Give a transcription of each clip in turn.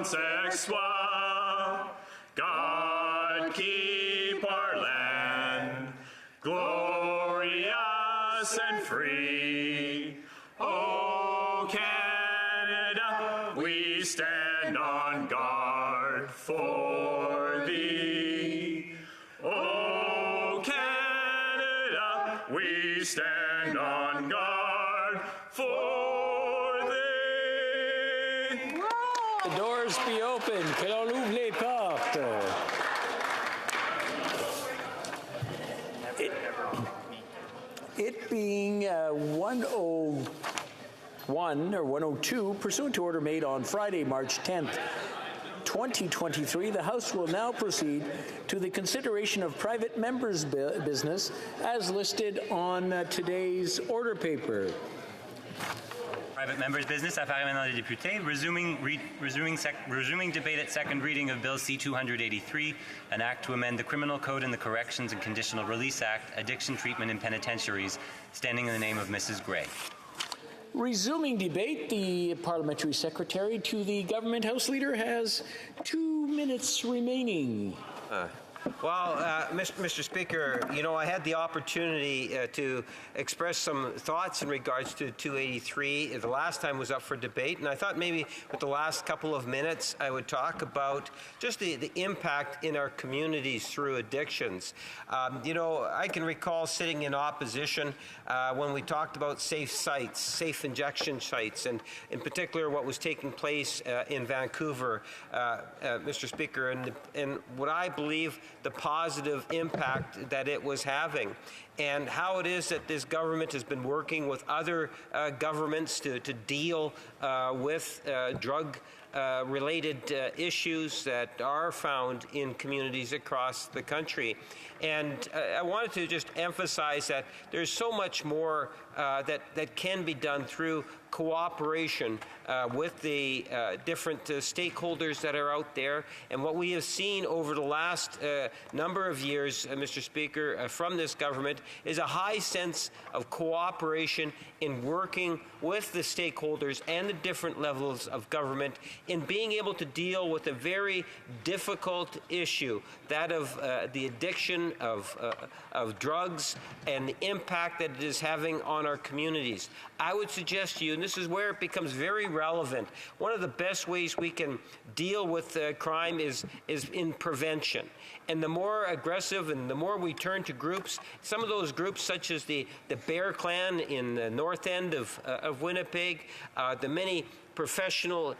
sexwa. God keep our land glorious and free. Oh, Canada, we stand on guard for thee. Oh, Canada, we stand on guard for thee. The doors be open. Que l'on ouvre les portes. It being 101 or 102, pursuant to order made on Friday, March 10th, 2023, the House will now proceed to the consideration of private members' business as listed on today's order paper. Private members' business, affaires émanant des députés, resuming debate at second reading of Bill C-283, an act to amend the Criminal Code and the Corrections and Conditional Release Act, Addiction Treatment in Penitentiaries, standing in the name of Mrs. Gray. Resuming debate, the Parliamentary Secretary to the Government House Leader has 2 minutes remaining. Mr. Speaker, you know, I had the opportunity to express some thoughts in regards to 283. The last time was up for debate, and I thought maybe with the last couple of minutes I would talk about just the impact in our communities through addictions. You know, I can recall sitting in opposition when we talked about safe sites, safe injection sites, and in particular what was taking place in Vancouver, Mr. Speaker, and what I believe the positive impact that it was having, and how it is that this government has been working with other governments to deal with drug related issues that are found in communities across the country. And I wanted to just emphasize that there's so much more that can be done through cooperation with the different stakeholders that are out there. And what we have seen over the last number of years, Mr. Speaker, from this government is a high sense of cooperation in working with the stakeholders and the different levels of government in being able to deal with a very difficult issue, that of the addiction of drugs and the impact that it is having on our communities. I would suggest to you, and this is where it becomes very relevant, one of the best ways we can deal with crime is in prevention. And the more aggressive and the more we turn to groups, some of those groups such as the Bear Clan in the north end of Winnipeg, the many professional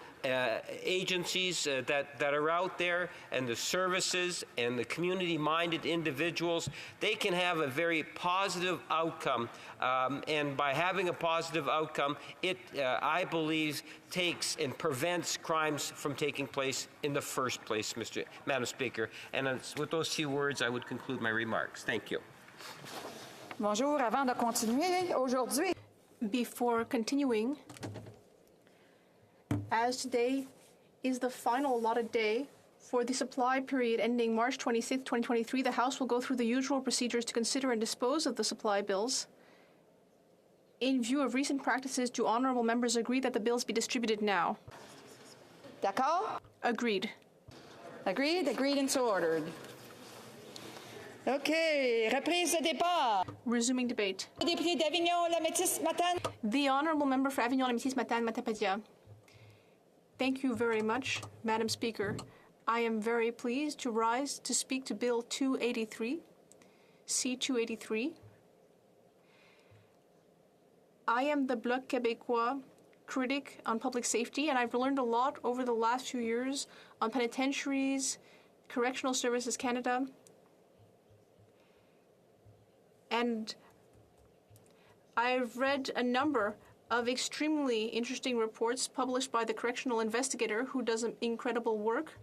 agencies that are out there, and the services and the community-minded individuals, they can have a very positive outcome. And by having a positive outcome, it, I believe, takes and prevents crimes from taking place in the first place, Madam Speaker. And with those few words, I would conclude my remarks. Thank you. Bonjour. Avant de continuer, aujourd'hui. Before continuing, as today is the final allotted day for the supply period ending March 26, 2023, the House will go through the usual procedures to consider and dispose of the supply bills. In view of recent practices, do honourable members agree that the bills be distributed now? D'accord? Agreed. Agreed? Agreed and so ordered. Okay, reprise de débat. Resuming debate. Député d'Avignon, La Métis, Matane. The honourable member for Avignon, La Métis, Matane, Matapadia. Thank you very much, Madam Speaker. I am very pleased to rise to speak to Bill 283, C-283. I am the Bloc Québécois critic on public safety, and I've learned a lot over the last few years on penitentiaries, Correctional Services Canada, and I've read a number of extremely interesting reports published by the correctional investigator who does incredible work.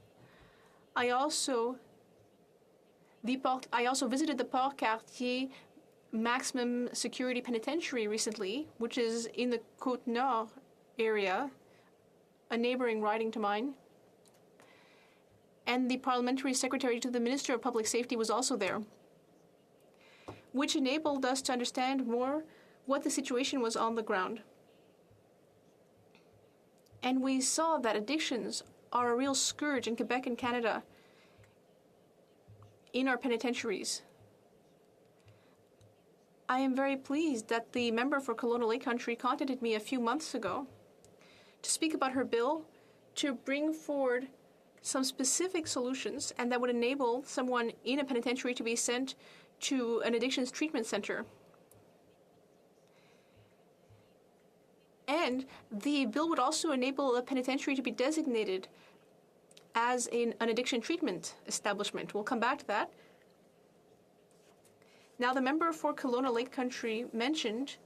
I also visited the Port-Cartier Maximum Security Penitentiary recently, which is in the Côte-Nord area, a neighboring riding to mine. And the Parliamentary Secretary to the Minister of Public Safety was also there, which enabled us to understand more what the situation was on the ground. And we saw that addictions are a real scourge in Quebec and Canada in our penitentiaries. I am very pleased that the member for Kelowna Lake Country contacted me a few months ago to speak about her bill to bring forward some specific solutions and that would enable someone in a penitentiary to be sent to an addictions treatment center. And the bill would also enable a penitentiary to be designated as an addiction treatment establishment. We'll come back to that. Now, the member for Kelowna Lake Country mentioned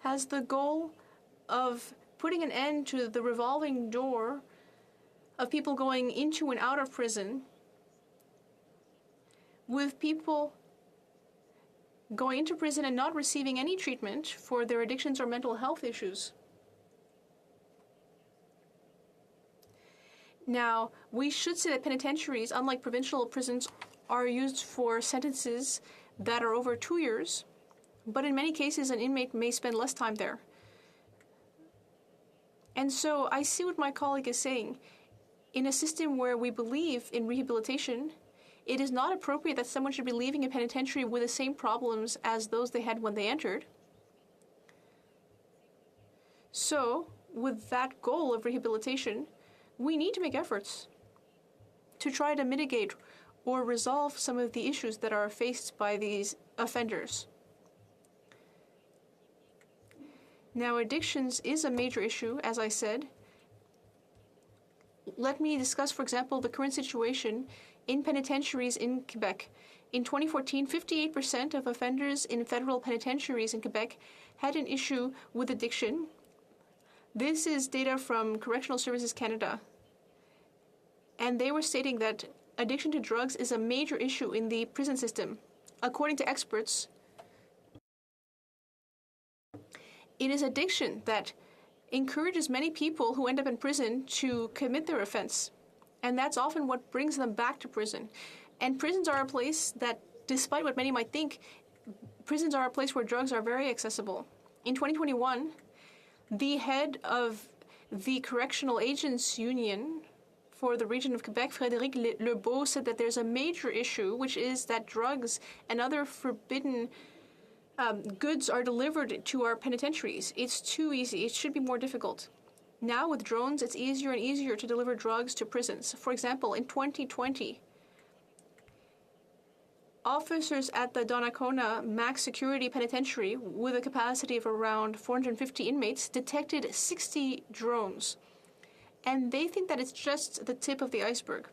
has the goal of putting an end to the revolving door of people going into and out of prison, with people going into prison and not receiving any treatment for their addictions or mental health issues. Now, we should say that penitentiaries, unlike provincial prisons, are used for sentences that are over 2 years, but in many cases an inmate may spend less time there. And so I see what my colleague is saying. In a system where we believe in rehabilitation, it is not appropriate that someone should be leaving a penitentiary with the same problems as those they had when they entered. So, with that goal of rehabilitation, we need to make efforts to try to mitigate or resolve some of the issues that are faced by these offenders. Now, addictions is a major issue, as I said. Let me discuss, for example, the current situation in penitentiaries in Quebec. In 2014, 58% of offenders in federal penitentiaries in Quebec had an issue with addiction. This is data from Correctional Services Canada. And they were stating that addiction to drugs is a major issue in the prison system. According to experts, it is addiction that encourages many people who end up in prison to commit their offense. And that's often what brings them back to prison. And prisons are a place that, despite what many might think, prisons are a place where drugs are very accessible. In 2021, the head of the Correctional Agents Union for the region of Quebec, Frédéric Lebeau, said that there's a major issue, which is that drugs and other forbidden goods are delivered to our penitentiaries. It's too easy. It should be more difficult. Now, with drones, it's easier and easier to deliver drugs to prisons. For example, in 2020, officers at the Donnacona Max Security Penitentiary, with a capacity of around 450 inmates, detected 60 drones. And they think that it's just the tip of the iceberg.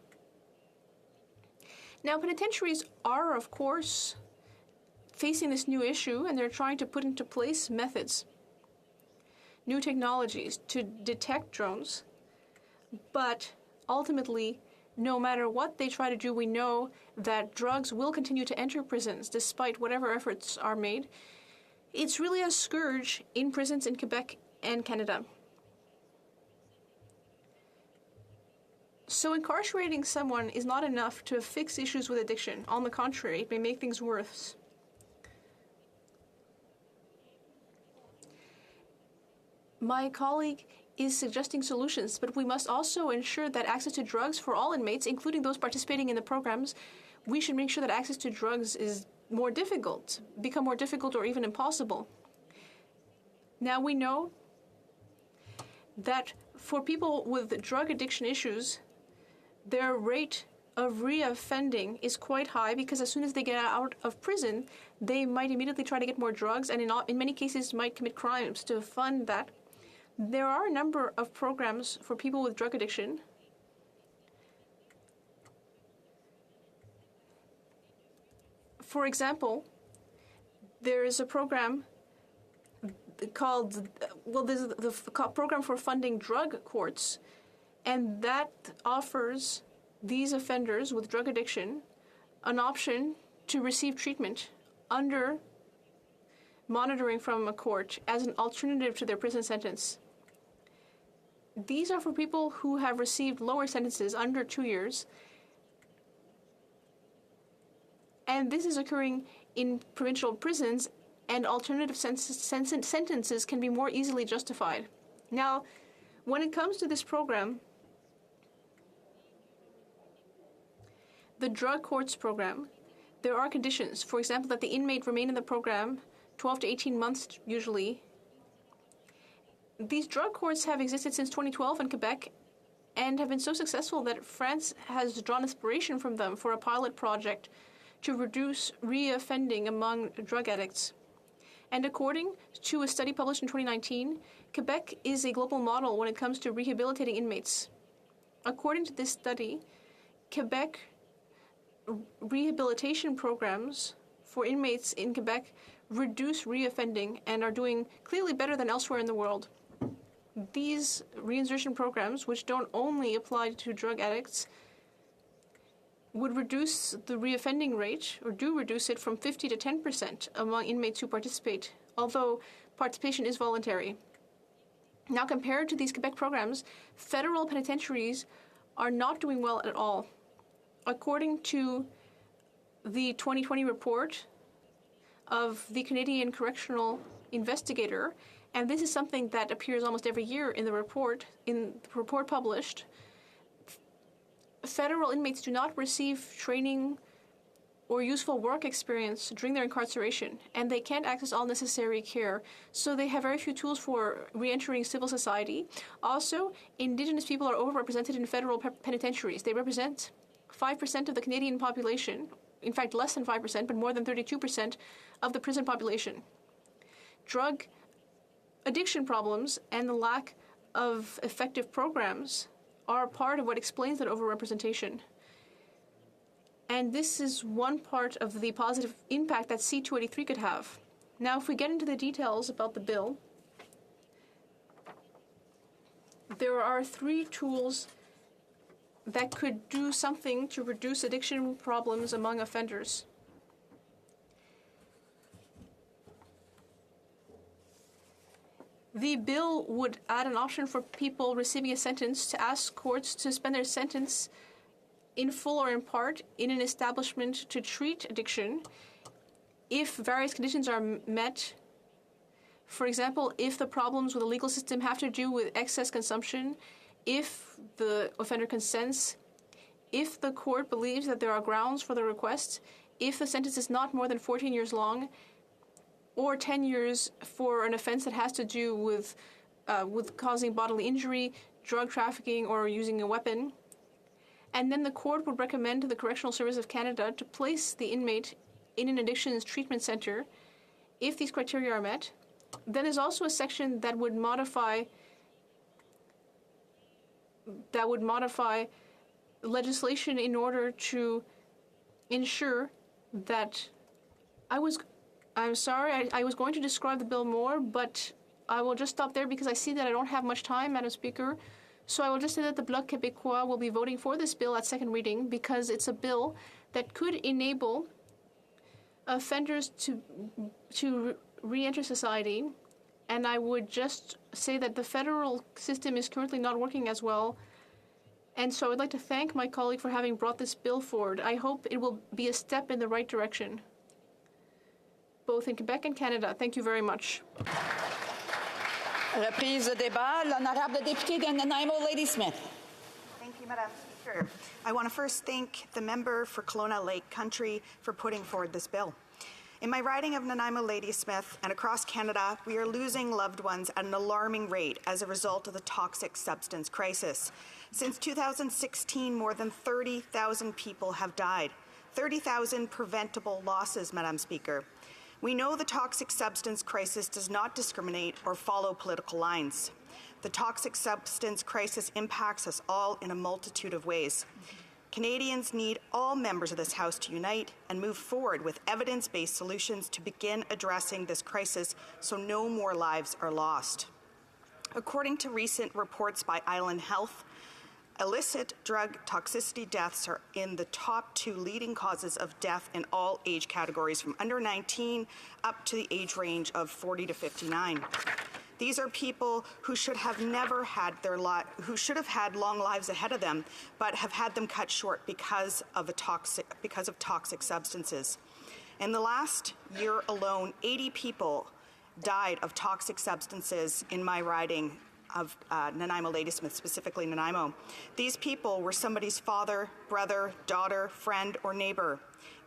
Now, penitentiaries are, of course, facing this new issue, and they're trying to put into place methods, new technologies to detect drones. But ultimately, no matter what they try to do, we know that drugs will continue to enter prisons despite whatever efforts are made. It's really a scourge in prisons in Quebec and Canada. So incarcerating someone is not enough to fix issues with addiction. On the contrary, it may make things worse. My colleague is suggesting solutions, but we must also ensure that access to drugs for all inmates, including those participating in the programs, we should make sure that access to drugs is more difficult, become more difficult or even impossible. Now we know that for people with drug addiction issues, their rate of reoffending is quite high because as soon as they get out of prison, they might immediately try to get more drugs and in many cases might commit crimes to fund that. There are a number of programs for people with drug addiction. For example, there is a program called, there's the program for funding drug courts, and that offers these offenders with drug addiction an option to receive treatment under monitoring from a court as an alternative to their prison sentence. These are for people who have received lower sentences under 2 years, and this is occurring in provincial prisons, and alternative sentences can be more easily justified. Now, When it comes to this program, the drug courts program, there are conditions. For example, that the inmate remain in the program 12 to 18 months usually. These drug courts have existed since 2012 in Quebec and have been so successful that France has drawn inspiration from them for a pilot project to reduce reoffending among drug addicts. And according to a study published in 2019, Quebec is a global model when it comes to rehabilitating inmates. According to this study, Quebec rehabilitation programs for inmates in Quebec reduce reoffending and are doing clearly better than elsewhere in the world. These reinsertion programs, which don't only apply to drug addicts, would reduce the reoffending rate, or do reduce it, from 50 to 10% among inmates who participate, although participation is voluntary. Now, compared to these Quebec programs, federal penitentiaries are not doing well at all. According to the 2020 report of the Canadian Correctional Investigator, and this is something that appears almost every year in the report published, federal inmates do not receive training or useful work experience during their incarceration, and they can't access all necessary care, so they have very few tools for re-entering civil society. Also, Indigenous people are overrepresented in federal penitentiaries. They represent 5% of the Canadian population, in fact less than 5%, but more than 32% of the prison population. Drug addiction problems and the lack of effective programs are part of what explains that overrepresentation. And this is one part of the positive impact that C-283 could have. Now, if we get into the details about the bill, there are 3 tools that could do something to reduce addiction problems among offenders. The bill would add an option for people receiving a sentence to ask courts to suspend their sentence in full or in part in an establishment to treat addiction if various conditions are met. For example, if the problems with the legal system have to do with excess consumption, if the offender consents, if the court believes that there are grounds for the request, if the sentence is not more than 14 years long, or 10 years for an offense that has to do with causing bodily injury, drug trafficking, or using a weapon. And then the court would recommend to the Correctional Service of Canada to place the inmate in an addictions treatment center if these criteria are met. Then there's also a section that would modify legislation in order to ensure that I'm sorry, I was going to describe the bill more, but I will just stop there because I see that I don't have much time, Madam Speaker. So I will just say that the Bloc Québécois will be voting for this bill at second reading because it's a bill that could enable offenders to re-enter society. And I would just say that the federal system is currently not working as well. And so I'd like to thank my colleague for having brought this bill forward. I hope it will be a step in the right direction, both in Quebec and Canada. Thank you very much. Reprise de débat, l'honorable député de Nanaimo, Ladysmith. Thank you, Madam Speaker. I want to first thank the member for Kelowna Lake Country for putting forward this bill. In my riding of Nanaimo Ladysmith and across Canada, we are losing loved ones at an alarming rate as a result of the toxic substance crisis. Since 2016, more than 30,000 people have died. 30,000 preventable losses, Madam Speaker. We know the toxic substance crisis does not discriminate or follow political lines. The toxic substance crisis impacts us all in a multitude of ways. Canadians need all members of this House to unite and move forward with evidence-based solutions to begin addressing this crisis so no more lives are lost. According to recent reports by Island Health, illicit drug toxicity deaths are in the top 2 leading causes of death in all age categories, from under 19 up to the age range of 40 to 59. These are people who should have never had who should have had long lives ahead of them, but have had them cut short because of toxic substances. In the last year alone, 80 people died of toxic substances in my riding of Nanaimo Ladysmith, specifically Nanaimo. These people were somebody's father, brother, daughter, friend, or neighbor.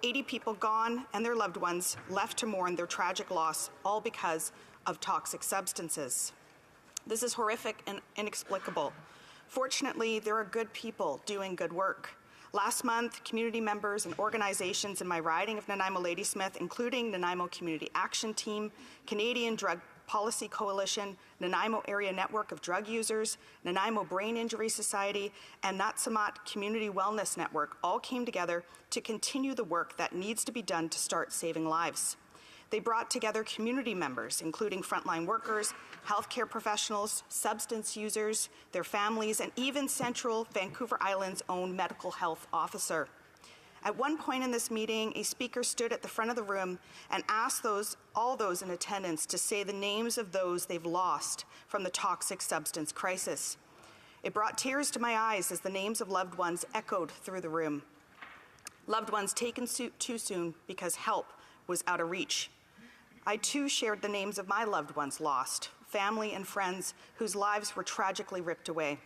80 people gone and their loved ones left to mourn their tragic loss, all because of toxic substances. This is horrific and inexplicable. Fortunately, there are good people doing good work. Last month, community members and organizations in my riding of Nanaimo Ladysmith, including Nanaimo Community Action Team, Canadian Drug Policy Coalition, Nanaimo Area Network of Drug Users, Nanaimo Brain Injury Society, and Natsamat Community Wellness Network all came together to continue the work that needs to be done to start saving lives. They brought together community members, including frontline workers, healthcare professionals, substance users, their families, and even Central Vancouver Island's own medical health officer. At one point in this meeting, a speaker stood at the front of the room and asked all those in attendance to say the names of those they've lost from the toxic substance crisis. It brought tears to my eyes as the names of loved ones echoed through the room. Loved ones taken too soon because help was out of reach. I too shared the names of my loved ones lost, family and friends whose lives were tragically ripped away.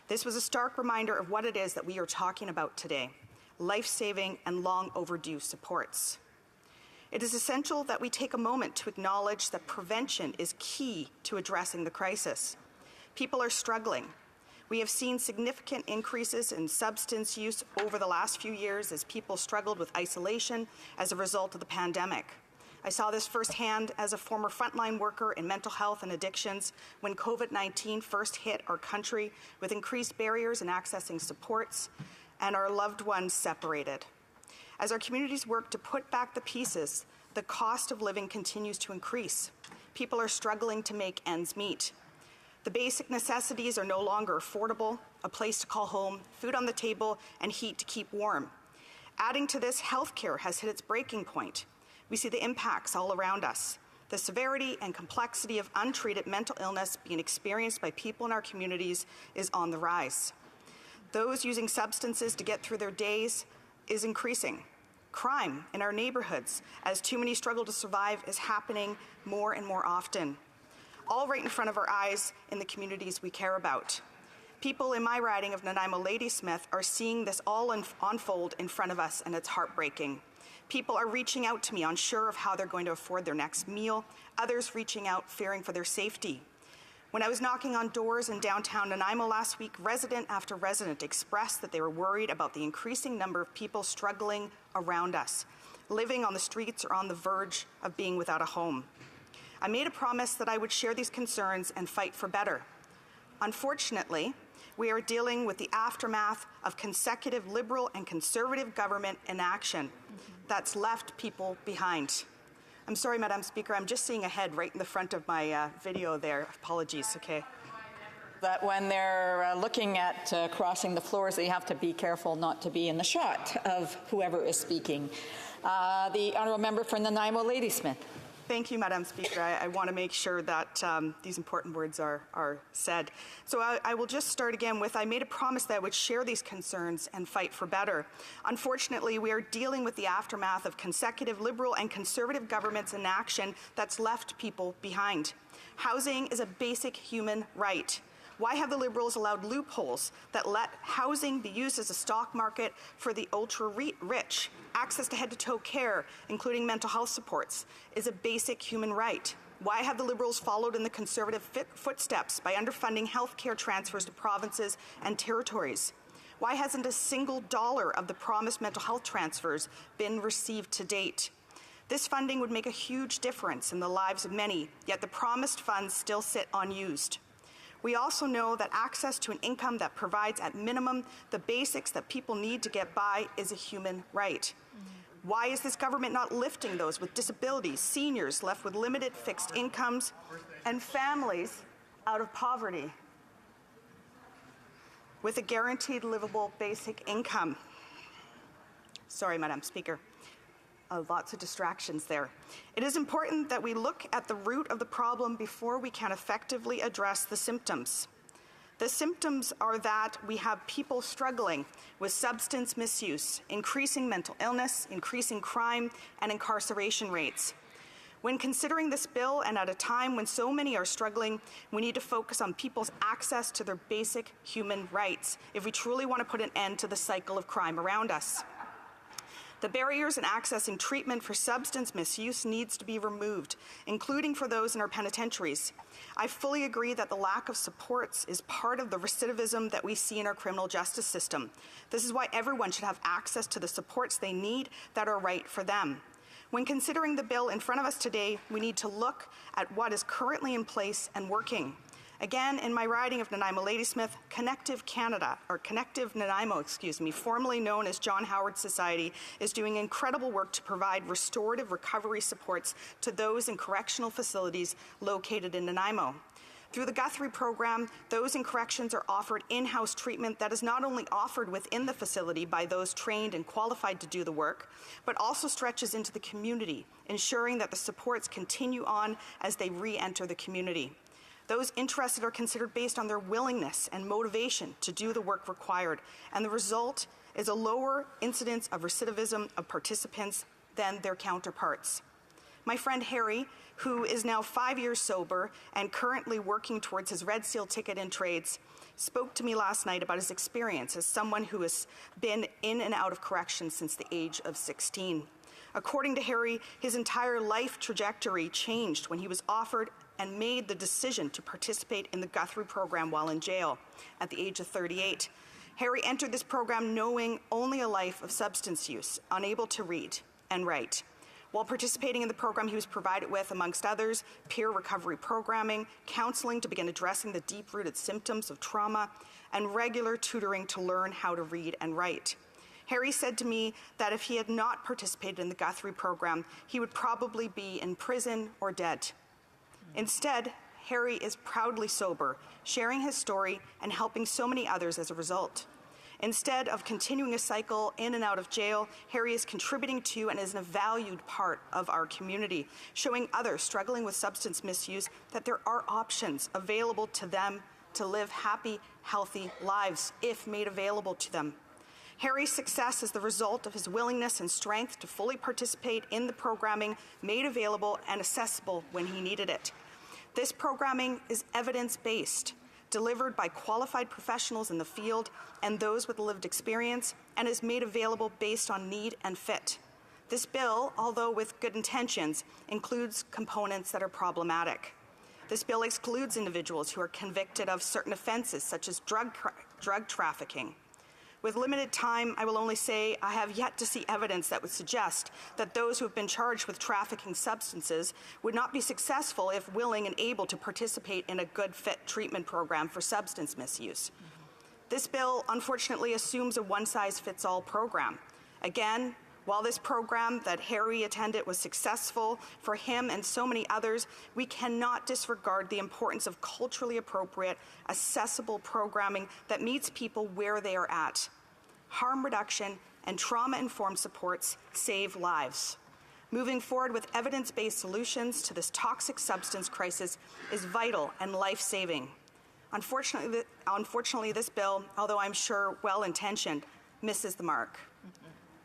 This was a stark reminder of what it is that we are talking about today: life-saving and long overdue supports. It is essential that we take a moment to acknowledge that prevention is key to addressing the crisis. People are struggling. We have seen significant increases in substance use over the last few years as people struggled with isolation as a result of the pandemic. I saw this firsthand as a former frontline worker in mental health and addictions when COVID-19 first hit our country, with increased barriers in accessing supports and our loved ones separated. As our communities work to put back the pieces, the cost of living continues to increase. People are struggling to make ends meet. The basic necessities are no longer affordable: a place to call home, food on the table, and heat to keep warm. Adding to this, healthcare has hit its breaking point. We see the impacts all around us. The severity and complexity of untreated mental illness being experienced by people in our communities is on the rise. Those using substances to get through their days is increasing. Crime in our neighborhoods, as too many struggle to survive, is happening more and more often, all right in front of our eyes in the communities we care about. People in my riding of Nanaimo Ladysmith are seeing this all unfold in front of us, and it's heartbreaking. People are reaching out to me unsure of how they're going to afford their next meal, others reaching out fearing for their safety. When I was knocking on doors in downtown Nanaimo last week, resident after resident expressed that they were worried about the increasing number of people struggling around us, living on the streets or on the verge of being without a home. I made a promise that I would share these concerns and fight for better. Unfortunately, we are dealing with the aftermath of consecutive Liberal and Conservative government inaction that's left people behind. I'm sorry, Madam Speaker, I'm just seeing a head right in the front of my video there. Apologies, okay. That when they're looking at crossing the floors, they have to be careful not to be in the shot of whoever is speaking. The Honourable Member for Nanaimo Ladysmith. Thank you, Madam Speaker. I want to make sure that these important words are said. So I will just start again with, I made a promise that I would share these concerns and fight for better. Unfortunately, we are dealing with the aftermath of consecutive Liberal and Conservative governments in action that's left people behind. Housing is a basic human right. Why have the Liberals allowed loopholes that let housing be used as a stock market for the ultra-rich? Access to head-to-toe care, including mental health supports, is a basic human right. Why have the Liberals followed in the Conservative footsteps by underfunding health care transfers to provinces and territories? Why hasn't a single dollar of the promised mental health transfers been received to date? This funding would make a huge difference in the lives of many, yet the promised funds still sit unused. We also know that access to an income that provides at minimum the basics that people need to get by is a human right. Why is this government not lifting those with disabilities, seniors left with limited fixed incomes, and families out of poverty with a guaranteed livable basic income? Sorry, Madam Speaker. Lots of distractions there. It is important that we look at the root of the problem before we can effectively address the symptoms. The symptoms are that we have people struggling with substance misuse, increasing mental illness, increasing crime, and incarceration rates. When considering this bill, and at a time when so many are struggling, we need to focus on people's access to their basic human rights if we truly want to put an end to the cycle of crime around us. The barriers in accessing treatment for substance misuse needs to be removed, including for those in our penitentiaries. I fully agree that the lack of supports is part of the recidivism that we see in our criminal justice system. This is why everyone should have access to the supports they need that are right for them. When considering the bill in front of us today, we need to look at what is currently in place and working. Again, in my riding of Nanaimo-Ladysmith, Connective Nanaimo, formerly known as John Howard Society, is doing incredible work to provide restorative recovery supports to those in correctional facilities located in Nanaimo. Through the Guthrie program, those in corrections are offered in-house treatment that is not only offered within the facility by those trained and qualified to do the work, but also stretches into the community, ensuring that the supports continue on as they re-enter the community. Those interested are considered based on their willingness and motivation to do the work required, and the result is a lower incidence of recidivism of participants than their counterparts. My friend Harry, who is now 5 years sober and currently working towards his Red Seal ticket in trades, spoke to me last night about his experience as someone who has been in and out of corrections since the age of 16. According to Harry, his entire life trajectory changed when he was offered and made the decision to participate in the Guthrie program while in jail at the age of 38. Harry entered this program knowing only a life of substance use, unable to read and write. While participating in the program, he was provided with, amongst others, peer recovery programming, counseling to begin addressing the deep-rooted symptoms of trauma, and regular tutoring to learn how to read and write. Harry said to me that if he had not participated in the Guthrie program, he would probably be in prison or dead. Instead, Harry is proudly sober, sharing his story and helping so many others as a result. Instead of continuing a cycle in and out of jail, Harry is contributing to and is a valued part of our community, showing others struggling with substance misuse that there are options available to them to live happy, healthy lives if made available to them. Harry's success is the result of his willingness and strength to fully participate in the programming made available and accessible when he needed it. This programming is evidence-based, delivered by qualified professionals in the field and those with lived experience, and is made available based on need and fit. This bill, although with good intentions, includes components that are problematic. This bill excludes individuals who are convicted of certain offenses, such as drug trafficking. With limited time, I will only say I have yet to see evidence that would suggest that those who have been charged with trafficking substances would not be successful if willing and able to participate in a good fit treatment program for substance misuse. This bill, unfortunately, assumes a one-size-fits-all program. Again, while this program that Harry attended was successful for him and so many others, we cannot disregard the importance of culturally appropriate, accessible programming that meets people where they are at. Harm reduction and trauma-informed supports save lives. Moving forward with evidence-based solutions to this toxic substance crisis is vital and life-saving. Unfortunately, this bill, although I'm sure well-intentioned, misses the mark.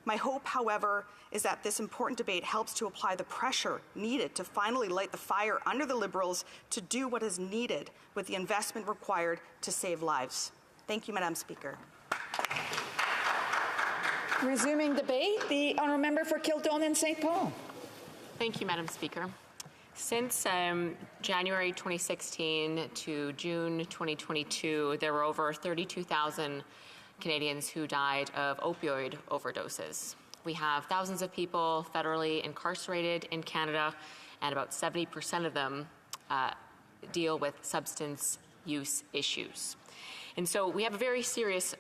My hope, however, is that this important debate helps to apply the pressure needed to finally light the fire under the Liberals to do what is needed with the investment required to save lives. Thank you, Madam Speaker. Resuming debate, the honourable member for Kildonan and St. Paul. Thank you, Madam Speaker. Since January 2016 to June 2022, there were over 32,000 Canadians who died of opioid overdoses. We have thousands of people federally incarcerated in Canada, and about 70% of them deal with substance use issues. And so we have a very serious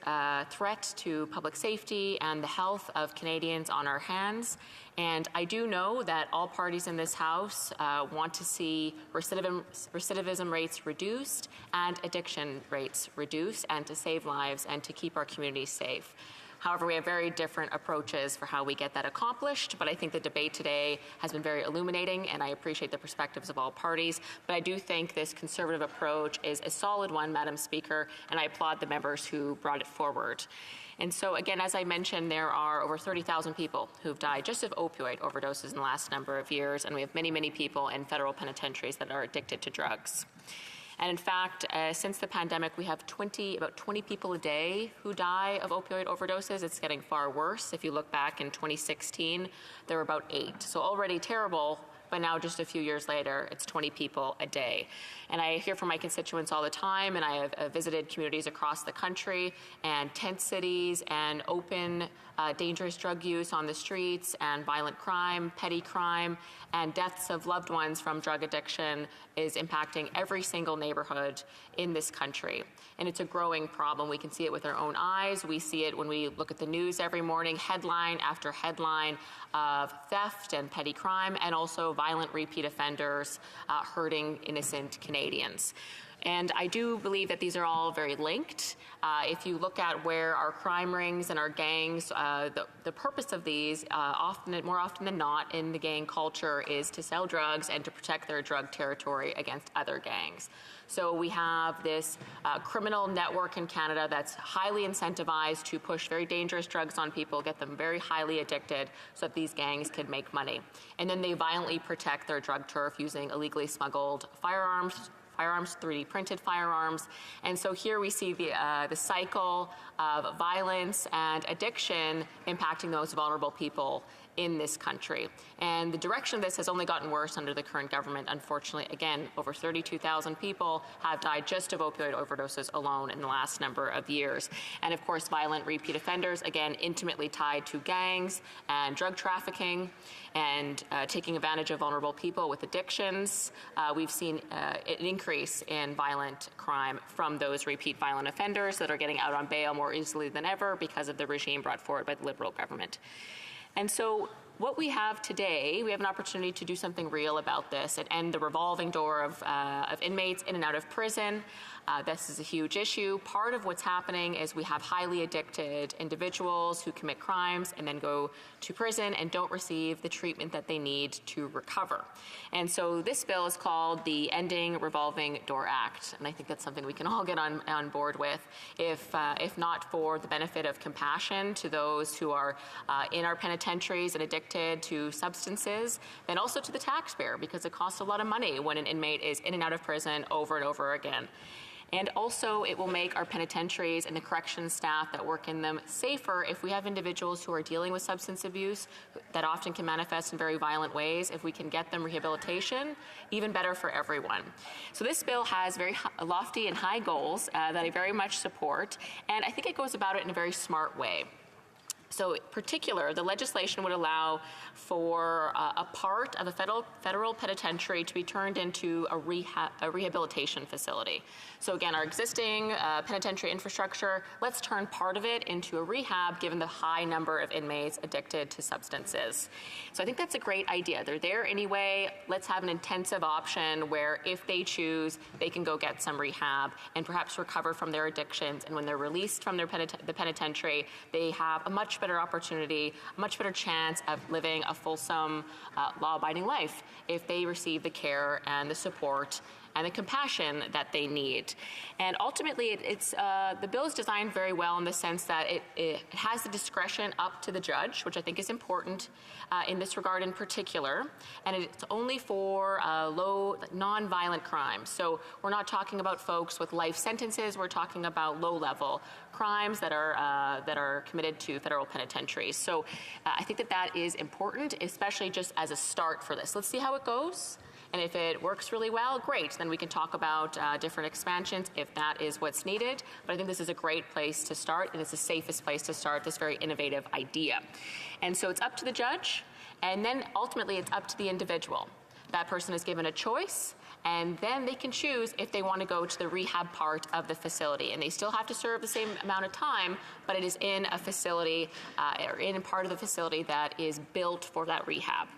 threat to public safety and the health of Canadians on our hands. And I do know that all parties in this House want to see recidivism rates reduced and addiction rates reduced, and to save lives and to keep our communities safe. However, we have very different approaches for how we get that accomplished, but I think the debate today has been very illuminating, and I appreciate the perspectives of all parties. But I do think this conservative approach is a solid one, Madam Speaker, and I applaud the members who brought it forward. And so, again, as I mentioned, there are over 30,000 people who've died just of opioid overdoses in the last number of years, and we have many, many people in federal penitentiaries that are addicted to drugs. And in fact, since the pandemic, we have about 20 people a day who die of opioid overdoses. It's getting far worse. If you look back in 2016, there were about 8. So already terrible, but now just a few years later, it's 20 people a day. And I hear from my constituents all the time, and I have visited communities across the country, and tent cities, and open dangerous drug use on the streets, and violent crime, petty crime, and deaths of loved ones from drug addiction is impacting every single neighborhood in this country. And it's a growing problem. We can see it with our own eyes. We see it when we look at the news every morning, headline after headline of theft and petty crime, and also violent repeat offenders hurting innocent Canadians. And I do believe that these are all very linked. If you look at where our crime rings and our gangs, the purpose of these, more often than not in the gang culture, is to sell drugs and to protect their drug territory against other gangs. So we have this criminal network in Canada that's highly incentivized to push very dangerous drugs on people, get them very highly addicted so that these gangs can make money. And then they violently protect their drug turf using illegally smuggled firearms, 3D printed firearms. And so here we see the cycle of violence and addiction impacting those vulnerable people in this country. And the direction of this has only gotten worse under the current government. Unfortunately, again, over 32,000 people have died just of opioid overdoses alone in the last number of years. And of course, violent repeat offenders, again, intimately tied to gangs and drug trafficking and taking advantage of vulnerable people with addictions. We've seen an increase in violent crime from those repeat violent offenders that are getting out on bail more easily than ever because of the regime brought forward by the Liberal government. And so what we have today, we have an opportunity to do something real about this and end the revolving door of inmates in and out of prison. This is a huge issue. Part of what's happening is we have highly addicted individuals who commit crimes and then go to prison and don't receive the treatment that they need to recover. And so this bill is called the Ending Revolving Door Act. And I think that's something we can all get on board with, if not for the benefit of compassion to those who are in our penitentiaries and addicted to substances, then also to the taxpayer, because it costs a lot of money when an inmate is in and out of prison over and over again. And also, it will make our penitentiaries and the corrections staff that work in them safer if we have individuals who are dealing with substance abuse that often can manifest in very violent ways. If we can get them rehabilitation, even better for everyone. So this bill has very lofty and high goals that I very much support, and I think it goes about it in a very smart way. So in particular, the legislation would allow for a part of a federal penitentiary to be turned into a rehabilitation facility. So again, our existing penitentiary infrastructure, let's turn part of it into a rehab given the high number of inmates addicted to substances. So I think that's a great idea. They're there anyway. Let's have an intensive option where if they choose, they can go get some rehab and perhaps recover from their addictions. And when they're released from their the penitentiary, they have a much better opportunity, a much better chance of living a fulsome, law-abiding life if they receive the care and the support and the compassion that they need. And ultimately, the bill is designed very well in the sense that it has the discretion up to the judge, which I think is important in this regard in particular, and it's only for low, non-violent crimes. So we're not talking about folks with life sentences, we're talking about low-level crimes that are committed to federal penitentiaries. So I think that is important, especially just as a start for this. Let's see how it goes. And if it works really well, great. Then we can talk about different expansions if that is what's needed. But I think this is a great place to start, and it's the safest place to start this very innovative idea. And so it's up to the judge, and then ultimately it's up to the individual. That person is given a choice, and then they can choose if they want to go to the rehab part of the facility. And they still have to serve the same amount of time, but it is in a facility, or in a part of the facility that is built for that rehab.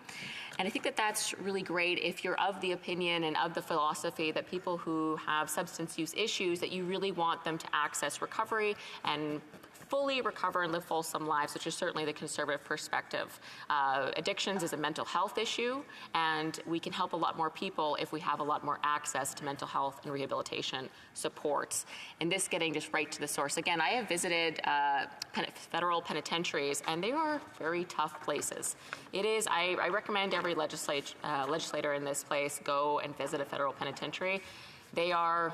And I think that that's really great if you're of the opinion and of the philosophy that people who have substance use issues, that you really want them to access recovery and fully recover and live fulsome lives, which is certainly the Conservative perspective. Addictions is a mental health issue, and we can help a lot more people if we have a lot more access to mental health and rehabilitation supports. And this getting just right to the source. Again, I have visited federal penitentiaries, and they are very tough places. It is, I recommend every legislator in this place go and visit a federal penitentiary. They are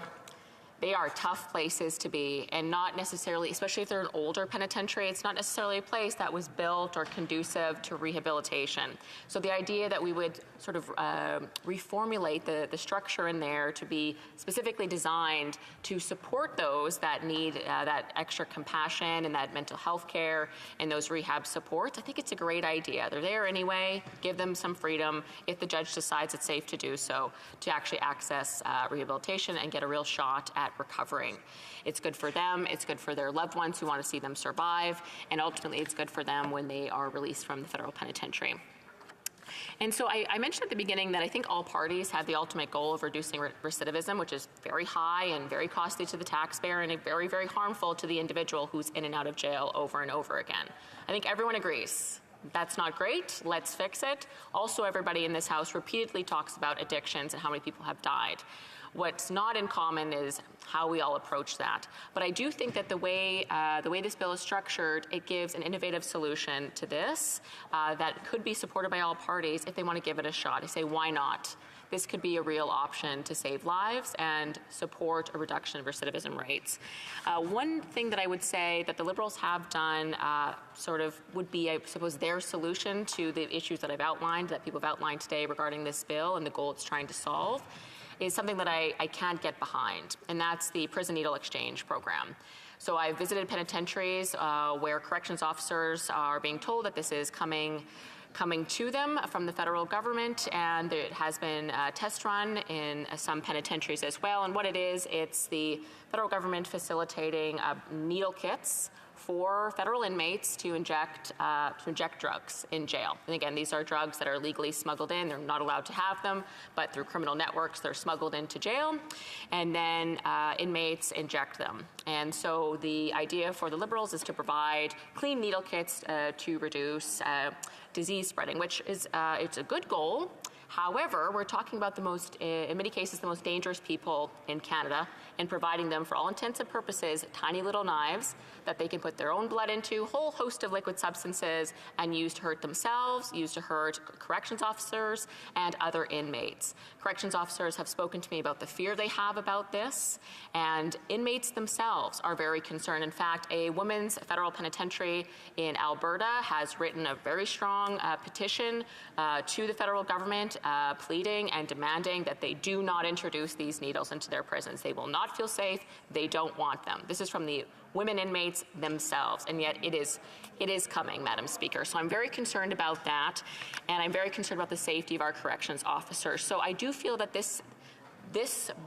tough places to be, and not necessarily, especially if they're an older penitentiary, it's not necessarily a place that was built or conducive to rehabilitation. So the idea that we would sort of reformulate the structure in there to be specifically designed to support those that need that extra compassion and that mental health care and those rehab supports, I think it's a great idea. They're there anyway, give them some freedom if the judge decides it's safe to do so, to actually access rehabilitation and get a real shot at recovering. It's good for them, it's good for their loved ones who want to see them survive, and ultimately it's good for them when they are released from the federal penitentiary. And so I mentioned at the beginning that I think all parties have the ultimate goal of reducing recidivism, which is very high and very costly to the taxpayer and very, very harmful to the individual who's in and out of jail over and over again. I think everyone agrees. That's not great. Let's fix it. Also, everybody in this House repeatedly talks about addictions and how many people have died. What's not in common is how we all approach that. But I do think that the way this bill is structured, it gives an innovative solution to this that could be supported by all parties if they want to give it a shot. I say, why not? This could be a real option to save lives and support a reduction of recidivism rates. One thing that I would say that the Liberals have done sort of would be, I suppose, their solution to the issues that I've outlined, that people have outlined today regarding this bill and the goal it's trying to solve, is something that I can't get behind, and that's the prison needle exchange program. So I've visited penitentiaries where corrections officers are being told that this is coming to them from the federal government, and it has been a test run in some penitentiaries as well. And what it is, it's the federal government facilitating needle kits for federal inmates to inject drugs in jail. And again, these are drugs that are legally smuggled in. They're not allowed to have them, but through criminal networks, they're smuggled into jail, and then inmates inject them. And so the idea for the Liberals is to provide clean needle kits to reduce disease spreading, which is it's a good goal. However, we're talking about in many cases, the most dangerous people in Canada, and providing them, for all intents and purposes, tiny little knives that they can put their own blood into, a whole host of liquid substances, and use to hurt themselves, use to hurt corrections officers and other inmates. Corrections officers have spoken to me about the fear they have about this, and inmates themselves are very concerned. In fact, a women's federal penitentiary in Alberta has written a very strong petition to the federal government pleading and demanding that they do not introduce these needles into their prisons. They will not feel safe. They don't want them. This is from the women inmates themselves, and yet it is coming, Madam Speaker. So I'm very concerned about that, and I'm very concerned about the safety of our corrections officers. So I do feel that this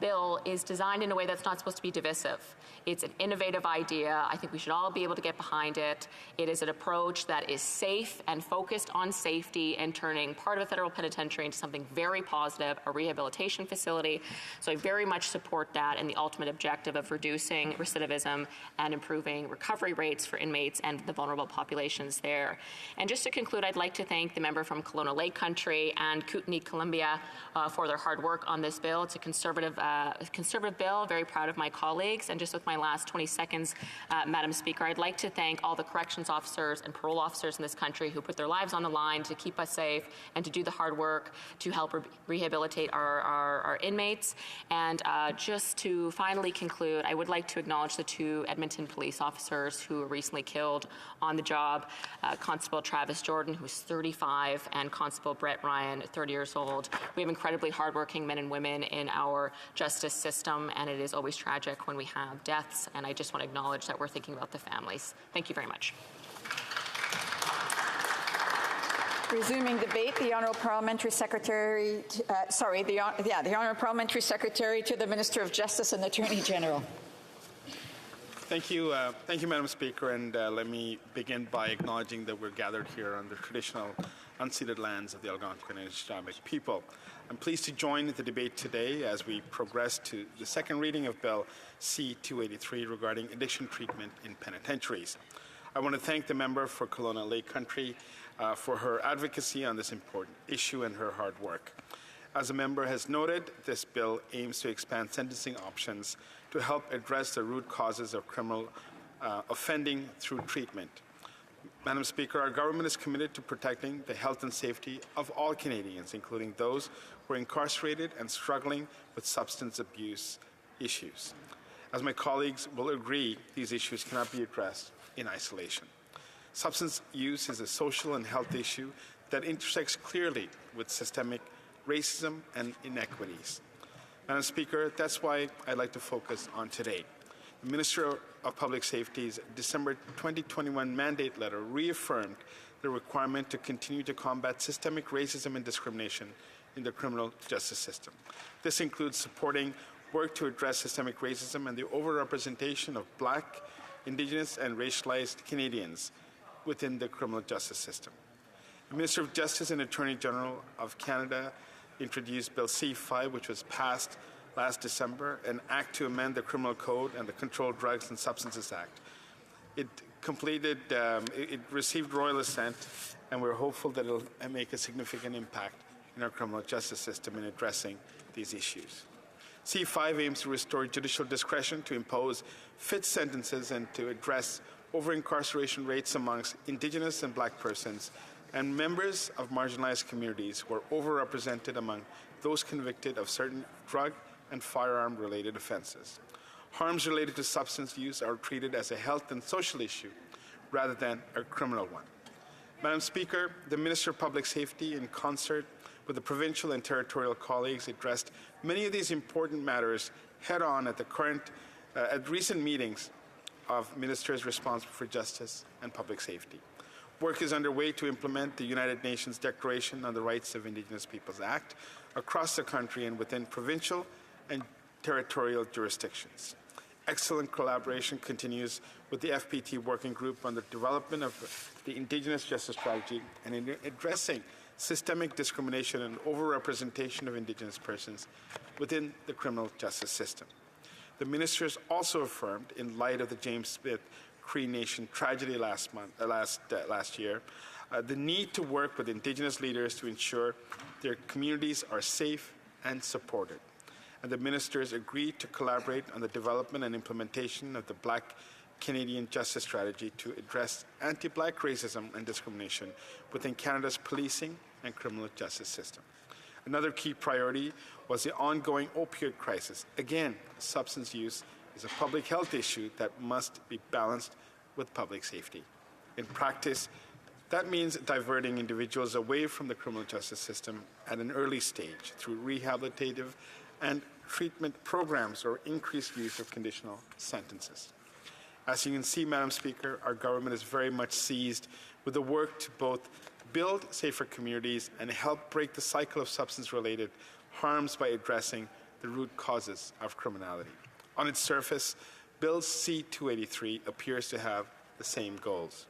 bill is designed in a way that's not supposed to be divisive. It's an innovative idea. I think we should all be able to get behind it. It is an approach that is safe and focused on safety and turning part of a federal penitentiary into something very positive, a rehabilitation facility. So I very much support that and the ultimate objective of reducing recidivism and improving recovery rates for inmates and the vulnerable populations there. And just to conclude, I'd like to thank the member from Kelowna Lake Country and Kootenay, Columbia for their hard work on this bill. It's a conservative bill. Very proud of my colleagues. And just with my last 20 seconds, Madam Speaker, I'd like to thank all the corrections officers and parole officers in this country who put their lives on the line to keep us safe and to do the hard work to help rehabilitate our inmates. And just to finally conclude, I would like to acknowledge the two Edmonton police officers who were recently killed on the job, Constable Travis Jordan, who's 35, and Constable Brett Ryan, 30 years old. We have incredibly hardworking men and women in our justice system, and it is always tragic when we have deaths, and I just want to acknowledge that we're thinking about the families. Thank you very much. Resuming debate, the Honourable Parliamentary Secretary, the Honourable Parliamentary Secretary to the Minister of Justice and Attorney General. Thank you, Madam Speaker, and let me begin by acknowledging that we're gathered here on the traditional unceded lands of the Algonquin and Anishinaabe people. I'm pleased to join the debate today as we progress to the second reading of Bill C-283 regarding addiction treatment in penitentiaries. I want to thank the member for Kelowna Lake Country for her advocacy on this important issue and her hard work. As the member has noted, this bill aims to expand sentencing options to help address the root causes of criminal offending through treatment. Madam Speaker, our government is committed to protecting the health and safety of all Canadians, including those who are incarcerated and struggling with substance abuse issues. As my colleagues will agree, these issues cannot be addressed in isolation. Substance use is a social and health issue that intersects clearly with systemic racism and inequities. Madam Speaker, that's why I'd like to focus on today. The Minister of Public Safety's December 2021 mandate letter reaffirmed the requirement to continue to combat systemic racism and discrimination in the criminal justice system. This includes supporting work to address systemic racism and the overrepresentation of Black, Indigenous, and racialized Canadians within the criminal justice system. The Minister of Justice and Attorney General of Canada introduced Bill C-5, which was passed last December, an act to amend the Criminal Code and the Controlled Drugs and Substances Act. It received royal assent, and we're hopeful that it'll make a significant impact in our criminal justice system in addressing these issues. C-5 aims to restore judicial discretion to impose fit sentences and to address over-incarceration rates amongst Indigenous and Black persons and members of marginalized communities who are overrepresented among those convicted of certain drug and firearm-related offenses. Harms related to substance use are treated as a health and social issue rather than a criminal one. Madam Speaker, the Minister of Public Safety, in concert with the provincial and territorial colleagues, addressed many of these important matters head-on at recent meetings of ministers responsible for justice and public safety. Work is underway to implement the United Nations Declaration on the Rights of Indigenous Peoples Act across the country and within provincial and territorial jurisdictions. Excellent collaboration continues with the FPT Working Group on the development of the Indigenous Justice Strategy and in addressing systemic discrimination and overrepresentation of Indigenous persons within the criminal justice system. The ministers also affirmed, in light of the James Smith Cree Nation tragedy last year, the need to work with Indigenous leaders to ensure their communities are safe and supported. And the ministers agreed to collaborate on the development and implementation of the Black Canadian Justice Strategy to address anti-Black racism and discrimination within Canada's policing and criminal justice system. Another key priority was the ongoing opioid crisis. Again, substance use is a public health issue that must be balanced with public safety. In practice, that means diverting individuals away from the criminal justice system at an early stage through rehabilitative and treatment programs or increased use of conditional sentences. As you can see, Madam Speaker, our government is very much seized with the work to both build safer communities and help break the cycle of substance-related harms by addressing the root causes of criminality. On its surface, Bill C-283 appears to have the same goals.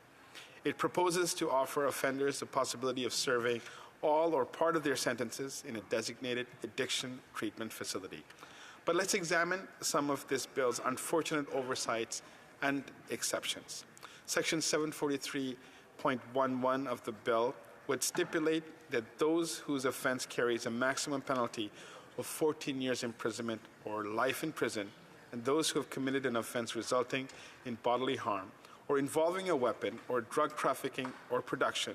It proposes to offer offenders the possibility of serving all or part of their sentences in a designated addiction treatment facility. But let's examine some of this bill's unfortunate oversights and exceptions. Section 743.11 of the bill would stipulate that those whose offense carries a maximum penalty of 14 years imprisonment or life in prison, and those who have committed an offense resulting in bodily harm or involving a weapon or drug trafficking or production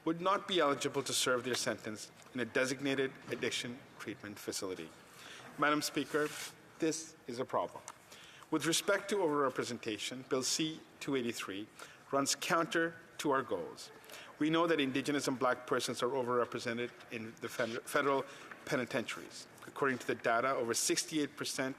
would not be eligible to serve their sentence in a designated addiction treatment facility. Madam Speaker, this is a problem. With respect to overrepresentation, Bill C-283 runs counter to our goals. We know that Indigenous and Black persons are overrepresented in the federal penitentiaries. According to the data, over 68%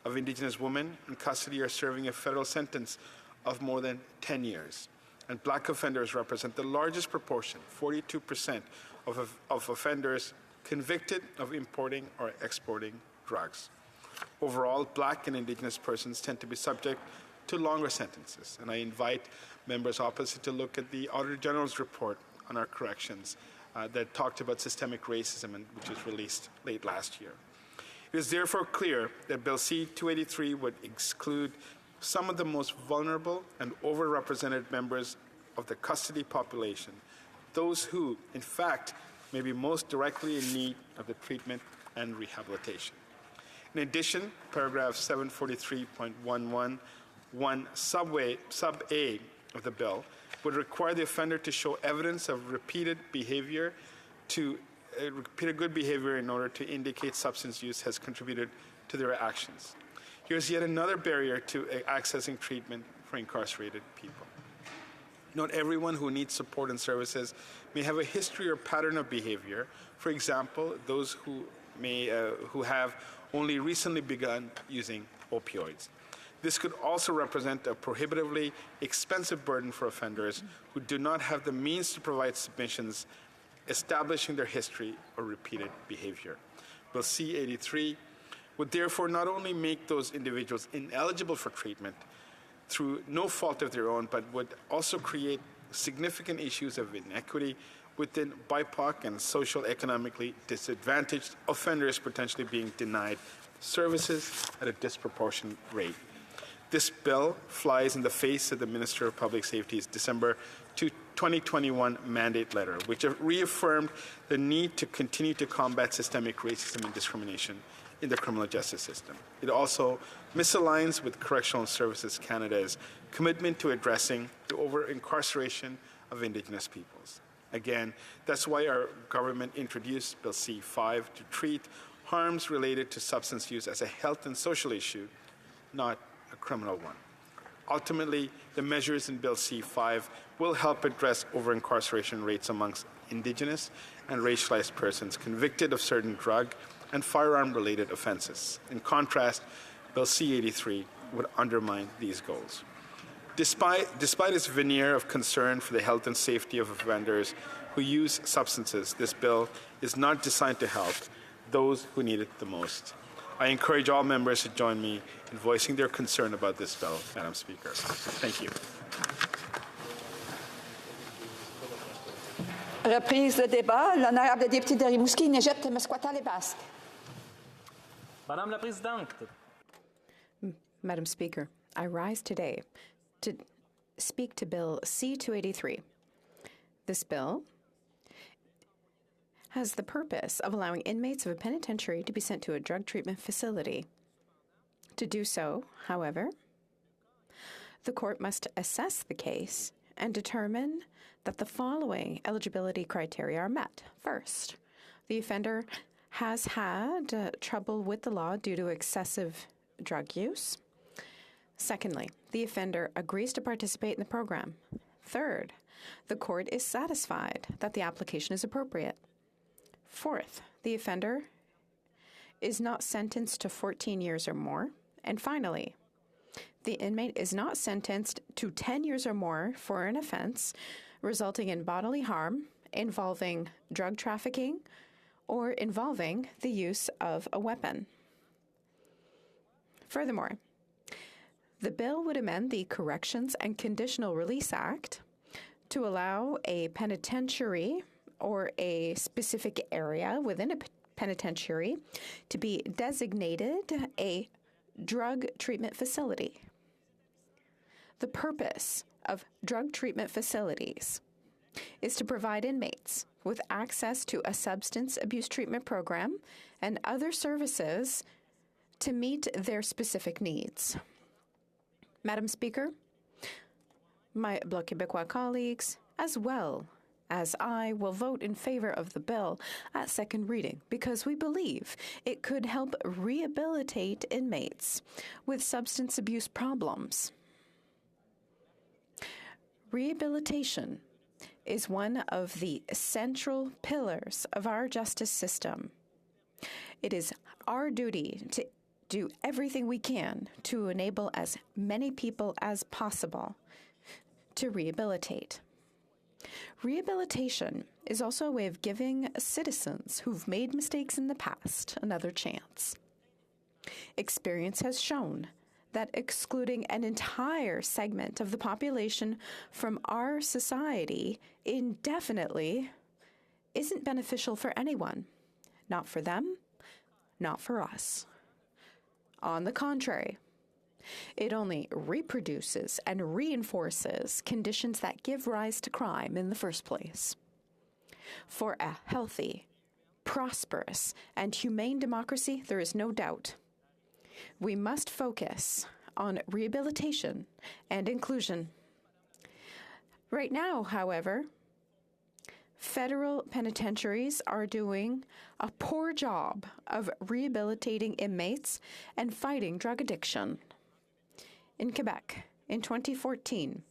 of Indigenous women in custody are serving a federal sentence of more than 10 years. And Black offenders represent the largest proportion, 42% of offenders convicted of importing or exporting drugs. Overall, Black and Indigenous persons tend to be subject to longer sentences, and I invite members opposite to look at the Auditor General's report on our corrections that talked about systemic racism, which was released late last year. It is therefore clear that Bill C-283 would exclude some of the most vulnerable and overrepresented members of the custody population, those who, in fact, may be most directly in need of the treatment and rehabilitation. In addition, paragraph 743.111 sub A of the bill would require the offender to show evidence of repeated good behavior in order to indicate substance use has contributed to their actions. Here's yet another barrier to accessing treatment for incarcerated people. Not everyone who needs support and services may have a history or pattern of behavior. For example, those who have only recently begun using opioids. This could also represent a prohibitively expensive burden for offenders who do not have the means to provide submissions establishing their history or repeated behavior. Bill C-83 would therefore not only make those individuals ineligible for treatment through no fault of their own, but would also create significant issues of inequity within BIPOC and social economically disadvantaged offenders potentially being denied services at a disproportionate rate. This bill flies in the face of the Minister of Public Safety's December 2021 mandate letter, which reaffirmed the need to continue to combat systemic racism and discrimination in the criminal justice system. It also misaligns with Correctional Services Canada's commitment to addressing the over-incarceration of Indigenous peoples. Again, that's why our government introduced Bill C-5 to treat harms related to substance use as a health and social issue, not a criminal one. Ultimately, the measures in Bill C-5 will help address over-incarceration rates amongst Indigenous and racialized persons convicted of certain drug and firearm-related offenses. In contrast, Bill C-83 would undermine these goals. Despite its veneer of concern for the health and safety of offenders who use substances, this bill is not designed to help those who need it the most. I encourage all members to join me in voicing their concern about this bill, Madam Speaker. Thank you. Reprise de débat. L'honorable député de Rimouski, Négette, Mesquata-les-Basques. Madame la Présidente. Madam Speaker, I rise today to speak to Bill C-283. This bill has the purpose of allowing inmates of a penitentiary to be sent to a drug treatment facility. To do so, however, the court must assess the case and determine that the following eligibility criteria are met. First, the offender has had trouble with the law due to excessive drug use. Secondly, the offender agrees to participate in the program. Third, the court is satisfied that the application is appropriate. Fourth, the offender is not sentenced to 14 years or more. And finally, the inmate is not sentenced to 10 years or more for an offense resulting in bodily harm involving drug trafficking or involving the use of a weapon. Furthermore, the bill would amend the Corrections and Conditional Release Act to allow a penitentiary or a specific area within a penitentiary to be designated a drug treatment facility. The purpose of drug treatment facilities is to provide inmates with access to a substance abuse treatment program and other services to meet their specific needs. Madam Speaker, my Bloc Québécois colleagues, as well as I, will vote in favor of the bill at second reading because we believe it could help rehabilitate inmates with substance abuse problems. Rehabilitation is one of the central pillars of our justice system. It is our duty to do everything we can to enable as many people as possible to rehabilitate. Rehabilitation is also a way of giving citizens who've made mistakes in the past another chance. Experience has shown that excluding an entire segment of the population from our society indefinitely isn't beneficial for anyone. Not for them, not for us. On the contrary, it only reproduces and reinforces conditions that give rise to crime in the first place. For a healthy, prosperous, and humane democracy, there is no doubt. We must focus on rehabilitation and inclusion. Right now, however, federal penitentiaries are doing a poor job of rehabilitating inmates and fighting drug addiction. In Quebec, in 2014,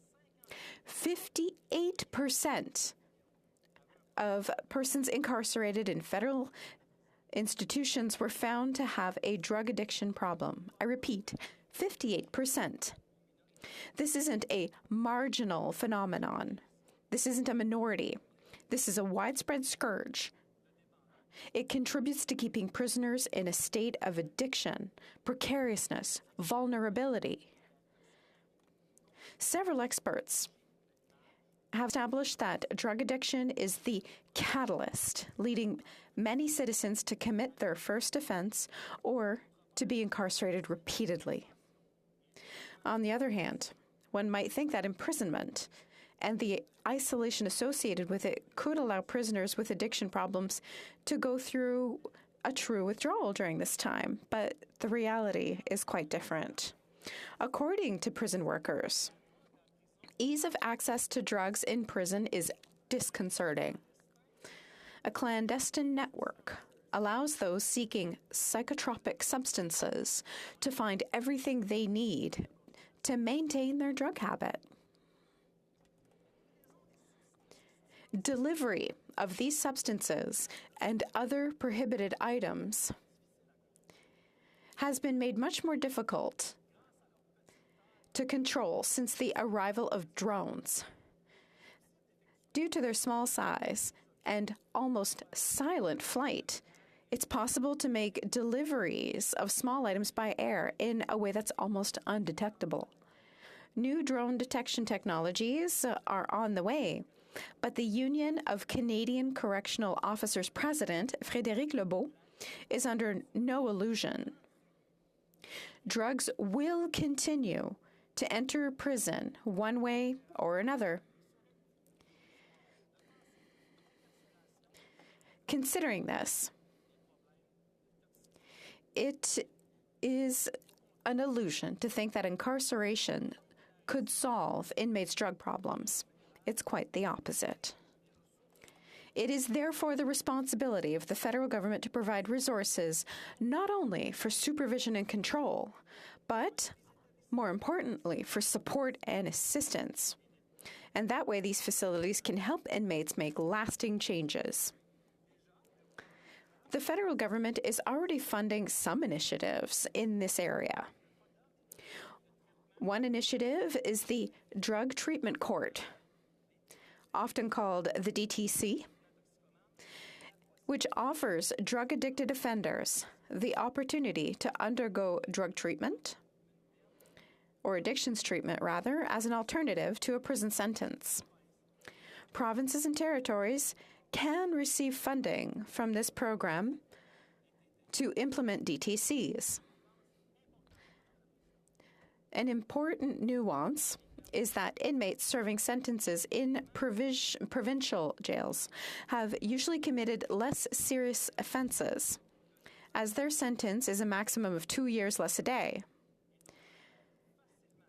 58% of persons incarcerated in federal institutions were found to have a drug addiction problem. I repeat, 58%. This isn't a marginal phenomenon. This isn't a minority. This is a widespread scourge. It contributes to keeping prisoners in a state of addiction, precariousness, vulnerability. Several experts have established that drug addiction is the catalyst leading many citizens to commit their first offense or to be incarcerated repeatedly. On the other hand, one might think that imprisonment and the isolation associated with it could allow prisoners with addiction problems to go through a true withdrawal during this time, but the reality is quite different. According to prison workers, ease of access to drugs in prison is disconcerting. A clandestine network allows those seeking psychotropic substances to find everything they need to maintain their drug habit. Delivery of these substances and other prohibited items has been made much more difficult to control since the arrival of drones. Due to their small size and almost silent flight, it's possible to make deliveries of small items by air in a way that's almost undetectable. New drone detection technologies are on the way, but the Union of Canadian Correctional Officers President, Frédéric Lebeau, is under no illusion. Drugs will continue to enter prison one way or another. Considering this, it is an illusion to think that incarceration could solve inmates' drug problems. It's quite the opposite. It is therefore the responsibility of the federal government to provide resources not only for supervision and control, but more importantly, for support and assistance. And that way, these facilities can help inmates make lasting changes. The federal government is already funding some initiatives in this area. One initiative is the Drug Treatment Court, often called the DTC, which offers drug-addicted offenders the opportunity to undergo drug treatment, or addictions treatment, rather, as an alternative to a prison sentence. Provinces and territories can receive funding from this program to implement DTCs. An important nuance is that inmates serving sentences in provincial jails have usually committed less serious offenses, as their sentence is a maximum of 2 years less a day.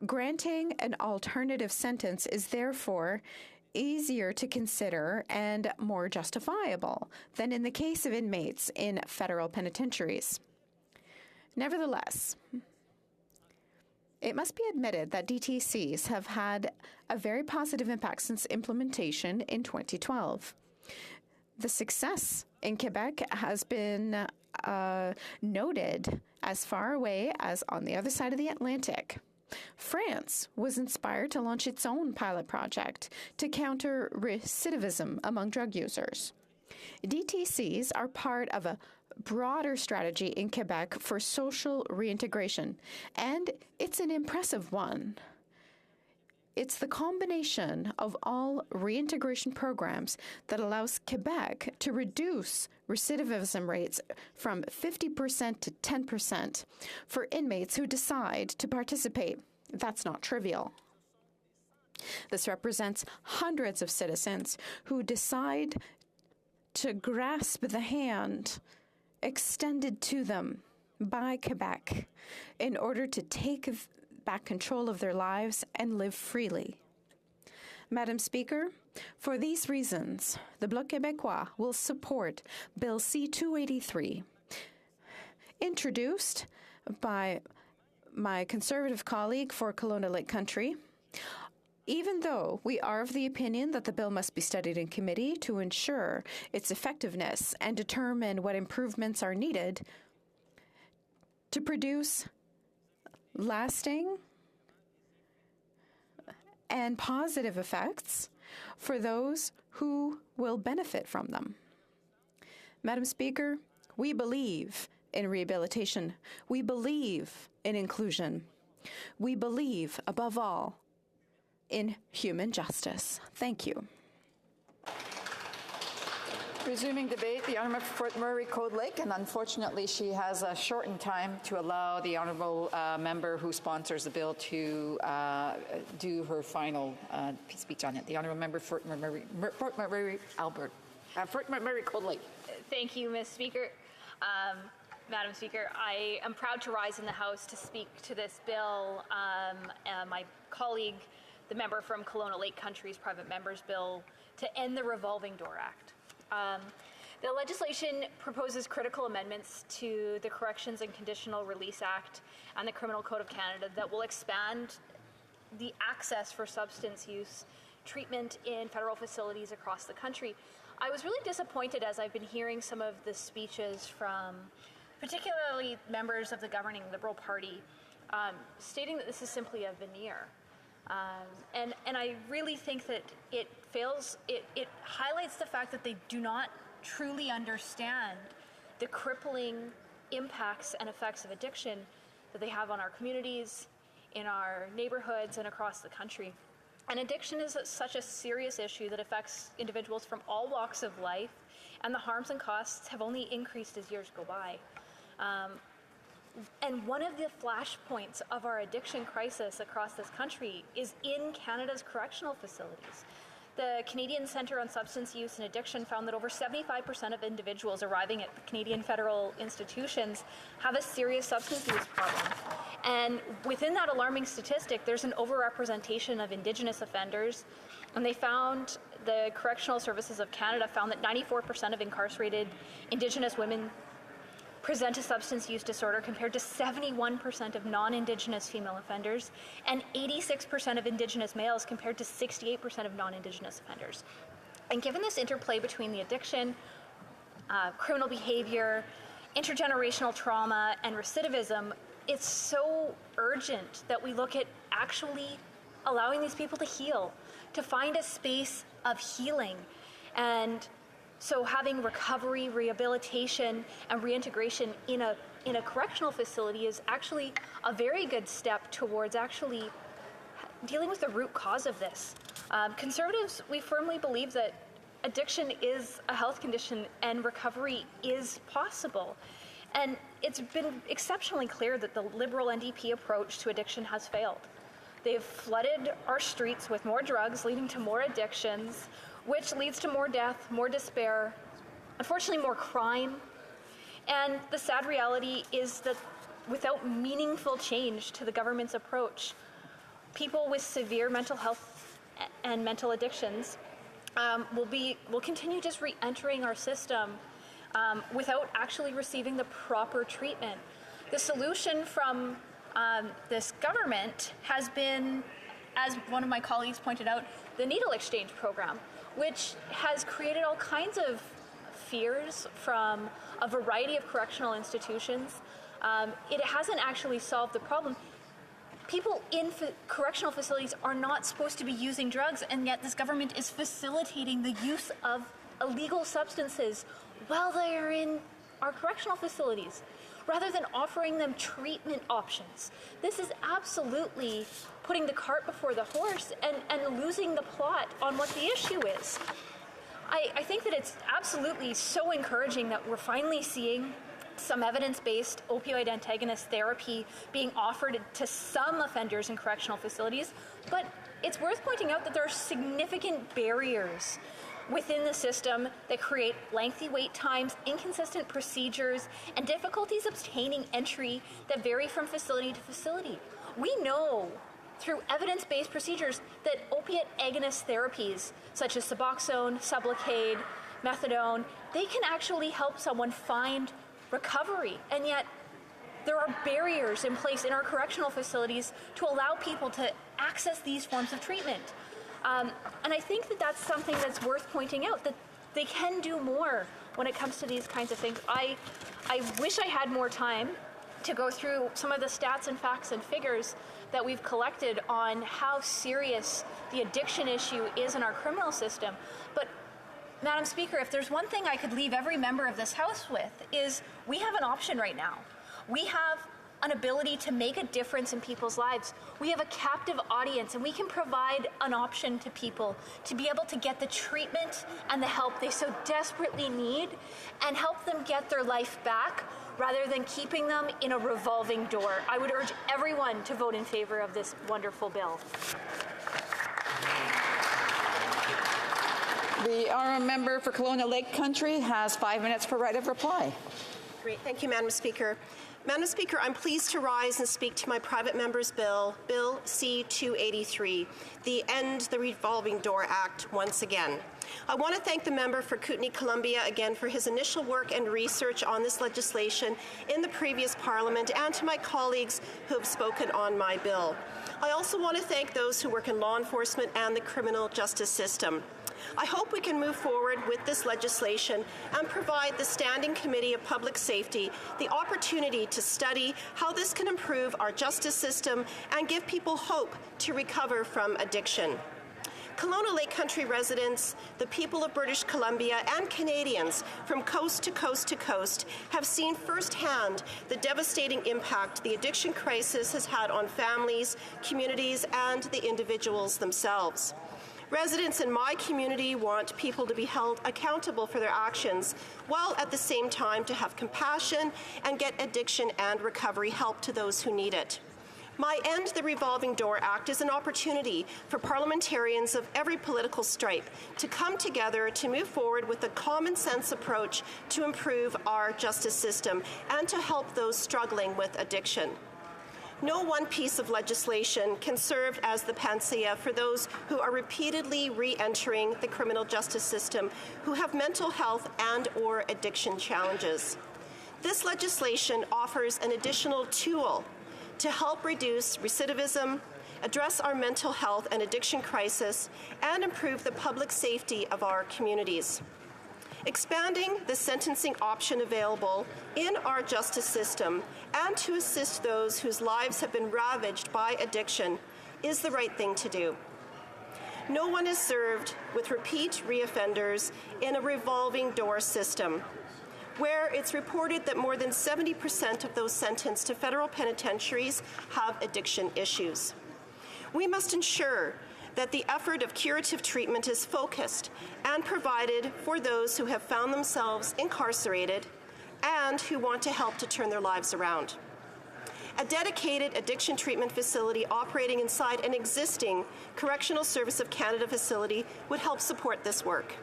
Granting an alternative sentence is therefore easier to consider and more justifiable than in the case of inmates in federal penitentiaries. Nevertheless, it must be admitted that DTCs have had a very positive impact since implementation in 2012. The success in Quebec has been noted as far away as on the other side of the Atlantic. France was inspired to launch its own pilot project to counter recidivism among drug users. DTCs are part of a broader strategy in Quebec for social reintegration, and it's an impressive one. It's the combination of all reintegration programs that allows Quebec to reduce recidivism rates from 50% to 10% for inmates who decide to participate. That's not trivial. This represents hundreds of citizens who decide to grasp the hand extended to them by Quebec in order to take back control of their lives and live freely. Madam Speaker, for these reasons, the Bloc Québécois will support Bill C-283, introduced by my Conservative colleague for Kelowna Lake Country. Even though we are of the opinion that the bill must be studied in committee to ensure its effectiveness and determine what improvements are needed to produce lasting and positive effects for those who will benefit from them. Madam Speaker, we believe in rehabilitation. We believe in inclusion. We believe, above all, in human justice. Thank you. Resuming debate, the Honourable for Fort McMurray-Cold Lake, and unfortunately she has a shortened time to allow the Honourable member who sponsors the bill to do her final speech on it. The Honourable member for Fort McMurray-Cold Lake. Thank you, Ms. Speaker. Madam Speaker, I am proud to rise in the House to speak to this bill. My colleague, the member from Kelowna Lake Country's private member's bill to end the Revolving Door Act. The legislation proposes critical amendments to the Corrections and Conditional Release Act and the Criminal Code of Canada that will expand the access for substance use treatment in federal facilities across the country. I was really disappointed as I've been hearing some of the speeches from particularly members of the governing Liberal Party stating that this is simply a veneer. And I really think that it highlights the fact that they do not truly understand the crippling impacts and effects of addiction that they have on our communities, in our neighborhoods, and across the country. And addiction is such a serious issue that affects individuals from all walks of life, and the harms and costs have only increased as years go by. And one of the flashpoints of our addiction crisis across this country is in Canada's correctional facilities. The Canadian Centre on Substance Use and Addiction found that over 75% of individuals arriving at Canadian federal institutions have a serious substance use problem. And within that alarming statistic, there's an overrepresentation of Indigenous offenders. And they found, the Correctional Services of Canada found that 94% of incarcerated Indigenous women present a substance use disorder compared to 71% of non-Indigenous female offenders and 86% of Indigenous males compared to 68% of non-Indigenous offenders. And given this interplay between the addiction, criminal behavior, intergenerational trauma, and recidivism, it's so urgent that we look at actually allowing these people to heal, to find a space of healing. And so having recovery, rehabilitation, and reintegration in a correctional facility is actually a very good step towards actually dealing with the root cause of this. Conservatives, we firmly believe that addiction is a health condition and recovery is possible. And it's been exceptionally clear that the Liberal NDP approach to addiction has failed. They've flooded our streets with more drugs, leading to more addictions, which leads to more death, more despair, unfortunately more crime. And the sad reality is that without meaningful change to the government's approach, people with severe mental health and mental addictions will continue just re-entering our system without actually receiving the proper treatment. The solution from this government has been, as one of my colleagues pointed out, the needle exchange program, which has created all kinds of fears from a variety of correctional institutions. It hasn't actually solved the problem. People in correctional facilities are not supposed to be using drugs, and yet this government is facilitating the use of illegal substances while they are in our correctional facilities. rather than offering them treatment options. This is absolutely putting the cart before the horse and losing the plot on what the issue is. I think that it's absolutely so encouraging that we're finally seeing some evidence-based opioid antagonist therapy being offered to some offenders in correctional facilities, but it's worth pointing out that there are significant barriers within the system that create lengthy wait times, inconsistent procedures, and difficulties obtaining entry that vary from facility to facility. We know through evidence-based procedures that opiate agonist therapies such as Suboxone, Sublocade, Methadone, they can actually help someone find recovery, and yet there are barriers in place in our correctional facilities to allow people to access these forms of treatment. And I think that that's something that's worth pointing out, that they can do more when it comes to these kinds of things. I wish I had more time to go through some of the stats and facts and figures that we've collected on how serious the addiction issue is in our criminal system. But Madam Speaker, if there's one thing I could leave every member of this House with, is we have an option right now. We have an ability to make a difference in people's lives. We have a captive audience, and we can provide an option to people to be able to get the treatment and the help they so desperately need and help them get their life back rather than keeping them in a revolving door. I would urge everyone to vote in favor of this wonderful bill. The honourable member for Kelowna Lake Country has 5 minutes for right of reply. Great. Thank you, Madam Speaker. Madam Speaker, I'm pleased to rise and speak to my private member's bill, Bill C-283, the End the Revolving Door Act, once again. I want to thank the member for Kootenay-Columbia again for his initial work and research on this legislation in the previous Parliament, and to my colleagues who have spoken on my bill. I also want to thank those who work in law enforcement and the criminal justice system. I hope we can move forward with this legislation and provide the Standing Committee of Public Safety the opportunity to study how this can improve our justice system and give people hope to recover from addiction. Kelowna Lake Country residents, the people of British Columbia, and Canadians from coast to coast to coast have seen firsthand the devastating impact the addiction crisis has had on families, communities, and the individuals themselves. Residents in my community want people to be held accountable for their actions, while at the same time to have compassion and get addiction and recovery help to those who need it. My End the Revolving Door Act is an opportunity for parliamentarians of every political stripe to come together to move forward with a common sense approach to improve our justice system and to help those struggling with addiction. No one piece of legislation can serve as the panacea for those who are repeatedly re-entering the criminal justice system, who have mental health and/or addiction challenges. This legislation offers an additional tool to help reduce recidivism, address our mental health and addiction crisis, and improve the public safety of our communities. Expanding the sentencing option available in our justice system and to assist those whose lives have been ravaged by addiction is the right thing to do. No one is served with repeat reoffenders in a revolving door system, where it's reported that more than 70% of those sentenced to federal penitentiaries have addiction issues. We must ensure that the effort of curative treatment is focused and provided for those who have found themselves incarcerated and who want to help to turn their lives around. A dedicated addiction treatment facility operating inside an existing Correctional Service of Canada facility would help support this work.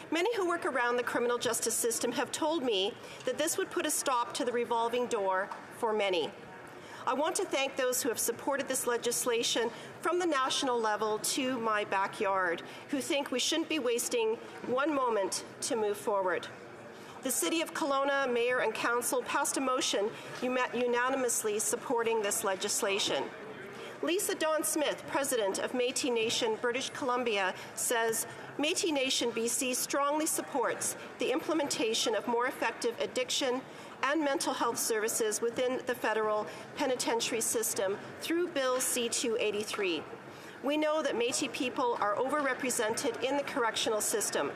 Many who work around the criminal justice system have told me that this would put a stop to the revolving door for many. I want to thank those who have supported this legislation from the national level to my backyard, who think we shouldn't be wasting one moment to move forward. The City of Kelowna, Mayor and Council passed a motion unanimously supporting this legislation. Lisa Dawn Smith, President of Métis Nation British Columbia, says, Métis Nation BC strongly supports the implementation of more effective addiction and mental health services within the federal penitentiary system through Bill C-283. We know that Métis people are overrepresented in the correctional system.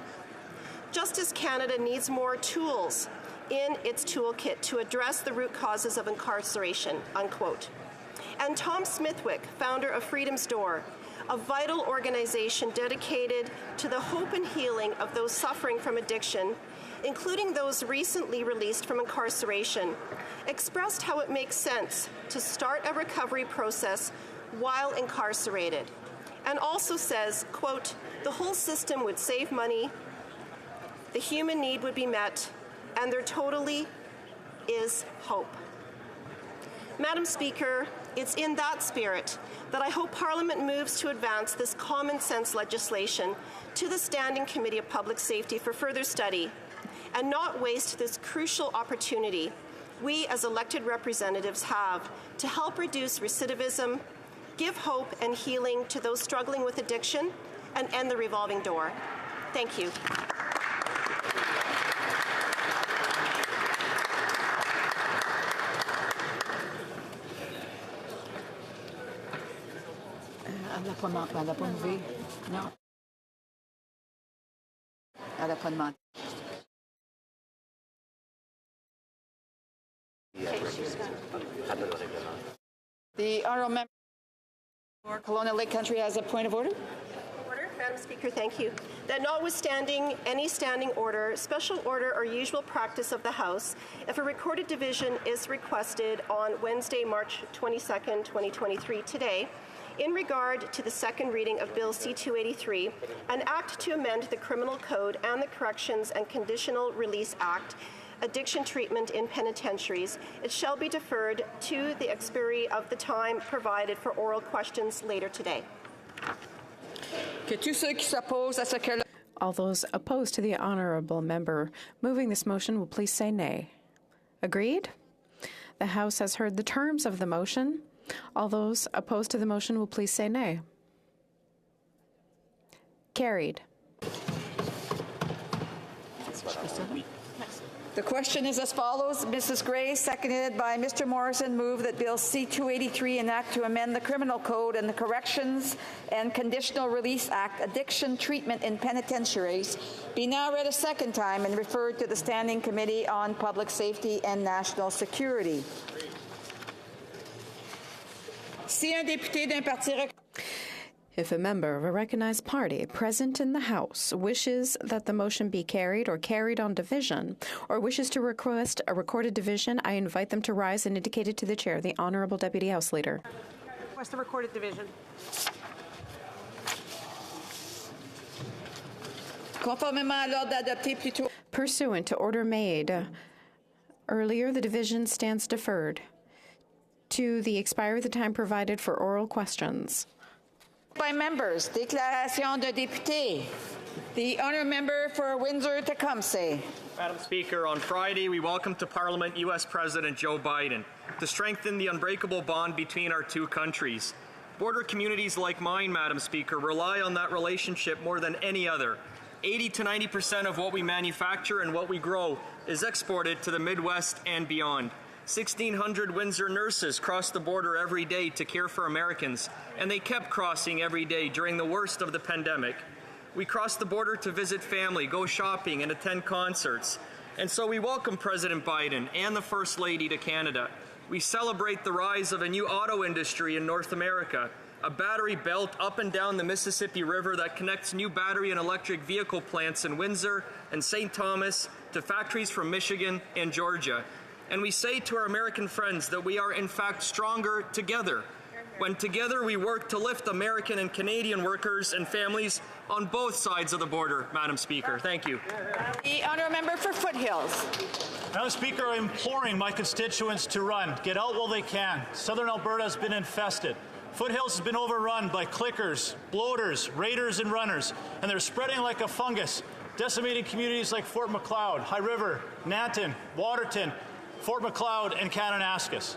Justice Canada needs more tools, in its toolkit to address the root causes of incarceration, unquote. And Tom Smithwick, founder of Freedom's Door, a vital organization dedicated to the hope and healing of those suffering from addiction, including those recently released from incarceration, expressed how it makes sense to start a recovery process while incarcerated, and also says, quote, the whole system would save money, the human need would be met, and there totally is hope. Madam Speaker, it's in that spirit that I hope Parliament moves to advance this common sense legislation to the Standing Committee of Public Safety for further study and not waste this crucial opportunity we as elected representatives have to help reduce recidivism, give hope and healing to those struggling with addiction, and end the revolving door. Thank you. Elle n'a pas levé. Non. Elle n'a pas demandé. The honourable member for Kelowna Lake Country has a point of order. Madam Speaker, thank you. That notwithstanding any standing order, special order, or usual practice of the House, if a recorded division is requested on Wednesday, March 22nd, 2023, today, in regard to the second reading of Bill C-283, an act to amend the Criminal Code and the Corrections and Conditional Release Act, addiction treatment in penitentiaries, it shall be deferred to the expiry of the time provided for oral questions later today. All those opposed to the honourable member moving this motion will please say nay. Agreed? The House has heard the terms of the motion. All those opposed to the motion will please say nay. Carried. The question is as follows. Mrs. Gray, seconded by Mr. Morrison, move that Bill C-283 enact to amend the Criminal Code and the Corrections and Conditional Release Act, addiction treatment in penitentiaries, be now read a second time and referred to the Standing Committee on Public Safety and National Security. Si un député d'un parti If a member of a recognized party present in the House wishes that the motion be carried or carried on division, or wishes to request a recorded division, I invite them to rise and indicate it to the Chair, the Honourable Deputy House Leader. Request a recorded division. Conformément à l'ordre adopté plus tôt. Pursuant to order made earlier, the division stands deferred to the expiry of the time provided for oral questions. By members, déclaration de député. The honourable member for Windsor-Tecumseh. Madam Speaker, on Friday we welcomed to Parliament U.S. President Joe Biden to strengthen the unbreakable bond between our two countries. Border communities like mine, Madam Speaker, rely on that relationship more than any other. 80 to 90% of what we manufacture and what we grow is exported to the Midwest and beyond. 1,600 Windsor nurses cross the border every day to care for Americans, and they kept crossing every day during the worst of the pandemic. We crossed the border to visit family, go shopping, and attend concerts. And so we welcome President Biden and the First Lady to Canada. We celebrate the rise of a new auto industry in North America, a battery belt up and down the Mississippi River that connects new battery and electric vehicle plants in Windsor and St. Thomas to factories from Michigan and Georgia. And we say to our American friends that we are in fact stronger together, when together we work to lift American and Canadian workers and families on both sides of the border, Madam Speaker. Thank you. The honourable member for Foothills. Madam Speaker, I'm imploring my constituents to run. Get out while they can. Southern Alberta has been infested. Foothills has been overrun by clickers, bloaters, raiders, and runners, and they're spreading like a fungus, decimating communities like Fort Macleod, High River, Nanton, Waterton, Fort Macleod, and Kananaskis.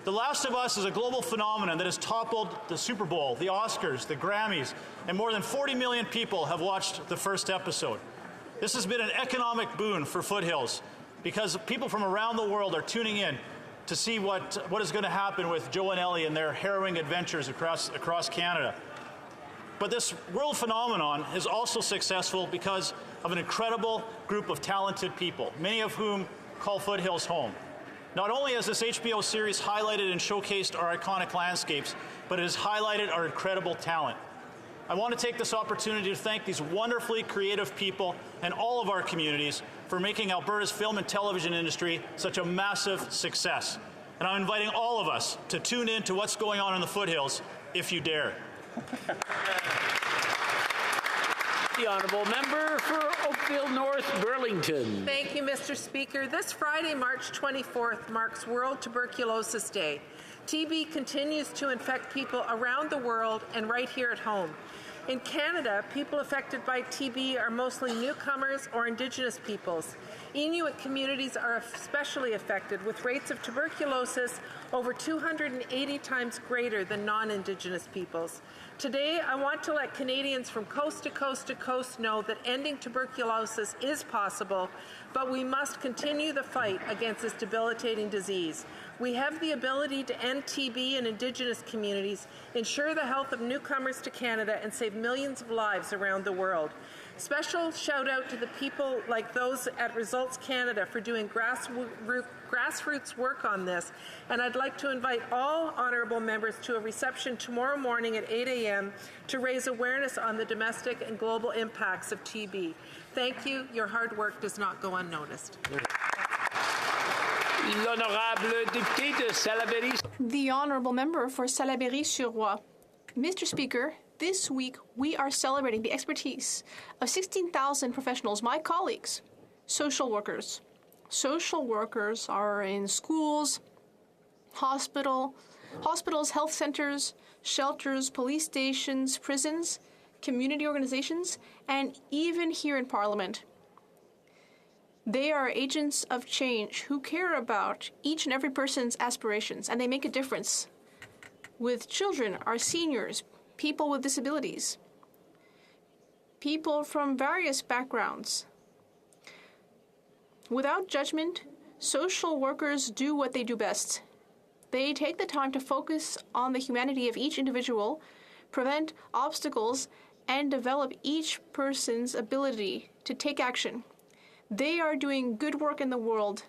The Last of Us is a global phenomenon that has toppled the Super Bowl, the Oscars, the Grammys, and more than 40 million people have watched the first episode. This has been an economic boon for Foothills because people from around the world are tuning in to see what is going to happen with Joe and Ellie and their harrowing adventures across Canada. But this world phenomenon is also successful because of an incredible group of talented people, many of whom call Foothills home. Not only has this HBO series highlighted and showcased our iconic landscapes, but it has highlighted our incredible talent. I want to take this opportunity to thank these wonderfully creative people and all of our communities for making Alberta's film and television industry such a massive success. And I'm inviting all of us to tune in to what's going on in the Foothills, if you dare. The Honourable Member for Oakville North Burlington. Thank you, Mr. Speaker. This Friday, March 24th, marks World Tuberculosis Day. TB continues to infect people around the world and right here at home. In Canada, people affected by TB are mostly newcomers or Indigenous peoples. Inuit communities are especially affected, with rates of tuberculosis over 280 times greater than non-Indigenous peoples. Today, I want to let Canadians from coast to coast to coast know that ending tuberculosis is possible, but we must continue the fight against this debilitating disease. We have the ability to end TB in Indigenous communities, ensure the health of newcomers to Canada, and save millions of lives around the world. Special shout out to the people like those at Results Canada for doing grassroots work on this. And I'd like to invite all honourable members to a reception tomorrow morning at 8 a.m. to raise awareness on the domestic and global impacts of TB. Thank you. Your hard work does not go unnoticed. L'honorable député de Salaberry. The Honourable Member for Salaberry-sur-Roi. Mr. Speaker, this week we are celebrating the expertise of 16,000 professionals, my colleagues, social workers. Social workers are in schools, hospitals, health centers, shelters, police stations, prisons, community organizations, and even here in Parliament. They are agents of change who care about each and every person's aspirations, and they make a difference with children, our seniors, people with disabilities, people from various backgrounds. Without judgment, social workers do what they do best. They take the time to focus on the humanity of each individual, prevent obstacles, and develop each person's ability to take action. They are doing good work in the world,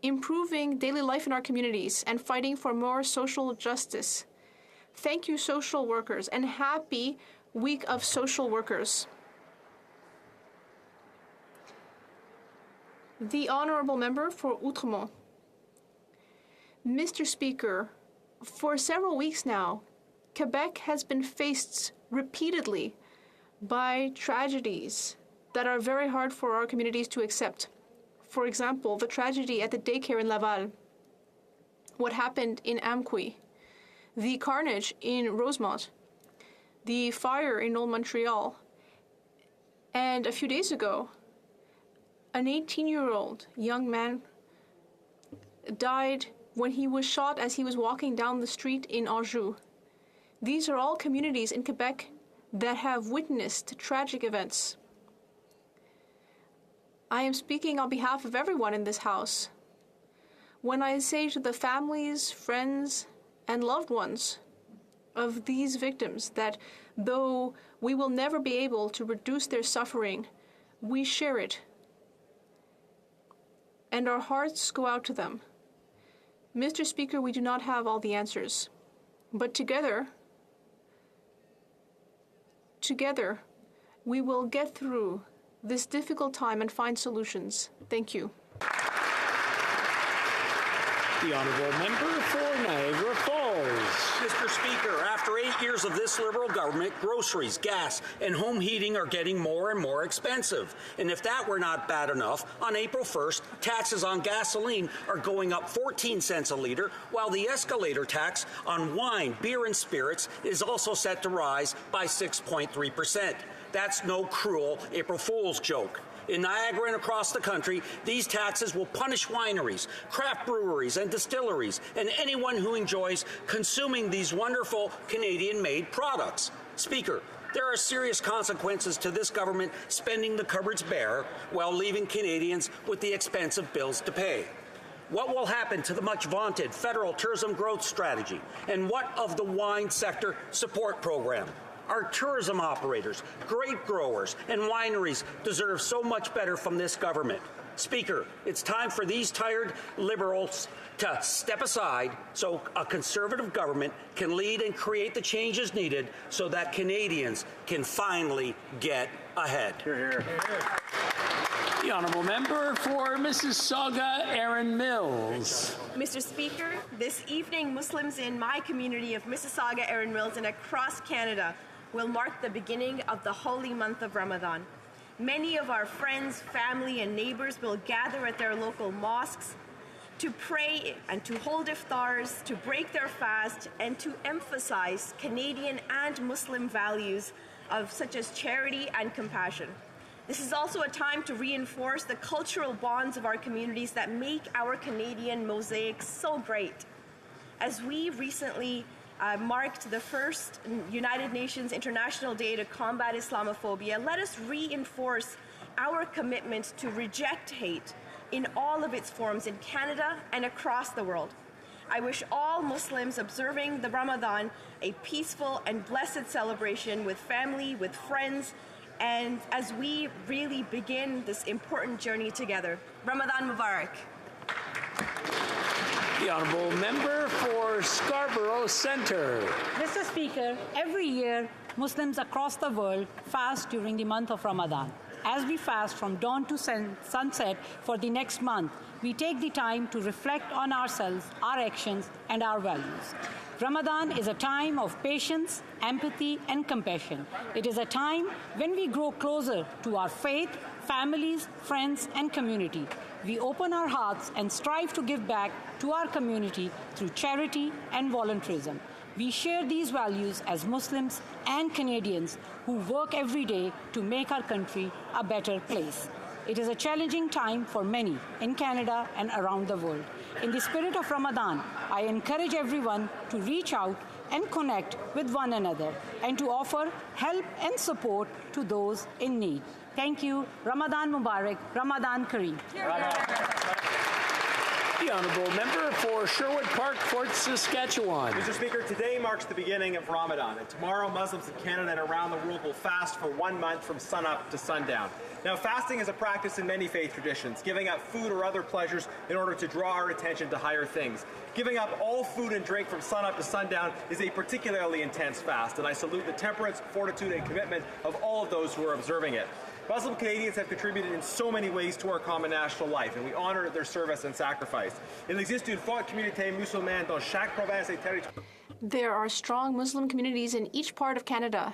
improving daily life in our communities, and fighting for more social justice. Thank you, social workers, and happy Week of Social Workers. The Honourable Member for Outremont. Mr. Speaker, for several weeks now, Quebec has been faced repeatedly by tragedies that are very hard for our communities to accept. For example, the tragedy at the daycare in Laval, what happened in Amqui, the carnage in Rosemont, the fire in Old Montreal, and a few days ago, an 18-year-old young man died when he was shot as he was walking down the street in Anjou. These are all communities in Quebec that have witnessed tragic events. I am speaking on behalf of everyone in this House when I say to the families, friends, and loved ones of these victims that though we will never be able to reduce their suffering, we share it, and our hearts go out to them. Mr. Speaker, we do not have all the answers, but together, we will get through this difficult time and find solutions. Thank you. The Honourable Member for Niagara Falls. Mr. Speaker, after 8 years of this Liberal government, groceries, gas, and home heating are getting more and more expensive. And if that were not bad enough, on April 1st, taxes on gasoline are going up 14 cents a litre, while the escalator tax on wine, beer, and spirits is also set to rise by 6.3%. That's no cruel April Fool's joke. In Niagara and across the country, these taxes will punish wineries, craft breweries, and distilleries, and anyone who enjoys consuming these wonderful Canadian-made products. Speaker, there are serious consequences to this government spending the cupboards bare while leaving Canadians with the expensive bills to pay. What will happen to the much-vaunted federal tourism growth strategy? And what of the wine sector support program? Our tourism operators, grape growers, and wineries deserve so much better from this government. Speaker, it's time for these tired Liberals to step aside so a Conservative government can lead and create the changes needed so that Canadians can finally get ahead. Hear, hear. The honourable member for Mississauga, Erin Mills. Mr. Speaker, this evening, Muslims in my community of Mississauga, Erin Mills, and across Canada will mark the beginning of the holy month of Ramadan. Many of our friends, family, and neighbors will gather at their local mosques to pray and to hold iftars, to break their fast, and to emphasize Canadian and Muslim values of such as charity and compassion. This is also a time to reinforce the cultural bonds of our communities that make our Canadian mosaic so great. As we recently marked the first United Nations International Day to combat Islamophobia, let us reinforce our commitment to reject hate in all of its forms in Canada and across the world. I wish all Muslims observing the Ramadan a peaceful and blessed celebration with family, with friends, and as we really begin this important journey together. Ramadan Mubarak. The honourable member for Scarborough Centre. Mr. Speaker, every year Muslims across the world fast during the month of Ramadan. As we fast from dawn to sunset for the next month, we take the time to reflect on ourselves, our actions, and our values. Ramadan is a time of patience, empathy, and compassion. It is a time when we grow closer to our faith, families, friends, and community. We open our hearts and strive to give back to our community through charity and volunteerism. We share these values as Muslims and Canadians who work every day to make our country a better place. It is a challenging time for many in Canada and around the world. In the spirit of Ramadan, I encourage everyone to reach out and connect with one another and to offer help and support to those in need. Thank you. Ramadan Mubarak. Ramadan Kareem. The honourable member for Sherwood Park, Fort Saskatchewan. Mr. Speaker, today marks the beginning of Ramadan, and tomorrow Muslims in Canada and around the world will fast for 1 month from sunup to sundown. Now, fasting is a practice in many faith traditions, giving up food or other pleasures in order to draw our attention to higher things. Giving up all food and drink from sunup to sundown is a particularly intense fast, and I salute the temperance, fortitude, and commitment of all of those who are observing it. Muslim Canadians have contributed in so many ways to our common national life, and we honor their service and sacrifice. Il existe une forte communauté musulmane dans chaque province et territoire. There are strong Muslim communities in each part of Canada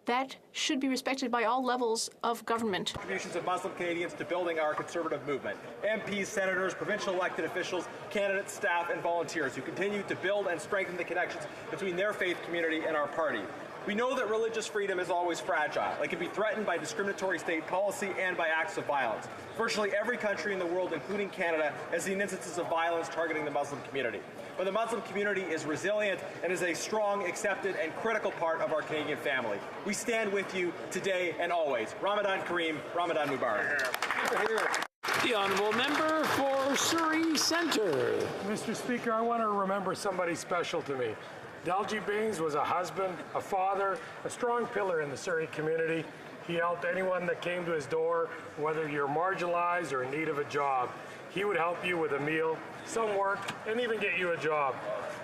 that should be respected by all levels of government. Contributions of Muslim Canadians to building our conservative movement. MPs, senators, provincial elected officials, candidates, staff, and volunteers who continue to build and strengthen the connections between their faith community and our party. We know that religious freedom is always fragile. It can be threatened by discriminatory state policy and by acts of violence. Virtually every country in the world, including Canada, has seen instances of violence targeting the Muslim community. But the Muslim community is resilient and is a strong, accepted, and critical part of our Canadian family. We stand with you today and always. Ramadan Kareem, Ramadan Mubarak. The honourable member for Surrey Centre. Mr. Speaker, I want to remember somebody special to me. Dalji Baines was a husband, a father, a strong pillar in the Surrey community. He helped anyone that came to his door, whether you're marginalized or in need of a job. He would help you with a meal, some work, and even get you a job.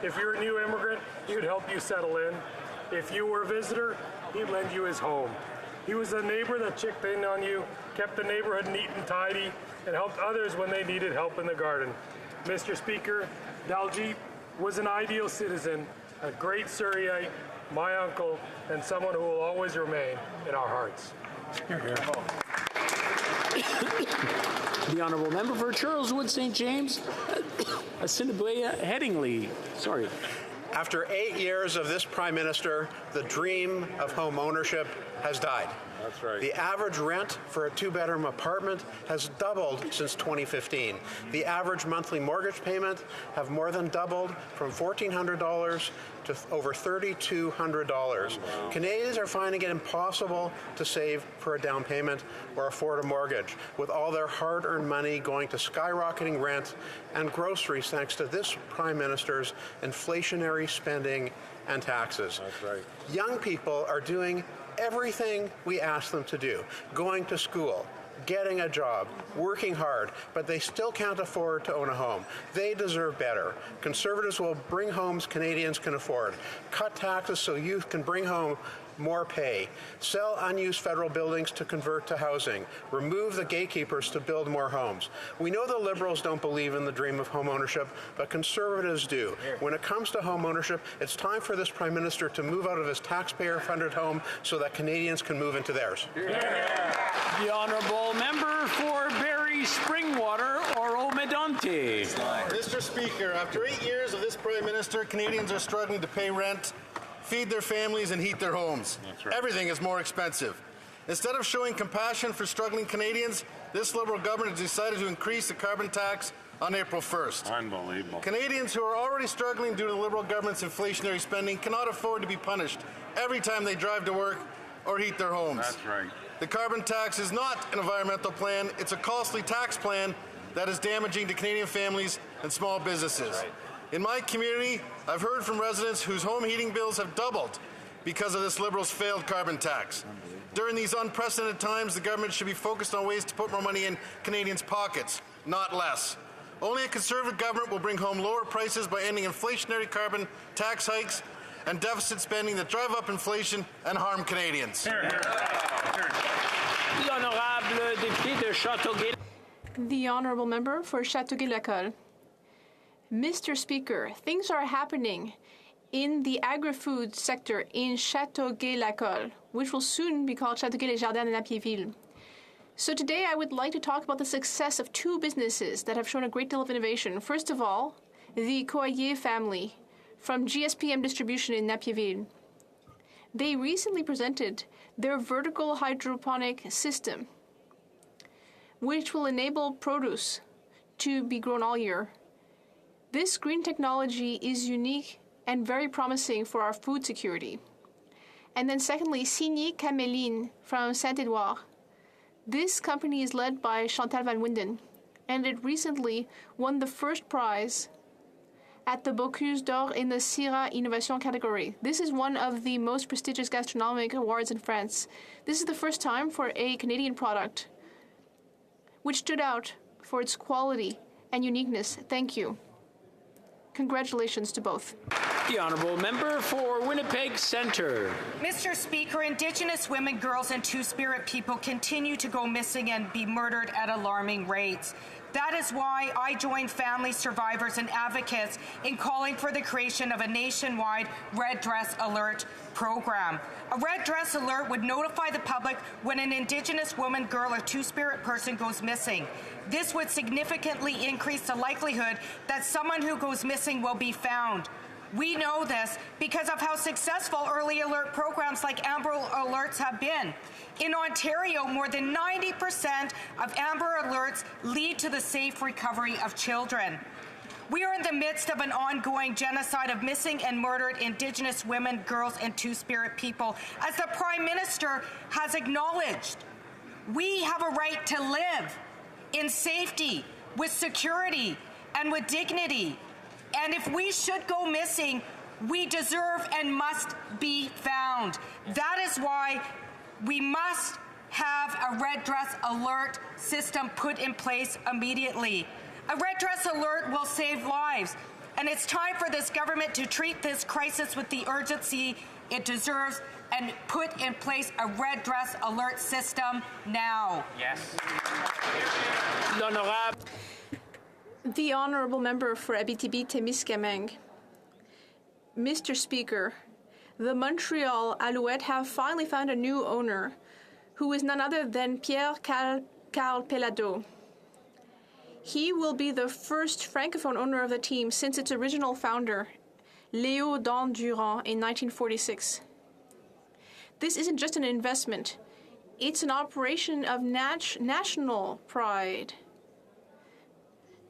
If you're a new immigrant, he would help you settle in. If you were a visitor, he'd lend you his home. He was a neighbor that chipped in on you, kept the neighborhood neat and tidy, and helped others when they needed help in the garden. Mr. Speaker, Dalji was an ideal citizen, a great Surreyite, my uncle, and someone who will always remain in our hearts. The honourable member for Charleswood St. James, Assiniboia Headingley. Sorry. After 8 years of this Prime Minister, the dream of home ownership has died. That's right. The average rent for a two-bedroom apartment has doubled since 2015. The average monthly mortgage payment have more than doubled from $1,400 to over $3,200. Wow. Canadians are finding it impossible to save for a down payment or afford a mortgage, with all their hard-earned money going to skyrocketing rent and groceries thanks to this Prime Minister's inflationary spending and taxes. That's right. Young people are doing everything we ask them to do, going to school, getting a job, working hard, but they still can't afford to own a home. They deserve better. Conservatives will bring homes Canadians can afford, cut taxes so youth can bring home more pay, sell unused federal buildings to convert to housing, remove the gatekeepers to build more homes. We know the Liberals don't believe in the dream of home ownership, but Conservatives do. When it comes to home ownership, it's time for this Prime Minister to move out of his taxpayer-funded home so that Canadians can move into theirs. The Honourable Member for Barrie Springwater, Oro Medonte. Mr. Speaker, after 8 years of this Prime Minister, Canadians are struggling to pay rent, feed their families, and heat their homes. That's right. Everything is more expensive. Instead of showing compassion for struggling Canadians, this Liberal government has decided to increase the carbon tax on April 1st. Unbelievable. Canadians who are already struggling due to the Liberal government's inflationary spending cannot afford to be punished every time they drive to work or heat their homes. That's right. The carbon tax is not an environmental plan. It's a costly tax plan that is damaging to Canadian families and small businesses. Right. In my community, I've heard from residents whose home heating bills have doubled because of this Liberals' failed carbon tax. During these unprecedented times, the government should be focused on ways to put more money in Canadians' pockets, not less. Only a Conservative government will bring home lower prices by ending inflationary carbon tax hikes and deficit spending that drive up inflation and harm Canadians. L'honorable député de Châteauguay. The Honourable Member for Châteauguay-Lacolle. Mr. Speaker, things are happening in the agri-food sector in Châteauguay-Lacolle, which will soon be called Châteauguay-les-Jardins de Napierville. So today I would like to talk about the success of two businesses that have shown a great deal of innovation. First of all, the Coyer family from GSPM Distribution in Napierville. They recently presented their vertical hydroponic system, which will enable produce to be grown all year. This green technology is unique and very promising for our food security. And then secondly, Signé Caméline from Saint-Édouard. This company is led by Chantal Van Winden, and it recently won the first prize at the Bocuse d'Or in the Syrah Innovation category. This is one of the most prestigious gastronomic awards in France. This is the first time for a Canadian product which stood out for its quality and uniqueness. Thank you. Congratulations to both. The Honourable Member for Winnipeg Centre. Mr. Speaker, Indigenous women, girls, and Two-Spirit people continue to go missing and be murdered at alarming rates. That is why I joined family survivors and advocates in calling for the creation of a nationwide Red Dress Alert program. A Red Dress Alert would notify the public when an Indigenous woman, girl, or Two-Spirit person goes missing. This would significantly increase the likelihood that someone who goes missing will be found. We know this because of how successful early alert programs like Amber Alerts have been. In Ontario, more than 90% of Amber Alerts lead to the safe recovery of children. We are in the midst of an ongoing genocide of missing and murdered Indigenous women, girls, and Two-Spirit people, as the Prime Minister has acknowledged. We have a right to live in safety, with security, and with dignity. And if we should go missing, we deserve and must be found. That is why we must have a Red Dress Alert system put in place immediately. A Red Dress Alert will save lives, and it's time for this government to treat this crisis with the urgency it deserves and put in place a Red Dress Alert system now. Yes. L'honorable. The Honourable Member for Abitibi-Témiscamingue. Mr. Speaker, the Montreal Alouettes have finally found a new owner, who is none other than Pierre Carl Pelado. He will be the first Francophone owner of the team since its original founder, Léo Don Durand, in 1946. This isn't just an investment. It's an operation of national pride.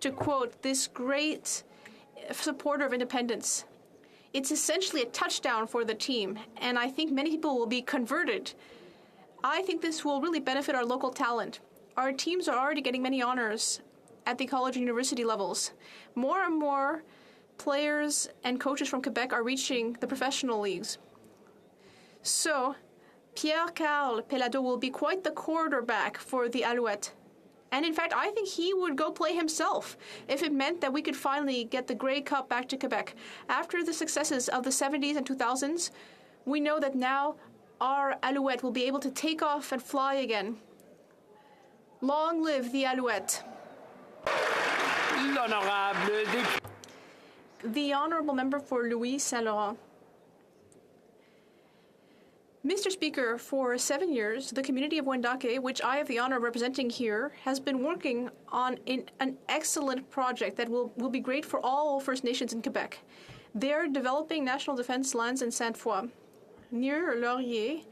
To quote this great supporter of independence, it's essentially a touchdown for the team, and I think many people will be converted. I think this will really benefit our local talent. Our teams are already getting many honors at the college and university levels. More and more players and coaches from Quebec are reaching the professional leagues. So, Pierre-Carl Pelado will be quite the quarterback for the Alouettes. And in fact, I think he would go play himself if it meant that we could finally get the Grey Cup back to Quebec. After the successes of the 70s and 2000s, we know that now our Alouette will be able to take off and fly again. Long live the Alouette. The Honourable Member for Louis Saint-Laurent. Mr. Speaker, for 7 years, the community of Wendake, which I have the honor of representing here, has been working on an excellent project that will be great for all First Nations in Quebec. They're developing national defense lands in Sainte-Foy. Near Laurier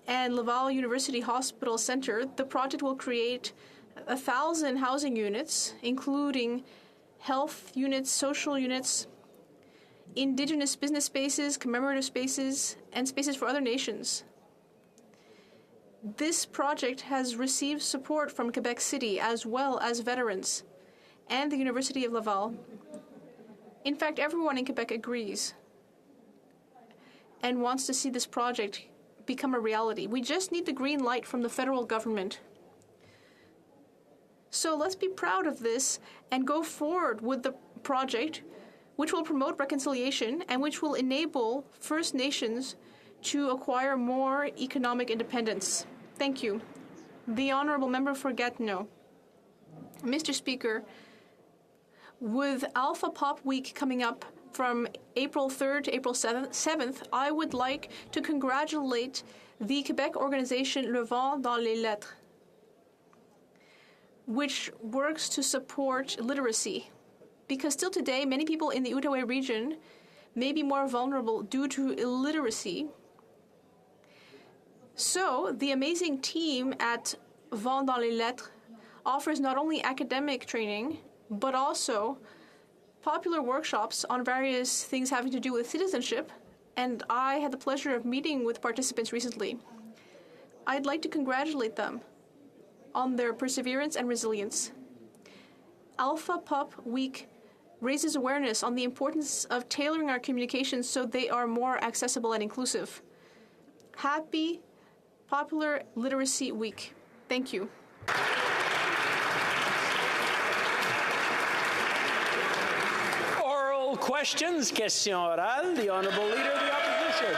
and Laval University Hospital Center, the project will create 1,000 housing units, including health units, social units, Indigenous business spaces, commemorative spaces, and spaces for other nations. This project has received support from Quebec City as well as veterans and the University of Laval. In fact, everyone in Quebec agrees and wants to see this project become a reality. We just need the green light from the federal government. So let's be proud of this and go forward with the project, which will promote reconciliation and which will enable First Nations to acquire more economic independence. Thank you. The Honourable Member for Gatineau. Mr. Speaker, with Alpha Pop Week coming up from April 3rd to April 7th, I would like to congratulate the Quebec organization Le Vent dans les Lettres, which works to support literacy. Because still today, many people in the Outaouais region may be more vulnerable due to illiteracy. So, the amazing team at Vent dans les Lettres offers not only academic training, but also popular workshops on various things having to do with citizenship, and I had the pleasure of meeting with participants recently. I'd like to congratulate them on their perseverance and resilience. Alpha Pup Week raises awareness on the importance of tailoring our communications so they are more accessible and inclusive. Happy Popular Literacy Week. Thank you. Oral questions, question orale, the Honourable Leader of the Opposition.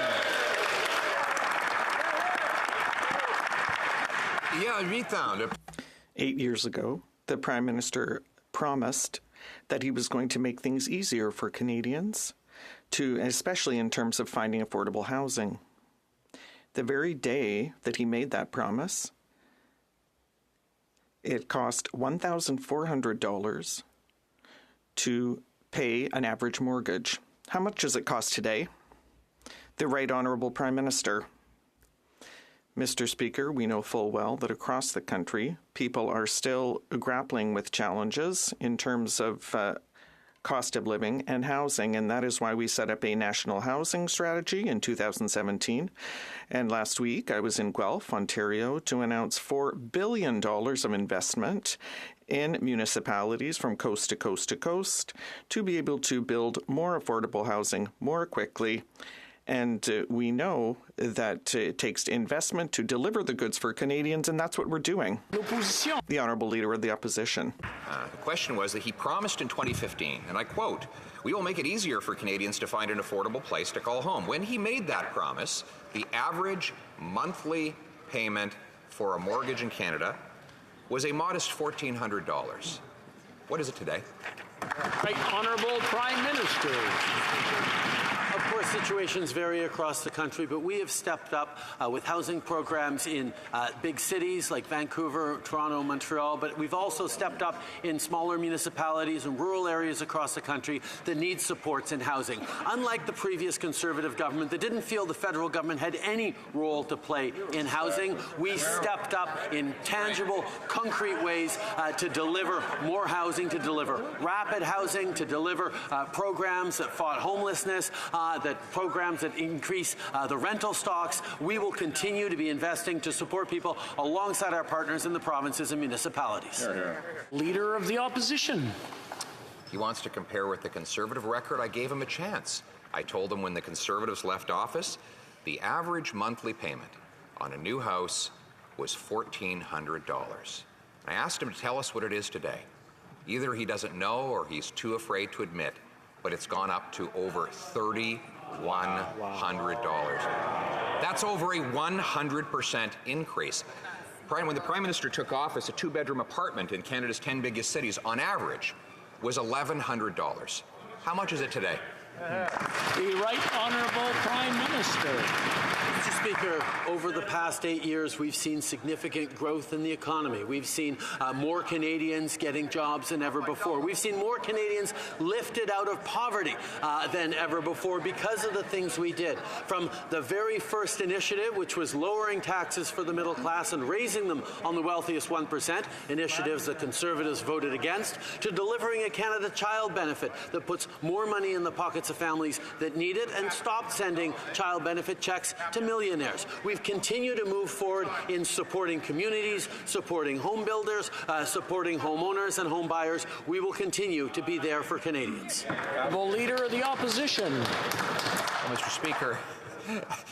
8 years ago, the Prime Minister promised that he was going to make things easier for Canadians, especially in terms of finding affordable housing. The very day that he made that promise, it cost $1,400 to pay an average mortgage. How much does it cost today? The Right Honourable Prime Minister. Mr. Speaker, we know full well that across the country, people are still grappling with challenges in terms of cost of living and housing, and that is why we set up a national housing strategy in 2017. And last week, I was in Guelph, Ontario, to announce $4 billion of investment in municipalities from coast to coast to coast to be able to build more affordable housing more quickly. And we know that it takes investment to deliver the goods for Canadians, and that's what we're doing. The Honourable Leader of the Opposition. The question was that he promised in 2015, and I quote, "We will make it easier for Canadians to find an affordable place to call home." When he made that promise, the average monthly payment for a mortgage in Canada was a modest $1,400. What is it today? Right Honourable Prime Minister. Of course, situations vary across the country, but we have stepped up with housing programs in big cities like Vancouver, Toronto, Montreal, but we've also stepped up in smaller municipalities and rural areas across the country that need supports in housing. Unlike the previous Conservative government that didn't feel the federal government had any role to play in housing, we stepped up in tangible, concrete ways to deliver more housing, to deliver rapid housing, to deliver programs that fought homelessness, that programs that increase the rental stocks. We will continue to be investing to support people alongside our partners in the provinces and municipalities. Leader of the Opposition. He wants to compare with the Conservative record. I gave him a chance. I told him when the Conservatives left office, the average monthly payment on a new house was $1,400. I asked him to tell us what it is today. Either he doesn't know or he's too afraid to admit, but it's gone up to over $3,100. That's over a 100% increase. When the Prime Minister took office, a two-bedroom apartment in Canada's 10 biggest cities, on average, was $1,100. How much is it today? The Right Honourable Prime Minister. Mr. Speaker, over the past 8 years, we've seen significant growth in the economy. We've seen more Canadians getting jobs than ever before. We've seen more Canadians lifted out of poverty than ever before because of the things we did. From the very first initiative, which was lowering taxes for the middle class and raising them on the wealthiest 1%, initiatives that Conservatives voted against, to delivering a Canada Child benefit that puts more money in the pockets of families that need it and stopped sending child benefit checks to millionaires. We've continued to move forward in supporting communities, supporting home builders, supporting homeowners and home buyers. We will continue to be there for Canadians. The Leader of the Opposition. Well, Mr. Speaker,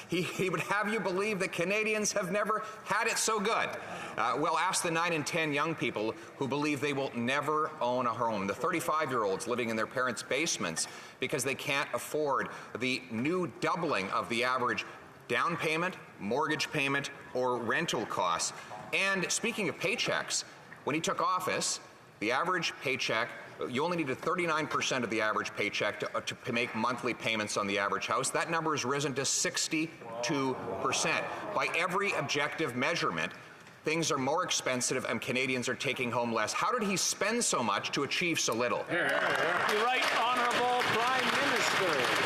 he would have you believe that Canadians have never had it so good. Well, ask the 9 in 10 young people who believe they will never own a home, the 35-year-olds living in their parents' basements because they can't afford the new doubling of the average down payment, mortgage payment, or rental costs. And speaking of paychecks, when he took office, the average paycheck, you only needed 39% of the average paycheck to make monthly payments on the average house. That number has risen to 62%. By every objective measurement, things are more expensive and Canadians are taking home less. How did he spend so much to achieve so little? The Right Honourable Prime Minister.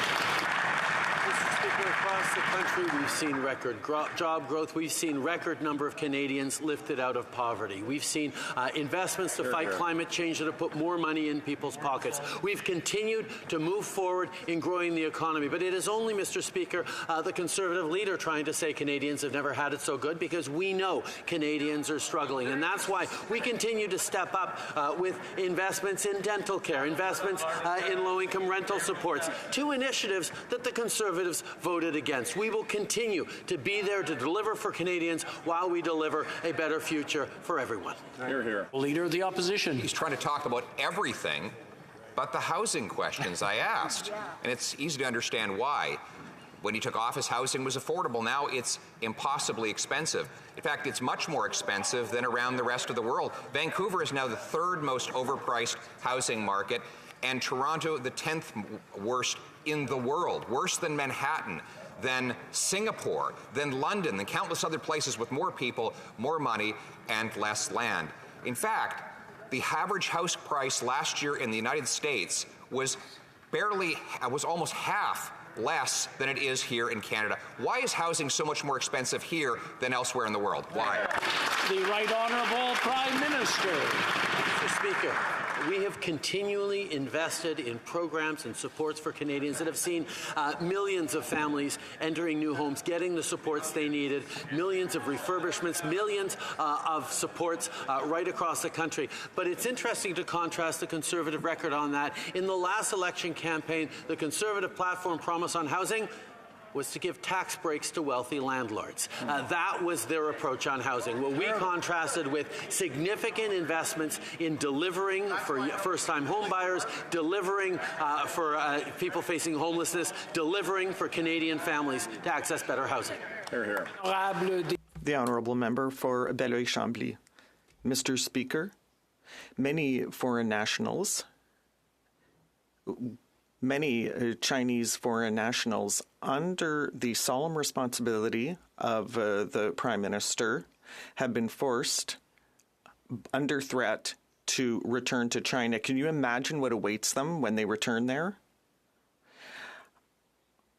Across the country, we've seen record job growth. We've seen record number of Canadians lifted out of poverty. We've seen investments to fight climate change that have put more money in people's pockets. We've continued to move forward in growing the economy. But it is only, Mr. Speaker, the Conservative leader trying to say Canadians have never had it so good, because we know Canadians are struggling. And that's why we continue to step up with investments in dental care, investments in low-income rental supports, two initiatives that the Conservatives voted against. We will continue to be there to deliver for Canadians while we deliver a better future for everyone. Hear, hear. Leader of the Opposition. He's trying to talk about everything but the housing questions I asked. And it's easy to understand why. When he took office, housing was affordable. Now it's impossibly expensive. In fact, it's much more expensive than around the rest of the world. Vancouver is now the third most overpriced housing market, and Toronto the 10th worst in the world, worse than Manhattan, than Singapore, than London, than countless other places with more people, more money, and less land. In fact, the average house price last year in the United States was almost half less than it is here in Canada. Why is housing so much more expensive here than elsewhere in the world? Why? The Right Honourable Prime Minister. Mr. Speaker, we have continually invested in programs and supports for Canadians that have seen millions of families entering new homes, getting the supports they needed, millions of refurbishments, millions of supports right across the country. But it's interesting to contrast the Conservative record on that. In the last election campaign, the Conservative platform promise on housing was to give tax breaks to wealthy landlords. That was their approach on housing. What we contrasted with significant investments in delivering for first-time home buyers, delivering for people facing homelessness, delivering for Canadian families to access better housing. Hear, hear. The Honourable Member for Beloeil-Chambly. Mr. Speaker, many Chinese foreign nationals, under the solemn responsibility of the Prime Minister, have been forced, under threat, to return to China. Can you imagine what awaits them when they return there?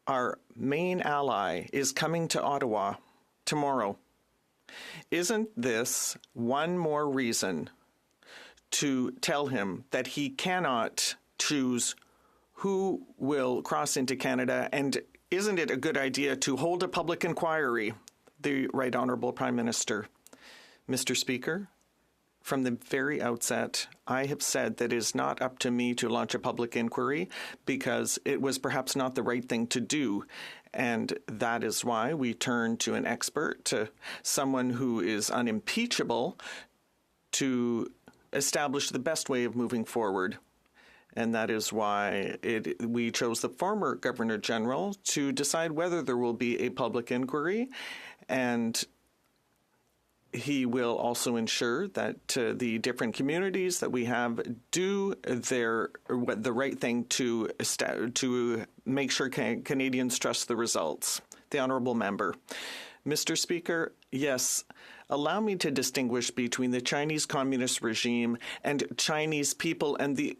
Our main ally is coming to Ottawa tomorrow. Isn't this one more reason to tell him that he cannot choose who will cross into Canada? And isn't it a good idea to hold a public inquiry? The Right Honourable Prime Minister. Mr. Speaker, from the very outset, I have said that it is not up to me to launch a public inquiry because it was perhaps not the right thing to do. And that is why we turn to an expert, to someone who is unimpeachable, to establish the best way of moving forward. And that is why we chose the former Governor General to decide whether there will be a public inquiry. And he will also ensure that the different communities that we have do the right thing to make sure Canadians trust the results. The Honourable Member. Mr. Speaker, yes, allow me to distinguish between the Chinese Communist regime and Chinese people and the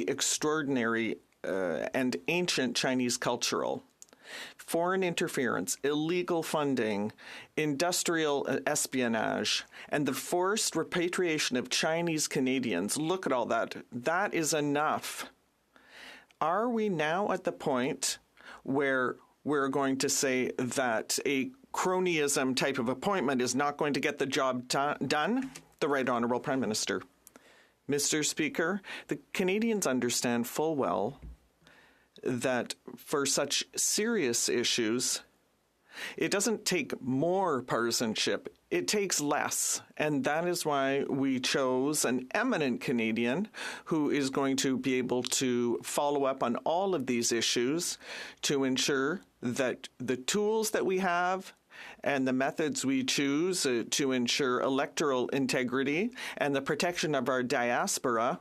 extraordinary and ancient Chinese cultural. Foreign interference, illegal funding, industrial espionage, and the forced repatriation of Chinese Canadians. Look at all that. That is enough. Are we now at the point where we're going to say that a cronyism type of appointment is not going to get the job done? The Right Honourable Prime Minister. Mr. Speaker, the Canadians understand full well that for such serious issues, it doesn't take more partisanship, it takes less. And that is why we chose an eminent Canadian who is going to be able to follow up on all of these issues to ensure that the tools that we have and the methods we choose to ensure electoral integrity and the protection of our diaspora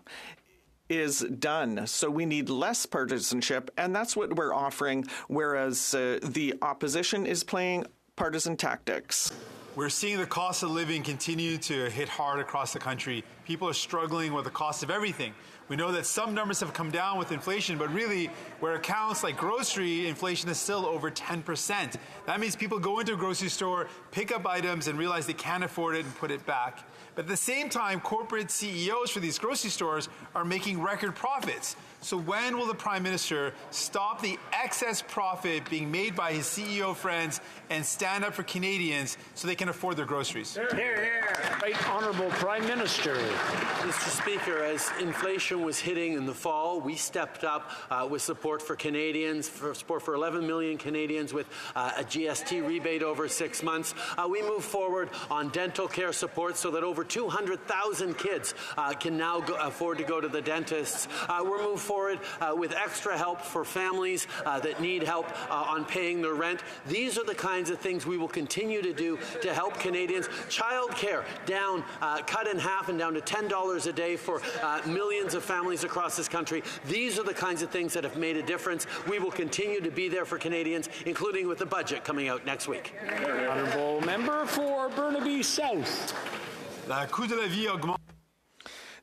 is done. So we need less partisanship, and that's what we're offering, whereas the opposition is playing partisan tactics. We're seeing the cost of living continue to hit hard across the country. People are struggling with the cost of everything. We know that some numbers have come down with inflation, but really, where it counts like grocery, inflation is still over 10%. That means people go into a grocery store, pick up items, and realize they can't afford it and put it back. But at the same time, corporate CEOs for these grocery stores are making record profits. So when will the Prime Minister stop the excess profit being made by his CEO friends and stand up for Canadians so they can afford their groceries? Here, here. Right Honourable Prime Minister. Mr. Speaker, as inflation was hitting in the fall, we stepped up with support for Canadians, for support for 11 million Canadians with a GST rebate over 6 months. We moved forward on dental care support so that over 200,000 kids can now afford to go to the dentists. We're moved forward with extra help for families that need help on paying their rent. These are the kinds of things we will continue to do to help Canadians. Child care down, cut in half and down to $10 a day for millions of families across this country. These are the kinds of things that have made a difference. We will continue to be there for Canadians, including with the budget coming out next week. Honourable Member for Burnaby South.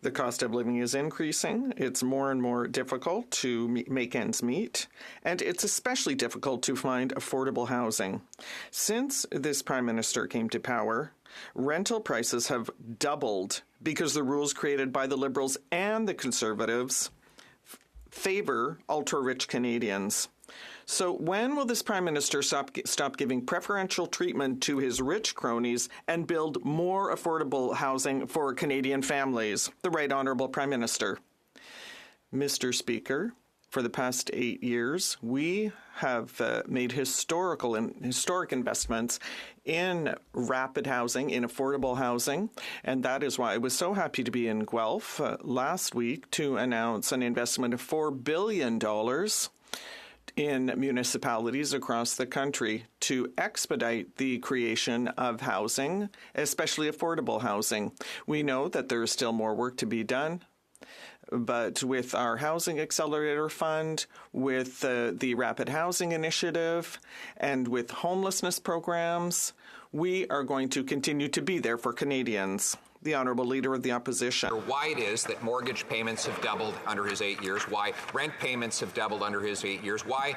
The cost of living is increasing. It's more and more difficult to make ends meet, and it's especially difficult to find affordable housing. Since this Prime Minister came to power, rental prices have doubled because the rules created by the Liberals and the Conservatives favor ultra-rich Canadians. So when will this Prime Minister stop giving preferential treatment to his rich cronies and build more affordable housing for Canadian families? The Right Honourable Prime Minister. Mr. Speaker, for the past 8 years, we have made historic investments in rapid housing, in affordable housing, and that is why I was so happy to be in Guelph last week to announce an investment of $4 billion in municipalities across the country to expedite the creation of housing, especially affordable housing. We know that there is still more work to be done, but with our Housing Accelerator Fund, with the Rapid Housing Initiative, and with homelessness programs, we are going to continue to be there for Canadians. The Honourable Leader of the Opposition. Why it is that mortgage payments have doubled under his 8 years, why rent payments have doubled under his 8 years, why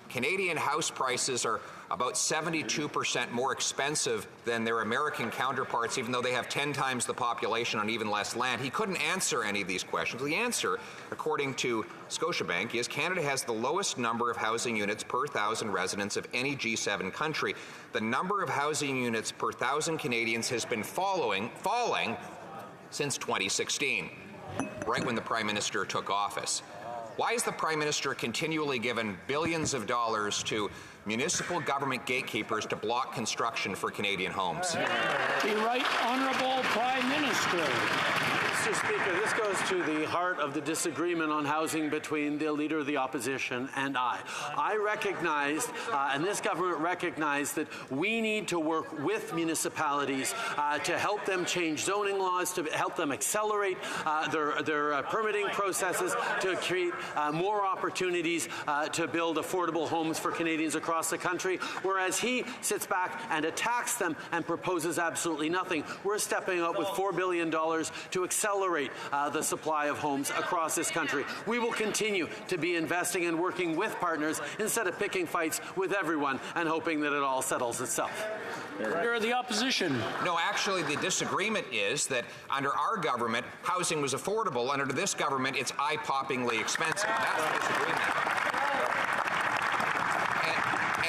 Canadian house prices are about 72% more expensive than their American counterparts, even though they have 10 times the population on even less land. He couldn't answer any of these questions. The answer, according to Scotiabank, is Canada has the lowest number of housing units per 1,000 residents of any G7 country. The number of housing units per 1,000 Canadians has been falling since 2016, right when the Prime Minister took office. Why is the Prime Minister continually given billions of dollars to municipal government gatekeepers to block construction for Canadian homes. The Right Honourable Prime Minister. Mr. Speaker, this goes to the heart of the disagreement on housing between the Leader of the Opposition and I. I recognized, and this government recognized, that we need to work with municipalities to help them change zoning laws, to help them accelerate their permitting processes, to create more opportunities to build affordable homes for Canadians across the country, whereas he sits back and attacks them and proposes absolutely nothing. We're stepping up with $4 billion to accelerate the supply of homes across this country. We will continue to be investing and working with partners instead of picking fights with everyone and hoping that it all settles itself. Leader of the Opposition. No, actually, the disagreement is that under our government, housing was affordable. Under this government, it's eye-poppingly expensive. That's the disagreement.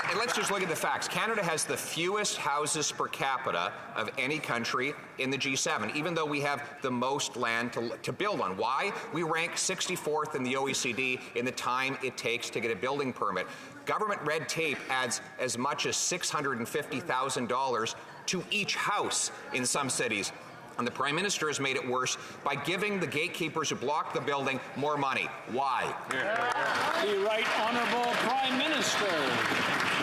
And let's just look at the facts. Canada has the fewest houses per capita of any country in the G7, even though we have the most land to build on. Why? We rank 64th in the OECD in the time it takes to get a building permit. Government red tape adds as much as $650,000 to each house in some cities. And the Prime Minister has made it worse by giving the gatekeepers who block the building more money. Why? The Right Honourable Prime Minister.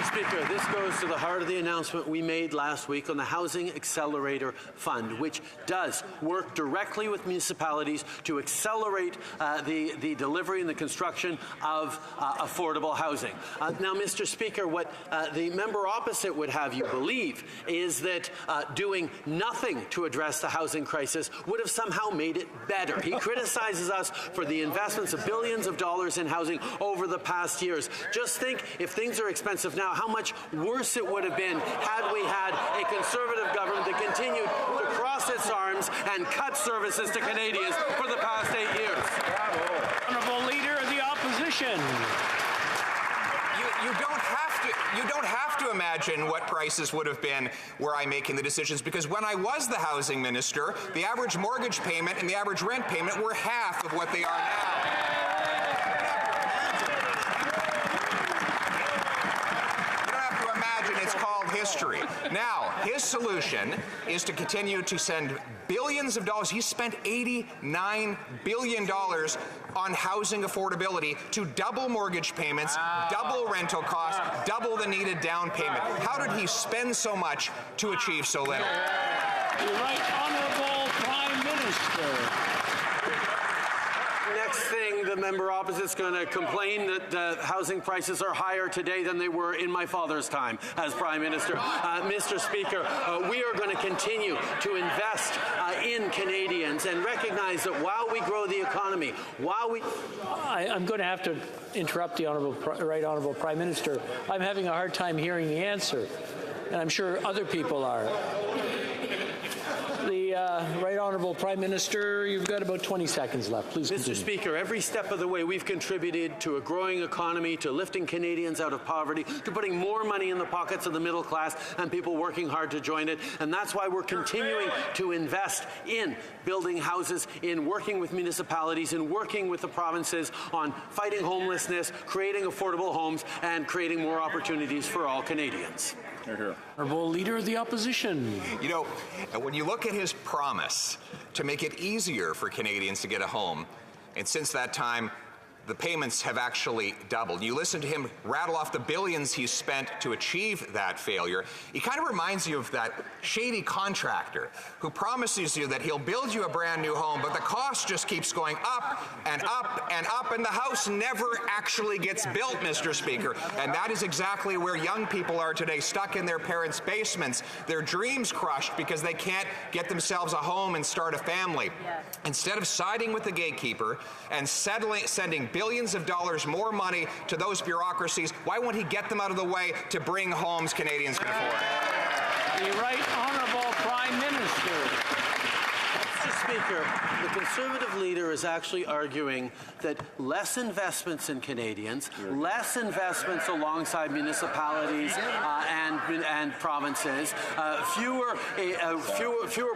Speaker, this goes to the heart of the announcement we made last week on the Housing Accelerator Fund, which does work directly with municipalities to accelerate the delivery and the construction of affordable housing. Now, Mr. Speaker, what the member opposite would have you believe is that doing nothing to address the housing crisis would have somehow made it better. He criticizes us for the investments of billions of dollars in housing over the past years. Just think, if things are expensive now, how much worse it would have been had we had a Conservative government that continued to cross its arms and cut services to Canadians for the past 8 years. Bravo. Honourable Leader of the Opposition. You don't have to imagine what prices would have been were I making the decisions, because when I was the housing minister, the average mortgage payment and the average rent payment were half of what they are now. It's called history. Now, his solution is to continue to send billions of dollars. He spent $89 billion on housing affordability to double mortgage payments, double rental costs, double the needed down payment. How did he spend so much to achieve so little? The Right Honourable Prime Minister. Next thing, the member opposite's going to complain that housing prices are higher today than they were in my father's time as Prime Minister. Mr. Speaker, we are going to continue to invest in Canadians and recognize that while we grow the economy, I'm going to have to interrupt the Right Honourable Prime Minister. I'm having a hard time hearing the answer, and I'm sure other people are. The Right Honourable Prime Minister, you've got about 20 seconds left. Please continue. Mr. Speaker, every step of the way we've contributed to a growing economy, to lifting Canadians out of poverty, to putting more money in the pockets of the middle class and people working hard to join it. And that's why we're continuing to invest in building houses, in working with municipalities, in working with the provinces on fighting homelessness, creating affordable homes, and creating more opportunities for all Canadians. Honourable Leader of the Opposition. You know, when you look at his promise to make it easier for Canadians to get a home, and since that time, the payments have actually doubled. You listen to him rattle off the billions he's spent to achieve that failure. He kind of reminds you of that shady contractor who promises you that he'll build you a brand new home, but the cost just keeps going up and up and up, and the house never actually gets built, Mr. Speaker. And that is exactly where young people are today, stuck in their parents' basements, their dreams crushed because they can't get themselves a home and start a family. Yes. Instead of siding with the gatekeeper and sending billions of dollars more money to those bureaucracies, why won't he get them out of the way to bring homes Canadians can afford? The Right Honourable Prime Minister. Mr. Speaker, The Conservative leader is actually arguing that less investments in Canadians, less investments alongside municipalities and provinces, fewer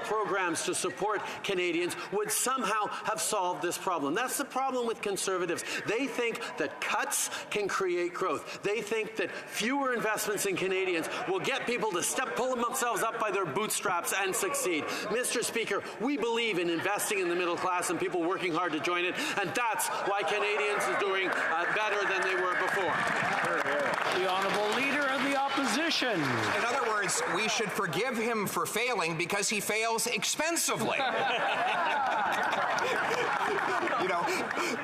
programs to support Canadians would somehow have solved this problem. That's the problem with Conservatives. They think that cuts can create growth. They think that fewer investments in Canadians will get people to pull themselves up by their bootstraps and succeed. Mr. Speaker, we believe in investing in the middle class and people working hard to join it, and that's why Canadians are doing better than they were before. The Honourable Leader of the Opposition. In other words, we should forgive him for failing because he fails expensively. You know,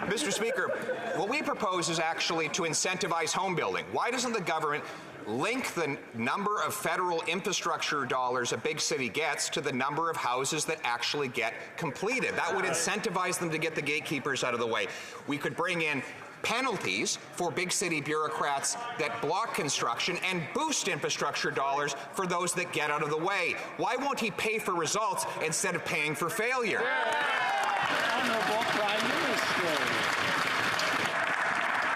Mr. Speaker, what we propose is actually to incentivize home building. Why doesn't the government link the number of federal infrastructure dollars a big city gets to the number of houses that actually get completed? That would incentivize them to get the gatekeepers out of the way. We could bring in penalties for big city bureaucrats that block construction and boost infrastructure dollars for those that get out of the way. Why won't he pay for results instead of paying for failure? Honourable Prime Minister.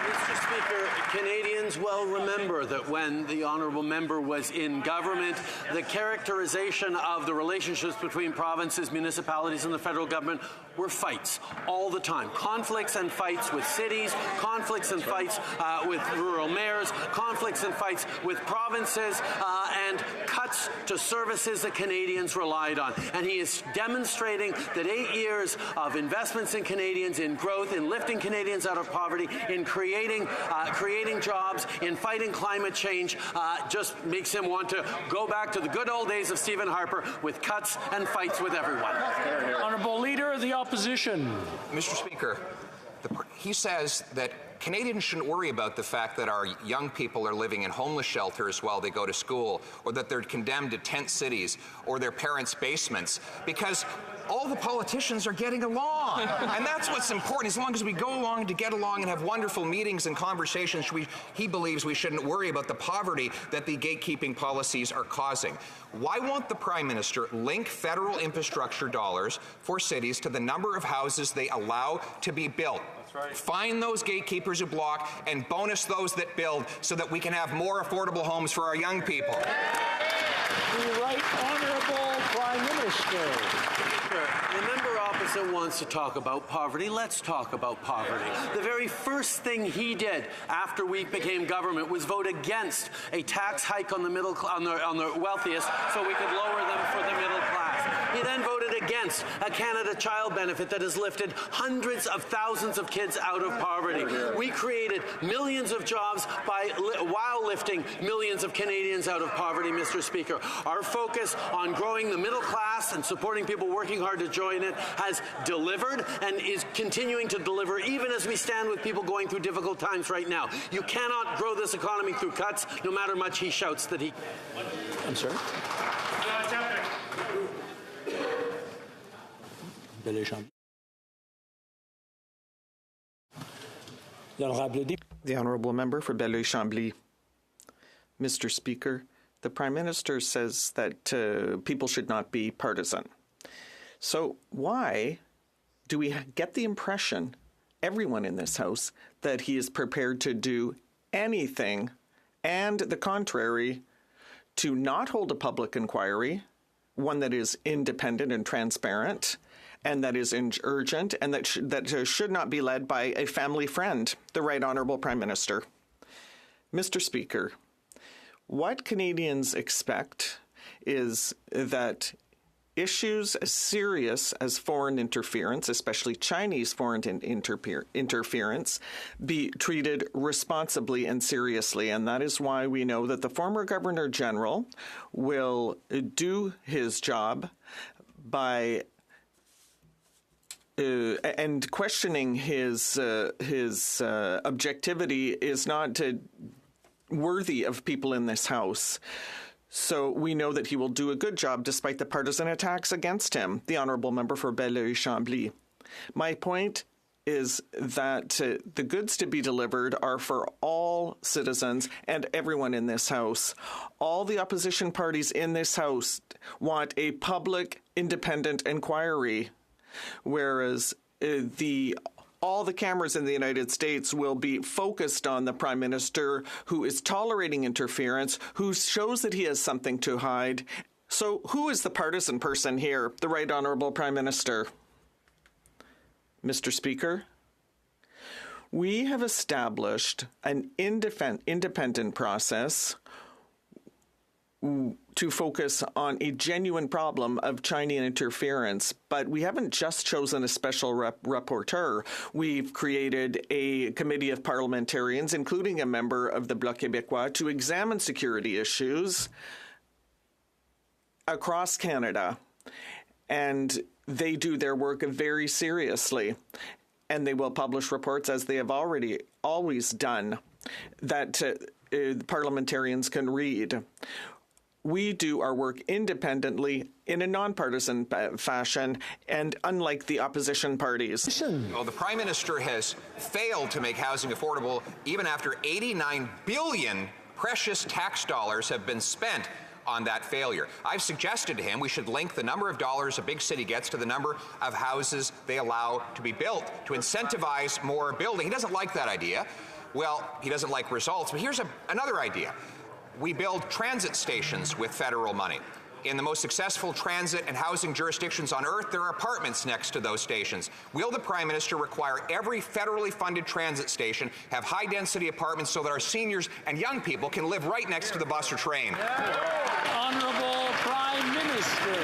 Mr. Speaker, Canadians well remember that when the honourable member was in government, the characterization of the relationships between provinces, municipalities and the federal government were fights all the time. Conflicts and fights with cities, conflicts and fights with rural mayors, conflicts and fights with provinces, and cuts to services that Canadians relied on. And he is demonstrating that 8 years of investments in Canadians, in growth, in lifting Canadians out of poverty, in creating jobs, in fighting climate change, just makes him want to go back to the good old days of Stephen Harper with cuts and fights with everyone. Honourable Leader of the Opposition. Mr. Speaker, he says that Canadians shouldn't worry about the fact that our young people are living in homeless shelters while they go to school, or that they're condemned to tent cities or their parents' basements, because all the politicians are getting along. And that's what's important. As long as we go along to get along and have wonderful meetings and conversations, he believes we shouldn't worry about the poverty that the gatekeeping policies are causing. Why won't the Prime Minister link federal infrastructure dollars for cities to the number of houses they allow to be built? Right. Find those gatekeepers who block and bonus those that build so that we can have more affordable homes for our young people. The Right Honourable Prime Minister. The member opposite wants to talk about poverty. Let's talk about poverty. The very first thing he did after we became government was vote against a tax hike on the wealthiest so we could lower them for the middle class. He then voted against a Canada Child Benefit that has lifted hundreds of thousands of kids out of poverty. We created millions of jobs while lifting millions of Canadians out of poverty, Mr. Speaker. Our focus on growing the middle class and supporting people working hard to join it has delivered and is continuing to deliver even as we stand with people going through difficult times right now. You cannot grow this economy through cuts, no matter much he shouts that he... I'm sorry? The Honourable Member for Belleuil-Chambly. Mr. Speaker, the Prime Minister says that people should not be partisan. So why do we get the impression, everyone in this House, that he is prepared to do anything and the contrary to not hold a public inquiry, one that is independent and transparent, and that is urgent, and that should not be led by a family friend, the Right Honourable Prime Minister? Mr. Speaker, what Canadians expect is that issues as serious as foreign interference, especially Chinese foreign interference, be treated responsibly and seriously. And that is why we know that the former Governor General will do his job by and questioning his objectivity is not worthy of people in this House. So we know that he will do a good job despite the partisan attacks against him. The Honourable Member for Belleuil-Chambly. My point is that the goods to be delivered are for all citizens and everyone in this House. All the opposition parties in this House want a public, independent inquiry. whereas all the cameras in the United States will be focused on the Prime Minister who is tolerating interference, who shows that he has something to hide. So who is the partisan person here? The Right Honourable Prime Minister. Mr. Speaker, we have established an independent process to focus on a genuine problem of Chinese interference, but we haven't just chosen a special rapporteur. We've created a committee of parliamentarians, including a member of the Bloc Québécois, to examine security issues across Canada, and they do their work very seriously, and they will publish reports, as they have always done, that parliamentarians can read. We do our work independently in a nonpartisan fashion, and unlike the opposition parties. Well, the Prime Minister has failed to make housing affordable even after 89 billion precious tax dollars have been spent on that failure. I've suggested to him we should link the number of dollars a big city gets to the number of houses they allow to be built to incentivize more building. He doesn't like that idea. Well, he doesn't like results, but here's another idea. We build transit stations with federal money. In the most successful transit and housing jurisdictions on earth, there are apartments next to those stations. Will the Prime Minister require every federally funded transit station have high-density apartments so that our seniors and young people can live right next to the bus or train? Honourable Prime Minister.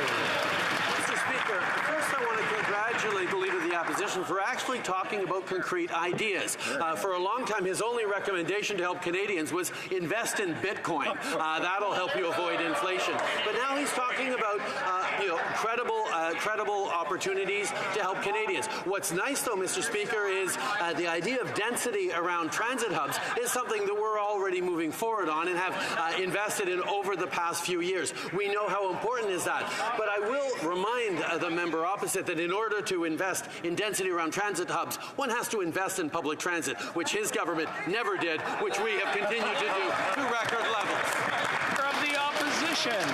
Mr. Speaker, first I want to congratulate the Leader of the Opposition for actually talking about concrete ideas. For a long time, his only recommendation to help Canadians was invest in Bitcoin. That'll help you avoid inflation. But now he's talking about credible opportunities to help Canadians. What's nice, though, Mr. Speaker, is the idea of density around transit hubs is something that we're already moving forward on and have invested in over the past few years. We know how important is that. But I will remind the member opposite that in order to invest in density around transit hubs, one has to invest in public transit, which his government never did, which we have continued to do to record levels. Of the opposition.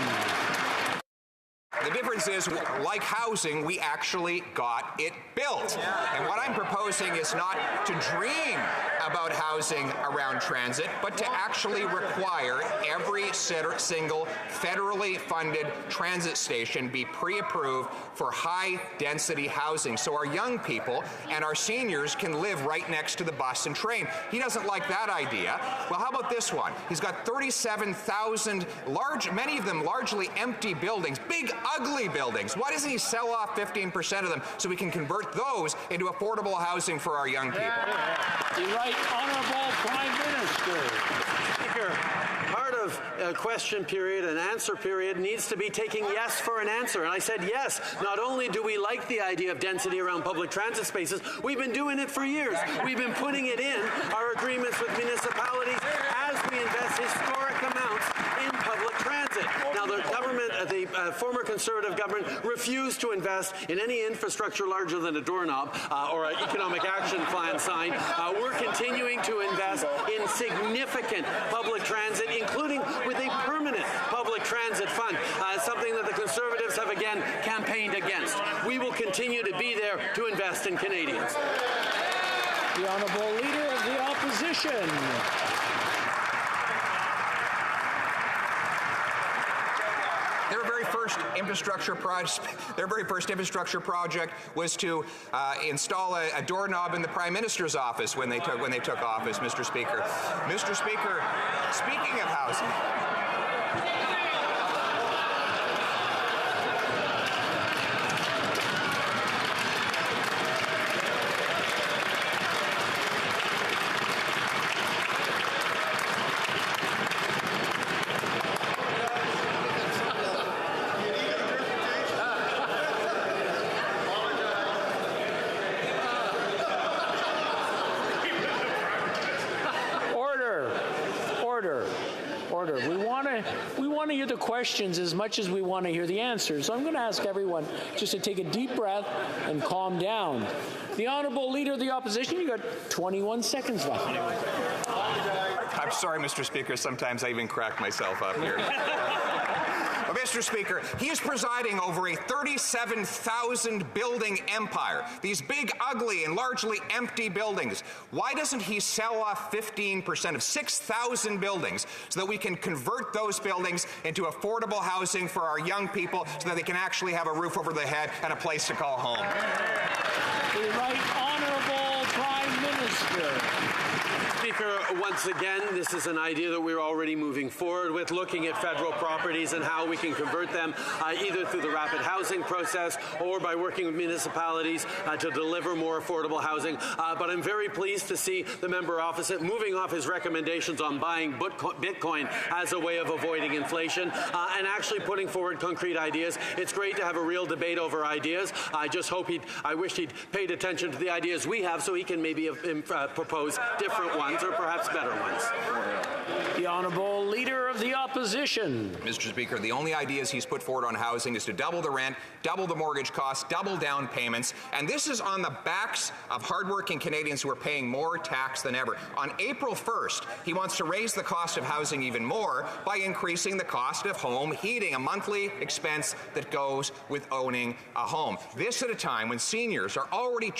The difference is, like housing, we actually got it built. And what I'm proposing is not to dream about housing around transit, but to actually require every single federally funded transit station be pre-approved for high-density housing so our young people and our seniors can live right next to the bus and train. He doesn't like that idea. Well, how about this one? He's got 37,000 many of them largely empty buildings, big, ugly buildings. Why doesn't he sell off 15% of them so we can convert those into affordable housing for our young people? The Right Honourable Prime Minister. Speaker, part of a question period and answer period needs to be taking yes for an answer. And I said yes. Not only do we like the idea of density around public transit spaces, we've been doing it for years. We've been putting it in our agreements with municipalities as we invest historic amounts in public transit. Now, the government, the former Conservative government, refused to invest in any infrastructure larger than a doorknob or an economic action plan sign. We're continuing to invest in significant public transit, including with a permanent public transit fund, something that the Conservatives have again campaigned against. We will continue to be there to invest in Canadians. The Honourable Leader of the Opposition. Their very first infrastructure project was to install a doorknob in the Prime Minister's office when they took office, Mr. Speaker. Mr. Speaker, speaking of housing. We want to hear the questions as much as we want to hear the answers. So I'm going to ask everyone just to take a deep breath and calm down. The Honourable Leader of the Opposition, you got 21 seconds left. I'm sorry, Mr. Speaker. Sometimes I even crack myself up here. Mr. Speaker, he is presiding over a 37,000 building empire. These big, ugly, and largely empty buildings. Why doesn't he sell off 15% of 6,000 buildings so that we can convert those buildings into affordable housing for our young people so that they can actually have a roof over their head and a place to call home? The Right Honourable Prime Minister. Speaker, once again, this is an idea that we're already moving forward with, looking at federal properties and how we can convert them either through the rapid housing process or by working with municipalities to deliver more affordable housing. But I'm very pleased to see the member opposite moving off his recommendations on buying Bitcoin as a way of avoiding inflation and actually putting forward concrete ideas. It's great to have a real debate over ideas. I wish he'd paid attention to the ideas we have so he can maybe propose different ones or perhaps better ones. The Honourable Leader of the Opposition. Mr. Speaker, the only ideas he's put forward on housing is to double the rent, double the mortgage costs, double down payments, and this is on the backs of hardworking Canadians who are paying more tax than ever. On April 1st, he wants to raise the cost of housing even more by increasing the cost of home heating, a monthly expense that goes with owning a home. This at a time when seniors are already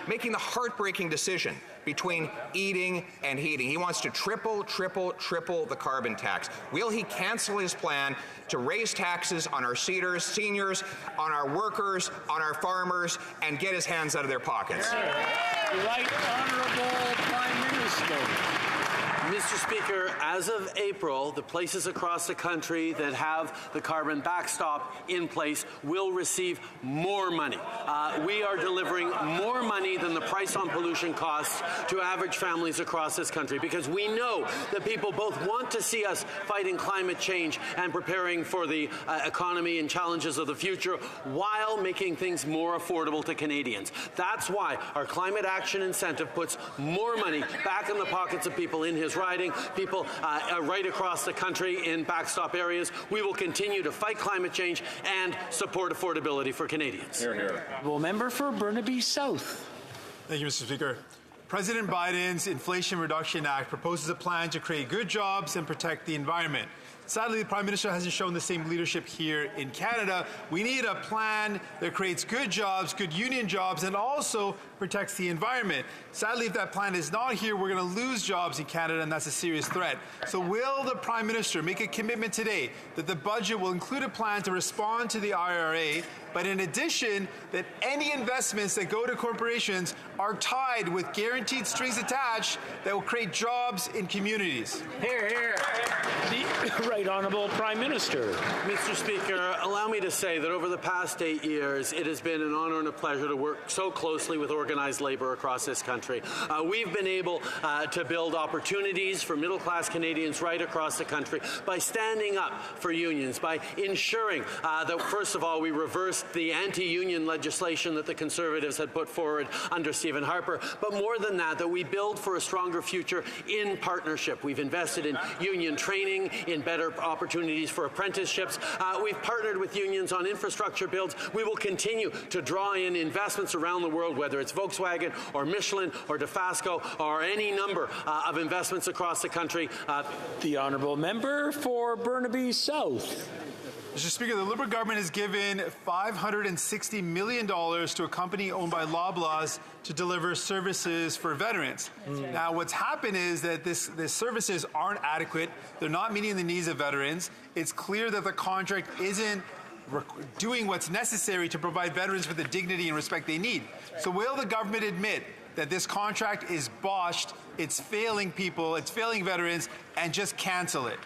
making the heartbreaking decision between eating and heating. He wants to triple the carbon tax. Will he cancel his plan to raise taxes on our seniors, on our workers, on our farmers, and get his hands out of their pockets? The Right Honourable Prime Minister. Mr. Speaker, as of April, the places across the country that have the carbon backstop in place will receive more money. We are delivering more money than the price on pollution costs to average families across this country because we know that people both want to see us fighting climate change and preparing for the economy and challenges of the future while making things more affordable to Canadians. That's why our climate action incentive puts more money back in the pockets of people in his riding, people right across the country in backstop areas. We will continue to fight climate change and support affordability for Canadians. Hear, hear. Well, member for Burnaby South. Thank you, Mr. Speaker. President Biden's Inflation Reduction Act proposes a plan to create good jobs and protect the environment. Sadly, the Prime Minister hasn't shown the same leadership here in Canada. We need a plan that creates good jobs, good union jobs, and also protects the environment. Sadly, if that plan is not here, we're going to lose jobs in Canada, and that's a serious threat. So will the Prime Minister make a commitment today that the budget will include a plan to respond to the IRA, but in addition, that any investments that go to corporations are tied with guaranteed strings attached that will create jobs in communities? Hear, hear. The Right Honourable Prime Minister. Mr. Speaker, allow me to say that over the past 8 years, it has been an honour and a pleasure to work so closely with organized labour across this country. We've been able to build opportunities for middle-class Canadians right across the country by standing up for unions, by ensuring that, first of all, we reversed the anti-union legislation that the Conservatives had put forward under Stephen Harper, but more than that, that we build for a stronger future in partnership. We've invested in union training, in better opportunities for apprenticeships. We've partnered with unions on infrastructure builds. We will continue to draw in investments around the world, whether it's Volkswagen or Michelin or DeFasco or any number of investments across the country. The Honourable Member for Burnaby South. Mr. Speaker, the Liberal government has given $560 million to a company owned by Loblaws to deliver services for veterans. Now, what's happened is that these services aren't adequate. They're not meeting the needs of veterans. It's clear that the contract isn't doing what's necessary to provide veterans with the dignity and respect they need. So will the government admit that this contract is botched, it's failing people, it's failing veterans, and just cancel it?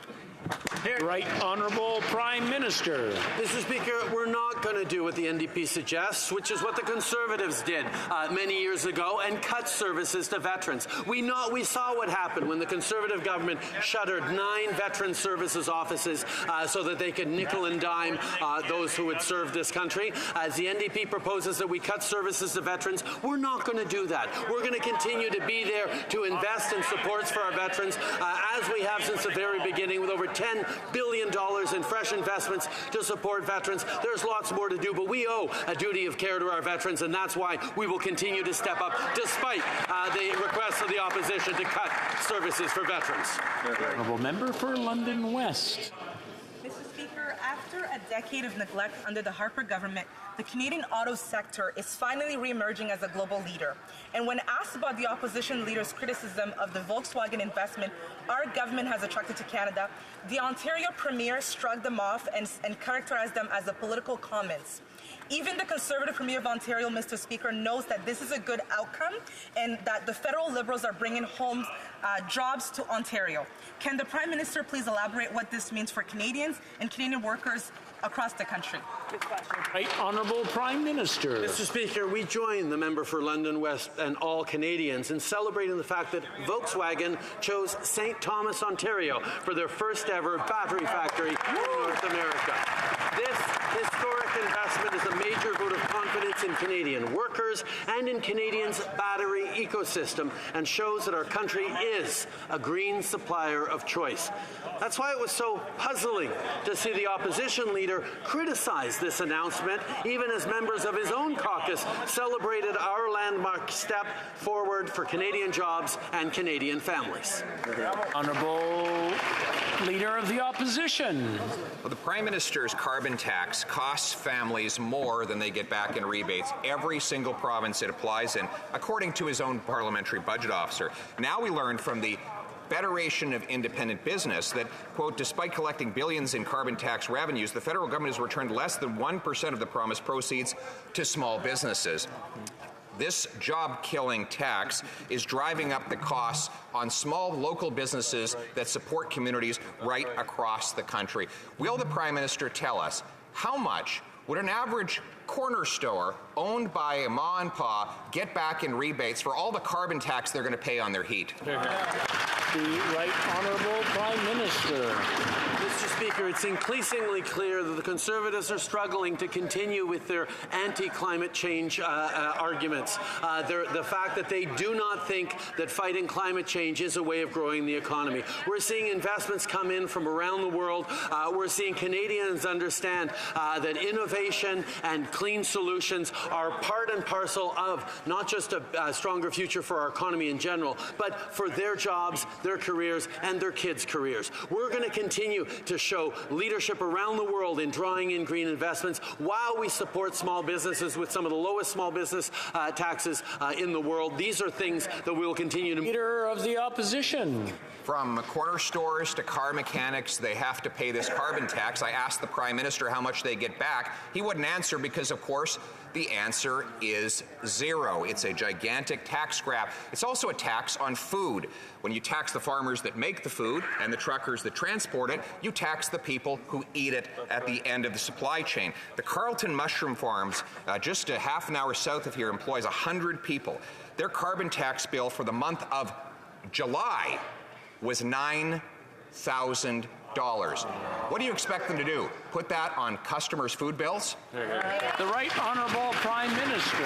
Right Honourable Prime Minister. Mr. Speaker, we're not going to do what the NDP suggests, which is what the Conservatives did many years ago and cut services to veterans. We saw what happened when the Conservative government shuttered 9 veteran services offices so that they could nickel and dime those who had served this country. As the NDP proposes that we cut services to veterans, we're not going to do that. We're going to continue to be there to invest in supports for our veterans, as we have since the very beginning, with over $10 billion in fresh investments to support veterans. There's lots more to do, but we owe a duty of care to our veterans, and that's why we will continue to step up despite the requests of the opposition to cut services for veterans. Honourable Member for London West. Mr. Speaker, after a decade of neglect under the Harper government, the Canadian auto sector is finally re-emerging as a global leader. And when asked about the opposition leader's criticism of the Volkswagen investment our government has attracted to Canada, the Ontario Premier shrugged them off and characterized them as a political comments. Even the Conservative Premier of Ontario, Mr. Speaker, knows that this is a good outcome and that the federal Liberals are bringing home jobs to Ontario. Can the Prime Minister please elaborate what this means for Canadians and Canadian workers across the country? Right, Honourable Prime Minister. Mr. Speaker, we join the member for London West and all Canadians in celebrating the fact that Volkswagen chose St. Thomas, Ontario for their first ever battery factory in North America. This historic investment is a major vote of confidence in Canadian workers and in Canadians' battery ecosystem and shows that our country is a green supplier of choice. That's why it was so puzzling to see the opposition leader criticize this announcement, even as members of his own caucus celebrated our landmark step forward for Canadian jobs and Canadian families. Honourable Leader of the Opposition. Well, the Prime Minister's carbon tax costs families more than they get back in rebates every single province it applies in, according to his own parliamentary budget officer. Now we learned from the Federation of Independent Business that, quote, despite collecting billions in carbon tax revenues, the federal government has returned less than 1% of the promised proceeds to small businesses. This job-killing tax is driving up the costs on small local businesses that support communities right across the country. Will the Prime Minister tell us how much would an average corner store owned by a ma and pa get back in rebates for all the carbon tax they're going to pay on their heat? The Right Honourable Prime Minister. Mr. Speaker, it's increasingly clear that the Conservatives are struggling to continue with their anti-climate change arguments. The fact that they do not think that fighting climate change is a way of growing the economy. We're seeing investments come in from around the world. We're seeing Canadians understand that innovation and clean solutions are part and parcel of not just a stronger future for our economy in general, but for their jobs, their careers, and their kids' careers. We're going to continue to show leadership around the world in drawing in green investments while we support small businesses with some of the lowest small business taxes in the world. These are things that we will continue to... Leader of the Opposition. From corner stores to car mechanics, they have to pay this carbon tax. I asked the Prime Minister how much they get back. He wouldn't answer because, of course, the answer is zero. It's a gigantic tax grab. It's also a tax on food. When you tax the farmers that make the food and the truckers that transport it, you tax the people who eat it at the end of the supply chain. The Carleton Mushroom Farms, just a half an hour south of here, employs 100 people. Their carbon tax bill for the month of July was $9,000. What do you expect them to do? Put that on customers' food bills? The Right Honourable Prime Minister.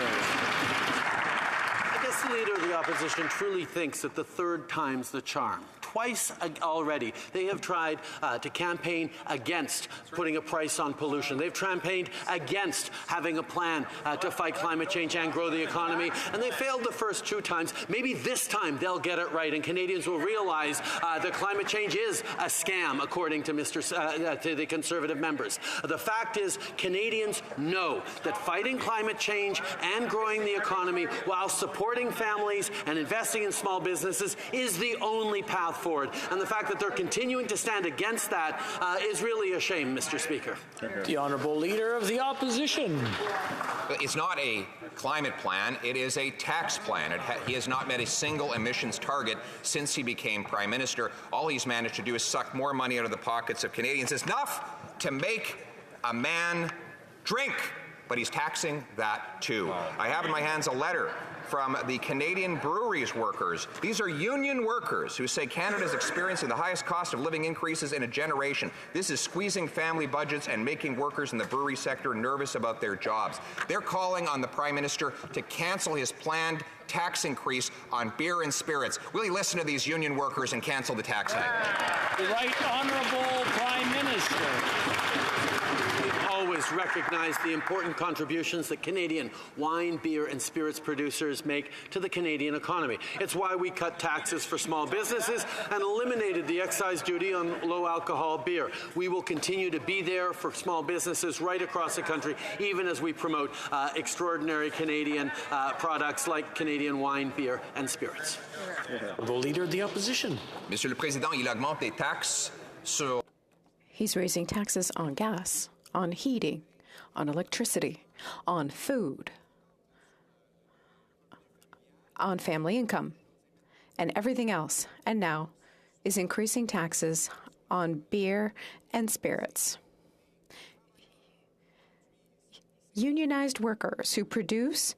I guess the Leader of the Opposition truly thinks that the third time's the charm. Twice already, they have tried to campaign against putting a price on pollution. They've campaigned against having a plan to fight climate change and grow the economy, and they failed the first two times. Maybe this time they'll get it right, and Canadians will realize that climate change is a scam, according to to the Conservative members. The fact is, Canadians know that fighting climate change and growing the economy while supporting families and investing in small businesses is the only path forward. And the fact that they're continuing to stand against that is really a shame, Mr. Speaker. The Honourable Leader of the Opposition. It's not a climate plan, it is a tax plan. He has not met a single emissions target since he became Prime Minister. All he's managed to do is suck more money out of the pockets of Canadians. It's enough to make a man drink, but he's taxing that too. I have in my hands a letter from the Canadian breweries workers. These are union workers who say Canada is experiencing the highest cost of living increases in a generation. This is squeezing family budgets and making workers in the brewery sector nervous about their jobs. They're calling on the Prime Minister to cancel his planned tax increase on beer and spirits. Will he listen to these union workers and cancel the tax hike? The Right Honourable Prime Minister. lives recognize the important contributions that Canadian wine, beer, and spirits producers make to the Canadian economy. It's why we cut taxes for small businesses and eliminated the excise duty on low-alcohol beer. We will continue to be there for small businesses right across the country, even as we promote extraordinary Canadian products like Canadian wine, beer, and spirits. The Leader of the Opposition. Monsieur le Président, il augmente les taxes sur... He's raising taxes on gas, on heating, on electricity, on food, on family income, and everything else, and now is increasing taxes on beer and spirits. Unionized workers who produce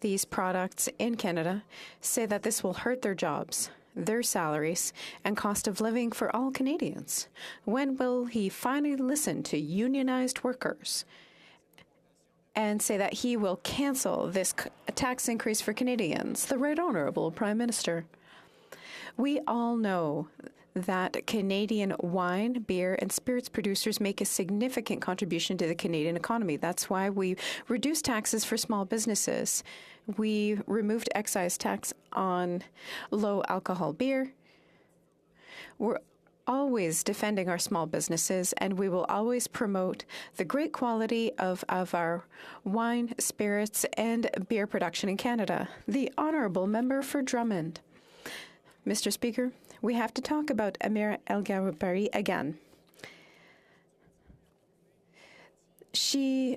these products in Canada say that this will hurt their jobs, their salaries, and cost of living for all Canadians. When will he finally listen to unionized workers and say that he will cancel this tax increase for Canadians? The Right Honourable Prime Minister. We all know that Canadian wine, beer, and spirits producers make a significant contribution to the Canadian economy. That's why we reduced taxes for small businesses. We removed excise tax on low-alcohol beer. We're always defending our small businesses, and we will always promote the great quality of our wine, spirits, and beer production in Canada. The Honourable Member for Drummond. Mr. Speaker, we have to talk about Amira El-Gabari again. She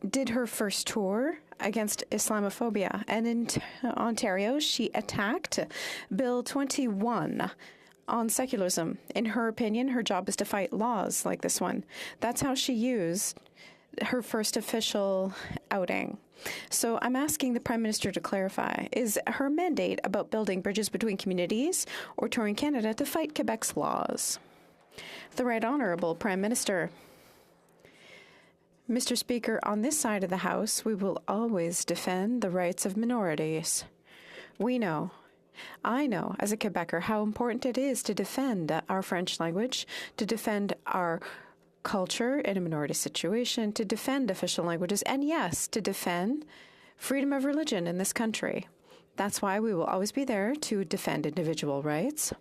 did her first tour against Islamophobia, and in Ontario, she attacked Bill 21 on secularism. In her opinion, her job is to fight laws like this one. That's how she used her first official outing. So I'm asking the Prime Minister to clarify, is her mandate about building bridges between communities or touring Canada to fight Quebec's laws? The Right Honourable Prime Minister. Mr. Speaker, on this side of the House, we will always defend the rights of minorities. We know, I know as a Quebecer, how important it is to defend our French language, to defend our culture in a minority situation, to defend official languages, and yes, to defend freedom of religion in this country. That's why we will always be there to defend individual rights.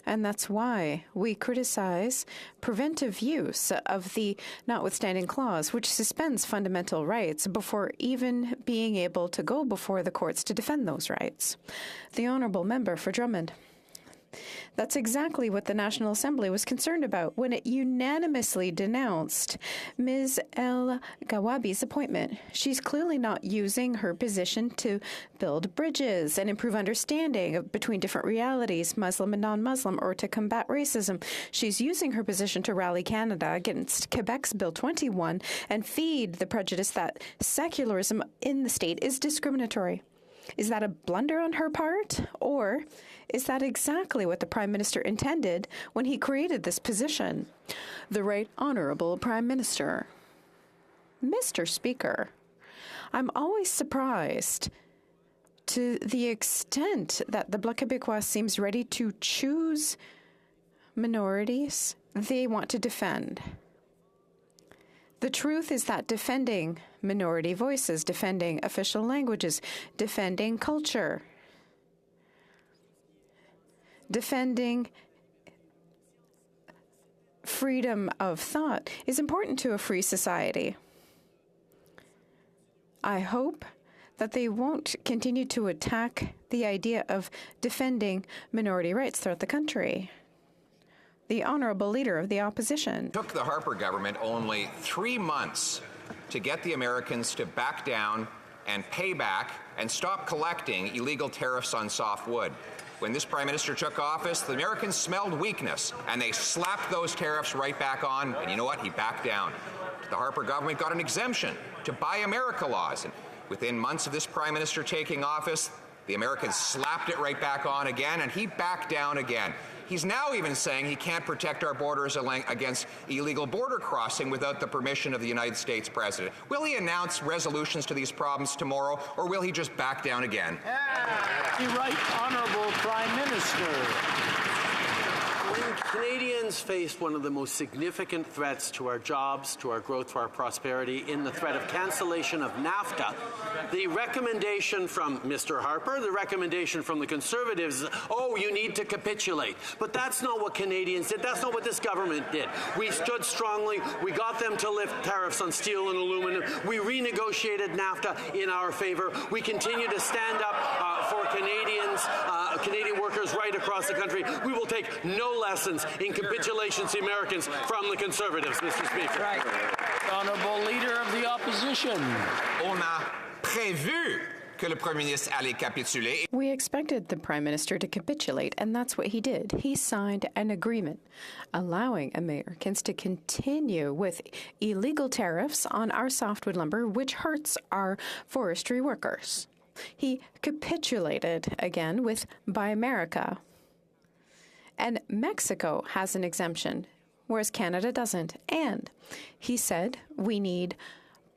And that's why we criticize preventive use of the notwithstanding clause, which suspends fundamental rights before even being able to go before the courts to defend those rights. The Honourable Member for Drummond. That's exactly what the National Assembly was concerned about when it unanimously denounced Ms. El-Gawabi's appointment. She's clearly not using her position to build bridges and improve understanding between different realities, Muslim and non-Muslim, or to combat racism. She's using her position to rally Canada against Quebec's Bill 21 and feed the prejudice that secularism in the state is discriminatory. Is that a blunder on her part, or is that exactly what the Prime Minister intended when he created this position? The Right Honourable Prime Minister. Mr. Speaker, I'm always surprised to the extent that the Bloc Québécois seems ready to choose minorities they want to defend. The truth is that defending minority voices, defending official languages, defending culture, defending freedom of thought is important to a free society. I hope that they won't continue to attack the idea of defending minority rights throughout the country. The Honourable Leader of the Opposition. It took the Harper government only 3 months to get the Americans to back down and pay back and stop collecting illegal tariffs on softwood. When this Prime Minister took office, the Americans smelled weakness, and they slapped those tariffs right back on, and you know what? He backed down. The Harper government got an exemption to Buy America laws, and within months of this Prime Minister taking office, the Americans slapped it right back on again, and he backed down again. He's now even saying he can't protect our borders against illegal border crossing without the permission of the United States President. Will he announce resolutions to these problems tomorrow, or will he just back down again? The Right Honourable Prime Minister. Canadians faced one of the most significant threats to our jobs, to our growth, to our prosperity in the threat of cancellation of NAFTA. The recommendation from Mr. Harper, the recommendation from the Conservatives, oh, you need to capitulate. But that's not what Canadians did. That's not what this government did. We stood strongly. We got them to lift tariffs on steel and aluminum. We renegotiated NAFTA in our favor. We continue to stand up for Canadians, Canadian workers right across the country. We will take no lessons in capitulation to Americans from the Conservatives, Mr. Speaker. Right. Honourable Leader of the Opposition. On a prévu que le Premier ministre allait capituler. We expected the Prime Minister to capitulate, and that's what he did. He signed an agreement allowing Americans to continue with illegal tariffs on our softwood lumber, which hurts our forestry workers. He capitulated again with Buy America. And Mexico has an exemption, whereas Canada doesn't. And he said we need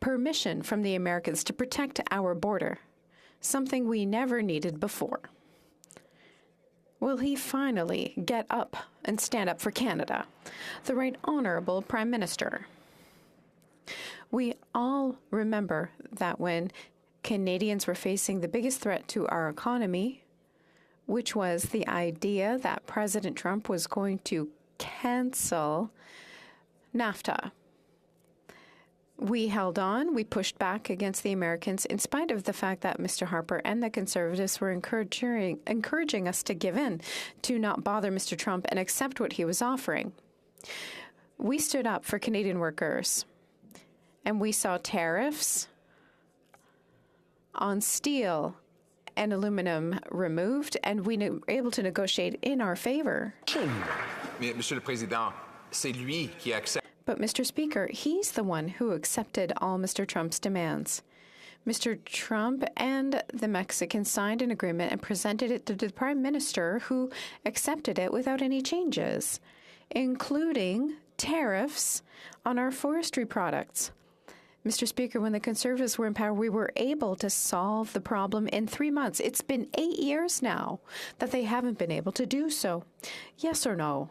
permission from the Americans to protect our border, something we never needed before. Will he finally get up and stand up for Canada? The Right Honourable Prime Minister. We all remember that when Canadians were facing the biggest threat to our economy, which was the idea that President Trump was going to cancel NAFTA. We held on, we pushed back against the Americans in spite of the fact that Mr. Harper and the Conservatives were encouraging us to give in, to not bother Mr. Trump and accept what he was offering. We stood up for Canadian workers, and we saw tariffs on steel and aluminum removed, and we were able to negotiate in our favor. Monsieur le Président, c'est lui qui accepte. But, Mr. Speaker, he's the one who accepted all Mr. Trump's demands. Mr. Trump and the Mexicans signed an agreement and presented it to the Prime Minister, who accepted it without any changes, including tariffs on our forestry products. Mr. Speaker, when the Conservatives were in power, we were able to solve the problem in 3 months. It's been 8 years now that they haven't been able to do so. Yes or no?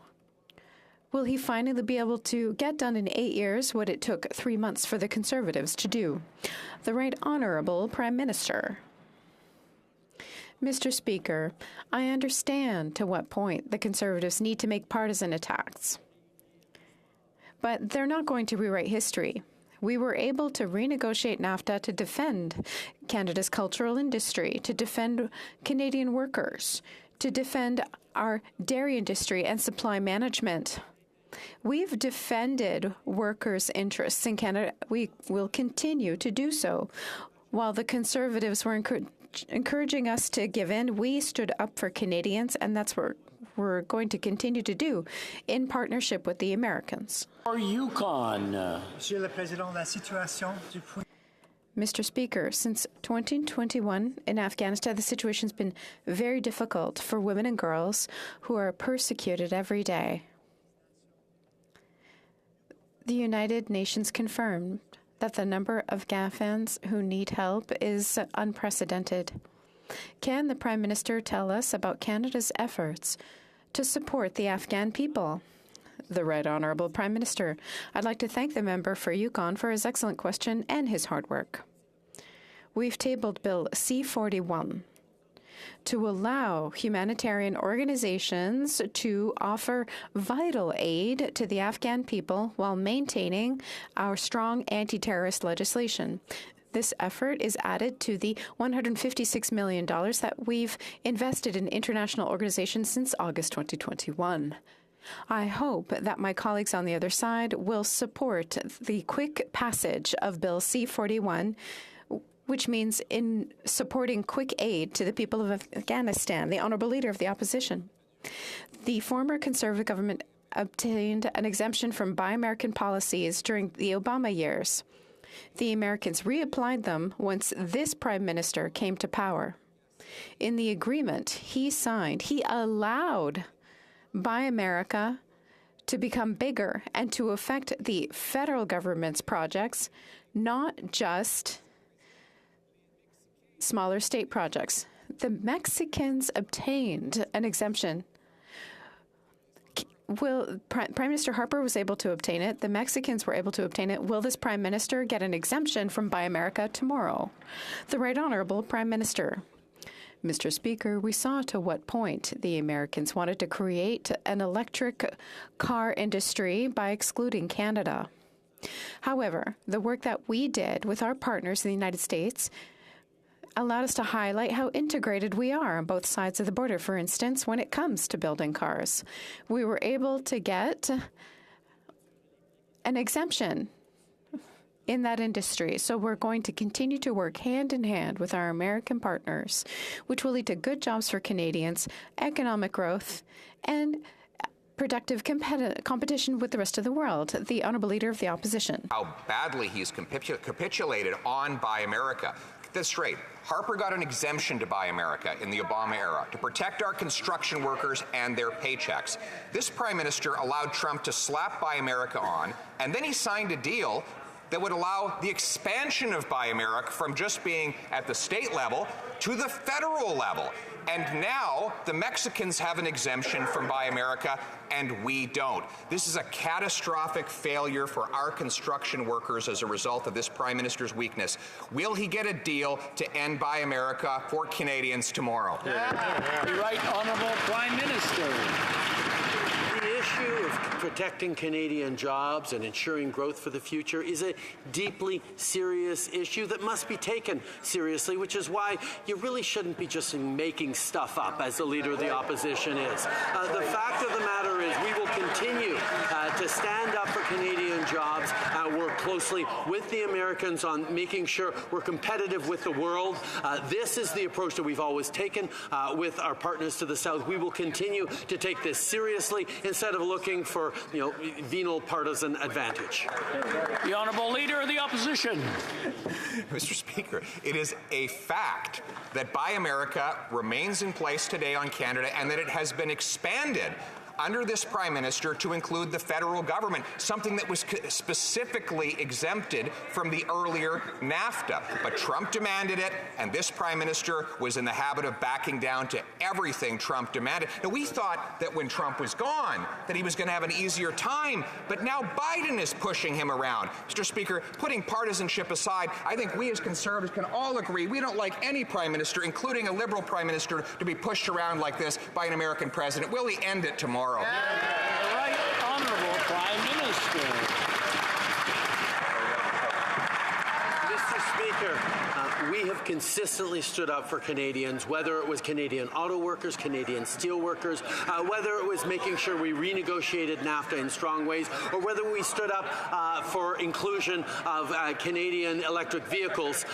Will he finally be able to get done in 8 years what it took 3 months for the Conservatives to do? The Right Honourable Prime Minister. Mr. Speaker, I understand to what point the Conservatives need to make partisan attacks. But they're not going to rewrite history. We were able to renegotiate NAFTA to defend Canada's cultural industry, to defend Canadian workers, to defend our dairy industry and supply management. We've defended workers' interests in Canada. We will continue to do so. While the Conservatives were encouraging us to give in, we stood up for Canadians, and that's what we're going to continue to do in partnership with the Americans. For Yukon. Monsieur le Président, la situation du Mr. Speaker, since 2021 in Afghanistan, the situation's been very difficult for women and girls who are persecuted every day. The United Nations confirmed that the number of Afghans who need help is unprecedented. Can the Prime Minister tell us about Canada's efforts to support the Afghan people? The Right Honourable Prime Minister. I'd like to thank the member for Yukon for his excellent question and his hard work. We've tabled Bill C-41 to allow humanitarian organizations to offer vital aid to the Afghan people while maintaining our strong anti-terrorist legislation. This effort is added to the $156 million that we've invested in international organizations since August 2021. I hope that my colleagues on the other side will support the quick passage of Bill C-41, which means in supporting quick aid to the people of Afghanistan, the Honourable Leader of the Opposition. The former Conservative government obtained an exemption from Buy American policies during the Obama years. The Americans reapplied them once this Prime Minister came to power. In the agreement he signed, he allowed Buy America to become bigger and to affect the federal government's projects, not just smaller state projects. The Mexicans obtained an exemption. Prime Minister Harper was able to obtain it. The Mexicans were able to obtain it. Will this Prime Minister get an exemption from Buy America tomorrow? The Right Honourable Prime Minister. Mr. Speaker, we saw to what point the Americans wanted to create an electric car industry by excluding Canada. However, the work that we did with our partners in the United States allowed us to highlight how integrated we are on both sides of the border. For instance, when it comes to building cars, we were able to get an exemption in that industry. So we're going to continue to work hand in hand with our American partners, which will lead to good jobs for Canadians, economic growth, and productive competition with the rest of the world. The Honourable Leader of the Opposition. How badly he's capitulated on Buy America. Get this straight. Harper got an exemption to Buy America in the Obama era to protect our construction workers and their paychecks. This Prime Minister allowed Trump to slap Buy America on, and then he signed a deal that would allow the expansion of Buy America from just being at the state level to the federal level. And now the Mexicans have an exemption from Buy America, and we don't. This is a catastrophic failure for our construction workers as a result of this Prime Minister's weakness. Will he get a deal to end Buy America for Canadians tomorrow? The Right Honourable Prime Minister. The issue of protecting Canadian jobs and ensuring growth for the future is a deeply serious issue that must be taken seriously, which is why you really shouldn't be just making stuff up, as the Leader of the Opposition is. The fact of the matter is we will continue to stand up for Canadian jobs, work closely with the Americans on making sure we're competitive with the world. This is the approach that we've always taken with our partners to the South. We will continue to take this seriously instead of looking for, venal partisan advantage. The Honourable Leader of the Opposition. Mr. Speaker, it is a fact that Buy America remains in place today on Canada and that it has been expanded under this Prime Minister to include the federal government, something that was specifically exempted from the earlier NAFTA. But Trump demanded it, and this Prime Minister was in the habit of backing down to everything Trump demanded. Now, we thought that when Trump was gone, that he was going to have an easier time, but now Biden is pushing him around. Mr. Speaker, putting partisanship aside, I think we as Conservatives can all agree we don't like any Prime Minister, including a Liberal Prime Minister, to be pushed around like this by an American president. Will he end it tomorrow? The Right Honourable Prime Minister. Mr. Speaker, we have consistently stood up for Canadians, whether it was Canadian auto workers, Canadian steel workers, whether it was making sure we renegotiated NAFTA in strong ways, or whether we stood up for inclusion of Canadian electric vehicles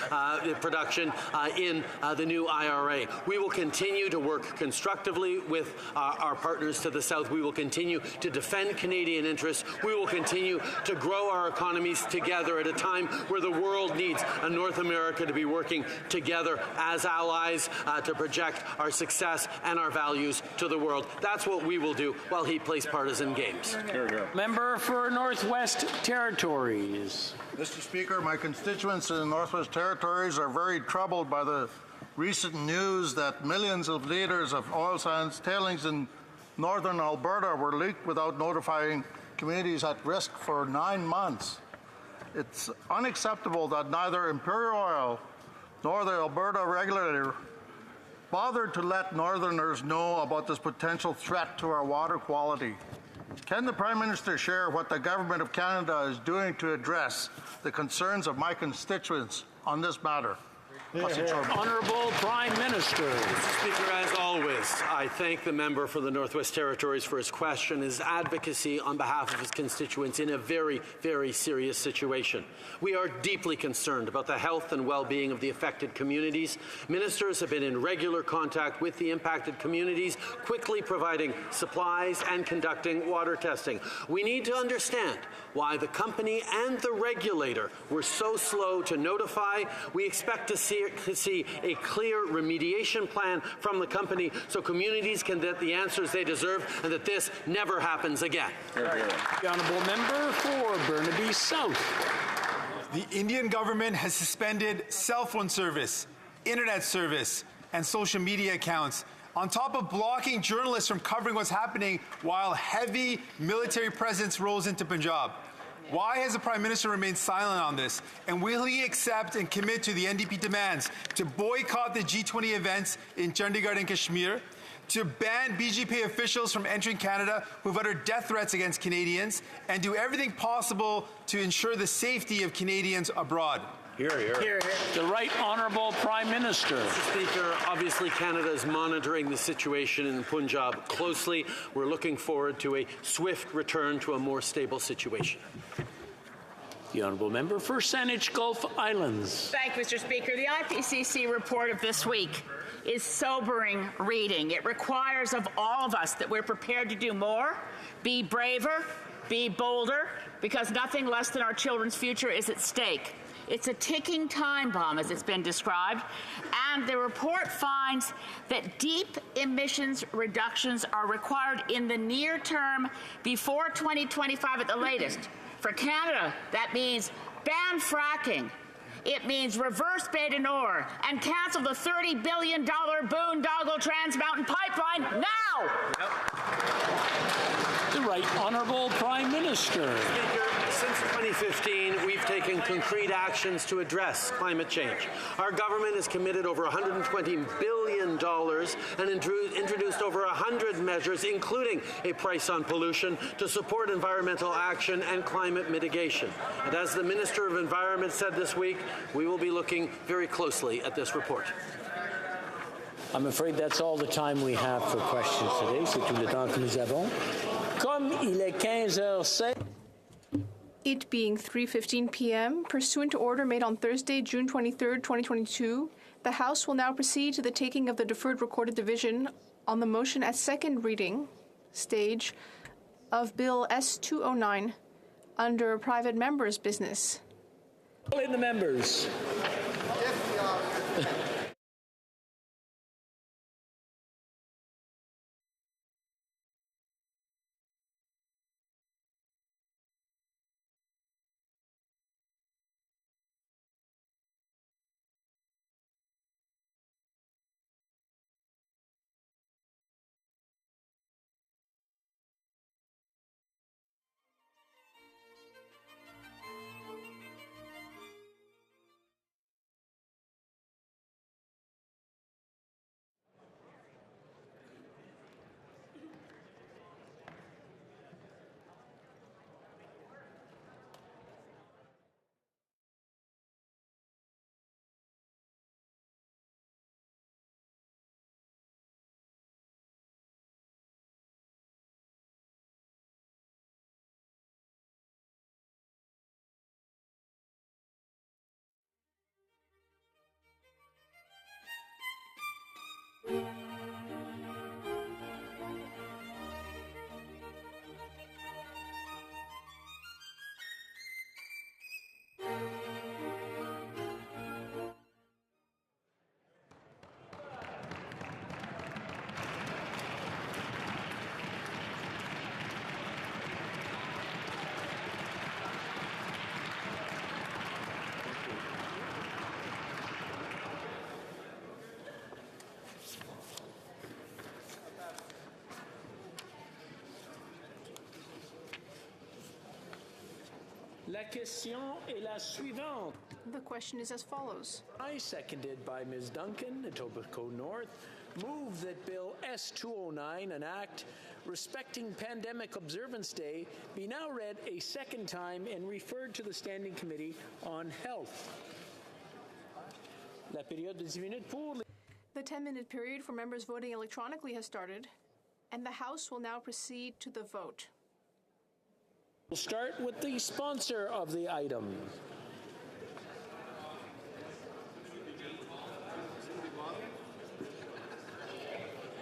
production in the new IRA. We will continue to work constructively with our partners to the South. We will continue to defend Canadian interests. We will continue to grow our economies together at a time where the world needs a North America to be working together as allies to project our success and our values to the world. That's what we will do while he plays partisan games. Member for Northwest Territories. Mr. Speaker, my constituents in the Northwest Territories are very troubled by the recent news that millions of litres of oil sands tailings in northern Alberta were leaked without notifying communities at risk for 9 months. It's unacceptable that neither Imperial Oil nor the Alberta regulator bothered to let Northerners know about this potential threat to our water quality. Can the Prime Minister share what the Government of Canada is doing to address the concerns of my constituents on this matter? Honourable Prime Minister. Mr. Speaker, as always, I thank the member for the Northwest Territories for his question, his advocacy on behalf of his constituents in a very, very serious situation. We are deeply concerned about the health and well-being of the affected communities. Ministers have been in regular contact with the impacted communities, quickly providing supplies and conducting water testing. We need to understand why the company and the regulator were so slow to notify. We expect to see a clear remediation plan from the company so communities can get the answers they deserve and that this never happens again. The Honourable Member for Burnaby South. The Indian government has suspended cell phone service, internet service, and social media accounts on top of blocking journalists from covering what's happening while heavy military presence rolls into Punjab. Why has the Prime Minister remained silent on this? And will he accept and commit to the NDP demands to boycott the G20 events in Chandigarh and Kashmir, to ban BJP officials from entering Canada who've uttered death threats against Canadians, and do everything possible to ensure the safety of Canadians abroad? Hear, hear. The Right Honourable Prime Minister. Mr. Speaker, obviously Canada is monitoring the situation in Punjab closely. We're looking forward to a swift return to a more stable situation. The Honourable Member for Saanich Gulf Islands. Thank you, Mr. Speaker. The IPCC report of this week is sobering reading. It requires of all of us that we're prepared to do more, be braver, be bolder, because nothing less than our children's future is at stake. It's a ticking time bomb, as it's been described, and the report finds that deep emissions reductions are required in the near term before 2025 at the latest. For Canada, that means ban fracking. It means reverse Bay du Nord and cancel the $30 billion boondoggle Trans Mountain Pipeline now! The Right Honourable Prime Minister. Speaker, since 2015, we've taken concrete actions to address climate change. Our government has committed over $120 billion and introduced over 100 measures, including a price on pollution, to support environmental action and climate mitigation. And as the Minister of Environment said this week, we will be looking very closely at this report. I'm afraid that's all the time we have for questions today. C'est tout le temps que nous avons. Comme il est 15h07. It being 3:15 p.m., pursuant to order made on Thursday, June 23, 2022, the House will now proceed to the taking of the deferred recorded division on the motion at second reading stage of Bill S-209 under private members' business. Call in the members. La question est la suivante. The question is as follows. I, seconded by Ms. Duncan, Etobicoke North, move that Bill S-209, an act respecting Pandemic Observance Day, be now read a second time and referred to the Standing Committee on Health. La période de 10 minutes pour les... The 10-minute period for members voting electronically has started, and the House will now proceed to the vote. We'll start with the sponsor of the item.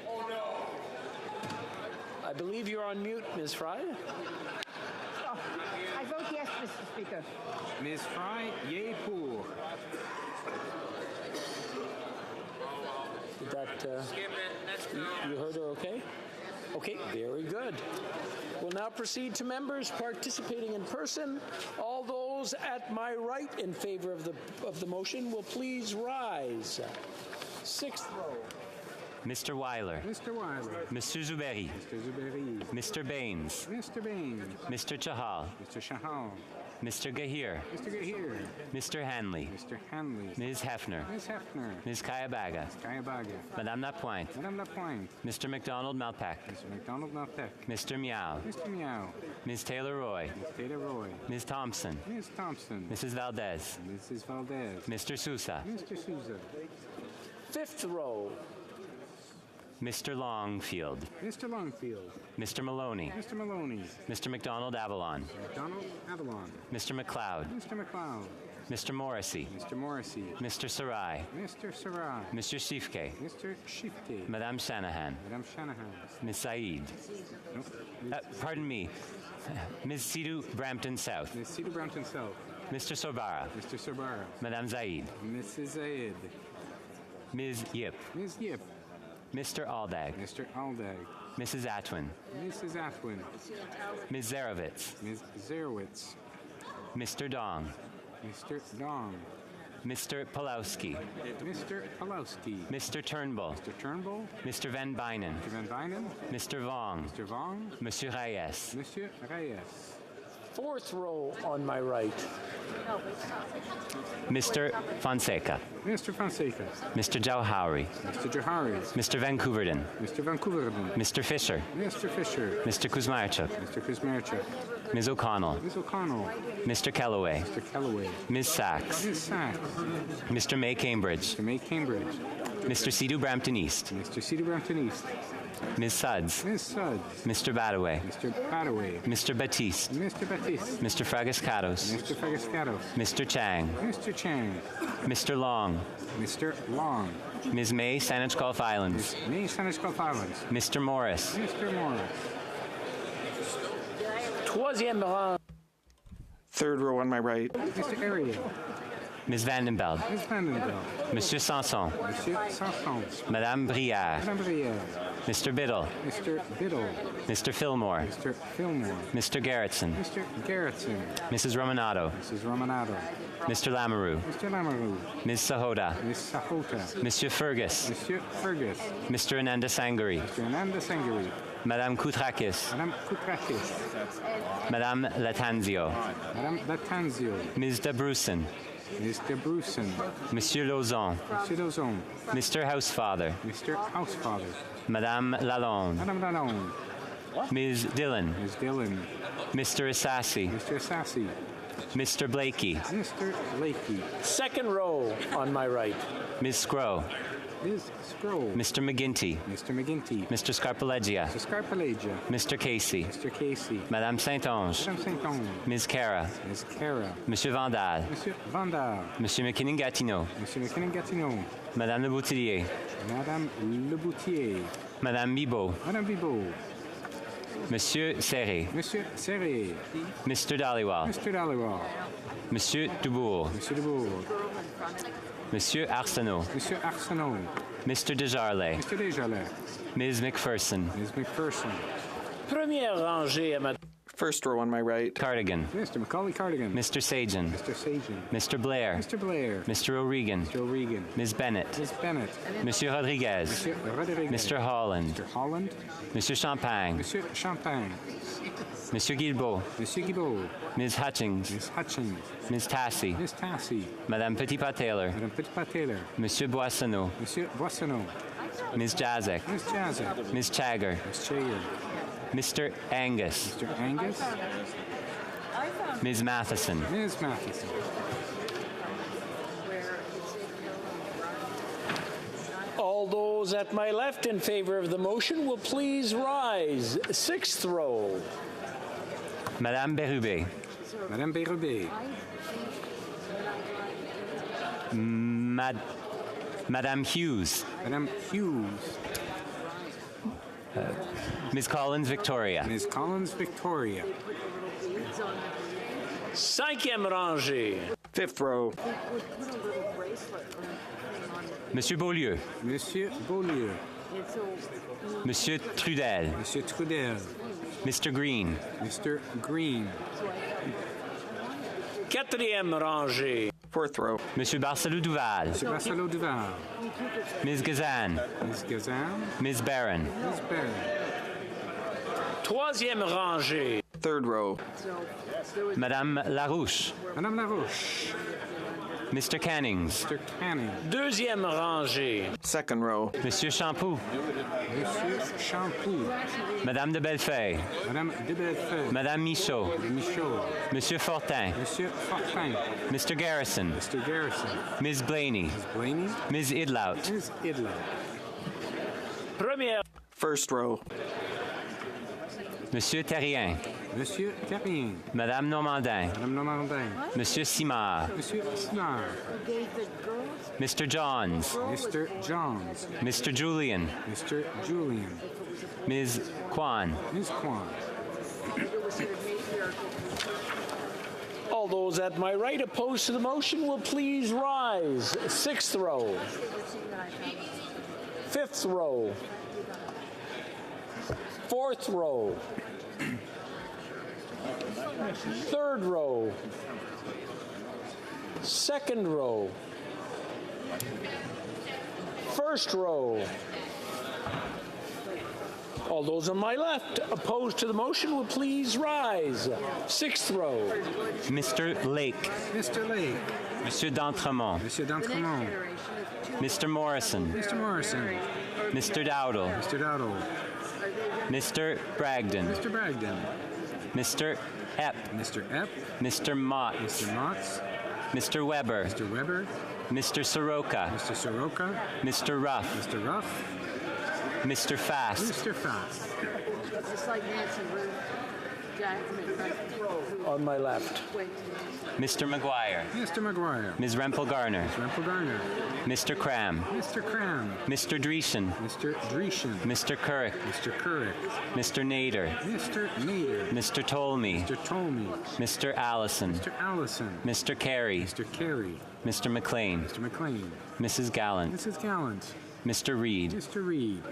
Oh no! I believe you're on mute, Ms. Fry. Oh, I vote yes, Mr. Speaker. Ms. Fry, yay pour. Did that, you heard her okay? Okay, very good. We'll now proceed to members participating in person. All those at my right in favor of the motion will please rise. Sixth row. Mr. Weiler. Mr. Weiler. Mr. Zuberi. Mr. Zuberi. Mr. Baines. Mr. Baines. Mr. Chahal. Mr. Chahal. Mr. Gahir. Mr. Gahir. Mr. Hanley. Mr. Hanley. Ms. Hefner. Ms. Hefner. Ms. Kayabaga. Ms. Kayabaga. Madame Lapointe. Madame Lapointe. Mr. McDonald Malpeck. Mr. McDonald Malpeck. Mr. Meow. Mr. Meow. Ms. Taylor-Roy. Ms. Taylor-Roy. Ms. Thompson. Ms. Thompson. Mrs. Valdez. Mrs. Valdez. Mr. Sousa. Mr. Sousa. Fifth row. Mr. Longfield. Mr. Longfield. Mr. Maloney. Mr. Maloney. Mr. McDonald Avalon. McDonald Avalon. Mr. McLeod. Mr. McLeod. Mr. Morrissey. Mr. Morrissey. Mr. Sarai. Mr. Sarai. Mr. Shifke. Mr. Shifke. Madame Shanahan. Madame Shanahan. Ms. Said. Nope. Pardon me. Ms. Sidhu Brampton South. Ms. Sidhu Brampton South. Mr. Sorbara. Mr. Sorbara. Madame Zaid. Mrs. Zaid. Ms. Yip. Ms. Yip. Mr. Aldag. Mr. Aldag. Mrs. Atwin. Mrs. Atwin. Ms. Zarovitz. Ms. Zerowitz. Mr. Dong. Mr. Dong. Mr. Pulowski. Mr. Pulowski. Mr. Turnbull. Mr. Turnbull. Mr. Van Bynen. Mr. Van Bynen. Mr. Vong. Mr. Vong. Monsieur Reyes. Monsieur Reyes. Fourth row on my right. Mr. Fonseca. Mr. Fonseca. Mr. Jauhari. Mr. Johari. Mr. Vancouverden. Mr. Vancouverden. Mr. Fisher. Mr. Fisher. Mr. Kuzmarchuk. Mr. Kuzmarchuk. Ms. O'Connell. Ms. O'Connell. Mr. Kellaway. Mr. Kellaway. Ms. Sachs. Ms. Sachs. Mr. May Cambridge. Mr. May Cambridge. Mr. Sidhu Brampton East. Mr. Sidhu Brampton East. Ms. Suds. Ms. Suds. Mr. Badaway. Mr. Badaway. Mr. Batiste. Mr. Batiste. Mr. Fragascatos. Mr. Fragascatos. Mr. Chang. Mr. Chang. Mr. Long. Mr. Long. Ms. May, Saanich Gulf Islands. Ms. May, Saanich Gulf Islands. Mr. Morris. Mr. Morris. Troisième rang. Third row on my right. Mr. Area. Ms. Vandenbeld. Ms. Vandenbeld. Monsieur Sanson. Monsieur Sanson. Madame Brière. Madame Brière. Mr. Biddle. Mr. Biddle. Mr. Fillmore. Mr. Fillmore. Mr. Garrettson. Mr. Garrettson. Mrs. Romanato. Mrs. Romanato. Mr. Lamoureux. Mr. Lamoureux. Ms. Sahota. Ms. Sahota. Monsieur Fergus. Monsieur Fergus. Mr. Ananda Sangari. Mr. Ananda Sangari. Madame Koutrakis. Madame Koutrakis. Madame Latanzio. Madame Latanzio. Ms. Dabrusin. Mr. Bruson. Monsieur Lauzon. Monsieur Lauzon. Mr. Housefather. Mr. Housefather. Madame Lalonde. Madame Lalonde. Ms. Dillon. Ms. Dillon. Mr. Assassi. Mr. Assassi. Mr. Blakey. Mr. Blakey. Second row on my right. Ms. Scrow. Ms. Scroll. Mr. McGinty. Mr. McGinty. Mr. Scarpaleggia. Mr. Scarpaleggia. Mr. Casey. Mr. Casey. Madame Saint-Onge. Madame Saint-Onge. Ms. Cara. Ms. Cara. Monsieur Vandal. Monsieur Vandal. Monsieur McKinnon-Gatineau. Monsieur McKinnon-Gatineau. Madame Le Boutillier. Madame Le Boutier. Madame Bibot. Madame Bibot. Monsieur Serré. Monsieur Serré. Mr. Dhaliwal. Mr. Dhaliwal. Monsieur Dubourg. Monsieur Dubourg. Monsieur Arsenault. Monsieur Arsenault. Mr. Desjarlais. Mr. Desjarlais. Ms. McPherson. Ms. McPherson. Première rangée à ma First row on my right. Cardigan. Mr. Macaulay Cardigan. Mr. Sajan. Mr. Sajan. Mr. Blair. Mr. Blair. Mr. O'Regan. Mr. O'Regan. Ms. Bennett. Ms. Bennett. Monsieur Rodriguez. Monsieur Rodriguez. Mr. Holland. Mr. Holland. Monsieur Champagne. Monsieur Champagne. Monsieur Guilbeault. Monsieur Guilbeault. Ms. Hutchings. Ms. Hutchings. Ms. Tassie. Ms. Tassie. Madame Petitpas-Taylor. Madame Petitpas-Taylor. Monsieur Boissonneau. Monsieur Boissonneau. Ms. Jazek. Ms. Jazek. Ms. Chagger. Ms. Chagger. Mr. Angus. Mr. Angus. Ms. Matheson. Ms. Matheson. All those at my left in favor of the motion will please rise. Sixth row. Madame Bérubé. Madame Bérubé. Madame Hughes. Madame Hughes. Ms. Collins Victoria. Ms. Collins Victoria. Cinquième rangée. Fifth row. Monsieur Beaulieu. Monsieur Beaulieu. Monsieur Trudel. Monsieur Trudel. Mr. Green. Mr. Green. Quatrième rangée. Fourth row. Monsieur Barcelou-Duval. Monsieur Barcelou-Duval. Ms. Gazan. Ms. Gazan. Ms. Barron. Ms. Barron. Troisième rangée. Third row. Madame Larouche. Madame Larouche. Mr. Cannings. Mr. Canning. Deuxième rangée. Second row. Monsieur Champoux. Monsieur Champoux. Madame de Bellefeuille. Madame de Bellefeuille. Madame Michaud. Madame Michaud. Monsieur Fortin. Monsieur Fortin. Mr. Garrison. Mr. Garrison. Ms. Blaney. Ms. Blaney. Ms. Idlout. Ms. Idlout. Première. First row. Monsieur Terrien. Monsieur Terrien. Madame Normandin. Madame Normandin. Monsieur Simard. Monsieur Simard. Mr. Johns. Mr. Johns. Mr. Julian. Mr. Julian. Ms. Kwan. Ms. Kwan. All those at my right opposed to the motion will please rise. Sixth row. Fifth row. Fourth row. Third row. Second row. First row. All those on my left opposed to the motion will please rise. Sixth row. Mr. Lake. Mr. Lake. Monsieur d'Entremont. Monsieur d'Entremont. Mr. Morrison. Mr. Morrison. Mr. Dowdle. Mr. Dowdle. Mr. Bragdon. Mr. Bragdon. Mr. Epp. Mr. Epp. Mr. Mott. Mr. Motts. Mr. Weber. Mr. Weber. Mr. Soroka. Mr. Soroka. Mr. Ruff. Mr. Ruff. Mr. Fast. Mr. Fast. Just like Nancy Ruth. On my left. Mr. McGuire. Mr. McGuire. Ms. Rempel Garner. Ms. Rempel Garner. Mr. Cram. Mr. Cram. Mr. Dreeshen. Mr. Dreeshen. Mr. Currick. Mr. Currick. Mr. Nader. Mr. Nader. Mr. Tolmie. Mr. Tolmie. Mr. Allison. Mr. Allison. Mr. Carey. Mr. Carey. Mr. McLean. Mr. McLean. Mrs. Gallant. Mrs. Gallant. Mr. Reed. Mr. Reed.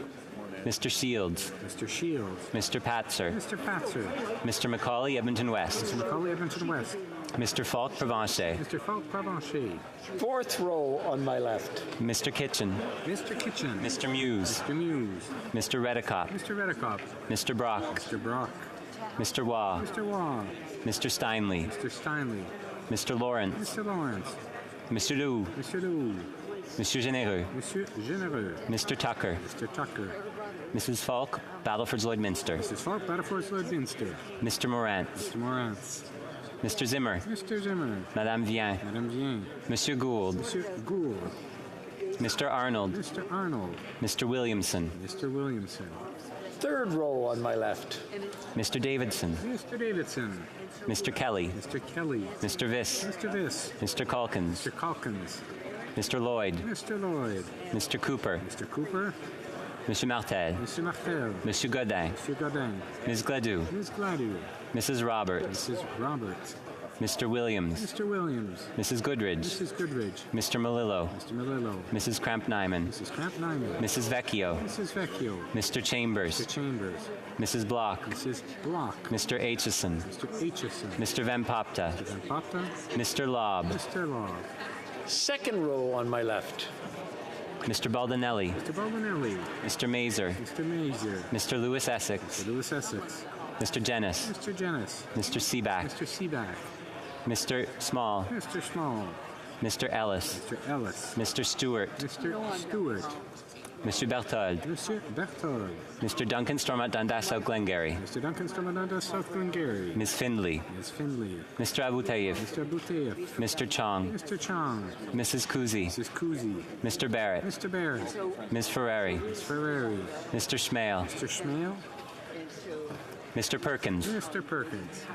Mr. Shields. Mr. Shields. Mr. Patzer. Mr. Patzer. Mr. Macaulay, Edmonton West. Mr. Macaulay, Edmonton West. Mr. Falk, Provencher. Mr. Falk, Provencher. Fourth row on my left. Mr. Kitchen. Mr. Kitchen. Mr. Muse. Mr. Muse. Mr. Redicott. Mr. Redicott. Mr. Brock. Mr. Brock. Mr. Waugh. Mr. Waugh. Mr. Steinley. Mr. Steinley. Mr. Lawrence. Mr. Lawrence. Mr. Lou. Mr. Lou. Monsieur Généreux. Monsieur Généreux. Mr. Tucker. Mr. Tucker. Mrs. Falk, Battleford's Lloydminster. Mrs. Falk, Battleford's Lloydminster. Mr. Morant. Mr. Morant. Mr. Zimmer. Mr. Zimmer. Madame Vien. Madame Vien. Monsieur Gould. Monsieur Gould. Mr. Arnold. Mr. Arnold. Mr. Williamson. Mr. Williamson. Third row on my left. Mr. Davidson. Mr. Davidson. Mr. Kelly. Mr. Kelly. Mr. Viss. Mr. Viss. Mr. Calkins. Mr. Calkins. Mr. Lloyd. Mr. Lloyd. Mr. Cooper. Mr. Cooper. Monsieur Martel. Monsieur Martel. Monsieur Godin. Monsieur Godin. Ms. Gladue. Ms. Gladue. Mrs. Roberts. Mrs. Roberts. Mr. Williams. Mr. Williams. Mrs. Goodridge. Mrs. Goodridge. Mr. Melillo. Mr. Melillo. Mrs. Cramp-Nyman. Mrs. Cramp-Nyman. Mrs. Vecchio. Mrs. Vecchio. Mr. Chambers. Mr. Chambers. Mrs. Block. Mrs. Block. Mr. Aitchison. Mr. Aitchison. Mr. Van Popta. Mr. Van Popta. Mr. Lobb. Mr. Lobb. Second row on my left. Mr. Baldinelli. Mr. Baldinelli. Mr. Mazer. Mr. Mazer. Mr. Lewis Essex. Mr. Lewis Essex. Mr. Jennis. Mr. Jennis. Mr. Seaback. Mr. Seaback. Mr. Small. Mr. Small. Mr. Ellis. Mr. Ellis. Mr. Stewart. Mr. Stewart. Mr. Berthold. Mr. Berthold. Mr. Duncan Stormont Dundas South Glengarry. Mr. Duncan Stormont Dundas South Glengarry. Ms. Findley. Ms. Findley. Mr. Abutayev. Mr. Abutayev. Mr. Chong. Mr. Chong. Mrs. Kuzi. Mrs. Kuzi. Mr. Barrett. Mr. Barrett. Ms. Ferrari. Ms. Ferrari. Mr. Schmale. Mr. Schmale. Mr. Perkins. Mr. Perkins.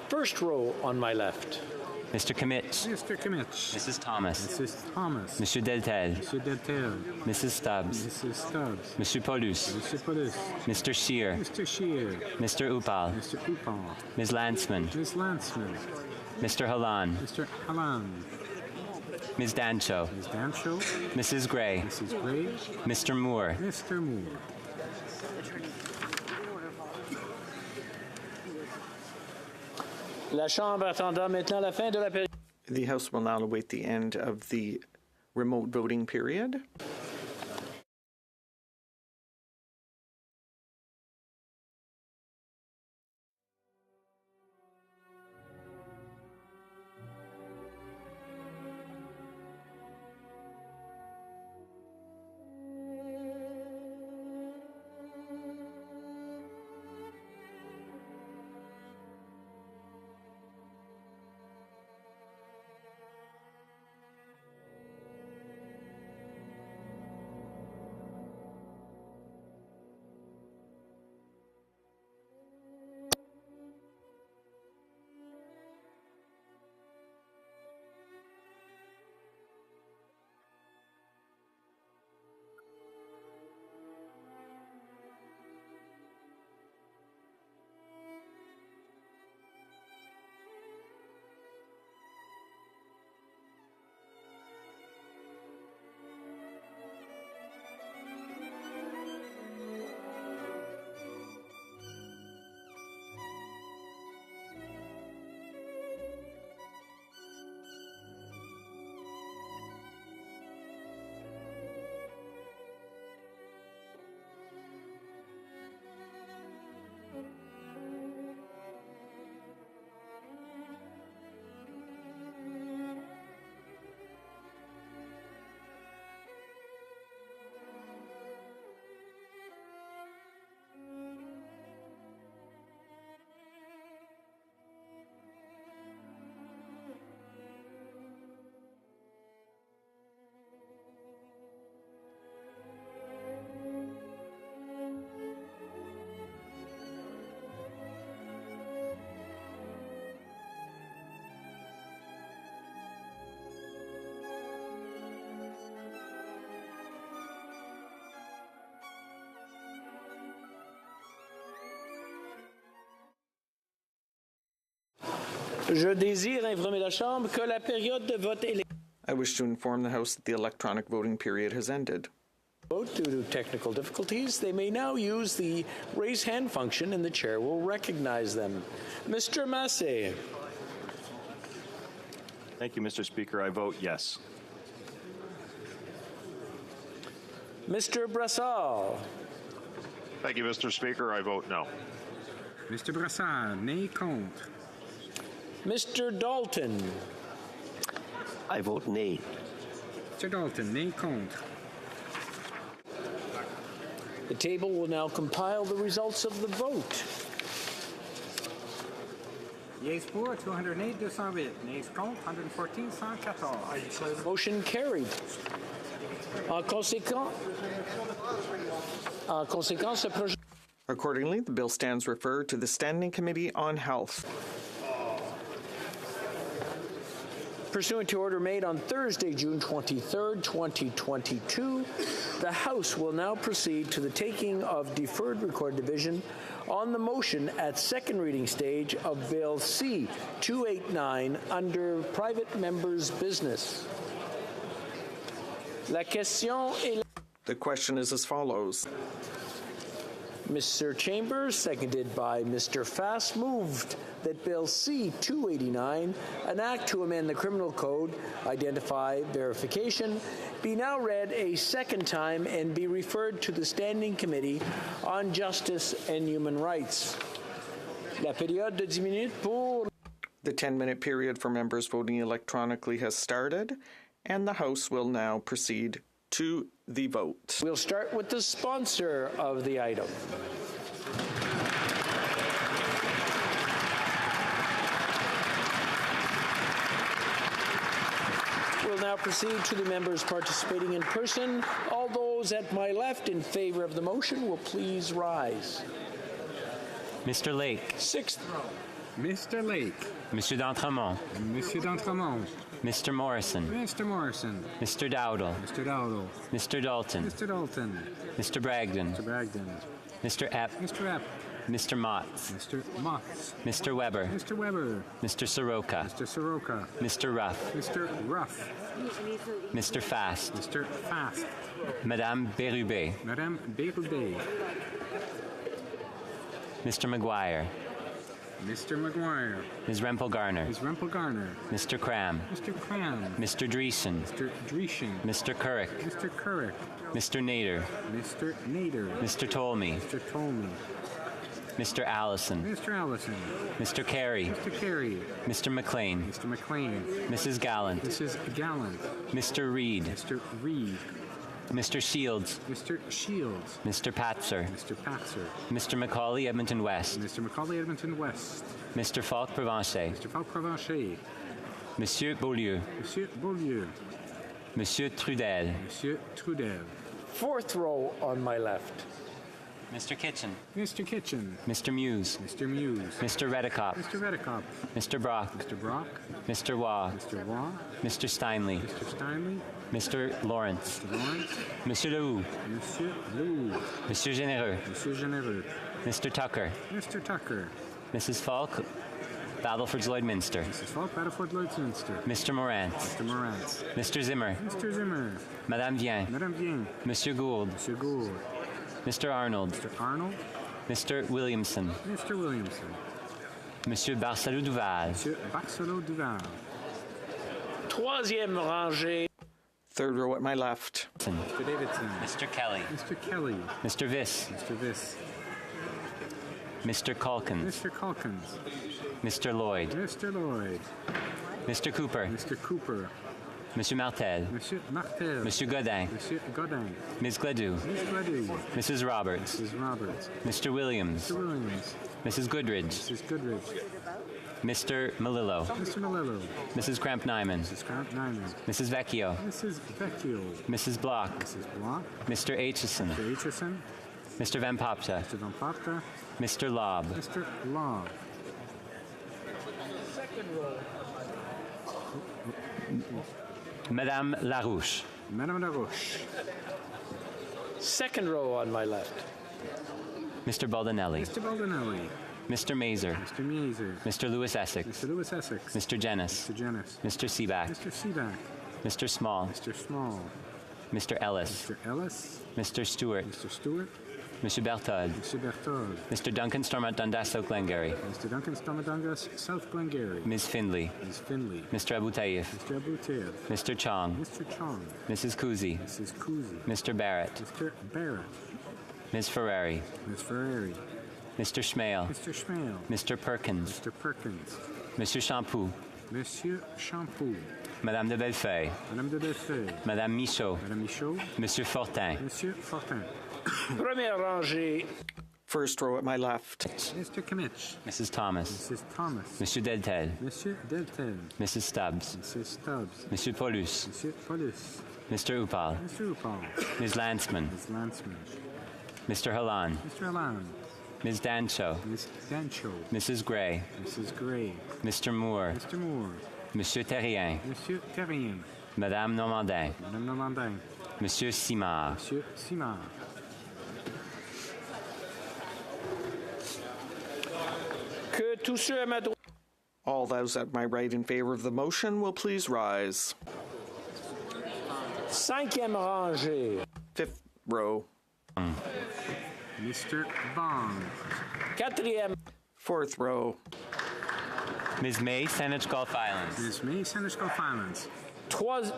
First row on my left. Mr. Kimmich. Mr. Kimmich. Mrs. Thomas. Mrs. Thomas. Monsieur Deltel. Monsieur Deltel. Mrs. Stubbs. Mrs. Stubbs. Monsieur Paulus. Monsieur Paulus. Mr. Shear. Mr. Shear. Mr. Upal. Mr. Upal. Ms. Lantzman. Ms. Lantzman. Mr. Halan. Mr. Halan. Ms. Dancho. Ms. Dancho. Mrs. Gray. Mrs. Gray. Mr. Moore. Mr. Moore. La Chambre attendant maintenant la fin de la période. The House will now await the end of the remote voting period. Je désire informer la Chambre que la période de vote électronique. I wish to inform the House that the electronic voting period has ended. Due to technical difficulties, they may now use the raise hand function and the chair will recognize them. Mr. Massé. Thank you, Mr. Speaker. I vote yes. Mr. Brassard. Thank you, Mr. Speaker. I vote no. Mr. Brassard, nay, contre. Mr. Dalton. I vote nay. Mr. Dalton, nay, contre. The table will now compile the results of the vote. Yeas pour, 208, 208. Nays contre, 114, 114. Motion carried. En conséquence, ce projet. Accordingly, the bill stands referred to the Standing Committee on Health. Pursuant to order made on Thursday, June 23rd, 2022, the House will now proceed to the taking of deferred record division on the motion at second reading stage of Bill C-289 under private members' business. La question est... The question is as follows. Mr. Chambers, seconded by Mr. Fass, moved that Bill C-289, an act to amend the Criminal Code, identify verification, be now read a second time and be referred to the Standing Committee on Justice and Human Rights. La période de 10 minutes pour... The 10-minute period for members voting electronically has started, and the House will now proceed to the vote. We'll start with the sponsor of the item. We'll now proceed to the members participating in person. All those at my left in favor of the motion will please rise. Mr. Lake. Sixth row. Mr. Lake. Monsieur d'Entremont. Monsieur d'Entremont. Mr. Morrison. Mr. Morrison. Mr. Dowdle. Mr. Dowdle. Mr. Dalton. Mr. Dalton. Mr. Bragdon. Mr. Bragdon. Mr. Epp. Mr. Epp. Mr. Motts. Mr. Motts. Mr. Weber. Mr. Weber. Mr. Soroka. Mr. Soroka. Mr. Ruff. Mr. Ruff. Mr. Fast. Mr. Fast. Madame Bérubé. Madame Bérubé. Mr. McGuire. Mr. McGuire. Ms. Rempel-Garner. Ms. Rempel-Garner. Mr. Cram. Mr. Cram. Mr. Dreesen. Mr. Dreesen. Mr. Currick. Mr. Currick. Mr. Nader. Mr. Nader. Mr. Tolmie. Mr. Tolmie. Mr. Allison. Mr. Allison. Mr. Carey. Mr. Carey. Mr. McLean. Mr. McLean. Mrs. Gallant. Mrs. Gallant. Mr. Reed. Mr. Reed. Mr. Shields. Mr. Shields. Mr. Patzer. Mr. Patzer. Mr. Macaulay, Edmonton West. Mr. Macaulay, Edmonton West. Mr. Falk, Provencher. Mr. Falk, Provencher. Monsieur Beaulieu. Monsieur Beaulieu. Monsieur Trudel. Monsieur Trudel. Fourth row on my left. Mr. Kitchen. Mr. Kitchen. Mr. Muse. Mr. Muse. Mr. Redicop. Mr. Redicop. Mr. Brock. Mr. Brock. Mr. Waugh. Mr. Waugh. Mr. Steinley. Mr. Steinley. Mr. Lawrence. Mr. Lawrence. Monsieur Lehoux. Monsieur Lehoux. Monsieur Généreux. Monsieur Généreux. Mr. Tucker. Mr. Tucker. Mrs. Falk, Battleford Lloydminster. Mrs. Falk, Battleford Lloydminster. Mr. Morantz. Mr. Morantz. Mr. Zimmer. Mr. Zimmer. Madame Vien. Madame Vien. Monsieur Gould. Monsieur Gould. Mr. Arnold. Mr. Arnold. Mr. Williamson. Mr. Williamson. Monsieur Barcelou Duval. Monsieur Barcelou Duval. Troisième rangée. Third row at my left. Mr. Davidson. Mr. Kelly. Mr. Kelly. Mr. Viss. Mr. Viss. Mr. Calkins. Mr. Calkins. Mr. Lloyd. Mr. Lloyd. Mr. Cooper. Mr. Cooper. Monsieur Martel. Monsieur Martel. Monsieur Godin. Monsieur Godin. Ms. Gledoux. Ms. Gledoux. Mrs. Roberts. Mrs. Roberts. Mr. Williams. Mr. Williams. Mrs. Goodridge. Mrs. Goodridge. Mr. Malillo. Mr. Malillo. Mrs. Cramp-Nyman. Mrs. Cramp-Nyman. Mrs. Vecchio. Mrs. Vecchio. Mrs. Block. Mrs. Block. Mr. Aitchison. Mr. Aitchison. Mr. Van Popta. Mr. Van Popta. Mr. Lobb. Mr. Lobb. Second row. Madame Larouche. Madame Larouche. Second row on my left. Mr. Baldinelli. Mr. Baldinelli. Mr. Mazer. Mr. Mazer. Mr. Lewis Essex. Mr. Lewis Essex. Mr. Jennis. Mr. Jennis. Mr. Seaback. Mr. Seaback. Mr. Small. Mr. Small. Mr. Ellis. Mr. Ellis. Mr. Stewart. Mr. Stewart. Mr. Berthold. Mr. Berthold. Mr. Duncan Stormont Dundas South Glengarry. Mr. Duncan Stormont Dundas South Glengarry. Ms. Findley. Ms. Findley. Mr. Abu Taif. Mr. Abu Taif. Mr. Chong. Mr. Chong. Mrs. Kuzi. Mrs. Kuzi. Mr. Barrett. Mr. Barrett. Ms. Ferrari. Ms. Ferrari. Mr. Schmale. Mr. Schmale. Mr. Perkins. Mr. Perkins. Monsieur Champoux. Monsieur Champoux. Madame de Bellefeuille. Madame de Bellefeuille. Madame Michaud. Madame Michaud. Monsieur Fortin. Monsieur Fortin. Première rangée. First row at my left. Mr. Kimmich. Mrs. Thomas. Mrs. Thomas. Monsieur Deltel. Monsieur Deltel. Mrs. Stubbs. Mrs. Stubbs. Monsieur Paulus. Monsieur Paulus. Mr. Upal. Mr. Upal. Ms. Landsman. Ms. Landsman. Mr. Halan. Mr. Halan. Ms. Dancho. Ms. Dancho. Mrs. Gray. Mrs. Gray. Mr. Moore. Mr. Moore. Monsieur Terrien. Monsieur Terrien. Madame Normandin. Madame Normandin. Monsieur Simard. Monsieur Simard. Que tous ceux à ma droite. All those at my right in favor of the motion will please rise. Cinquième rangée. Fifth row. Mr. Bond. Quatrième. Fourth row. Ms. May, Saanich Gulf Islands. Ms. May, Saanich Gulf Islands. Troisième.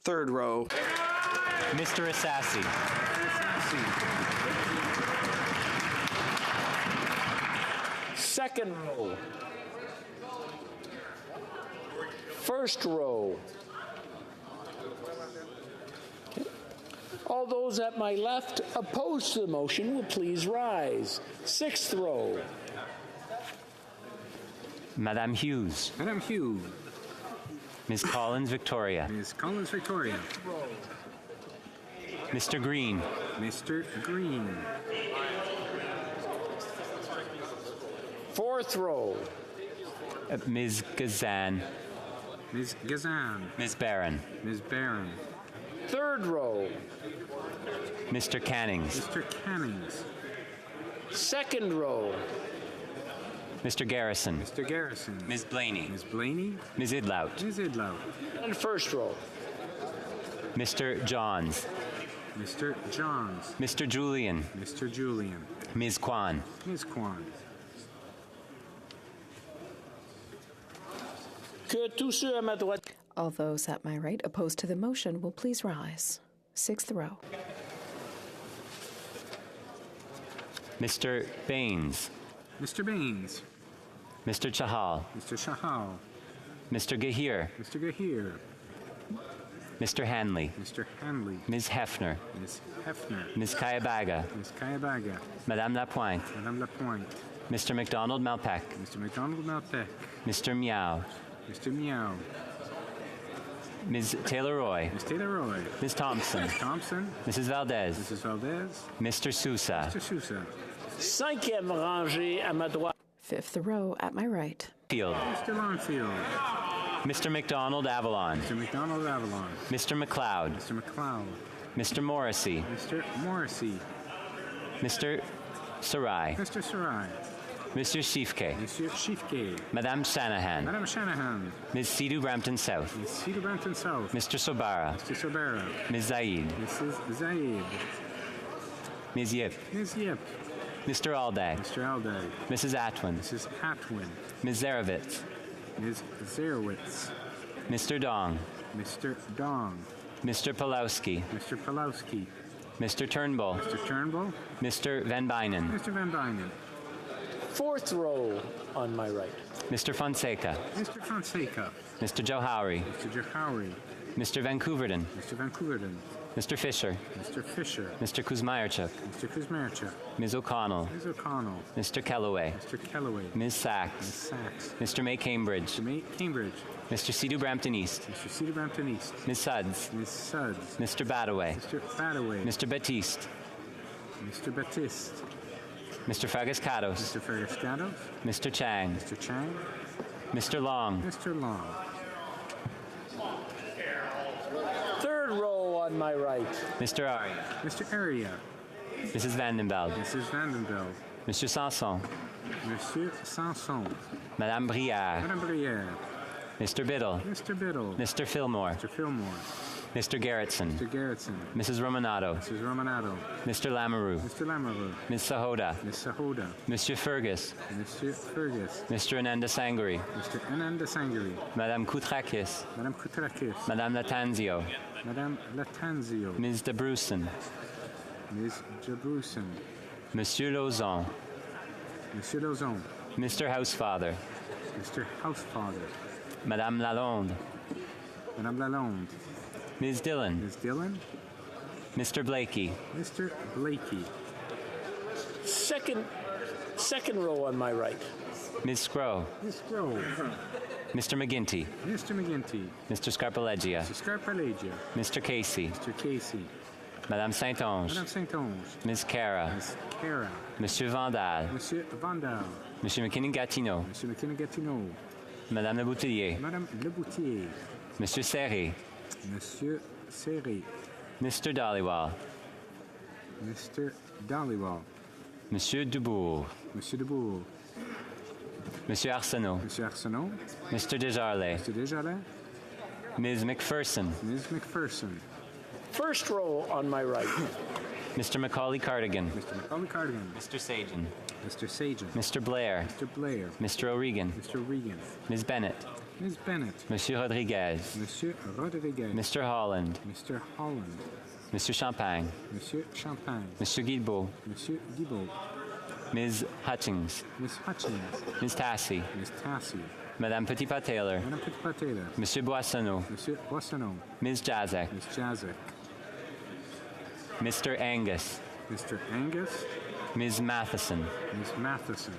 Third row. Mr. Assassi. Second row. First row. All those at my left opposed to the motion will please rise. Sixth row. Madame Hughes. Madame Hughes. Ms. Collins Victoria. Ms. Collins Victoria. Mr. Green. Mr. Green. Fourth row. Ms. Gazan. Ms. Gazan. Ms. Barron. Ms. Barron. Third row. Mr. Cannings. Mr. Cannings. Second row. Mr. Garrison. Mr. Garrison. Ms. Blaney. Ms. Blaney. Ms. Idlout. Ms. Idlout. And first row. Mr. Johns. Mr. Johns. Mr. Julian. Mr. Julian. Ms. Kwan. Ms. Kwan. All those at my right opposed to the motion will please rise. Sixth row. Mr. Baines. Mr. Baines. Mr. Chahal. Mr. Chahal. Mr. Gahir. Mr. Gahir. Mr. Hanley. Mr. Hanley. Ms. Hefner. Ms. Hefner. Ms. Kayabaga. Ms. Kayabaga. Madame Lapointe. Madame Lapointe. Mr. McDonald Malpeck. Mr. McDonald Malpeck. Mr. Miao. Mr. Miao. Ms. Taylor-Roy. Ms. Taylor-Roy. Ms. Thompson. Ms. Thompson. Mrs. Valdez. Mrs. Valdez. Mr. Sousa. Mr. Sousa. Cinquième rangée à ma droite. Fifth row at my right. Field. Mr. Longfield. Mr. McDonald Avalon. Mr. McDonald Avalon. Mr. McLeod. Mr. McLeod. Mr. Morrissey. Mr. Morrissey. Mr. Sarai. Mr. Sarai. Monsieur Shifke. Monsieur Shifke. Madame Shanahan. Madame Shanahan. Ms. Sidhu Brampton South. Ms. Cedar Brampton South. Mr. Sobara. Mr. Sobera. Ms. Zaid. Mrs. Zaid. Ms. Yip. Ms. Yip. Mr. Alday. Mr. Alday. Mrs. Atwin. Mrs. Atwin. Ms. Zarovitz. Ms. Zerowitz. Mr. Dong. Mr. Dong. Mr. Pulowski. Mr. Pulowski. Mr. Turnbull. Mr. Turnbull. Mr. Van Bynen. Mr. Van Bynen. Fourth row on my right. Mr. Fonseca. Mr. Fonseca. Mr. Johari. Mr. Johari. Mr. Vancouverden. Mr. Vancouverden. Mr. Fisher. Mr. Fisher. Mr. Kuzmierczuk. Mr. Kuzmierczuk. Ms. O'Connell. Ms. O'Connell. Mr. Kellaway. Mr. Kellaway. Ms. Sachs. Ms. Sachs. Mr. May Cambridge. Mr. May Cambridge. Mr. Sidhu Brampton East. Mr. Cedar Brampton East. Ms. Suds. Ms. Suds. Mr. Badaway. Mr. Badaway. Mr. Batiste. Mr. Batiste. Mr. Fagascados. Mr. Fergascados. Mr. Chang. Mr. Chang. Mr. Long. Mr. Long. Third row on my right. Mr. Ari. Mr. Aria. Mrs. Vandenbeld. Mrs. Vandenbeld. Mr. Sanson. Monsieur Sanson. Madame Brière. Madame Brière. Mr. Biddle. Mr. Biddle. Mr. Fillmore. Mr. Fillmore. Mr. Garrettson. Mr. Garrettson. Mrs. Romanado. Mrs. Romanado. Mr. Lamoureux. Mr. Lamoureux. Ms. Sahoda. Ms. Sahoda. Monsieur Fergus. Monsieur Fergus. Mr. Ananda Sangari. Mr. Ananda Sangari. Madame Koutrakis. Madame Koutrakis. Madame Latanzio. Madame Latanzio. Ms. de Brusen. Ms. Jabrusen. Monsieur Lauzon. Monsieur Lauzon. Mr. Housefather. Mr. Housefather. Madame Lalonde. Madame Lalonde. Ms. Dillon. Ms. Dillon. Mr. Blakey. Mr. Blakey. Second row on my right. Ms. Scrow. Ms. Grove. Mr. McGinty. Mr. McGinty. Mr. Scarpaleggia. Mr. Scarpaleggia. Mr. Casey. Mr. Casey. Madame Saint-Onge. Madame Saint-Onge. Ms. Cara. Ms. Cara. Monsieur Vandal. Monsieur Vandal. Monsieur McKinnon-Gatineau. Monsieur McKinnon-Gatineau. Madame Le Boutillier. Madame Le Boutillier. Monsieur Serré. Monsieur Serré. Mr. Dollywall. Mr. Dollywall. Monsieur Dubourg. Monsieur Dubourg. Monsieur Arsenault. Monsieur Arsenault. Mr. Desjardins. Mr. Desjardins. Ms. McPherson. Ms. McPherson. First row on my right. Mr. Macaulay Cardigan. Mr. Macaulay Cardigan. Mr. Sajan. Mr. Sajan. Mr. Blair. Mr. Blair. Mr. O'Regan. Mr. Regan. Ms. Bennett. Ms. Bennett. Monsieur Rodriguez. Monsieur Rodriguez. Mr. Holland. Mr. Holland. Monsieur Champagne. Monsieur Champagne. Monsieur Guilbeault. Monsieur Guilbeault. Ms. Hutchings. Ms. Hutchins. Ms. Tassie. Ms. Tassie. Madame Petitpas-Taylor. Madame Petitpas-Taylor. Monsieur Boissonneau. Monsieur Boissonneau. Ms. Jazek. Ms. Jazek. Mr. Angus. Mr. Angus. Ms. Matheson. Ms. Matheson.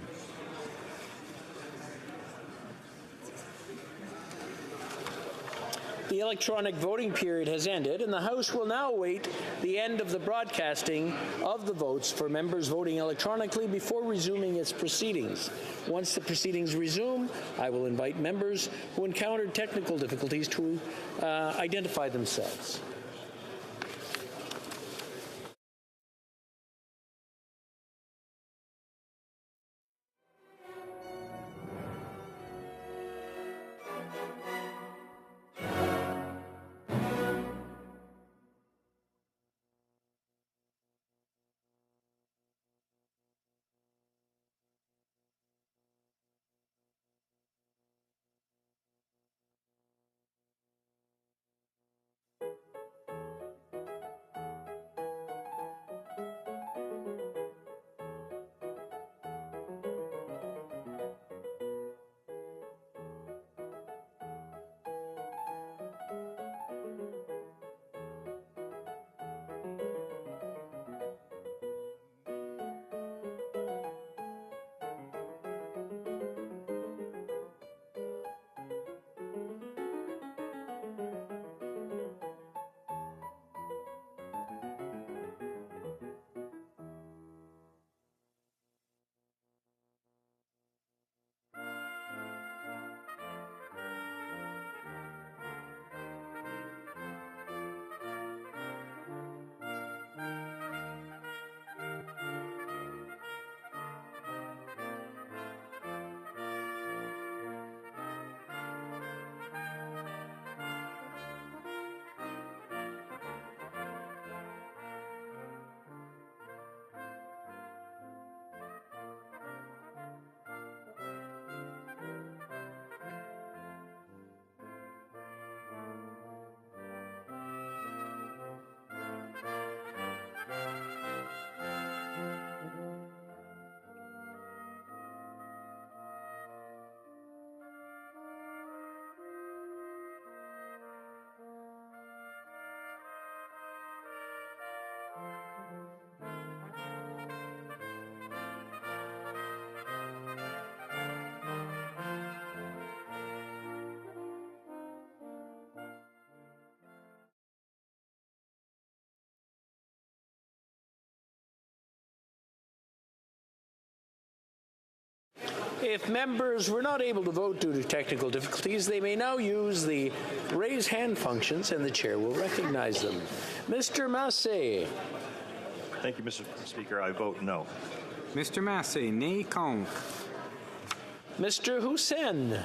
The electronic voting period has ended, and the House will now await the end of the broadcasting of the votes for members voting electronically before resuming its proceedings. Once the proceedings resume, I will invite members who encountered technical difficulties to identify themselves. If members were not able to vote due to technical difficulties, they may now use the raise hand functions and the chair will recognize them. Mr. Massey. Thank you, Mr. Speaker. I vote no. Mr. Massey, nay contre. Mr. Hussein.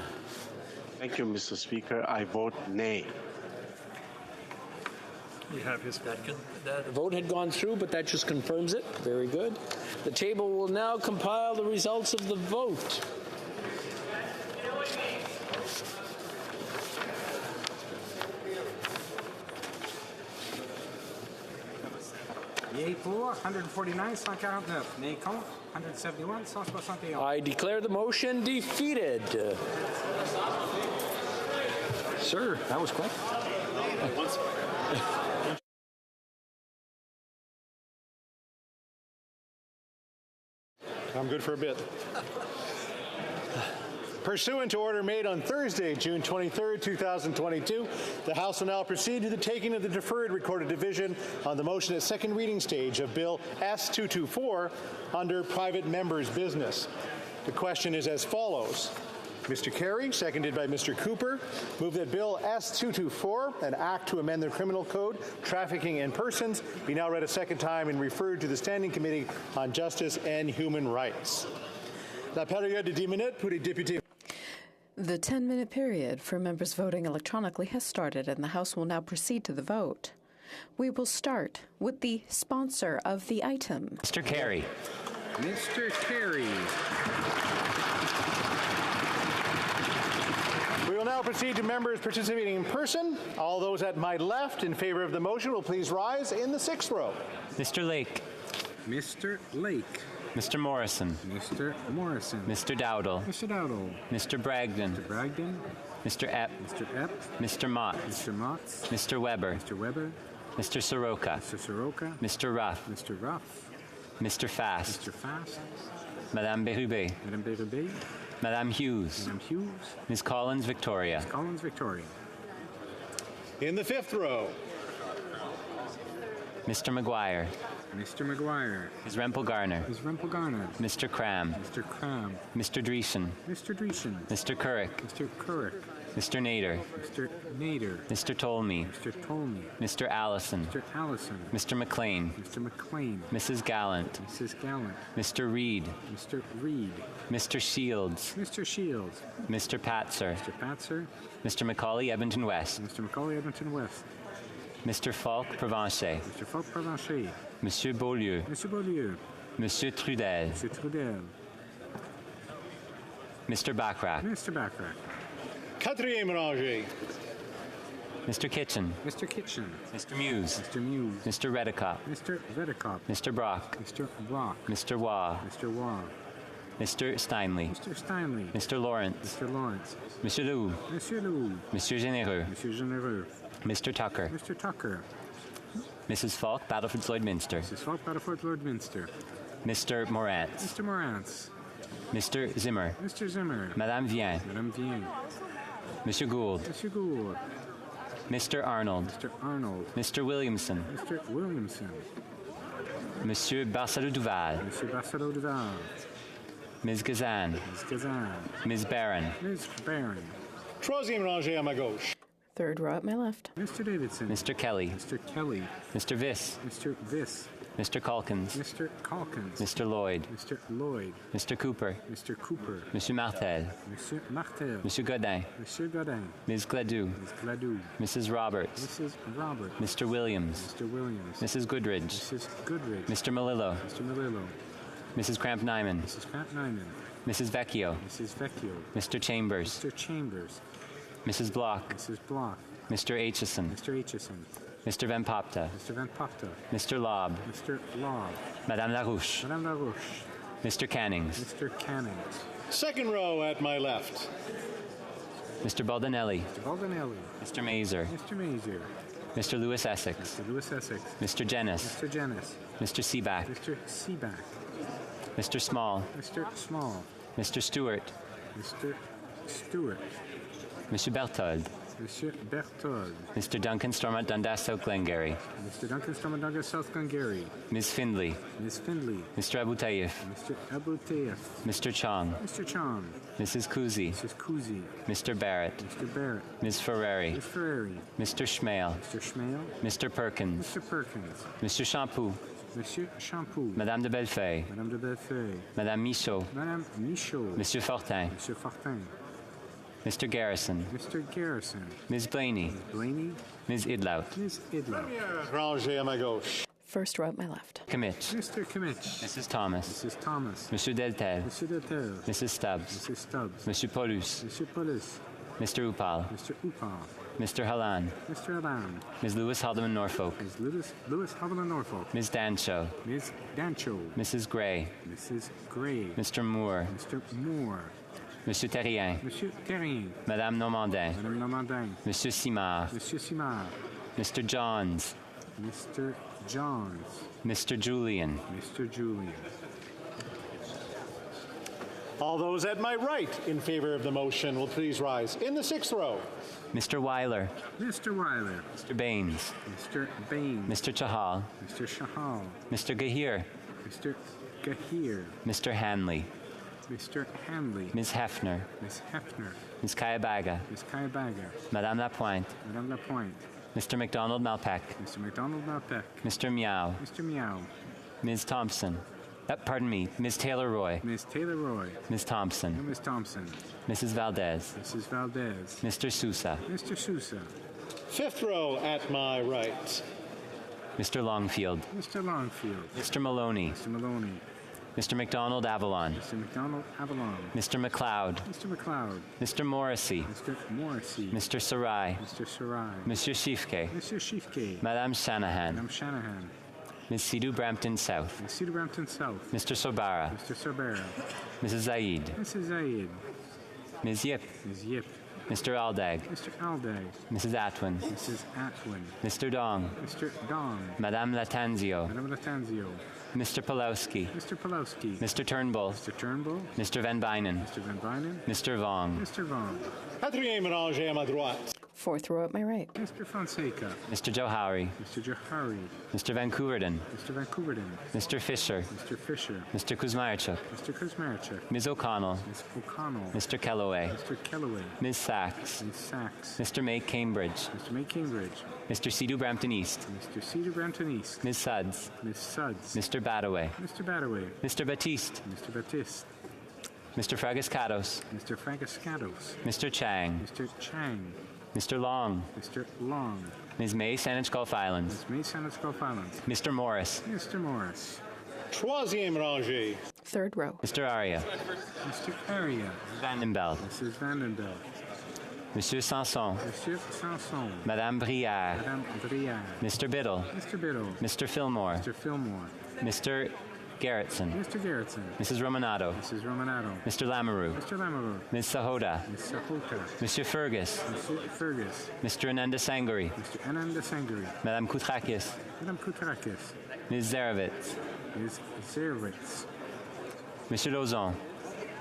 Thank you, Mr. Speaker. I vote nay. You have his that vote had gone through, but that just confirms it. Very good. The table will now compile the results of the vote. Yea pour, 149, 149. Nay contre, 171, 161. I declare the motion defeated. Sir, that was quick. I'm good for a bit. Pursuant to order made on Thursday, June 23, 2022, the House will now proceed to the taking of the deferred recorded division on the motion at second reading stage of Bill S-224 under private members' business. The question is as follows. Mr. Carey, seconded by Mr. Cooper, move that Bill S-224, an act to amend the Criminal Code, Trafficking in Persons, be now read a second time and referred to the Standing Committee on Justice and Human Rights. La période de 10 minutes pour les députés. The 10-minute period for members voting electronically has started, and the House will now proceed to the vote. We will start with the sponsor of the item. Mr. Carey. Mr. Carey. We will now proceed to members participating in person. All those at my left in favor of the motion will please rise in the sixth row. Mr. Lake. Mr. Lake. Mr. Morrison. Mr. Morrison. Mr. Dowdle. Mr. Dowdle. Mr. Bragdon. Mr. Bragdon. Mr. Epp. Mr. Epp. Mr. Mott. Mr. Motts. Mr. Weber. Mr. Weber. Mr. Soroka. Mr. Soroka. Mr. Ruff. Mr. Ruff. Mr. Fast. Mr. Fast. Madame Berube. Madame Berube. Madame Hughes. Madame Hughes. Ms. Collins Victoria. Ms. Collins Victoria. In the fifth row. Mr. McGuire. Mr. McGuire. Ms. Rempel Garner. Ms. Rempel Garner. Mr. Cram. Mr. Cram. Mr. Dreesen. Mr. Dreesen. Mr. Currick. Mr. Currick. Mr. Nader. Mr. Nader. Mr. Tolmie. Mr. Tolmie. Mr. Allison. Mr. Allison. Mr. McLean. Mr. McLean. Mrs. Gallant. Mrs. Gallant. Mr. Reed. Mr. Reed. Mr. Shields. Mr. Shields. Mr. Patzer. Mr. Patzer. Mr. Macaulay Edmonton West. Mr. Macaulay Edmonton West. Mr. Falk Provencher. Mr. Falk Provencher. Monsieur Beaulieu. Monsieur Beaulieu. Monsieur Trudel. Monsieur Trudel. Mr. Backrack. Mr. Backrack. Quatrième rangée. Mr. Kitchen. Mr. Kitchen. Mr. Muse. Mr. Muse. Mr. Redicott. Mr. Redicott. Mr. Brock. Mr. Brock. Mr. Waugh. Mr. Waugh. Mr. Steinley. Mr. Steinley. Mr. Lawrence. Mr. Lawrence. Monsieur Leroux. Monsieur Leroux. Monsieur Généreux. Monsieur Généreux. Mr. Tucker. Mr. Tucker. Mrs. Falk, Battleford Lloydminster. Mrs. Falk, Battleford Lloydminster. Mr. Morantz. Mr. Morantz. Mr. Zimmer. Mr. Zimmer. Madame Vien. Madame Vien. Monsieur Gould. Monsieur Gould. Mr. Arnold. Mr. Arnold. Mr. Williamson. Mr. Williamson. Monsieur Barcelot Duval. Monsieur Barcelot Duval. Ms. Gazan. Ms. Gazan. Ms. Barron. Ms. Barron. Troisième rangée à ma gauche. Third row at my left. Mr. Davidson. Mr. Kelly. Mr. Kelly. Mr. Viss. Mr. Viss. Mr. Calkins. Mr. Calkins. Mr. Lloyd. Mr. Lloyd. Mr. Cooper. Mr. Cooper. Monsieur Martel. Monsieur Martel. Monsieur Godin. Monsieur Godin. Ms. Gladue. Ms. Gladue. Mrs. Roberts. Mrs. Roberts. Mr. Williams. Mr. Williams. Mrs. Goodridge. Mrs. Goodridge. Mr. Melillo. Mr. Melillo. Mrs. Cramp-Nyman. Mrs. Cramp-Nyman. Mrs. Vecchio. Mrs. Vecchio. Mr. Chambers. Mr. Chambers. Mrs. Block. Mrs. Block. Mr. Aitchison. Mr. Aitchison. Mr. Van Popta. Mr. Van Popta. Mr. Lobb. Mr. Lobb. Madame Larouche. Madame Larouche. Mr. Cannings. Mr. Cannings. Second row at my left. Mr. Baldinelli. Mr. Baldinelli. Mr. Mazer. Mr. Mazer. Mr. Lewis Essex. Mr. Lewis Essex. Mr. Jennis. Mr. Jennis. Mr. Seaback. Mr. Seaback. Mr. Small. Mr. Small. Mr. Stewart. Mr. Stewart. Monsieur Berthold. Monsieur Berthold. Mr. Duncan Stormont Dundas South Glengarry. Mr. Duncan Stormont Dundas South Glengarry. Ms. Findley. Ms. Findley. Mr. Abu Tayyif. Mr. Abu Tayyaf. Mr. Chong. Mr. Chong. Mrs. Kuzi. Mrs. Kuzi. Mr. Barrett. Mr. Barrett. Ms. Ferrari. Ms. Ferrari. Mr. Schmale. Mr. Schmale. Mr. Perkins. Mr. Perkins. Mr. Shampoo. Monsieur Shampoo. Madame de Bellefeuille. Madame de Bellefeuille. Madame Michaud. Madame Michaud. Monsieur Fortin. Monsieur Fortin. Mr. Garrison. Mr. Garrison. Ms. Blaney. Ms. Blaney. Ms. Idlout. Ms. Idlout. Rangé à ma gauche. First row at my left. Kimmich. Mr. Kimmich. Mrs. Thomas. Mrs. Thomas. Monsieur Deltel. Monsieur Deltel. Mrs. Stubbs. Mrs. Stubbs. Monsieur Paulus. Monsieur Paulus. Mr. Upal. Mr. Upal. Mr. Halan. Mr. Alan. Ms. Lewis Haldeman Norfolk. Ms. Lewis Haldeman Norfolk. Ms. Dancho. Ms. Dancho. Mrs. Gray. Mrs. Gray. Mr. Moore. Mr. Moore. Monsieur Terrien. Monsieur Terrien. Madame Normandin. Madame Normandin. Monsieur Simard. Monsieur Simard. Mr. Johns. Mr. Johns. Mr. Julian. Mr. Julian. All those at my right in favor of the motion will please rise. In the 6th row. Mr. Weiler. Mr. Weiler. Mr. Baines. Mr. Baines. Mr. Chahal. Mr. Chahal. Mr. Gahir. Mr. Gahir. Mr. Hanley. Mr. Hanley. Ms. Hefner. Ms. Hefner. Ms. Kayabaga. Ms. Kayabaga. Madame Lapointe. Madame Lapointe. Mr. McDonald Malpeck. Mr. McDonald Malpeck. Mr. Meow. Mr. Meow. Ms. Thompson. Pardon me, Ms. Taylor-Roy. Ms. Taylor-Roy. Ms. Thompson. And Ms. Thompson. Mrs. Valdez. Mrs. Valdez. Mr. Sousa. Mr. Sousa. 5th row at my right. Mr. Longfield. Mr. Longfield. Mr. Maloney. Mr. Maloney. Mr. McDonald Avalon. Mr. McDonald Avalon. Mr. McLeod. Mr. McLeod. Mr. Morrissey. Mr. Morrissey. Mr. Sarai. Mr. Sarai. Monsieur Shifke. Mr. Shifke. Madame Shanahan. Madame Shanahan. Ms. Sidhu Brampton South. Ms. Cedar Brampton South. Mr. Sobara. Mr. Sobera. Mrs. Zaid. Mrs. Zaid. Ms. Yip. Ms. Yip. Mr. Aldag. Mr. Aldag. Mrs. Atwin. Mrs. Atwin. Mr. Dong. Mr. Dong. Madame Latanzio. Madame Latanzio. Mr. Pulowski. Mr. Pulowski. Mr. Turnbull. Mr. Turnbull. Mr. Van Bynen. Mr. Van Bynen. Mr. Vong. Mr. Vong. 4e rangée à ma droite. Fourth row at my right. Mr. Fonseca. Mr. Johari. Mr. Johari. Mr. Vancouverden. Mr. Vancouverden. Mr. Fisher. Mr. Fisher. Mr. Kuzmarchuk. Mr. Kuzmarchuk. Ms. O'Connell. Ms. O'Connell. Mr. Kellaway. Mr. Kellaway. Ms. Sachs. Ms. Sachs. Mr. May Cambridge. Mr. May Cambridge. Mr. Sidhu Brampton East. Mr. Cedar Brampton East. Ms. Suds. Ms. Suds. Mr. Badaway. Mr. Badaway. Mr. Batiste. Mr. Batiste. Mr. Fragascados. Mr. Fragascados. Mr. Chang. Mr. Chang. Mr. Long. Mr. Long. Ms. May, Saanich Gulf Islands. Ms. May, Saanich Gulf Islands. Mr. Morris. Mr. Morris. 3e rangée. Third row. Mr. Aria. Mr. Aria. Vandenbelt. Mrs. Vandenbelt. Monsieur Sanson. Monsieur Sanson. Madame Brière. Madame Brière. Mr. Biddle. Mr. Biddle. Mr. Fillmore. Mr. Fillmore. Mr. Gerritsen. Mr. Gerritsen. Mrs. Romanado. Mrs. Romanado. Mr. Lamoureux. Mr. Lamoureux. Ms. Sahota. Ms. Sahota. Monsieur Fergus. Monsieur Fergus. Mr. Ananda Sangari. Mr. Ananda Sangari. Madame Koutrakis. Madame Koutrakis. Ms. Zarevitz. Ms. Zerwitz. Monsieur Lauzon.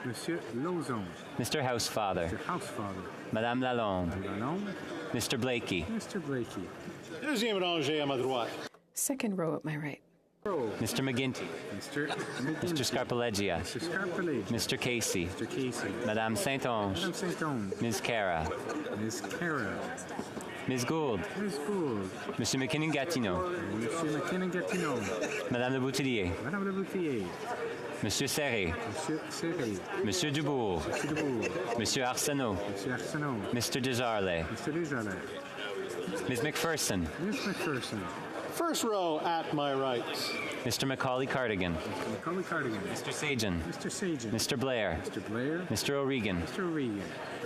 Monsieur Lauzon. Mr. Housefather. Mr. Housefather. Madame Lalonde. Madame Lalonde. Mr. Blakey. Mr. Blakey. 2e rangée à ma droite. Second row at my right. Mr. McGinty. Mr. McGinty. Mr. Scarpaleggia. Mr. Scarpaleggia. Mr. Casey. Mr. Casey. Madame Saint-Onge. Madame Saint-Onge. Ms. Cara. Ms. Cara. Ms. Gould. Ms. Gould. Monsieur McKinnon-Gatineau. Monsieur McKinnon-Gatineau. Madame Le Boutillier. Madame Le Boutillier. Monsieur Serré. Monsieur Serré. Monsieur Dubourg. Monsieur Dubourg. Monsieur Arsenault. Monsieur Arsenault. Mr. Desjardins. Mr. Desjardins. Ms. McPherson. Ms. McPherson. 1st row at my right. Mr. Macaulay Cardigan. Mr. Macaulay Cardigan. Mr. Sajan. Mr. Sajan. Mr. Blair. Mr. Blair. Mr. O'Regan. Mr. O'Regan.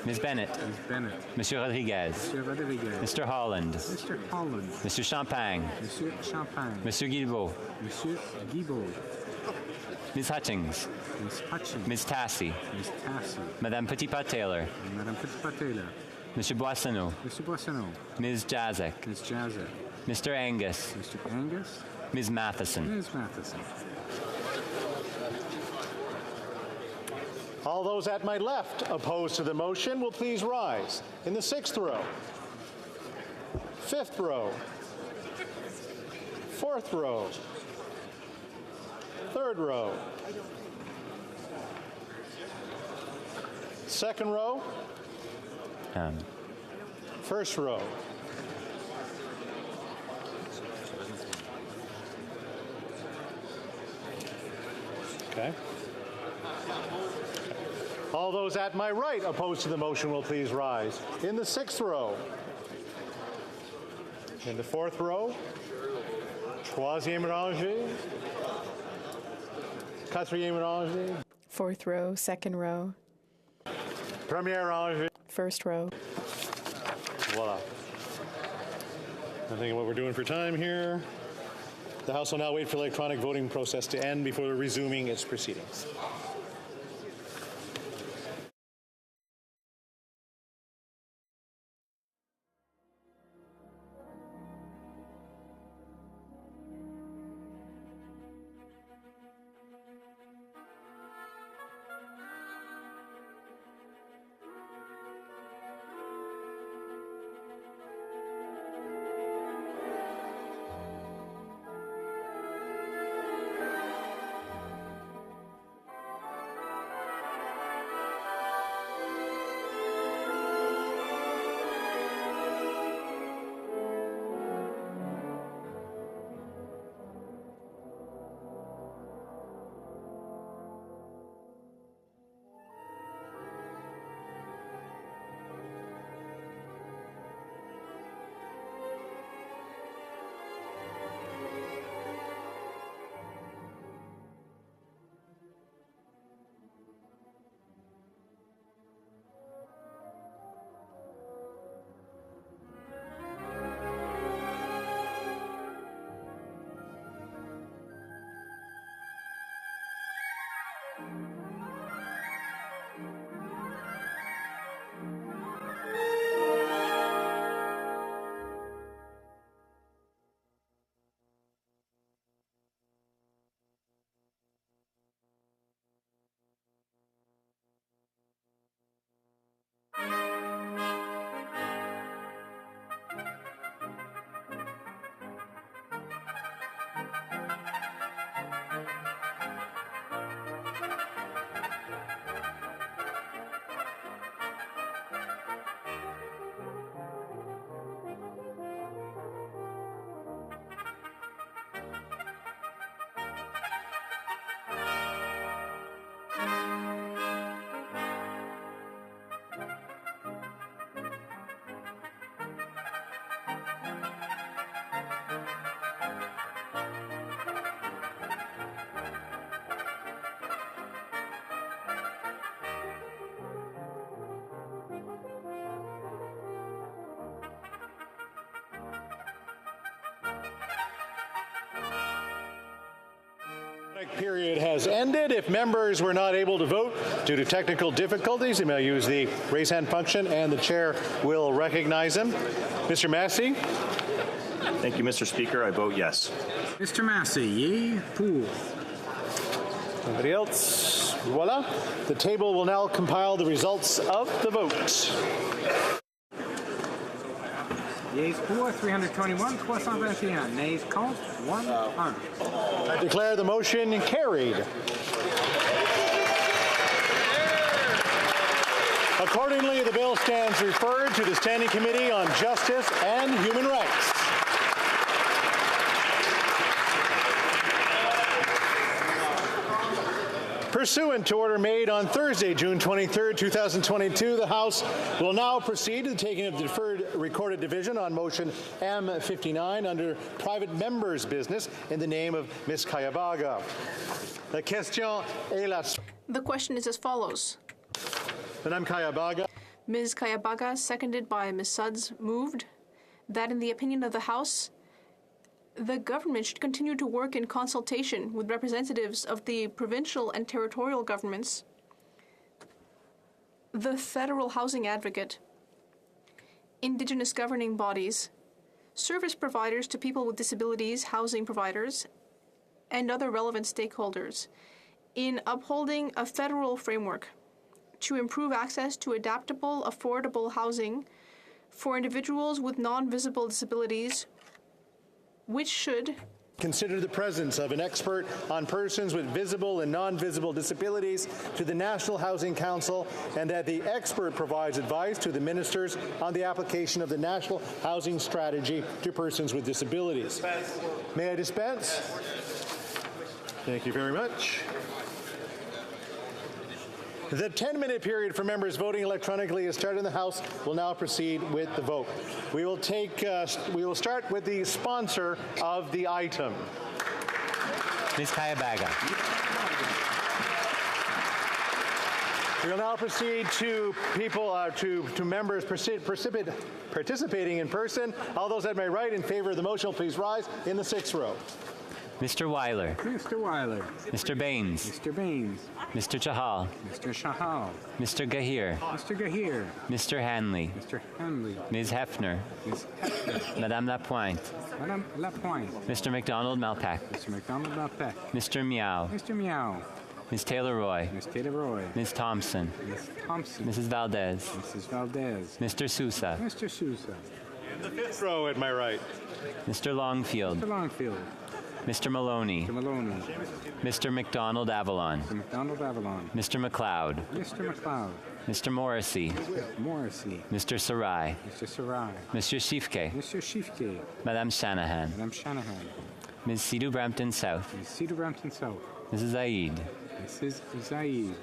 Ms. Bennett. Ms. Bennett. Monsieur Rodriguez. Monsieur Rodriguez. Mr. Holland. Mr. Holland. Monsieur Champagne. Monsieur Champagne. Monsieur Guilbeault. Monsieur Guilbeault. Ms. Hutchings. Ms. Hutchings. Ms. Tassie. Ms. Tassie. Madame Petitpas-Taylor. Madame Petitpas-Taylor. Monsieur Boissonneau. Mr. Boissonneau. Ms. Jazek. Ms. Jazek. Mr. Angus. Mr. Angus. Ms. Matheson. Ms. Matheson. All those at my left opposed to the motion will please rise. In the 6th row. Fifth row. Fourth row. Third row. Second row. First row. Okay. All those at my right opposed to the motion will please rise. In the sixth row. In the fourth row. Troisième rangée. Quatrième rangée. Fourth row, second row. Première rangée. First row. Voila. I'm thinking what we're doing for time here. The House will now wait for the electronic voting process to end before resuming its proceedings. Period has ended. If members were not able to vote due to technical difficulties, they may use the raise hand function and the chair will recognize them. Mr. Massey? Thank you, Mr. Speaker. I vote yes. Mr. Massey, yea, pour. Anybody else? Voila. The table will now compile the results of the vote. Yeas pour, 321, 321. Nays contre, 100. I declare the motion carried. Accordingly, the bill stands referred to the Standing Committee on Justice and Human Rights. Pursuant to order made on Thursday, June 23, 2022, the House will now proceed to the taking of the deferred recorded division on motion M59 under private members' business in the name of Ms. Kayabaga. The question is as follows. Madame Kayabaga. Ms. Kayabaga, seconded by Ms. Sudds, moved that in the opinion of the House, the government should continue to work in consultation with representatives of the provincial and territorial governments, the federal housing advocate, Indigenous governing bodies, service providers to people with disabilities, housing providers, and other relevant stakeholders in upholding a federal framework to improve access to adaptable, affordable housing for individuals with non-visible disabilities, which should consider the presence of an expert on persons with visible and non-visible disabilities to the National Housing Council, and that the expert provides advice to the ministers on the application of the National Housing Strategy to persons with disabilities. May I dispense? Thank you very much. The 10-minute period for members voting electronically has started in the House. We'll now proceed with the vote. We will start with the sponsor of the item. Ms. Kayabaga. We will now proceed to to members participating in person. All those at my right in favor of the motion, please rise in the 6th row. Mr. Weiler. Mr. Weiler. Mr. Baines. Mr. Baines. Mr. Chahal. Mr. Chahal. Mr. Gahir. Mr. Gahir. Mr. Hanley. Mr. Hanley. Ms. Hefner. Ms. Hefner. Madame Lapointe. Madame Lapointe. Mr. McDonald Malpac. Mr. McDonald Malpac. Mr. Meow. Mr. Meow. Ms. Taylor-Roy. Ms. Taylor-Roy. Ms. Thompson. Ms. Thompson. Mrs. Valdez. Mrs. Valdez. Mr. Sousa. Mr. Sousa. In the 5th row at my right. Mr. Longfield. Mr. Longfield. Mr. Maloney. Mr. Maloney. Mr. McDonald Avalon. Mr. McDonald Avalon. Mr. McLeod. Mr. McLeod. Mr. Morrissey. Mr. Morrissey. Mr. Sarai. Mr. Sarai. Monsieur Shifke. Mr. Shifke. Madame Shanahan. Madame Shanahan. Ms. Sidhu Brampton South. Ms. Sidhu Brampton South. Mrs. Zaid. Mrs. Zaid.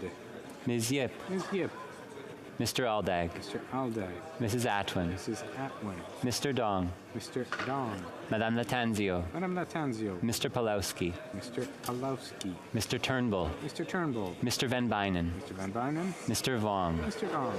Ms. Yip. Ms. Yip. Mr. Aldag. Mr. Aldag. Mrs. Atwin. Mrs. Atwin. Mr. Dong. Mr. Dong. Madame Latanzio. Madame Latanzio. Mr. Palowski. Mr. Palowski. Mr. Turnbull. Mr. Turnbull. Mr. Van Bynen. Mr. Van Bynen. Mr. Vong. Mr. Vong.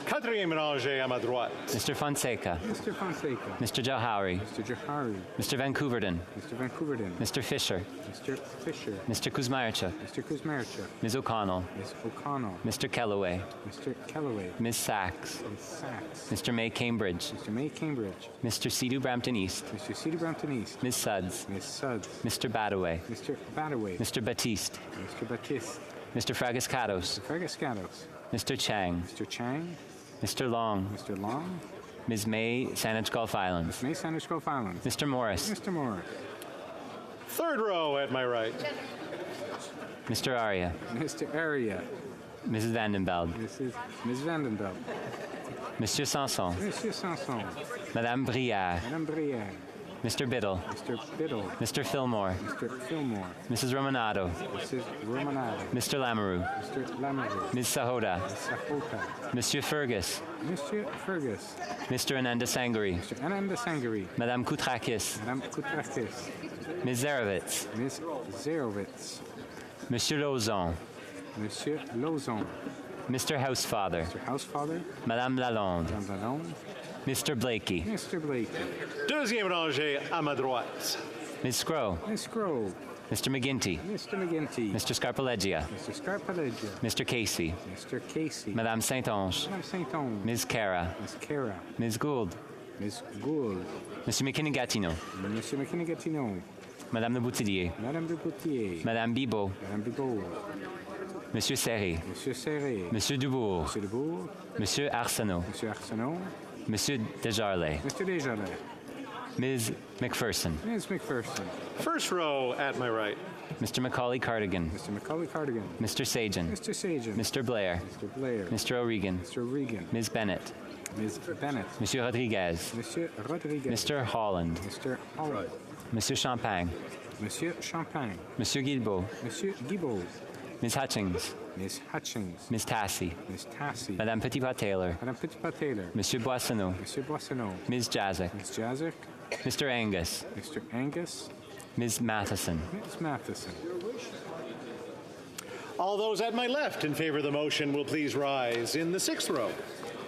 Quatrième mélanger à ma droite. Mr. Fonseca. Mr. Fonseca. Mr. Jauhari. Mr. Jauhari. Mr. Vancouverden. Mr. Vancouverden. Mr. Fisher. Mr. Fisher. Mr. Kuzmarchuk. Mr. Kuzmarchuk. Ms. O'Connell. Ms. O'Connell. Mr. Kellaway. Mr. Kellaway. Ms. Sachs. Ms. Sachs. Mr. May Cambridge. Mr. May Cambridge. Mr. Sidhu Brampton East. Mr. Sidhu Brampton East. Ms. Suds. Ms. Suds. Mr. Badaway. Mr. Badaway. Mr. Batiste. Mr. Batiste. Mr. Fragascatos. Mr. Fragascatos. Mr. Chang. Mr. Chang. Mr. Long. Mr. Long. Ms. May, Saanich Gulf Islands. Ms. May, Saanich Gulf Islands. Mr. Morris. Mr. Morris. 3rd row at my right. Mr. Arya. Mr. Arya. Mrs. Vandenbeld. Ms. Vandenbeld. Monsieur Sanson. Monsieur Sanson. Madame Brière. Madame Brière. Mr. Biddle. Mr. Biddle. Mr. Fillmore. Mr. Fillmore. Mrs. Romanado. Mrs. Romanado. Mr. Lamoureux. Mr. Lamoureux. Ms. Sahota. Ms. Sahota. Monsieur Fergus. Monsieur Fergus. Mr. Ananda Sangari. Mr. Ananda Sangari. Madame Koutrakis. Madame Koutrakis. Ms. Zerovitz. Ms. Zerovitz. Monsieur Lauzon. Monsieur Lauzon. Mr. Housefather. Mr. Housefather. Madame Lalonde. Madame Lalonde. Mr. Blakey. Mr. Blakey. 2e mélanger à ma droite. Ms. Scrow. Ms. Scrow. Mr. McGinty. Mr. McGinty. Mr. Scarpaleggia. Mr. Scarpaleggia. Mr. Casey. Mr. Casey. Madame Saint-Onge. Madame Saint-Onge. Ms. Cara. Ms. Cara. Ms. Gould. Ms. Gould. Monsieur McKinney-Gatineau. Monsieur McKinney-Gatineau. Madame de Boutillier. Madame de Boutillier. Madame Bibot. Madame Bibot. Monsieur Serré. Monsieur Serré. Monsieur Dubourg. Monsieur Dubourg. Monsieur Arsenault. Monsieur Arsenault. Monsieur Desjardins. Mr. Desjardins. Ms. McPherson. Ms. McPherson. 1st row at my right. Mr. Macaulay Cardigan. Mr. Macaulay Cardigan. Mr. Sajan. Mr. Sajan. Mr. Blair. Mr. Blair. Mr. O'Regan. Mr. O'Regan. Ms. Bennett. Ms. Bennett. Monsieur Rodriguez. Monsieur Rodriguez. Mr. Holland. Mr. Holland. Monsieur Champagne. Monsieur Champagne. Monsieur Guilbeault. Monsieur Guilbeault. Ms. Hutchings. Ms. Hutchings. Ms. Tassie. Ms. Tassie. Madame Petitpas-Taylor. Madame Petitpas-Taylor. Monsieur Boissonneau. Monsieur Boissonneau. Ms. Jazik. Ms. Jazik. Mr. Angus. Mr. Angus. Ms. Matheson. Ms. Matheson. All those at my left in favor of the motion will please rise in the 6th row.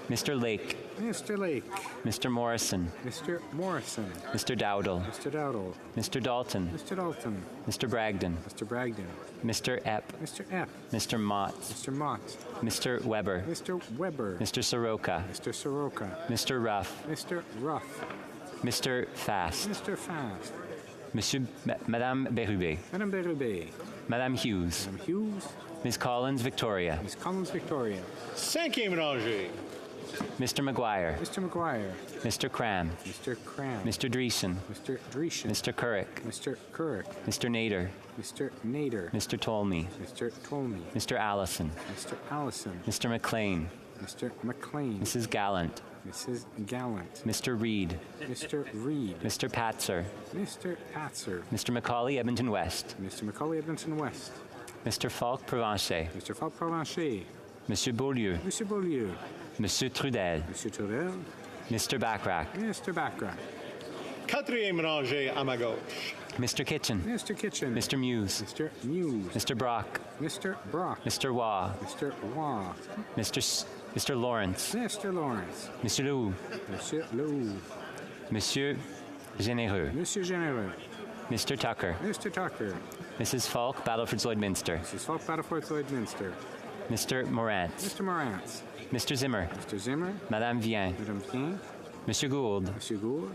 Mr. Lake. Mr. Lake. Mr. Morrison. Mr. Morrison. Mr. Dowdle. Mr. Dowdle. Mr. Dalton. Mr. Dalton. Mr. Bragdon. Mr. Bragdon. Mr. Epp. Mr. Epp. Mr. Mott. Mr. Mott. Mr. Weber. Mr. Weber. Mr. Soroka. Mr. Soroka. Mr. Ruff. Mr. Ruff. Mr. Fast. Mr. Fast. Madame Berube. Madame Berube. Madame Hughes. Madame Hughes. Ms. Collins Victoria. Ms. Collins Victoria. 5e mélanger. Mr. McGuire. Mr. McGuire. Mr. Cram. Mr. Cram. Mr. Dreesen. Mr. Dreesen. Mr. Currick. Mr. Currick. Mr. Nader. Mr. Nader. Mr. Tolmie. Mr. Tolmie. Mr. Allison. Mr. Allison. Mr. McLean. Mr. McLean. Mrs. Gallant. Mrs. Gallant. Mr. Reed. Mr. Reed. Mr. Patzer. Mr. Patzer. Mr. Macaulay, Edmonton West. Mr. Macaulay, Edmonton West. Mr. Falk, Provencher. Mr. Falk, Provencher. Monsieur Beaulieu. Monsieur Beaulieu. Monsieur Trudel. Monsieur Trudel. Mr. Backrack. Mr. Backrack. Quatrième rangée à ma gauche. Mr. Kitchen. Mr. Kitchen. Mr. Muse. Mr. Muse. Mr. Brock. Mr. Brock. Mr. Waugh. Mr. Waugh. Mr. Lawrence. Mr. Lawrence. Monsieur Lehoux. Monsieur Lehoux. Monsieur Généreux. Monsieur Généreux. Mr. Tucker. Mr. Tucker. Mrs. Falk, Battleford Lloydminster. Mrs. Falk, Battleford Lloydminster. Mr. Morant. Mr. Morant. Mr. Zimmer. Mr. Zimmer. Madame Vien. Madame Vien. Monsieur Gould. Monsieur Gould.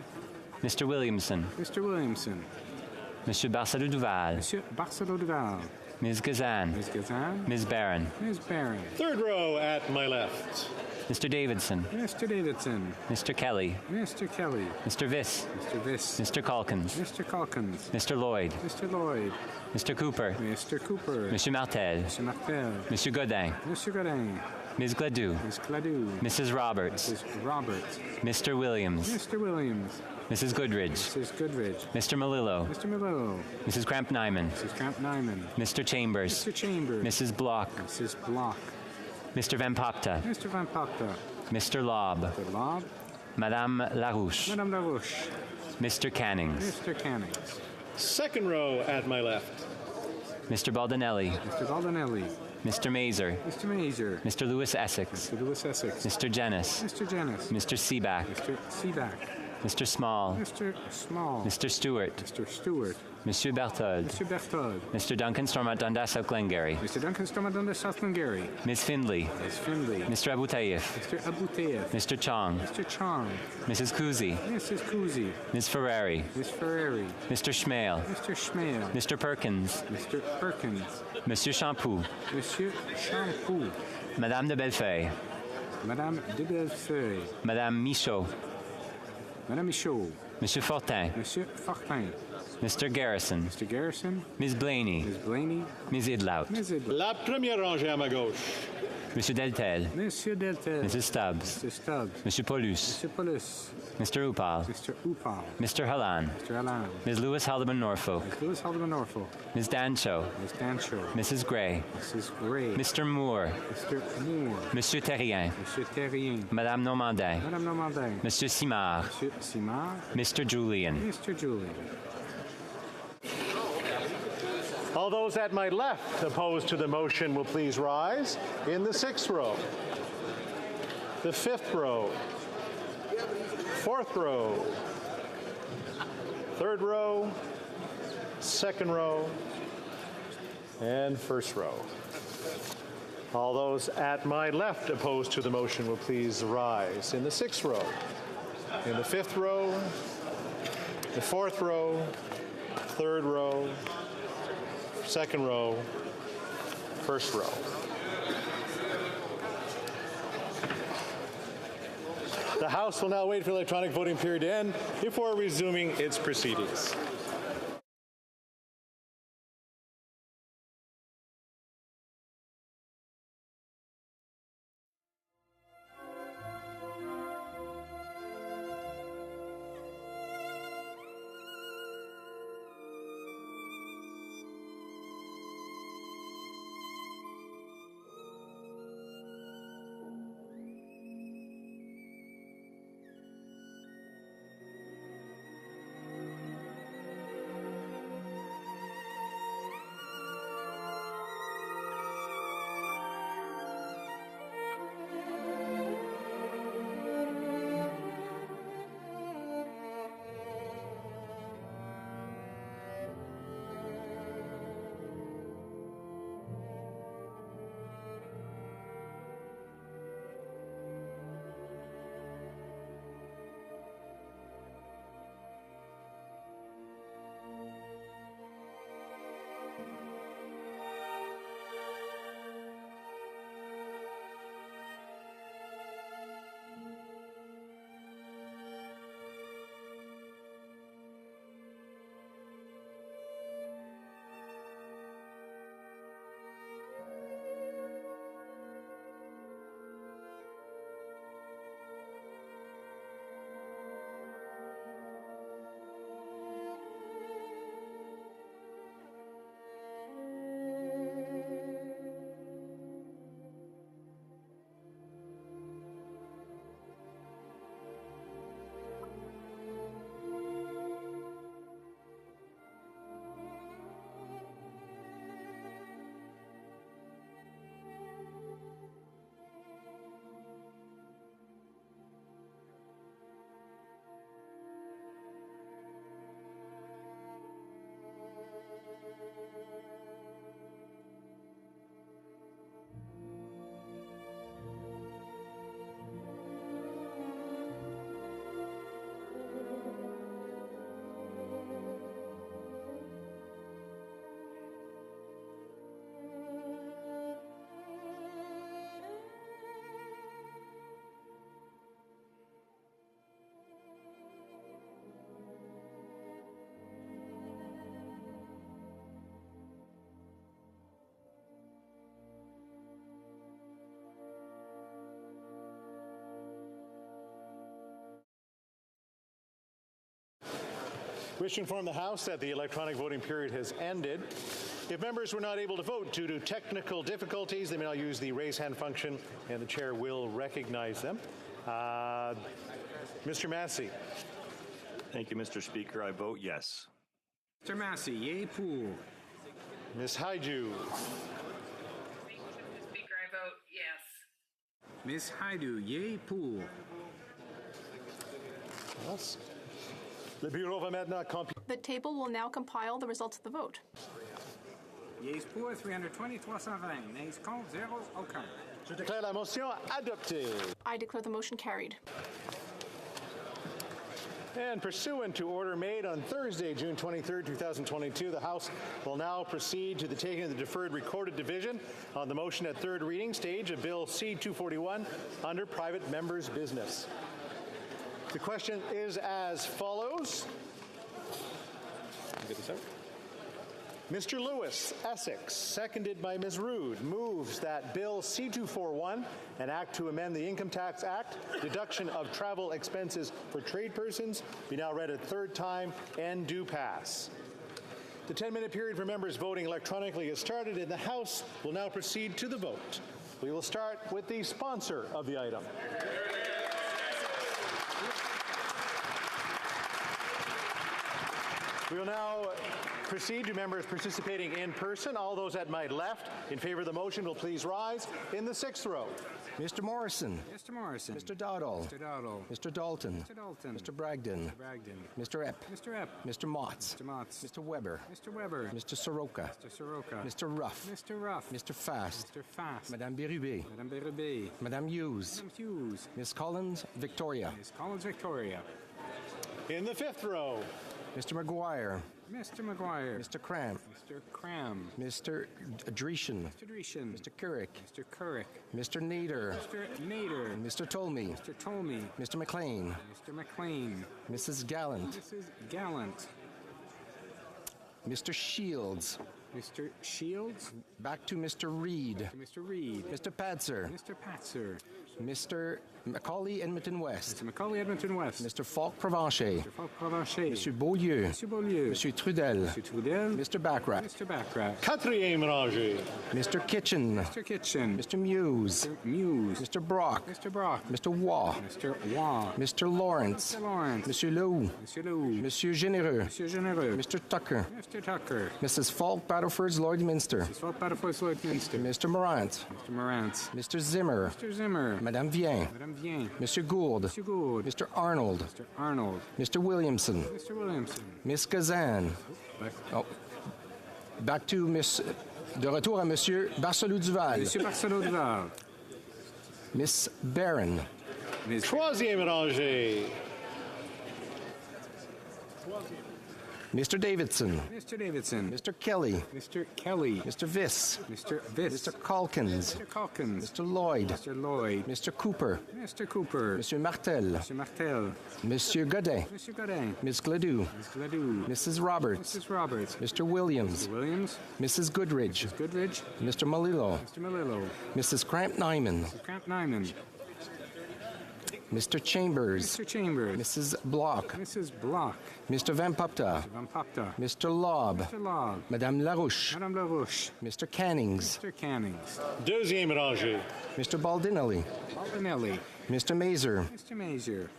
Mr. Williamson. Mr. Williamson. Monsieur Barcelou Duval. Monsieur Barcelou Duval. Ms. Gazan. Ms. Gazan. Ms. Barron. Ms. Barron. Third row at my left. Mr. Davidson. Mr. Davidson. Mr. Kelly. Mr. Kelly. Mr. Viss. Mr. Viss. Mr. Calkins. Mr. Calkins. Mr. Lloyd. Mr. Lloyd. Mr. Cooper. Mr. Cooper. Monsieur Martel. Mr. Martel. Monsieur Godin. Mr. Godin. Ms. Gladue. Ms. Gladue. Mrs. Roberts. Mrs. Roberts. Mr. Williams. Mr. Williams. Mrs. Goodridge. Mrs. Goodridge. Mr. Malillo. Mr. Malillo. Mrs. Cramp Nyman. Mrs. Cramp Nyman. Mr. Chambers. Mr. Chambers. Mrs. Block. Mrs. Block. Mr. Van Popta. Mr. Van Popta. Mr. Lobb. Mr. Lobb. Madame Larouche. Madame Larouche. Mr. Cannings. Mr. Cannings. Second row at my left. Mr. Baldinelli. Mr. Baldinelli. Mr. Mazer. Mr. Mazer. Mr. Lewis Essex. Mr. Lewis Essex. Mr. Jennis. Mr. Jennis. Mr. Seaback. Mr. Seaback. Mr. Small. Mr. Small. Mr. Stewart. Mr. Stewart. Monsieur Berthold. Mr. Berthold. Mr. Duncan Stormont Dundas South Glengarry. Mr. Duncan Stormont Dundas South Glengarry. Ms. Findley. Ms. Findley. Mr. Abu Taif. Mr. Abu Taif. Mr. Chong. Mr. Chong. Mrs. Kuzi. Mrs. Kuzi. Ms. Ferrari. Ms. Ferrari. Mr. Schmale. Mr. Schmale. Mr. Perkins. Mr. Perkins. Monsieur Shampoo. Monsieur Shampoo. Madame de Bellefeuille. Madame de Bellefeuille. Madame Michaud. Madame Michaud. Monsieur Fortin. Monsieur Fortin. Mr. Garrison. Mr. Garrison. Ms. Blaney. Ms. Blaney. Ms. Idlout. Ms. Idlout. La première rangée à ma gauche. Monsieur Deltel. Monsieur Deltel. Mrs. Stubbs. Mr. Stubbs. Monsieur Paulus. Mr. Paulus. Mr. Upal. Mr. Upal. Mr. Hallan. Mr. Hallan. Ms. Lewis Haldeman Norfolk. Ms. Lewis Haldeman Norfolk. Ms. Dancho. Ms. Dancho. Mrs. Gray. Mrs. Gray. Mr. Moore. Mr. Moore. Monsieur Terrien. Monsieur Terrien. Madame Normandin. Madame Normandin. Monsieur Simard. Monsieur Simard. Mr. Julian. Mr. Julian. All those at my left opposed to the motion will please rise. In the sixth row, the fifth row, fourth row, third row, second row, and first row. All those at my left opposed to the motion will please rise. In the sixth row, in the fifth row, the fourth row, third row, second row, first row. The House will now wait for the electronic voting period to end before resuming its proceedings. Wish to inform the House that the electronic voting period has ended. If members were not able to vote due to technical difficulties, they may now use the raise hand function, and the chair will recognize them. Mr. Massey. Thank you, Mr. Speaker. I vote yes. Mr. Massey, yay pour. Ms. Haiju. Speaker, I vote yes. Ms. Haidu, yay pour. Le bureau va maintenant computer. The table will now compile the results of the vote. Yeas pour 320, 320. Nays contre, 0, aucun. Je déclare la motion adoptée. I declare the motion carried. And pursuant to order made on Thursday, June 23, 2022, the House will now proceed to the taking of the deferred recorded division on the motion at third reading stage of Bill C-241 under private members' business. The question is as follows. Mr. Lewis, Essex, seconded by Ms. Rood, moves that Bill C-241, an act to amend the Income Tax Act, deduction of travel expenses for trade persons, be now read a third time and do pass. The 10-minute period for members voting electronically has started, and the House will now proceed to the vote. We will start with the sponsor of the item. We will now proceed to members participating in person. All those at my left in favor of the motion will please rise in the sixth row. Mr. Morrison. Mr. Morrison. Mr. Dowdall. Mr. Dowdall. Mr. Dalton. Mr. Dalton. Mr. Bragdon. Mr. Bragdon. Mr. Epp. Mr. Epp. Mr. Motts. Mr. Motts. Mr. Weber. Mr. Weber. Mr. Soroka. Mr. Soroka. Mr. Ruff. Mr. Ruff. Mr. Fast. Mr. Fast. Madame Bérubé. Madame Bérubé. Madame Hughes. Madame Hughes. Ms. Collins Victoria. Ms. Collins Victoria. In the fifth row. Mr. McGuire. Mr. McGuire. Mr. Cram. Mr. Cram. Mr. Dreeshen. Mr. Dreeshen. Mr. Couric. Mr. Couric. Mr. Nader. Mr. Nader. Mr. Tolmie. Mr. Tolmie. Mr. McLean. Mr. McLean. Mrs. Gallant. Mrs. Gallant. Mr. Shields. Mr. Shields. Back to Mr. Reed. Mr. Reed. Mr. Patzer. Mr. Patzer. Mr. Macaulay Edmonton West. Mr. Macaulay Edmonton West. Mr. Falk Provencher. Mr. Falk Provencher. Monsieur Beaulieu. Monsieur Beaulieu. Monsieur Trudel. Monsieur Trudel. Mr. Backrack. Mr. Backrack. Quatrième rangée. Mr. Kitchen. Mr. Kitchen. Mr. Muse. Mr. Muse. Mr. Brock. Mr. Brock. Mr. Waugh. Mr. Waugh. Mr. Lawrence. Mr. Lawrence. Monsieur Leroux. Monsieur Leroux. Monsieur Généreux. Monsieur Généreux. Mr. Tucker. Mr. Tucker. Mrs. Falk Battleford's Lloydminster. Mrs. Falk Battleford's Lloydminster. Mr. Morant. Mr. Morant. Mr. Zimmer. Mr. Zimmer. Madame Vien. Madame Vien. Monsieur Gould. Monsieur Gould. Mr. Arnold. Mr. Arnold. Mr. Williamson. Mr. Williamson. Miss Kazan. Back to Miss. De retour à Monsieur Barcelou-Duval. Monsieur Barcelou-Duval. Miss Barron. Troisième rangée. Mr. Davidson. Mr. Davidson. Mr. Kelly. Mr. Kelly. Mr. Viss. Mr. Viss. Mr. Calkins. Mr. Calkins. Mr. Lloyd. Mr. Lloyd. Mr. Cooper. Mr. Cooper. Monsieur Martel. Mr. Martel. Monsieur Godin. Mr. Godin. Miss Gladue. Ms. Gladue. Mrs. Roberts. Mrs. Roberts. Mr. Williams. Mr. Williams. Mrs. Goodridge. Mrs. Goodridge. Mr. Malillo. Mr. Malillo. Mrs. Cramp-Nyman. Mr. Cramp-Nyman. Mr. Chambers. Mr. Chambers. Mrs. Block. Mrs. Block. Mr. Van Popta. Mr. Van Popta. Mr. Lobb. Mr. Lobb. Madame Larouche. Madame Larouche. Mr. Cannings. Mr. Cannings. Deuxième rangée. Mr. Baldinelli. Baldinelli. Mr. Mazer. Mr. Mazer.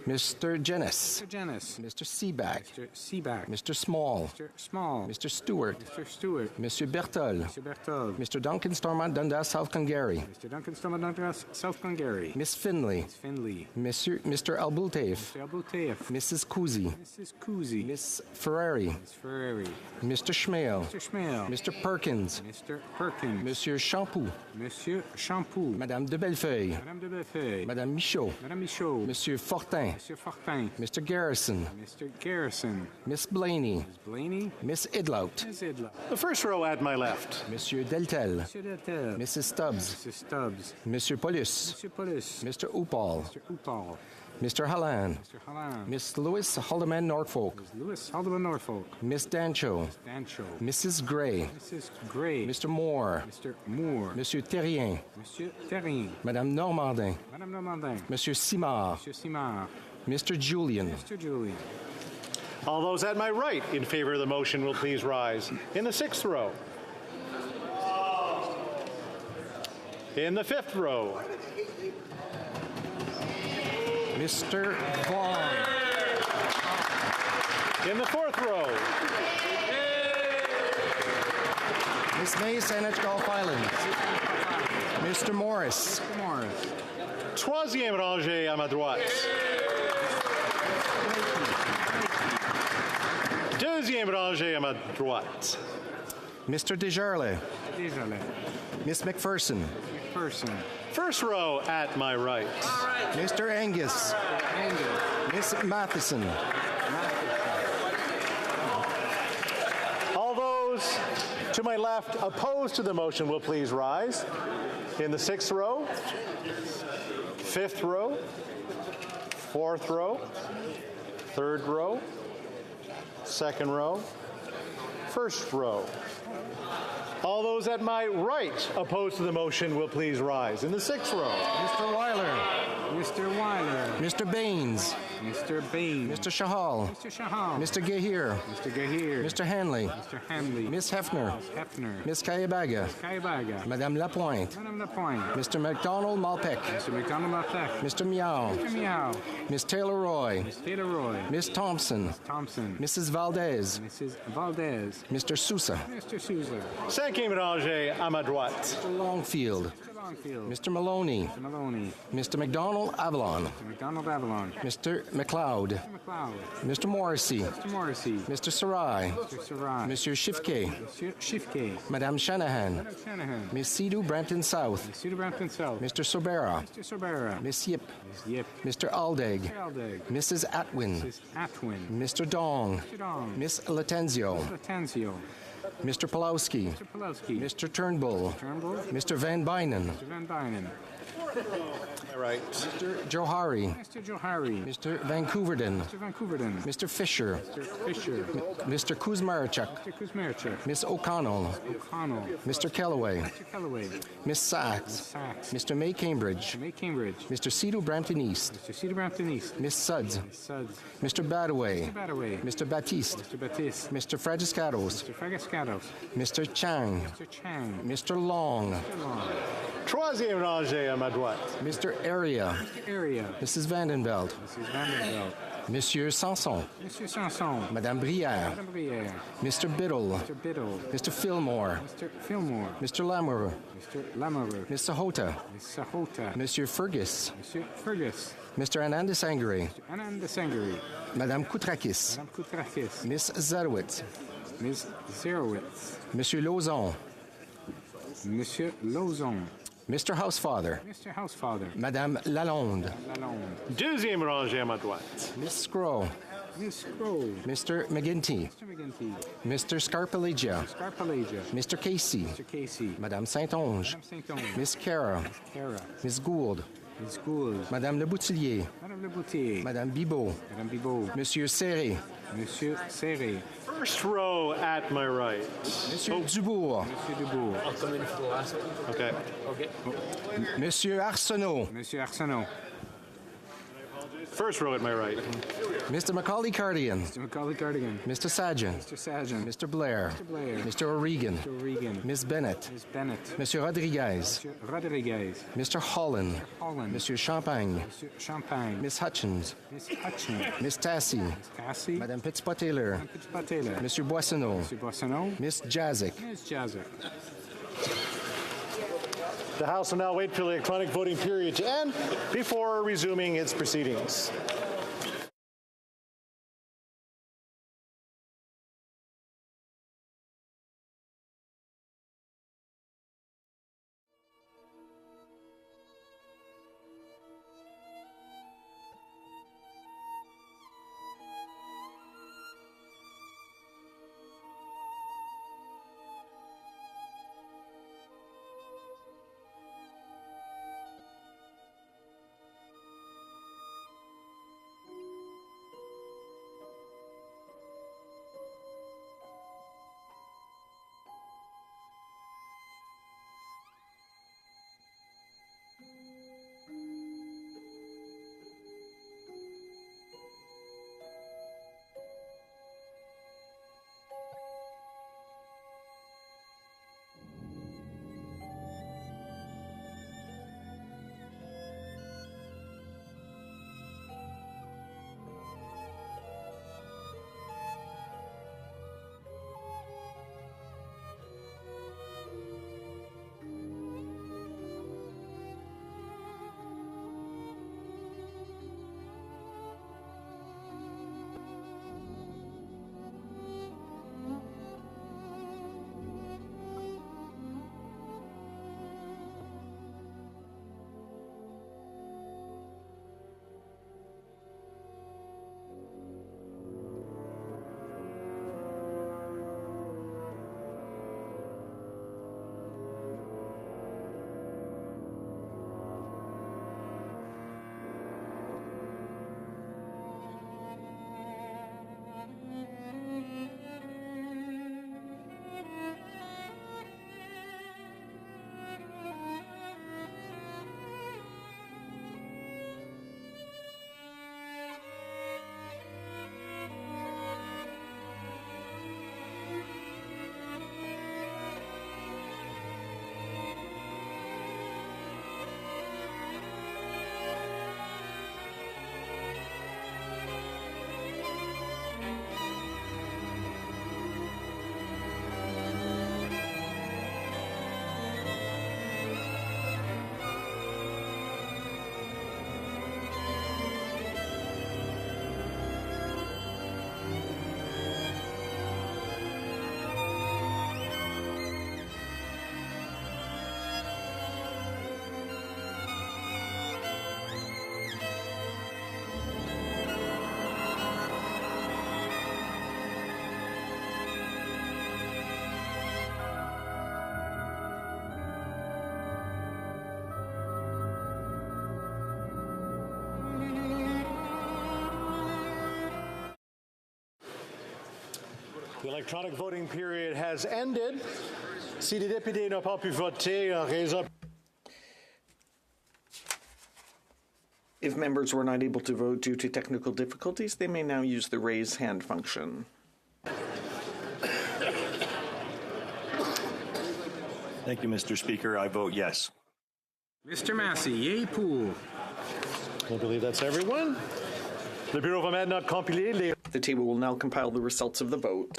Mr. Jennis. Mr. Jennis. Mr. Seaback. Mr. Seaback. Mr. Small. Mr. Small. Mr. Stewart. Mr. Stewart. Monsieur Bertol. Mr. Bertol. Mr. Duncan Stormont Dundas, South Glengarry. Mr. Duncan Stormont Dundas, South Glengarry. Miss Finley. Miss Finley. Mr. Albultaif. Mr. Albultaif. Mrs. Cousy. Mrs. Cousy. Miss Ferrari. Miss Ferrari. Mr. Schmale. Mr. Schmale. Mr. Perkins. Mr. Perkins. Monsieur Champoux. Monsieur Champoux. Madame de Bellefeuille. Madame de Bellefeuille. Madame Michaud. Madame Michaud. Monsieur Fortin. Monsieur Fortin. Mr. Garrison. Mr. Garrison. Miss Blaney. Miss Blaney. Miss Idlout. Miss Idlout. The first row at my left. Monsieur Deltel. Monsieur Deltel. Mrs. Stubbs. Mrs. Stubbs. Monsieur Paulus. Monsieur Paulus. Mr. Upal. Mr. Upal. Mr. Halland. Mr. Halland. Miss Lewis Haldeman Norfolk. Miss Lewis Haldeman Norfolk. Miss Dancho. Miss Dancho. Mrs. Gray. Mrs. Gray. Mr. Moore. Mr. Moore. Monsieur Terrien. Monsieur Terrien. Madame Normandin. Madame Normandin. Monsieur Simard. Monsieur Simard. Mr. Julian. Mr. Julian. All those at my right in favor of the motion will please rise. In the 6th row. In the 5th row. Mr. Vaughn. In the 4th row. Miss May, Saanich Gulf Islands. Mr. Morris. Mr. Morris. Troisième rangée à ma droite. Deuxième rangée à ma droite. Mr. Desjardins. Desjardins. Miss McPherson. McPherson. First row at my right. Mr. Angus. Angus. Miss Matheson. All those to my left opposed to the motion will please rise. In the 6th row, 5th row, 4th row, 3rd row, 2nd row, 1st row. All those at my right opposed to the motion will please rise. In the 6th row. Mr. Weiler. Mr. Weiler. Mr. Baines. Mr. Baines. Mr. Shahal. Mr. Shahal. Mr. Gahir. Mr. Gahir. Mr. Hanley. Mr. Hanley. Miss Hefner. Miss Hefner. Miss Kayabaga. Kaibaga. Madame Lapointe. Madame Lapointe. Mr. McDonald Malpeck. Mr. McDonald Malpeck. Mr. Meow. Mr. Meow. Miss Taylor Roy. Miss Taylor Roy. Miss Thompson. Miss Thompson. Mrs. Valdez. Mrs. Valdez. Mr. Sousa. Mr. Sousa. Cinquième rangée à ma droite. Mr. Longfield. Mr. Longfield. Mr. Maloney. Mr. Maloney. Mr. McDonald Avalon. Mr. McDonald Avalon. Mr. McLeod. Mr. McLeod. Mr. Morrissey. Mr. Morrissey. Mr. Sarai. Mr. Sarai. Monsieur Shifke. Monsieur Shifke. Madame Shanahan. Madam Shanahan. Miss Sidhu Brampton South. Miss Cedar Brampton South. Mr. Sobera. Mr. Sorbera. Miss Yip. Miss Yip. Mr. Aldeg. Mr. Aldeg. Mrs. Atwin. Mrs. Atwin. Mr. Dong. Mr. Dong. Miss Latenzio. Mr. Latanzio. Mr. Pulowski. Mr. Pulowski. Mr. Turnbull. Turnbull. Mr. Van Bynen. Mr. Van Bynen. All right. Mr. Johari. Mr. Johari. Mr. Vancouverden. Mr. Vancouverden. Mr. Fisher. Mr. Fisher. Mr. Kuzmarchuk. Mr. Kuzmarchuk. Miss O'Connell. O'Connell. Mr. Kellaway. Mr. Kellaway. Miss Sachs. Sachs. Mr. May Cambridge. Mr. May Cambridge. Mr. Cedar Brampton East. Mr. Cedar Brampton East. Miss Suds. Miss Suds. Mr. Badaway. Mr. Badaway. Mr. Baptiste. Mr. Baptiste. Mr. Fragiscatos. Mr. Fragascatos. Mr. Chang. Mr. Chang. Mr. Long. Mr. Long. Troisième rangée à ma droite. Mr. Area. Mr. Area. Mrs. Vandenveld. Mrs. Vanderbilt. Monsieur Sanson. Monsieur Sanson. Madame Brière. Madame Brière. Mr. Biddle. Mr. Biddle. Mr. Fillmore. Mr. Fillmore. Mr. Lamoureux. Mr. Lamoureux. Miss Sahota. Miss Sahota. Monsieur Fergus. Monsieur Fergus. Mr. Ananda Sangari. Mr. Ananda Sangari. Madame Koutrakis. Madame Koutrakis. Miss Zarowitz. Miss Zerowitz. Monsieur Lauzon. Monsieur Lauzon. Mr. Housefather. Mr. Housefather. Madame Lalonde. Lalonde. Deuxième rangée à ma droite. Miss Scroll. Miss Scroll. Mr. McGinty. Mr. McGinty. Mr. Scarpalagia. Scarpalagia. Mr. Casey. Mr. Casey. Madame Saint-Onge. Madame Saint-Onge. Miss Cara. Miss Cara. Miss Gould. Miss Gould. Madame Le Boutillier. Madame Le Boutier. Madame Bibot. Madame Bibot. Monsieur Serré. Monsieur Serré. First row at my right. Monsieur Dubourg. Monsieur Dubourg. I'll come in for the last one. Okay. Okay. Monsieur Arsenault. Monsieur Arsenault. First row at my right. Mr. Macaulay Cardigan. Mr. Macaulay Cardigan. Mr. Sajan. Mr. Sajan. Mr. Blair. Mr. Blair. Mr. O'Regan. Mr. O'Regan. Miss Bennett. Miss Bennett. Monsieur Rodriguez. Monsieur Rodriguez. Mr. Holland. Mr. Holland. Monsieur Champagne. Monsieur Champagne. Miss Hutchins. Miss Hutchins. Miss Tassie. Miss Cassie. Madame Petitpas-Taylor. Madame Petitpas-Taylor. Monsieur Boissonneau. Monsieur Boissonneau. Miss Jazik. Miss Jazik. The House will now wait for the electronic voting period to end before resuming its proceedings. The electronic voting period has ended. Si les députés n'ont pas pu voter en raison. If members were not able to vote due to technical difficulties, they may now use the raise hand function. Thank you, Mr. Speaker. I vote yes. Mr. Massey, yay pour. I believe that's everyone. Le bureau va maintenant compiler les... The table will now compile the results of the vote.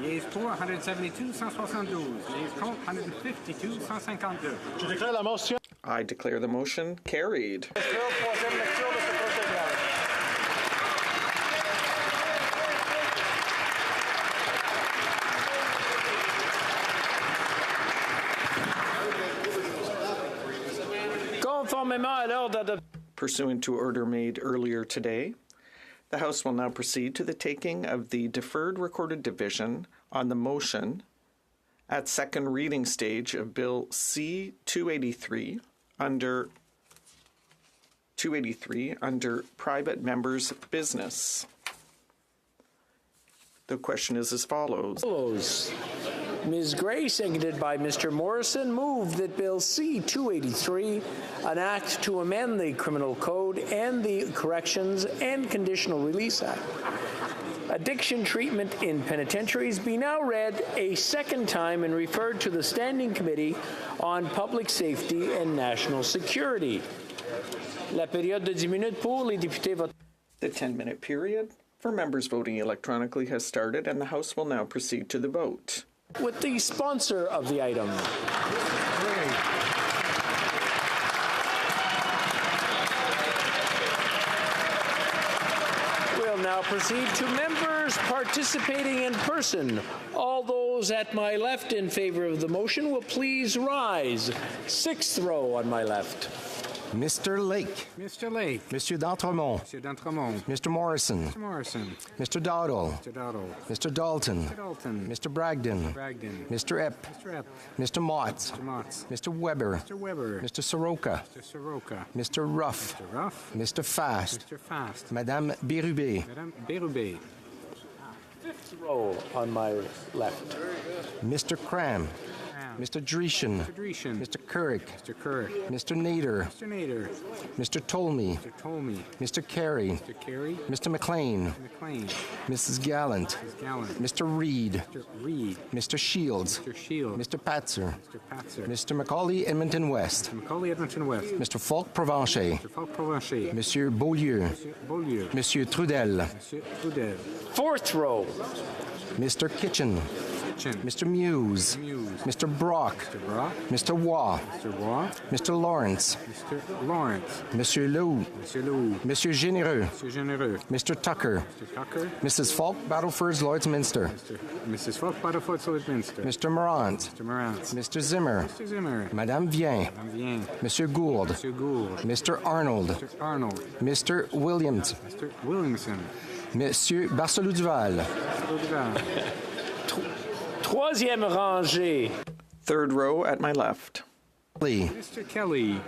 Yeas pour 172, 172. Yeas contre 152, 152. Je déclare la motion. I declare the motion carried. Pursuant to order made earlier today, the House will now proceed to the taking of the deferred recorded division on the motion at second reading stage of Bill C-283 under private members' business. The question is as follows. Ms. Gray, seconded by Mr. Morrison, moved that Bill C-283, an act to amend the Criminal Code and the Corrections and Conditional Release Act, addiction treatment in penitentiaries, be now read a second time and referred to the Standing Committee on Public Safety and National Security. La période de 10 minutes pour les députés votent. The 10-minute period for members voting electronically has started, and the House will now proceed to the vote. With the sponsor of the item. We'll now proceed to members participating in person. All those at my left in favor of the motion will please rise. Sixth row on my left. Mr. Lake. Mr. Lake. Monsieur d'Entremont. Monsieur d'Entremont. Mr. Morrison. Mr. Morrison. Mr. Dowdle. Mr. Dowdle. Mr. Dalton. Mr. Dalton. Mr. Bragdon. Bragdon. Mr. Epp. Mr. Epp. Mr. Motts. Mr. Motts. Mr. Weber. Mr. Weber. Mr. Soroka. Mr. Soroka. Mr. Ruff. Mr. Ruff. Mr. Fast. Mr. Fast. Madame Bérubé. Madame Bérubé. Fifth row on my left. Mr. Cram. Mr. Dreeshen. Mr. Dreeshen. Mr. Couric. Mr. Couric. Mr. Nader. Mr. Nader. Mr. Tolmie. Mr. Tolmie. Mr. Carey. Mr. Carey. Mr. McLean. Mr. McLean. Mrs. Gallant. Mrs. Gallant. Mr. Reed. Mr. Reed. Mr. Shields. Mr. Shields. Mr. Patzer. Mr. Patzer. Mr. Macaulay Edmonton West. Mr. Macaulay Edmonton West. Mr. Falk Provencher. Mr. Falk Provencher. Monsieur Beaulieu. Monsieur Beaulieu. Monsieur Trudel. Monsieur Trudel. Fourth row. Mr. Kitchen. Mr. Muse. Mr. Brock. Mr. Brock. Mr. Waugh. Mr. Waugh. Mr. Lawrence. Mr. Lawrence. Monsieur Lou. Monsieur Lou. Monsieur Généreux. Monsieur Généreux. Mr. Tucker. Mr. Tucker. Mrs. Falk, Battlefords, Lloydsminster. Mrs. Falk, Battlefords, Lloydsminster. Mr. Morant. Mr. Morant. Mr. Zimmer. Mr. Zimmer. Madame Vien. Madame Vien. Monsieur Gould. Monsieur Gould. Mr. Arnold. Mr. Arnold. Mr. Williams. Mr. Williamson. Monsieur Barcelou-Duval. Troisième rangée. Third row at my left. Mr. Kelly.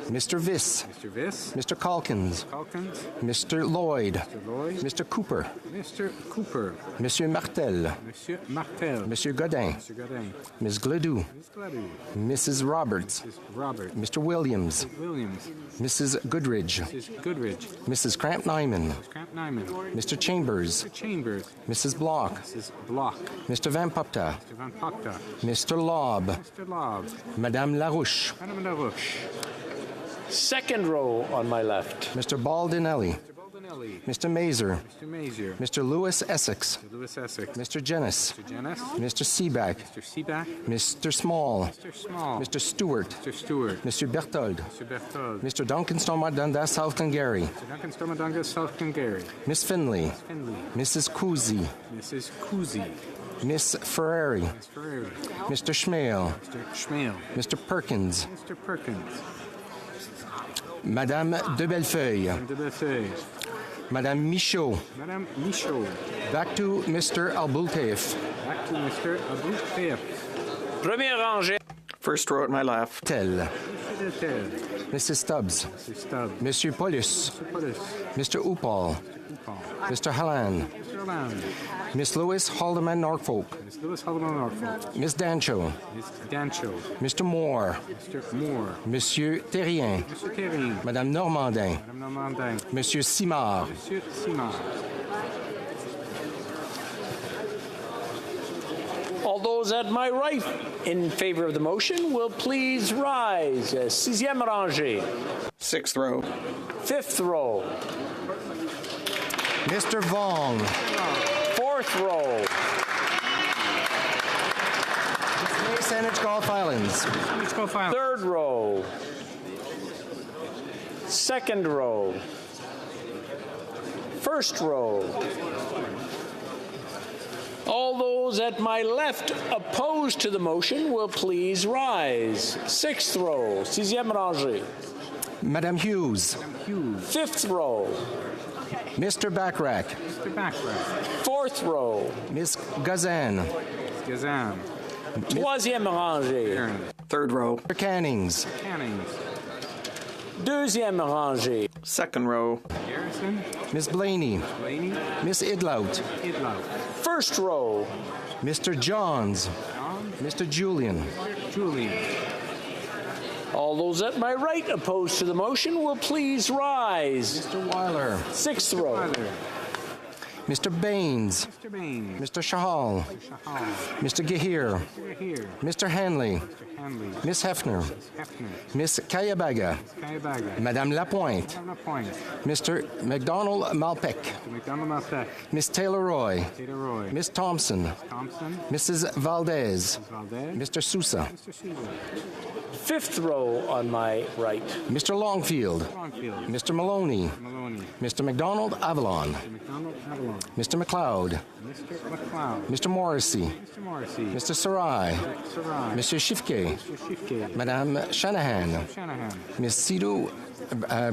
Mr. Viss. Mr. Viss. Mr. Calkins. Calkins. Mr. Lloyd. Mr. Lloyd. Mr. Cooper. Mr. Cooper. Monsieur Martel. Monsieur Martel. Monsieur Godin. Mr. Godin. Ms. Gledoux. Ms. Gledoux. Mrs. Roberts. Mrs. Robert. Mr. Williams. Mr. Williams. Mrs. Goodridge. Mrs. Goodridge. Mrs. Cramp-Nyman. Mrs. Cramp-Nyman. Mr. Chambers. Mr. Chambers. Mrs. Block. Mrs. Block. Mr. Van Pupta. Mr. Van Pupta. Mr. Lobb. Mr. Lobb. Madame Larouche. Madame Larouche. Second row on my left. Mr. Baldinelli. Mr. Baldinelli. Mr. Mazer. Mr. Mazer. Mr. Lewis Essex. Mr. Lewis Essex. Mr. Jennis. Mr. Jennis. Mr. Seaback. Mr. Seaback. Mr. Small. Mr. Small. Mr. Stewart. Mr. Stewart. Mr. Berthold. Mr. Berthold. Mr. Duncan Stormadunda, South Glengarry. Mr. Duncan Stormadunda, South Glengarry. Miss Finley. Miss Finley. Mrs. Cousy. Mrs. Cousy. Miss Ferrari. Miss Ferrari. Mr. Schmale. Mr. Schmale. Mr. Perkins. Mr. Perkins. Madame de Bellefeuille. Madame de Bellefeuille. Madame Michaud. Madame Michaud. Back to Mr. Albultaif. Back to Mr. Albultaif. Première rangée. First row at my left. Tel. Tel. Mrs. Stubbs. Mrs. Stubbs. Monsieur Paulus. Mr. Paulus. Mr. Upal. Mr. Halland. Miss Lewis Haldeman Norfolk. Miss Lewis Haldeman Norfolk. Miss Dancho. Miss Dancho. Mr. Moore. Mr. Moore. Monsieur Terrien. Monsieur Terrien. Madame Normandin. Madame Normandin. Monsieur Simard. Monsieur Simard. All those at my right in favor of the motion will please rise. Sixième rangée. Sixth row. Fifth row. Mr. Vong. Fourth row. Saanich Golf Islands. Third row. Second row. First row. All those at my left opposed to the motion will please rise. Sixth row. Sixième rangée. Madame Hughes. Fifth row. Mr. Backrack. Mr. Backrack. Fourth row. Miss Gazan. Gazan. Troisième rangée. Third row. Mr. Cannings. Cannings. Deuxième rangée. Second row. Garrison. Miss Blaney. Blaney. Miss Idlout. Idlout. First row. Mr. Johns. Mr. Julian. Julian. All those at my right opposed to the motion will please rise. Mr. Weiler. Sixth row. Mr. Baines. Mr. Baines. Mr. Shahal. Mr. Gahir. Here. Mr. Hanley. Mr. Hanley. Miss Hefner. Hefner. Miss Kayabaga. Kayabaga. Madame Lapointe. Madame Lapointe. Mr. McDonald Malpeck. Mr. McDonald Malpeck. Miss Taylor Roy. Taylor Roy. Miss Thompson. Thompson. Mrs. Valdez. Valdez. Mr. Sousa. Mr. Sousa. Fifth row on my right. Mr. Longfield. Longfield. Mr. Maloney. Maloney. Mr. McDonald Avalon. Mr. McDonald Avalon. Mr. McLeod. Mr. McLeod. Mr. Morrissey. Mr. Morrissey. Mr. Sarai. Sarai. Mr. Shifke. Mr. Shifke. Madame Shanahan. Shanahan. Miss Cedar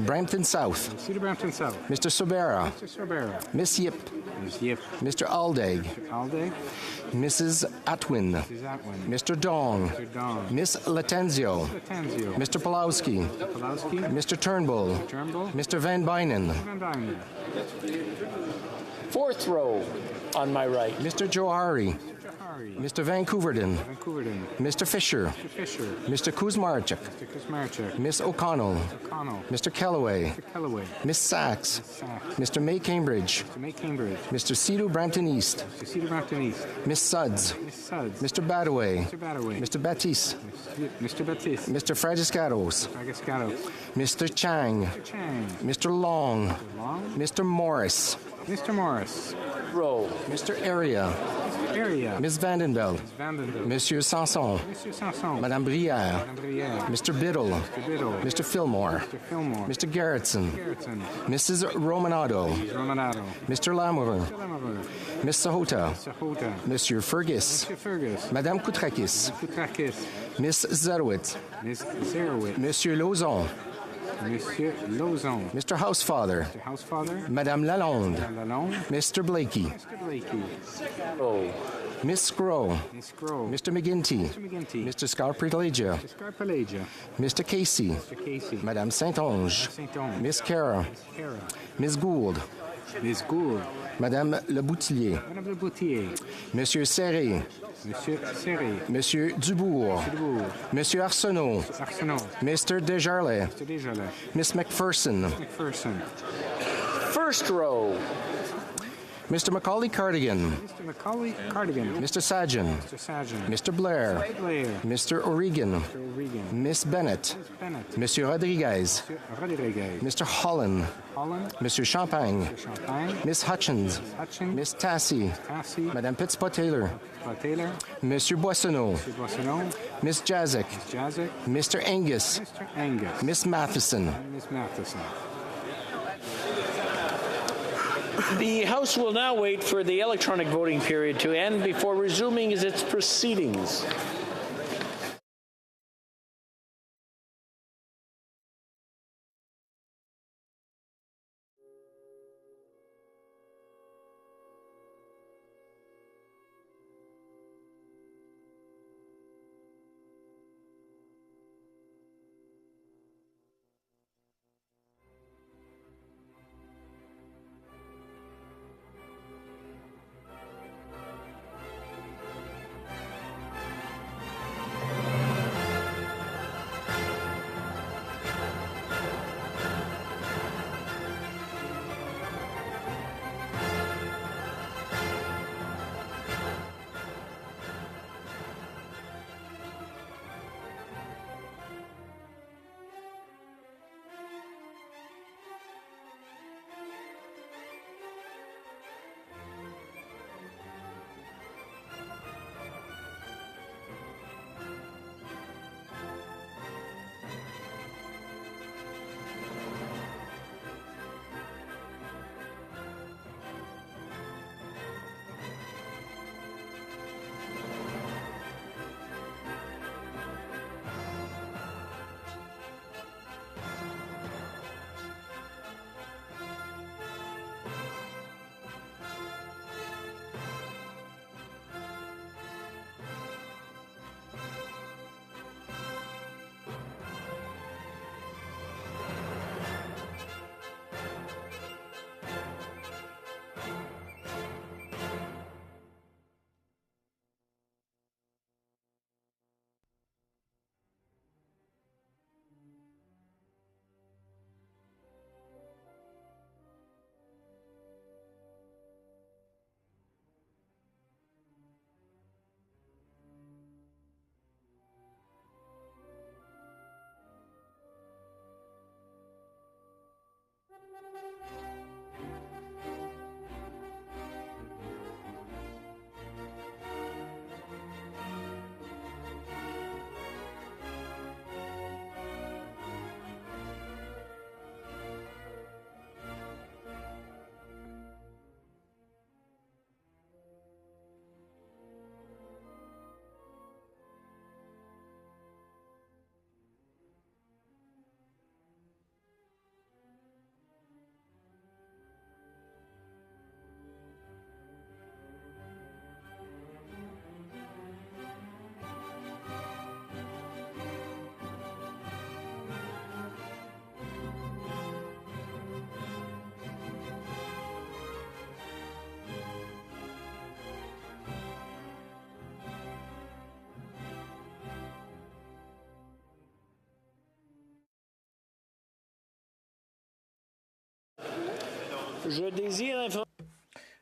Brampton South. Cedar Brampton South. Mr. Sobera. Mr. Sorbera. Miss Yip. Miss Yip. Mr. Aldeg. Mr. Alday. Mrs. Atwin. Mrs. Atwin. Mr. Dong. Mr. Dong. Miss Latenzio. Mr. Tanzio. Mr. Pulowski. Mr. Pulowski. Mr. Turnbull. Turnbull. Mr. Van Bynen. Van Dyne. Fourth row on my right. Mr. Johari. Johari. Mr. Vancouverden. Vancouverden. Mr. Fisher. Mr. Fisher. Mr. Kuzmarchuk. Mr. Kuzmarchuk. Miss O'Connell. O'Connell. Mr. Kellaway. Mr. Kellaway. Miss Sachs. Sachs. Mr. May Cambridge. Mr. May Cambridge. Mr. Cedar Brampton East. Mr. Cedar Brampton East. Miss Suds. Miss Suds. Mr. Badaway. Mr. Badaway. Mr. Batiste. Mr. Batiste. Mr. Fragiscatos. Agascato. Mr. Chang. Mr. Chang. Mr. Long. Mr. Long. Mr. Morris. Mr. Morris. Row. Mr. Area. Area. Miss Vandenveld. Miss Vandenberg. Monsieur Sanson. Monsieur Sanson. Madame Brière. Madame Brière. Mr. Biddle. Mr. Biddle. Mr. Fillmore. Mr. Fillmore. Mr. Garrettson. Garrettson. Mrs. Romanado. Mrs. Romanado. Mr. Lamoureux. Mr. Lamoureux. Miss Sahota. Sahota. Monsieur Fergus. Mr. Fergus. Madame Koutrakis. Koutrakis. Miss Zerowitz. Miss Zerowitz. Monsieur Lauzon. Monsieur Lauzon. Mr. Housefather. Mr. Housefather. Madame Lalonde. Madame Lalonde. Mr. Blakey. Mr. Blakey. Row. Miss Scrow. Miss Grove. Mr. McGinty. Mr. McGinty. Mr. Scarpelegia. Mr. Scarpelegia. Mr. Casey. Mr. Casey. Madame Saint-Onge. Saint-Onge. Miss Cara. Miss Cara. Miss Gould. Miss Gould. Madame Le Boutillier. Madame Le Boutier. Monsieur Serré. Monsieur Serré. Monsieur Dubourg. Monsieur Dubourg. Monsieur Arsenault. Arsenault. Mr. Desjarlais. Mr. Desjardins. Miss McPherson. McPherson. First row. Mr. Macaulay Cardigan. Mr. Macaulay Cardigan. Mr. Sajan. Mr. Sajan. Mr. Blair. Blair. Mr. O'Regan. Mr. O'Regan. Miss Bennett. Miss Bennett. Monsieur Rodriguez. Monsieur Rodriguez. Mr. Holland. Holland. Monsieur Champagne. Mr. Champagne. Miss Hutchins. Hutchins. Miss Tassie. Tassie. Madame Pitspot-Taylor. Taylor. Monsieur Boissonneau. Monsieur Boissonneau. Miss Jazik. Miss Jazik. Mr. Angus. Mr. Angus. Miss Matheson. Miss Matheson. The House will now wait for the electronic voting period to end before resuming its proceedings.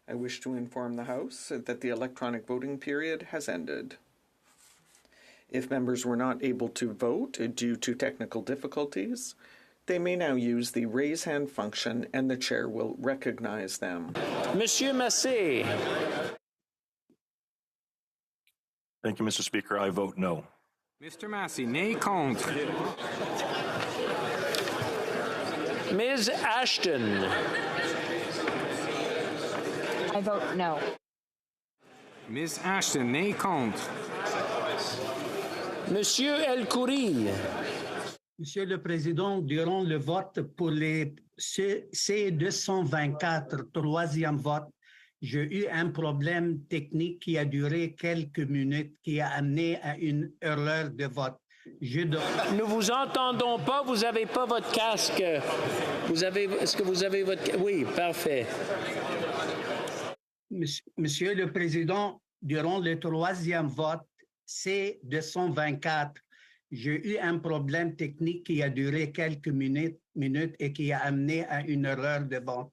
I wish to inform the House that the electronic voting period has ended. If members were not able to vote due to technical difficulties, they may now use the raise hand function and the chair will recognize them. Monsieur Massé. Thank you, Mr. Speaker. I vote no. Mr. Massey, nay, contre. Ms. Ashton. I vote no. Ms. Ashton, nay, contre. Monsieur El Khoury. Monsieur le Président, durant le vote pour les C224, troisième vote, j'ai eu un problème technique qui a duré quelques minutes, qui a amené à une erreur de vote. Nous vous entendons pas, vous n'avez pas votre casque. Est-ce que vous avez votre... Oui, parfait. Monsieur le Président, durant le troisième vote, C224, j'ai eu un problème technique qui a duré quelques minutes et qui a amené à une erreur de vote.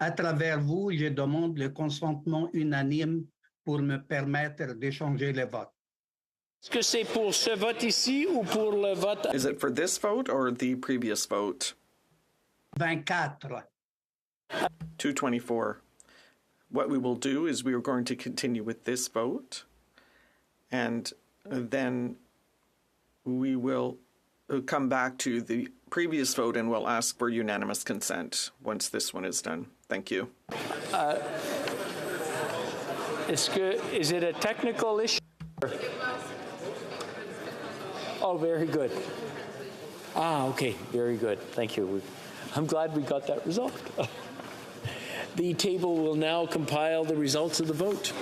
À travers vous, je demande le consentement unanime pour me permettre de changer le vote. Est-ce que c'est pour ce vote ici ou pour le vote? Is it for this vote or the previous vote? 24. 224. What we will do is we are going to continue with this vote, and then we will come back to the previous vote and we'll ask for unanimous consent once this one is done. Thank you. Is it a technical issue? Oh, very good. Okay, very good. Thank you. I'm glad we got that result. The table will now compile the results of the vote.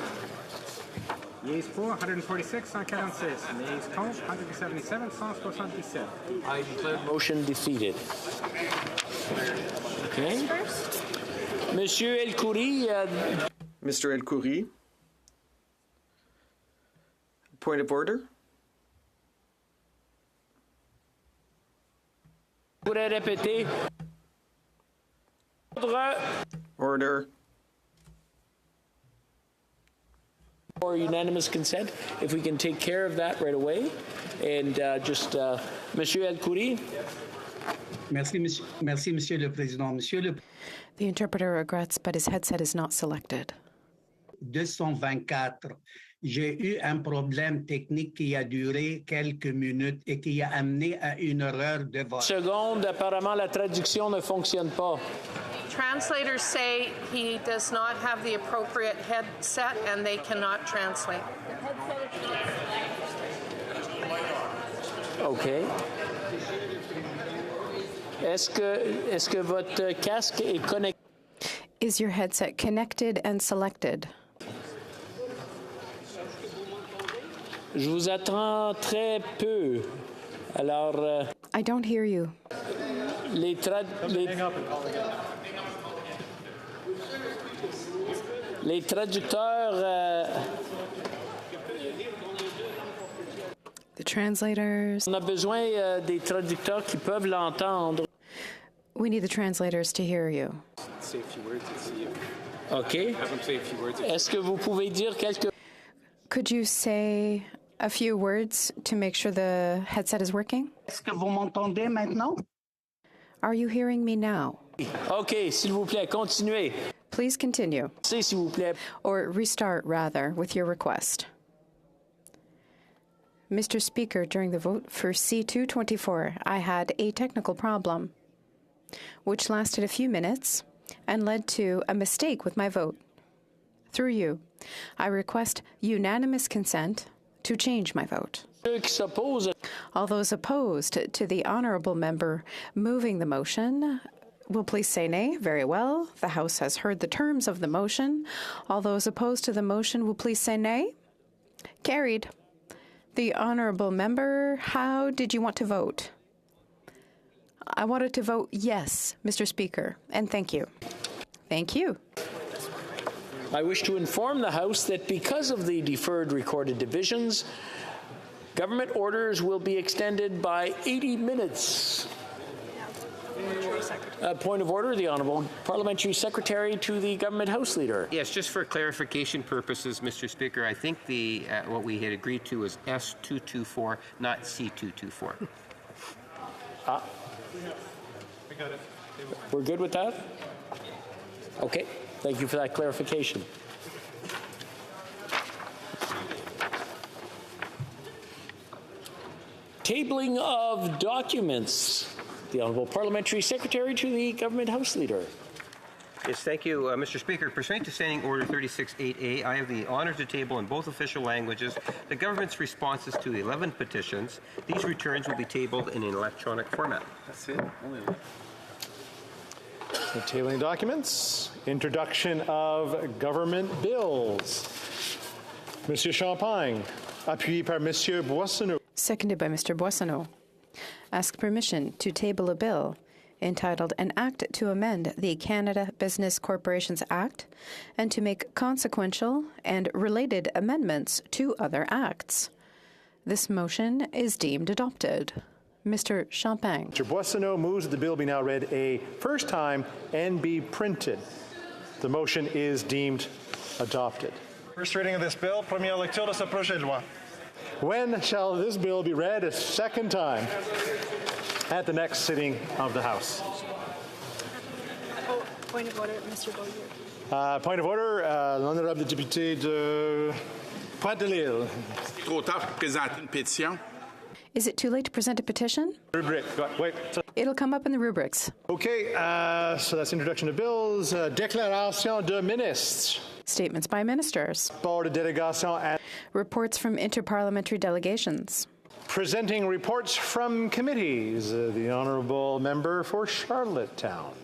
Yeas for 146, 146. Nays contre 177, 177. I declare motion defeated. Okay. Monsieur El Khoury. Mr. El Khoury. Point of order. Pourrais répéter. Order. For unanimous consent, if we can take care of that right away. And Monsieur El Khoury. Merci, Monsieur le Président. The interpreter regrets, but his headset is not selected. 224. J'ai eu un problème technique qui a duré quelques minutes et qui a amené à une erreur de vote. Seconde, apparemment la traduction ne fonctionne pas. Translators say he does not have the appropriate headset and they cannot translate. OK. Est-ce que votre casque est connecté? Is your headset connected and selected? Je vous attends très peu. Alors, I don't hear you. Les traducteurs. The translators. On a besoin des traducteurs qui peuvent l'entendre. We need the translators to hear you. Say a few words and see you. OK. Have them say a few words. Est-ce que vous pouvez dire quelques... Could you say a few words to make sure the headset is working? Est-ce que vous m'entendez maintenant? Are you hearing me now? OK, s'il vous plaît, continuez. Please continue. S'il vous plaît. Or restart, rather, with your request. Mr. Speaker, during the vote for C224, I had a technical problem, which lasted a few minutes and led to a mistake with my vote. Through you, I request unanimous consent to change my vote. All those opposed to the honourable member moving the motion will please say nay. Very well. The House has heard the terms of the motion. All those opposed to the motion will please say nay. Carried. The honourable member, how did you want to vote? I wanted to vote yes, Mr. Speaker, and thank you. Thank you. I wish to inform the House that because of the deferred recorded divisions, government orders will be extended by 80 minutes. Point of order, the Honourable Parliamentary Secretary to the Government House Leader. Yes, just for clarification purposes, Mr. Speaker, I think the what we had agreed to was S224, not C224. We got it. We're good with that? Okay, thank you for that clarification. Tabling of documents. The Honourable Parliamentary Secretary to the Government House Leader. Yes, thank you, Mr. Speaker. Pursuant to Standing Order 36.8a, I have the honour to table in both official languages the government's responses to the 11 petitions. These returns will be tabled in an electronic format. That's it. The tabling documents. Introduction of government bills. Monsieur Champagne, appuyé par Monsieur Boissonneau. Seconded by Mr. Boissonneau. Ask permission to table a bill entitled An Act to Amend the Canada Business Corporations Act and to make consequential and related amendments to other acts. This motion is deemed adopted. Mr. Champagne. Mr. Boissonneau moves that the bill be now read a first time and be printed. The motion is deemed adopted. First reading of this bill, première lecture de ce projet de loi. When shall this bill be read a second time? At the next sitting of the House. Oh, point of order, Mr. Beaulieu. Point of order, l'honorable député de Pointe-de-l'Île. Trop tard pour présenter une pétition. Is it too late to present a petition? Rubric. Wait. It'll come up in the rubrics. Okay, so that's introduction of bills. Déclaration de ministres. Statements by ministers. Board de délégation and reports from interparliamentary delegations. Presenting reports from committees, the Honourable Member for Charlottetown.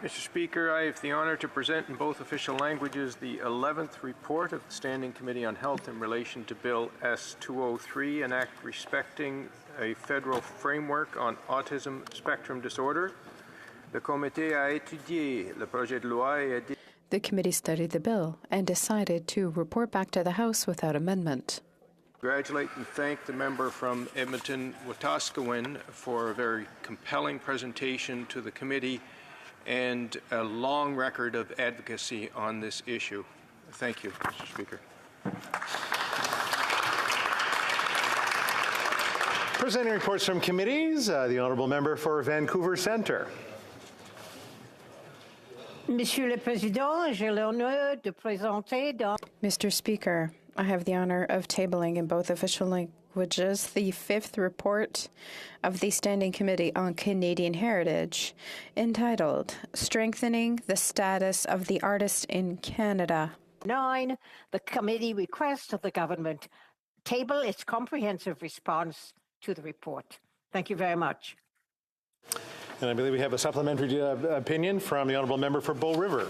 Mr. Speaker, I have the honour to present in both official languages the 11th report of the Standing Committee on Health in relation to Bill S-203, an act respecting a federal framework on autism spectrum disorder. Le comité a étudié le projet de loi et a The committee studied the bill and decided to report back to the House without amendment. Congratulate and thank the member from Edmonton, Wetaskiwin, for a very compelling presentation to the committee and a long record of advocacy on this issue. Thank you, Mr. Speaker. Presenting reports from committees, the Honourable Member for Vancouver Centre. Monsieur le Président, j'ai l'honneur de présenter dans... Mr. Speaker, I have the honor of tabling in both official languages the 5th report of the Standing Committee on Canadian Heritage, entitled Strengthening the Status of the Artist in Canada. 9, the committee requests of the government table its comprehensive response to the report. Thank you very much. And I believe we have a supplementary opinion from the Honourable Member for Bow River.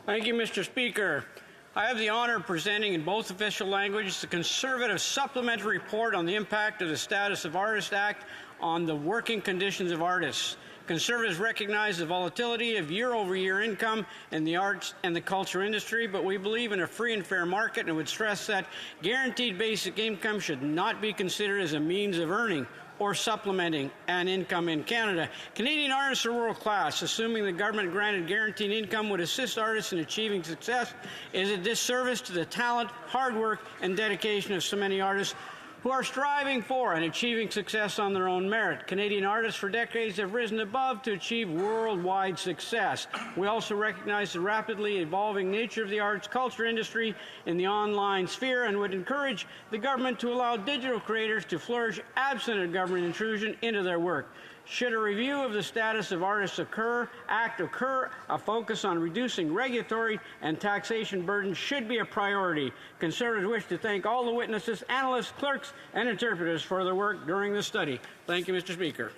Thank you, Mr. Speaker. I have the honour of presenting in both official languages the Conservative supplementary report on the impact of the Status of Artists Act on the working conditions of artists. Conservatives recognize the volatility of year-over-year income in the arts and the culture industry, but we believe in a free and fair market and would stress that guaranteed basic income should not be considered as a means of earning or supplementing an income in Canada. Canadian artists are world class. Assuming the government granted guaranteed income would assist artists in achieving success is a disservice to the talent, hard work, and dedication of so many artists who are striving for and achieving success on their own merit. Canadian artists for decades have risen above to achieve worldwide success. We also recognize the rapidly evolving nature of the arts culture industry in the online sphere and would encourage the government to allow digital creators to flourish absent of government intrusion into their work. Should a review of the status of artists occur, a focus on reducing regulatory and taxation burdens should be a priority. Conservatives wish to thank all the witnesses, analysts, clerks, and interpreters for their work during this study. Thank you, Mr. Speaker.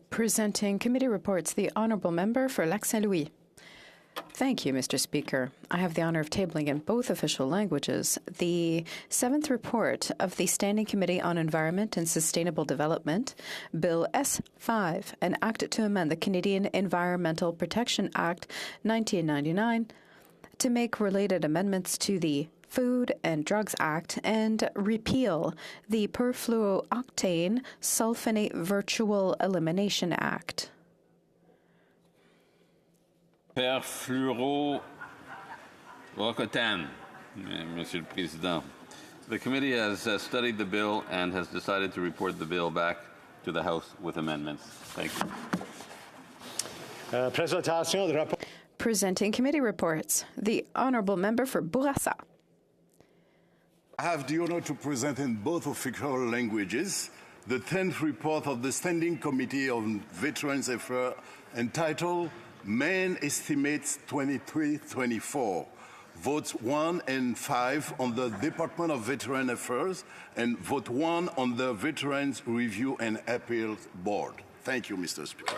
Presenting committee reports, the Honourable Member for Lac-Saint-Louis. Thank you, Mr. Speaker. I have the honour of tabling in both official languages the 7th report of the Standing Committee on Environment and Sustainable Development, Bill S-5, an act to amend the Canadian Environmental Protection Act 1999 to make related amendments to the Food and Drugs Act and repeal the perfluorooctane sulfonate virtual elimination act. Perfluorooctane, Monsieur le Président. The committee has studied the bill and has decided to report the bill back to the House with amendments. Thank you. Présentation de rapport. Presenting committee reports. The Honourable Member for Bourassa. I have the honor to present in both official languages the 10th report of the Standing Committee on Veterans Affairs entitled Main Estimates 23-24. Votes 1 and 5 on the Department of Veteran Affairs and vote 1 on the Veterans Review and Appeals Board. Thank you, Mr. Speaker.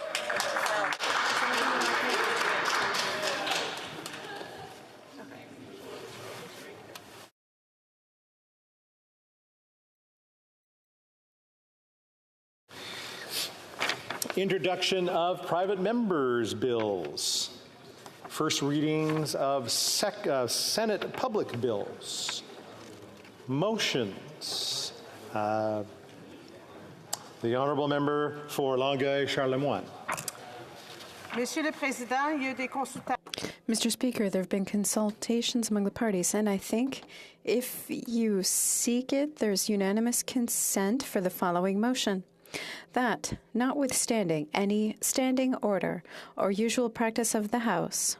Introduction of private members' bills. First readings of Senate public bills. Motions. The Honourable Member for Longueuil-Charlemagne. Monsieur le Président, il y a eu des consultations. Mr. Speaker, there have been consultations among the parties, and I think if you seek it, there's unanimous consent for the following motion. That, notwithstanding any standing order or usual practice of the House,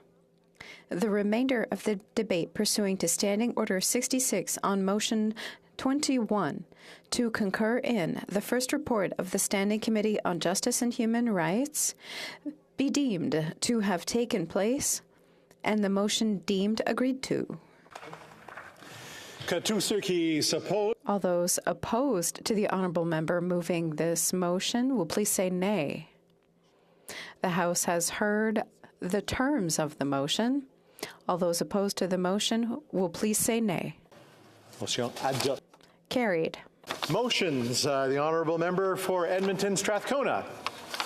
the remainder of the debate pursuing to Standing Order 66 on Motion 21 to concur in the first report of the Standing Committee on Justice and Human Rights be deemed to have taken place and the motion deemed agreed to. All those opposed to the Honourable Member moving this motion will please say nay. The House has heard the terms of the motion. All those opposed to the motion will please say nay. Carried. Motions. The Honourable Member for Edmonton Strathcona.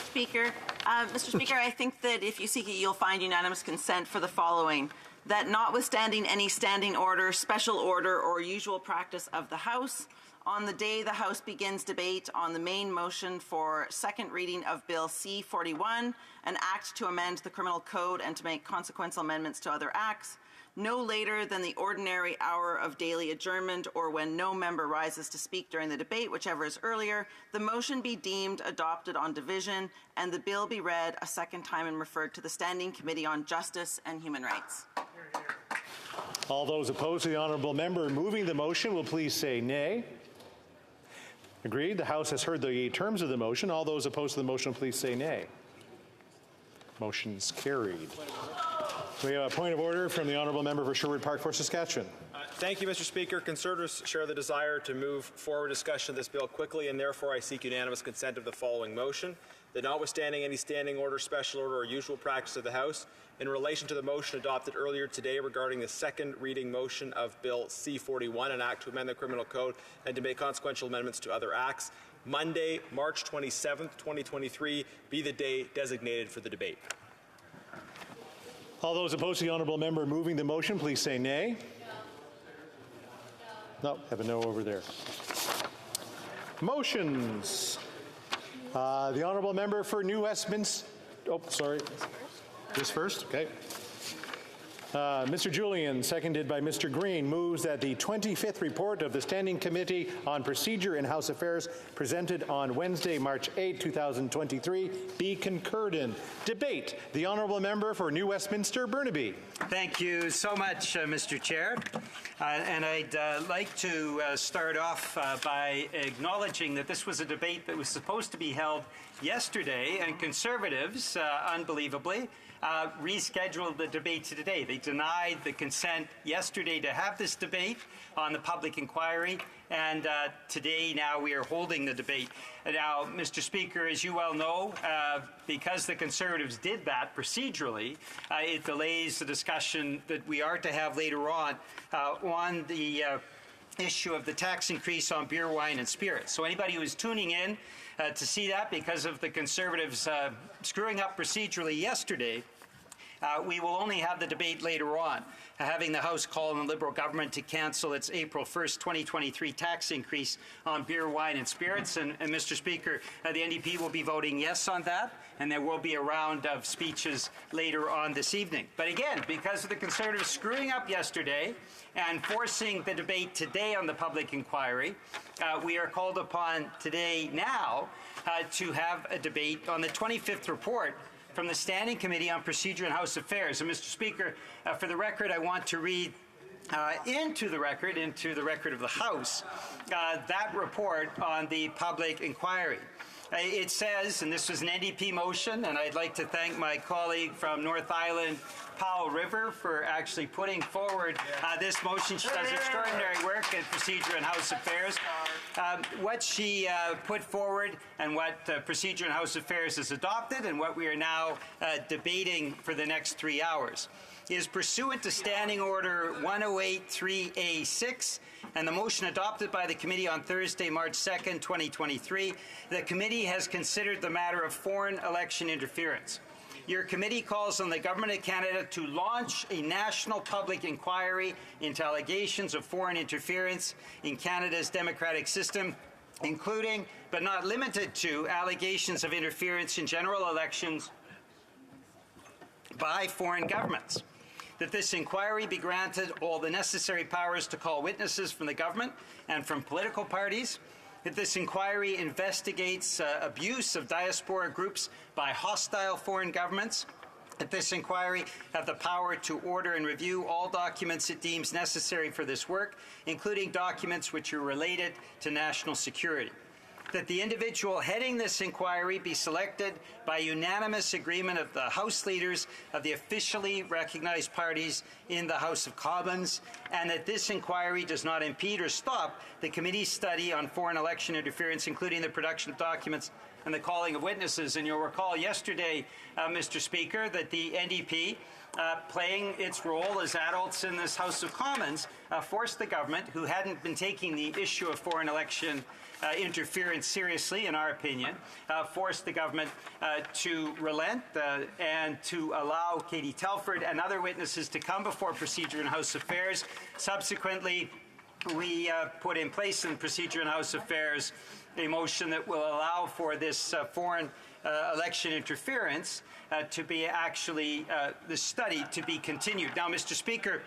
Speaker, Mr. Speaker, I think that if you seek it, you'll find unanimous consent for the following. That notwithstanding any standing order, special order, or usual practice of the House, on the day the House begins debate on the main motion for second reading of Bill C-41, an act to amend the Criminal Code and to make consequential amendments to other acts, no later than the ordinary hour of daily adjournment or when no member rises to speak during the debate, whichever is earlier, the motion be deemed adopted on division and the bill be read a second time and referred to the Standing Committee on Justice and Human Rights. All those opposed to the Honourable Member moving the motion will please say nay. Agreed. The House has heard the terms of the motion. All those opposed to the motion will please say nay. Motion's carried. We have a point of order from the Honourable Member for Sherwood Park for Saskatchewan. Thank you, Mr. Speaker. Conservatives share the desire to move forward discussion of this bill quickly, and therefore I seek unanimous consent of the following motion. That notwithstanding any standing order, special order, or usual practice of the House, in relation to the motion adopted earlier today regarding the second reading motion of Bill C-41, an act to amend the Criminal Code and to make consequential amendments to other acts, Monday, March 27th, 2023, be the day designated for the debate. All those opposed to the Honourable Member moving the motion, please say nay. No, have a no over there. Motions. The Honourable Member for New Westminster. Oh, sorry. This first? Okay. Mr. Julian, seconded by Mr. Green, moves that the 25th report of the Standing Committee on Procedure in House Affairs presented on Wednesday, March 8, 2023, be concurred in. Debate. The Honourable Member for New Westminster, Burnaby. Thank you so much, Mr. Chair. And I'd like to start off by acknowledging that this was a debate that was supposed to be held yesterday, and Conservatives, unbelievably, rescheduled the debate to today. They denied the consent yesterday to have this debate on the public inquiry, and today now we are holding the debate. Now, Mr. Speaker, as you well know, because the Conservatives did that procedurally, it delays the discussion that we are to have later on the issue of the tax increase on beer, wine, and spirits. So anybody who is tuning in to see that because of the Conservatives screwing up procedurally yesterday, we will only have the debate later on, having the House call on the Liberal government to cancel its April 1st, 2023 tax increase on beer, wine, and spirits. And Mr. Speaker, the NDP will be voting yes on that, and there will be a round of speeches later on this evening. But again, because of the Conservatives screwing up yesterday and forcing the debate today on the public inquiry, we are called upon today now to have a debate on the 25th report from the Standing Committee on Procedure and House Affairs. And Mr. Speaker, for the record, I want to read into the record of the House, that report on the public inquiry. It says, and this was an NDP motion, and I'd like to thank my colleague from North Island, Powell River, for actually putting forward this motion. She does extraordinary work in Procedure and House Affairs. What she put forward and what Procedure and House Affairs has adopted and what we are now debating for the next 3 hours is pursuant to Standing Order 108-3A6 and the motion adopted by the committee on Thursday, March 2nd, 2023, the committee has considered the matter of foreign election interference. Your committee calls on the Government of Canada to launch a national public inquiry into allegations of foreign interference in Canada's democratic system, including, but not limited to, allegations of interference in general elections by foreign governments. That this inquiry be granted all the necessary powers to call witnesses from the government and from political parties. That this inquiry investigates abuse of diaspora groups by hostile foreign governments. That this inquiry have the power to order and review all documents it deems necessary for this work, including documents which are related to national security. That the individual heading this inquiry be selected by unanimous agreement of the House leaders of the officially recognized parties in the House of Commons, and that this inquiry does not impede or stop the committee's study on foreign election interference, including the production of documents and the calling of witnesses. And you'll recall yesterday, Mr. Speaker, that the NDP, playing its role as adults in this House of Commons, forced the government, who hadn't been taking the issue of foreign election interference seriously, in our opinion, forced the government to relent and to allow Katie Telford and other witnesses to come before Procedure and House Affairs. Subsequently, we put in place in Procedure and House Affairs a motion that will allow for this foreign election interference to be actually, the study to be continued. Now, Mr. Speaker,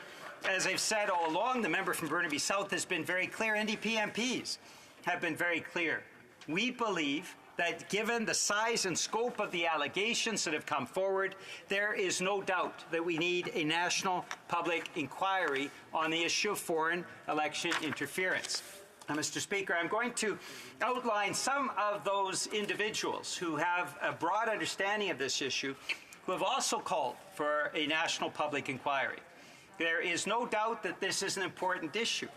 as I've said all along, the member from Burnaby South has been very clear. NDP MPs have been very clear. We believe that given the size and scope of the allegations that have come forward, there is no doubt that we need a national public inquiry on the issue of foreign election interference. Now, Mr. Speaker, I'm going to outline some of those individuals who have a broad understanding of this issue, who have also called for a national public inquiry. There is no doubt that this is an important issue.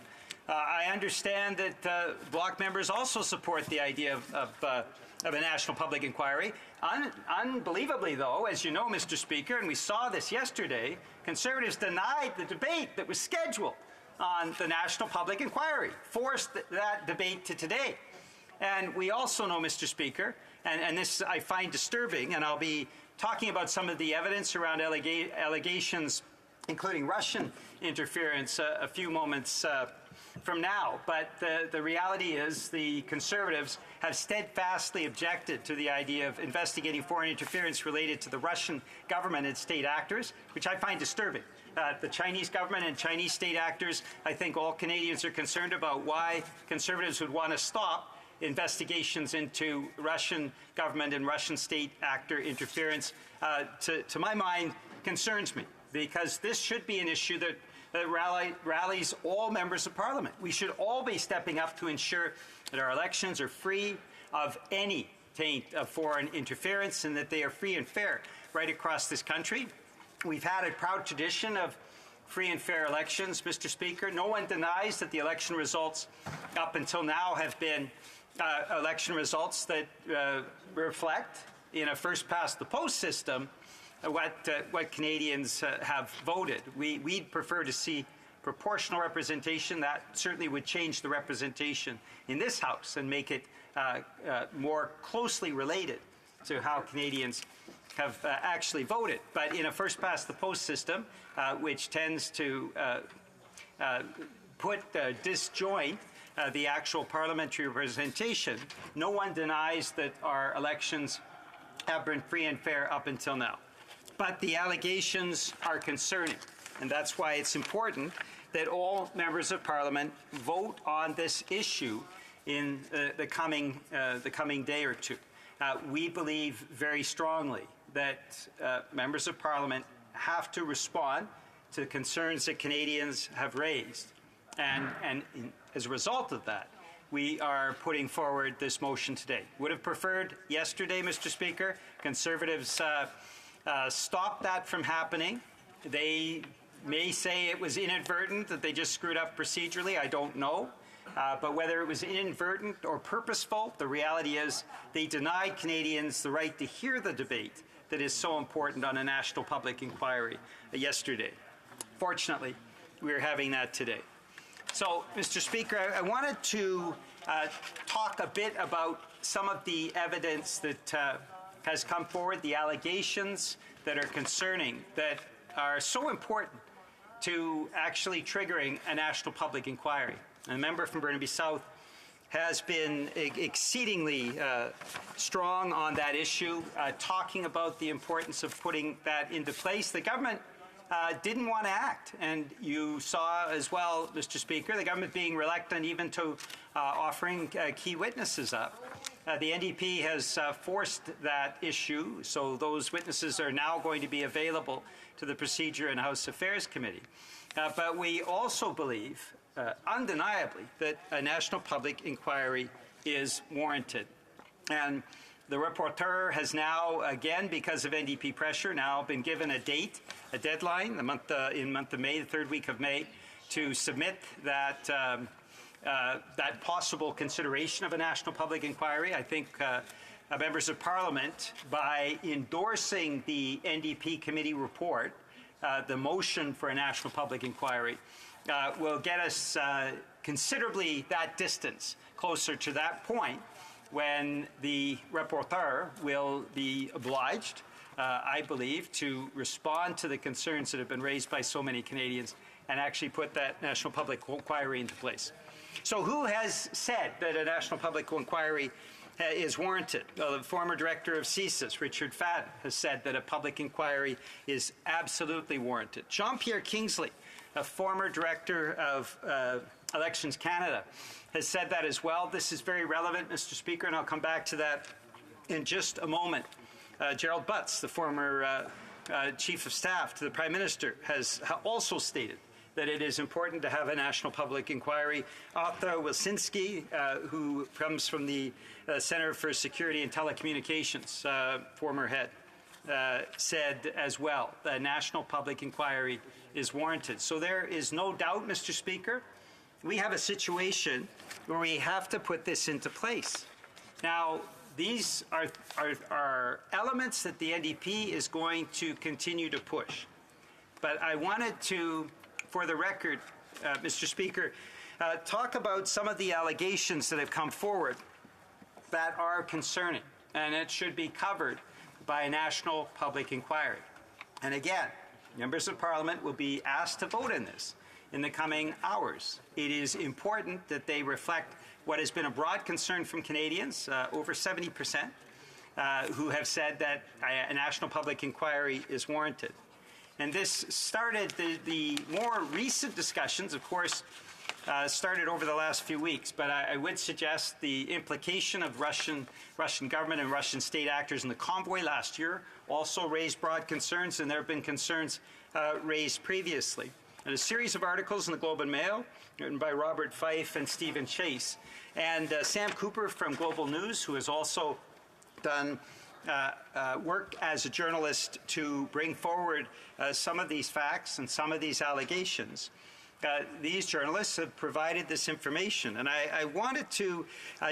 I understand that Bloc members also support the idea of a national public inquiry. Unbelievably, though, as you know, Mr. Speaker, and we saw this yesterday, Conservatives denied the debate that was scheduled on the national public inquiry, forced that debate to today. And we also know, Mr. Speaker, and this I find disturbing, and I'll be talking about some of the evidence around allegations, including Russian interference, a few moments from now. But the reality is the Conservatives have steadfastly objected to the idea of investigating foreign interference related to the Russian government and state actors, which I find disturbing. The Chinese government and Chinese state actors, I think all Canadians are concerned about why Conservatives would want to stop investigations into Russian government and Russian state actor interference, to my mind, concerns me, because this should be an issue that rallies all members of Parliament. We should all be stepping up to ensure that our elections are free of any taint of foreign interference and that they are free and fair right across this country. We've had a proud tradition of free and fair elections, Mr. Speaker. No one denies that the election results up until now have been election results that reflect, in a first-past-the-post system, what Canadians have voted. We'd prefer to see proportional representation. That certainly would change the representation in this House and make it more closely related to how Canadians have actually voted. But in a first-past-the-post system, which tends to disjoint the actual parliamentary representation, no one denies that our elections have been free and fair up until now. But the allegations are concerning, and that's why it's important that all members of Parliament vote on this issue in the coming day or two. We believe very strongly that members of Parliament have to respond to concerns that Canadians have raised. And as a result of that, we are putting forward this motion today. Would have preferred yesterday, Mr. Speaker. Conservatives stopped that from happening. They may say it was inadvertent, that they just screwed up procedurally. I don't know. But whether it was inadvertent or purposeful, the reality is they denied Canadians the right to hear the debate that is so important on a national public inquiry yesterday. Fortunately, we are having that today. So, Mr. Speaker, I wanted to talk a bit about some of the evidence that has come forward, the allegations that are concerning, that are so important to actually triggering a national public inquiry. And a member from Burnaby South has been exceedingly strong on that issue, talking about the importance of putting that into place. The government didn't want to act, and you saw as well, Mr. Speaker, the government being reluctant even to offering key witnesses up. The NDP has forced that issue, so those witnesses are now going to be available to the Procedure and House Affairs Committee. But we also believe, undeniably, that a national public inquiry is warranted. And the rapporteur has now, again, because of NDP pressure, now been given a date, a deadline, in the month of May, the third week of May, to submit that that possible consideration of a national public inquiry. I think members of Parliament, by endorsing the NDP committee report, the motion for a national public inquiry, will get us considerably that distance closer to that point when the rapporteur will be obliged, I believe, to respond to the concerns that have been raised by so many Canadians and actually put that national public inquiry into place. So who has said that a national public inquiry is warranted? Well, the former director of CSIS, Richard Fadden, has said that a public inquiry is absolutely warranted. Jean-Pierre Kingsley, a former director of Elections Canada, has said that as well. This is very relevant, Mr. Speaker, and I'll come back to that in just a moment. Gerald Butts, the former Chief of Staff to the Prime Minister, has also stated that it is important to have a national public inquiry. Arthur Wilczynski, who comes from the Center for Security and Telecommunications, former head, said as well that a national public inquiry is warranted. So there is no doubt, Mr. Speaker, we have a situation where we have to put this into place. Now, these are elements that the NDP is going to continue to push. But I wanted to, for the record, Mr. Speaker, talk about some of the allegations that have come forward that are concerning, and it should be covered by a national public inquiry. And again, members of Parliament will be asked to vote in this in the coming hours. It is important that they reflect what has been a broad concern from Canadians, over 70%, who have said that a national public inquiry is warranted. And this started, the more recent discussions, of course, started over the last few weeks, but I would suggest the implication of Russian government and Russian state actors in the convoy last year also raised broad concerns, and there have been concerns raised previously. And a series of articles in the Globe and Mail, written by Robert Fife and Stephen Chase, and Sam Cooper from Global News, who has also done work as a journalist to bring forward some of these facts and some of these allegations. These journalists have provided this information, and I wanted to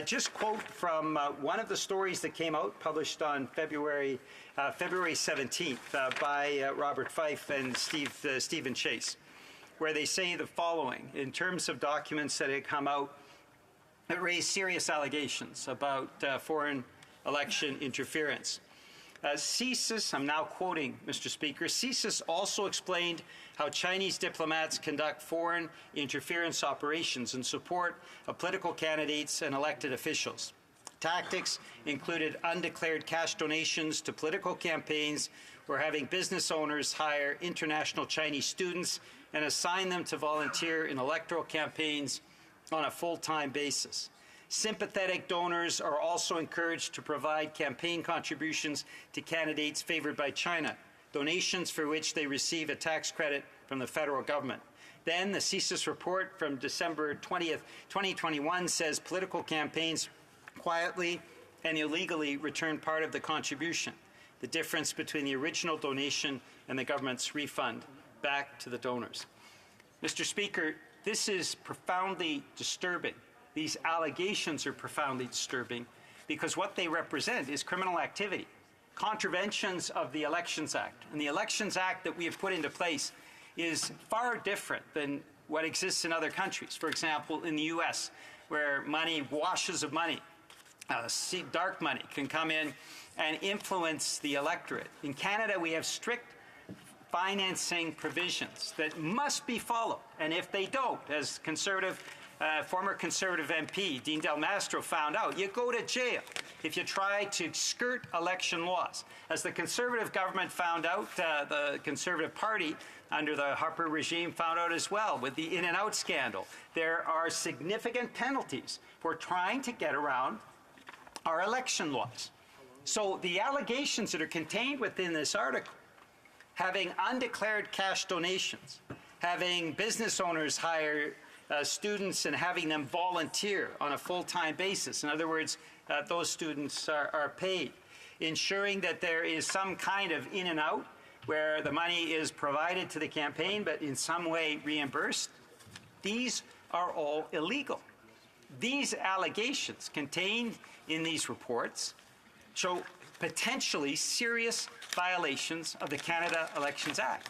just quote from one of the stories that came out, published on February 17th by Robert Fife and Stephen Chase, where they say the following in terms of documents that had come out that raised serious allegations about foreign election interference. CSIS, I'm now quoting, Mr. Speaker, CSIS also explained how Chinese diplomats conduct foreign interference operations in support of political candidates and elected officials. Tactics included undeclared cash donations to political campaigns or having business owners hire international Chinese students and assign them to volunteer in electoral campaigns on a full-time basis. Sympathetic donors are also encouraged to provide campaign contributions to candidates favored by China, donations for which they receive a tax credit from the federal government. Then the CSIS report from December 20th, 2021 says political campaigns quietly and illegally return part of the contribution, the difference between the original donation and the government's refund back to the donors. Mr. Speaker, this is profoundly disturbing. These allegations are profoundly disturbing because what they represent is criminal activity, contraventions of the Elections Act. And the Elections Act that we have put into place is far different than what exists in other countries. For example, in the U.S., where money, washes of money, dark money, can come in and influence the electorate. In Canada, we have strict financing provisions that must be followed. And if they don't, as former Conservative MP Dean Del Mastro found out, you go to jail if you try to skirt election laws. As the Conservative government found out, the Conservative Party under the Harper regime found out as well with the In-N-Out scandal. There are significant penalties for trying to get around our election laws. So the allegations that are contained within this article, having undeclared cash donations, having business owners hire students and having them volunteer on a full-time basis. In other words, those students are paid. Ensuring that there is some kind of in and out where the money is provided to the campaign but in some way reimbursed. These are all illegal. These allegations contained in these reports show potentially serious violations of the Canada Elections Act.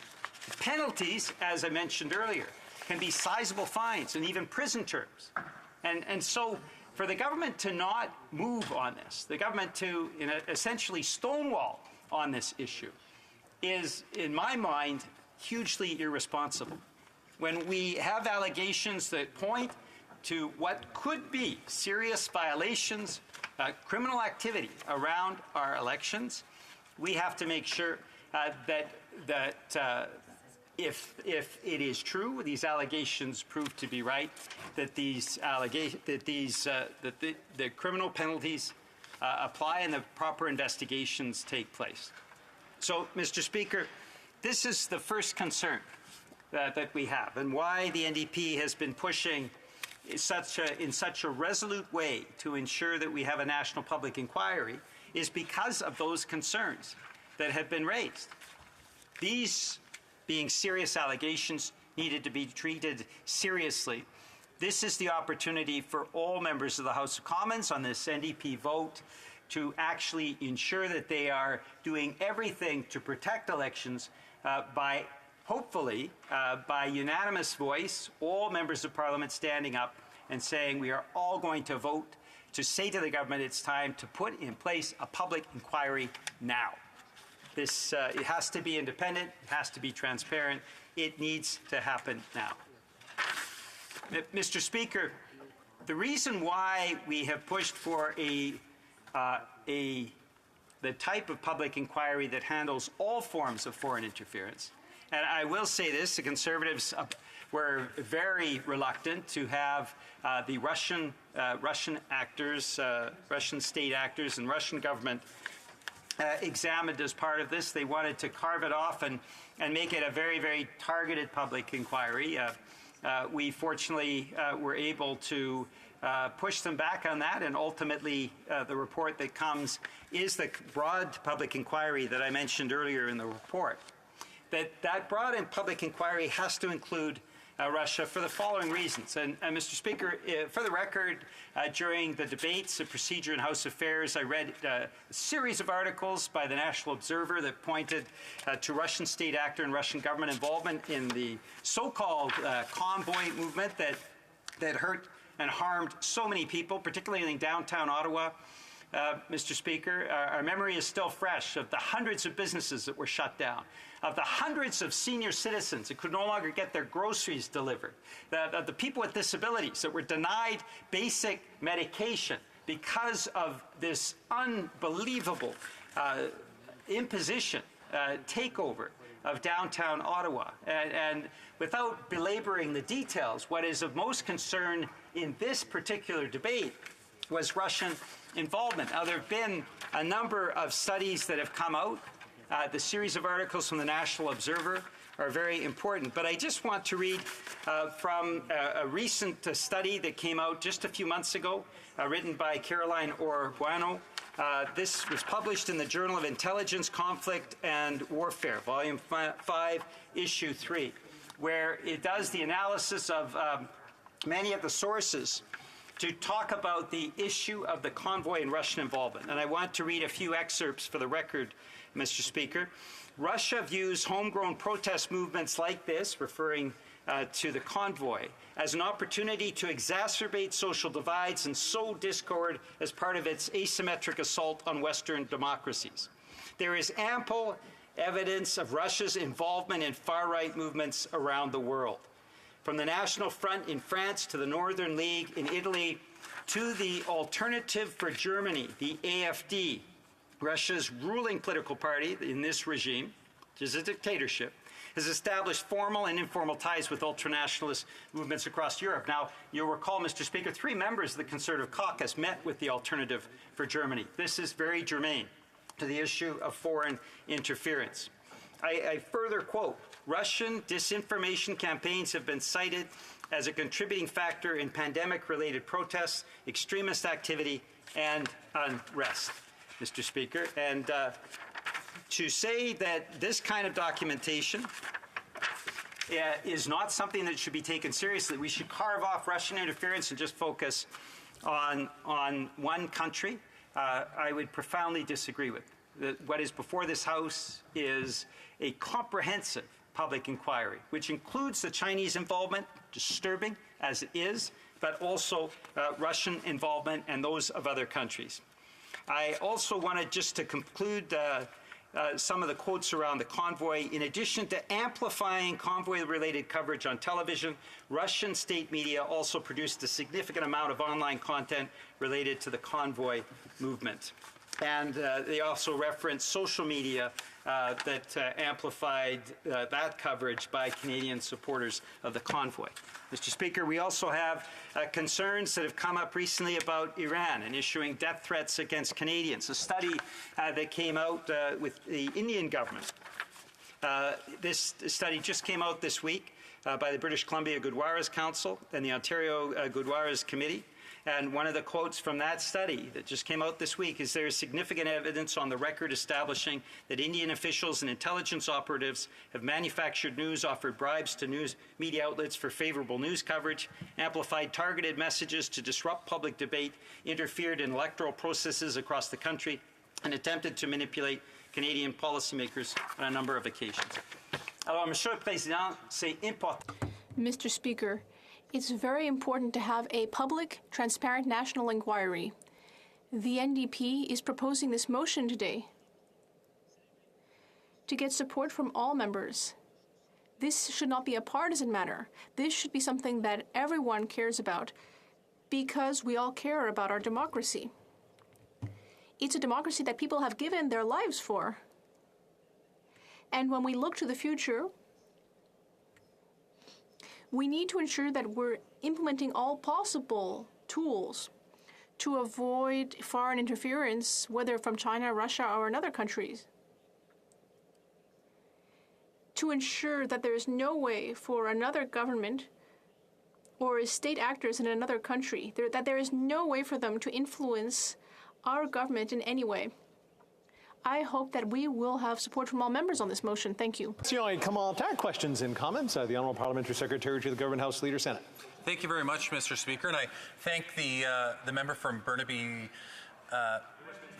The penalties, as I mentioned earlier, can be sizable fines and even prison terms. And so for the government to not move on this, the government to essentially stonewall on this issue is, in my mind, hugely irresponsible. When we have allegations that point to what could be serious violations, criminal activity around our elections, we have to make sure that if it is true, these allegations prove to be right, that the criminal penalties apply and the proper investigations take place. So, Mr. Speaker, this is the first concern that we have, and why the NDP has been pushing in such a resolute way to ensure that we have a national public inquiry is because of those concerns that have been raised. These being serious allegations needed to be treated seriously. This is the opportunity for all members of the House of Commons on this NDP vote to actually ensure that they are doing everything to protect elections by, hopefully, by unanimous voice, all members of Parliament standing up and saying we are all going to vote to say to the government it's time to put in place a public inquiry now. This it has to be independent, it has to be transparent, it needs to happen now. Mr. Speaker, the reason why we have pushed for the type of public inquiry that handles all forms of foreign interference, and I will say this, the Conservatives were very reluctant to have the Russian actors, Russian state actors and Russian government examined as part of this. They wanted to carve it off and make it a very, very targeted public inquiry. We fortunately were able to push them back on that, and ultimately the report that comes is the broad public inquiry that I mentioned earlier in the report. That broad and public inquiry has to include Russia for the following reasons. And Mr. Speaker, for the record, during the debates, the procedure in House Affairs, I read a series of articles by the National Observer that pointed to Russian state actor and Russian government involvement in the so-called convoy movement that hurt and harmed so many people, particularly in downtown Ottawa. Mr. Speaker, our memory is still fresh of the hundreds of businesses that were shut down, of the hundreds of senior citizens that could no longer get their groceries delivered, of the people with disabilities that were denied basic medication because of this unbelievable imposition, takeover of downtown Ottawa. And without belaboring the details, what is of most concern in this particular debate was Russian involvement. Now, there have been a number of studies that have come out. The series of articles from the National Observer are very important. But I just want to read from a recent study that came out just a few months ago, written by Caroline Orbuano. This was published in the Journal of Intelligence, Conflict, and Warfare, Volume 5, Issue 3, where it does the analysis of many of the sources to talk about the issue of the convoy and Russian involvement. And I want to read a few excerpts for the record, Mr. Speaker. Russia views homegrown protest movements like this, referring to the convoy, as an opportunity to exacerbate social divides and sow discord as part of its asymmetric assault on Western democracies. There is ample evidence of Russia's involvement in far-right movements around the world. From the National Front in France to the Northern League in Italy to the Alternative for Germany, the AfD, Russia's ruling political party in this regime, which is a dictatorship, has established formal and informal ties with ultranationalist movements across Europe. Now, you'll recall, Mr. Speaker, 3 members of the Conservative caucus met with the Alternative for Germany. This is very germane to the issue of foreign interference. I further quote, Russian disinformation campaigns have been cited as a contributing factor in pandemic-related protests, extremist activity, and unrest, Mr. Speaker. And to say that this kind of documentation is not something that should be taken seriously, we should carve off Russian interference and just focus on one country, I would profoundly disagree with. What is before this House is a comprehensive public inquiry, which includes the Chinese involvement, disturbing as it is, but also Russian involvement and those of other countries. I also wanted just to conclude some of the quotes around the convoy. In addition to amplifying convoy-related coverage on television, Russian state media also produced a significant amount of online content related to the convoy movement. And they also referenced social media that amplified that coverage by Canadian supporters of the convoy. Mr. Speaker, we also have concerns that have come up recently about Iran and issuing death threats against Canadians. A study that came out with the Indian government. This study just came out this week by the British Columbia Gurdwaras Council and the Ontario Gurdwaras Committee. And one of the quotes from that study that just came out this week is there is significant evidence on the record establishing that Indian officials and intelligence operatives have manufactured news, offered bribes to news media outlets for favorable news coverage, amplified targeted messages to disrupt public debate, interfered in electoral processes across the country, and attempted to manipulate Canadian policymakers on a number of occasions. Alors, Monsieur le Président, c'est important. Mr. Speaker, it's very important to have a public, transparent national inquiry. The NDP is proposing this motion today to get support from all members. This should not be a partisan matter. This should be something that everyone cares about because we all care about our democracy. It's a democracy that people have given their lives for. And when we look to the future, we need to ensure that we're implementing all possible tools to avoid foreign interference, whether from China, Russia, or another countries, to ensure that there is no way for another government or state actors in another country, that there is no way for them to influence our government in any way. I hope that we will have support from all members on this motion. Thank you. Commentaires, questions and comments. The Honourable Parliamentary Secretary to the Government House Leader, Senate. Thank you very much, Mr. Speaker, and I thank the member from Burnaby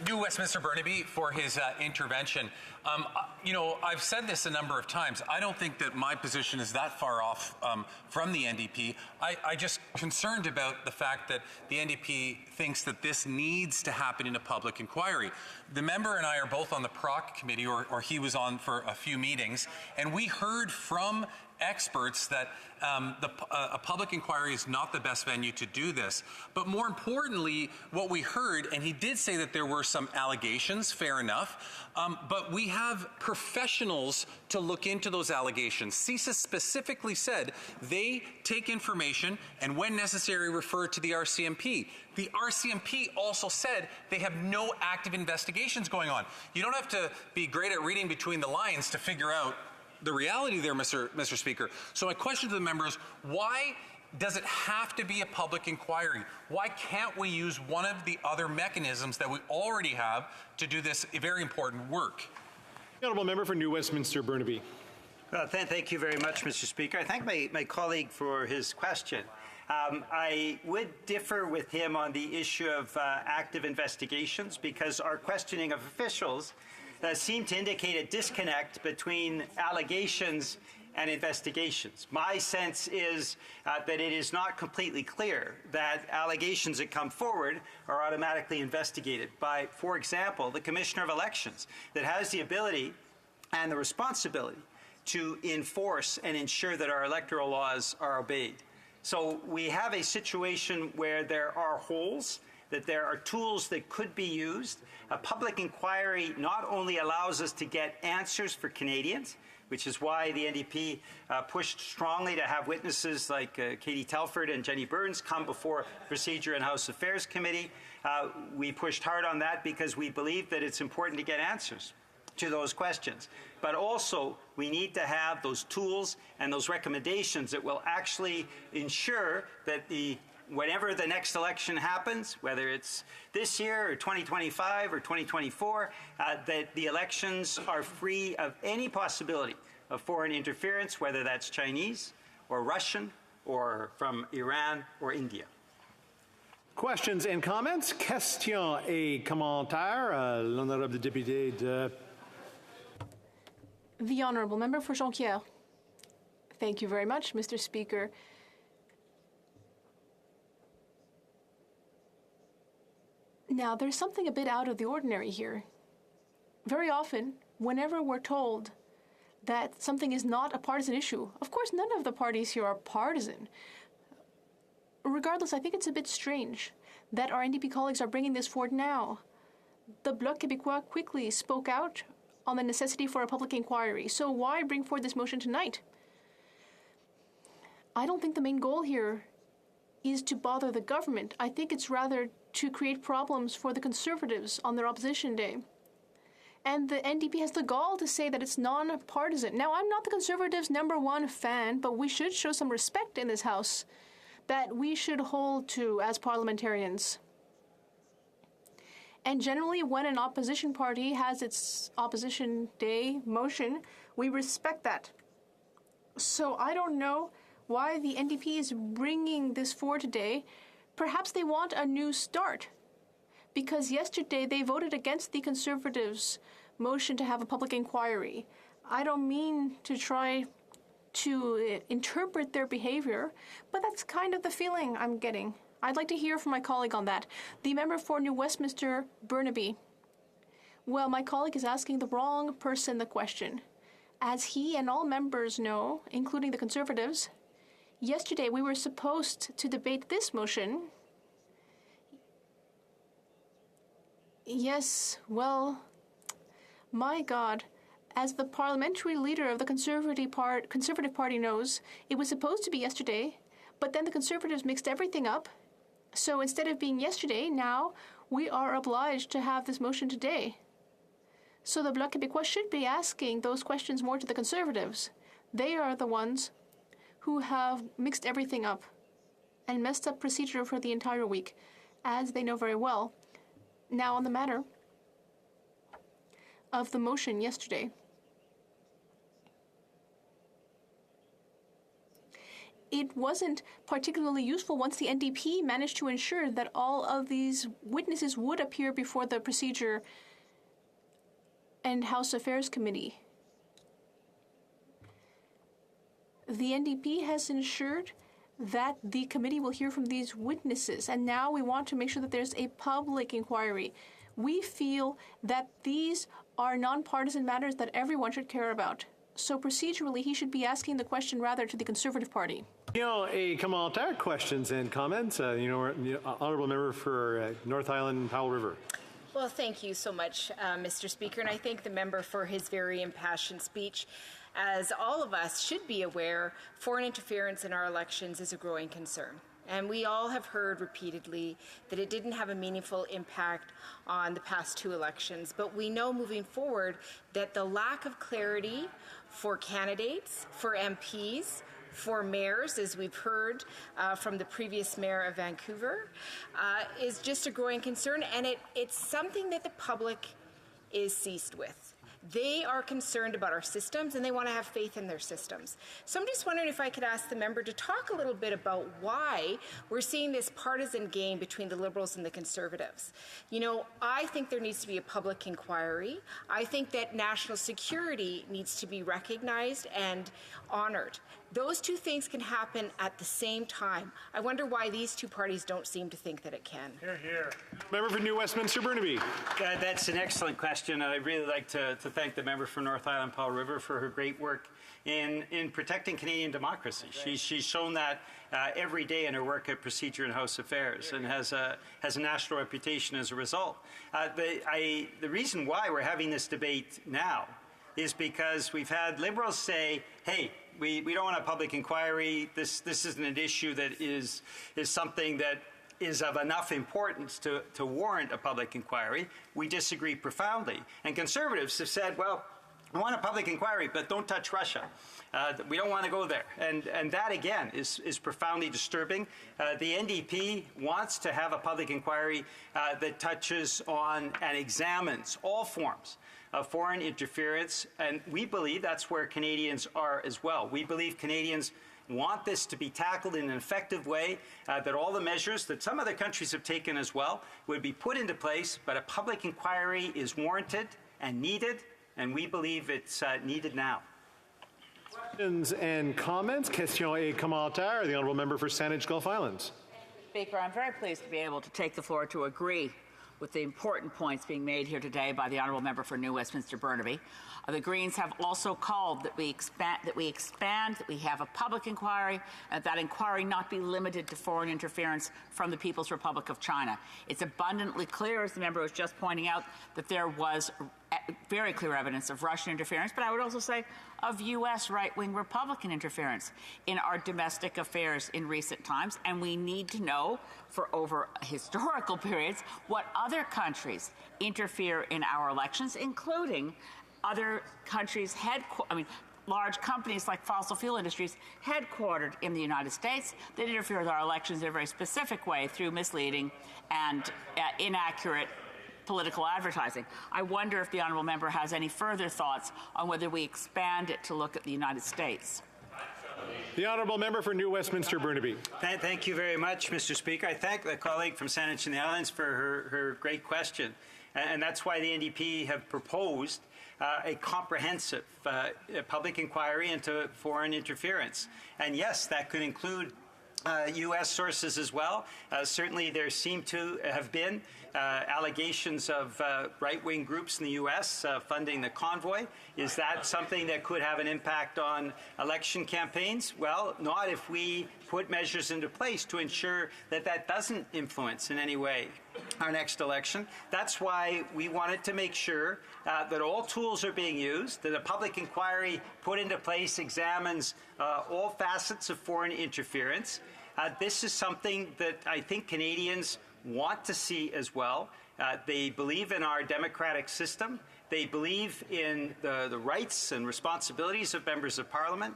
New Westminster Burnaby for his intervention. You know, I've said this a number of times. I don't think that my position is that far off from the NDP. I just concerned about the fact that the NDP thinks that this needs to happen in a public inquiry. The member and I are both on the PROC committee, or he was on for a few meetings, and we heard from experts that a public inquiry is not the best venue to do this. But more importantly, what we heard, and he did say that there were some allegations, fair enough, but we have professionals to look into those allegations. CISA specifically said they take information and when necessary refer to the RCMP. The RCMP also said they have no active investigations going on. You don't have to be great at reading between the lines to figure out the reality there, Mr. Speaker. So my question to the members, why does it have to be a public inquiry? Why can't we use one of the other mechanisms that we already have to do this very important work? The honourable member for New Westminster Burnaby. Well, thank you very much, Mr. Speaker. I thank my colleague for his question. I would differ with him on the issue of active investigations because our questioning of officials seem to indicate a disconnect between allegations and investigations. My sense is that it is not completely clear that allegations that come forward are automatically investigated by, for example, the Commissioner of Elections that has the ability and the responsibility to enforce and ensure that our electoral laws are obeyed. So we have a situation where there are holes, that there are tools that could be used. A public inquiry not only allows us to get answers for Canadians, which is why the NDP pushed strongly to have witnesses like Katie Telford and Jenny Burns come before Procedure and House Affairs Committee. We pushed hard on that because we believe that it's important to get answers to those questions. But also, we need to have those tools and those recommendations that will actually ensure that whenever the next election happens, whether it's this year or 2025 or 2024, that the elections are free of any possibility of foreign interference, whether that's Chinese or Russian or from Iran or India. Questions and comments? Questions et commentaires. L'honorable député de... The Honourable Member for Jonquière. Thank you very much, Mr. Speaker. Now, there's something a bit out of the ordinary here. Very often, whenever we're told that something is not a partisan issue, of course, none of the parties here are partisan. Regardless, I think it's a bit strange that our NDP colleagues are bringing this forward now. The Bloc Québécois quickly spoke out on the necessity for a public inquiry, so why bring forward this motion tonight? I don't think the main goal here is to bother the government. I think it's rather to create problems for the Conservatives on their opposition day. And the NDP has the gall to say that it's non-partisan. Now, I'm not the Conservatives' #1 fan, but we should show some respect in this House that we should hold to as parliamentarians. And generally, when an opposition party has its opposition day motion, we respect that. So I don't know why the NDP is bringing this forward today. Perhaps they want a new start, because yesterday they voted against the Conservatives' motion to have a public inquiry. I don't mean to try to interpret their behavior, but that's kind of the feeling I'm getting. I'd like to hear from my colleague on that. The member for New Westminster Burnaby. Well, my colleague is asking the wrong person the question. As he and all members know, including the Conservatives, yesterday we were supposed to debate this motion. Yes, well, my God, as the parliamentary leader of the Conservative Party knows, it was supposed to be yesterday, but then the Conservatives mixed everything up. So instead of being yesterday, now we are obliged to have this motion today. So the Bloc Québécois should be asking those questions more to the Conservatives. They are the ones who have mixed everything up and messed up procedure for the entire week, as they know very well. Now, on the matter of the motion yesterday, it wasn't particularly useful once the NDP managed to ensure that all of these witnesses would appear before the Procedure and House Affairs Committee. The NDP has ensured that the committee will hear from these witnesses, and now we want to make sure that there's a public inquiry. We feel that these are nonpartisan matters that everyone should care about. So procedurally, he should be asking the question rather to the Conservative Party. A commentaire, questions and comments. Honourable member for North Island, Powell River. Well, thank you so much, Mr. Speaker, and I thank the member for his very impassioned speech. As all of us should be aware, foreign interference in our elections is a growing concern. And we all have heard repeatedly that it didn't have a meaningful impact on the past two elections. But we know moving forward that the lack of clarity for candidates, for MPs, for mayors, as we've heard from the previous mayor of Vancouver, is just a growing concern. And it's something that the public is seized with. They are concerned about our systems, and they want to have faith in their systems. So I'm just wondering if I could ask the member to talk a little bit about why we're seeing this partisan game between the Liberals and the Conservatives. I think there needs to be a public inquiry. I think that national security needs to be recognized and honored. Those two things can happen at the same time. I wonder why these two parties don't seem to think that it can. Hear, hear. Member for New Westminster, Burnaby. That's an excellent question. I'd really like to thank the member from North Island, Powell River, for her great work in protecting Canadian democracy. She's shown that every day in her work at Procedure and House Affairs, and has a national reputation as a result. The reason why we're having this debate now is because we've had Liberals say, hey, we don't want a public inquiry. This isn't an issue that is something that is of enough importance to warrant a public inquiry. We disagree profoundly. And Conservatives have said, well, I want a public inquiry, but don't touch Russia. We don't want to go there. And that, again, is profoundly disturbing. The NDP wants to have a public inquiry that touches on and examines all forms of foreign interference, and we believe that's where Canadians are as well. We believe Canadians want this to be tackled in an effective way, that all the measures that some other countries have taken as well would be put into place, but a public inquiry is warranted and needed, and we believe it's needed now. Questions and comments. Question et commentaire. The honourable member for Saanich Gulf Islands. Speaker, I'm very pleased to be able to take the floor to agree with the important points being made here today by the honourable member for New Westminster Burnaby. The Greens have also called that we expand, that we have a public inquiry, and that inquiry not be limited to foreign interference from the People's Republic of China. It's abundantly clear, as the member was just pointing out, that there was very clear evidence of Russian interference, but I would also say of U.S. right-wing Republican interference in our domestic affairs in recent times, and we need to know for over historical periods what other countries interfere in our elections, including other countries' large companies like fossil fuel industries headquartered in the United States that interfere with our elections in a very specific way through misleading and inaccurate political advertising. I wonder if the honourable member has any further thoughts on whether we expand it to look at the United States. The honourable member for New Westminster Burnaby. Thank you very much, Mr. Speaker. I thank the colleague from Saanich and the Islands for her great question. And that's why the NDP have proposed a comprehensive public inquiry into foreign interference. And yes, that could include U.S. sources as well. Certainly there seem to have been allegations of right-wing groups in the U.S. Funding the convoy. Is that something that could have an impact on election campaigns? Well, not if we put measures into place to ensure that that doesn't influence in any way our next election. That's why we wanted to make sure that all tools are being used, that a public inquiry put into place examines all facets of foreign interference. This is something that I think Canadians want to see as well. They believe in our democratic system. They believe in the rights and responsibilities of members of Parliament.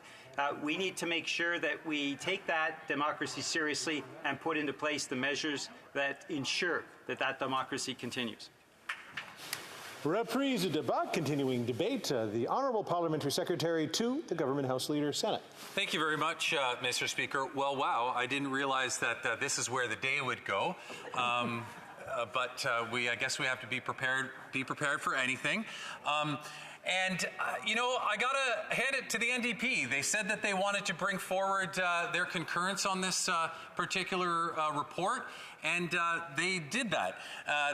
We need to make sure that we take that democracy seriously and put into place the measures that ensure that that democracy continues. Reprise du débat, continuing debate. The Honourable Parliamentary Secretary to the Government House Leader, Senate. Thank you very much, Mr. Speaker. Well, wow, I didn't realize that this is where the day would go. But I guess we have to be prepared for anything. You know, I gotta hand it to the NDP. They said that they wanted to bring forward their concurrence on this particular report, and they did that.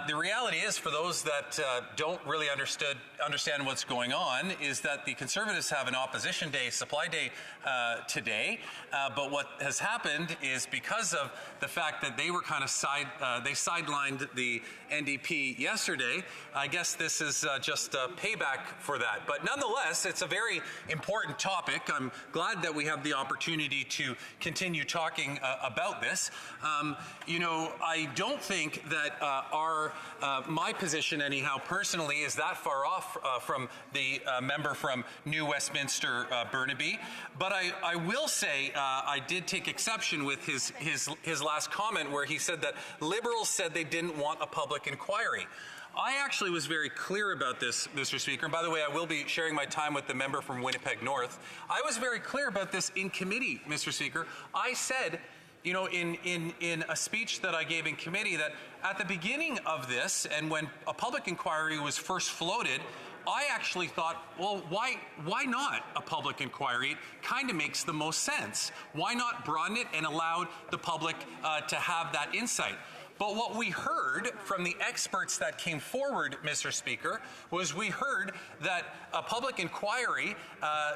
The reality is, for those that don't really understand what's going on, is that the Conservatives have an opposition day, supply day today. But what has happened is, because of the fact that they were kind of sidelined the NDP yesterday, I guess this is just a payback for that. But nonetheless, it's a very important topic. I'm glad that we have the opportunity to continue talking about this. You know, I don't think that my position, anyhow, personally, is that far off from the member from New Westminster, Burnaby. But I will say I did take exception with his last comment, where he said that Liberals said they didn't want a public inquiry. I actually was very clear about this, Mr. Speaker. And by the way, I will be sharing my time with the member from Winnipeg North. I was very clear about this in committee, Mr. Speaker. I said, you know, in a speech that I gave in committee, that at the beginning of this, and when a public inquiry was first floated, I actually thought, well, why not a public inquiry? It kind of makes the most sense. Why not broaden it and allow the public to have that insight? But what we heard from the experts that came forward, Mr. Speaker, was we heard that a public inquiry,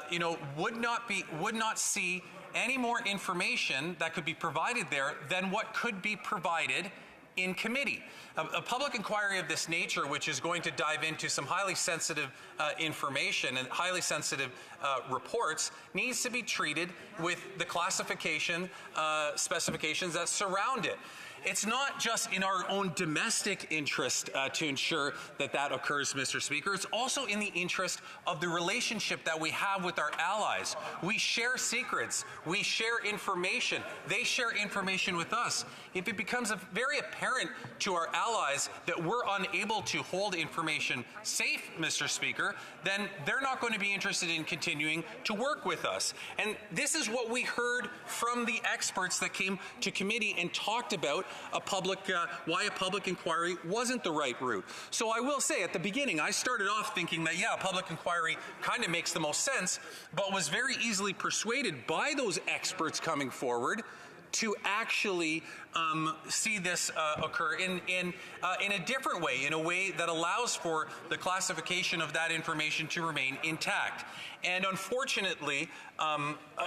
you know, would not see any more information that could be provided there than what could be provided in committee. A public inquiry of this nature, which is going to dive into some highly sensitive information and highly sensitive reports, needs to be treated with the classification specifications that surround it. It's not just in our own domestic interest to ensure that that occurs, Mr. Speaker. It's also in the interest of the relationship that we have with our allies. We share secrets. We share information. They share information with us. If it becomes very apparent to our allies that we're unable to hold information safe, Mr. Speaker, then they're not going to be interested in continuing to work with us. And this is what we heard from the experts that came to committee and talked about why a public inquiry wasn't the right route. So I will say, at the beginning, I started off thinking that, yeah, a public inquiry kind of makes the most sense, but was very easily persuaded by those experts coming forward to actually see this occur in a different way, in a way that allows for the classification of that information to remain intact. And unfortunately,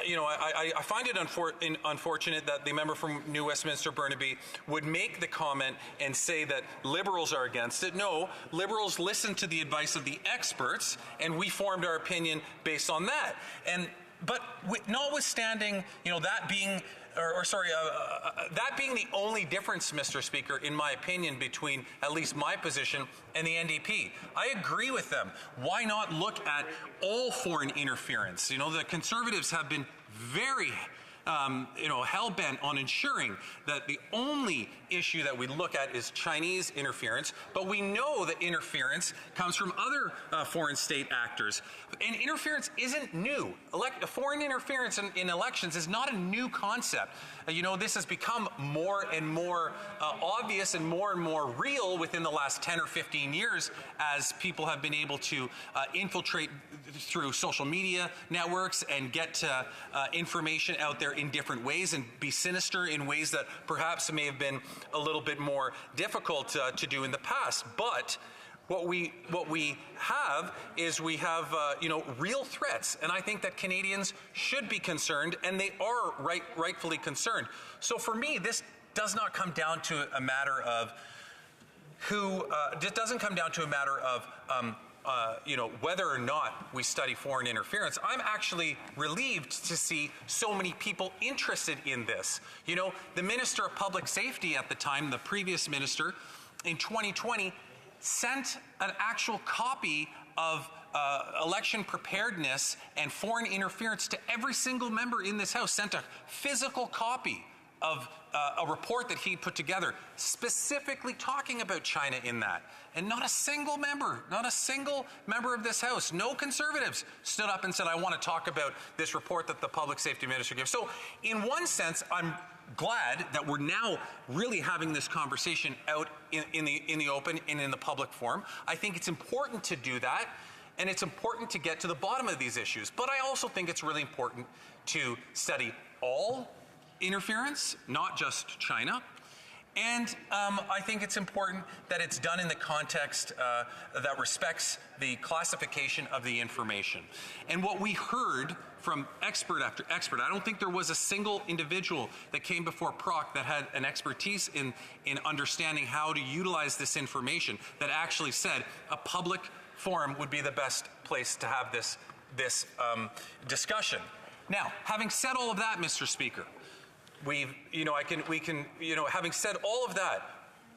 you know, I find it unfortunate that the member from New Westminster Burnaby would make the comment and say that Liberals are against it. No, Liberals listened to the advice of the experts, and we formed our opinion based on that. But notwithstanding, you know, that being that being the only difference, Mr. Speaker, in my opinion, between at least my position and the NDP, I agree with them. Why not look at all foreign interference? You know, the Conservatives have been very you know, hell-bent on ensuring that the only issue that we look at is Chinese interference, but we know that interference comes from other foreign state actors. And interference isn't new. Foreign interference in elections is not a new concept. You know, this has become more and more obvious and more real within the last 10 or 15 years as people have been able to infiltrate through social media networks and get information out there in different ways and be sinister in ways that perhaps may have been a little bit more difficult to do in the past. But what we have is you know, real threats, and I think that Canadians should be concerned, and they are rightfully concerned. So for me, this does not come down to a matter of it doesn't come down to a matter of you know, whether or not we study foreign interference. I'm actually relieved to see so many people interested in this. You know, the Minister of Public Safety at the time, the previous minister, in 2020, sent an actual copy of election preparedness and foreign interference to every single member in this House, sent a physical copy of a report that he put together specifically talking about China in that. And not a single member of this House, no Conservatives stood up and said, I want to talk about this report that the Public Safety Minister gives. So in one sense, I'm glad that we're now really having this conversation out in the open and in the public forum. I think it's important to do that, and it's important to get to the bottom of these issues. But I also think it's really important to study all interference, not just China. And I think it's important that it's done in the context that respects the classification of the information. And what we heard from expert after expert, I don't think there was a single individual that came before PROC that had an expertise in understanding how to utilize this information that actually said a public forum would be the best place to have this discussion. Now, having said all of that, Mr. Speaker, having said all of that,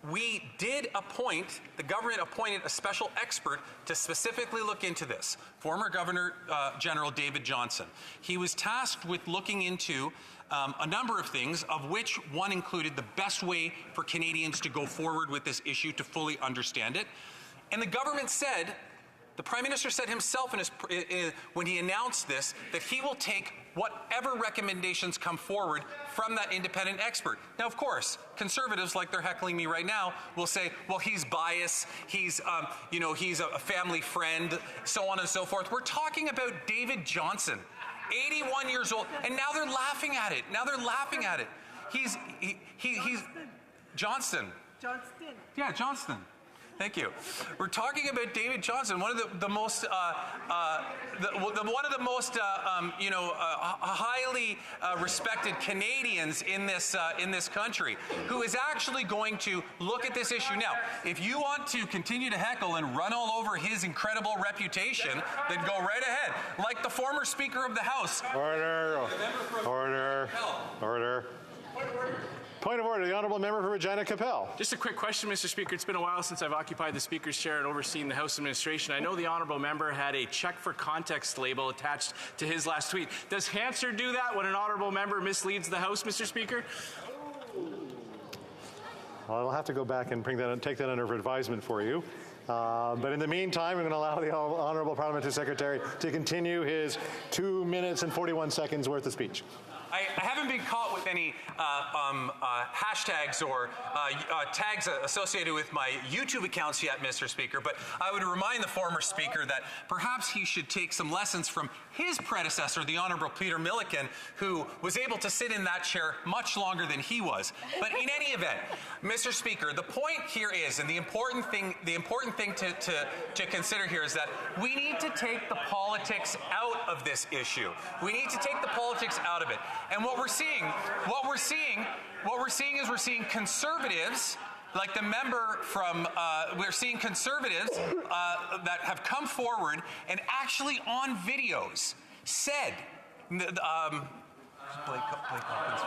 we did appoint, the government appointed a special expert to specifically look into this, former Governor General David Johnson. He was tasked with looking into a number of things, of which one included the best way for Canadians to go forward with this issue to fully understand it. And the government said, the Prime Minister said himself when he announced this, that he will take whatever recommendations come forward from that independent expert. Now, of course, Conservatives, like they're heckling me right now, will say, well, he's biased, he's a family friend, so on and so forth. We're talking about David Johnson, 81 years old, and now they're laughing at it. He's Johnston. Johnston. Yeah, Johnston. Thank you. We're talking about David Johnson, one of the most, highly respected Canadians in this country, who is actually going to look at this issue. Now, if you want to continue to heckle and run all over his incredible reputation, then go right ahead. Like the former Speaker of the House. Order. Point of order, the Honourable Member for Regina Capel. Just a quick question, Mr. Speaker. It's been a while since I've occupied the Speaker's chair and overseen the House administration. I know the Honourable Member had a check for context label attached to his last tweet. Does Hansard do that when an Honourable Member misleads the House, Mr. Speaker? Well, I'll have to go back and take that under advisement for you. But in the meantime, we're going to allow the Honourable Parliamentary Secretary to continue his 2 minutes and 41 seconds worth of speech. I haven't been caught with any hashtags or tags associated with my YouTube accounts yet, Mr. Speaker, but I would remind the former Speaker that perhaps he should take some lessons from his predecessor, the Honourable Peter Milliken, who was able to sit in that chair much longer than he was. But in any event, Mr. Speaker, the point here is, and the important thing to consider here is that we need to take the politics out of this issue. We need to take the politics out of it. And what we're seeing is Conservatives, like the member from, we're seeing Conservatives that have come forward and actually on videos said, Blake Hawkins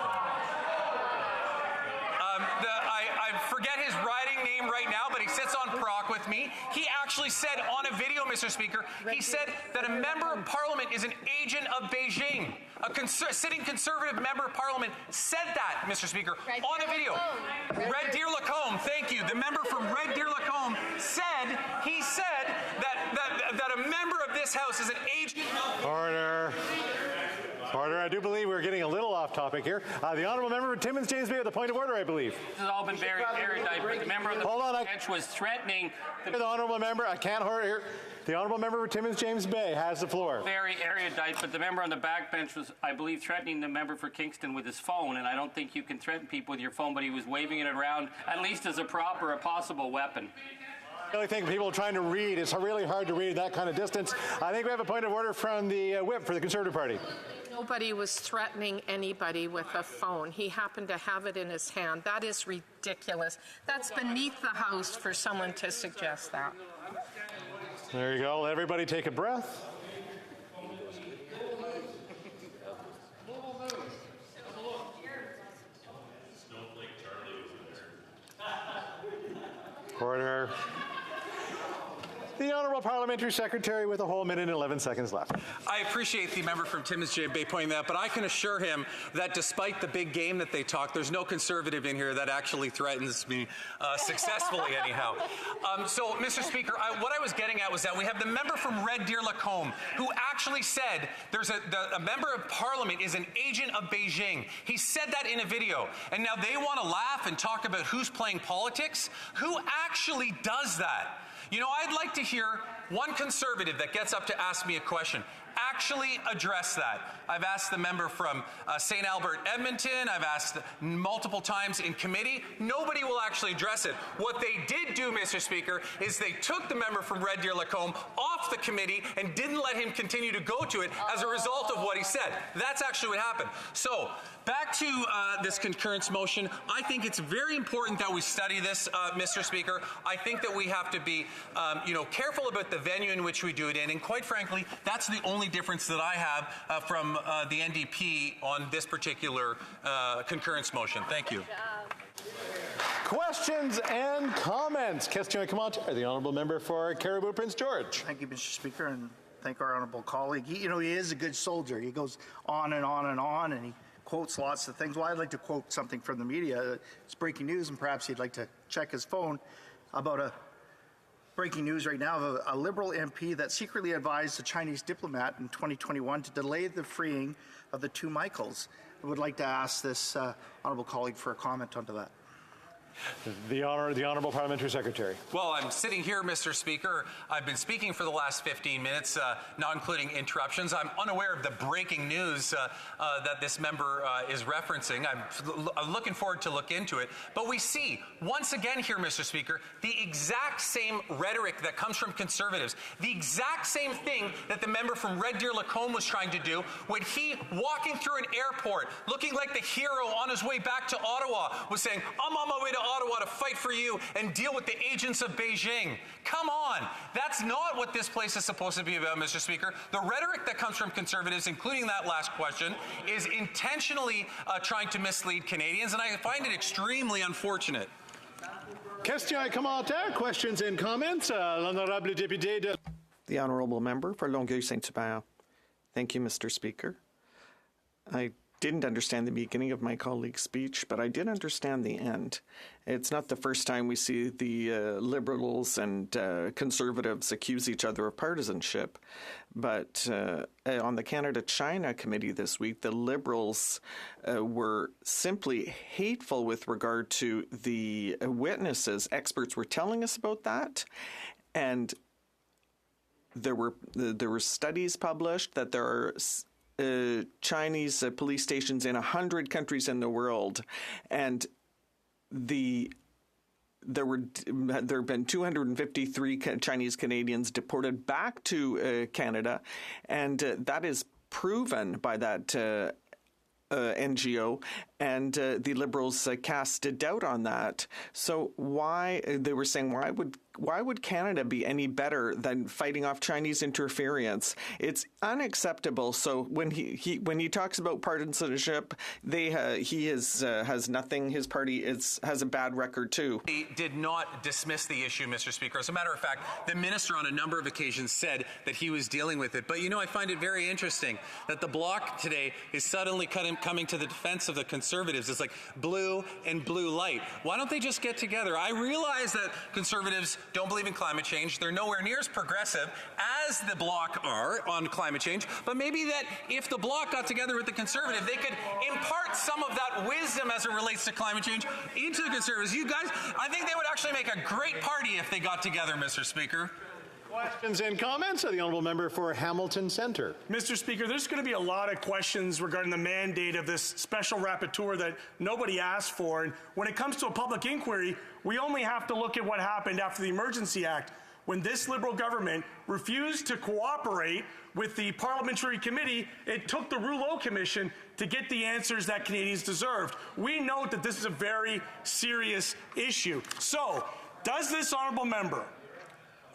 I forget his riding name right now, but he sits on PROC with me. He actually said on a video, Mr. Speaker, he said that a member of Parliament is an agent of Beijing. A sitting Conservative member of Parliament said that, Mr. Speaker, on a video. Red Deer Lacombe, thank you. The member from Red Deer Lacombe said that a member of this House is an agent of... Order. I do believe we're getting a little off topic here. The Honourable Member for Timmins James Bay with the point of order, I believe. This has all been very erudite, but the member of the bench was threatening... The Honourable Member, I can't hear. The Honourable Member for Timmins James Bay has the floor. Very erudite, but the member on the back bench was, I believe, threatening the member for Kingston with his phone, and I don't think you can threaten people with your phone, but he was waving it around at least as a prop or a possible weapon. I really think people trying to read, it's really hard to read that kind of distance. I think we have a point of order from the whip for the Conservative Party. Nobody was threatening anybody with a phone. He happened to have it in his hand. That is ridiculous. That's beneath the House for someone to suggest that. There you go. Let everybody take a breath. Order. The Honourable Parliamentary Secretary with a whole minute and 11 seconds left. I appreciate the member from Timmins Bay pointing that, but I can assure him that despite the big game that they talk, there's no Conservative in here that actually threatens me successfully anyhow. So, Mr. Speaker, what I was getting at was that we have the member from Red Deer Lacombe who actually said there's a member of Parliament is an agent of Beijing. He said that in a video, and now they want to laugh and talk about who's playing politics. Who actually does that? You know, I'd like to hear one Conservative that gets up to ask me a question actually address that. I've asked the member from St. Albert, Edmonton. I've asked multiple times in committee. Nobody will actually address it. What they did do, Mr. Speaker, is they took the member from Red Deer Lacombe off the committee and didn't let him continue to go to it as a result of what he said. That's actually what happened. So, back to this concurrence motion. I think it's very important that we study this, Mr. Speaker. I think that we have to be, careful about the venue in which we do it in. And quite frankly, that's the only difference that I have from the NDP on this particular concurrence motion. Thank you. Questions and comments. Question and comment. The Honourable Member for Caribou Prince George. Thank you, Mr. Speaker, and thank our honourable colleague. He is a good soldier. He goes on and on and on, and he quotes lots of things. Well, I'd like to quote something from the media. It's breaking news, and perhaps he'd like to check his phone about a breaking news right now of a Liberal MP that secretly advised a Chinese diplomat in 2021 to delay the freeing of the two Michaels. I would like to ask this honourable colleague for a comment onto that. The Honourable Parliamentary Secretary. Well, I'm sitting here, Mr. Speaker. I've been speaking for the last 15 minutes, not including interruptions. I'm unaware of the breaking news that this member is referencing. I'm looking forward to look into it. But we see, once again here, Mr. Speaker, the exact same rhetoric that comes from Conservatives, the exact same thing that the member from Red Deer Lacombe was trying to do when he, walking through an airport, looking like the hero on his way back to Ottawa, was saying, I'm on my way to Ottawa to fight for you and deal with the agents of Beijing. Come on. That's not what this place is supposed to be about, Mr. Speaker. The rhetoric that comes from Conservatives, including that last question, is intentionally trying to mislead Canadians, and I find it extremely unfortunate. Question et commentaire. Questions and comments. L'honorable député de... The Honourable Member for Longueuil-Saint-Hubert. Thank you, Mr. Speaker. I didn't understand the beginning of my colleague's speech, but I did understand the end. It's not the first time we see the Liberals and Conservatives accuse each other of partisanship, but on the Canada-China Committee this week, the Liberals were simply hateful with regard to the witnesses. Experts were telling us about that, and there were studies published that there are Chinese police stations in 100 countries in the world, and there have been 253 Chinese Canadians deported back to Canada, and that is proven by that NGO, and the Liberals cast a doubt on that. So they were saying, why would Canada be any better than fighting off Chinese interference? It's unacceptable. So when he talks about partisanship, he has nothing. His party has a bad record too. He did not dismiss the issue, Mr. Speaker. As a matter of fact, the minister on a number of occasions said that he was dealing with it. But I find it very interesting that the Bloc today is suddenly coming to the defense of the Conservatives. It's like blue and blue light. Why don't they just get together? I realize that Conservatives don't believe in climate change. They're nowhere near as progressive as the Bloc are on climate change. But maybe that if the Bloc got together with the Conservative, they could impart some of that wisdom as it relates to climate change into the Conservatives. You guys, I think they would actually make a great party if they got together, Mr. Speaker. Questions and comments. The Honourable Member for Hamilton Centre. Mr. Speaker, there's going to be a lot of questions regarding the mandate of this special rapporteur that nobody asked for. And when it comes to a public inquiry, we only have to look at what happened after the Emergency Act, when this Liberal government refused to cooperate with the parliamentary committee. It took the Rouleau Commission to get the answers that Canadians deserved. We note that this is a very serious issue. So, does this honourable member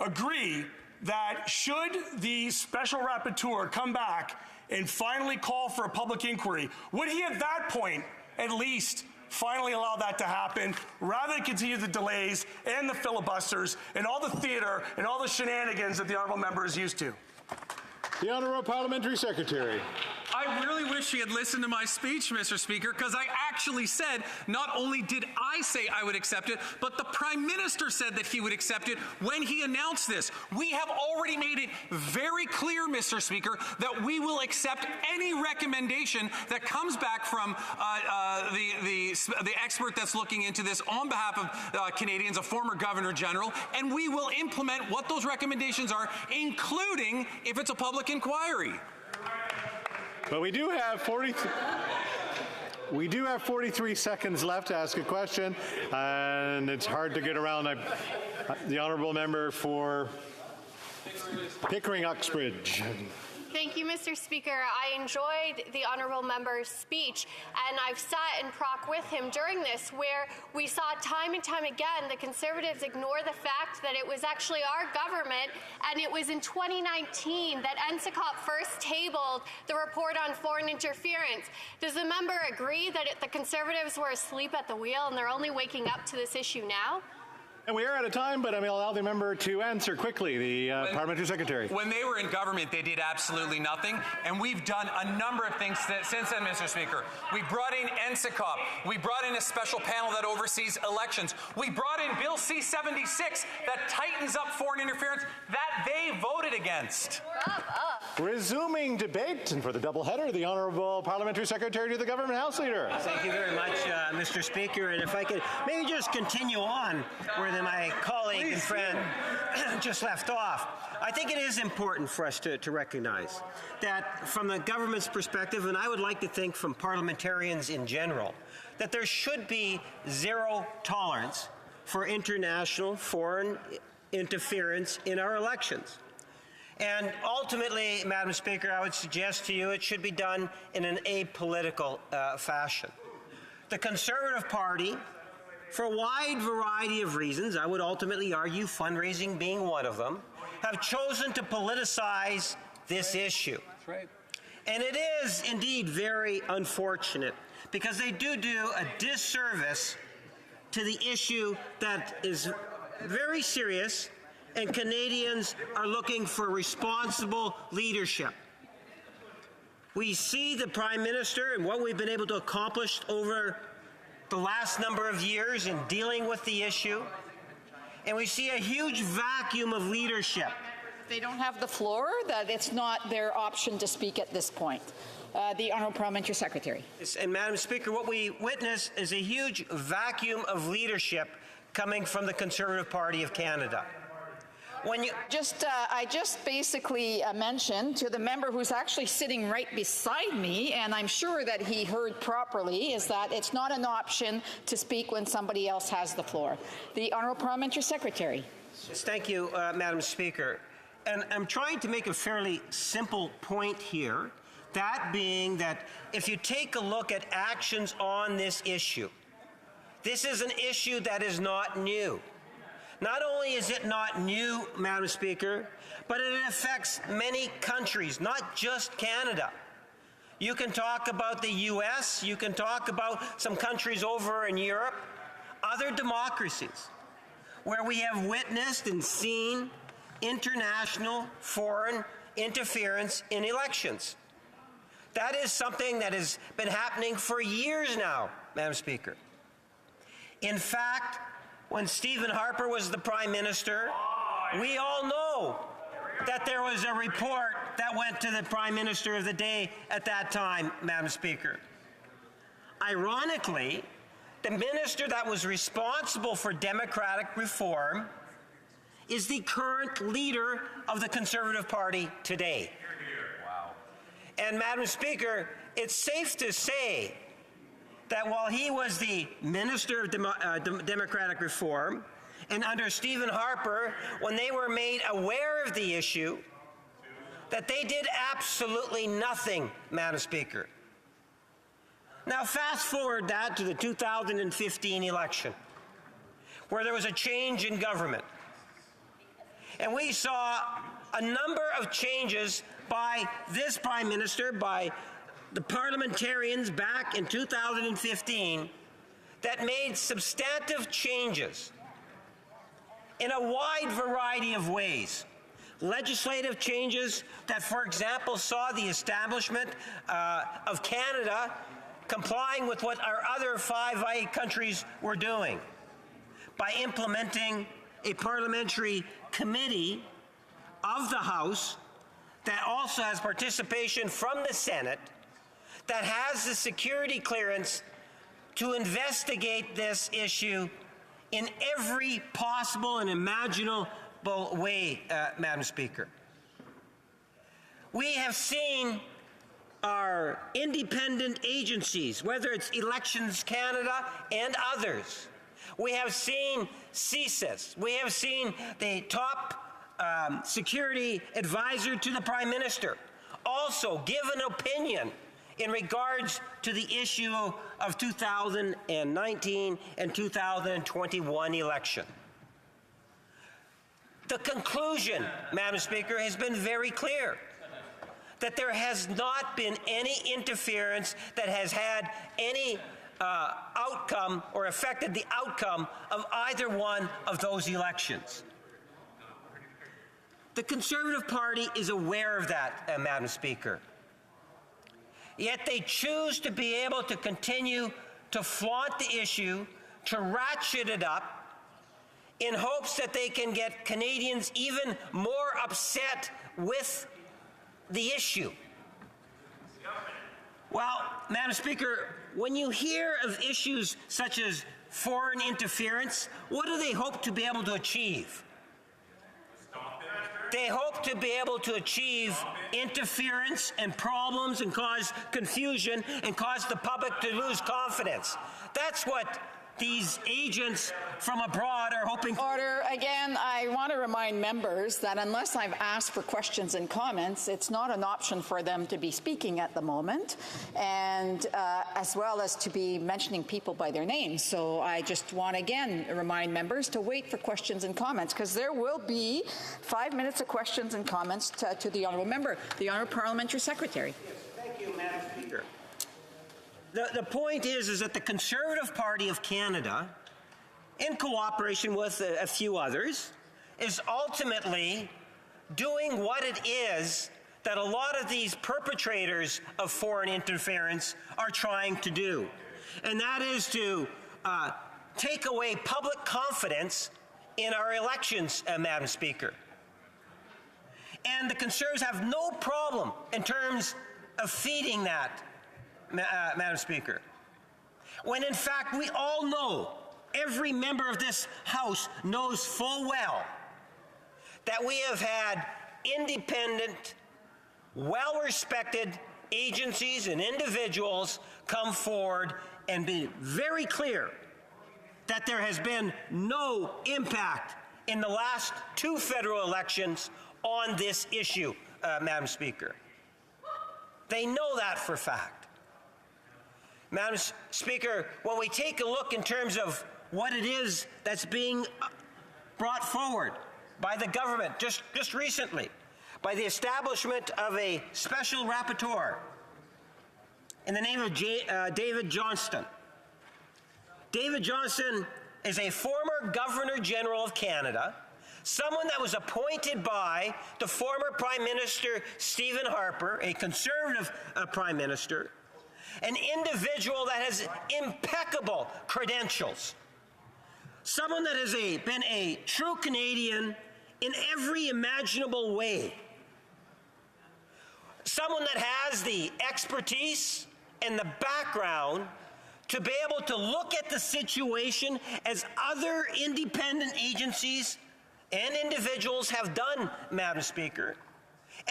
agree that should the special rapporteur come back and finally call for a public inquiry, would he at that point at least finally allow that to happen rather than continue the delays and the filibusters and all the theater and all the shenanigans that the honourable member is used to. The Honourable Parliamentary Secretary. I really wish he had listened to my speech, Mr. Speaker, because I actually said not only did I say I would accept it, but the Prime Minister said that he would accept it when he announced this. We have already made it very clear, Mr. Speaker, that we will accept any recommendation that comes back from the expert that's looking into this on behalf of Canadians, a former Governor General, and we will implement what those recommendations are, including if it's a public inquiry. But we do have 43 seconds left to ask a question, and it's hard to get around. The honourable member for Pickering-Uxbridge. Thank you, Mr. Speaker. I enjoyed the honourable member's speech, and I've sat in Proc with him during this, where we saw time and time again the Conservatives ignore the fact that it was actually our government, and it was in 2019 that NSICOP first tabled the report on foreign interference. Does the member agree that the Conservatives were asleep at the wheel and they're only waking up to this issue now? And we are out of time, but I will allow the member to answer quickly, the Parliamentary Secretary. When they were in government, they did absolutely nothing, and we've done a number of things since then, Mr. Speaker. We brought in NSICOP. We brought in a special panel that oversees elections. We brought in Bill C-76 that tightens up foreign interference that they voted against. Resuming debate, and for the doubleheader, the Honourable Parliamentary Secretary to the Government House Leader. Thank you very much, Mr. Speaker. And if I could maybe just continue on where my colleague and friend just left off. I think it is important for us to recognize that from the government's perspective, and I would like to think from parliamentarians in general, that there should be zero tolerance for international foreign interference in our elections. And ultimately, Madam Speaker, I would suggest to you it should be done in an apolitical fashion. The Conservative Party, for a wide variety of reasons, I would ultimately argue fundraising being one of them, have chosen to politicize this issue. That's right. And it is indeed very unfortunate because they do a disservice to the issue that is very serious, and Canadians are looking for responsible leadership. We see the Prime Minister and what we've been able to accomplish over the last number of years in dealing with the issue, and we see a huge vacuum of leadership. They don't have the floor, that it's not their option to speak at this point. The Honourable Parliamentary Secretary. And Madam Speaker, what we witness is a huge vacuum of leadership coming from the Conservative Party of Canada. When you I just basically mentioned to the member who's actually sitting right beside me, and I'm sure that he heard properly, is that it's not an option to speak when somebody else has the floor. The Honourable Parliamentary Secretary. Yes, thank you, Madam Speaker. And I'm trying to make a fairly simple point here, that being that if you take a look at actions on this issue, this is an issue that is not new. Not only is it not new, Madam Speaker, but it affects many countries, not just Canada. You can talk about the U.S., you can talk about some countries over in Europe, other democracies, where we have witnessed and seen international foreign interference in elections. That is something that has been happening for years now, Madam Speaker. In fact, when Stephen Harper was the Prime Minister, we all know that there was a report that went to the Prime Minister of the day at that time, Madam Speaker. Ironically, the minister that was responsible for democratic reform is the current leader of the Conservative Party today. Wow. And Madam Speaker, it's safe to say that while he was the Minister of Democratic Reform, and under Stephen Harper, when they were made aware of the issue, that they did absolutely nothing, Madam Speaker. Now fast forward that to the 2015 election, where there was a change in government. And we saw a number of changes by this Prime Minister, by the parliamentarians back in 2015, that made substantive changes in a wide variety of ways. Legislative changes that, for example, saw the establishment of Canada complying with what our other 5 countries were doing by implementing a parliamentary committee of the House that also has participation from the Senate, that has the security clearance to investigate this issue in every possible and imaginable way, Madam Speaker. We have seen our independent agencies, whether it's Elections Canada and others. We have seen CSIS. We have seen the top security advisor to the Prime Minister also give an opinion in regards to the issue of 2019 and 2021 election. The conclusion, Madam Speaker, has been very clear, that there has not been any interference that has had any outcome or affected the outcome of either one of those elections. The Conservative Party is aware of that, Madam Speaker. Yet they choose to be able to continue to flaunt the issue, to ratchet it up, in hopes that they can get Canadians even more upset with the issue. Well, Madam Speaker, when you hear of issues such as foreign interference, what do they hope to be able to achieve? They hope to be able to achieve interference and problems and cause confusion and cause the public to lose confidence. That's what these agents from abroad are hoping. Order. Again, I want to remind members that unless I've asked for questions and comments, it's not an option for them to be speaking at the moment, and as well as to be mentioning people by their names. So I just want to again remind members to wait for questions and comments, because there will be 5 minutes of questions and comments to the honourable member, the honourable parliamentary secretary. Thank you, Madam Speaker. The point is that the Conservative Party of Canada, in cooperation with a few others, is ultimately doing what it is that a lot of these perpetrators of foreign interference are trying to do. And that is to take away public confidence in our elections, Madam Speaker. And the Conservatives have no problem in terms of feeding that, Madam Speaker, when in fact we all know, every member of this House knows full well, that we have had independent, well-respected agencies and individuals come forward and be very clear that there has been no impact in the last 2 federal elections on this issue, Madam Speaker. They know that for a fact. Madam Speaker, when we take a look in terms of what it is that's being brought forward by the government just recently, by the establishment of a special rapporteur in the name of David Johnston. David Johnston is a former Governor General of Canada, someone that was appointed by the former Prime Minister Stephen Harper, a Conservative Prime Minister, an individual that has impeccable credentials, someone that has been a true Canadian in every imaginable way, someone that has the expertise and the background to be able to look at the situation as other independent agencies and individuals have done, Madam Speaker,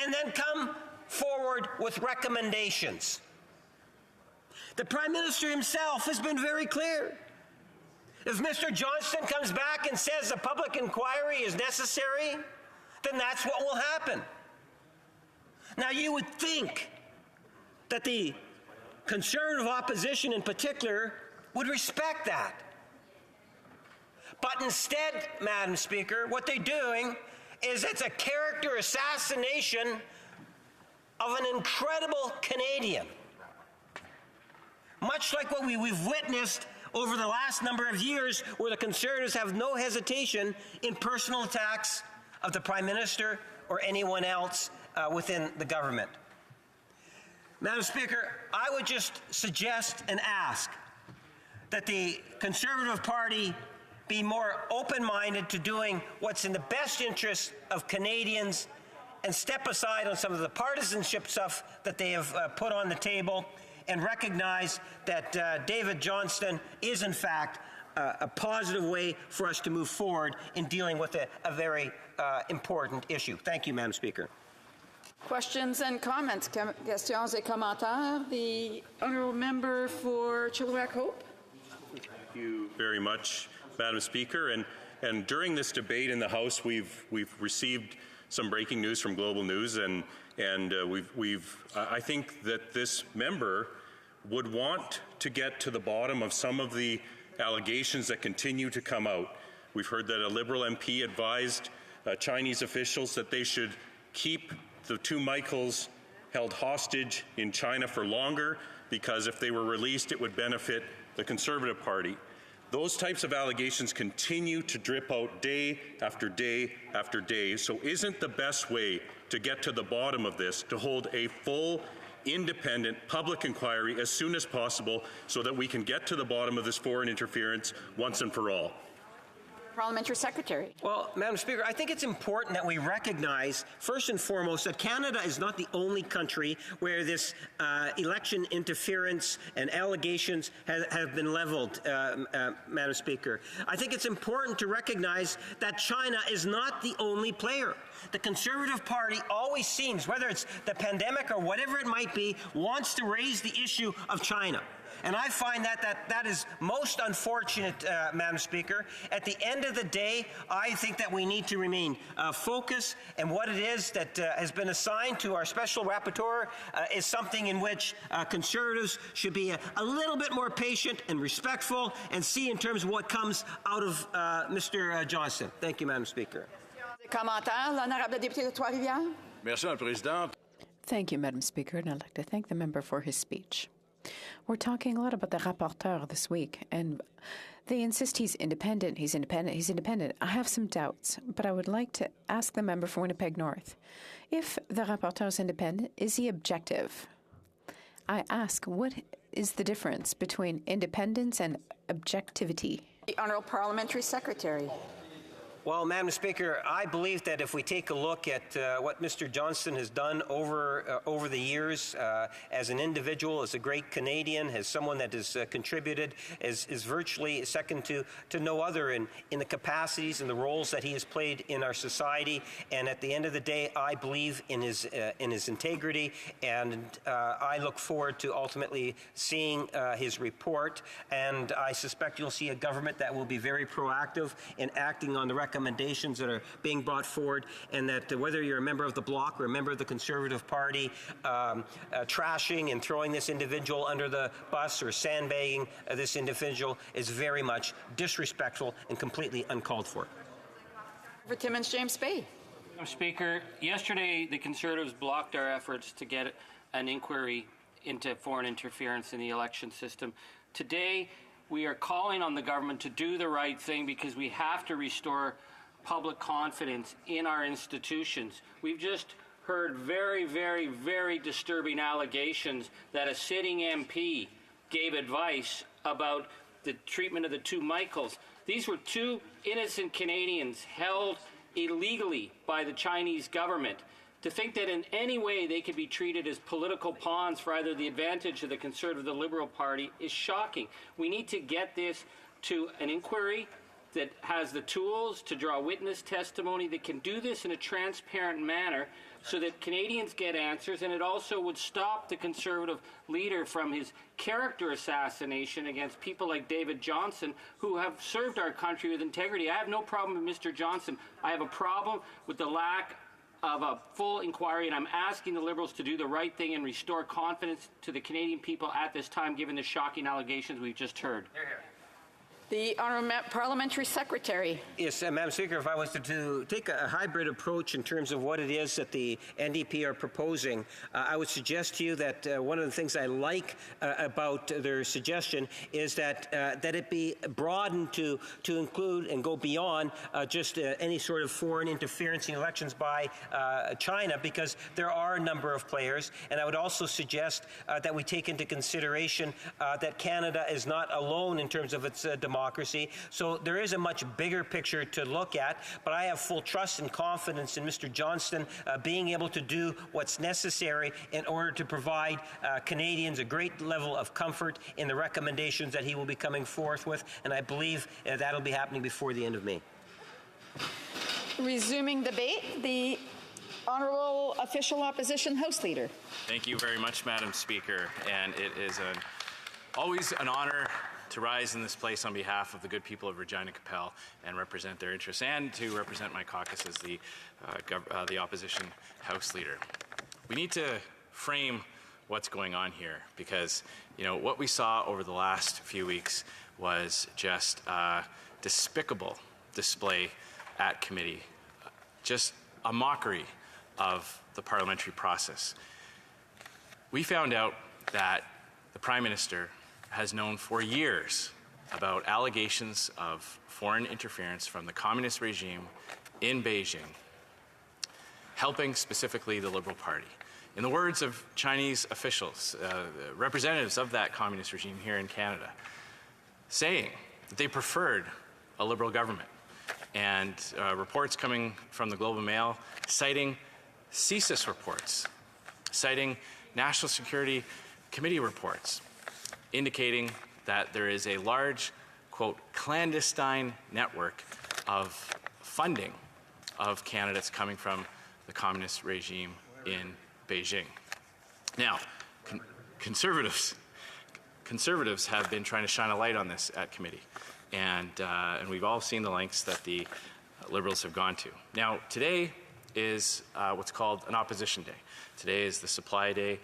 and then come forward with recommendations. The Prime Minister himself has been very clear. If Mr. Johnston comes back and says a public inquiry is necessary, then that's what will happen. Now, you would think that the Conservative opposition in particular would respect that. But instead, Madam Speaker, what they're doing is it's a character assassination of an incredible Canadian. Much like what we've witnessed over the last number of years where the Conservatives have no hesitation in personal attacks of the Prime Minister or anyone else within the government. Madam Speaker, I would just suggest and ask that the Conservative Party be more open-minded to doing what's in the best interest of Canadians and step aside on some of the partisanship stuff that they have put on the table and recognize that David Johnston is, in fact, a positive way for us to move forward in dealing with a very important issue. Thank you, Madam Speaker. Questions and comments. Questions et commentaires. The honourable member for Chilliwack Hope. Thank you very much, Madam Speaker. And during this debate in the House, we've received some breaking news from Global News, and I think that this member would want to get to the bottom of some of the allegations that continue to come out. We've heard that a Liberal MP advised Chinese officials that they should keep the two Michaels held hostage in China for longer because if they were released, it would benefit the Conservative Party. Those types of allegations continue to drip out day after day after day. So isn't the best way to get to the bottom of this to hold a full, independent public inquiry as soon as possible so that we can get to the bottom of this foreign interference once and for all? Parliamentary Secretary. Well, Madam Speaker, I think it's important that we recognize, first and foremost, that Canada is not the only country where this election interference and allegations have been leveled, Madam Speaker. I think it's important to recognize that China is not the only player. The Conservative Party always seems, whether it's the pandemic or whatever it might be, wants to raise the issue of China. And I find that is most unfortunate, Madam Speaker. At the end of the day, I think that we need to remain focused, and what it is that has been assigned to our special rapporteur is something in which Conservatives should be a little bit more patient and respectful and see in terms of what comes out of Mr. Johnston. Thank you, Madam Speaker. Thank you, Madam Speaker, and I'd like to thank the member for his speech. We're talking a lot about the rapporteur this week, and they insist he's independent, he's independent, he's independent. I have some doubts, but I would like to ask the member for Winnipeg North. If the rapporteur is independent, is he objective? I ask, what is the difference between independence and objectivity? The Honourable Parliamentary Secretary. Well, Madam Speaker, I believe that if we take a look at what Mr. Johnston has done over the years as an individual, as a great Canadian, as someone that has contributed, is virtually second to no other in the capacities and the roles that he has played in our society. And at the end of the day, I believe in his integrity, and I look forward to ultimately seeing his report. And I suspect you'll see a government that will be very proactive in acting on the recommendations that are being brought forward, and that whether you're a member of the Bloc or a member of the Conservative Party, trashing and throwing this individual under the bus or sandbagging this individual is very much disrespectful and completely uncalled for. For Timmins James Bay. Madam Speaker, yesterday the Conservatives blocked our efforts to get an inquiry into foreign interference in the election system. Today, we are calling on the government to do the right thing because we have to restore public confidence in our institutions. We've just heard very, very, very disturbing allegations that a sitting MP gave advice about the treatment of the two Michaels. These were two innocent Canadians held illegally by the Chinese government. To think that in any way they could be treated as political pawns for either the advantage of the Conservative or the Liberal Party is shocking. We need to get this to an inquiry that has the tools to draw witness testimony, that can do this in a transparent manner so that Canadians get answers, and it also would stop the Conservative leader from his character assassination against people like David Johnston, who have served our country with integrity. I have no problem with Mr. Johnston. I have a problem with the lack of a full inquiry, and I'm asking the Liberals to do the right thing and restore confidence to the Canadian people at this time, given the shocking allegations we've just heard. The Honourable Parliamentary Secretary. Yes, Madam Speaker, if I was to take a hybrid approach in terms of what it is that the NDP are proposing, I would suggest to you that one of the things I like about their suggestion is that that it be broadened to include and go beyond just any sort of foreign interference in elections by China, because there are a number of players. And I would also suggest that we take into consideration that Canada is not alone in terms of its democracy. So there is a much bigger picture to look at, but I have full trust and confidence in Mr. Johnston being able to do what's necessary in order to provide Canadians a great level of comfort in the recommendations that he will be coming forth with, and I believe that'll be happening before the end of May. Resuming debate, the Honourable Official Opposition House Leader. Thank you very much, Madam Speaker, and it is always an honour to rise in this place on behalf of the good people of Regina Capel and represent their interests, and to represent my caucus as the opposition House Leader. We need to frame what's going on here, because what we saw over the last few weeks was just a despicable display at committee, just a mockery of the parliamentary process. We found out that the Prime Minister has known for years about allegations of foreign interference from the communist regime in Beijing, helping specifically the Liberal Party. In the words of Chinese officials, representatives of that communist regime here in Canada, saying that they preferred a Liberal government. And reports coming from the Globe and Mail citing CSIS reports, citing National Security Committee reports, indicating that there is a large, quote, clandestine network of funding of candidates coming from the communist regime in Beijing. Now, conservatives have been trying to shine a light on this at committee, and we've all seen the lengths that the Liberals have gone to. Now, today is what's called an opposition day. Today is the supply day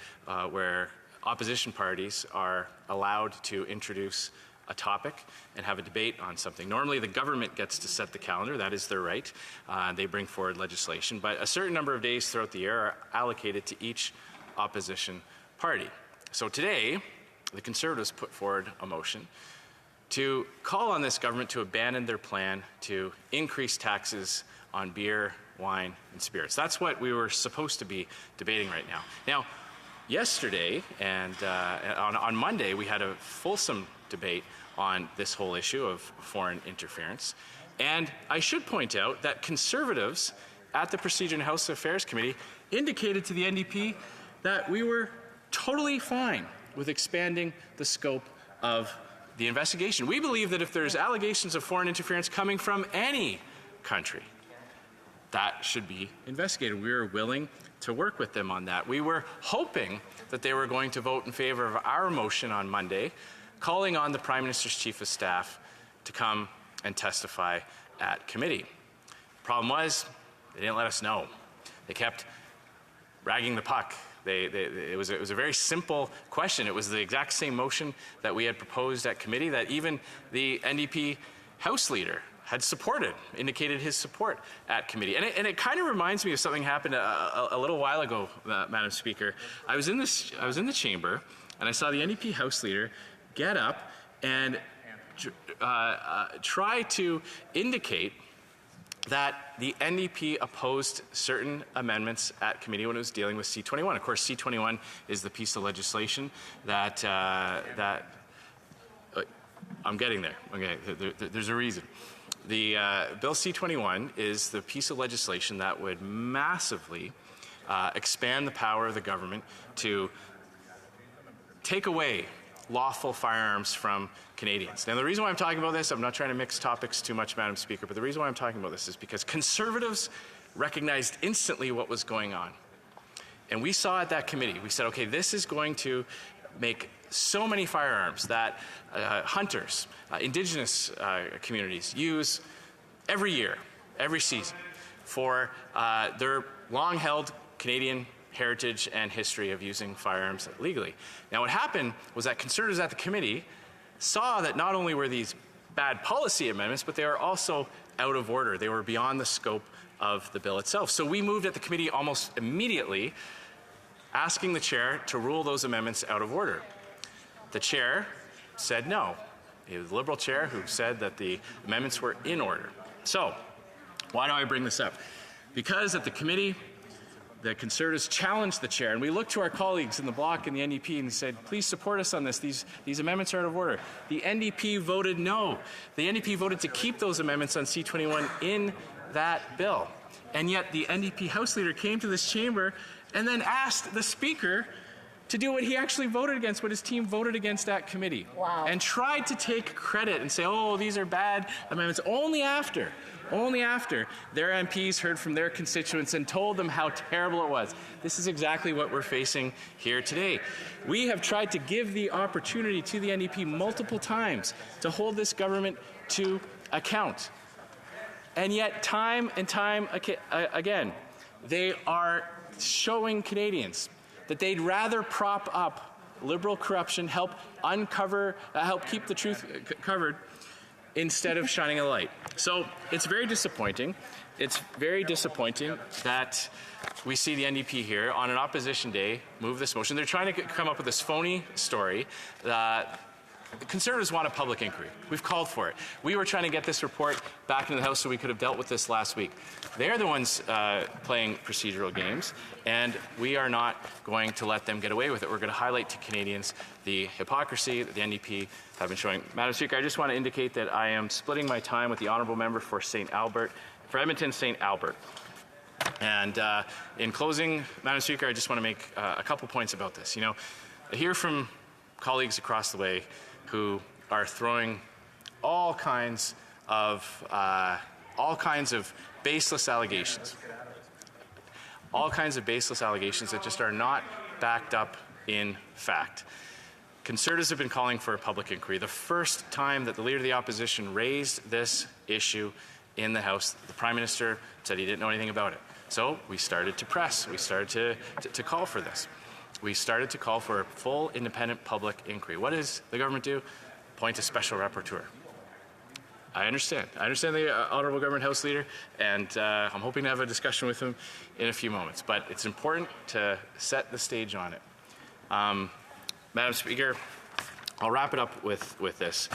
where opposition parties are allowed to introduce a topic and have a debate on something. Normally, the government gets to set the calendar. That is their right. They bring forward legislation. But a certain number of days throughout the year are allocated to each opposition party. So today, the Conservatives put forward a motion to call on this government to abandon their plan to increase taxes on beer, wine, and spirits. That's what we were supposed to be debating right now. Now, yesterday and on Monday, we had a fulsome debate on this whole issue of foreign interference. And I should point out that Conservatives at the Procedure and House Affairs Committee indicated to the NDP that we were totally fine with expanding the scope of the investigation. We believe that if there's allegations of foreign interference coming from any country, that should be investigated. We were willing to work with them on that. We were hoping that they were going to vote in favor of our motion on Monday, calling on the Prime Minister's Chief of Staff to come and testify at committee. Problem was, they didn't let us know. They kept ragging the puck. It was a very simple question. It was the exact same motion that we had proposed at committee that even the NDP House Leader had supported, indicated his support at committee. And it kind of reminds me of something happened a little while ago, Madam Speaker. I was in the chamber, and I saw the NDP House Leader get up and try to indicate that the NDP opposed certain amendments at committee when it was dealing with C-21. Of course, C-21 is the piece of legislation that I'm getting there. Okay, there's a reason. The Bill C-21 is the piece of legislation that would massively expand the power of the government to take away lawful firearms from Canadians. Now, the reason why I'm talking about this, I'm not trying to mix topics too much, Madam Speaker, but the reason why I'm talking about this is because Conservatives recognized instantly what was going on. And we saw at that committee, we said, okay, this is going to make so many firearms that hunters, Indigenous communities use every year, every season, for their long-held Canadian heritage and history of using firearms legally. Now, what happened was that Conservatives at the committee saw that not only were these bad policy amendments, but they are also out of order. They were beyond the scope of the bill itself. So we moved at the committee almost immediately, asking the chair to rule those amendments out of order. The chair said no. It was the Liberal chair who said that the amendments were in order. So why do I bring this up? Because at the committee, the Conservatives challenged the chair, and we looked to our colleagues in the Bloc and the NDP and said, please support us on this. These amendments are out of order. The NDP voted no. The NDP voted to keep those amendments on C-21 in that bill. And yet the NDP House Leader came to this chamber and then asked the Speaker to do what he actually voted against, what his team voted against at committee. Wow. And tried to take credit and say, oh, these are bad amendments, only after their MPs heard from their constituents and told them how terrible it was. This is exactly what we're facing here today. We have tried to give the opportunity to the NDP multiple times to hold this government to account. And yet, time and time again, they are showing Canadians that they'd rather prop up Liberal corruption, help keep the truth covered, instead of shining a light. So it's very disappointing. It's very disappointing that we see the NDP here on an opposition day move this motion. They're trying to come up with this phony story that Conservatives want a public inquiry. We've called for it. We were trying to get this report back into the House so we could have dealt with this last week. They're the ones playing procedural games, and we are not going to let them get away with it. We're going to highlight to Canadians the hypocrisy that the NDP have been showing. Madam Speaker, I just want to indicate that I am splitting my time with the honourable member for Edmonton St. Albert. And in closing, Madam Speaker, I just want to make a couple points about this. You know, I hear from colleagues across the way who are throwing all kinds of baseless allegations. All kinds of baseless allegations that just are not backed up in fact. Conservatives have been calling for a public inquiry. The first time that the Leader of the Opposition raised this issue in the House, the Prime Minister said he didn't know anything about it. So we started to press. We started to call for this. We started to call for a full, independent public inquiry. What does the government do? Appoint a special rapporteur. I understand. I understand the Honourable Government House Leader, and I'm hoping to have a discussion with him in a few moments. But it's important to set the stage on it. Madam Speaker, I'll wrap it up with this.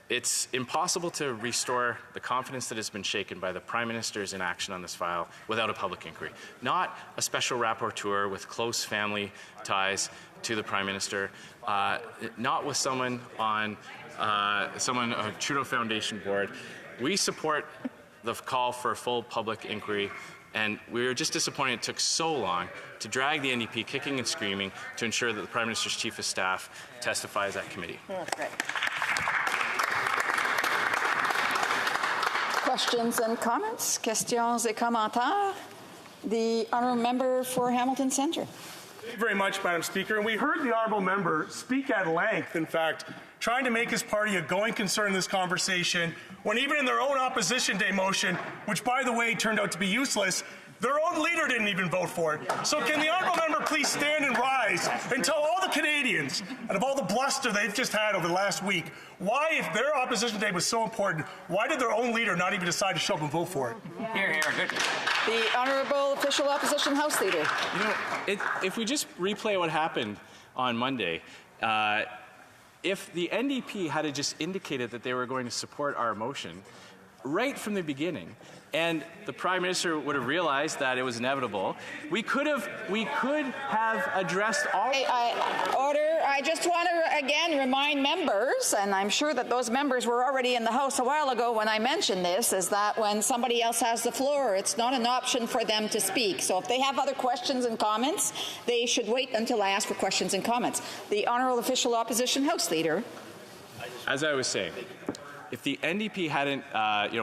It's impossible to restore the confidence that has been shaken by the Prime Minister's inaction on this file without a public inquiry. Not a special rapporteur with close family ties to the Prime Minister, not with someone on a Trudeau Foundation board. We support the call for a full public inquiry, and we were just disappointed it took so long to drag the NDP kicking and screaming to ensure that the Prime Minister's Chief of Staff testifies at committee. Great. Questions and comments? Questions et commentaires? The honourable member for Hamilton Centre. Thank you very much, Madam Speaker. And we heard the honourable member speak at length, in fact, trying to make his party a going concern in this conversation, when even in their own opposition day motion, which, by the way, turned out to be useless, their own leader didn't even vote for it. So can the honourable member please stand and rise and tell all the Canadians, and of all the bluster they've just had over the last week, why, if their opposition day was so important, why did their own leader not even decide to show up and vote for it? Here, here. Good. The Honourable Official Opposition House Leader. You know, if we just replay what happened on Monday, if the NDP had just indicated that they were going to support our motion right from the beginning, and the Prime Minister would have realized that it was inevitable, we could have addressed all. Order. I just want to again remind members, and I'm sure that those members were already in the House a while ago when I mentioned this, is that when somebody else has the floor, it's not an option for them to speak. So if they have other questions and comments, they should wait until I ask for questions and comments. The Honourable Official Opposition House Leader. As I was saying, if the NDP hadn't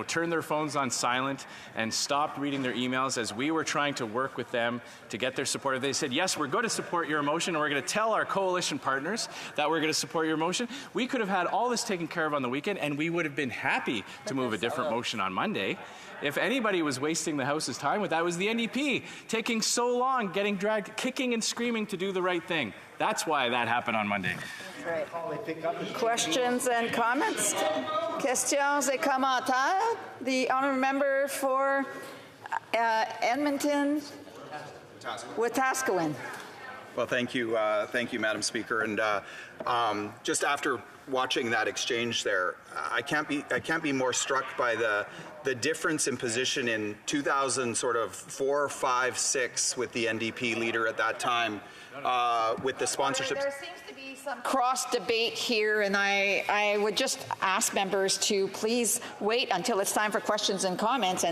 turned their phones on silent and stopped reading their emails as we were trying to work with them to get their support, if they said, yes, we're going to support your motion and we're going to tell our coalition partners that we're going to support your motion, we could have had all this taken care of on the weekend, and we would have been happy to move a different motion on Monday. If anybody was wasting the House's time with that, it was the NDP, taking so long, getting dragged, kicking and screaming to do the right thing. That's why that happened on Monday. Right. Questions and comments? Questions et commentaires? The honourable member for Edmonton, Wetaskiwin. Well, thank you, Madam Speaker. And just after watching that exchange there, I can't be more struck by the difference in position in 2004, 5, 6 with the NDP leader at that time with the sponsorship. There seems to be some cross debate here, and I would just ask members to please wait until it's time for questions and comments,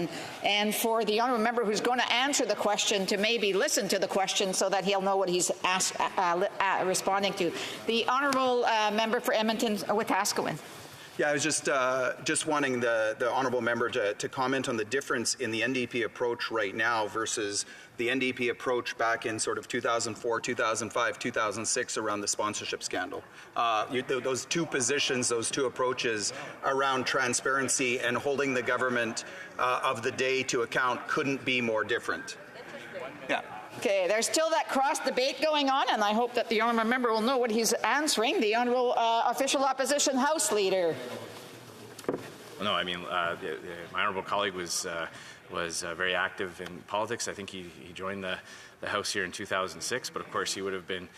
and for the honourable member who's going to answer the question to maybe listen to the question so that he'll know what he's responding to. The honourable member for Edmonton, Wetaskiwin. Yeah, I was just wanting the honourable member to comment on the difference in the NDP approach right now versus the NDP approach back in sort of 2004, 2005, 2006 around the sponsorship scandal. Those two positions, those two approaches around transparency and holding the government of the day to account couldn't be more different. Yeah. Okay, there's still that cross debate going on, and I hope that the honourable member will know what he's answering. The honourable official opposition House leader. Well, no, I mean, my honourable colleague was very active in politics. I think he joined the House here in 2006, but of course he would have been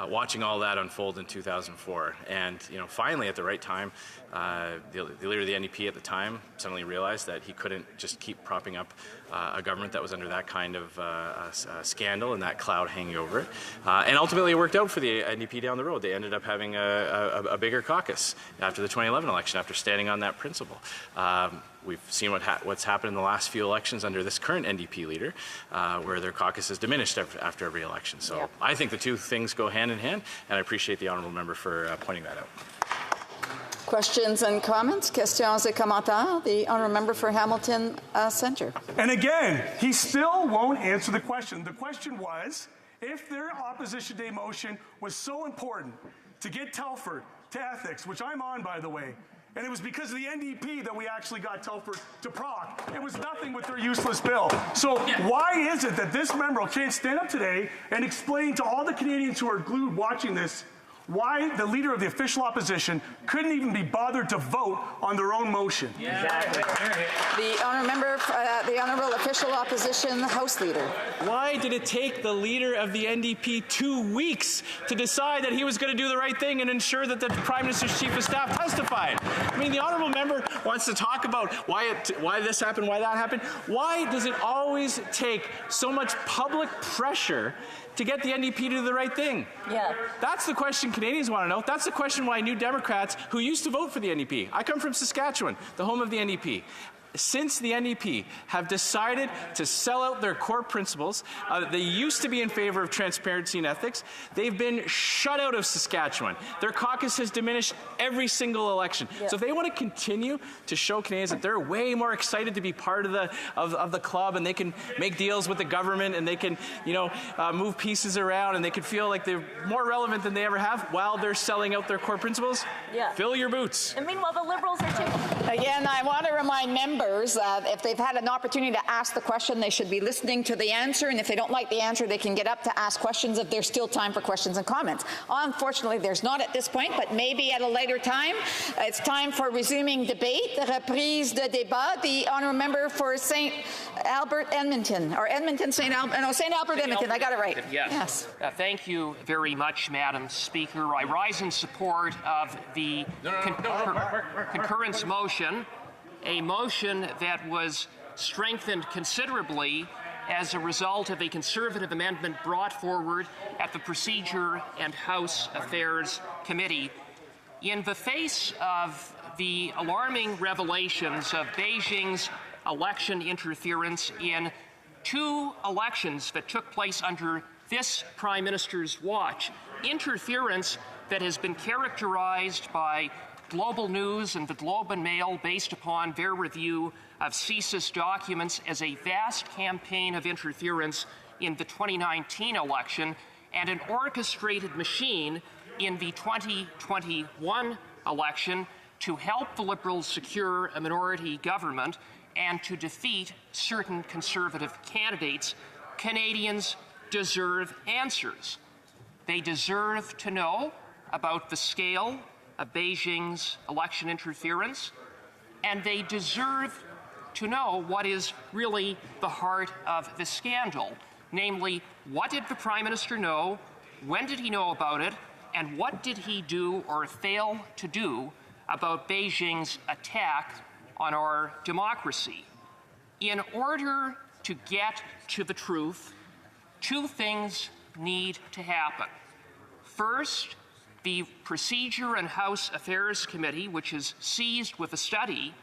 watching all that unfold in 2004. And finally, at the right time, the leader of the NDP at the time suddenly realized that he couldn't just keep propping up a government that was under that kind of scandal and that cloud hanging over it. And ultimately, it worked out for the NDP down the road. They ended up having a bigger caucus after the 2011 election, after standing on that principle. We've seen what's happened in the last few elections under this current NDP leader, where their caucus has diminished after every election. So yep. I think the two things go hand in hand, and I appreciate the honourable member for pointing that out. Questions and comments? Questions et commentaires? The honourable member for Hamilton Centre. And again, he still won't answer the question. The question was, if their opposition day motion was so important to get Telford to ethics, which I'm on, by the way, and it was because of the NDP that we actually got Telford to proc. It was nothing with their useless bill. So why is it that this member can't stand up today and explain to all the Canadians who are glued watching this why the leader of the official opposition couldn't even be bothered to vote on their own motion? Yeah. Exactly. The honourable member, the honourable official opposition House leader. Why did it take the leader of the NDP 2 weeks to decide that he was going to do the right thing and ensure that the Prime Minister's Chief of Staff testified? I mean, the honourable member wants to talk about why this happened, why that happened. Why does it always take so much public pressure to get the NDP to do the right thing? Yeah. That's the question Canadians want to know. That's the question why New Democrats who used to vote for the NDP. I come from Saskatchewan, the home of the NDP. Since the NDP have decided to sell out their core principles, they used to be in favor of transparency and ethics. They've been shut out of Saskatchewan. Their caucus has diminished every single election. Yeah. So if they want to continue to show Canadians that they're way more excited to be part of the club, and they can make deals with the government, and they can move pieces around, and they can feel like they're more relevant than they ever have while they're selling out their core principles, fill your boots. And meanwhile, the Liberals are too. Again, I want to remind members if they've had an opportunity to ask the question, they should be listening to the answer, and if they don't like the answer, they can get up to ask questions if there's still time for questions and comments. Unfortunately, there's not at this point, but maybe at a later time. It's time for resuming debate, reprise de débat. The honourable member for St. Albert Edmonton, or Edmonton St. Albert, no, St. Albert Edmonton, I got it right. Yes. Thank you very much, Madam Speaker. I rise in support of the concurrence motion, a motion that was strengthened considerably as a result of a Conservative amendment brought forward at the Procedure and House Affairs Committee. In the face of the alarming revelations of Beijing's election interference in 2 elections that took place under this Prime Minister's watch, interference that has been characterized by Global News and the Globe and Mail, based upon their review of CSIS documents, as a vast campaign of interference in the 2019 election and an orchestrated machine in the 2021 election to help the Liberals secure a minority government and to defeat certain Conservative candidates. Canadians deserve answers. They deserve to know about the scale of Beijing's election interference, and they deserve to know what is really the heart of the scandal. Namely, what did the Prime Minister know, when did he know about it, and what did he do or fail to do about Beijing's attack on our democracy? In order to get to the truth, two things need to happen. First, the Procedure and House Affairs Committee, which is seized with a study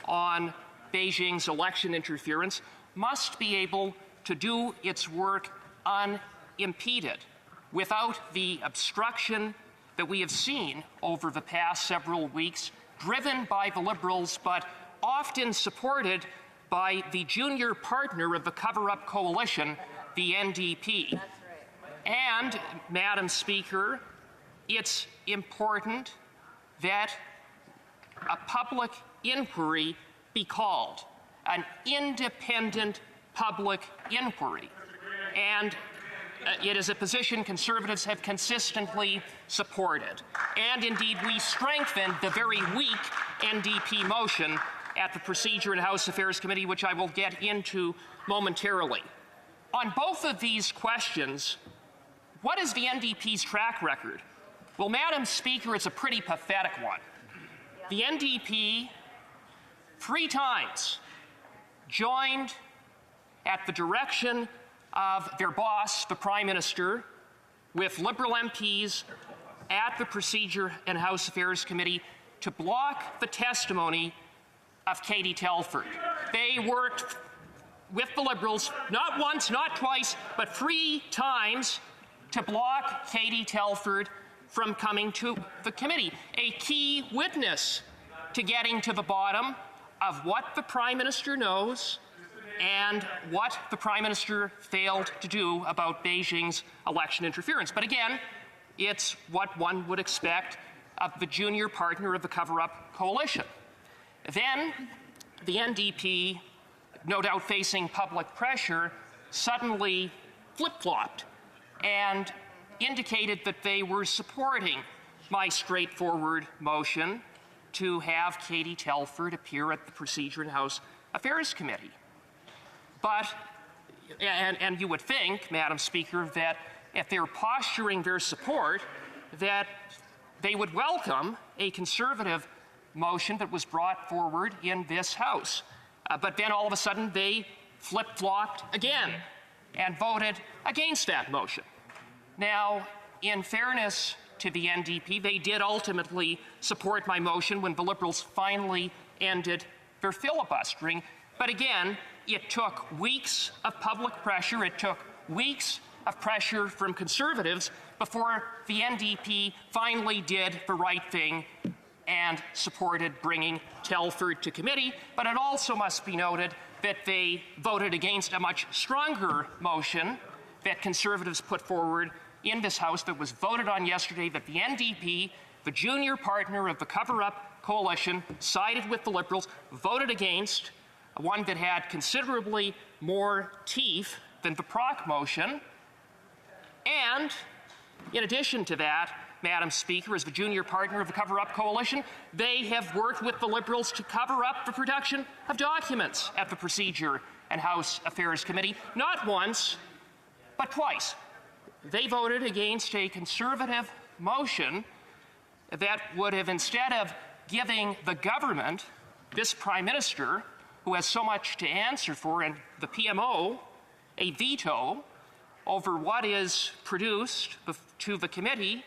on Beijing's election interference, must be able to do its work unimpeded, without the obstruction that we have seen over the past several weeks, driven by the Liberals, but often supported by the junior partner of the cover-up coalition, the NDP. And, Madam Speaker, it's important that a public inquiry be called, an independent public inquiry. And it is a position Conservatives have consistently supported. And indeed, we strengthened the very weak NDP motion at the Procedure and House Affairs Committee, which I will get into momentarily. On both of these questions, what is the NDP's track record? Well, Madam Speaker, it's a pretty pathetic one. The NDP 3 times joined at the direction of their boss, the Prime Minister, with Liberal MPs at the Procedure and House Affairs Committee to block the testimony of Katie Telford. They worked with the Liberals, not once, not twice, but 3 times to block Katie Telford from coming to the committee, a key witness to getting to the bottom of what the Prime Minister knows and what the Prime Minister failed to do about Beijing's election interference. But again, it's what one would expect of the junior partner of the cover-up coalition. Then the NDP, no doubt facing public pressure, suddenly flip-flopped and indicated that they were supporting my straightforward motion to have Katie Telford appear at the Procedure and House Affairs Committee. But, and you would think, Madam Speaker, that if they're posturing their support, that they would welcome a Conservative motion that was brought forward in this House. But then all of a sudden they flip-flopped again and voted against that motion. Now, in fairness to the NDP, they did ultimately support my motion when the Liberals finally ended their filibustering. But again, it took weeks of public pressure, it took weeks of pressure from Conservatives before the NDP finally did the right thing and supported bringing Telford to committee. But it also must be noted that they voted against a much stronger motion that Conservatives put forward in this House that was voted on yesterday, that the NDP, the junior partner of the cover-up coalition, sided with the Liberals, voted against, one that had considerably more teeth than the Proc motion. And in addition to that, Madam Speaker, as the junior partner of the cover-up coalition, they have worked with the Liberals to cover up the production of documents at the Procedure and House Affairs Committee, not once, but twice. They voted against a Conservative motion that would have, instead of giving the government, this Prime Minister, who has so much to answer for, and the PMO, a veto over what is produced to the committee,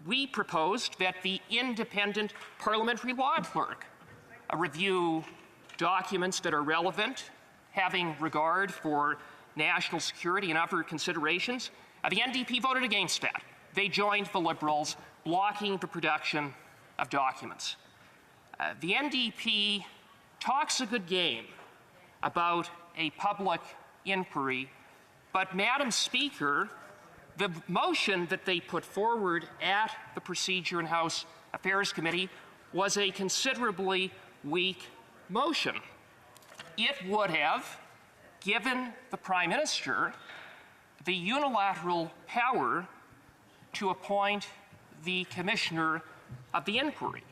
we proposed that the independent parliamentary law clerk review documents that are relevant, having regard for national security and other considerations. The NDP voted against that. They joined the Liberals, blocking the production of documents. The NDP talks a good game about a public inquiry, but, Madam Speaker, the motion that they put forward at the Procedure and House Affairs Committee was a considerably weak motion. It would have given the Prime Minister the unilateral power to appoint the commissioner of the inquiry.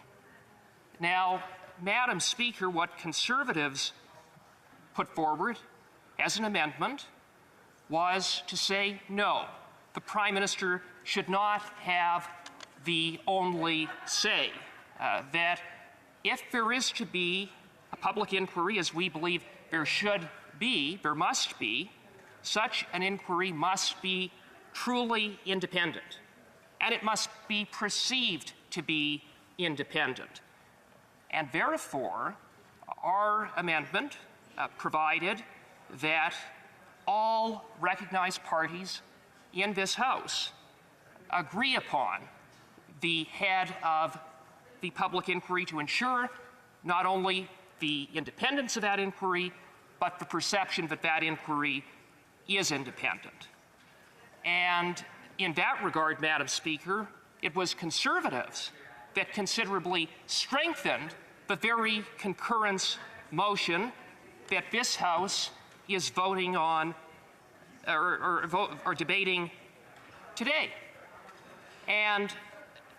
Now, Madam Speaker, what Conservatives put forward as an amendment was to say no, the Prime Minister should not have the only say, that if there is to be a public inquiry, as we believe there must be, such an inquiry must be truly independent, and it must be perceived to be independent. And therefore, our amendment provided that all recognized parties in this House agree upon the head of the public inquiry to ensure not only the independence of that inquiry, but the perception that that inquiry is independent. And in that regard, Madam Speaker, it was Conservatives that considerably strengthened the very concurrence motion that this House is voting on or debating today. And,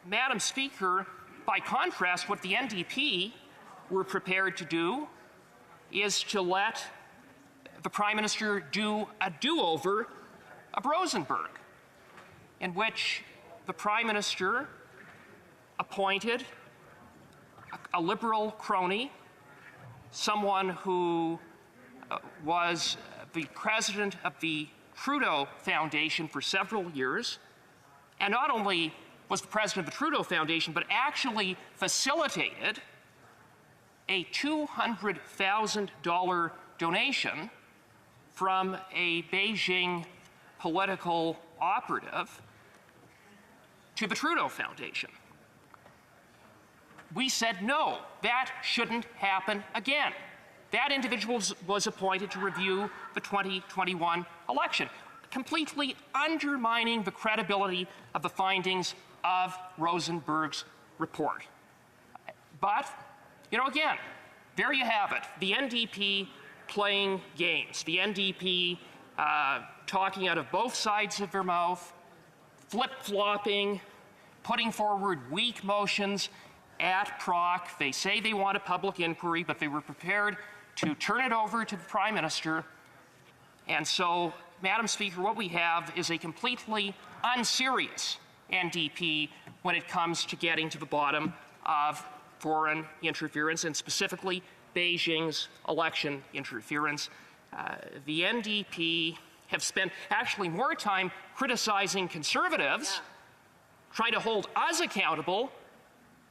Madam Speaker, by contrast, what the NDP were prepared to do is to let the Prime Minister do a do-over of Rosenberg, in which the Prime Minister appointed a Liberal crony, someone who was the president of the Trudeau Foundation for several years, and not only was the president of the Trudeau Foundation, but actually facilitated a $200,000 donation from a Beijing political operative to the Trudeau Foundation. We said no, that shouldn't happen again. That individual was appointed to review the 2021 election, completely undermining the credibility of the findings of Rosenberg's report. But, again, there you have it. The NDP playing games. The NDP talking out of both sides of their mouth, flip-flopping, putting forward weak motions at PROC. They say they want a public inquiry, but they were prepared to turn it over to the Prime Minister. And so, Madam Speaker, what we have is a completely unserious NDP when it comes to getting to the bottom of foreign interference, and specifically Beijing's election interference. The NDP have spent actually more time criticizing Conservatives, trying to hold us accountable,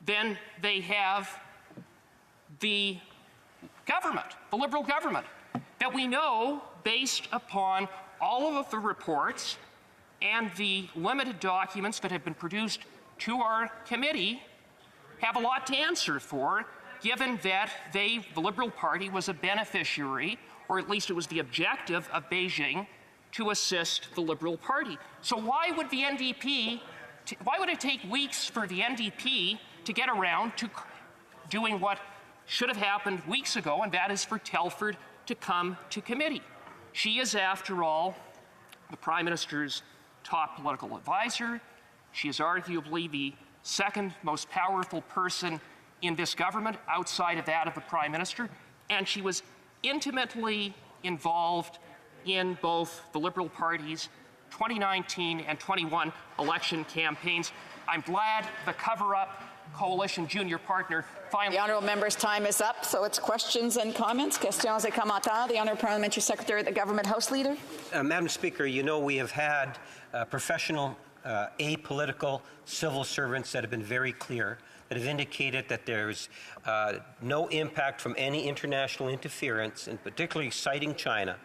than they have the government, the Liberal government, that we know, based upon all of the reports and the limited documents that have been produced to our committee, have a lot to answer for, given that the Liberal Party was a beneficiary, or at least it was the objective of Beijing to assist the Liberal Party. So why would it take weeks for the NDP to get around to doing what should have happened weeks ago, and that is for Telford to come to committee? She is, after all, the Prime Minister's top political advisor. She is arguably the second most powerful person in this government outside of that of the Prime Minister, and she was intimately involved in both the Liberal Party's 2019 and 21 election campaigns. I'm glad the cover-up coalition junior partner finally... The honourable member's time is up, so it's questions and comments. Questions et commentaires. The honourable parliamentary secretary of the government House Leader. Madam Speaker, we have had professional, apolitical civil servants that have been very clear, that have indicated that there's no impact from any international interference, and particularly citing China,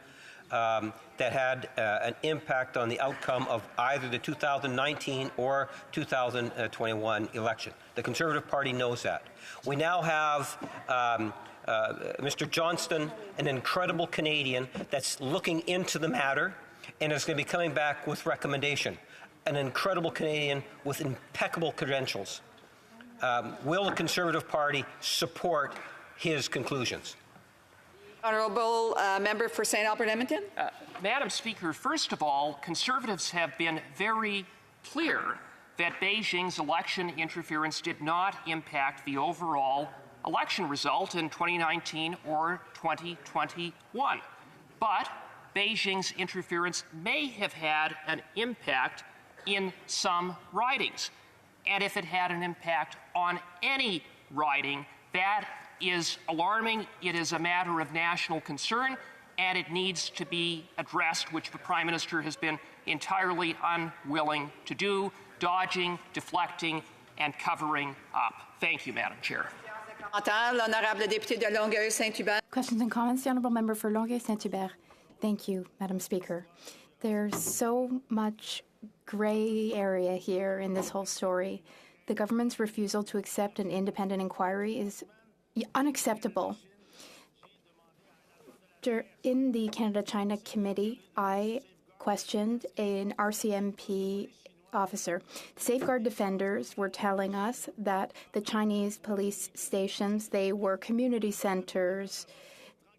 that had an impact on the outcome of either the 2019 or 2021 election. The Conservative Party knows that. We now have Mr. Johnston, an incredible Canadian that's looking into the matter and is going to be coming back with recommendation. An incredible Canadian with impeccable credentials. Will the Conservative Party support his conclusions? Honourable member for St. Albert Edmonton. Madam Speaker, first of all, Conservatives have been very clear that Beijing's election interference did not impact the overall election result in 2019 or 2021. But Beijing's interference may have had an impact in some ridings. And if it had an impact on any riding, that is alarming. It is a matter of national concern, and it needs to be addressed, which the Prime Minister has been entirely unwilling to do, dodging, deflecting, and covering up. Thank you, Madam Chair. Questions and comments? The Honourable Member for Longueuil-Saint-Hubert. Thank you, Madam Speaker. There's so much grey area here in this whole story. The government's refusal to accept an independent inquiry is unacceptable. In the Canada-China Committee, I questioned an RCMP officer. The Safeguard defenders were telling us that the Chinese police stations, they were community centers,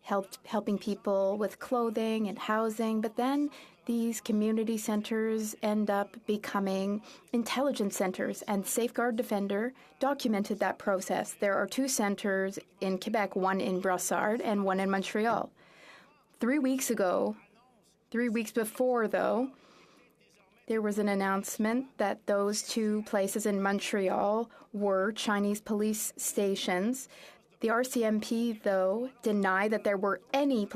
helping people with clothing and housing, but then these community centers end up becoming intelligence centers, and Safeguard Defender documented that process. There are 2 centers in Quebec, one in Brossard and one in Montreal. 3 weeks before, though, there was an announcement that those 2 places in Montreal were Chinese police stations. The RCMP, though, denied that there were any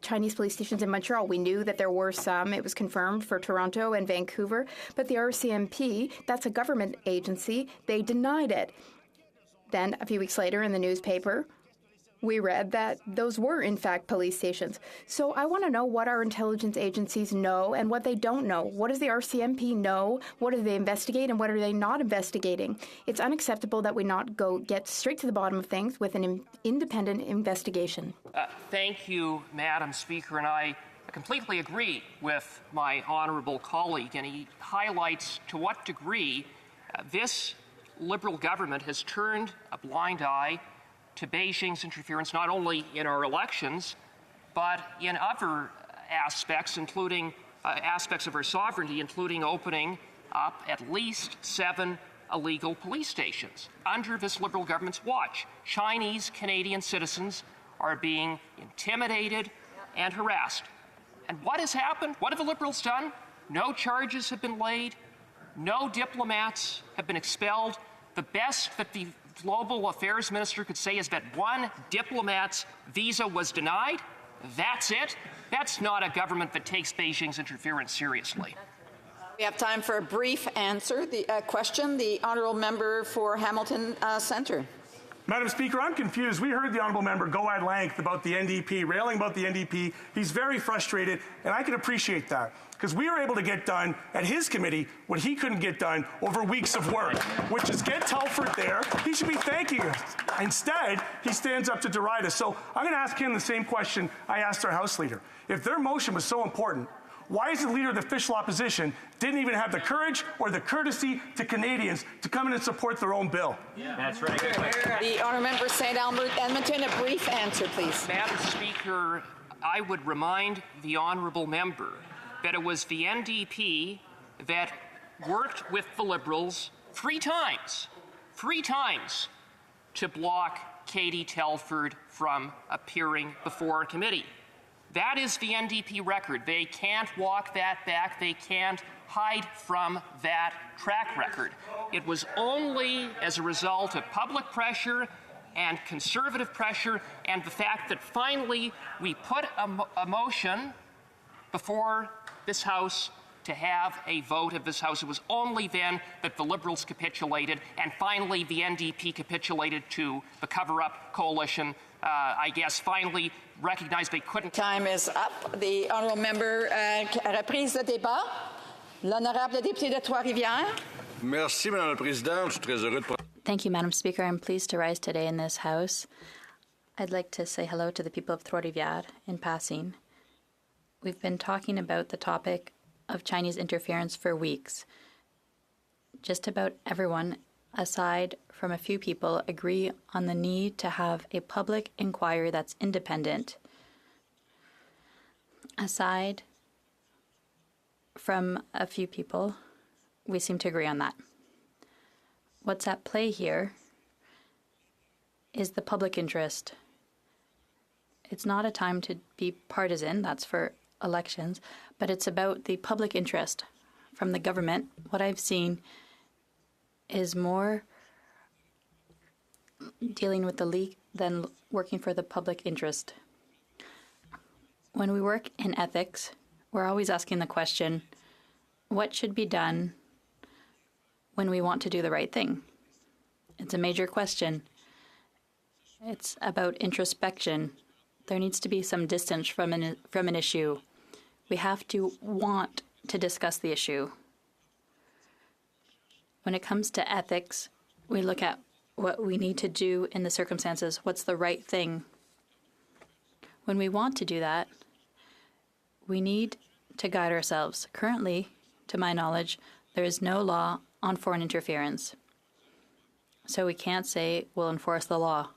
Chinese police stations in Montreal. We knew that there were some. It was confirmed for Toronto and Vancouver. But the RCMP, that's a government agency, they denied it. Then, a few weeks later in the newspaper, we read that those were, in fact, police stations. So I want to know what our intelligence agencies know and what they don't know. What does the RCMP know? What do they investigate and what are they not investigating? It's unacceptable that we not get straight to the bottom of things with an independent investigation. Thank you, Madam Speaker, and I completely agree with my honourable colleague, and he highlights to what degree this Liberal government has turned a blind eye to Beijing's interference not only in our elections, but in other aspects, including aspects of our sovereignty, including opening up at least 7 illegal police stations. Under this Liberal government's watch, Chinese Canadian citizens are being intimidated and harassed. And what has happened? What have the Liberals done? No charges have been laid. No diplomats have been expelled. The best that the Global Affairs Minister could say is that 1 diplomat's visa was denied. That's it. That's not a government that takes Beijing's interference seriously. We have time for a brief answer. The question, the Honourable Member for Hamilton Centre. Madam Speaker, I'm confused. We heard the Honourable Member go at length about the NDP, railing about the NDP. He's very frustrated, and I can appreciate that, because we were able to get done at his committee what he couldn't get done over weeks of work, which is get Telford there. He should be thanking us. Instead, he stands up to deride us. So I'm going to ask him the same question I asked our House Leader. If their motion was so important, why is the Leader of the official opposition didn't even have the courage or the courtesy to Canadians to come in and support their own bill? That's right. The Honourable Member St. Edmonton, a brief answer, please. Madam Speaker, I would remind the Honourable Member that it was the NDP that worked with the Liberals 3 times to block Katie Telford from appearing before a committee. That is the NDP record. They can't walk that back. They can't hide from that track record. It was only as a result of public pressure and conservative pressure and the fact that finally we put a motion before this House to have a vote of this House. It was only then that the Liberals capitulated, and finally the NDP capitulated to the cover-up coalition. I guess finally recognized they couldn't. Time is up. The Honourable Member, reprise de débat. L'honorable député de Trois-Rivières. Merci, Madame la Présidente. Je suis très heureux de... Thank you, Madam Speaker. I'm pleased to rise today in this House. I'd like to say hello to the people of Trois-Rivières in passing. We've been talking about the topic of Chinese interference for weeks. Just about everyone, aside from a few people, agree on the need to have a public inquiry that's independent. Aside from a few people, we seem to agree on that. What's at play here is the public interest. It's not a time to be partisan, that's for elections, but it's about the public interest. From the government, what I've seen is more dealing with the leak than working for the public interest. When we work in ethics, we're always asking the question, what should be done when we want to do the right thing? It's a major question. It's about introspection. There needs to be some distance from an issue. We have to want to discuss the issue. When it comes to ethics, we look at what we need to do in the circumstances, what's the right thing. When we want to do that, we need to guide ourselves. Currently, to my knowledge, there is no law on foreign interference. So we can't say we'll enforce the law,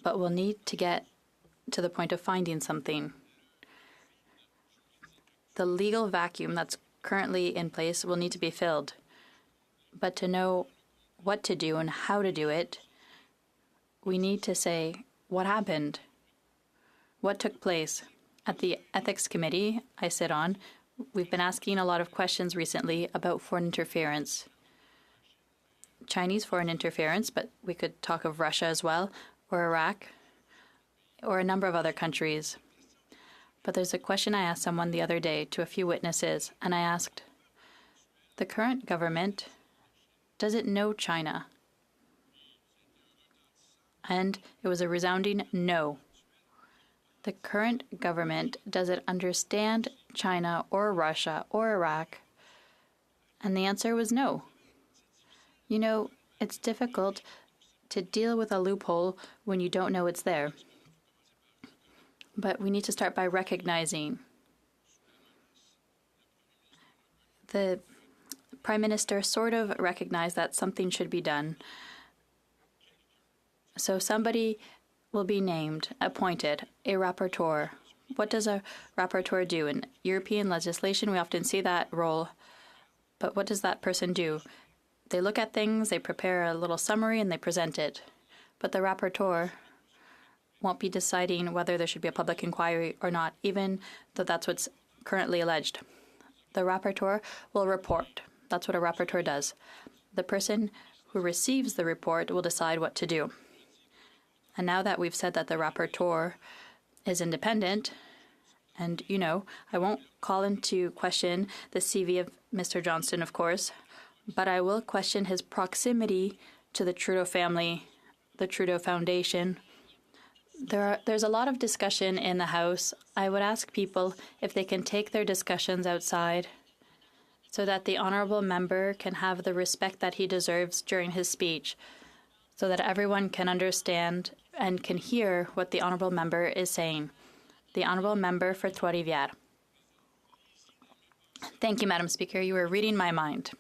but we'll need to get to the point of finding something. The legal vacuum that's currently in place will need to be filled. But to know what to do and how to do it, we need to say what happened, what took place. At the Ethics Committee I sit on, we've been asking a lot of questions recently about foreign interference. Chinese foreign interference, but we could talk of Russia as well, or Iraq, or a number of other countries. But there's a question I asked someone the other day to a few witnesses, and I asked, the current government, does it know China? And it was a resounding no. The current government, does it understand China or Russia or Iraq? And the answer was no. You know, it's difficult to deal with a loophole when you don't know it's there. But we need to start by recognizing. The Prime Minister sort of recognized that something should be done. So somebody will be named, appointed, a rapporteur. What does a rapporteur do? In European legislation, we often see that role. But what does that person do? They look at things, they prepare a little summary, and they present it. But the rapporteur won't be deciding whether there should be a public inquiry or not, even though that's what's currently alleged. The rapporteur will report. That's what a rapporteur does. The person who receives the report will decide what to do. And now that we've said that the rapporteur is independent, and, you know, I won't call into question the CV of Mr. Johnston, of course, but I will question his proximity to the Trudeau family, the Trudeau Foundation. There's a lot of discussion in the House. I would ask people if they can take their discussions outside so that the honourable member can have the respect that he deserves during his speech, so that everyone can understand and can hear what the honourable member is saying. The honourable member for Trois-Rivières. Thank you, Madam Speaker. You were reading my mind.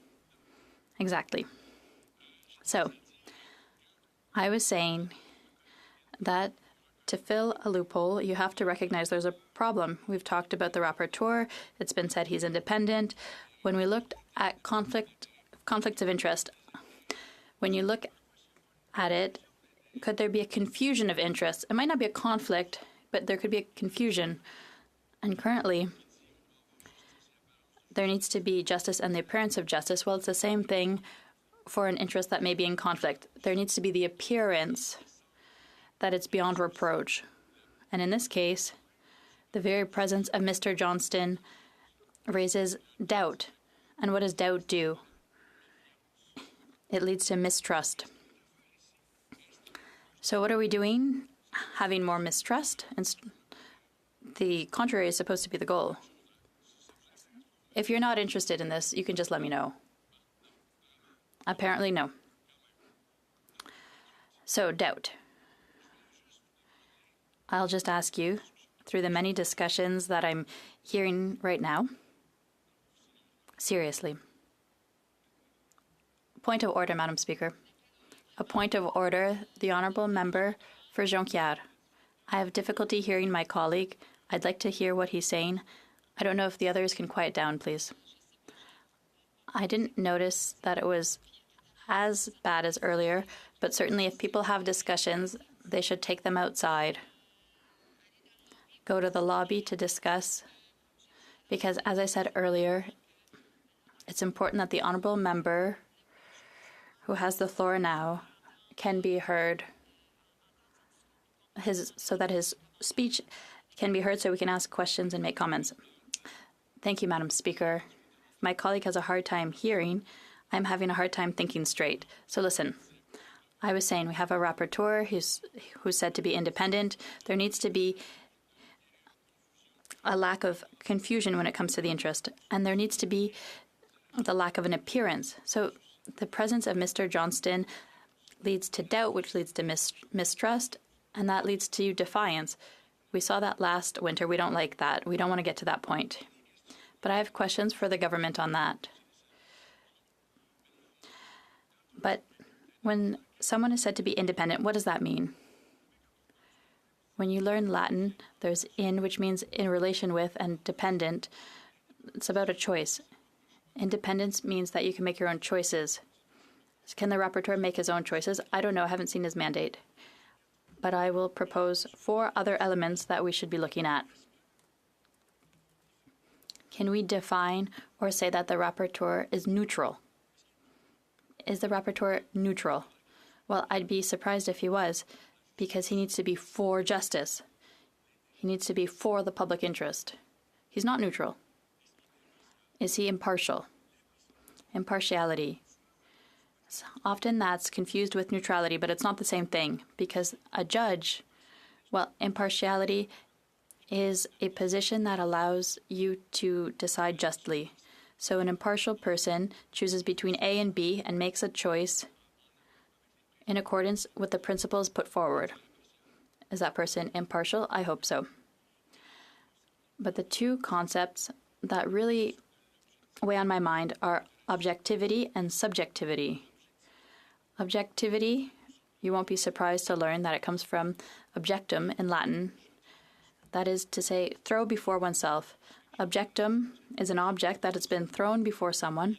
Exactly. So, I was saying that to fill a loophole, you have to recognize there's a problem. We've talked about the rapporteur. It's been said he's independent. When we looked at conflicts of interest, when you look at it, could there be a confusion of interest? It might not be a conflict, but there could be a confusion. And currently, there needs to be justice and the appearance of justice. Well, it's the same thing for an interest that may be in conflict. There needs to be the appearance that it's beyond reproach. And in this case, the very presence of Mr. Johnston raises doubt. And what does doubt do? It leads to mistrust. So what are we doing? Having more mistrust? And the contrary is supposed to be the goal. If you're not interested in this, you can just let me know. Apparently, no. So, doubt. I'll just ask you, through the many discussions that I'm hearing right now, seriously. Point of order, Madam Speaker. A point of order, the honourable member for Jonquière. I have difficulty hearing my colleague. I'd like to hear what he's saying. I don't know if the others can quiet down, please. I didn't notice that it was as bad as earlier, but certainly if people have discussions, they should take them outside. Go to the lobby to discuss, because as I said earlier, it's important that the honourable member who has the floor now can be heard, so that his speech can be heard so we can ask questions and make comments. Thank you, Madam Speaker. If my colleague has a hard time hearing, I'm having a hard time thinking straight. So listen, I was saying we have a rapporteur who's said to be independent. There needs to be a lack of confusion when it comes to the interest, and there needs to be the lack of an appearance. So the presence of Mr. Johnston leads to doubt, which leads to mistrust, and that leads to defiance. We saw that last winter. We don't like that. We don't want to get to that point. But I have questions for the government on that. But when someone is said to be independent, what does that mean? When you learn Latin, there's in, which means in relation with, and dependent. It's about a choice. Independence means that you can make your own choices. Can the rapporteur make his own choices? I don't know. I haven't seen his mandate. But I will propose 4 other elements that we should be looking at. Can we define or say that the rapporteur is neutral? Is the rapporteur neutral? Well, I'd be surprised if he was, because he needs to be for justice. He needs to be for the public interest. He's not neutral. Is he impartial? Impartiality. Often that's confused with neutrality, but it's not the same thing, because a judge, well, impartiality is a position that allows you to decide justly. So an impartial person chooses between A and B and makes a choice in accordance with the principles put forward. Is that person impartial? I hope so. But the 2 concepts that really weigh on my mind are objectivity and subjectivity. Objectivity, you won't be surprised to learn that it comes from objectum in Latin. That is to say, throw before oneself. Objectum is an object that has been thrown before someone,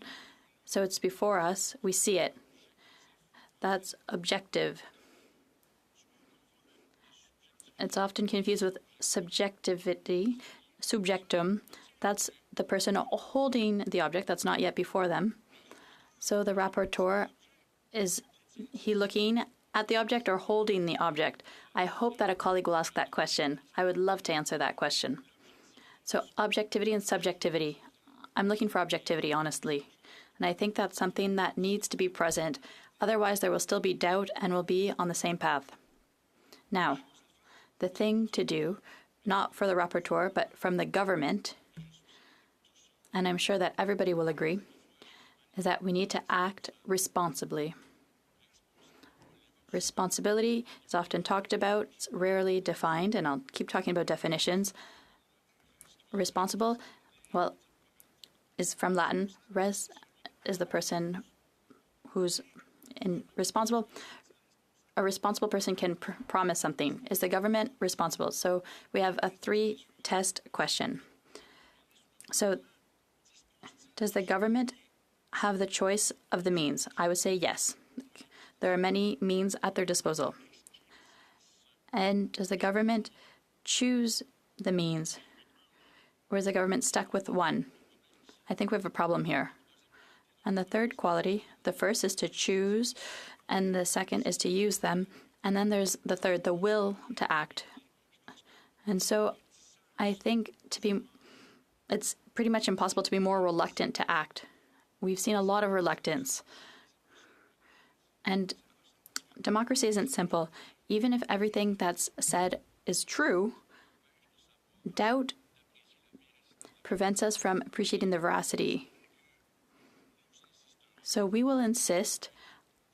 so it's before us, we see it. That's objective. It's often confused with subjectivity, subjectum. That's the person holding the object that's not yet before them. So the rapporteur, is he looking at the object or holding the object? I hope that a colleague will ask that question. I would love to answer that question. So objectivity and subjectivity. I'm looking for objectivity, honestly. And I think that's something that needs to be present. Otherwise, there will still be doubt and we'll be on the same path. Now, the thing to do, not for the rapporteur, but from the government, and I'm sure that everybody will agree, is that we need to act responsibly. Responsibility is often talked about, it's rarely defined, and I'll keep talking about definitions. Responsible, well, is from Latin. Res is the person who's responsible. A responsible person can promise something. Is the government responsible? So we have a 3-test question. So does the government have the choice of the means? I would say yes. There are many means at their disposal. And does the government choose the means? Or is the government stuck with one? I think we have a problem here. And the 3rd quality, the first is to choose, and the second is to use them. And then there's the 3rd, the will to act. And so I think it's pretty much impossible to be more reluctant to act. We've seen a lot of reluctance. And democracy isn't simple. Even if everything that's said is true, doubt prevents us from appreciating the veracity. So we will insist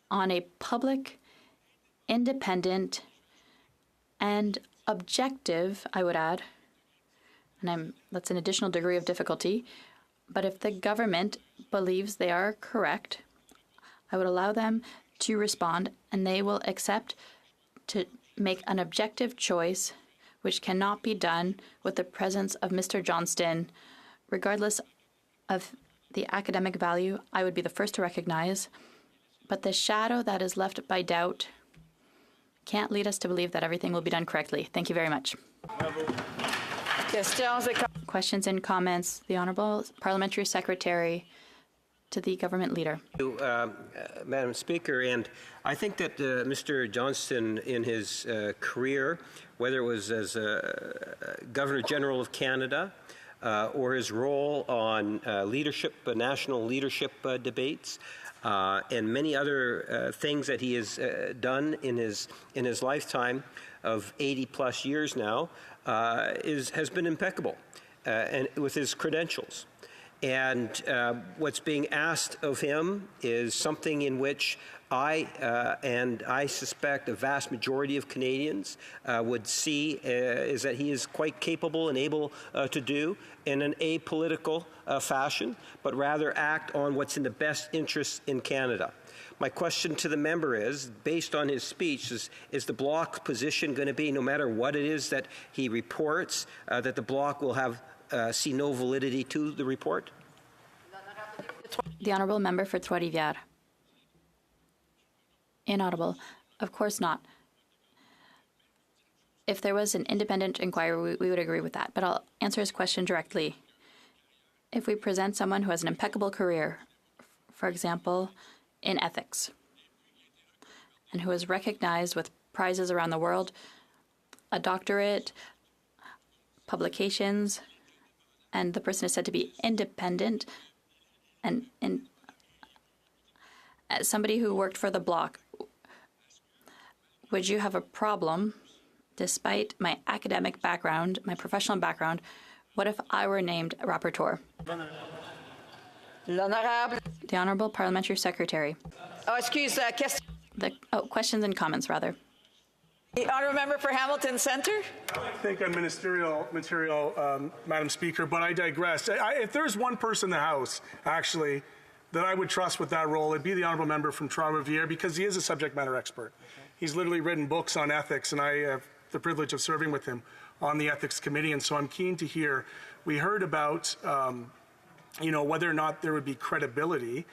on a public, independent, and objective, I would add, and that's an additional degree of difficulty, but if the government believes they are correct, I would allow them to respond, and they will accept to make an objective choice, which cannot be done with the presence of Mr. Johnston, regardless of the academic value I would be the first to recognize, but the shadow that is left by doubt can't lead us to believe that everything will be done correctly. Thank you very much. Questions and comments. The Honourable Parliamentary Secretary to the Government Leader. Madam Speaker, and I think that Mr. Johnston in his career, whether it was as Governor General of Canada or his role on national leadership debates, and many other things that he has done in his lifetime of 80 plus years now, has been impeccable and with his credentials. And what's being asked of him is something in which and I suspect a vast majority of Canadians would see is that he is quite capable and able to do in an apolitical fashion, but rather act on what's in the best interest in Canada. My question to the member is, based on his speech, is the Bloc's position going to be, no matter what it is that he reports, that the Bloc will have see no validity to the report? The Honourable Member for Trois-Rivières. Inaudible. Of course not. If there was an independent inquiry, we would agree with that. But I'll answer his question directly. If we present someone who has an impeccable career, for example, in ethics, and who is recognized with prizes around the world, a doctorate, publications, and the person is said to be independent, and as somebody who worked for the Bloc, would you have a problem, despite my academic background, my professional background, what if I were named rapporteur? The Honourable Parliamentary Secretary. Questions and comments, rather. The Honourable Member for Hamilton Centre. I think on ministerial material, Madam Speaker, but I digress. If there's one person in the House, actually, that I would trust with that role, it'd be the Honourable Member from Trois-Rivières, because he is a subject matter expert. He's literally written books on ethics, and I have the privilege of serving with him on the Ethics Committee, and so I'm keen to hear. We heard about, whether or not there would be credibility,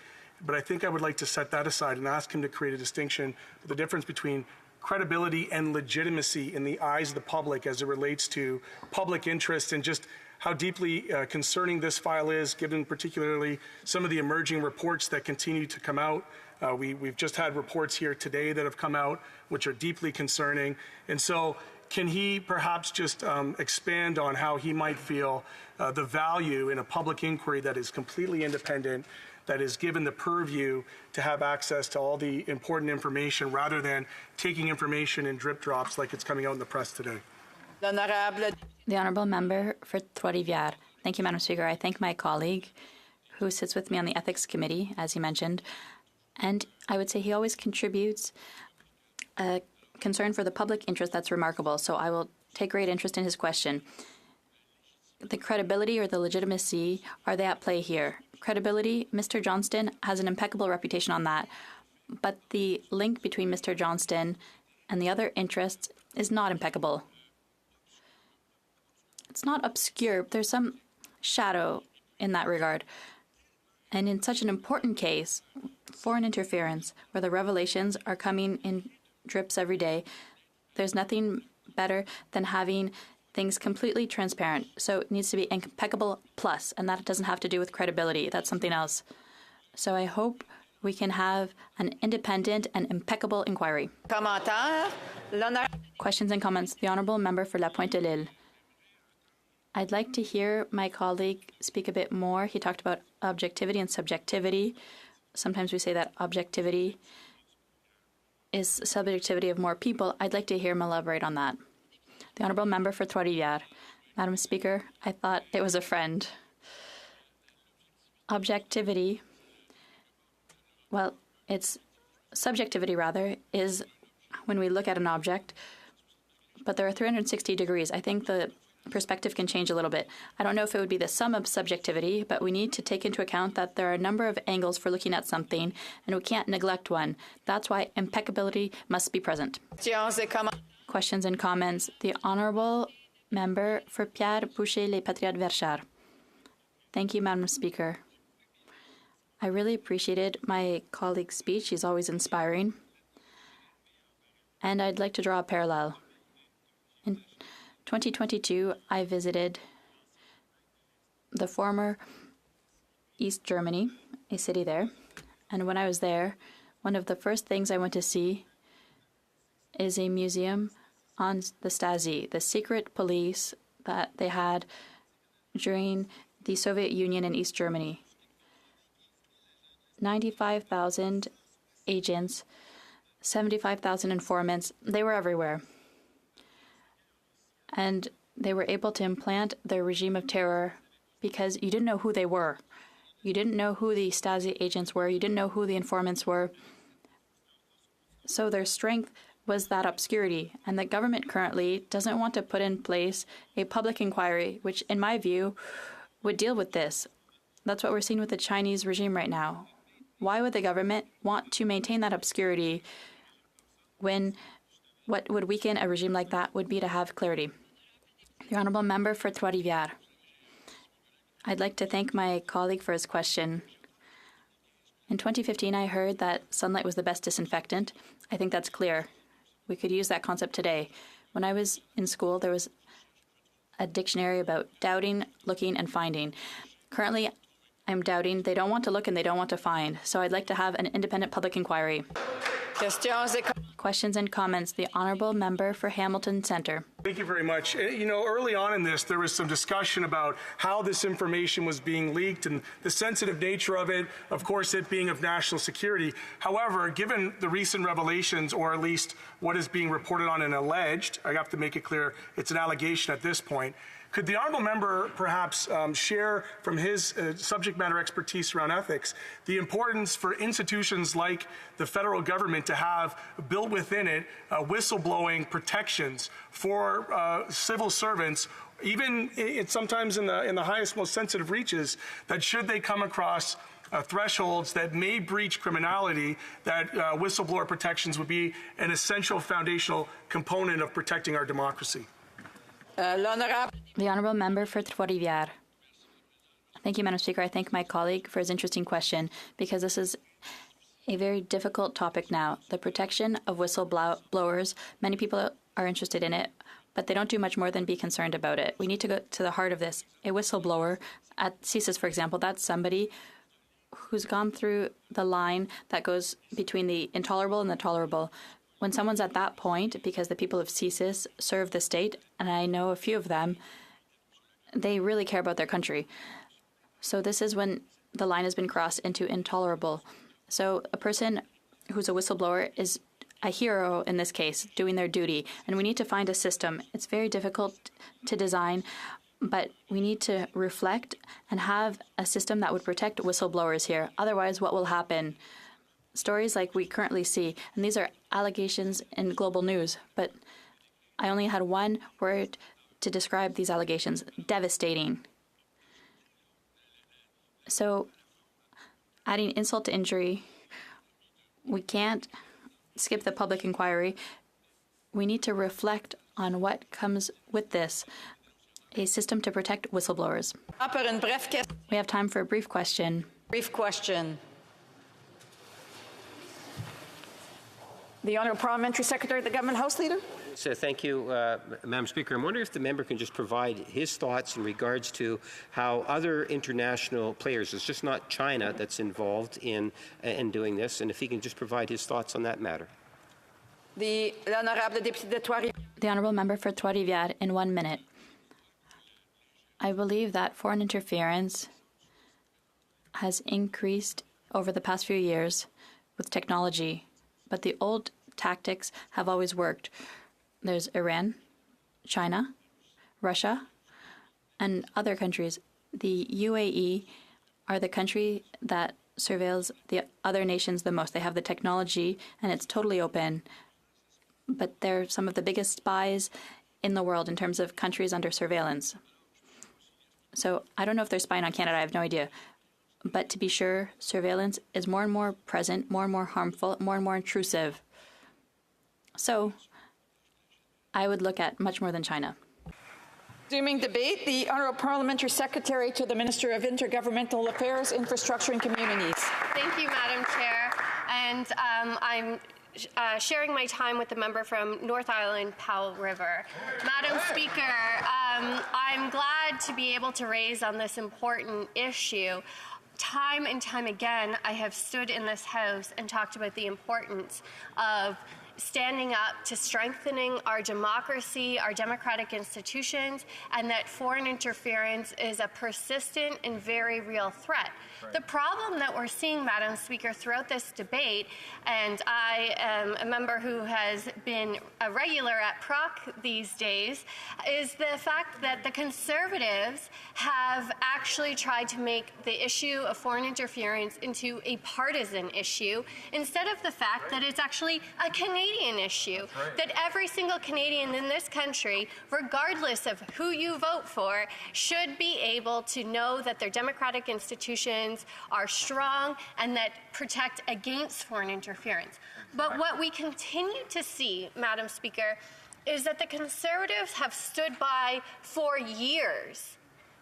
but I think I would like to set that aside and ask him to create a distinction, the difference between credibility and legitimacy in the eyes of the public as it relates to public interest and just how deeply concerning this file is, given particularly some of the emerging reports that continue to come out. We've just had reports here today that have come out, which are deeply concerning. And so can he perhaps just expand on how he might feel the value in a public inquiry that is completely independent, that is given the purview to have access to all the important information rather than taking information in drip drops like it's coming out in the press today? The Honourable Member for Trois-Rivières. Thank you, Madam Speaker. I thank my colleague who sits with me on the Ethics Committee, as he mentioned, and I would say he always contributes a concern for the public interest that's remarkable, so I will take great interest in his question. The credibility or the legitimacy, are they at play here? Credibility, Mr. Johnston has an impeccable reputation on that, but the link between Mr. Johnston and the other interests is not impeccable. It's not obscure. There's some shadow in that regard. And in such an important case, foreign interference, where the revelations are coming in drips every day, there's nothing better than having things completely transparent. So it needs to be impeccable plus, and that doesn't have to do with credibility. That's something else. So I hope we can have an independent and impeccable inquiry. Questions and comments. The Honourable Member for La Pointe-de-l'Île. I'd like to hear my colleague speak a bit more. He talked about objectivity and subjectivity. Sometimes we say that objectivity is subjectivity of more people. I'd like to hear him elaborate on that. The Honourable Member for Trois-Rivières. Madam Speaker, I thought it was a friend. Objectivity, well, it's subjectivity rather, is when we look at an object, but there are 360 degrees. I think the perspective can change a little bit. I don't know if it would be the sum of subjectivity, but we need to take into account that there are a number of angles for looking at something, and we can't neglect one. That's why impeccability must be present. Questions and comments. The Honourable Member for Pierre Boucher Les Patriotes Verchères. Thank you, Madam Speaker. I really appreciated my colleague's speech. He's always inspiring. And I'd like to draw a parallel. In 2022, I visited the former East Germany, a city there. And when I was there, one of the first things I went to see is a museum on the Stasi, the secret police that they had during the Soviet Union in East Germany. 95,000 agents, 75,000 informants, they were everywhere. And they were able to implant their regime of terror because you didn't know who they were. You didn't know who the Stasi agents were. You didn't know who the informants were. So their strength was that obscurity. And the government currently doesn't want to put in place a public inquiry, which, in my view, would deal with this. That's what we're seeing with the Chinese regime right now. Why would the government want to maintain that obscurity when what would weaken a regime like that would be to have clarity? The Honourable Member for Trois-Rivières. I'd like to thank my colleague for his question. In 2015, I heard that sunlight was the best disinfectant. I think that's clear. We could use that concept today. When I was in school, there was a dictionary about doubting, looking, and finding. Currently, I'm doubting. They don't want to look and they don't want to find. So I'd like to have an independent public inquiry. Questions and comments. The Honourable Member for Hamilton Centre. Thank you very much. You know, early on in this, there was some discussion about how this information was being leaked and the sensitive nature of it, of course, it being of national security. However, given the recent revelations, or at least what is being reported on and alleged, I have to make it clear it's an allegation at this point, could the Honourable Member perhaps share from his subject matter expertise around ethics the importance for institutions like the federal government to have built within it whistleblowing protections for civil servants, even sometimes in the highest, most sensitive reaches, that should they come across thresholds that may breach criminality, that whistleblower protections would be an essential foundational component of protecting our democracy? The Honourable Member for Trois-Rivières. Thank you, Madam Speaker. I thank my colleague for his interesting question, because this is a very difficult topic now. The protection of whistleblowers, many people are interested in it, but they don't do much more than be concerned about it. We need to go to the heart of this. A whistleblower at CSIS, for example, that's somebody who's gone through the line that goes between the intolerable and the tolerable. When someone's at that point, because the people of CSIS serve the state, and I know a few of them, they really care about their country. So this is when the line has been crossed into intolerable. So a person who's a whistleblower is a hero in this case, doing their duty. And we need to find a system. It's very difficult to design, but we need to reflect and have a system that would protect whistleblowers here. Otherwise, what will happen? Stories like we currently see, and these are allegations in global news, but I only had one word to describe these allegations: devastating. So, adding insult to injury, we can't skip the public inquiry. We need to reflect on what comes with this, a system to protect whistleblowers. We have time for a brief question. Brief question. The Honourable Parliamentary Secretary of the Government House Leader. So thank you, Madam Speaker. I'm wondering if the member can just provide his thoughts in regards to how other international players, it's just not China that's involved in doing this, and if he can just provide his thoughts on that matter. The Honourable Member for Trois-Rivières, in 1 minute. I believe that foreign interference has increased over the past few years with technology, but the old tactics have always worked. There's Iran, China, Russia, and other countries. The UAE are the country that surveils the other nations the most. They have the technology, and it's totally open. But they're some of the biggest spies in the world in terms of countries under surveillance. So I don't know if they're spying on Canada. I have no idea. But to be sure, surveillance is more and more present, more and more harmful, more and more intrusive. So I would look at much more than China. Resuming debate, the Honourable Parliamentary Secretary to the Minister of Intergovernmental Affairs, Infrastructure and Communities. Thank you, Madam Chair. And I'm sharing my time with the member from North Island, Powell River. Madam Speaker, I'm glad to be able to raise on this important issue. Time and time again, I have stood in this House and talked about the importance of standing up to strengthening our democracy, our democratic institutions, and that foreign interference is a persistent and very real threat. The problem that we're seeing, Madam Speaker, throughout this debate, and I am a member who has been a regular at PROC these days, is the fact that the Conservatives have actually tried to make the issue of foreign interference into a partisan issue instead of the fact that it's actually a Canadian issue, that every single Canadian in this country, regardless of who you vote for, should be able to know that their democratic institutions are strong and that protect against foreign interference. But what we continue to see, Madam Speaker, is that the Conservatives have stood by for years,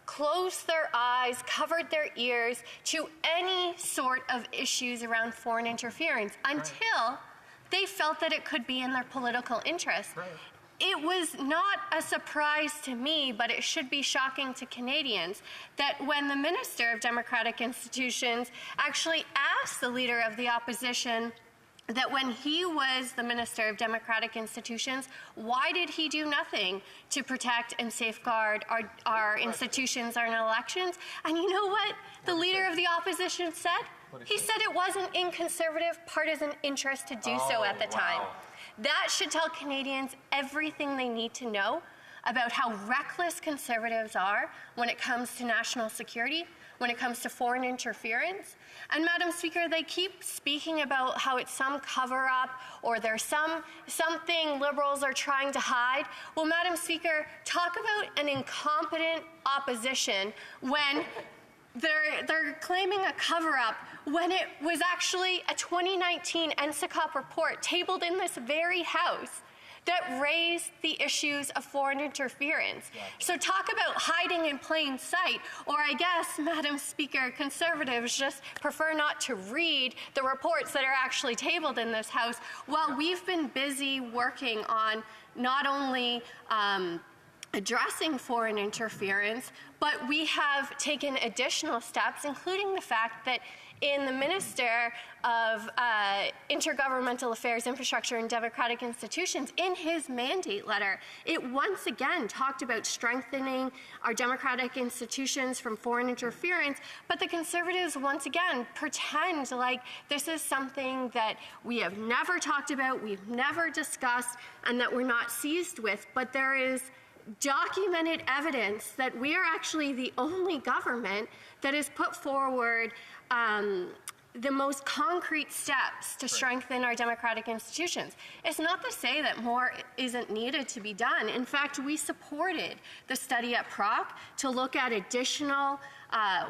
closed their eyes, covered their ears to any sort of issues around foreign interference until they felt that it could be in their political interest. It was not a surprise to me, but it should be shocking to Canadians, that when the Minister of Democratic Institutions actually asked the Leader of the Opposition that when he was the Minister of Democratic Institutions, why did he do nothing to protect and safeguard our institutions, our elections? And you know what the Leader of the Opposition said? He said it wasn't in Conservative partisan interest to do so at the time. That should tell Canadians everything they need to know about how reckless Conservatives are when it comes to national security, when it comes to foreign interference. And Madam Speaker, they keep speaking about how it's some cover-up or there's something Liberals are trying to hide. Well, Madam Speaker, talk about an incompetent opposition when they're claiming a cover-up when it was actually a 2019 NSICOP report tabled in this very House that raised the issues of foreign interference. So talk about hiding in plain sight, or I guess, Madam Speaker, Conservatives just prefer not to read the reports that are actually tabled in this House while we've been busy working on not only addressing foreign interference, but we have taken additional steps, including the fact that in the Minister of Intergovernmental Affairs, Infrastructure and Democratic Institutions, in his mandate letter, it once again talked about strengthening our democratic institutions from foreign interference, but the Conservatives once again pretend like this is something that we have never talked about, we've never discussed, and that we're not seized with, but there is documented evidence that we are actually the only government that has put forward the most concrete steps to strengthen our democratic institutions. It's not to say that more isn't needed to be done. In fact, we supported the study at PROC to look at additional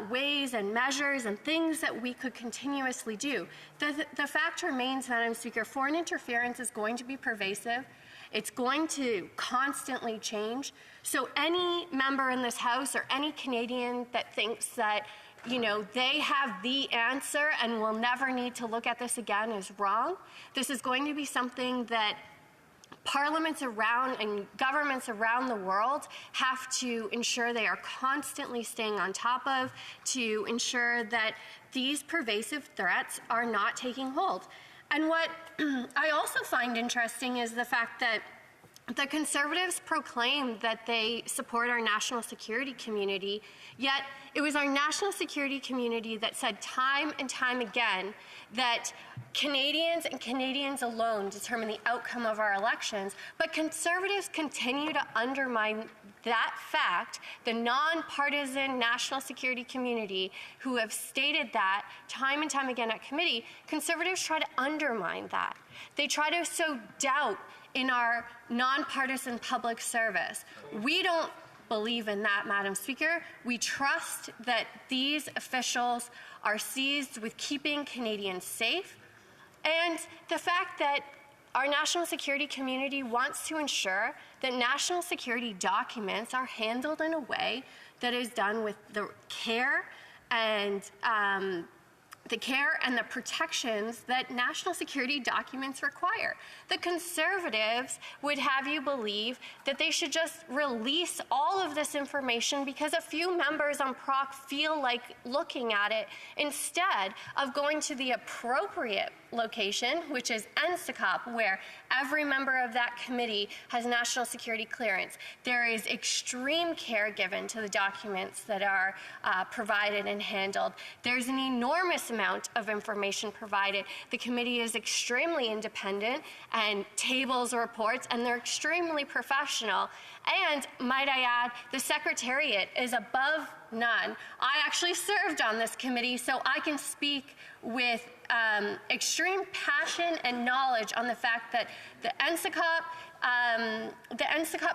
ways and measures and things that we could continuously do. The fact remains, Madam Speaker, foreign interference is going to be pervasive. It's going to constantly change. So any member in this House or any Canadian that thinks that, you know, they have the answer and will never need to look at this again is wrong. This is going to be something that parliaments around and governments around the world have to ensure they are constantly staying on top of, to ensure that these pervasive threats are not taking hold. And what I also find interesting is the fact that the Conservatives proclaim that they support our national security community, yet it was our national security community that said time and time again that Canadians and Canadians alone determine the outcome of our elections, but Conservatives continue to undermine that fact, the nonpartisan national security community who have stated that time and time again at committee. Conservatives try to undermine that. They try to sow doubt in our nonpartisan public service. We don't believe in that, Madam Speaker. We trust that these officials are seized with keeping Canadians safe, and the fact that our national security community wants to ensure that national security documents are handled in a way that is done with the care and the care and the protections that national security documents require. The Conservatives would have you believe that they should just release all of this information because a few members on PROC feel like looking at it, instead of going to the appropriate location, which is NSICOP, where every member of that committee has national security clearance. There is extreme care given to the documents that are provided and handled. There's an enormous amount of information provided. The committee is extremely independent and tables reports, and they're extremely professional. And might I add, the Secretariat is above none. I actually served on this committee, so I can speak with extreme passion and knowledge on the fact that the NSICOP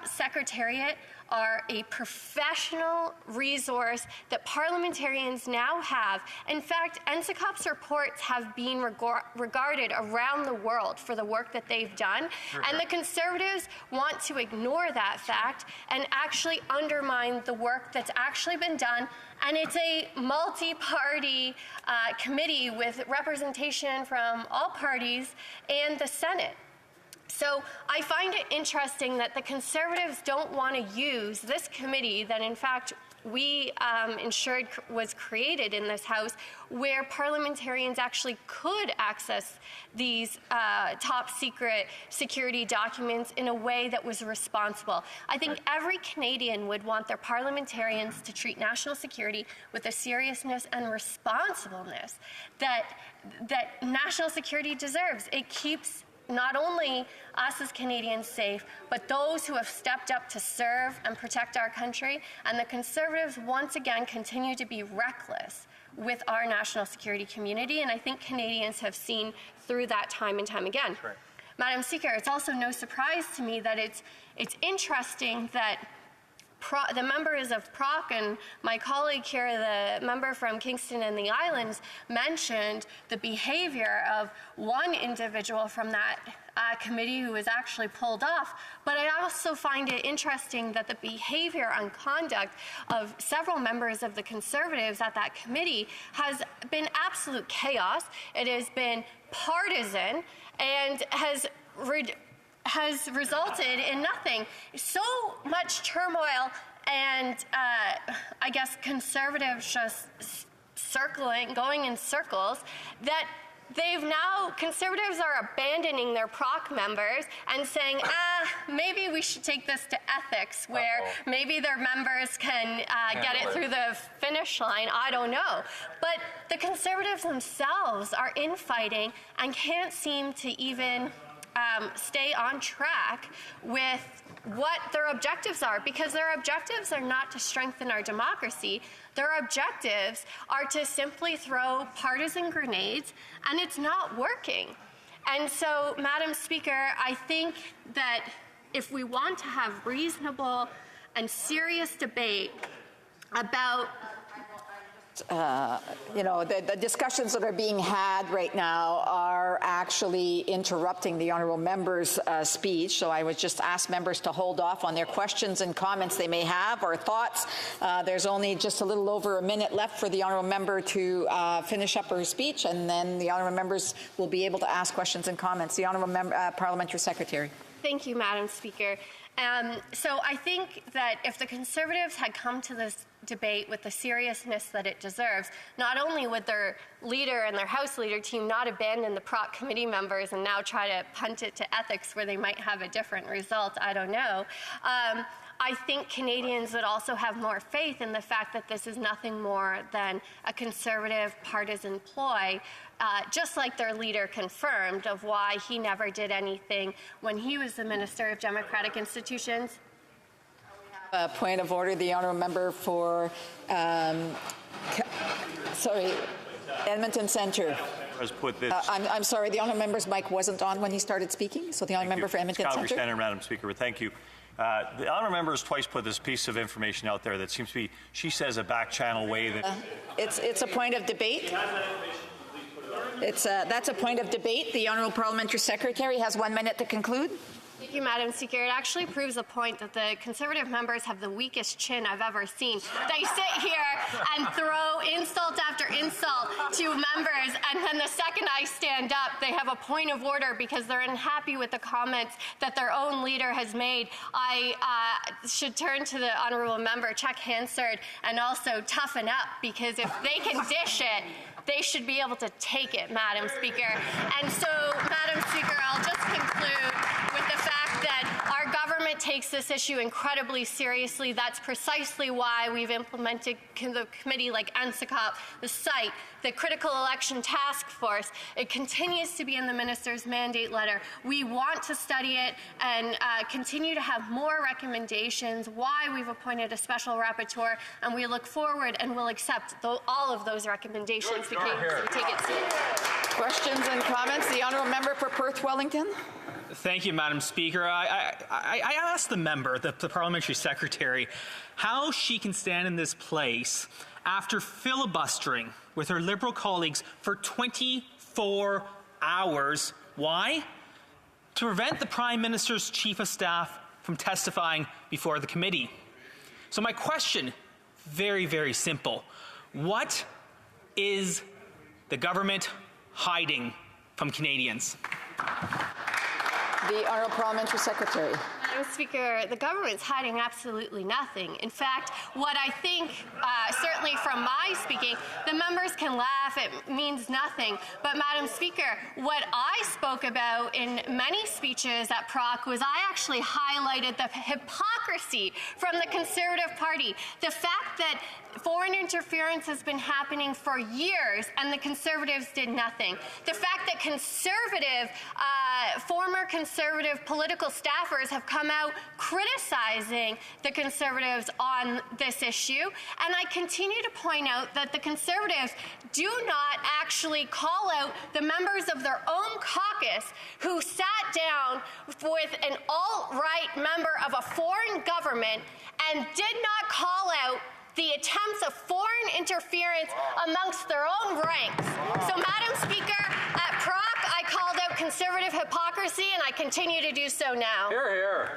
Secretariat are a professional resource that parliamentarians now have. In fact, NSICOP's reports have been regarded around the world for the work that they've done, and the Conservatives want to ignore that fact and actually undermine the work that's actually been done. And it's a multi-party committee with representation from all parties and the Senate. So I find it interesting that the Conservatives don't want to use this committee that, in fact, we ensured was created in this House, where parliamentarians actually could access these top secret security documents in a way that was responsible. I think every Canadian would want their parliamentarians to treat national security with the seriousness and responsibleness that national security deserves. It keeps not only us as Canadians safe, but those who have stepped up to serve and protect our country. And the Conservatives once again continue to be reckless with our national security community, and I think Canadians have seen through that time and time again. Right. Madam Speaker, it's also no surprise to me that it's interesting that the members of PROC and my colleague here, the member from Kingston and the Islands, mentioned the behavior of one individual from that committee who was actually pulled off. But I also find it interesting that the behavior and conduct of several members of the Conservatives at that committee has been absolute chaos. It has been partisan and has resulted in nothing. So much turmoil and I guess Conservatives just going in circles that Conservatives are abandoning their PROC members and saying, maybe we should take this to ethics, where maybe their members can get it through the finish line. I don't know. But the Conservatives themselves are infighting and can't seem to even stay on track with what their objectives are, because their objectives are not to strengthen our democracy. Their objectives are to simply throw partisan grenades, and it's not working. And so, Madam Speaker, I think that if we want to have reasonable and serious debate about the discussions that are being had right now are actually interrupting the honourable member's speech. So I would just ask members to hold off on their questions and comments they may have or thoughts. There's only just a little over a minute left for the honourable member to finish up her speech, and then the honourable members will be able to ask questions and comments. The honourable parliamentary secretary. Thank you, Madam Speaker. So I think that if the Conservatives had come to this debate with the seriousness that it deserves, not only would their leader and their House Leader team not abandon the PROC committee members and now try to punt it to ethics where they might have a different result, I don't know. I think Canadians would also have more faith in the fact that this is nothing more than a Conservative partisan ploy, just like their leader confirmed of why he never did anything when he was the Minister of Democratic Institutions. Point of order, the honourable member for, Edmonton Centre. I'm sorry, the honourable member's mic wasn't on when he started speaking, so the honourable member for Edmonton Centre. Standard, Madam Speaker, but thank you. The honourable member has twice put this piece of information out there that seems to be, she says, a back-channel way that... It's a point of debate. That's a point of debate. The honourable parliamentary secretary has 1 minute to conclude. Thank you, Madam Speaker. It actually proves a point that the Conservative members have the weakest chin I've ever seen. They sit here and throw insult after insult to members, and then the second I stand up, they have a point of order because they're unhappy with the comments that their own leader has made. I should turn to the honourable member, Chuck Hansard, and also toughen up, because if they can dish it, they should be able to take it, Madam Speaker. And so, Madam Speaker, I'll just conclude with the fact that our government takes this issue incredibly seriously. That's precisely why we've implemented the committee like NSICOP, the site, the Critical Election Task Force. It continues to be in the minister's mandate letter. We want to study it and continue to have more recommendations, why we've appointed a special rapporteur, and we look forward and will accept all of those recommendations because we take it seriously. Questions and comments? The honourable member for Perth Wellington. Thank you, Madam Speaker. I asked the member, the parliamentary secretary, how she can stand in this place after filibustering with her Liberal colleagues for 24 hours. Why? To prevent the Prime Minister's Chief of Staff from testifying before the committee. So my question, very, very simple. What is the government hiding from Canadians? The honourable parliamentary secretary. Madam Speaker, the government's hiding absolutely nothing. In fact, what I think, certainly from my speaking, the members can laugh, it means nothing. But Madam Speaker, what I spoke about in many speeches at PROC was I actually highlighted the hypocrisy from the Conservative Party. The fact that foreign interference has been happening for years and the Conservatives did nothing. The fact that former Conservative political staffers have come out criticizing the Conservatives on this issue. And I continue to point out that the Conservatives do not actually call out the members of their own caucus who sat down with an alt-right member of a foreign government and did not call out the attempts of foreign interference amongst their own ranks. So, Madam Speaker, at PROC, I called out Conservative hypocrisy, and I continue to do so now. Hear, hear.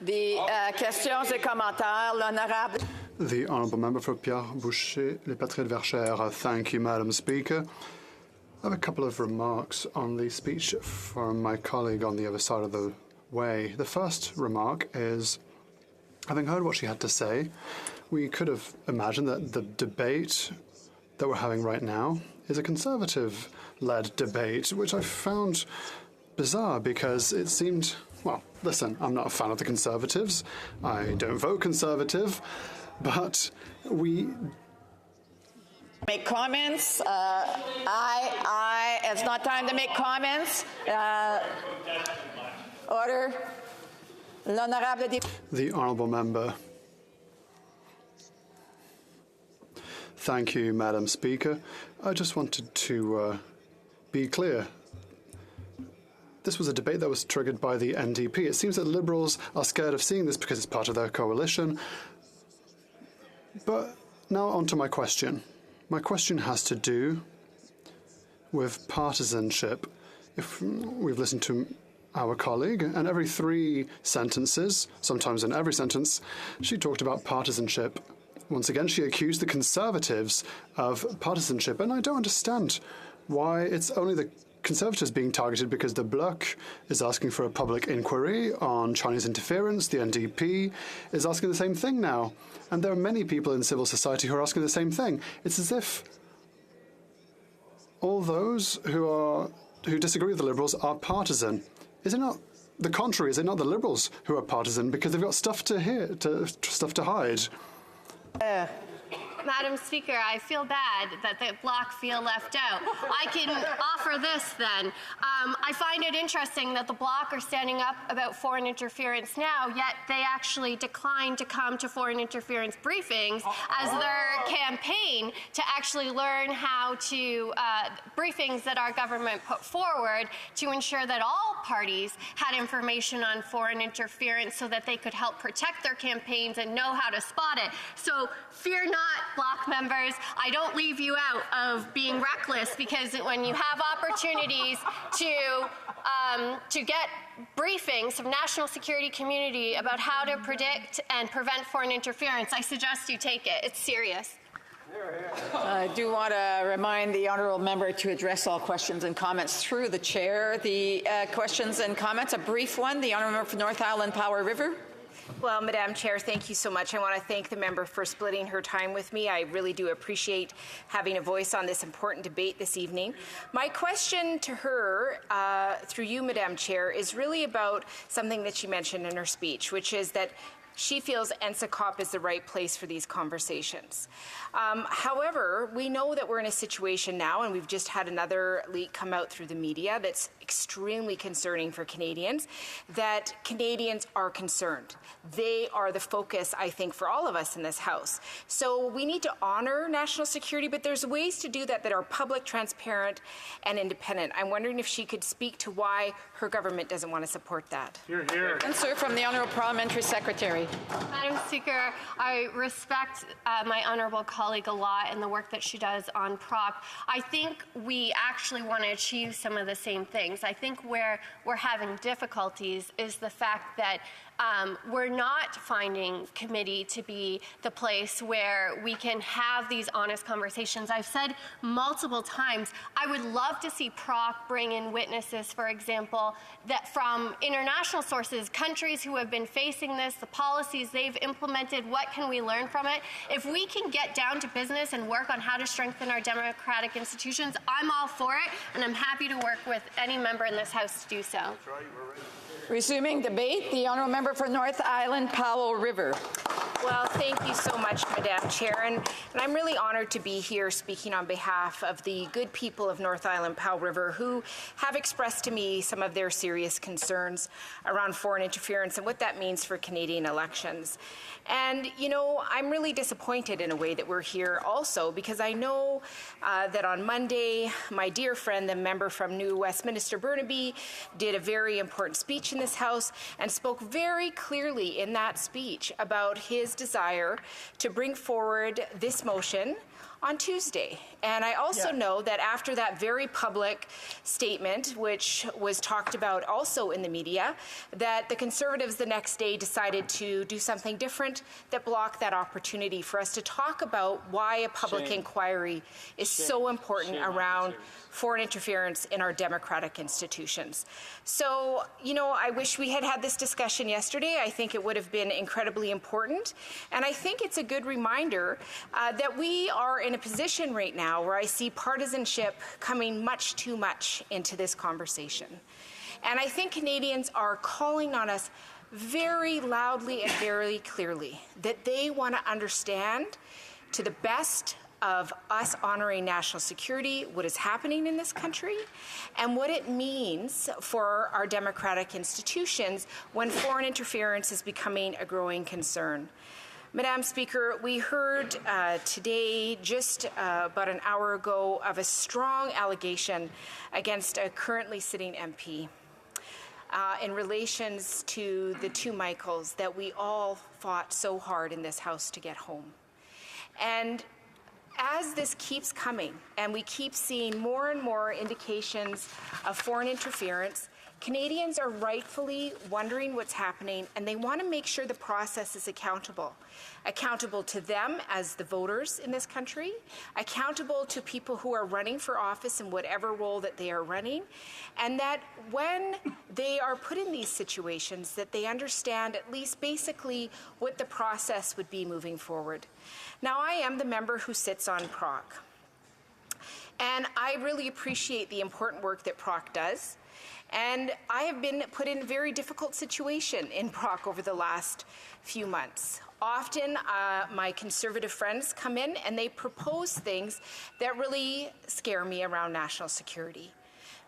The questions et commentaires, l'honorable. The honourable member for Pierre Boucher, Les Patriotes Verchères. Thank you, Madam Speaker. I have a couple of remarks on the speech from my colleague on the other side of the way. The first remark is, having heard what she had to say, we could have imagined that the debate that we're having right now is a Conservative-led debate, which I found bizarre because it seemed, well, listen, I'm not a fan of the Conservatives. I don't vote Conservative, but we... Make comments. It's not time to make comments. Order. L'honorable. The honourable member. Thank you, Madam Speaker. I just wanted to be clear. This was a debate that was triggered by the NDP. It seems that Liberals are scared of seeing this because it's part of their coalition. But now on to my question. My question has to do with partisanship. If we've listened to our colleague, and every 3 sentences, sometimes in every sentence, she talked about partisanship. Once again, she accused the Conservatives of partisanship, and I don't understand why it's only the Conservatives being targeted, because the Bloc is asking for a public inquiry on Chinese interference. The NDP is asking the same thing now, and there are many people in civil society who are asking the same thing. It's as if all those who disagree with the Liberals are partisan. Is it not the contrary? Is it not the Liberals who are partisan because they've got stuff to hide? Madam Speaker, I feel bad that the Bloc feel left out. I can offer this then. I find it interesting that the Bloc are standing up about foreign interference now, yet they actually decline to come to foreign interference briefings as their campaign to actually learn how to, briefings that our government put forward to ensure that all parties had information on foreign interference so that they could help protect their campaigns and know how to spot it. So fear not, Bloc members, I don't leave you out of being reckless, because when you have opportunities to to get briefings from national security community about how to predict and prevent foreign interference, I suggest you take it. It's serious. I do want to remind the honourable member to address all questions and comments through the chair. The questions and comments, a brief one. The honourable member for North Island Powell River. Well, Madam Chair, thank you so much. I want to thank the member for splitting her time with me. I really do appreciate having a voice on this important debate this evening. My question to her, through you, Madam Chair, is really about something that she mentioned in her speech, which is that she feels NSICOP is the right place for these conversations. However, we know that we're in a situation now, and we've just had another leak come out through the media that's extremely concerning for Canadians, that Canadians are concerned. They are the focus, I think, for all of us in this House. So we need to honor national security, but there's ways to do that that are public, transparent, and independent. I'm wondering if she could speak to why her government doesn't want to support that. Hear, hear. Answer from the Honourable Parliamentary Secretary. Madam Speaker, I respect my honourable colleague a lot and the work that she does on PROC. I think we actually want to achieve some of the same things. I think where we're having difficulties is the fact that we're not finding committee to be the place where we can have these honest conversations. I've said multiple times, I would love to see PROC bring in witnesses, for example, that from international sources, countries who have been facing this, the policies they've implemented, what can we learn from it? If we can get down to business and work on how to strengthen our democratic institutions, I'm all for it, and I'm happy to work with any member in this House to do so. That's right, we're ready. Resuming debate, the honourable member for North Island Powell River. Well, thank you so much, Madam Chair, and I'm really honoured to be here speaking on behalf of the good people of North Island Powell River who have expressed to me some of their serious concerns around foreign interference and what that means for Canadian elections. And, you know, I'm really disappointed in a way that we're here also because I know that on Monday, my dear friend, the member from New Westminster Burnaby, did a very important speech in this House and spoke very clearly in that speech about his desire to bring forward this motion on Tuesday. And I also know that after that very public statement, which was talked about also in the media, that the Conservatives the next day decided to do something different that blocked that opportunity for us to talk about why a public inquiry is so important around foreign interference in our democratic institutions. So, you know, I wish we had had this discussion yesterday. I think it would have been incredibly important. And I think it's a good reminder that we are in a position right now where I see partisanship coming much too much into this conversation. And I think Canadians are calling on us very loudly and very clearly that they want to understand to the best of us honoring national security, what is happening in this country, and what it means for our democratic institutions when foreign interference is becoming a growing concern. Madam Speaker, we heard today, just about an hour ago, of a strong allegation against a currently sitting MP in relations to the two Michaels that we all fought so hard in this House to get home. And as this keeps coming and we keep seeing more and more indications of foreign interference, Canadians are rightfully wondering what's happening, and they want to make sure the process is accountable. Accountable to them as the voters in this country, accountable to people who are running for office in whatever role that they are running, and that when they are put in these situations, that they understand at least basically what the process would be moving forward. Now, I am the member who sits on PROC, and I really appreciate the important work that PROC does. And I have been put in a very difficult situation in PROC over the last few months. Often, my Conservative friends come in and they propose things that really scare me around national security.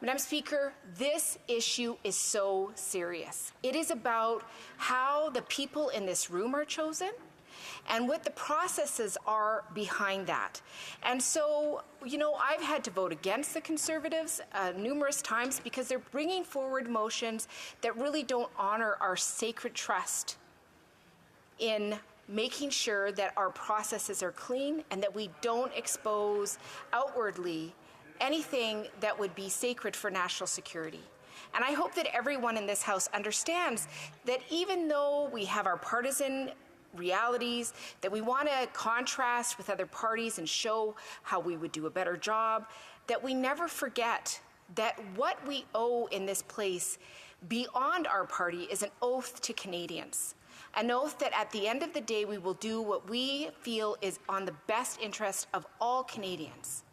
Madam Speaker, this issue is so serious. It is about how the people in this room are chosen and what the processes are behind that. And so, you know, I've had to vote against the Conservatives numerous times because they're bringing forward motions that really don't honor our sacred trust in making sure that our processes are clean and that we don't expose outwardly anything that would be sacred for national security. And I hope that everyone in this House understands that even though we have our partisan realities, that we want to contrast with other parties and show how we would do a better job, that we never forget that what we owe in this place beyond our party is an oath to Canadians. An oath that at the end of the day we will do what we feel is on the best interest of all Canadians.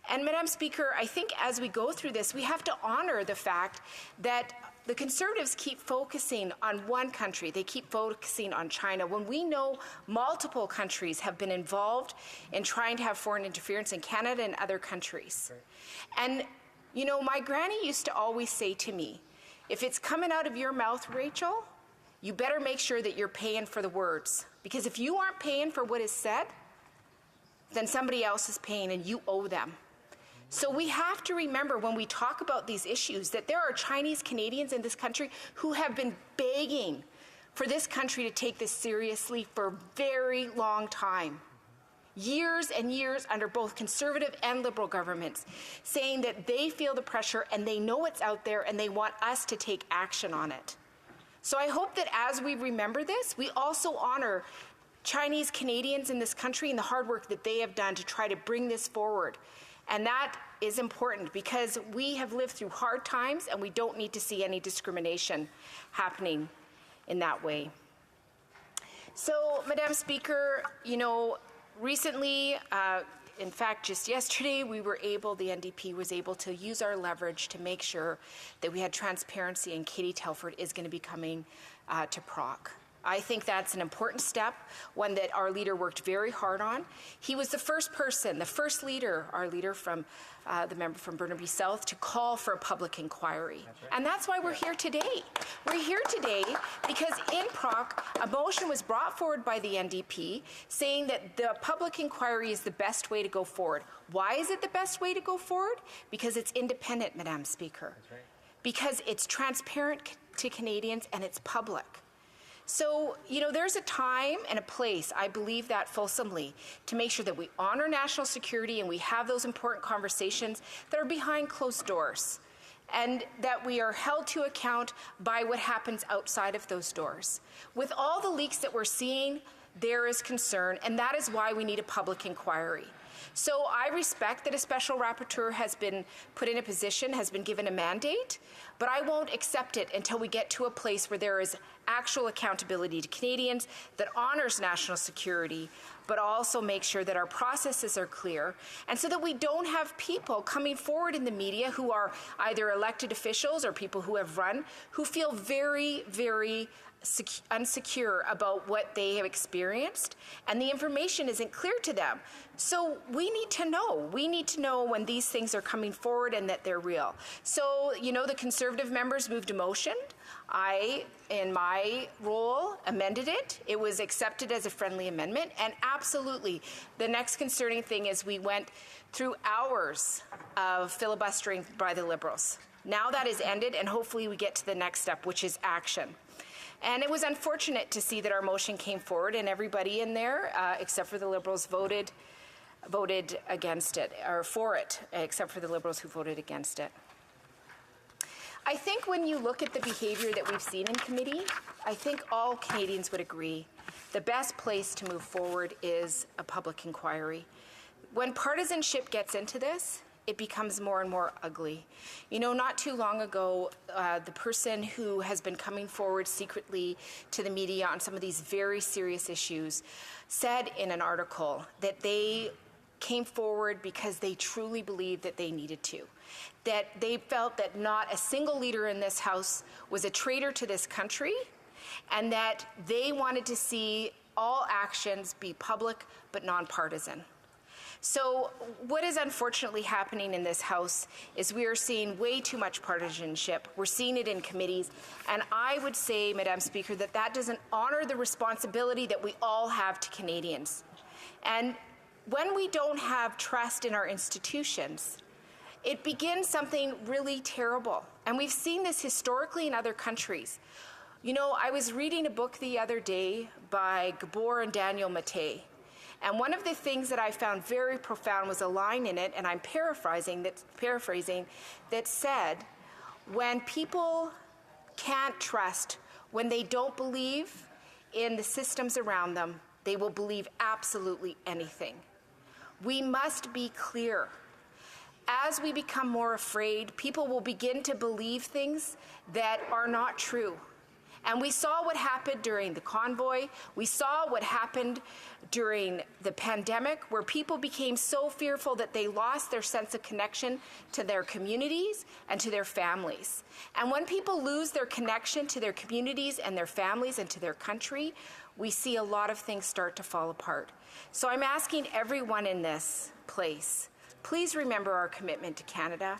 And Madam Speaker, I think as we go through this, we have to honor the fact that the Conservatives keep focusing on one country. They keep focusing on China when we know multiple countries have been involved in trying to have foreign interference in Canada and other countries. And, you know, my granny used to always say to me, if it's coming out of your mouth, Rachel, you better make sure that you're paying for the words. Because if you aren't paying for what is said, then somebody else is paying and you owe them. So we have to remember when we talk about these issues that there are Chinese Canadians in this country who have been begging for this country to take this seriously for a very long time. Years and years under both Conservative and Liberal governments, saying that they feel the pressure and they know it's out there and they want us to take action on it. So I hope that as we remember this, we also honor Chinese Canadians in this country and the hard work that they have done to try to bring this forward. And that is important because we have lived through hard times and we don't need to see any discrimination happening in that way. So, Madam Speaker, you know, recently, in fact, just yesterday, the NDP was able to use our leverage to make sure that we had transparency, and Katie Telford is going to be coming to PROC. I think that's an important step, one that our leader worked very hard on. He was the first person, the first leader, our leader from the member from Burnaby South, to call for a public inquiry. That's right. And that's why we're here today. We're here today because in PROC, a motion was brought forward by the NDP saying that the public inquiry is the best way to go forward. Why is it the best way to go forward? Because it's independent, Madam Speaker. That's right. Because it's transparent to Canadians and it's public. So, you know, there's a time and a place, I believe that fulsomely, to make sure that we honor national security and we have those important conversations that are behind closed doors, and that we are held to account by what happens outside of those doors. With all the leaks that we're seeing, there is concern, and that is why we need a public inquiry. So I respect that a special rapporteur has been put in a position, has been given a mandate, but I won't accept it until we get to a place where there is actual accountability to Canadians that honors national security, but also makes sure that our processes are clear, and so that we don't have people coming forward in the media who are either elected officials or people who have run, who feel very, very unsecure about what they have experienced, and the information isn't clear to them. So we need to know. We need to know when these things are coming forward and that they're real. So, you know, the Conservative members moved a motion. I, in my role, amended it. It was accepted as a friendly amendment. And absolutely, the next concerning thing is we went through hours of filibustering by the Liberals. Now that is ended, and hopefully we get to the next step, which is action. And it was unfortunate to see that our motion came forward and everybody in there, except for the Liberals, voted against it, or for it, except for the Liberals who voted against it. I think when you look at the behavior that we've seen in committee, I think all Canadians would agree the best place to move forward is a public inquiry. When partisanship gets into this, it becomes more and more ugly. You know, not too long ago, the person who has been coming forward secretly to the media on some of these very serious issues said in an article that they came forward because they truly believed that they needed to, that they felt that not a single leader in this House was a traitor to this country, and that they wanted to see all actions be public but nonpartisan. So what is unfortunately happening in this House is we are seeing way too much partisanship. We're seeing it in committees. And I would say, Madam Speaker, that that doesn't honor the responsibility that we all have to Canadians. And when we don't have trust in our institutions, it begins something really terrible. And we've seen this historically in other countries. You know, I was reading a book the other day by Gabor and Daniel Maté. And one of the things that I found very profound was a line in it, and I'm paraphrasing, that said, When people can't trust, when they don't believe in the systems around them, they will believe absolutely anything. We must be clear. As we become more afraid, people will begin to believe things that are not true. And we saw what happened during the convoy. We saw what happened during the pandemic, where people became so fearful that they lost their sense of connection to their communities and to their families. And when people lose their connection to their communities and their families and to their country, we see a lot of things start to fall apart. So I'm asking everyone in this place, please remember our commitment to Canada.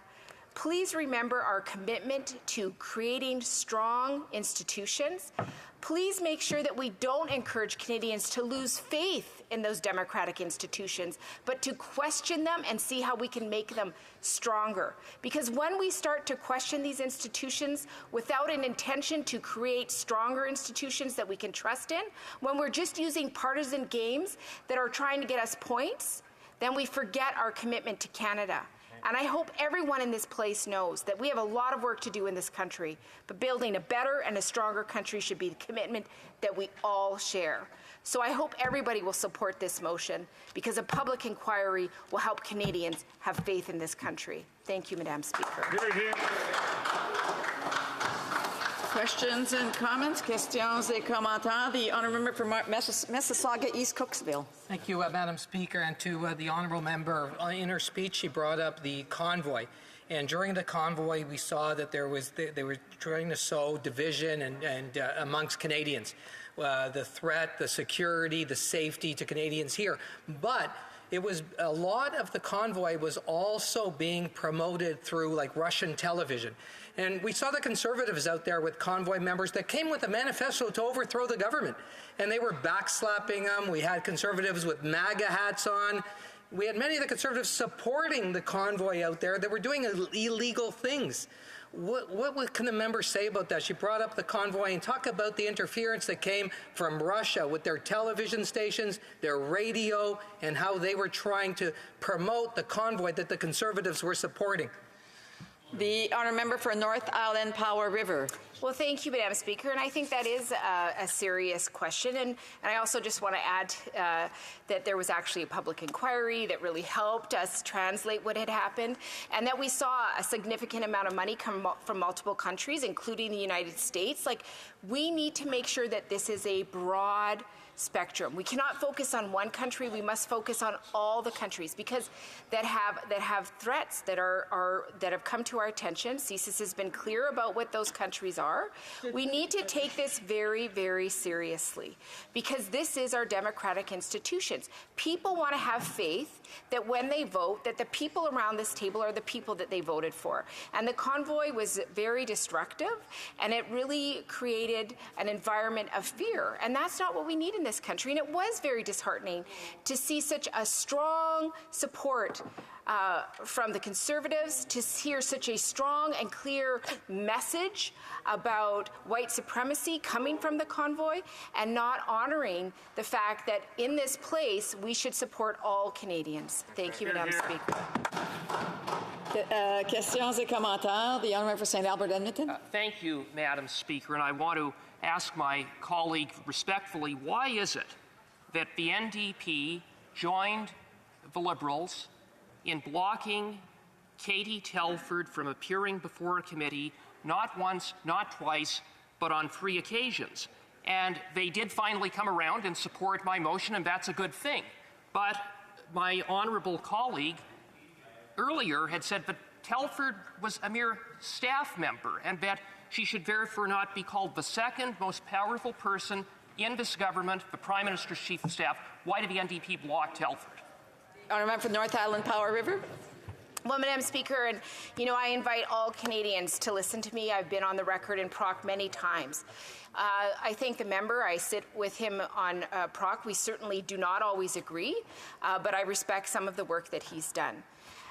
Please remember our commitment to creating strong institutions. Please make sure that we don't encourage Canadians to lose faith in those democratic institutions, but to question them and see how we can make them stronger. Because when we start to question these institutions without an intention to create stronger institutions that we can trust in, when we're just using partisan games that are trying to get us points, then we forget our commitment to Canada. And I hope everyone in this place knows that we have a lot of work to do in this country, but building a better and a stronger country should be the commitment that we all share. So I hope everybody will support this motion, because a public inquiry will help Canadians have faith in this country. Thank you, Madam Speaker. Questions and comments? Questions et commentaires. The honourable member for Mississauga East Cooksville. Thank you, Madam Speaker, and to the honourable member. In her speech, she brought up the convoy. And during the convoy, we saw that they were trying to sow division and amongst Canadians. The threat, the security, the safety to Canadians here. But it was a lot of the convoy was also being promoted through like Russian television. And we saw the Conservatives out there with convoy members that came with a manifesto to overthrow the government. And they were backslapping them. We had Conservatives with MAGA hats on. We had many of the Conservatives supporting the convoy out there that were doing illegal things. What can the member say about that? She brought up the convoy and talk about the interference that came from Russia with their television stations, their radio, and how they were trying to promote the convoy that the Conservatives were supporting. The honourable member for North Island Power River. Well, thank you, Madam Speaker, and I think that is a serious question. And I also just want to add that there was actually a public inquiry that really helped us translate what had happened, and that we saw a significant amount of money come from multiple countries, including the United States. Like, we need to make sure that this is a broad spectrum. We cannot focus on one country. We must focus on all the countries, because that have threats that have come to our attention. CSIS has been clear about what those countries are. We need to take this very, very seriously, because this is our democratic institutions. People want to have faith that when they vote, that the people around this table are the people that they voted for. And the convoy was very destructive, and it really created an environment of fear. And that's not what we need in this country. And it was very disheartening to see such a strong support from the Conservatives, to hear such a strong and clear message about white supremacy coming from the convoy, and not honoring the fact that in this place we should support all Canadians. Thank you, Madam Speaker. Questions et commentaires. The honourable member for St. Albert Edmonton. Thank you, Madam Speaker, and I want to ask my colleague respectfully, why is it that the NDP joined the Liberals in blocking Katie Telford from appearing before a committee not once, not twice, but on 3 occasions? And they did finally come around and support my motion, and that's a good thing. But my honourable colleague earlier had said that Telford was a mere staff member, and that she should therefore not be called the second most powerful person in this government, the Prime Minister's Chief of Staff. Why did the NDP block Telford? Honourable member for North Island Power River. Well, Madam Speaker, and I invite all Canadians to listen to me. I've been on the record in Proc many times. I thank the member. I sit with him on Proc. We certainly do not always agree, but I respect some of the work that he's done.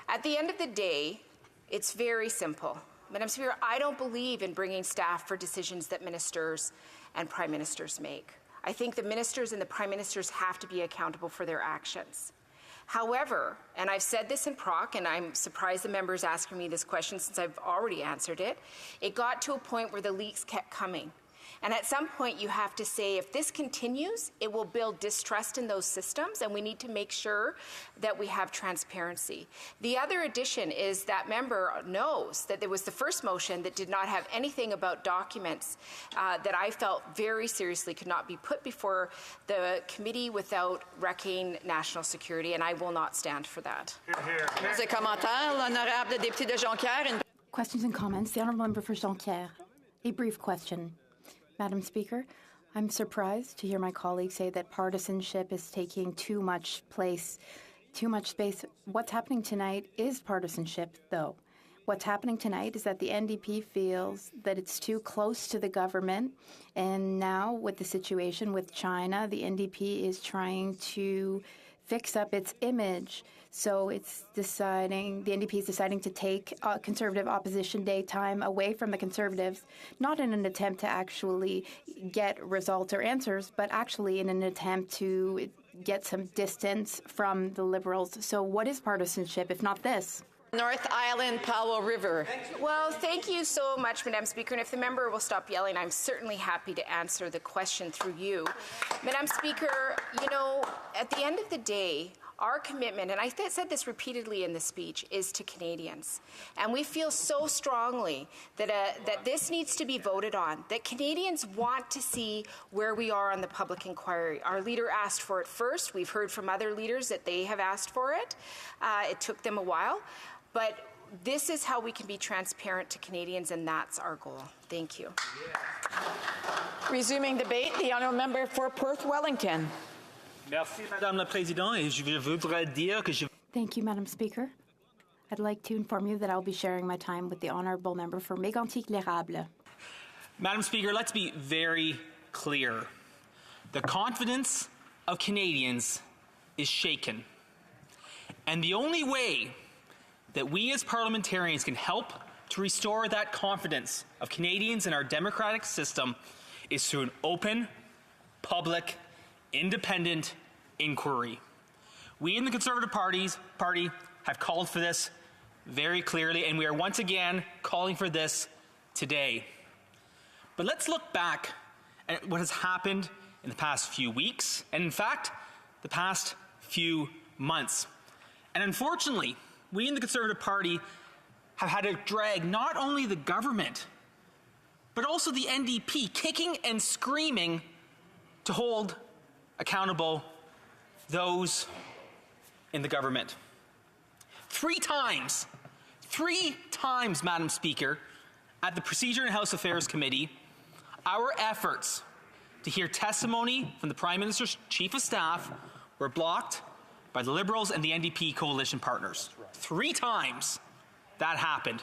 At the end of the day, it's very simple. Madam Speaker, I don't believe in bringing staff for decisions that ministers and prime ministers make. I think the ministers and the prime ministers have to be accountable for their actions. However, and I've said this in proc, and I'm surprised the member is asking me this question since I've already answered it, it got to a point where the leaks kept coming. And at some point, you have to say, if this continues, it will build distrust in those systems, and we need to make sure that we have transparency. The other addition is that member knows that there was the first motion that did not have anything about documents that I felt very seriously could not be put before the committee without wrecking national security, and I will not stand for that. Questions and comments. The Honourable Member for Jonquière. A brief question. Madam Speaker, I'm surprised to hear my colleagues say that partisanship is taking too much space. What's happening tonight is partisanship, though. What's happening tonight is that the NDP feels that it's too close to the government, and now with the situation with China, the NDP is trying to fix up its image. So the NDP is deciding to take Conservative opposition day time away from the Conservatives, not in an attempt to actually get results or answers, but actually in an attempt to get some distance from the Liberals. So what is partisanship, if not this? North Island, Powell River. Well, thank you so much, Madam Speaker. And if the member will stop yelling, I'm certainly happy to answer the question through you. Madam Speaker, at the end of the day, our commitment, and I said this repeatedly in the speech, is to Canadians. And we feel so strongly that this needs to be voted on, that Canadians want to see where we are on the public inquiry. Our leader asked for it first. We've heard from other leaders that they have asked for it. It took them a while. But this is how we can be transparent to Canadians, and that's our goal. Thank you. Resuming debate, the Honourable Member for Perth Wellington. Merci, Madame la Présidente, et je voudrais dire que je... Thank you, Madam Speaker. I'd like to inform you that I'll be sharing my time with the Honourable Member for Mégantic-l'Érable. Madam Speaker, let's be very clear. The confidence of Canadians is shaken. And the only way that we as parliamentarians can help to restore that confidence of Canadians in our democratic system is through an open, public, independent inquiry. We in the Conservative Party have called for this very clearly, and we are once again calling for this today. But let's look back at what has happened in the past few weeks, and in fact, the past few months. And unfortunately, we in the Conservative Party have had to drag not only the government, but also the NDP kicking and screaming to hold accountable those in the government. Three times, Madam Speaker, at the Procedure and House Affairs Committee, our efforts to hear testimony from the Prime Minister's Chief of Staff were blocked by the Liberals and the NDP coalition partners. 3 times that happened.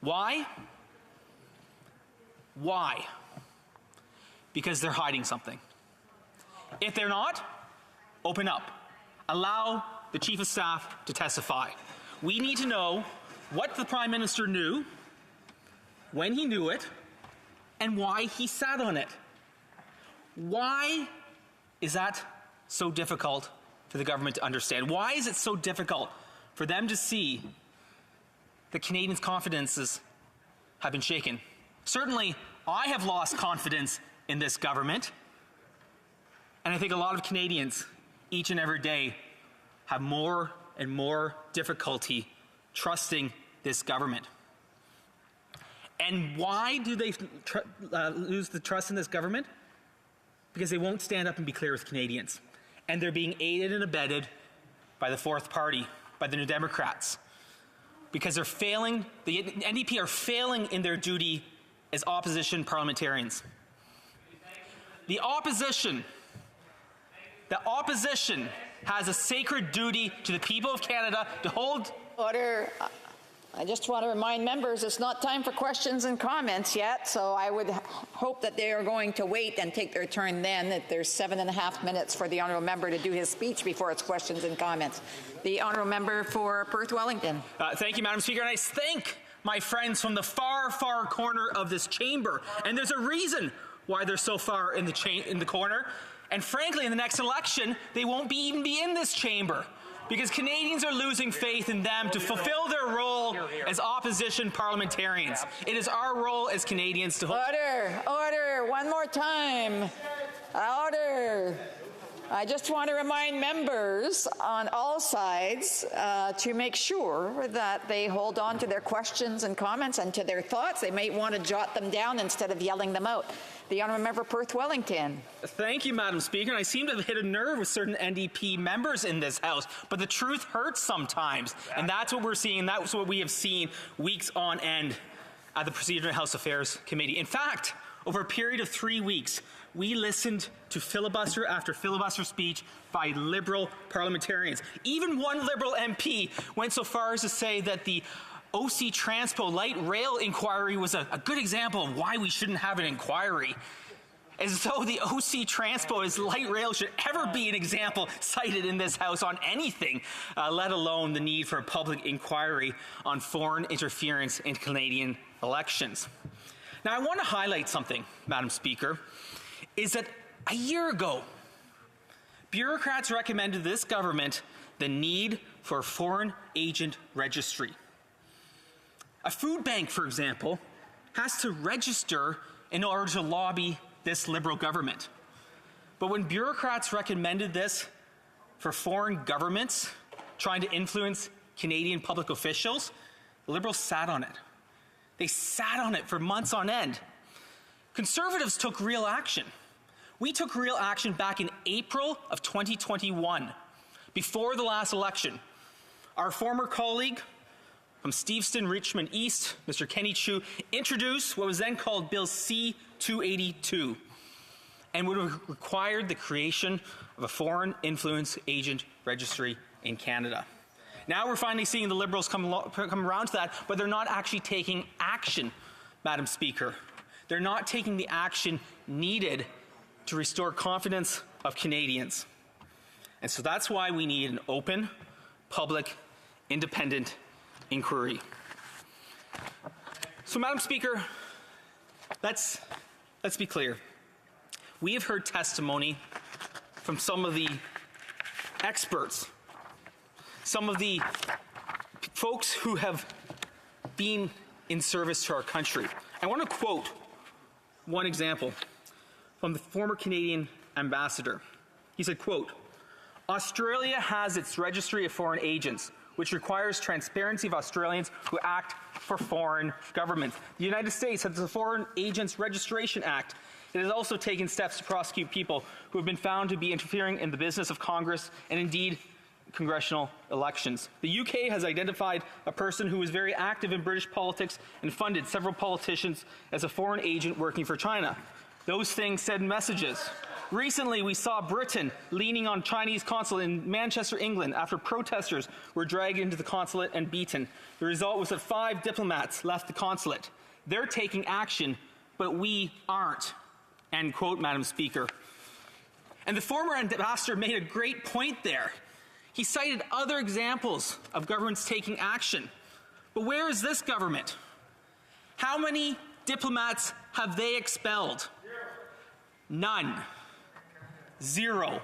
Why? Why? Because they're hiding something. If they're not, open up. Allow the Chief of Staff to testify. We need to know what the Prime Minister knew, when he knew it, and why he sat on it. Why is that so difficult for the government to understand? Why is it so difficult for them to see that Canadians' confidences have been shaken? Certainly, I have lost confidence in this government, and I think a lot of Canadians each and every day have more and more difficulty trusting this government. And why do they lose the trust in this government? Because they won't stand up and be clear with Canadians. And they're being aided and abetted by the Fourth Party, by the New Democrats. Because they're failing, the NDP are failing in their duty as opposition parliamentarians. The opposition has a sacred duty to the people of Canada to hold... Order. I just want to remind members it's not time for questions and comments yet, so I would hope that they are going to wait and take their turn then, that there's 7.5 minutes for the Honourable Member to do his speech before it's questions and comments. The Honourable Member for Perth Wellington. Thank you, Madam Speaker, and I thank my friends from the far, far corner of this chamber, and there's a reason why they're so far in the corner, And frankly, in the next election, they won't even be in this chamber because Canadians are losing faith in them to fulfill their role as opposition parliamentarians. It is our role as Canadians to... Order! Order! One more time. Order! I just want to remind members on all sides to make sure that they hold on to their questions and comments and to their thoughts. They might want to jot them down instead of yelling them out. The Honourable Member Perth Wellington. Thank you, Madam Speaker. And I seem to have hit a nerve with certain NDP members in this House, but the truth hurts sometimes. And that's what we're seeing, and that's what we have seen weeks on end at the Procedure and House Affairs Committee. In fact, over a period of 3 weeks, we listened to filibuster after filibuster speech by Liberal parliamentarians. Even one Liberal MP went so far as to say that the HoC Transpo light rail inquiry was a good example of why we shouldn't have an inquiry. As though the HoC Transpo as light rail should ever be an example cited in this House on anything, let alone the need for a public inquiry on foreign interference in Canadian elections. Now, I want to highlight something, Madam Speaker, is that a year ago, bureaucrats recommended to this government the need for a foreign agent registry. A food bank, for example, has to register in order to lobby this Liberal government. But when bureaucrats recommended this for foreign governments trying to influence Canadian public officials, the Liberals sat on it. They sat on it for months on end. Conservatives took real action. We took real action back in April of 2021, before the last election. Our former colleague from Steveston, Richmond East, Mr. Kenny Chu, introduced what was then called Bill C-282 and would have required the creation of a foreign influence agent registry in Canada. Now we're finally seeing the Liberals come around to that, but they're not actually taking action, Madam Speaker. They're not taking the action needed to restore confidence of Canadians. And so that's why we need an open, public, independent inquiry. So, Madam Speaker, let's be clear. We have heard testimony from some of the experts, some of the folks who have been in service to our country. I want to quote one example from the former Canadian ambassador. He said, quote, "Australia has its registry of foreign agents, which requires transparency of Australians who act for foreign governments. The United States has the Foreign Agents Registration Act. It has also taken steps to prosecute people who have been found to be interfering in the business of Congress and indeed congressional elections. The UK has identified a person who was very active in British politics and funded several politicians as a foreign agent working for China. Those things send messages. Recently, we saw Britain leaning on Chinese consulate in Manchester, England, after protesters were dragged into the consulate and beaten. The result was that 5 diplomats left the consulate. They're taking action, but we aren't." End quote, Madam Speaker. And the former ambassador made a great point there. He cited other examples of governments taking action. But where is this government? How many diplomats have they expelled? None. 0.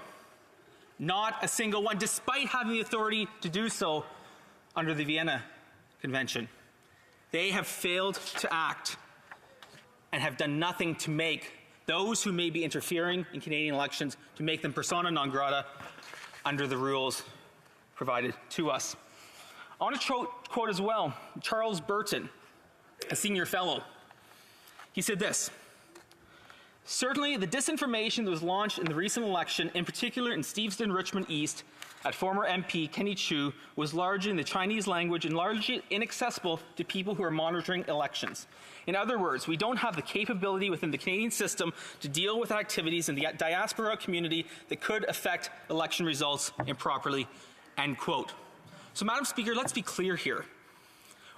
Not a single one, despite having the authority to do so under the Vienna Convention. They have failed to act and have done nothing to make those who may be interfering in Canadian elections, to make them persona non grata under the rules provided to us. I want to quote as well Charles Burton, a senior fellow. He said this: "Certainly, the disinformation that was launched in the recent election, in particular in Steveston, Richmond East, at former MP Kenny Chu, was largely in the Chinese language and largely inaccessible to people who are monitoring elections. In other words, we don't have the capability within the Canadian system to deal with activities in the diaspora community that could affect election results improperly." End quote. So, Madam Speaker, let's be clear here.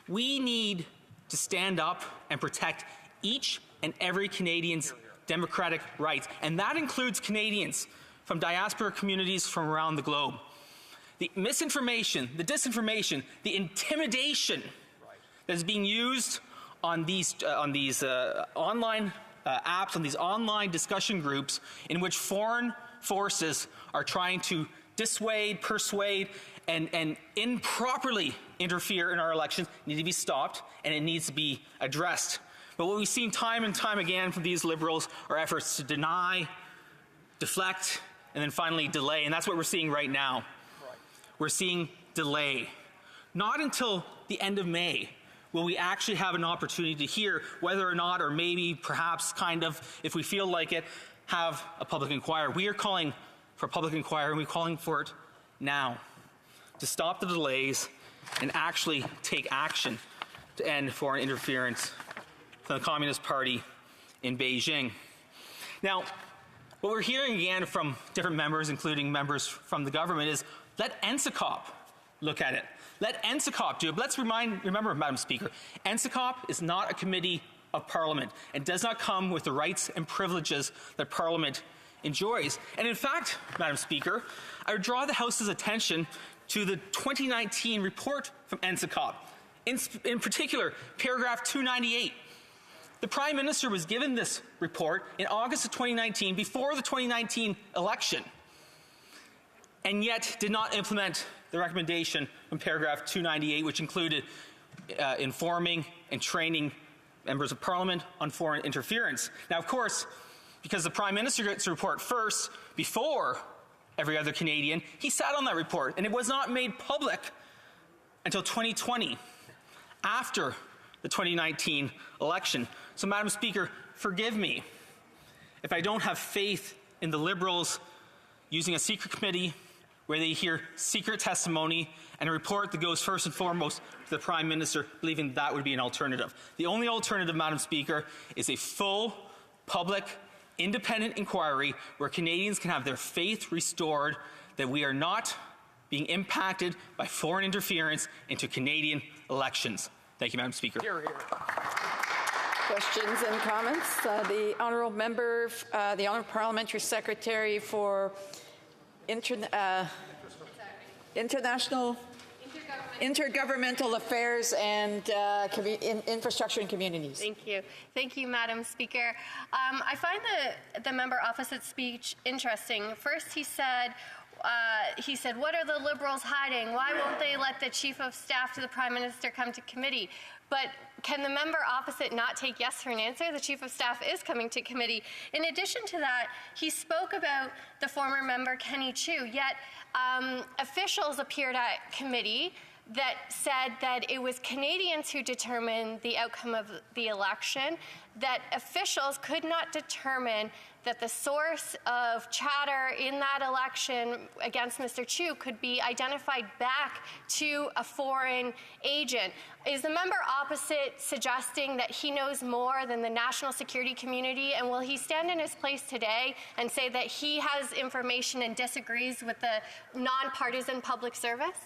We need to stand up and protect each and every Canadian's democratic rights, and that includes Canadians from diaspora communities from around the globe. The misinformation, the disinformation, the intimidation that is being used on these online apps, on these online discussion groups in which foreign forces are trying to dissuade, persuade, and improperly interfere in our elections need to be stopped, and it needs to be addressed. But what we've seen time and time again from these Liberals are efforts to deny, deflect, and then finally delay, and that's what we're seeing right now. We're seeing delay. Not until the end of May will we actually have an opportunity to hear whether or not, or maybe perhaps kind of, if we feel like it, have a public inquiry. We are calling for a public inquiry, and we're calling for it now, to stop the delays and actually take action to end foreign interference from the Communist Party in Beijing. Now, what we're hearing again from different members, including members from the government, is let NSICOP look at it. Let NSICOP do it. But let's remember, Madam Speaker, NSICOP is not a committee of Parliament and does not come with the rights and privileges that Parliament enjoys. And in fact, Madam Speaker, I would draw the House's attention to the 2019 report from NSICOP. In particular, paragraph 298. The Prime Minister was given this report in August of 2019, before the 2019 election, and yet did not implement the recommendation from paragraph 298, which included informing and training members of Parliament on foreign interference. Now, of course, because the Prime Minister gets the report first, before every other Canadian, he sat on that report, and it was not made public until 2020, after the 2019 election. So, Madam Speaker, forgive me if I don't have faith in the Liberals using a secret committee where they hear secret testimony and a report that goes first and foremost to the Prime Minister, believing that would be an alternative. The only alternative, Madam Speaker, is a full, public, independent inquiry where Canadians can have their faith restored that we are not being impacted by foreign interference into Canadian elections. Thank you, Madam Speaker. Hear, hear. Questions and comments? The honourable member, the honourable parliamentary secretary for intergovernmental affairs and infrastructure and communities. Thank you. Thank you, Madam Speaker. I find the member opposite's speech interesting. First, he said, what are the Liberals hiding? Why won't they let the Chief of Staff to the Prime Minister come to committee? But can the member opposite not take yes for an answer? The Chief of Staff is coming to committee. In addition to that, he spoke about the former member Kenny Chiu, yet officials appeared at committee that said that it was Canadians who determined the outcome of the election, that officials could not determine that the source of chatter in that election against Mr. Chiu could be identified back to a foreign agent. Is the member opposite suggesting that he knows more than the national security community, and will he stand in his place today and say that he has information and disagrees with the nonpartisan public service?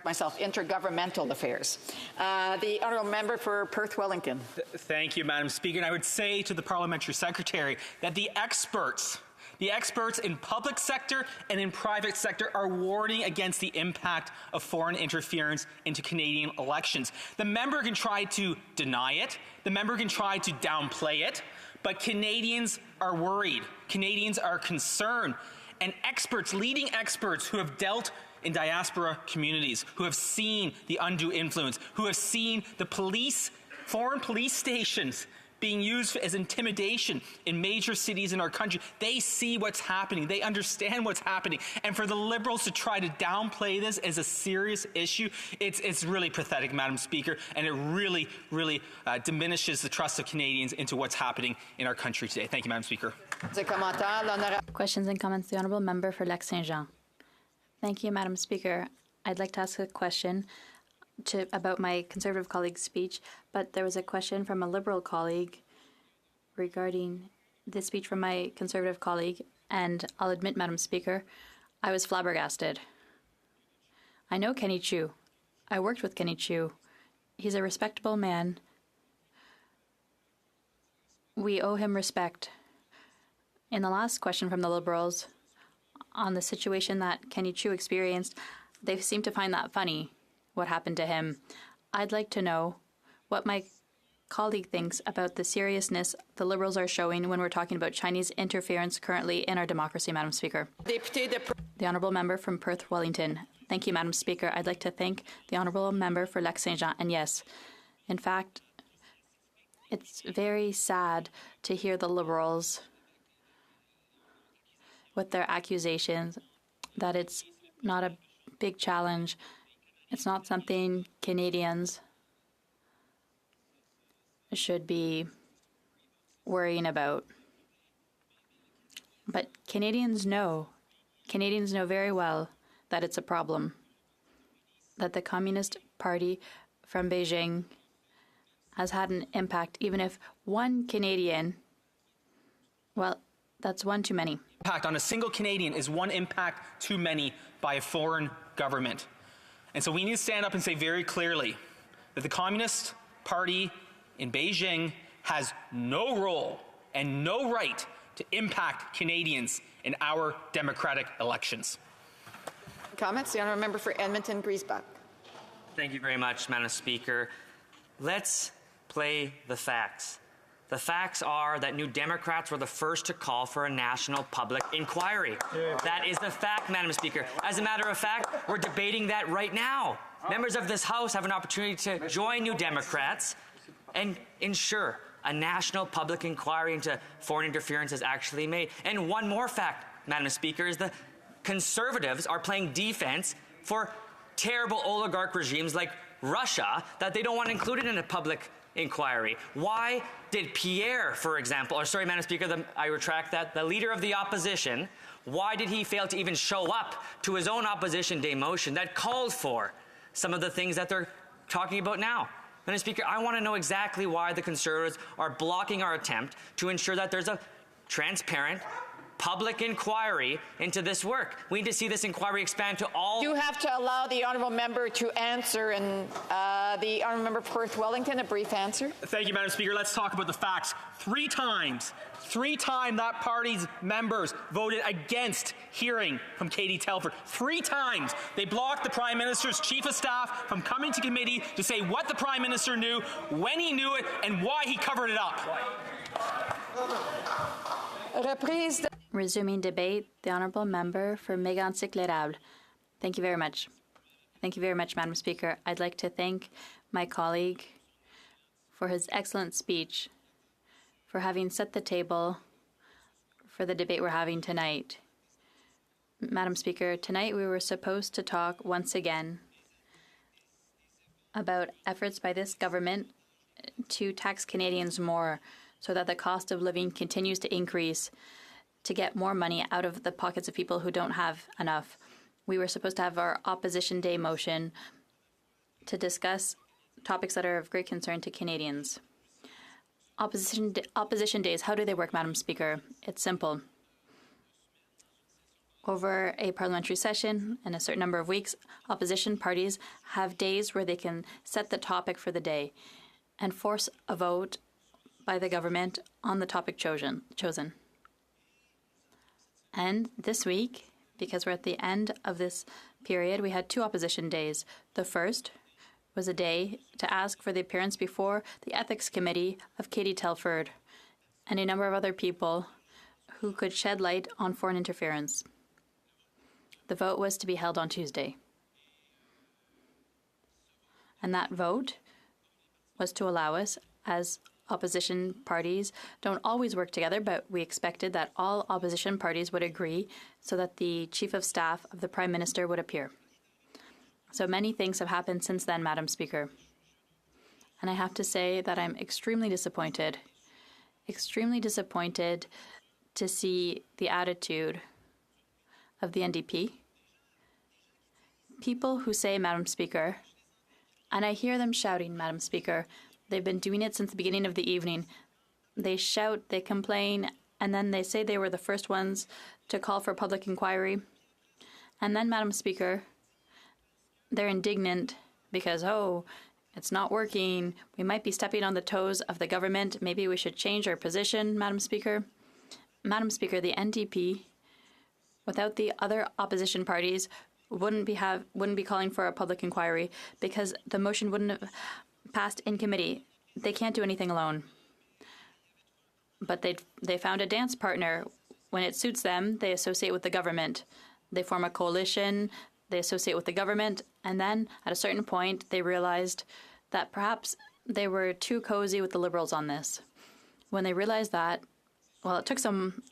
Myself, intergovernmental affairs. The honourable member for Perth Wellington. Thank you, Madam Speaker. And I would say to the parliamentary secretary that the experts in public sector and in private sector are warning against the impact of foreign interference into Canadian elections. The member can try to deny it. The member can try to downplay it. But Canadians are worried. Canadians are concerned. And experts, leading experts who have dealt in diaspora communities, who have seen the undue influence, who have seen the foreign police stations being used as intimidation in major cities in our country. They see what's happening. They understand what's happening. And for the Liberals to try to downplay this as a serious issue, it's really pathetic, Madam Speaker, and it really, really diminishes the trust of Canadians into what's happening in our country today. Thank you, Madam Speaker. Questions and comments. The honourable member for Lac-Saint-Jean. Thank you, Madam Speaker. I'd like to ask a question about my Conservative colleague's speech, but there was a question from a Liberal colleague regarding the speech from my Conservative colleague, and I'll admit, Madam Speaker, I was flabbergasted. I know Kenny Chiu. I worked with Kenny Chiu. He's a respectable man. We owe him respect. In the last question from the Liberals, on the situation that Kenny Chiu experienced, they seem to find that funny, what happened to him. I'd like to know what my colleague thinks about the seriousness the Liberals are showing when we're talking about Chinese interference currently in our democracy, Madam Speaker. The Honourable Member from Perth Wellington. Thank you, Madam Speaker. I'd like to thank the Honourable Member for Lac-Saint-Jean. And yes, in fact, it's very sad to hear the Liberals with their accusations that it's not a big challenge. It's not something Canadians should be worrying about. But Canadians know very well that it's a problem, that the Communist Party from Beijing has had an impact, even if one Canadian, well, that's one too many. Impact on a single Canadian is one impact too many by a foreign government. And so we need to stand up and say very clearly that the Communist Party in Beijing has no role and no right to impact Canadians in our democratic elections. Comments? The Honourable Member for Edmonton-Griesbach. Thank you very much, Madam Speaker. Let's play the facts. The facts are that New Democrats were the first to call for a national public inquiry. That is the fact, Madam Speaker. As a matter of fact, we're debating that right now. Members of this House have an opportunity to join New Democrats and ensure a national public inquiry into foreign interference is actually made. And one more fact, Madam Speaker, is the Conservatives are playing defense for terrible oligarch regimes like Russia that they don't want included in a public inquiry. Why did Pierre, for example, or sorry, Madam Speaker, I retract that, the leader of the opposition, why did he fail to even show up to his own opposition day motion that called for some of the things that they're talking about now? Madam Speaker, I want to know exactly why the Conservatives are blocking our attempt to ensure that there's a transparent public inquiry into this work. We need to see this inquiry expand to all. You have to allow the Honourable Member to answer, and the Honourable Member for Perth Wellington, a brief answer. Thank you, Madam Speaker. Let's talk about the facts. Three times that party's members voted against hearing from Katie Telford. 3 times they blocked the Prime Minister's Chief of Staff from coming to committee to say what the Prime Minister knew, when he knew it, and why he covered it up. Resuming debate, the Honourable Member for Mégantic-l'Érable. Thank you very much. Thank you very much, Madam Speaker. I'd like to thank my colleague for his excellent speech, for having set the table for the debate we're having tonight. Madam Speaker, tonight we were supposed to talk once again about efforts by this government to tax Canadians more so that the cost of living continues to increase, to get more money out of the pockets of people who don't have enough. We were supposed to have our Opposition Day motion to discuss topics that are of great concern to Canadians. Opposition days, how do they work, Madam Speaker? It's simple. Over a parliamentary session in a certain number of weeks, opposition parties have days where they can set the topic for the day and force a vote by the government on the topic chosen. And this week, because we're at the end of this period, we had 2 opposition days. The first was a day to ask for the appearance before the Ethics Committee of Katie Telford and a number of other people who could shed light on foreign interference. The vote was to be held on Tuesday. And that vote was to allow us, as opposition parties don't always work together, but we expected that all opposition parties would agree so that the Chief of Staff of the Prime Minister would appear. So many things have happened since then, Madam Speaker. And I have to say that I'm extremely disappointed to see the attitude of the NDP. People who say, Madam Speaker, and I hear them shouting, Madam Speaker, they've been doing it since the beginning of the evening. They shout, they complain, and then they say they were the first ones to call for public inquiry. And then, Madam Speaker, they're indignant because, it's not working. We might be stepping on the toes of the government. Maybe we should change our position, Madam Speaker. Madam Speaker, the NDP, without the other opposition parties, wouldn't be calling for a public inquiry because the motion wouldn't have passed in committee. they can't do anything alone. But they found a dance partner. When it suits them, they associate with the government. They form a coalition, they associate with the government, and then at a certain point they realized that perhaps they were too cozy with the Liberals on this. When they realized that, well, it took some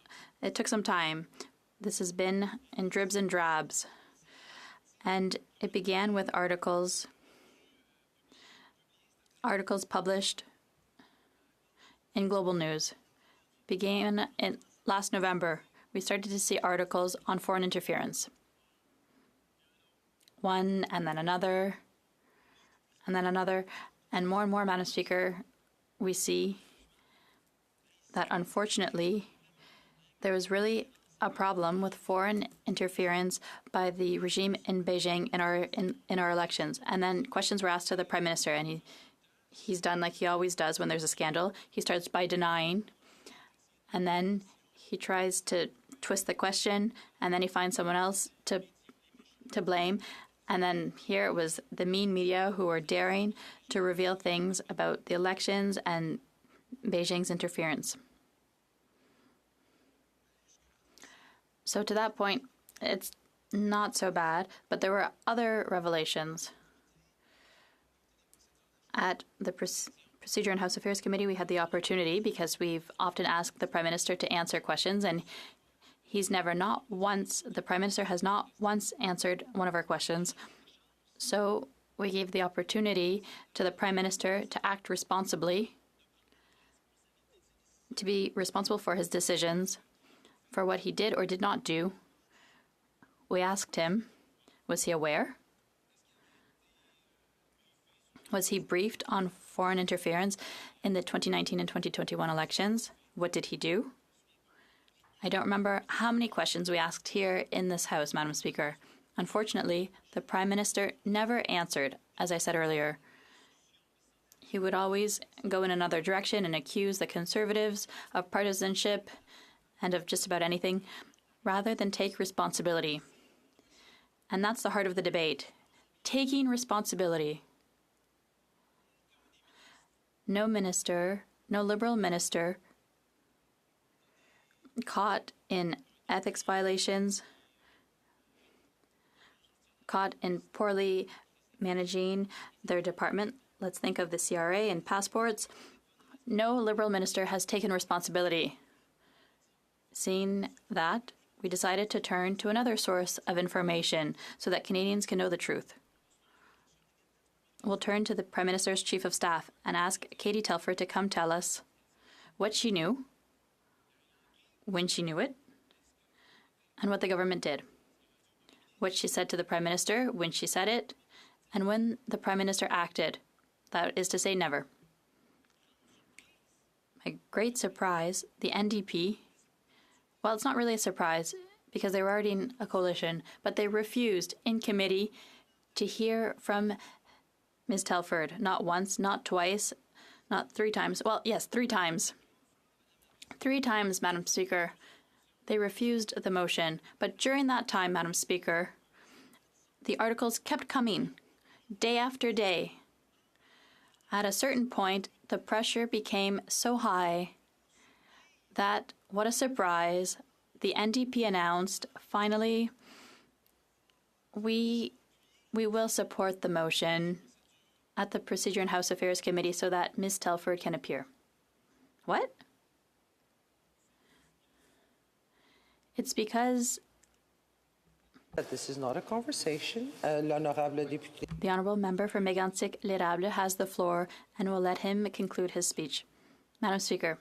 time. This has been in dribs and drabs. And it began with articles published in Global News. Began in last November. We started to see articles on foreign interference. One, and then another, and then another. And more, Madam Speaker, we see that unfortunately there was really a problem with foreign interference by the regime in Beijing in our elections. And then questions were asked to the Prime Minister, and he's done like he always does when there's a scandal. He starts by denying, and then he tries to twist the question, and then he finds someone else to blame. And then here it was the mean media who were daring to reveal things about the elections and Beijing's interference. So to that point, it's not so bad, but there were other revelations. At the Procedure and House Affairs Committee, we had the opportunity, because we've often asked the Prime Minister to answer questions, and the Prime Minister has not once answered one of our questions. So we gave the opportunity to the Prime Minister to act responsibly, to be responsible for his decisions, for what he did or did not do. We asked him, was he aware? Was he briefed on foreign interference in the 2019 and 2021 elections? What did he do? I don't remember how many questions we asked here in this House, Madam Speaker. Unfortunately, the Prime Minister never answered, as I said earlier. He would always go in another direction and accuse the Conservatives of partisanship and of just about anything, rather than take responsibility. And that's the heart of the debate, taking responsibility. No Liberal minister caught in ethics violations, caught in poorly managing their department. Let's think of the CRA and passports. No Liberal minister has taken responsibility. Seeing that, we decided to turn to another source of information so that Canadians can know the truth. We'll turn to the Prime Minister's Chief of Staff and ask Katie Telford to come tell us what she knew, when she knew it, and what the government did. What she said to the Prime Minister, when she said it, and when the Prime Minister acted. That is to say, never. My great surprise, the NDP, well, it's not really a surprise because they were already in a coalition, but they refused in committee to hear from Ms. Telford. Not once, not twice, not 3 times. Well, yes, 3 times. 3 times, Madam Speaker. They refused the motion. But during that time, Madam Speaker, the articles kept coming, day after day. At a certain point, the pressure became so high that, what a surprise, the NDP announced, finally, we will support the motion at the Procedure and House Affairs Committee so that Ms. Telford can appear. What? It's because this is not a conversation. The honourable member for Mégantic-L'Érable has the floor and will let him conclude his speech. Madam Speaker,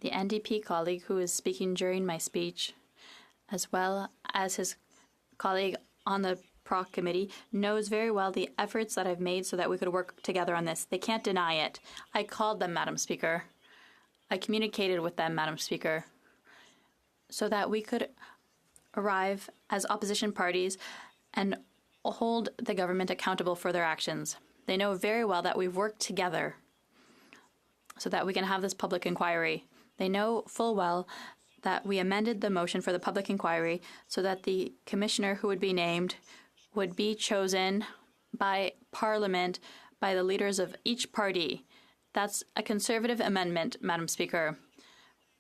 the NDP colleague who is speaking during my speech, as well as his colleague on the PROC committee, knows very well the efforts that I've made so that we could work together on this. They can't deny it. I called them, Madam Speaker. I communicated with them, Madam Speaker, so that we could arrive as opposition parties and hold the government accountable for their actions. They know very well that we've worked together so that we can have this public inquiry. They know full well that we amended the motion for the public inquiry so that the commissioner who would be named would be chosen by Parliament by the leaders of each party. That's a Conservative amendment, Madam Speaker.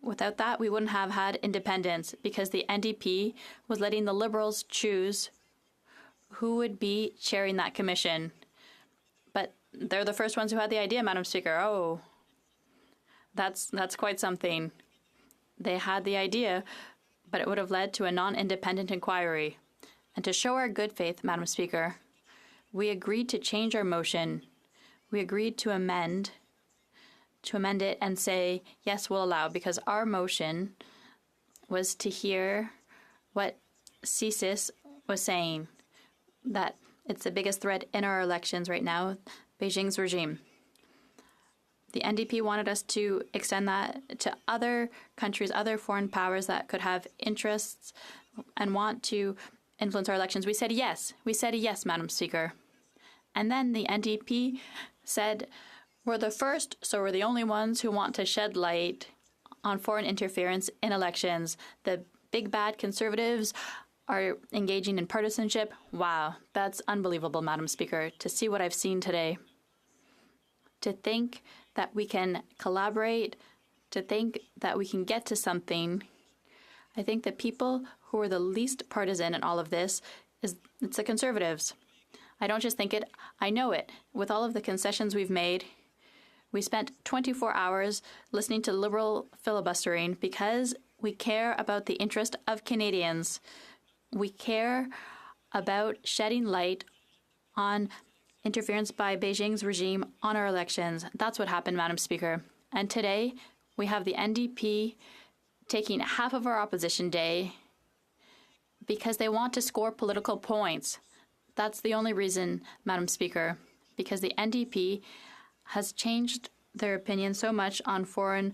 Without that, we wouldn't have had independence because the NDP was letting the Liberals choose who would be chairing that commission. But they're the first ones who had the idea, Madam Speaker. Oh, that's quite something. They had the idea, but it would have led to a non-independent inquiry. And to show our good faith, Madam Speaker, we agreed to change our motion. We agreed to amend it and say, yes, we'll allow, because our motion was to hear what CSIS was saying, that it's the biggest threat in our elections right now, Beijing's regime. The NDP wanted us to extend that to other countries, other foreign powers that could have interests and want to influence our elections. We said yes. We said yes, Madam Speaker. And then the NDP said, we're the first, so we're the only ones who want to shed light on foreign interference in elections. The big bad Conservatives are engaging in partisanship. Wow, that's unbelievable, Madam Speaker, to see what I've seen today. To think that we can collaborate, to think that we can get to something. I think the people who are the least partisan in all of this it's the Conservatives. I don't just think it, I know it. With all of the concessions we've made, we spent 24 hours listening to Liberal filibustering because we care about the interest of Canadians. We care about shedding light on interference by Beijing's regime on our elections. That's what happened, Madam Speaker. And today, we have the NDP taking half of our opposition day because they want to score political points. That's the only reason, Madam Speaker, because the NDP has changed their opinion so much on foreign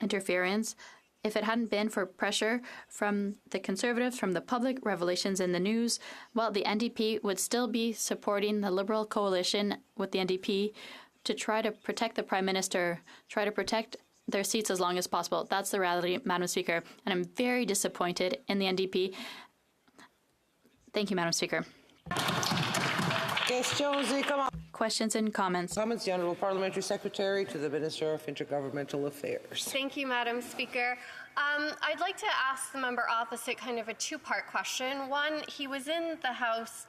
interference. If it hadn't been for pressure from the Conservatives, from the public, revelations in the news, well, the NDP would still be supporting the Liberal coalition with the NDP to try to protect the Prime Minister, try to protect their seats as long as possible. That's the reality, Madam Speaker. And I'm very disappointed in the NDP. Thank you, Madam Speaker. Questions and comments. Comments, the Honourable Parliamentary Secretary to the Minister of Intergovernmental Affairs. Thank you, Madam Speaker. I'd like to ask the member opposite kind of a two-part question. One, he was in the House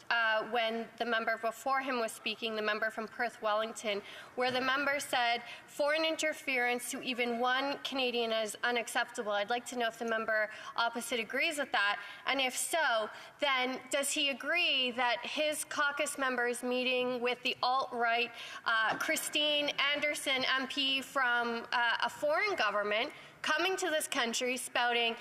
when the member before him was speaking, the member from Perth Wellington, where the member said foreign interference to even one Canadian is unacceptable. I'd like to know if the member opposite agrees with that. And if so, then does he agree that his caucus members meeting with the alt-right Christine Anderson MP from a foreign government coming to this country spouting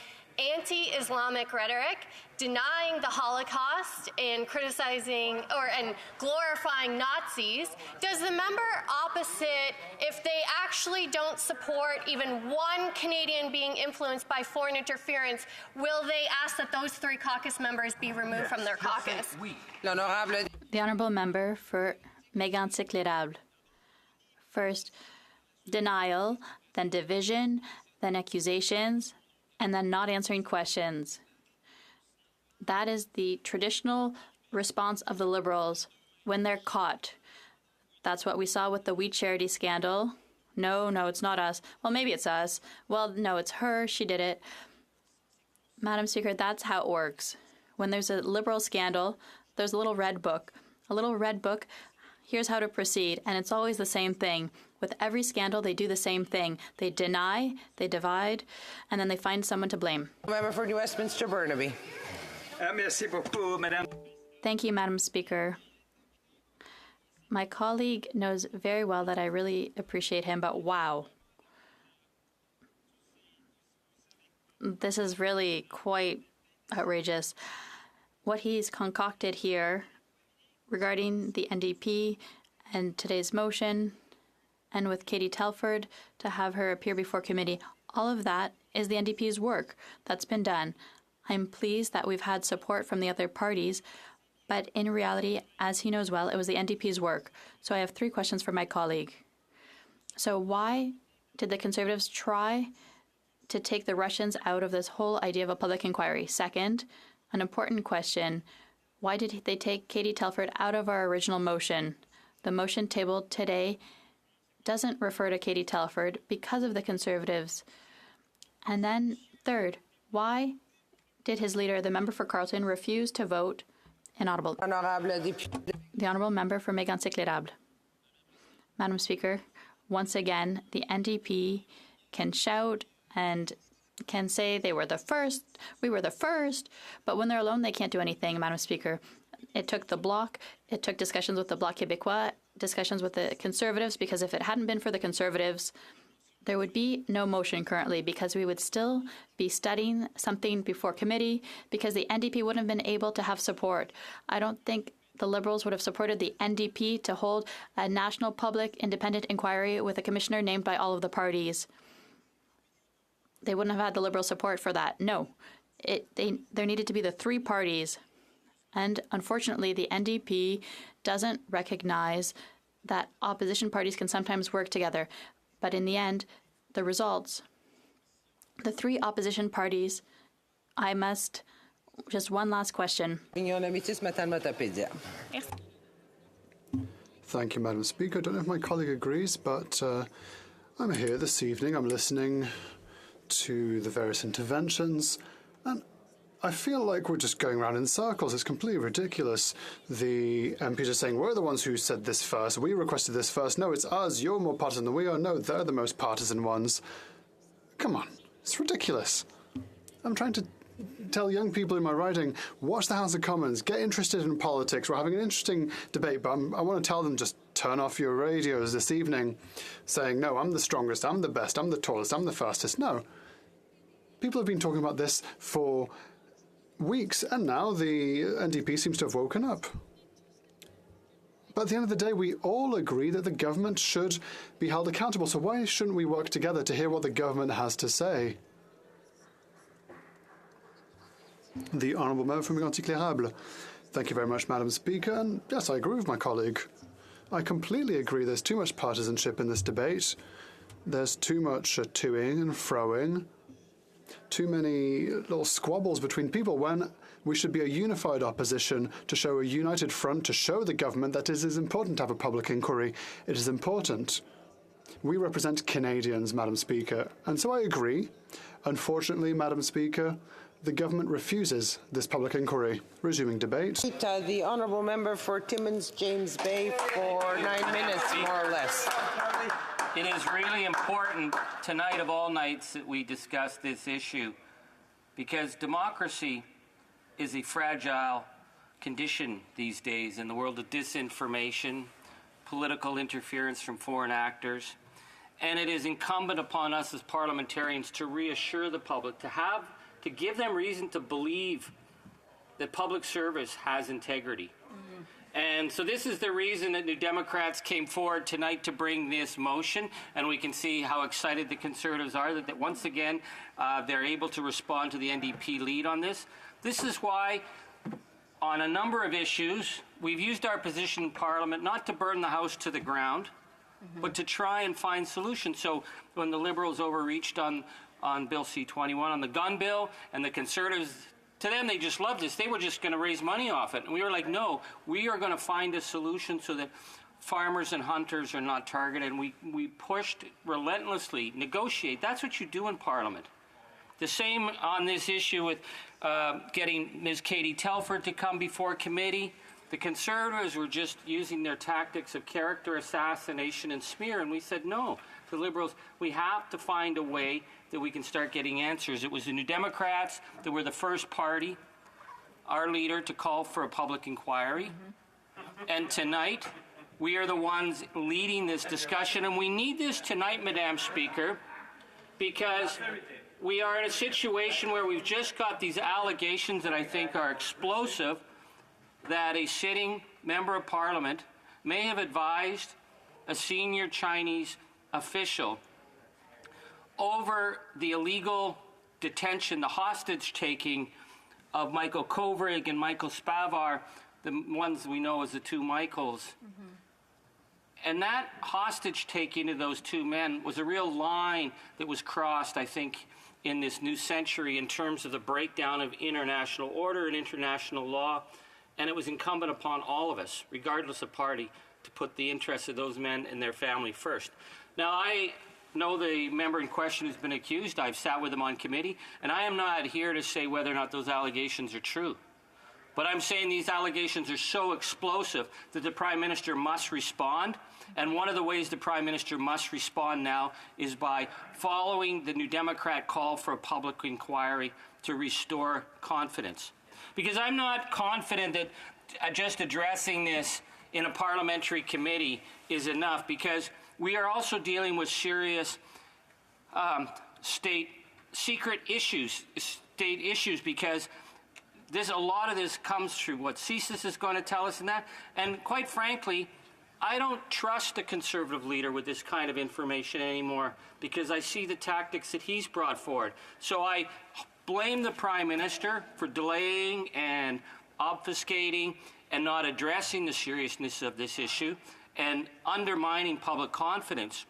anti-Islamic rhetoric, denying the Holocaust and criticizing and glorifying Nazis, does the member opposite, if they actually don't support even one Canadian being influenced by foreign interference, will they ask that those three caucus members be removed from their caucus? The Honourable Member for Mégantic-L'Érable. First, denial, then division, then accusations, and then not answering questions. That is the traditional response of the Liberals when they're caught. That's what we saw with the We Charity scandal. No, it's not us. Well, maybe it's us. Well, no, it's her. She did it. Madam Speaker, that's how it works. When there's a Liberal scandal, there's a little red book. A little red book, here's how to proceed. And it's always the same thing. With every scandal, they do the same thing. They deny, they divide, and then they find someone to blame. Member for New Westminster Burnaby. Merci beaucoup, Madame. Thank you, Madam Speaker. My colleague knows very well that I really appreciate him, but wow. This is really quite outrageous. What he's concocted here regarding the NDP and today's motion, and with Katie Telford to have her appear before committee, all of that is the NDP's work that's been done. I'm pleased that we've had support from the other parties, but in reality, as he knows well, it was the NDP's work. So I have three questions for my colleague. So why did the Conservatives try to take the Russians out of this whole idea of a public inquiry? Second, an important question, why did they take Katie Telford out of our original motion? the motion tabled today doesn't refer to Katie Telford because of the Conservatives? And then third, why did his leader, the member for Carleton, refuse to vote inaudible? The Honourable Member for Mégantic-L'Érable. Madam Speaker, once again, the NDP can shout and can say they were the first, we were the first, but when they're alone, they can't do anything, Madam Speaker. It took the Bloc, it took discussions with the Bloc Québécois, discussions with the Conservatives, because if it hadn't been for the Conservatives, there would be no motion currently, because we would still be studying something before committee, because the NDP wouldn't have been able to have support. I don't think the Liberals would have supported the NDP to hold a national public independent inquiry with a commissioner named by all of the parties. They wouldn't have had the Liberal support for that. No. There needed to be the three parties. And unfortunately, the NDP doesn't recognize that opposition parties can sometimes work together. But in the end, the results, the three opposition parties, just one last question. Thank you, Madam Speaker. I don't know if my colleague agrees, but I'm here this evening. I'm listening to the various interventions, and I feel like we're just going around in circles. It's completely ridiculous. The MPs are saying, we're the ones who said this first. We requested this first. No, it's us. You're more partisan than we are. No, they're the most partisan ones. Come on. It's ridiculous. I'm trying to tell young people in my riding, watch the House of Commons, get interested in politics. We're having an interesting debate, but I want to tell them, just turn off your radios this evening saying, no, I'm the strongest, I'm the best, I'm the tallest, I'm the fastest. No. People have been talking about this for weeks, and now the NDP seems to have woken up. But at the end of the day, we all agree that the government should be held accountable. So why shouldn't we work together to hear what the government has to say? The Honourable Member for Mégantic-L'Érable. Thank you very much, Madam Speaker. And yes, I agree with my colleague. I completely agree there's too much partisanship in this debate. There's too much toing and froing. Too many little squabbles between people when we should be a unified opposition to show a united front, to show the government that it is important to have a public inquiry. It is important. We represent Canadians, Madam Speaker, and so I agree. Unfortunately, Madam Speaker, the government refuses this public inquiry. Resuming debate. The Honourable Member for Timmins James Bay for 9 minutes, more or less. It is really important tonight of all nights that we discuss this issue, because democracy is a fragile condition these days in the world of disinformation, political interference from foreign actors, and it is incumbent upon us as parliamentarians to reassure the public, to give them reason to believe that public service has integrity. And so this is the reason that New Democrats came forward tonight to bring this motion, and we can see how excited the Conservatives are that once again they're able to respond to the NDP lead on this. This is why on a number of issues we've used our position in Parliament not to burn the House to the ground, but to try and find solutions. So when the Liberals overreached on Bill C-21, on the gun bill, and the Conservatives, to them, they just loved this. They were just going to raise money off it. And we were like, no, we are going to find a solution so that farmers and hunters are not targeted. And we pushed relentlessly, negotiate. That's what you do in Parliament. The same on this issue with getting Ms. Katie Telford to come before committee. The Conservatives were just using their tactics of character assassination and smear. And we said, no, the Liberals, we have to find a way that we can start getting answers. It was the New Democrats that were the first party, our leader, to call for a public inquiry. And tonight, we are the ones leading this discussion. And we need this tonight, Madam Speaker, because we are in a situation where we've just got these allegations that I think are explosive, that a sitting member of Parliament may have advised a senior Chinese official over the illegal detention, the hostage-taking of Michael Kovrig and Michael Spavar, the ones we know as the two Michaels. And that hostage-taking of those two men was a real line that was crossed, I think, in this new century in terms of the breakdown of international order and international law. And it was incumbent upon all of us, regardless of party, to put the interests of those men and their family first. Now, I know the member in question who's been accused. I've sat with him on committee, and I am not here to say whether or not those allegations are true. But I'm saying these allegations are so explosive that the Prime Minister must respond. And one of the ways the Prime Minister must respond now is by following the New Democrat call for a public inquiry to restore confidence. Because I'm not confident that just addressing this in a parliamentary committee is enough, because we are also dealing with serious state secret issues, because a lot of this comes through what CSIS is going to tell us and that. And quite frankly, I don't trust a Conservative leader with this kind of information anymore, because I see the tactics that he's brought forward. So I blame the Prime Minister for delaying and obfuscating and not addressing the seriousness of this issue and undermining public confidence.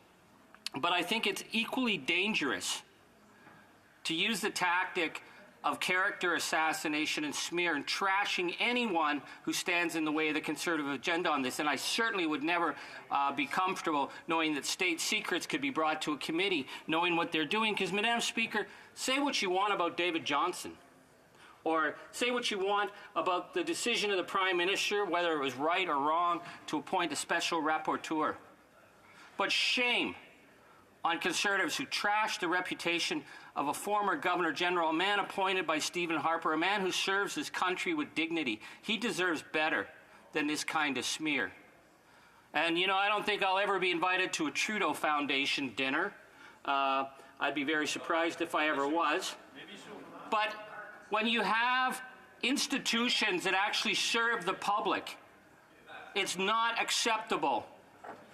But I think it's equally dangerous to use the tactic of character assassination and smear and trashing anyone who stands in the way of the Conservative agenda on this. And I certainly would never be comfortable knowing that state secrets could be brought to a committee, knowing what they're doing. Because, Madam Speaker, say what you want about David Johnson, or say what you want about the decision of the Prime Minister, whether it was right or wrong, to appoint a special rapporteur. But shame on Conservatives who trashed the reputation of a former Governor-General, a man appointed by Stephen Harper, a man who serves his country with dignity. He deserves better than this kind of smear. And, you know, I don't think I'll ever be invited to a Trudeau Foundation dinner. I'd be very surprised if I ever was. But when you have institutions that actually serve the public, it's not acceptable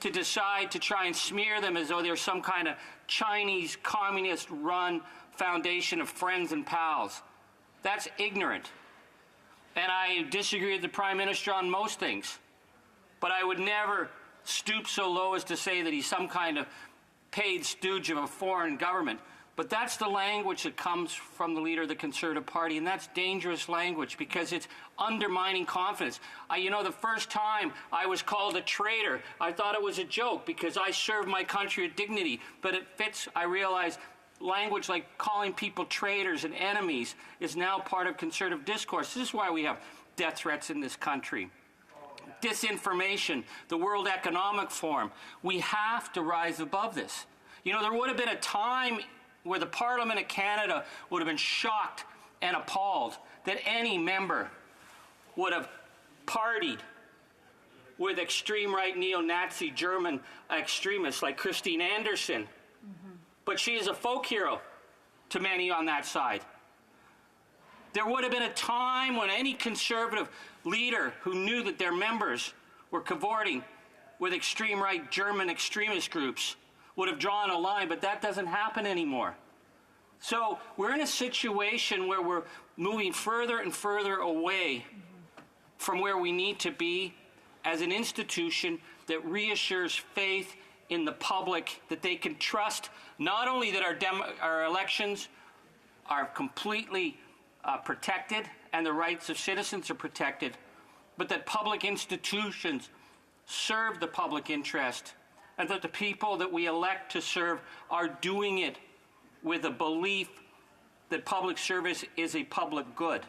to decide to try and smear them as though they're some kind of Chinese communist-run foundation of friends and pals. That's ignorant. And I disagree with the Prime Minister on most things. But I would never stoop so low as to say that he's some kind of paid stooge of a foreign government. But that's the language that comes from the leader of the Conservative Party, and that's dangerous language because it's undermining confidence. You know, the first time I was called a traitor, I thought it was a joke because I served my country with dignity. But it fits, I realize, language like calling people traitors and enemies is now part of Conservative discourse. This is why we have death threats in this country. Disinformation, the World Economic Forum. We have to rise above this. You know, there would have been a time where the Parliament of Canada would have been shocked and appalled that any member would have partied with extreme right neo-Nazi German extremists like Christine Anderson. But she is a folk hero to many on that side. There would have been a time when any Conservative leader who knew that their members were cavorting with extreme right German extremist groups would have drawn a line, but that doesn't happen anymore. So we're in a situation where we're moving further and further away from where we need to be as an institution that reassures faith in the public, that they can trust not only that our elections are completely protected and the rights of citizens are protected, but that public institutions serve the public interest, and that the people that we elect to serve are doing it with a belief that public service is a public good.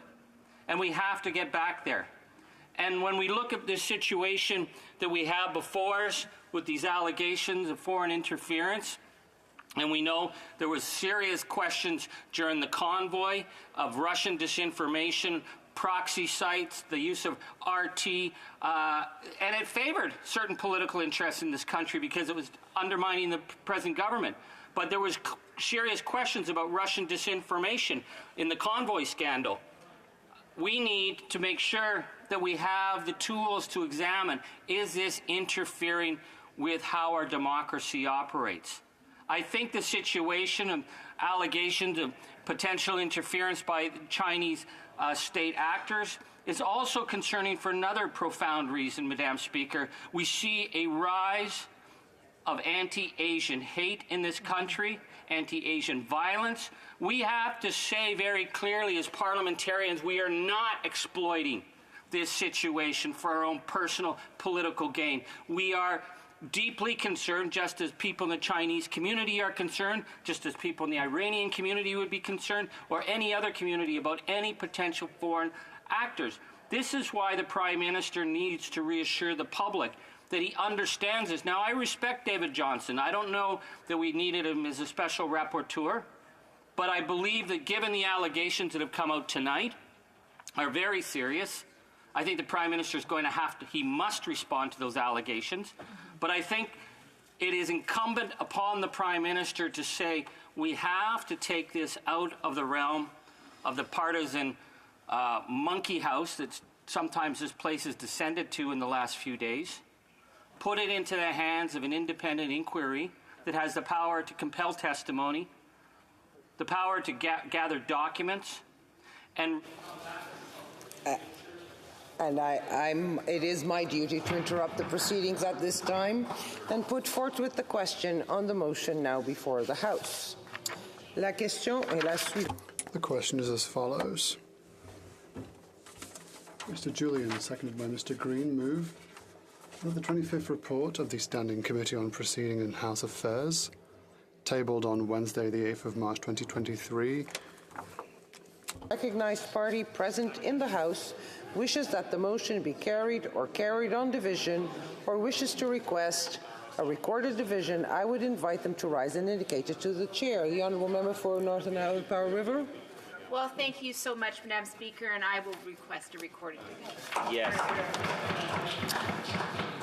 And we have to get back there. And when we look at this situation that we have before us with these allegations of foreign interference, and we know there was serious questions during the convoy of Russian disinformation, proxy sites, the use of RT, and it favored certain political interests in this country because it was undermining the present government. But there was serious questions about Russian disinformation in the convoy scandal. We need to make sure that we have the tools to examine, is this interfering with how our democracy operates? I think the situation of allegations of potential interference by Chinese state actors is also concerning for another profound reason, Madam Speaker. We see a rise of anti-Asian hate in this country, anti-Asian violence. We have to say very clearly as parliamentarians, we are not exploiting this situation for our own personal political gain. We are deeply concerned, just as people in the Chinese community are concerned, just as people in the Iranian community would be concerned, or any other community, about any potential foreign actors. This is why the Prime Minister needs to reassure the public that he understands this. Now, I respect David Johnson. I don't know that we needed him as a special rapporteur, but I believe that given the allegations that have come out tonight are very serious, I think the Prime Minister is going to he must respond to those allegations. But I think it is incumbent upon the Prime Minister to say we have to take this out of the realm of the partisan monkey house that sometimes this place has descended to in the last few days, put it into the hands of an independent inquiry that has the power to compel testimony, the power to gather documents, and it is my duty to interrupt the proceedings at this time and put forthwith the question on the motion now before the House. La question est la suivante. The question is as follows. Mr. Julian, seconded by Mr. Green, move that the 25th report of the Standing Committee on Proceeding in House Affairs, tabled on Wednesday, the 8th of March 2023, recognized party present in the House wishes that the motion be carried or carried on division, or wishes to request a recorded division, I would invite them to rise and indicate it to the chair. The Honourable Member for Northern Ireland Power River. Well, thank you so much, Madam Speaker, and I will request a recorded division. Yes.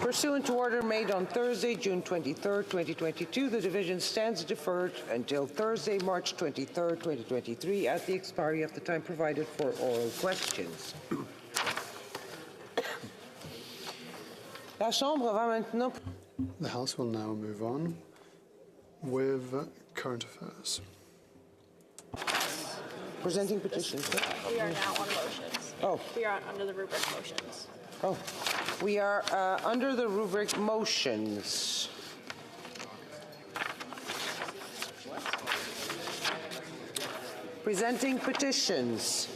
Pursuant to order made on Thursday, June 23rd, 2022, the division stands deferred until Thursday, March 23rd, 2023, at the expiry of the time provided for oral questions. La Chambre va maintenant. The House will now move on with current affairs. Presenting petitions. We are now on motions. Oh. We are under the rubric motions. Oh. We are under the rubric motions. Presenting petitions.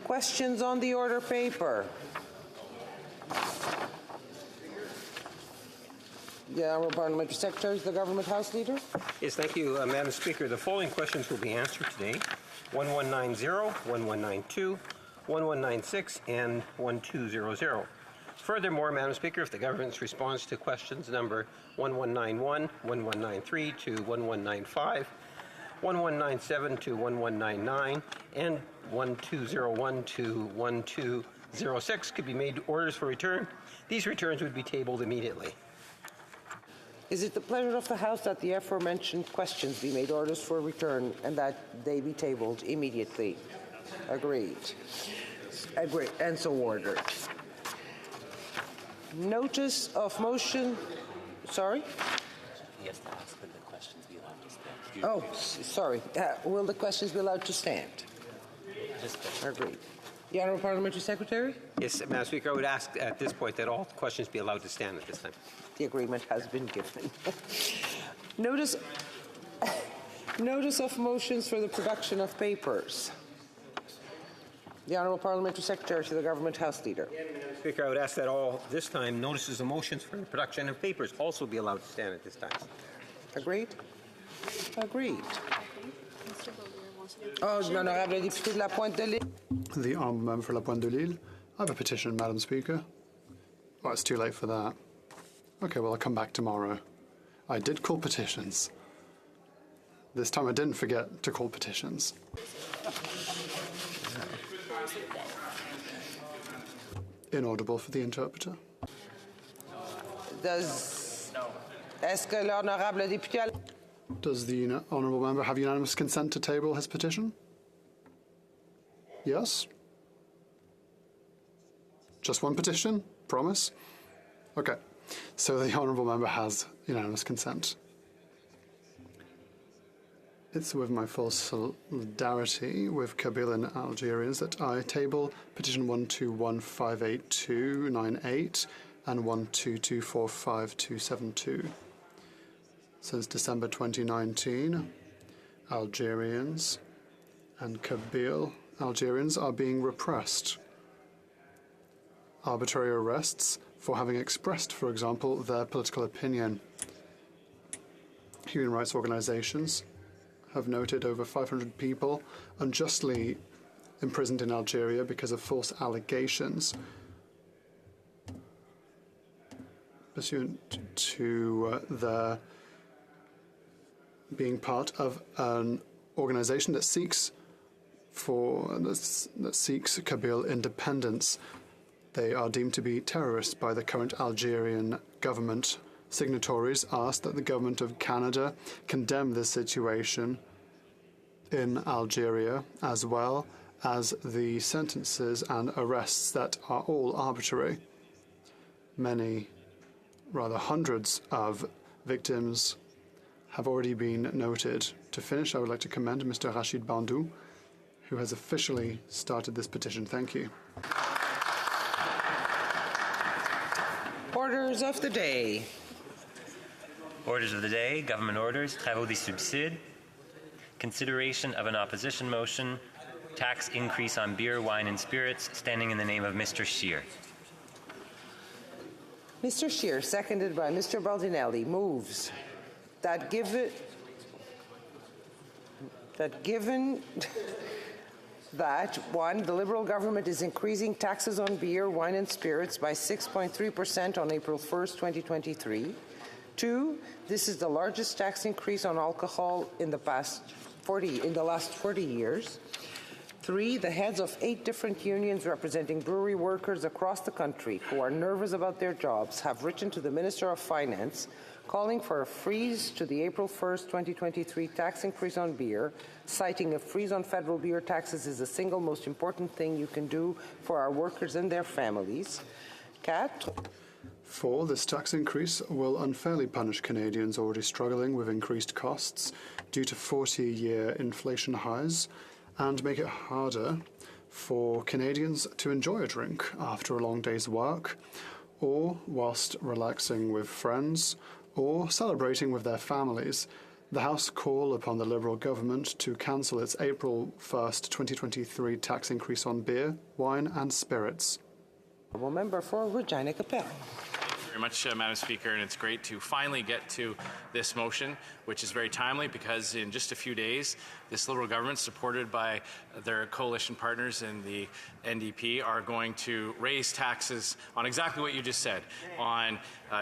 Questions on the order paper. The Honourable Parliamentary Secretary, the Government House Leader. Yes, thank you, Madam Speaker. The following questions will be answered today: 1190, 1192, 1196, and 1200. Furthermore, Madam Speaker, if the government's response to questions number 1191, 1193 to 1195, 1197 to 1199, and 1201 to 1206 could be made orders for return, these returns would be tabled immediately. Is it the pleasure of the House that the aforementioned questions be made orders for return and that they be tabled immediately? Agreed. Agreed. And so ordered. Notice of motion. Sorry? He has to ask that the questions be allowed to stand. Oh, sorry. Will the questions be allowed to stand? Agreed. The Honourable Parliamentary Secretary? Yes, Madam Speaker, I would ask at this point that all questions be allowed to stand at this time. The agreement has been given. Notice of motions for the production of papers. The Honourable Parliamentary Secretary to the Government House Leader. Madam Speaker, I would ask that all this time notices of motions for the production of papers also be allowed to stand at this time. Agreed? Agreed. Oh, l'honorable député de la Pointe de l'Île. The Honourable Member for La Pointe de l'Île. I have a petition, Madam Speaker. Well, it's too late for that. Okay, well, I'll come back tomorrow. I did call petitions. This time I didn't forget to call petitions. Inaudible for the interpreter. Does the Honourable Member have unanimous consent to table his petition? Yes? Just one petition? Promise? Okay. So the Honourable Member has unanimous consent. It's with my full solidarity with Kabylian Algerians that I table petition 1215828 and 1224572. Since December 2019, Algerians and Kabyle Algerians are being repressed. Arbitrary arrests for having expressed, for example, their political opinion. Human rights organizations have noted over 500 people unjustly imprisoned in Algeria because of false allegations pursuant to their being part of an organization that seeks Kabyle independence. They are deemed to be terrorists by the current Algerian government. Signatories asked that the government of Canada condemn this situation in Algeria, as well as the sentences and arrests that are all arbitrary. Many, rather hundreds of victims have already been noted. To finish, I would like to commend Mr. Rachid Bandou, who has officially started this petition. Thank you. Orders of the day. Orders of the day, government orders, travaux des subsides, consideration of an opposition motion, tax increase on beer, wine, and spirits, standing in the name of Mr. Scheer. Mr. Scheer, seconded by Mr. Baldinelli, moves that given that, one, the Liberal government is increasing taxes on beer, wine, and spirits by 6.3% on April 1st, 2023. Two, this is the largest tax increase on alcohol in the last 40 years. Three, the heads of 8 different unions representing brewery workers across the country who are nervous about their jobs have written to the Minister of Finance calling for a freeze to the April 1st, 2023 tax increase on beer, citing a freeze on federal beer taxes is the single most important thing you can do for our workers and their families. 4. 4. This tax increase will unfairly punish Canadians already struggling with increased costs due to 40-year inflation highs and make it harder for Canadians to enjoy a drink after a long day's work, or whilst relaxing with friends, or celebrating with their families. The House call upon the Liberal government to cancel its April 1st, 2023 tax increase on beer, wine and spirits. Member for Regina Capel. Thank you very much, Madam Speaker, and it's great to finally get to this motion, which is very timely because in just a few days, this Liberal government, supported by their coalition partners in the NDP, are going to raise taxes on exactly what you just said, on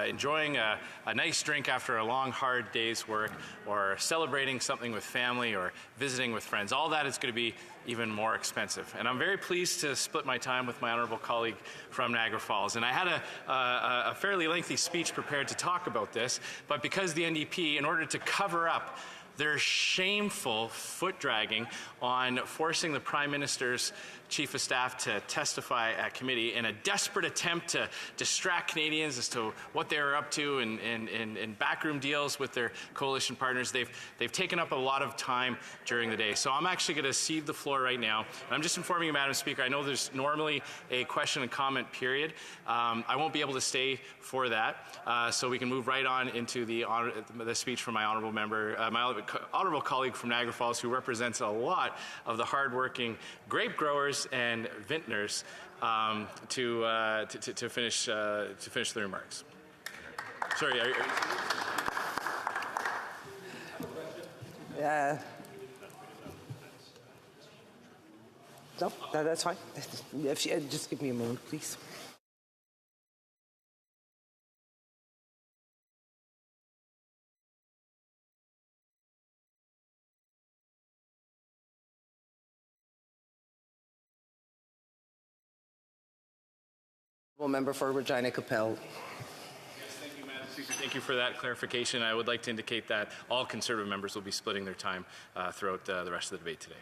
enjoying a nice drink after a long, hard day's work, or celebrating something with family, or visiting with friends. All that is going to be even more expensive. And I'm very pleased to split my time with my honourable colleague from Niagara Falls. And I had a fairly lengthy speech prepared to talk about this, but because the NDP, in order to cover up their shameful foot-dragging on forcing the Prime Minister's Chief of Staff to testify at committee in a desperate attempt to distract Canadians as to what they were up to in backroom deals with their coalition partners. They've taken up a lot of time during the day. So I'm actually going to cede the floor right now. I'm just informing you, Madam Speaker, I know there's normally a question and comment period. I won't be able to stay for that, so we can move right on into the speech from my honourable member, my honourable colleague from Niagara Falls, who represents a lot of the hardworking grape growers and vintners, to finish the remarks. Sorry. No, that's fine. Just give me a moment, please. Member for Regina Capel. Yes, thank you, Madam Speaker. Thank you for that clarification. I would like to indicate that all Conservative members will be splitting their time throughout the rest of the debate today.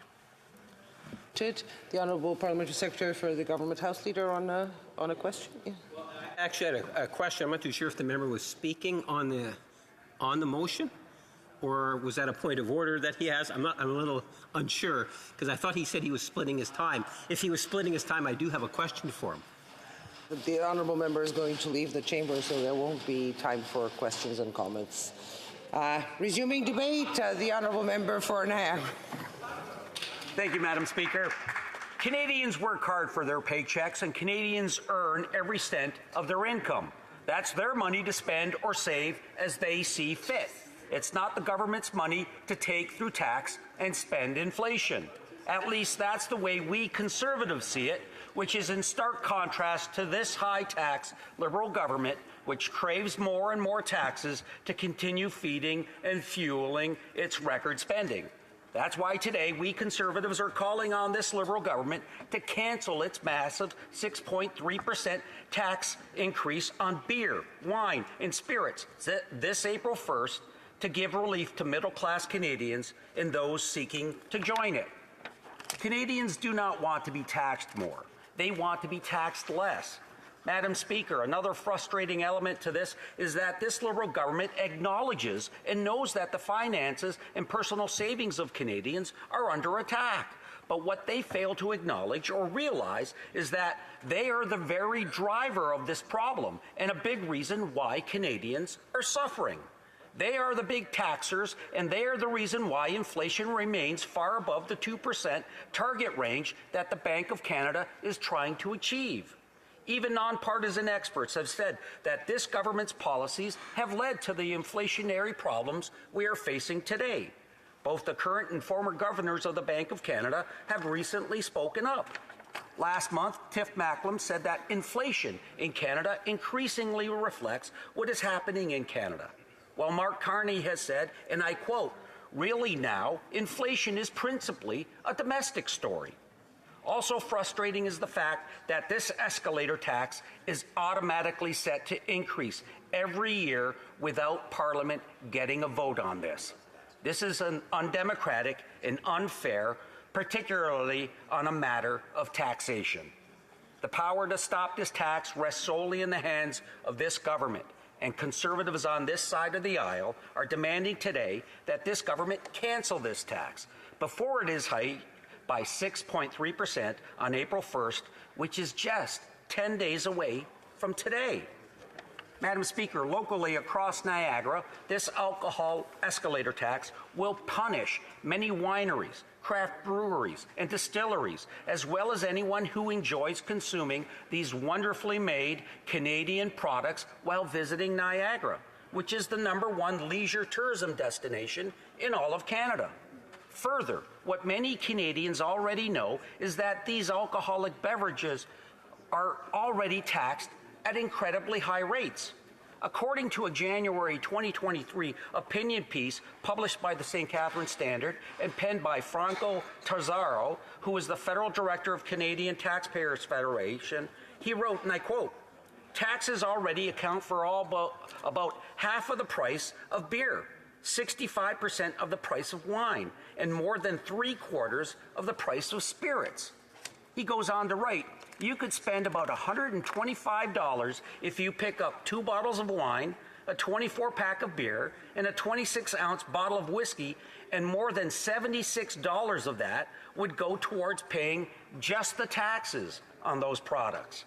The Honourable Parliamentary Secretary for the Government House Leader on a question. Yeah. Well, actually, I had a question. I'm not too sure if the member was speaking on the motion, or was that a point of order that he has? I'm a little unsure because I thought he said he was splitting his time. If he was splitting his time, I do have a question for him. The honourable member is going to leave the chamber, so there won't be time for questions and comments. Resuming debate, the honourable member for Niagara. Thank you, Madam Speaker. Canadians work hard for their paychecks, and Canadians earn every cent of their income. That's their money to spend or save as they see fit. It's not the government's money to take through tax and spend inflation. At least that's the way we Conservatives see it, which is in stark contrast to this high-tax Liberal government, which craves more and more taxes to continue feeding and fueling its record spending. That's why today we Conservatives are calling on this Liberal government to cancel its massive 6.3% tax increase on beer, wine, and spirits this April 1st to give relief to middle-class Canadians and those seeking to join it. Canadians do not want to be taxed more. They want to be taxed less. Madam Speaker, another frustrating element to this is that this Liberal government acknowledges and knows that the finances and personal savings of Canadians are under attack. But what they fail to acknowledge or realize is that they are the very driver of this problem and a big reason why Canadians are suffering. They are the big taxers, and they are the reason why inflation remains far above the 2% target range that the Bank of Canada is trying to achieve. Even nonpartisan experts have said that this government's policies have led to the inflationary problems we are facing today. Both the current and former governors of the Bank of Canada have recently spoken up. Last month, Tiff Macklem said that inflation in Canada increasingly reflects what is happening in Canada. While Mark Carney has said, and I quote, "Really now, inflation is principally a domestic story." Also frustrating is the fact that this escalator tax is automatically set to increase every year without Parliament getting a vote on this. This is undemocratic and unfair, particularly on a matter of taxation. The power to stop this tax rests solely in the hands of this government, and Conservatives on this side of the aisle are demanding today that this government cancel this tax before it is hiked by 6.3% on April 1st, which is just 10 days away from today. Madam Speaker, locally across Niagara, this alcohol escalator tax will punish many wineries, craft breweries, and distilleries, as well as anyone who enjoys consuming these wonderfully made Canadian products while visiting Niagara, which is the #1 leisure tourism destination in all of Canada. Further, what many Canadians already know is that these alcoholic beverages are already taxed at incredibly high rates. According to a January 2023 opinion piece published by the St. Catharines Standard and penned by Franco Tazzaro, who is the Federal Director of Canadian Taxpayers Federation, he wrote, and I quote, "Taxes already account for about half of the price of beer, 65% of the price of wine, and more than 3/4 of the price of spirits." He goes on to write, "You could spend about $125 if you pick up 2 bottles of wine, a 24-pack of beer, and a 26-ounce bottle of whiskey, and more than $76 of that would go towards paying just the taxes on those products."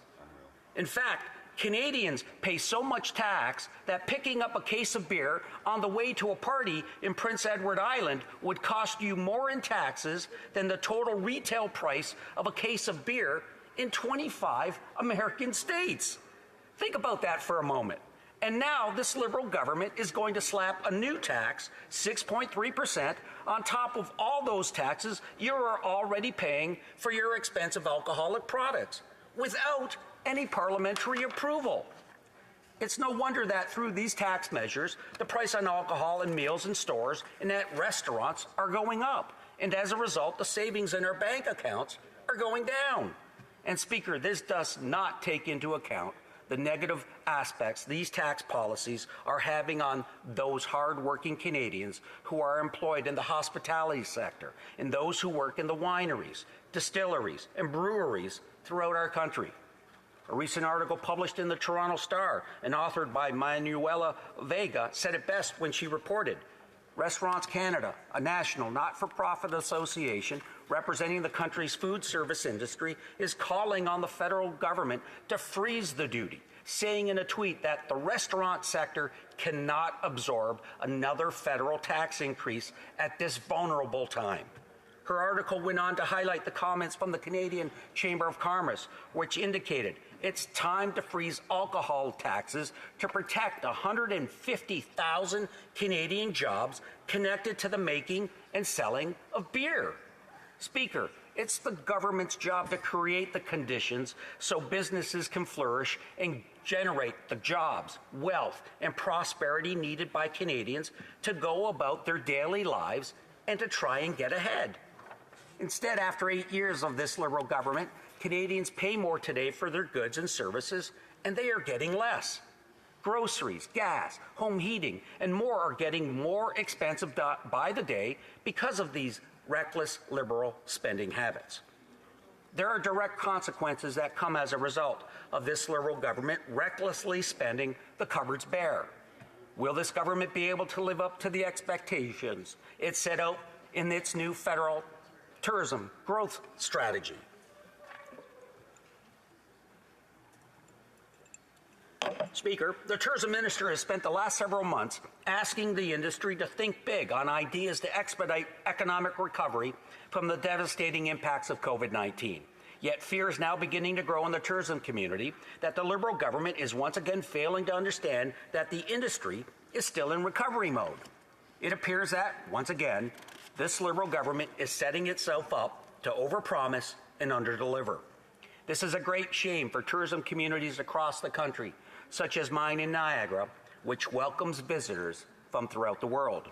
In fact, Canadians pay so much tax that picking up a case of beer on the way to a party in Prince Edward Island would cost you more in taxes than the total retail price of a case of beer in 25 American states. Think about that for a moment. And now this Liberal government is going to slap a new tax, 6.3%, on top of all those taxes you are already paying for your expensive alcoholic products, without any parliamentary approval. It's no wonder that through these tax measures, the price on alcohol and meals in stores and at restaurants are going up. And as a result, the savings in our bank accounts are going down. And Speaker, this does not take into account the negative aspects these tax policies are having on those hard-working Canadians who are employed in the hospitality sector and those who work in the wineries, distilleries, and breweries throughout our country. A recent article published in the Toronto Star and authored by Manuela Vega said it best when she reported, Restaurants Canada, a national not-for-profit association representing the country's food service industry, is calling on the federal government to freeze the duty, saying in a tweet that the restaurant sector cannot absorb another federal tax increase at this vulnerable time. Her article went on to highlight the comments from the Canadian Chamber of Commerce, which indicated it's time to freeze alcohol taxes to protect 150,000 Canadian jobs connected to the making and selling of beer. Speaker, it's the government's job to create the conditions so businesses can flourish and generate the jobs, wealth, and prosperity needed by Canadians to go about their daily lives and to try and get ahead. Instead, after 8 years of this Liberal government, Canadians pay more today for their goods and services, and they are getting less. Groceries, gas, home heating, and more are getting more expensive by the day because of these reckless Liberal spending habits. There are direct consequences that come as a result of this Liberal government recklessly spending the cupboards bare. Will this government be able to live up to the expectations it set out in its new federal tourism growth strategy? Speaker, the tourism minister has spent the last several months asking the industry to think big on ideas to expedite economic recovery from the devastating impacts of COVID-19. Yet fear is now beginning to grow in the tourism community that the Liberal government is once again failing to understand that the industry is still in recovery mode. It appears that, once again, this Liberal government is setting itself up to overpromise and underdeliver. This is a great shame for tourism communities across the country, such as mine in Niagara, which welcomes visitors from throughout the world.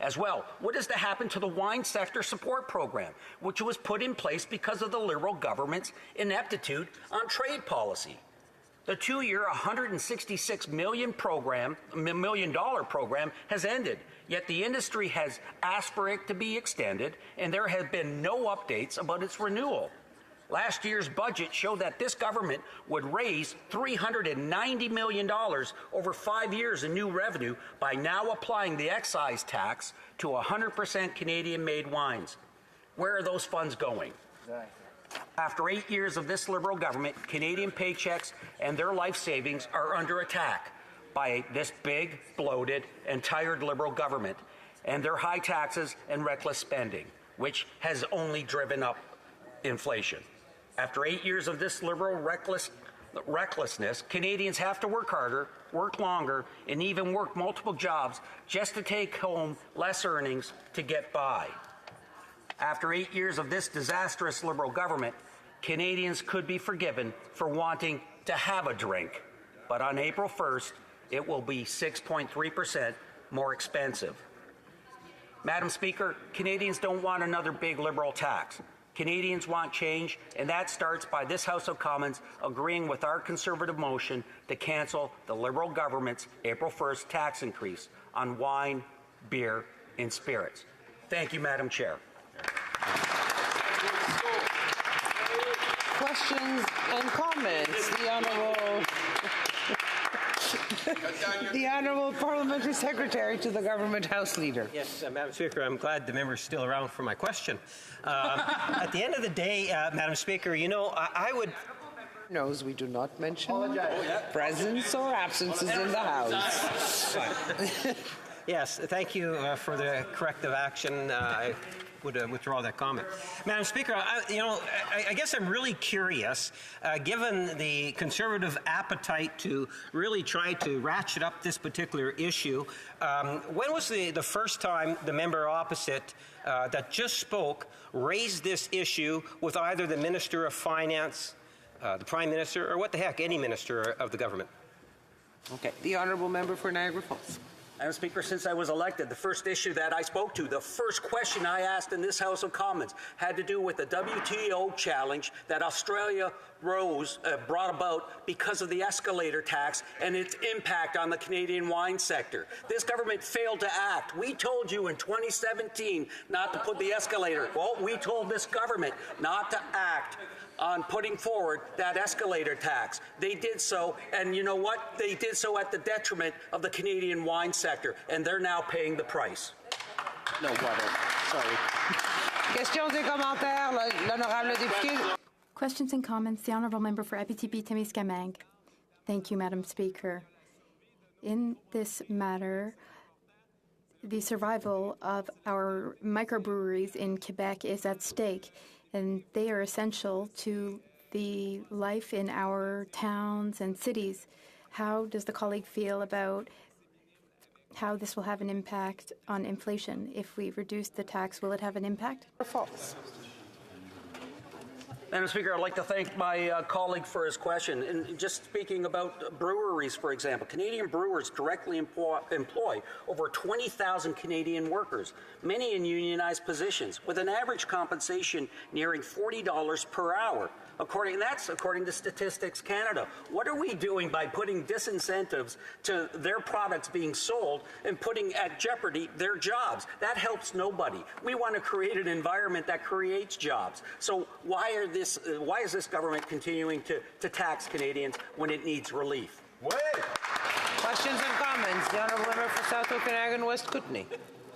As well, what is to happen to the wine sector support program, which was put in place because of the Liberal government's ineptitude on trade policy? The 2-year, $166 million program has ended, yet the industry has asked for it to be extended, and there have been no updates about its renewal. Last year's budget showed that this government would raise $390 million over 5 years in new revenue by now applying the excise tax to 100% Canadian-made wines. Where are those funds going? After 8 years of this Liberal government, Canadian paychecks and their life savings are under attack by this big, bloated, and tired Liberal government and their high taxes and reckless spending, which has only driven up inflation. After 8 years of this Liberal recklessness, Canadians have to work harder, work longer, and even work multiple jobs just to take home less earnings to get by. After 8 years of this disastrous Liberal government, Canadians could be forgiven for wanting to have a drink. But on April 1st, it will be 6.3% more expensive. Madam Speaker, Canadians don't want another big Liberal tax. Canadians want change, and that starts by this House of Commons agreeing with our Conservative motion to cancel the Liberal government's April 1st tax increase on wine, beer, and spirits. Thank you, Madam Chair. Questions and comments? The Honourable Parliamentary Secretary to the Government House Leader. Yes, Madam Speaker, I'm glad the member's still around for my question. At the end of the day, Madam Speaker, you know, I would... Knows we do not mention presence or absences in the House. Yes, thank you for the corrective action. I would withdraw that comment. Madam Speaker, I guess I'm really curious, given the Conservative appetite to really try to ratchet up this particular issue, when was the first time the member opposite that just spoke raised this issue with either the Minister of Finance, the Prime Minister, or what the heck, any Minister of the government? Okay. The Honourable Member for Niagara Falls. Madam Speaker, since I was elected, the first issue that I spoke to, the first question I asked in this House of Commons had to do with the WTO challenge that Australia brought about because of the escalator tax and its impact on the Canadian wine sector. This government failed to act. We told you in 2017 not to put the escalator. Well, we told this government not to act on putting forward that escalator tax. They did so, and you know what? They did so at the detriment of the Canadian wine sector, and they're now paying the price. No water. Sorry. Questions et commentaires, l'honorable député. Questions and comments. The Honourable Member for Abitibi-Témiscamingue. Thank you, Madam Speaker. In this matter, the survival of our microbreweries in Quebec is at stake, and they are essential to the life in our towns and cities. How does the colleague feel about how this will have an impact on inflation? If we reduce the tax, will it have an impact? Or false? Madam Speaker, I'd like to thank my colleague for his question. And just speaking about breweries, for example, Canadian brewers directly employ over 20,000 Canadian workers, many in unionized positions, with an average compensation nearing $40 per hour. According to Statistics Canada. What are we doing by putting disincentives to their products being sold and putting at jeopardy their jobs? That helps nobody. We want to create an environment that creates jobs. So why is this government continuing to tax Canadians when it needs relief? Wait. Questions and comments. The Honourable Member for South Okanagan West Kootenay.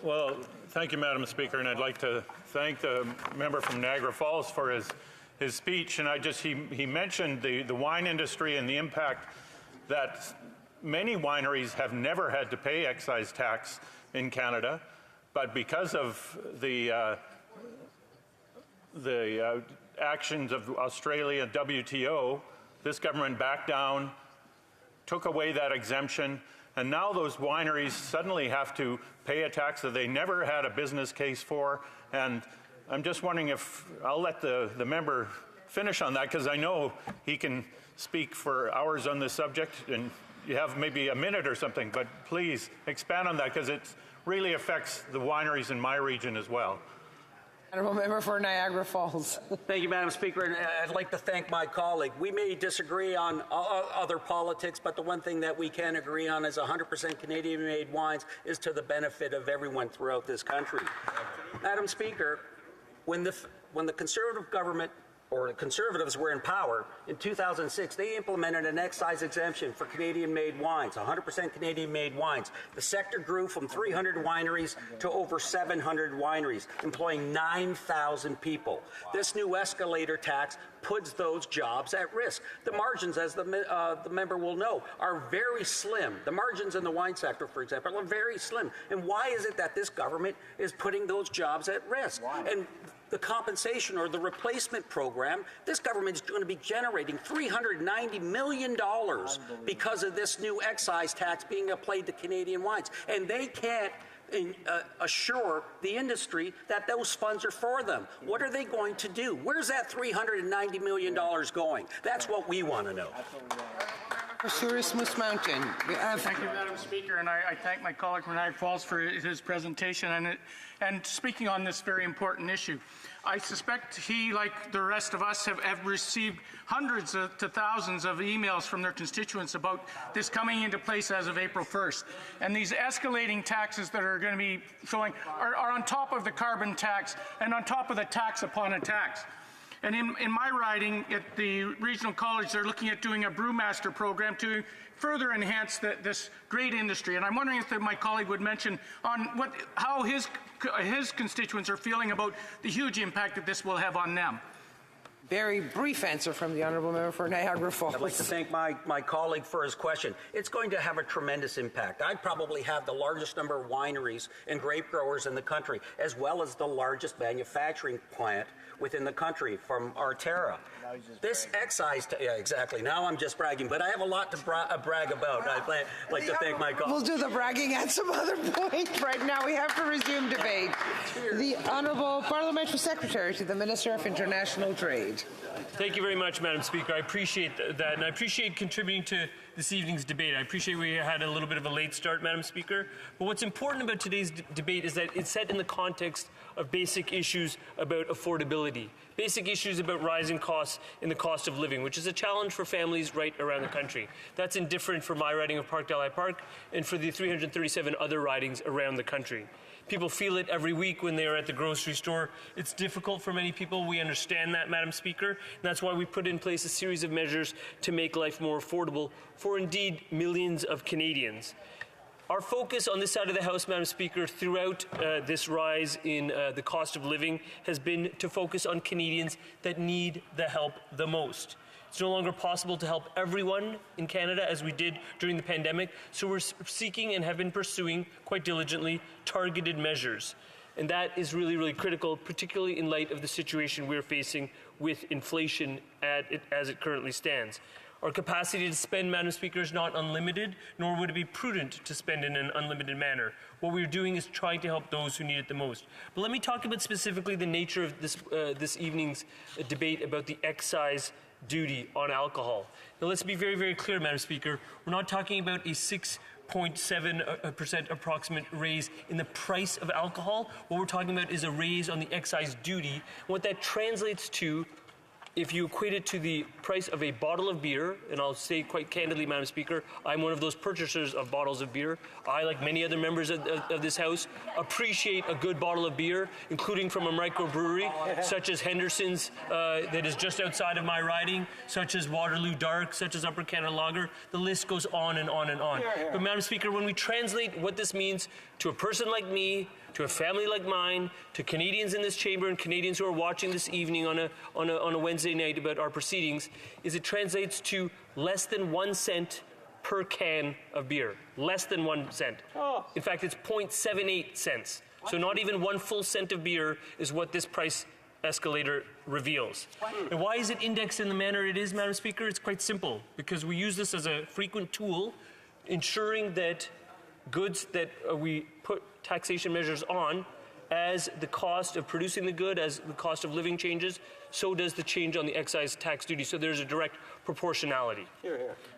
Well, thank you, Madam Speaker, and I'd like to thank the member from Niagara Falls for his speech, and he mentioned the wine industry and the impact that many wineries have never had to pay excise tax in Canada, but because of the actions of Australia and WTO, this government backed down, took away that exemption, and now those wineries suddenly have to pay a tax that they never had a business case for. And I'm just wondering if I'll let the member finish on that, because I know he can speak for hours on this subject, and you have maybe a minute or something, but please expand on that, because it really affects the wineries in my region as well. Honourable Member for Niagara Falls. Thank you, Madam Speaker, and I'd like to thank my colleague. We may disagree on other politics, but the one thing that we can agree on is 100% Canadian-made wines is to the benefit of everyone throughout this country. Madam Speaker, when the Conservative government or the Conservatives were in power in 2006, they implemented an excise exemption for Canadian-made wines, 100% Canadian-made wines. The sector grew from 300 wineries to over 700 wineries, employing 9,000 people. This new escalator tax puts those jobs at risk. The margins, as the member will know, are very slim. The margins in the wine sector, for example, are very slim. And why is it that this government is putting those jobs at risk? And the compensation or the replacement program, this government is going to be generating $390 million because of this new excise tax being applied to Canadian wines. And they can't assure the industry that those funds are for them. What are they going to do? Where's that $390 million going? That's what we want to know. Pursuers Moose Mountain. Thank you, Madam Speaker, and I thank my colleague from Niagara Falls for his presentation and speaking on this very important issue. I suspect he, like the rest of us, have received hundreds to thousands of emails from their constituents about this coming into place as of April 1st. And these escalating taxes that are going to be showing are on top of the carbon tax and on top of the tax upon a tax. And in my riding at the regional college, they're looking at doing a brewmaster program to further enhance this great industry. And I'm wondering if my colleague would mention on how his constituents are feeling about the huge impact that this will have on them. Very brief answer from the Honourable Member for Niagara Falls. I'd like to thank my colleague for his question. It's going to have a tremendous impact. I probably have the largest number of wineries and grape growers in the country, as well as the largest manufacturing plant within the country from Arterra. This excise, yeah, exactly. Now I'm just bragging, but I have a lot to brag about. I'd like to thank my colleague. We'll do the bragging at some other point. Right now we have to resume debate. The Honourable Parliamentary Secretary to the Minister of International Trade. Thank you very much, Madam Speaker. I appreciate that, and I appreciate contributing to this evening's debate. I appreciate we had a little bit of a late start, Madam Speaker. But what's important about today's debate is that it's set in the context of basic issues about affordability, basic issues about rising costs in the cost of living, which is a challenge for families right around the country. That's indifferent for my riding of Park-Delhi Park and for the 337 other ridings around the country. People feel it every week when they are at the grocery store. It's difficult for many people. We understand that, Madam Speaker. And that's why we put in place a series of measures to make life more affordable for, indeed, millions of Canadians. Our focus on this side of the House, Madam Speaker, throughout this rise in the cost of living has been to focus on Canadians that need the help the most. It's no longer possible to help everyone in Canada as we did during the pandemic, so we're seeking and have been pursuing quite diligently targeted measures. And that is really, really critical, particularly in light of the situation we're facing with inflation as it currently stands. Our capacity to spend, Madam Speaker, is not unlimited, nor would it be prudent to spend in an unlimited manner. What we're doing is trying to help those who need it the most. But let me talk about specifically the nature of this evening's debate about the excise duty on alcohol. Now, let's be very, very clear, Madam Speaker. We're not talking about a 6.7% approximate raise in the price of alcohol. What we're talking about is a raise on the excise duty. What that translates to, if you equate it to the price of a bottle of beer, and I'll say quite candidly, Madam Speaker, I'm one of those purchasers of bottles of beer. I, like many other members of this House, appreciate a good bottle of beer, including from a microbrewery, such as Henderson's, that is just outside of my riding, such as Waterloo Dark, such as Upper Canada Lager. The list goes on and on and on. But, Madam Speaker, when we translate what this means to a person like me, to a family like mine, to Canadians in this chamber and Canadians who are watching this evening on a Wednesday night about our proceedings, is it translates to less than 1 cent per can of beer. Less than 1 cent. In fact, it's 0.78 cents. So not even 1 full cent of beer is what this price escalator reveals. And why is it indexed in the manner it is, Madam Speaker? It's quite simple, because we use this as a frequent tool, ensuring that goods that we put taxation measures on, as the cost of producing the good, as the cost of living changes, so does the change on the excise tax duty. So there's a direct proportionality.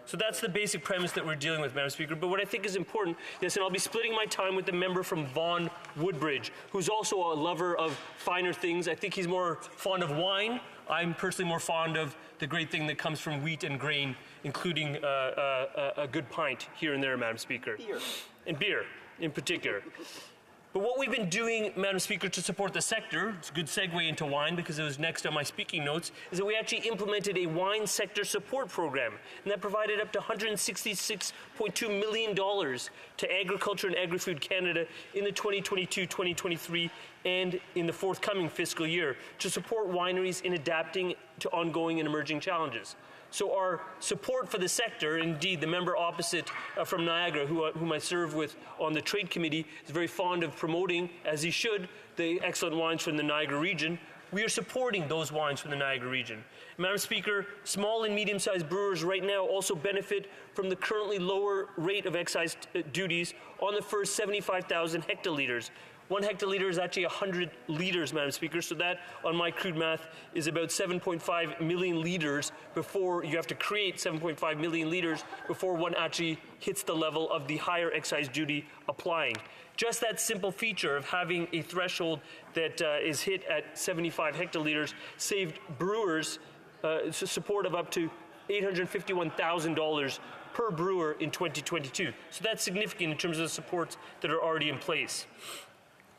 So that's the basic premise that we're dealing with, Madam Speaker. But what I think is important, yes, and I'll be splitting my time with the member from Vaughan Woodbridge, who's also a lover of finer things. I think he's more fond of wine. I'm personally more fond of the great thing that comes from wheat and grain, including a good pint here and there, Madam Speaker. And beer, in particular. But what we've been doing, Madam Speaker, to support the sector, it's a good segue into wine because it was next on my speaking notes, is that we actually implemented a wine sector support program. And that provided up to $166.2 million to Agriculture and Agri-Food Canada in the 2022-2023 and in the forthcoming fiscal year to support wineries in adapting to ongoing and emerging challenges. So our support for the sector, indeed the member opposite from Niagara, whom I serve with on the Trade Committee, is very fond of promoting, as he should, the excellent wines from the Niagara region. We are supporting those wines from the Niagara region. Madam Speaker, small and medium-sized brewers right now also benefit from the currently lower rate of excise duties on the first 75,000 hectolitres. 1 hectoliter is actually 100 litres, Madam Speaker, so that, on my crude math, is about 7.5 million litres before you have to create 7.5 million litres before one actually hits the level of the higher excise duty applying. Just that simple feature of having a threshold that is hit at 75 hectolitres saved brewers support of up to $851,000 per brewer in 2022. So that's significant in terms of the supports that are already in place.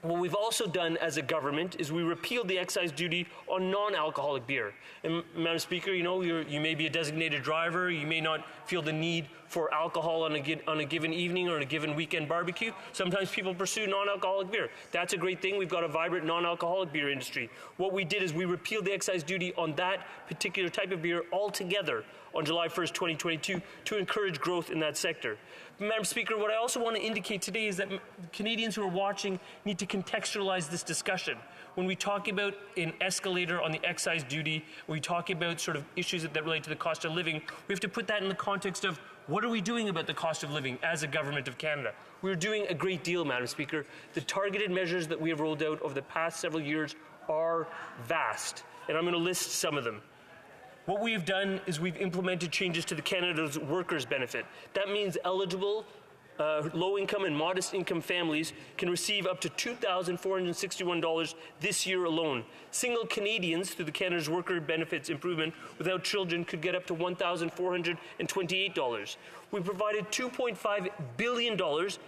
What we've also done as a government is we repealed the excise duty on non-alcoholic beer. And, Madam Speaker, you know, you may be a designated driver, you may not feel the need for alcohol on a given evening or a given weekend barbecue. Sometimes people pursue non-alcoholic beer. That's a great thing. We've got a vibrant non-alcoholic beer industry. What we did is we repealed the excise duty on that particular type of beer altogether on July 1st, 2022, to encourage growth in that sector. Madam Speaker, what I also want to indicate today is that Canadians who are watching need to contextualize this discussion. When we talk about an escalator on the excise duty, when we talk about sort of issues that relate to the cost of living, we have to put that in the context of what are we doing about the cost of living as a government of Canada. We're doing a great deal, Madam Speaker. The targeted measures that we have rolled out over the past several years are vast, and I'm going to list some of them. What we have done is we've implemented changes to the Canada's Workers' Benefit. That means eligible low-income and modest-income families can receive up to $2,461 this year alone. Single Canadians, through the Canada's Worker Benefits Improvement, without children could get up to $1,428. We provided $2.5 billion,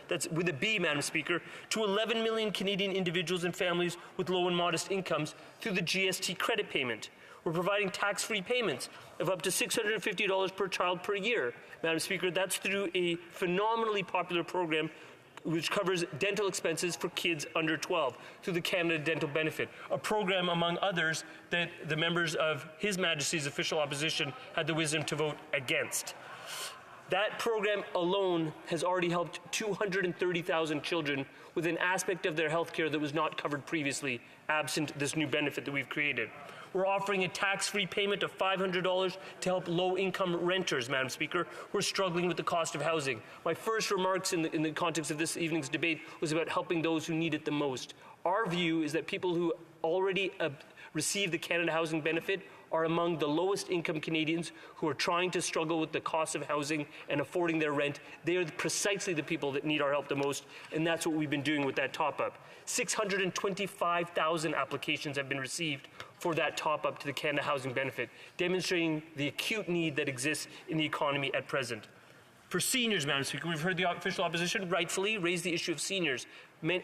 that's with a B, Madam Speaker, to 11 million Canadian individuals and families with low and modest incomes through the GST credit payment. We're providing tax-free payments of up to $650 per child per year. Madam Speaker, that's through a phenomenally popular program which covers dental expenses for kids under 12 through the Canada Dental Benefit, a program, among others, that the members of His Majesty's official opposition had the wisdom to vote against. That program alone has already helped 230,000 children with an aspect of their health care that was not covered previously, absent this new benefit that we've created. We're offering a tax-free payment of $500 to help low-income renters, Madam Speaker, who are struggling with the cost of housing. My first remarks in the context of this evening's debate was about helping those who need it the most. Our view is that people who already receive the Canada Housing Benefit are among the lowest income Canadians who are trying to struggle with the cost of housing and affording their rent. They are precisely the people that need our help the most, and that's what we've been doing with that top-up. 625,000 applications have been received for that top-up to the Canada Housing Benefit, demonstrating the acute need that exists in the economy at present. For seniors, Madam Speaker, we've heard the official opposition rightfully raise the issue of seniors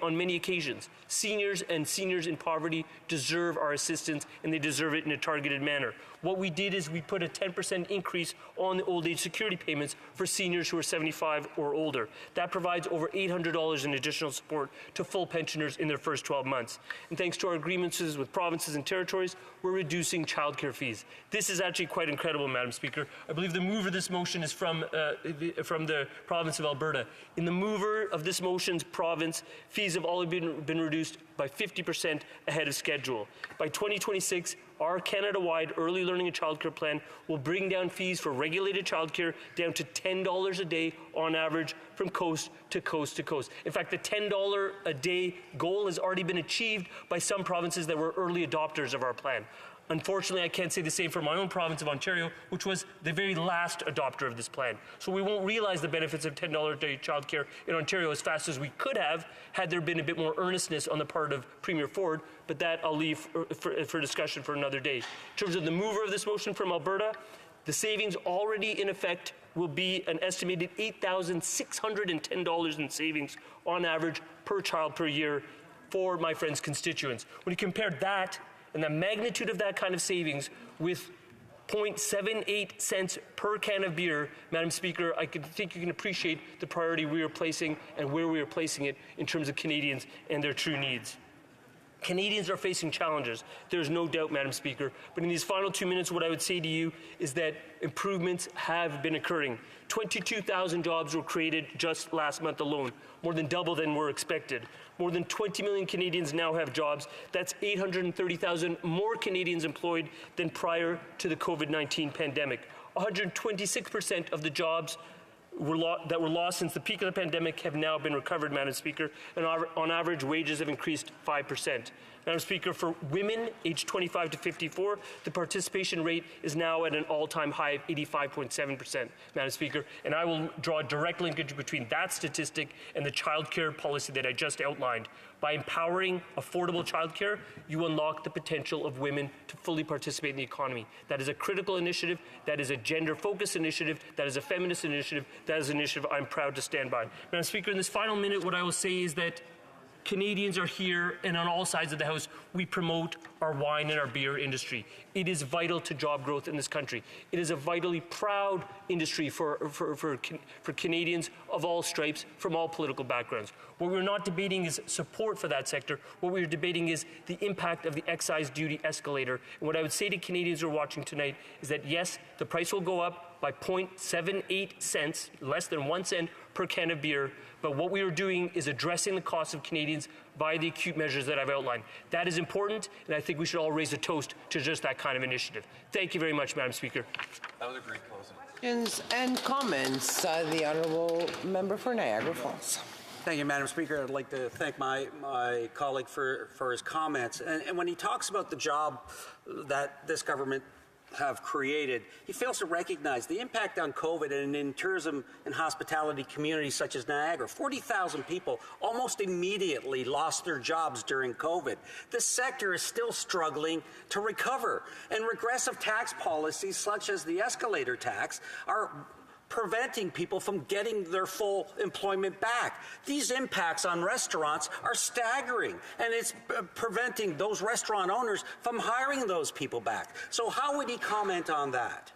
on many occasions. Seniors and seniors in poverty deserve our assistance, and they deserve it in a targeted manner. What we did is we put a 10% increase on the old age security payments for seniors who are 75 or older. That provides over $800 in additional support to full pensioners in their first 12 months. And thanks to our agreements with provinces and territories, we're reducing childcare fees. This is actually quite incredible, Madam Speaker. I believe the mover of this motion is from the province of Alberta. In the mover of this motion's province, fees have all been reduced by 50% ahead of schedule. By 2026, our Canada-wide early learning and childcare plan will bring down fees for regulated childcare down to $10 a day on average from coast to coast to coast. In fact, the $10 a day goal has already been achieved by some provinces that were early adopters of our plan. Unfortunately, I can't say the same for my own province of Ontario, which was the very last adopter of this plan. So we won't realize the benefits of $10 a day childcare in Ontario as fast as we could have had there been a bit more earnestness on the part of Premier Ford, but that I'll leave for discussion for another day. In terms of the mover of this motion from Alberta, the savings already in effect will be an estimated $8,610 in savings on average per child per year for my friends' constituents. When you compare that and the magnitude of that kind of savings with 0.78 cents per can of beer, Madam Speaker, I think you can appreciate the priority we are placing and where we are placing it in terms of Canadians and their true needs. Canadians are facing challenges. There's no doubt, Madam Speaker. But in these final 2 minutes, what I would say to you is that improvements have been occurring. 22,000 jobs were created just last month alone, more than double than were expected. More than 20 million Canadians now have jobs. That's 830,000 more Canadians employed than prior to the COVID-19 pandemic. 126% of the jobs that were lost since the peak of the pandemic have now been recovered, Madam Speaker, and on average, wages have increased 5%. Madam Speaker, for women aged 25 to 54, the participation rate is now at an all-time high of 85.7%, Madam Speaker, and I will draw a direct linkage between that statistic and the child care policy that I just outlined. By empowering affordable childcare, you unlock the potential of women to fully participate in the economy. That is a critical initiative. That is a gender-focused initiative. That is a feminist initiative. That is an initiative I'm proud to stand by. Madam Speaker, in this final minute, what I will say is that Canadians are here, and on all sides of the House, we promote our wine and our beer industry. It is vital to job growth in this country. It is a vitally proud industry for Canadians of all stripes, from all political backgrounds. What we're not debating is support for that sector. What we're debating is the impact of the excise duty escalator. And what I would say to Canadians who are watching tonight is that, yes, the price will go up by 0.78 cents, less than 1 cent per can of beer, but what we are doing is addressing the costs of Canadians by the acute measures that I've outlined. That is important, and I think we should all raise a toast to just that kind of initiative. Thank you very much, Madam Speaker. That was a great closing. Questions and comments. The Honourable Member for Niagara Falls. Thank you, Madam Speaker. I'd like to thank my colleague for his comments. And when he talks about the job that this government have created, he fails to recognize the impact on COVID and in tourism and hospitality communities such as Niagara. 40,000 people almost immediately lost their jobs during COVID. This sector is still struggling to recover, and regressive tax policies such as the escalator tax are preventing people from getting their full employment back. These impacts on restaurants are staggering, and it's preventing those restaurant owners from hiring those people back. So how would he comment on that?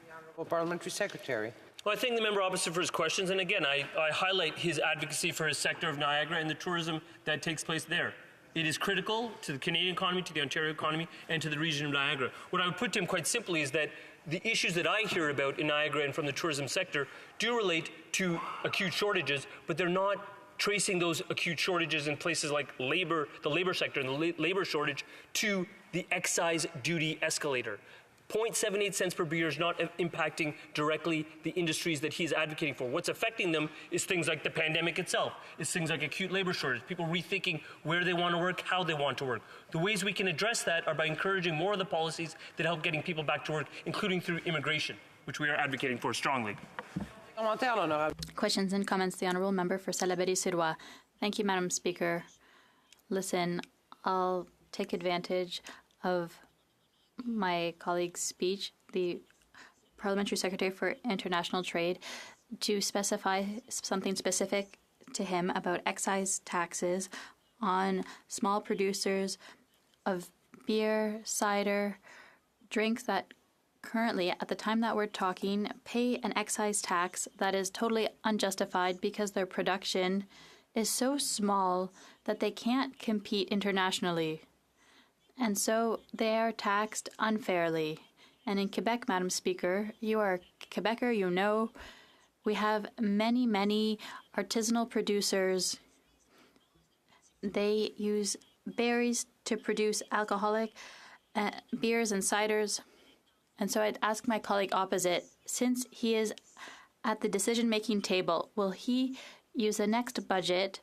The Honourable Parliamentary Secretary. Well, I thank the member opposite for his questions, and again, I highlight his advocacy for his sector of Niagara and the tourism that takes place there. It is critical to the Canadian economy, to the Ontario economy, and to the region of Niagara. What I would put to him quite simply is that the issues that I hear about in Niagara and from the tourism sector do relate to acute shortages, but they're not tracing those acute shortages in places like labor, the labor sector and the labor shortage to the excise duty escalator. 0.78 cents per beer is not impacting directly the industries that he's advocating for. What's affecting them is things like the pandemic itself. It's things like acute labor shortage, people rethinking where they want to work, how they want to work. The ways we can address that are by encouraging more of the policies that help getting people back to work, including through immigration, which we are advocating for strongly. Questions and comments. The Honourable Member for Salaberry-Sirois. Thank you, Madam Speaker. Listen, I'll take advantage of my colleague's speech, the Parliamentary Secretary for International Trade, to specify something specific to him about excise taxes on small producers of beer, cider, drinks that currently, at the time that we're talking, pay an excise tax that is totally unjustified because their production is so small that they can't compete internationally. And so they are taxed unfairly. And in Quebec, Madam Speaker, you are a Quebecer, you know, we have many, many artisanal producers. They use berries to produce alcoholic beers and ciders. And so I'd ask my colleague opposite, since he is at the decision-making table, will he use the next budget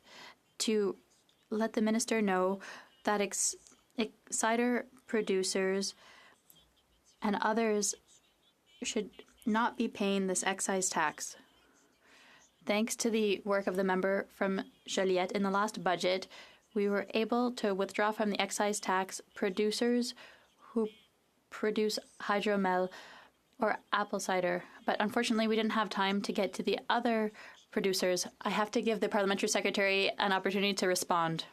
to let the minister know that cider producers and others should not be paying this excise tax? Thanks to the work of the member from Joliette in the last budget, we were able to withdraw from the excise tax producers who produce hydromel or apple cider. But unfortunately, we didn't have time to get to the other producers. I have to give the Parliamentary Secretary an opportunity to respond.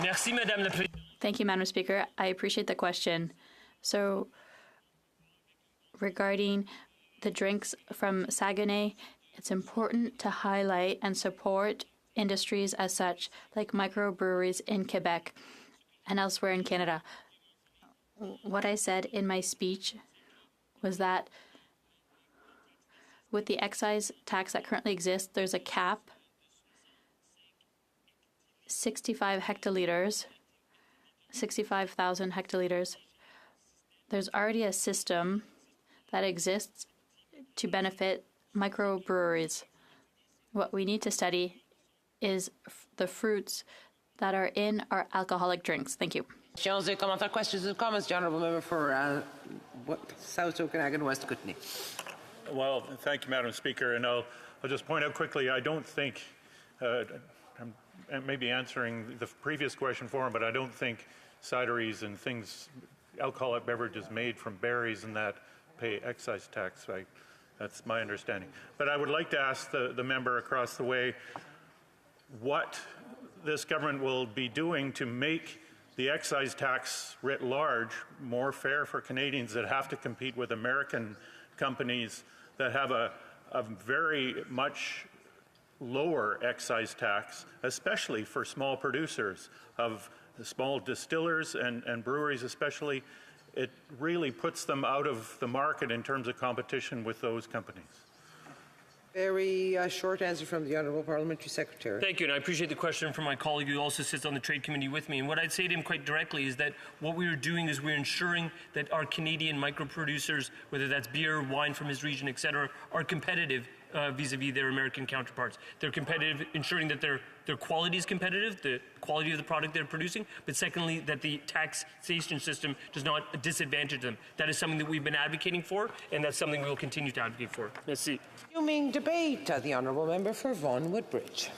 Merci, Madame la Présidente. Thank you, Madam Speaker. I appreciate the question. So, regarding the drinks from Saguenay, it's important to highlight and support industries as such, like microbreweries in Quebec and elsewhere in Canada. What I said in my speech was that with the excise tax that currently exists, there's a cap, 65 hectoliters, 65,000 hectoliters. There's already a system that exists to benefit microbreweries. What we need to study is the fruits that are in our alcoholic drinks. Thank you. Questions and comments, the Honourable Member for South Okanagan, West Kootenay. Well, thank you, Madam Speaker. And I'll just point out quickly, I don't think, I'm maybe answering the previous question for him, but I don't think cideries and things, alcoholic beverages made from berries and that pay excise tax. That's my understanding. But I would like to ask the member across the way what this government will be doing to make the excise tax writ large more fair for Canadians that have to compete with American companies that have a very much lower excise tax, especially for small producers of the small distillers and breweries especially. It really puts them out of the market in terms of competition with those companies. Very short answer from the Honourable Parliamentary Secretary. Thank you, and I appreciate the question from my colleague who also sits on the Trade Committee with me. And what I'd say to him quite directly is that what we are doing is we're ensuring that our Canadian micro-producers, whether that's beer, wine from his region, etc., are competitive vis-a-vis their American counterparts. They're competitive, ensuring that their quality is competitive, the quality of the product they're producing, but secondly, that the taxation system does not disadvantage them. That is something that we've been advocating for, and that's something we will continue to advocate for. Merci. Resuming debate, the Honourable Member for Vaughan Woodbridge.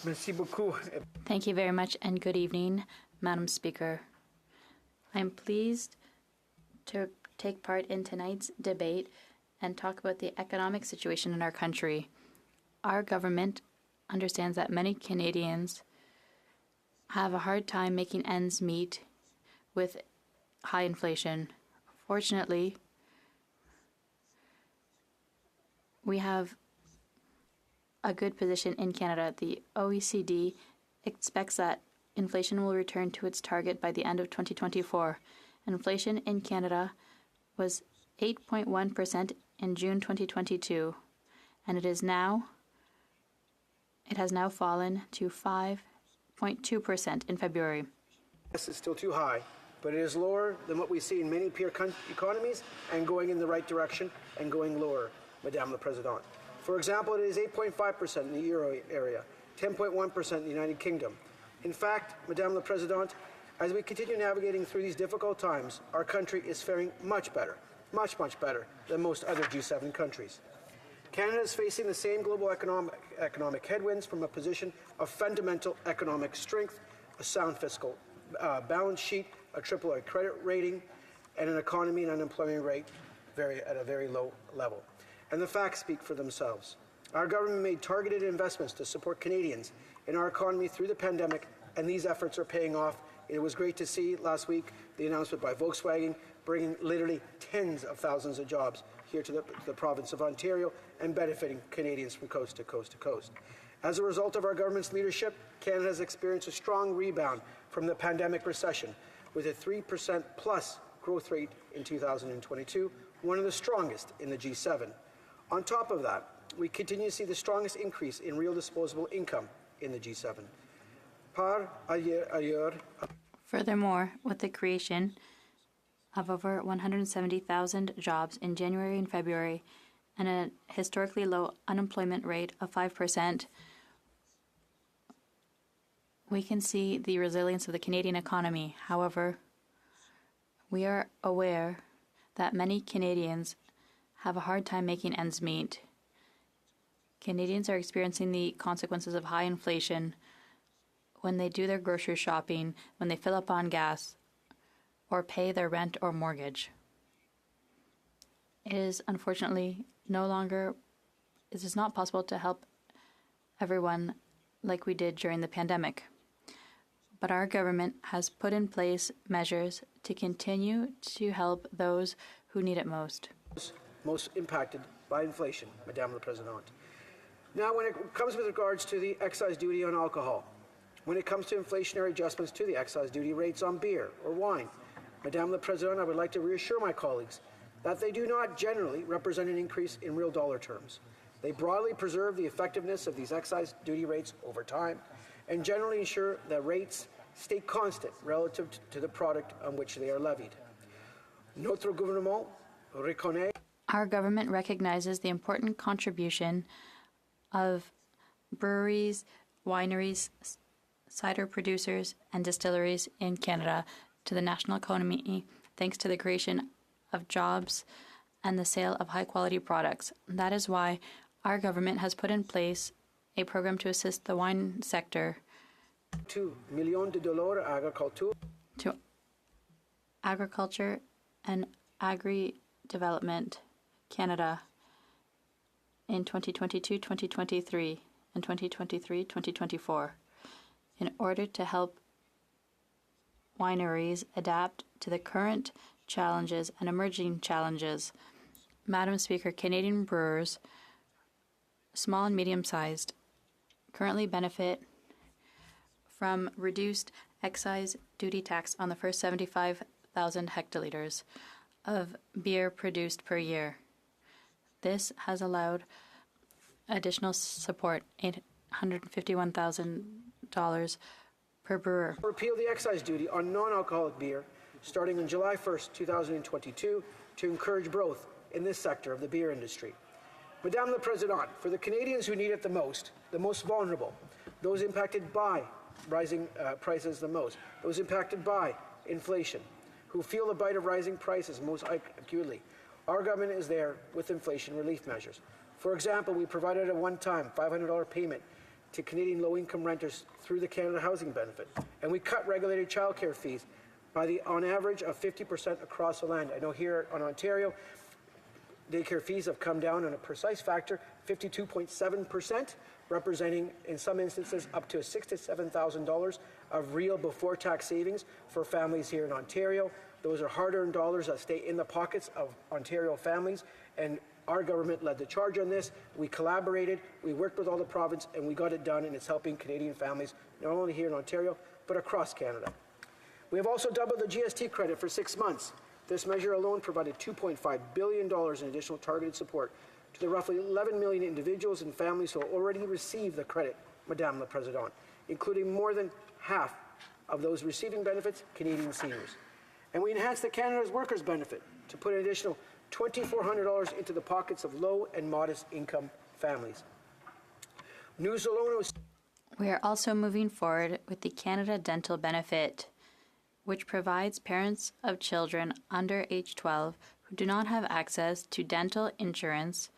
Merci beaucoup. Thank you very much, and good evening, Madam Speaker. I'm pleased to take part in tonight's debate and talk about the economic situation in our country. Our government understands that many Canadians have a hard time making ends meet with high inflation. Fortunately, we have a good position in Canada. The OECD expects that inflation will return to its target by the end of 2024. Inflation in Canada was 8.1% in June 2022, and it has now fallen to 5.2% in February. This is still too high, but it is lower than what we see in many peer economies and going in the right direction and going lower, Madame la Présidente. For example, it is 8.5% in the Euro area, 10.1% in the United Kingdom. In fact, Madame la Présidente, as we continue navigating through these difficult times, our country is faring much better, much better than most other G7 countries. Canada is facing the same global economic headwinds from a position of fundamental economic strength, a sound fiscal balance sheet, a AAA credit rating, and an economy and unemployment rate at a very low level. And the facts speak for themselves. Our government made targeted investments to support Canadians in our economy through the pandemic, and these efforts are paying off. It was great to see last week the announcement by Volkswagen bringing literally tens of thousands of jobs here to the province of Ontario and benefiting Canadians from coast to coast to coast. As a result of our government's leadership, Canada has experienced a strong rebound from the pandemic recession with a 3% plus growth rate in 2022, one of the strongest in the G7. On top of that, we continue to see the strongest increase in real disposable income in the G7. Furthermore, with the creation of over 170,000 jobs in January and February and a historically low unemployment rate of 5%, we can see the resilience of the Canadian economy. However, we are aware that many Canadians have a hard time making ends meet. Canadians are experiencing the consequences of high inflation when they do their grocery shopping, when they fill up on gas, or pay their rent or mortgage. It is unfortunately it is not possible to help everyone like we did during the pandemic. But our government has put in place measures to continue to help those who need it most. Most impacted by inflation, Madame la Présidente. Now, when it comes with regards to the excise duty on alcohol, when it comes to inflationary adjustments to the excise duty rates on beer or wine, Madame la Présidente, I would like to reassure my colleagues that they do not generally represent an increase in real dollar terms. They broadly preserve the effectiveness of these excise duty rates over time and generally ensure that rates stay constant relative to the product on which they are levied. Notre gouvernement reconnaît. Our government recognizes the important contribution of breweries, wineries, cider producers, and distilleries in Canada to the national economy, thanks to the creation of jobs and the sale of high-quality products. That is why our government has put in place a program to assist the wine sector $2 million to Agriculture and Agri-Development Canada in 2022-2023 and 2023-2024 in order to help wineries adapt to the current challenges and emerging challenges. Madam Speaker, Canadian brewers, small and medium-sized, currently benefit from reduced excise duty tax on the first 75,000 hectoliters of beer produced per year. This has allowed additional support, $851,000 per brewer. Repeal the excise duty on non-alcoholic beer starting on July 1st, 2022 to encourage growth in this sector of the beer industry. Madame la Présidente, for the Canadians who need it the most vulnerable, those impacted by rising prices the most, those impacted by inflation, who feel the bite of rising prices most acutely, our government is there with inflation relief measures. For example, we provided a one-time $500 payment to Canadian low-income renters through the Canada Housing Benefit, and we cut regulated childcare fees by on average of 50% across the land. I know here in Ontario, daycare fees have come down on a precise factor, 52.7%, representing in some instances up to $6,000 to $7,000 of real before-tax savings for families here in Ontario. Those are hard-earned dollars that stay in the pockets of Ontario families and Our government led the charge on this. We collaborated, we worked with all the province, and we got it done, and it's helping Canadian families, not only here in Ontario, but across Canada. We have also doubled the GST credit for 6 months. This measure alone provided $2.5 billion in additional targeted support to the roughly 11 million individuals and families who already received the credit, Madame la Présidente, including more than half of those receiving benefits, Canadian seniors. And we enhanced the Canada's Workers Benefit to put an additional $2,400 into the pockets of low and modest income families. News alone was... We are also moving forward with the Canada Dental Benefit, which provides parents of children under age 12 who do not have access to dental insurance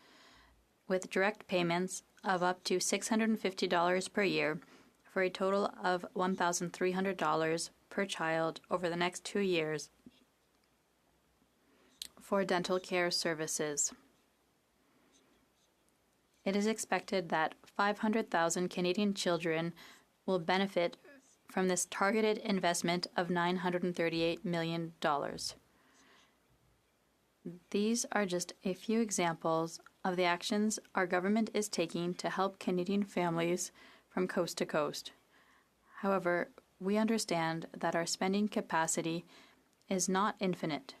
with direct payments of up to $650 per year for a total of $1,300 per child over the next 2 years for dental care services. It is expected that 500,000 Canadian children will benefit from this targeted investment of $938 million. These are just a few examples of the actions our government is taking to help Canadian families from coast to coast. However, we understand that our spending capacity is not infinite,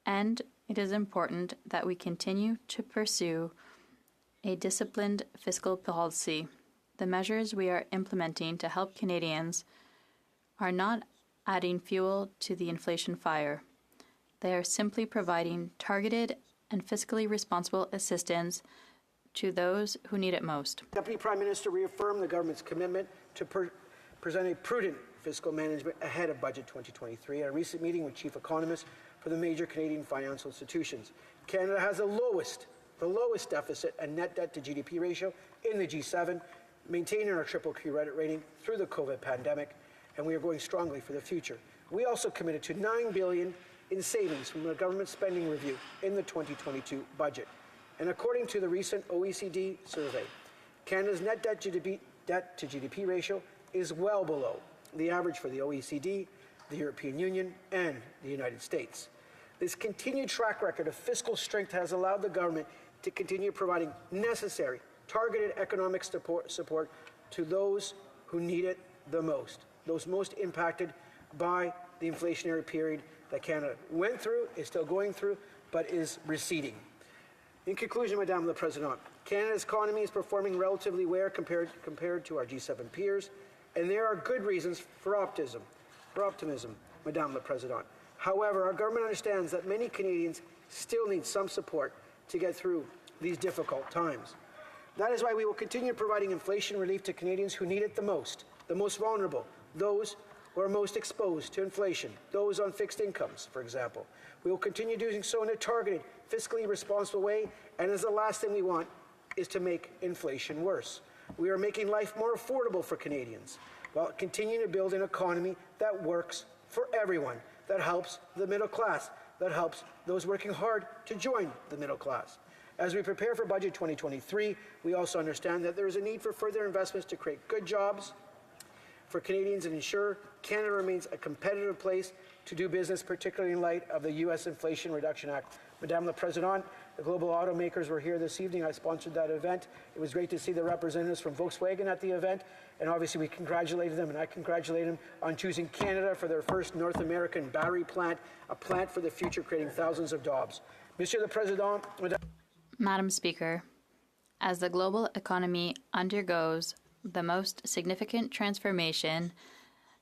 and it is important that we continue to pursue a disciplined fiscal policy. The measures we are implementing to help Canadians are not adding fuel to the inflation fire. They are simply providing targeted and fiscally responsible assistance to those who need it most. Deputy Prime Minister reaffirmed the government's commitment to present a prudent fiscal management ahead of Budget 2023 at a recent meeting with chief economists for the major Canadian financial institutions. Canada has the lowest deficit and net debt to GDP ratio in the G7, maintaining our triple Q credit rating through the COVID pandemic, and we are going strongly for the future. We also committed to $9 billion in savings from the government spending review in the 2022 budget. And according to the recent OECD survey, Canada's net debt to GDP ratio is well below the average for the OECD, the European Union, and the United States. This continued track record of fiscal strength has allowed the government to continue providing necessary, targeted economic support to those who need it the most, those most impacted by the inflationary period that Canada went through, is still going through, but is receding. In conclusion, Madame la Présidente, Canada's economy is performing relatively well compared to our G7 peers, and there are good reasons for optimism, Madame la Présidente. However, our government understands that many Canadians still need some support to get through these difficult times. That is why we will continue providing inflation relief to Canadians who need it the most vulnerable, those who are most exposed to inflation, those on fixed incomes, for example. We will continue doing so in a targeted, fiscally responsible way, and as the last thing we want is to make inflation worse. We are making life more affordable for Canadians while continuing to build an economy that works for everyone, that helps the middle class, that helps those working hard to join the middle class. As we prepare for Budget 2023, we also understand that there is a need for further investments to create good jobs for Canadians and ensure Canada remains a competitive place to do business, particularly in light of the U.S. Inflation Reduction Act. Madame la Présidente, the global automakers were here this evening. I sponsored that event. It was great to see the representatives from Volkswagen at the event, and obviously we congratulated them, and I congratulate them on choosing Canada for their first North American battery plant, a plant for the future creating thousands of jobs. Monsieur le Président, Madam Speaker, as the global economy undergoes the most significant transformation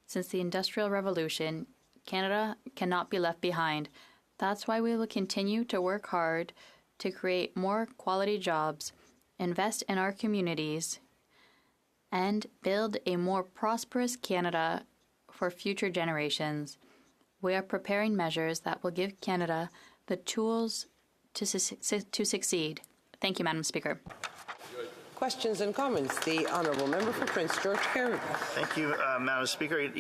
since the Industrial Revolution, Canada cannot be left behind. That's why we will continue to work hard to create more quality jobs, invest in our communities, and build a more prosperous Canada for future generations. We are preparing measures that will give Canada the tools to succeed. Thank you, Madam Speaker. Questions and comments. The Honourable Member for Prince George Carrick. Thank you, Madam Speaker.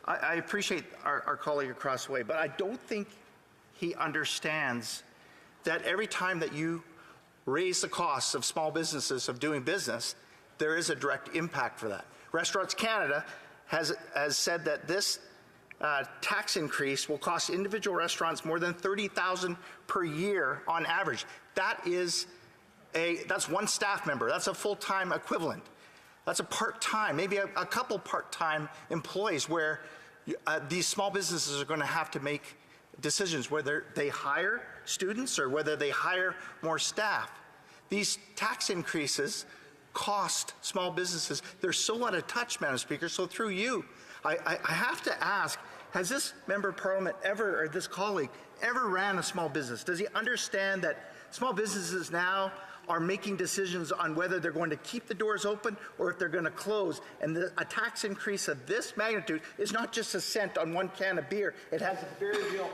I appreciate our colleague across the way, but I don't think he understands that every time that you raise the costs of small businesses of doing business, there is a direct impact for that. Restaurants Canada has said that this tax increase will cost individual restaurants more than $30,000 per year on average. That's one staff member. That's a full-time equivalent. That's a part-time, maybe a couple part-time employees where these small businesses are going to have to make decisions whether they hire students or whether they hire more staff. These tax increases cost small businesses. They're so out of touch, Madam Speaker. So through you, I have to ask, has this member of parliament ever, or this colleague, ever ran a small business? Does he understand that small businesses now are making decisions on whether they're going to keep the doors open or if they're going to close? And a tax increase of this magnitude is not just a cent on one can of beer. It has a very real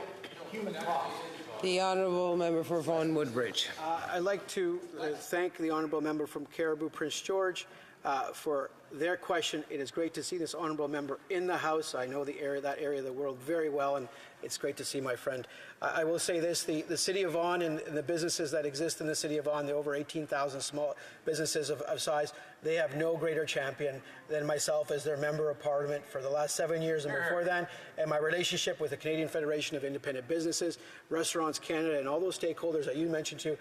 human cost. The Honourable Member for Vaughan Woodbridge. I'd like to thank the Honourable Member from Caribou, Prince George, for their question. It is great to see this Honourable Member in the House. I know that area of the world very well, and it's great to see my friend. I will say this, the City of Vaughan and the businesses that exist in the City of Vaughan, the over 18,000 small businesses of size, they have no greater champion than myself as their Member of Parliament for the last 7 years and before then, and my relationship with the Canadian Federation of Independent Businesses, Restaurants Canada, and all those stakeholders that you mentioned to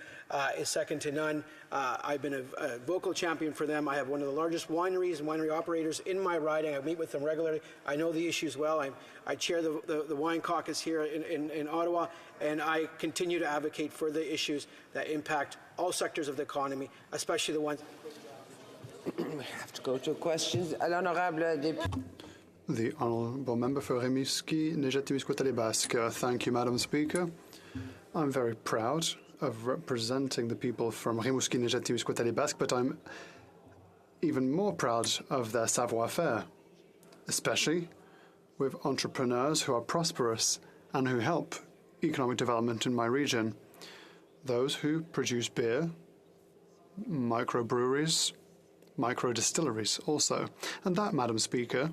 is second to none. I've been a vocal champion for them. I have one of the largest wineries and winery operators in my riding. I meet with them regularly. I know the issues well. I chair the wine caucus here in Ottawa, and I continue to advocate for the issues that impact all sectors of the economy, especially the ones. We have to go to questions. The Honourable Member for Rimouski, Néja-Témiscouata-les-Basques. Thank you, Madam Speaker. I'm very proud of representing the people from Rimouski, Néja-Témiscouata-les-Basques, but I'm even more proud of their savoir-faire, especially with entrepreneurs who are prosperous and who help economic development in my region. Those who produce beer, microbreweries, micro-distilleries also. And that, Madam Speaker,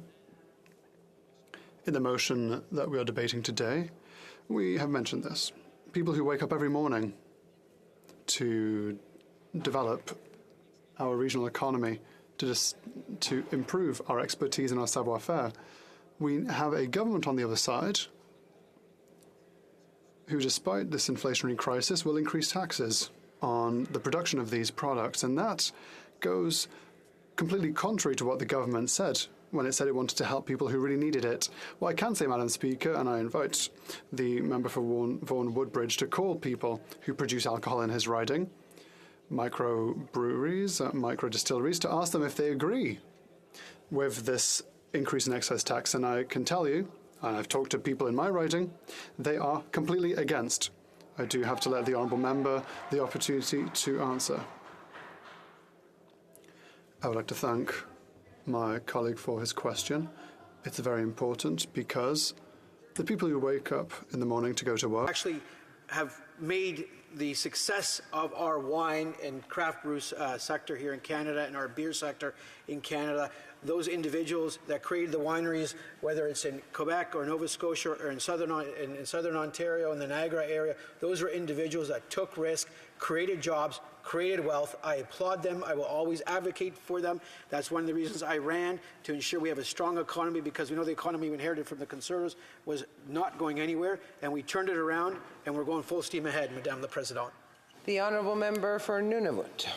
in the motion that we are debating today, we have mentioned this. People who wake up every morning to develop our regional economy, to improve our expertise and our savoir-faire. We have a government on the other side who, despite this inflationary crisis, will increase taxes on the production of these products. And that goes completely contrary to what the government said when it said it wanted to help people who really needed it. Well, I can say, Madam Speaker, and I invite the member for Vaughan Woodbridge to call people who produce alcohol in his riding, microbreweries, micro-distilleries, to ask them if they agree with this increase in excise tax. And I can tell you, and I've talked to people in my riding, they are completely against. I do have to let the Honourable Member the opportunity to answer. I would like to thank my colleague for his question. It's very important because the people who wake up in the morning to go to work actually have made the success of our wine and craft brew sector here in Canada and our beer sector in Canada. Those individuals that created the wineries, whether it's in Quebec or Nova Scotia or in southern Ontario, in the Niagara area, those are individuals that took risk, created jobs, created wealth. I applaud them. I will always advocate for them. That's one of the reasons I ran, to ensure we have a strong economy, because we know the economy we inherited from the Conservatives was not going anywhere, and we turned it around, and we're going full steam ahead, Madame la Présidente. The Honourable Member for Nunavut.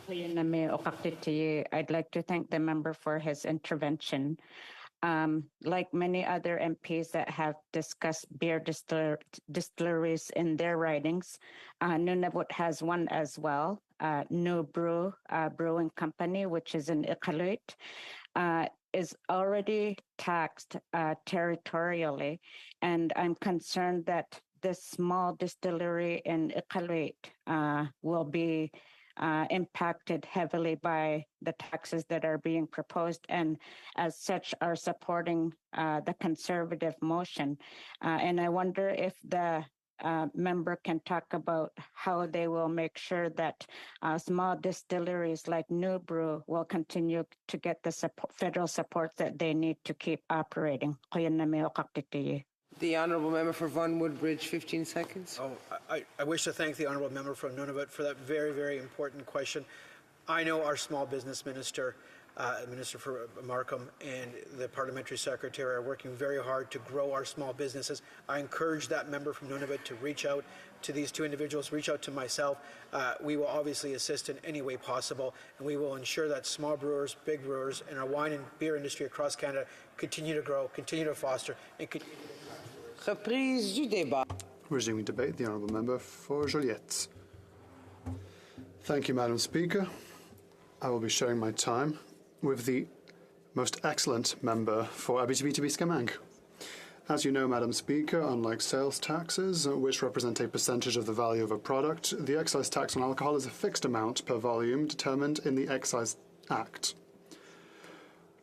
I'd like to thank the member for his intervention. Like many other MPs that have discussed beer distilleries in their ridings, Nunavut has one as well, New Brew Brewing Company, which is in Iqaluit, is already taxed territorially, and I'm concerned that this small distillery in Iqaluit will be impacted heavily by the taxes that are being proposed, and as such are supporting the Conservative motion. And I wonder if the member can talk about how they will make sure that small distilleries like New Brew will continue to get the federal support that they need to keep operating. The Honourable Member for Vaughan Woodbridge, 15 seconds. I wish to thank the Honourable Member from Nunavut for that very, very important question. I know our small business minister Minister for Markham and the Parliamentary Secretary are working very hard to grow our small businesses. I encourage that member from Nunavut to reach out to these two individuals, reach out to myself. We will obviously assist in any way possible, and we will ensure that small brewers, big brewers, and our wine and beer industry across Canada continue to grow, continue to foster, and continue to... Reprise du débat. Resuming debate, the Honourable Member for Joliette. Thank you, Madam Speaker. I will be sharing my time with the most excellent member for Abitibi-Témiscamingue. As you know, Madam Speaker, unlike sales taxes, which represent a percentage of the value of a product, the excise tax on alcohol is a fixed amount per volume determined in the Excise Act.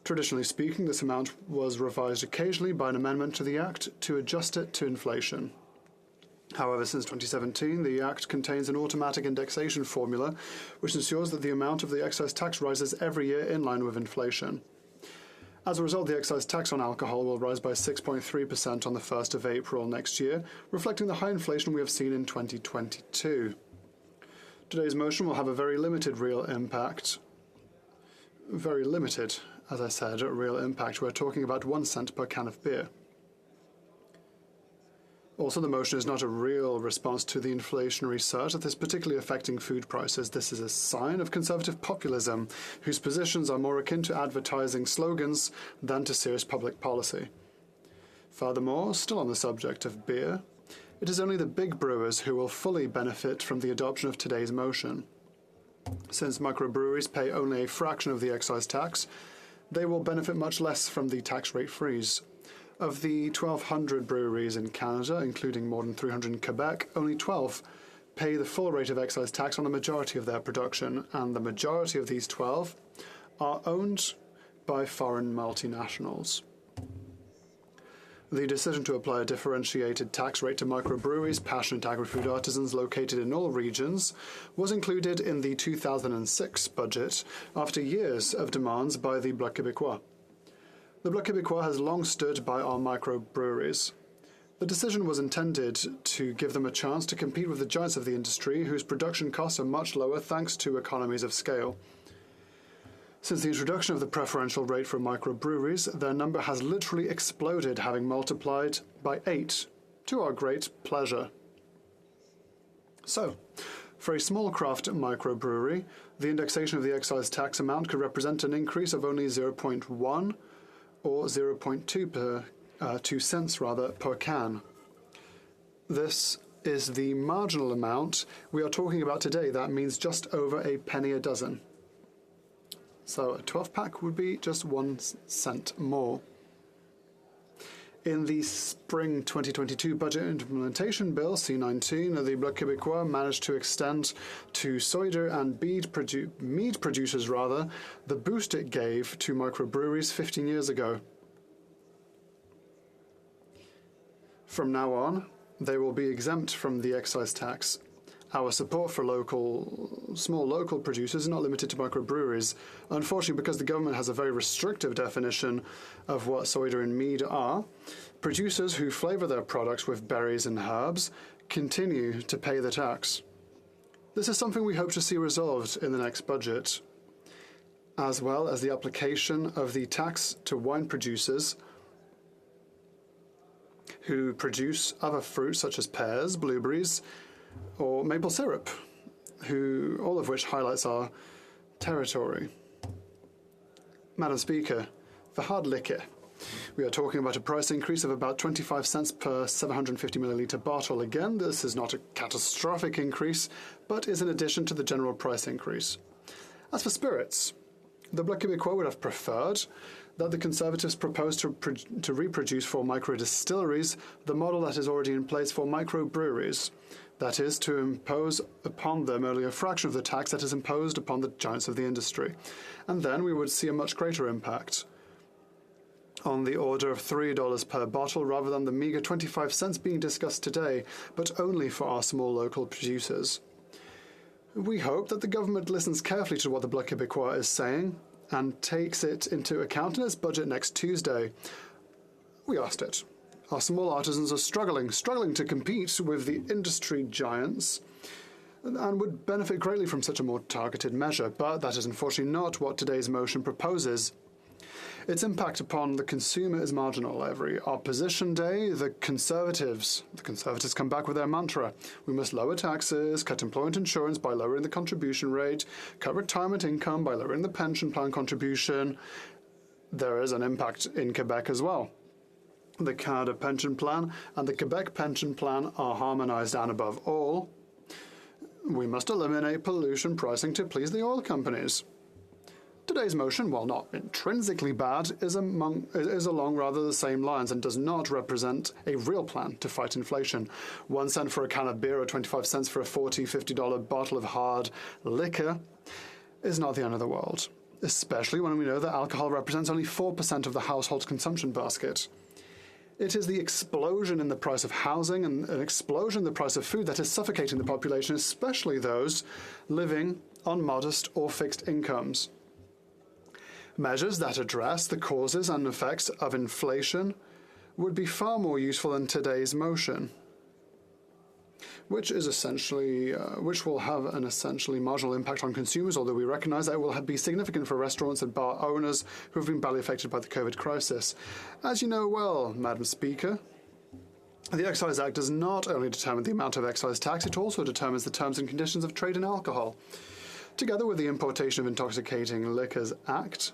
Traditionally speaking, this amount was revised occasionally by an amendment to the Act to adjust it to inflation. However, since 2017, the Act contains an automatic indexation formula which ensures that the amount of the excise tax rises every year in line with inflation. As a result, the excise tax on alcohol will rise by 6.3% on the 1st of April next year, reflecting the high inflation we have seen in 2022. Today's motion will have a very limited real impact. Very limited, as I said, real impact. We're talking about 1 cent per can of beer. Also, the motion is not a real response to the inflationary surge that is particularly affecting food prices. This is a sign of conservative populism, whose positions are more akin to advertising slogans than to serious public policy. Furthermore, still on the subject of beer, it is only the big brewers who will fully benefit from the adoption of today's motion. Since microbreweries pay only a fraction of the excise tax, they will benefit much less from the tax rate freeze. Of the 1,200 breweries in Canada, including more than 300 in Quebec, only 12 pay the full rate of excise tax on the majority of their production, and the majority of these 12 are owned by foreign multinationals. The decision to apply a differentiated tax rate to microbreweries, passionate agri-food artisans located in all regions, was included in the 2006 budget after years of demands by the Bloc Québécois. The Bloc Québécois has long stood by our microbreweries. The decision was intended to give them a chance to compete with the giants of the industry, whose production costs are much lower thanks to economies of scale. Since the introduction of the preferential rate for microbreweries, their number has literally exploded, having multiplied by 8, to our great pleasure. So, for a small craft microbrewery, the indexation of the excise tax amount could represent an increase of only 0.1 or 0.2 cents per can. This is the marginal amount we are talking about today. That means just over a penny a dozen. So a 12-pack would be just 1 cent more. In the spring 2022 Budget Implementation Bill, C-19, the Bloc Québécois managed to extend to cider and mead producers, the boost it gave to microbreweries 15 years ago. From now on, they will be exempt from the excise tax. Our support for small local producers is not limited to microbreweries. Unfortunately, because the government has a very restrictive definition of what cider and mead are, producers who flavour their products with berries and herbs continue to pay the tax. This is something we hope to see resolved in the next budget, as well as the application of the tax to wine producers who produce other fruits such as pears, blueberries, or maple syrup, all of which highlights our territory. Madam Speaker, for hard liquor, we are talking about a price increase of about 25 cents per 750 millilitre bottle. Again, this is not a catastrophic increase, but is in addition to the general price increase. As for spirits, the Bloc Québécois would have preferred that the Conservatives proposed to reproduce for microdistilleries the model that is already in place for microbreweries. That is, to impose upon them only a fraction of the tax that is imposed upon the giants of the industry. And then we would see a much greater impact, on the order of $3 per bottle, rather than the meagre 25 cents being discussed today, but only for our small local producers. We hope that the government listens carefully to what the Bloc Québécois is saying and takes it into account in its budget next Tuesday. We asked it. Our small artisans are struggling to compete with the industry giants and would benefit greatly from such a more targeted measure, but that is unfortunately not what today's motion proposes. Its impact upon the consumer is marginal. Every opposition day, the Conservatives come back with their mantra. We must lower taxes, cut employment insurance by lowering the contribution rate, cut retirement income by lowering the pension plan contribution. There is an impact in Quebec as well. The Canada pension plan and the Quebec pension plan are harmonized, and above all, we must eliminate pollution pricing to please the oil companies. Today's motion, while not intrinsically bad, is along rather the same lines and does not represent a real plan to fight inflation. 1 cent for a can of beer or 25 cents for a $40, $50 bottle of hard liquor is not the end of the world, especially when we know that alcohol represents only 4% of the household consumption basket. It is the explosion in the price of housing and an explosion in the price of food that is suffocating the population, especially those living on modest or fixed incomes. Measures that address the causes and effects of inflation would be far more useful than today's motion, which will have an essentially marginal impact on consumers, although we recognize that it will be significant for restaurants and bar owners who have been badly affected by the COVID crisis. As you know well, Madam Speaker, the Excise Act does not only determine the amount of excise tax, it also determines the terms and conditions of trade in alcohol. Together with the Importation of Intoxicating Liquors Act,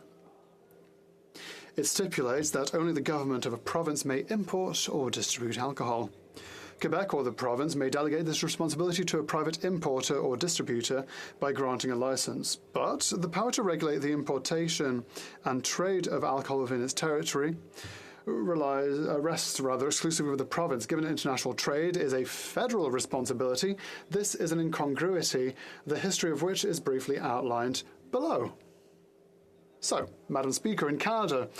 it stipulates that only the government of a province may import or distribute alcohol. Quebec or the province may delegate this responsibility to a private importer or distributor by granting a license. But the power to regulate the importation and trade of alcohol within its territory rests exclusively with the province. Given international trade is a federal responsibility, this is an incongruity, the history of which is briefly outlined below. So, Madam Speaker, in Canada,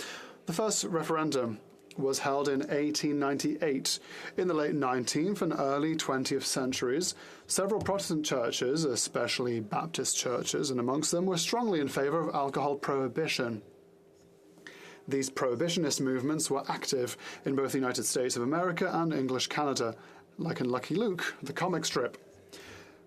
the first referendum was held in 1898. In the late 19th and early 20th centuries, several Protestant churches, especially Baptist churches, and amongst them were strongly in favor of alcohol prohibition. These prohibitionist movements were active in both the United States of America and English Canada, like in Lucky Luke, the comic strip.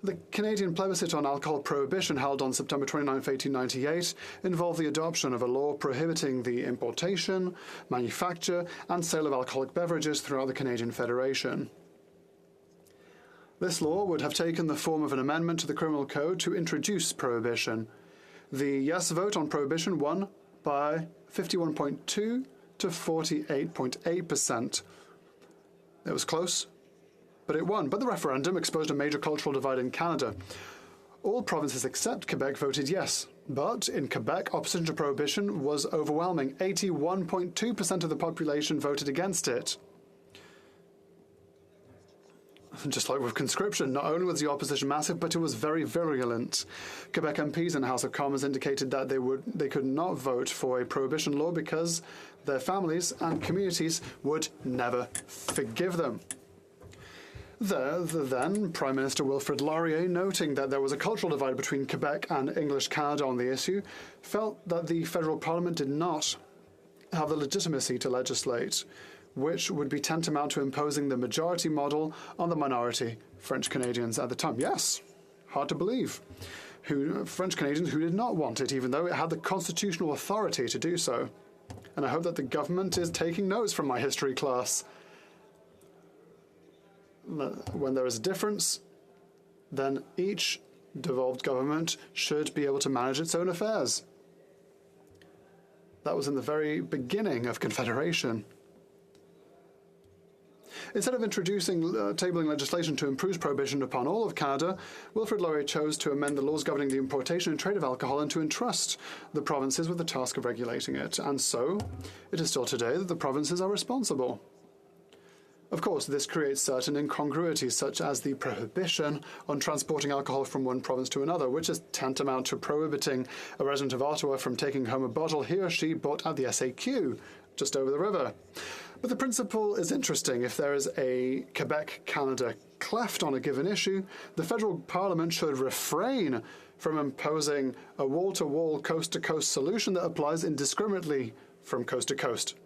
The Canadian plebiscite on alcohol prohibition, held on September 29, 1898, involved the adoption of a law prohibiting the importation, manufacture, and sale of alcoholic beverages throughout the Canadian Federation. This law would have taken the form of an amendment to the Criminal Code to introduce prohibition. The yes vote on prohibition won by 51.2 to 48.8%. It was close, but it won. But the referendum exposed a major cultural divide in Canada. All provinces except Quebec voted yes. But in Quebec, opposition to prohibition was overwhelming. 81.2% of the population voted against it. Just like with conscription, not only was the opposition massive, but it was very virulent. Quebec MPs in the House of Commons indicated that they could not vote for a prohibition law because their families and communities would never forgive them. The then Prime Minister Wilfrid Laurier, noting that there was a cultural divide between Quebec and English Canada on the issue, felt that the federal parliament did not have the legitimacy to legislate, which would be tantamount to imposing the majority model on the minority French Canadians at the time. Yes, hard to believe. French Canadians who did not want it, even though it had the constitutional authority to do so. And I hope that the government is taking notes from my history class. When there is a difference, then each devolved government should be able to manage its own affairs. That was in the very beginning of Confederation. Instead of tabling legislation to improve prohibition upon all of Canada, Wilfrid Laurier chose to amend the laws governing the importation and trade of alcohol and to entrust the provinces with the task of regulating it. And so, it is still today that the provinces are responsible. Of course, this creates certain incongruities, such as the prohibition on transporting alcohol from one province to another, which is tantamount to prohibiting a resident of Ottawa from taking home a bottle he or she bought at the SAQ, just over the river. But the principle is interesting. If there is a Quebec-Canada cleft on a given issue, the federal parliament should refrain from imposing a wall-to-wall, coast-to-coast solution that applies indiscriminately from coast to coast.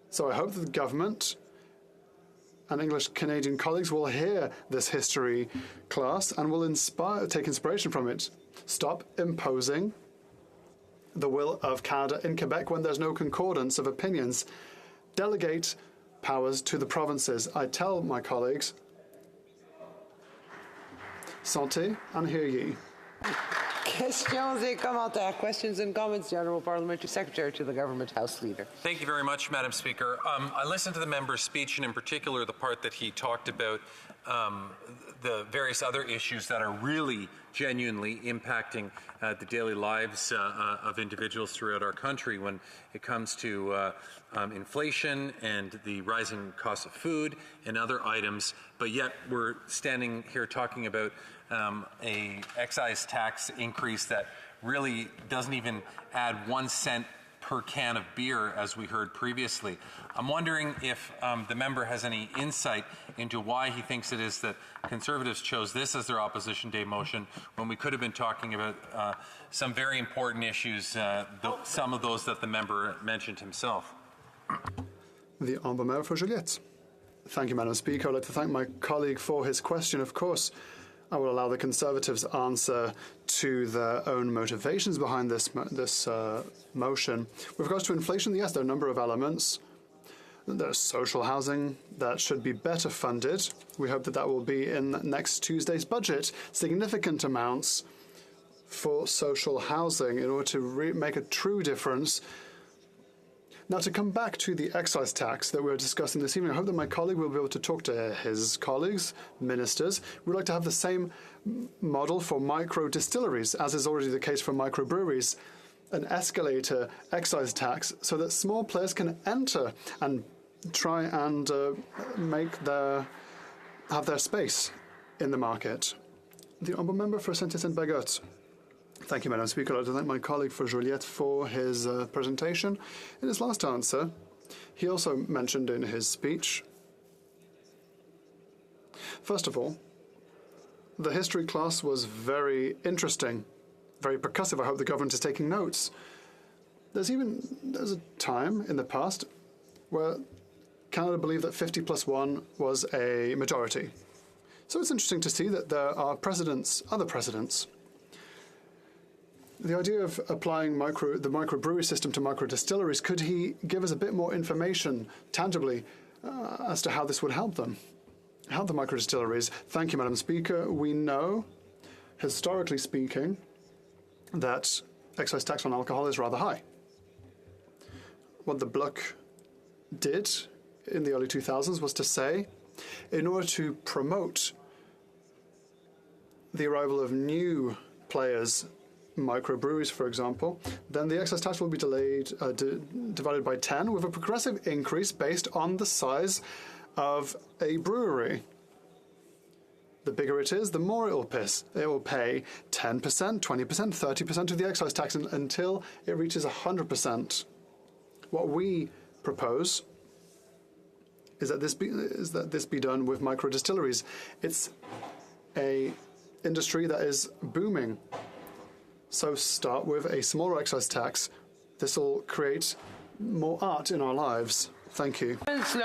So I hope that the government and English Canadian colleagues will hear this history class and will take inspiration from it. Stop imposing the will of Canada in Quebec when there's no concordance of opinions. Delegate powers to the provinces. I tell my colleagues, santé and hear ye. Questions et commentaires. Questions and comments, the Honourable Parliamentary Secretary to the Government House Leader. Thank you very much, Madam Speaker. I listened to the member's speech, and in particular the part that he talked about the various other issues that are really genuinely impacting the daily lives of individuals throughout our country when it comes to inflation and the rising cost of food and other items. But yet we're standing here talking about a excise tax increase that really doesn't even add 1 cent per can of beer, as we heard previously. I'm wondering if the member has any insight into why he thinks it is that Conservatives chose this as their Opposition Day motion when we could have been talking about some very important issues, some of those that the member mentioned himself. The Honourable Member for Juliette. Thank you, Madam Speaker. I'd like to thank my colleague for his question. Of course, I will allow the Conservatives answer to their own motivations behind this motion. With regards to inflation, yes, there are a number of elements. There's social housing that should be better funded. We hope that that will be in next Tuesday's budget. Significant amounts for social housing in order to make a true difference. Now, to come back to the excise tax that we're discussing this evening, I hope that my colleague will be able to talk to his colleagues, ministers. We'd like to have the same model for micro-distilleries, as is already the case for microbreweries, an escalator excise tax, so that small players can enter and try and have their space in the market. The Honourable Member for Saint-Hyacinthe-Bagotte. Thank you, Madam Speaker. I'd like to thank my colleague for Juliette for his presentation. In his last answer, he also mentioned in his speech, first of all, the history class was very interesting, very percussive. I hope the government is taking notes. There's a time in the past where Canada believed that 50+1 was a majority. So it's interesting to see that there are other precedents. The idea of applying the microbrewery system to microdistilleries, could he give us a bit more information, tangibly, as to how this would help them, help the microdistilleries? Thank you, Madam Speaker. We know, historically speaking, that excise tax on alcohol is rather high. What the Bloc did in the early 2000s was to say, in order to promote the arrival of new players, microbreweries, for example, then the excise tax will be divided by 10 with a progressive increase based on the size of a brewery. The bigger it is, the more it will pay 10%, 20%, 30% of the excise tax until it reaches 100%. What we propose is that this be done with microdistilleries. It's an industry that is booming. So start with a smaller excise tax. This will create more art in our lives. Thank you. The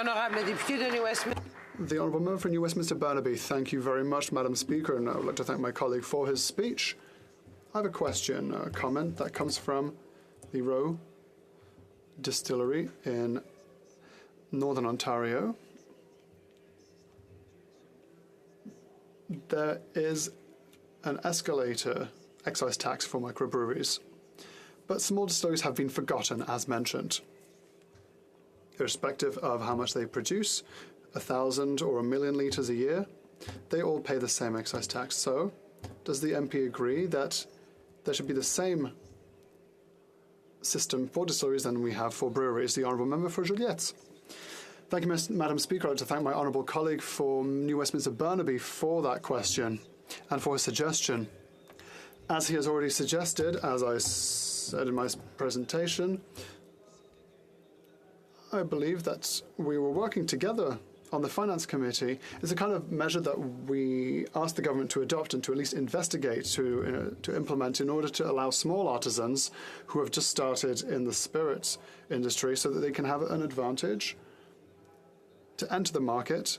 Honourable Member for New Westminster Burnaby. Thank you very much, Madam Speaker, and I would like to thank my colleague for his speech. I have a question, a comment that comes from the Roe Distillery in Northern Ontario. There is an escalator excise tax for microbreweries, but small distilleries have been forgotten, as mentioned. Irrespective of how much they produce, 1,000 or 1,000,000 litres a year, they all pay the same excise tax. So, does the MP agree that there should be the same system for distilleries than we have for breweries? The Honourable Member for Juliette. Thank you, Madam Speaker. I'd like to thank my honourable colleague for New Westminster Burnaby for that question and for his suggestion. As he has already suggested, as I said in my presentation, I believe that we were working together on the Finance Committee. It's a kind of measure that we asked the government to adopt and to at least investigate, to implement in order to allow small artisans who have just started in the spirits industry so that they can have an advantage to enter the market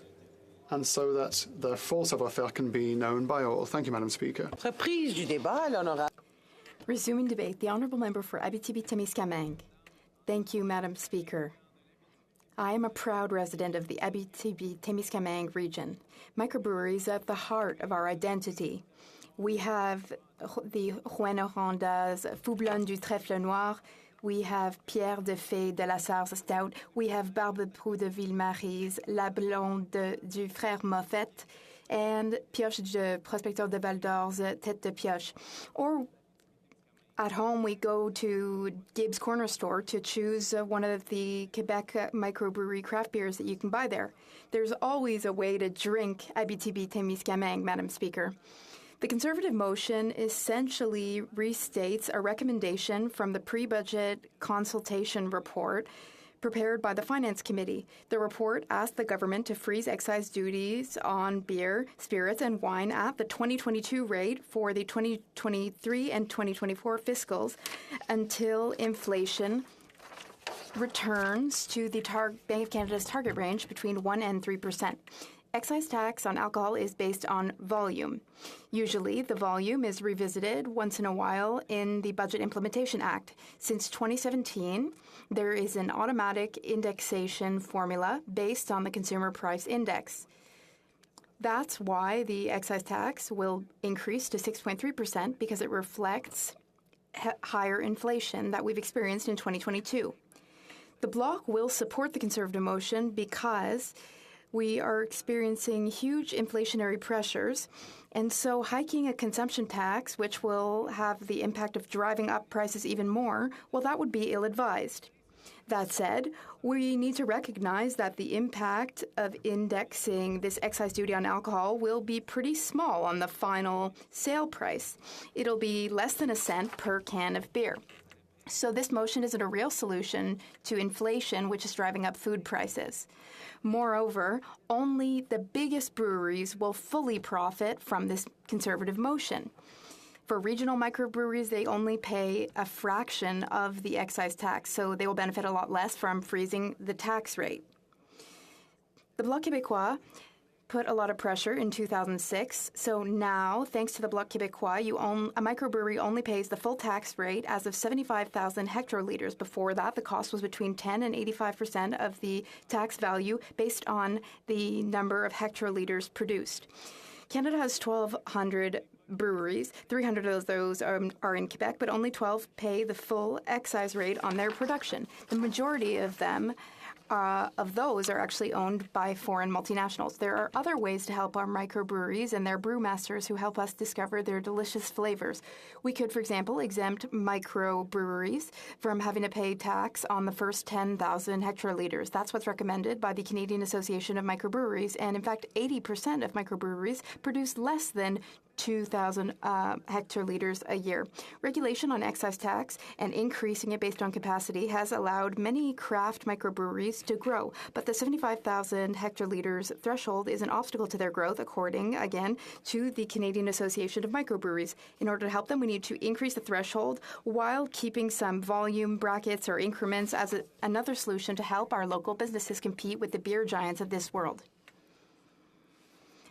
and so that the full savoir-faire can be known by all. Thank you, Madam Speaker. Reprise du débat, l'honorable. Resuming debate, the Honourable Member for Abitibi-Témiscamingue. Thank you, Madam Speaker. I am a proud resident of the Abitibi-Témiscamingue region. Microbreweries are at the heart of our identity. We have the Rouyn-Norandas, Foublon du Trèfle Noir. We have Pierre de Fay de la Sarre Stout. We have Barbe-Prou de Ville-Maryse, La Blonde du Frère Moffett, and Pioche de Prospecteur de Val-d'Or's Tête de Pioche. Or at home, we go to Gibbs Corner Store to choose one of the Quebec microbrewery craft beers that you can buy there. There's always a way to drink Abitibi-Témiscamingue, Madam Speaker. The Conservative motion essentially restates a recommendation from the pre-budget consultation report prepared by the Finance Committee. The report asked the government to freeze excise duties on beer, spirits, and wine at the 2022 rate for the 2023 and 2024 fiscals until inflation returns to the Bank of Canada's target range between 1% and 3%. Excise tax on alcohol is based on volume. Usually, the volume is revisited once in a while in the Budget Implementation Act. Since 2017, there is an automatic indexation formula based on the Consumer Price Index. That's why the excise tax will increase to 6.3% because it reflects higher inflation that we've experienced in 2022. The Bloc will support the Conservative motion because we are experiencing huge inflationary pressures, and so hiking a consumption tax, which will have the impact of driving up prices even more, well, that would be ill-advised. That said, we need to recognize that the impact of indexing this excise duty on alcohol will be pretty small on the final sale price. It'll be less than a cent per can of beer. So this motion isn't a real solution to inflation, which is driving up food prices. Moreover, only the biggest breweries will fully profit from this Conservative motion. For regional microbreweries, they only pay a fraction of the excise tax, so they will benefit a lot less from freezing the tax rate. The Bloc Québécois put a lot of pressure in 2006. So now, thanks to the Bloc Québécois, a microbrewery only pays the full tax rate as of 75,000 hectoliters. Before that, the cost was between 10 and 85% of the tax value based on the number of hectoliters produced. Canada has 1,200 breweries. 300 of those are in Quebec, but only 12 pay the full excise rate on their production. The majority of them of those are actually owned by foreign multinationals. There are other ways to help our microbreweries and their brewmasters who help us discover their delicious flavors. We could, for example, exempt microbreweries from having to pay tax on the first 10,000 hectoliters. That's what's recommended by the Canadian Association of Microbreweries, and in fact, 80% of microbreweries produce less than 2,000 hectoliters a year. Regulation on excise tax and increasing it based on capacity has allowed many craft microbreweries to grow, but the 75,000 hectoliters threshold is an obstacle to their growth, according, again, to the Canadian Association of Microbreweries. In order to help them, we need to increase the threshold while keeping some volume brackets or increments as another solution to help our local businesses compete with the beer giants of this world.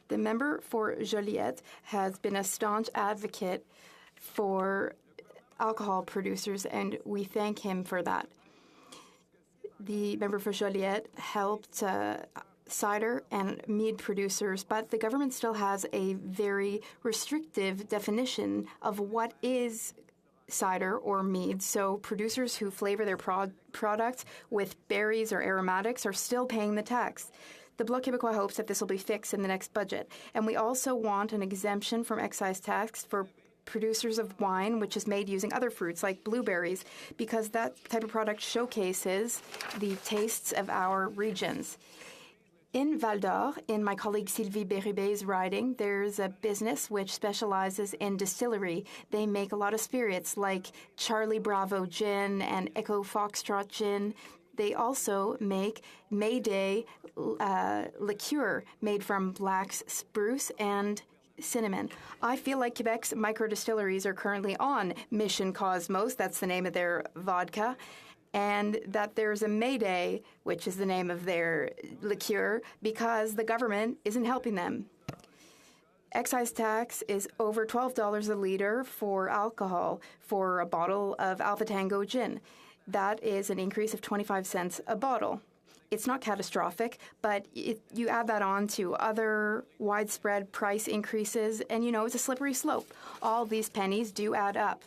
The member for Joliette has been a staunch advocate for alcohol producers, and we thank him for that. The member for Joliette helped cider and mead producers, but the government still has a very restrictive definition of what is cider or mead, so producers who flavor their products with berries or aromatics are still paying the tax. The Bloc Québécois hopes that this will be fixed in the next budget. And we also want an exemption from excise tax for producers of wine, which is made using other fruits like blueberries, because that type of product showcases the tastes of our regions. In Val-d'Or, in my colleague Sylvie Bérubé's riding, there's a business which specializes in distillery. They make a lot of spirits like Charlie Bravo Gin and Echo Foxtrot Gin. They also make Mayday liqueur made from black spruce and cinnamon. I feel like Quebec's microdistilleries are currently on Mission Cosmos. That's the name of their vodka. and that there's a Mayday, which is the name of their liqueur, because the government isn't helping them. Excise tax is over $12 a liter for alcohol for a bottle of Alpha Tango gin. That is an increase of 25 cents a bottle. It's not catastrophic, but you add that on to other widespread price increases, and it's a slippery slope. All these pennies do add up.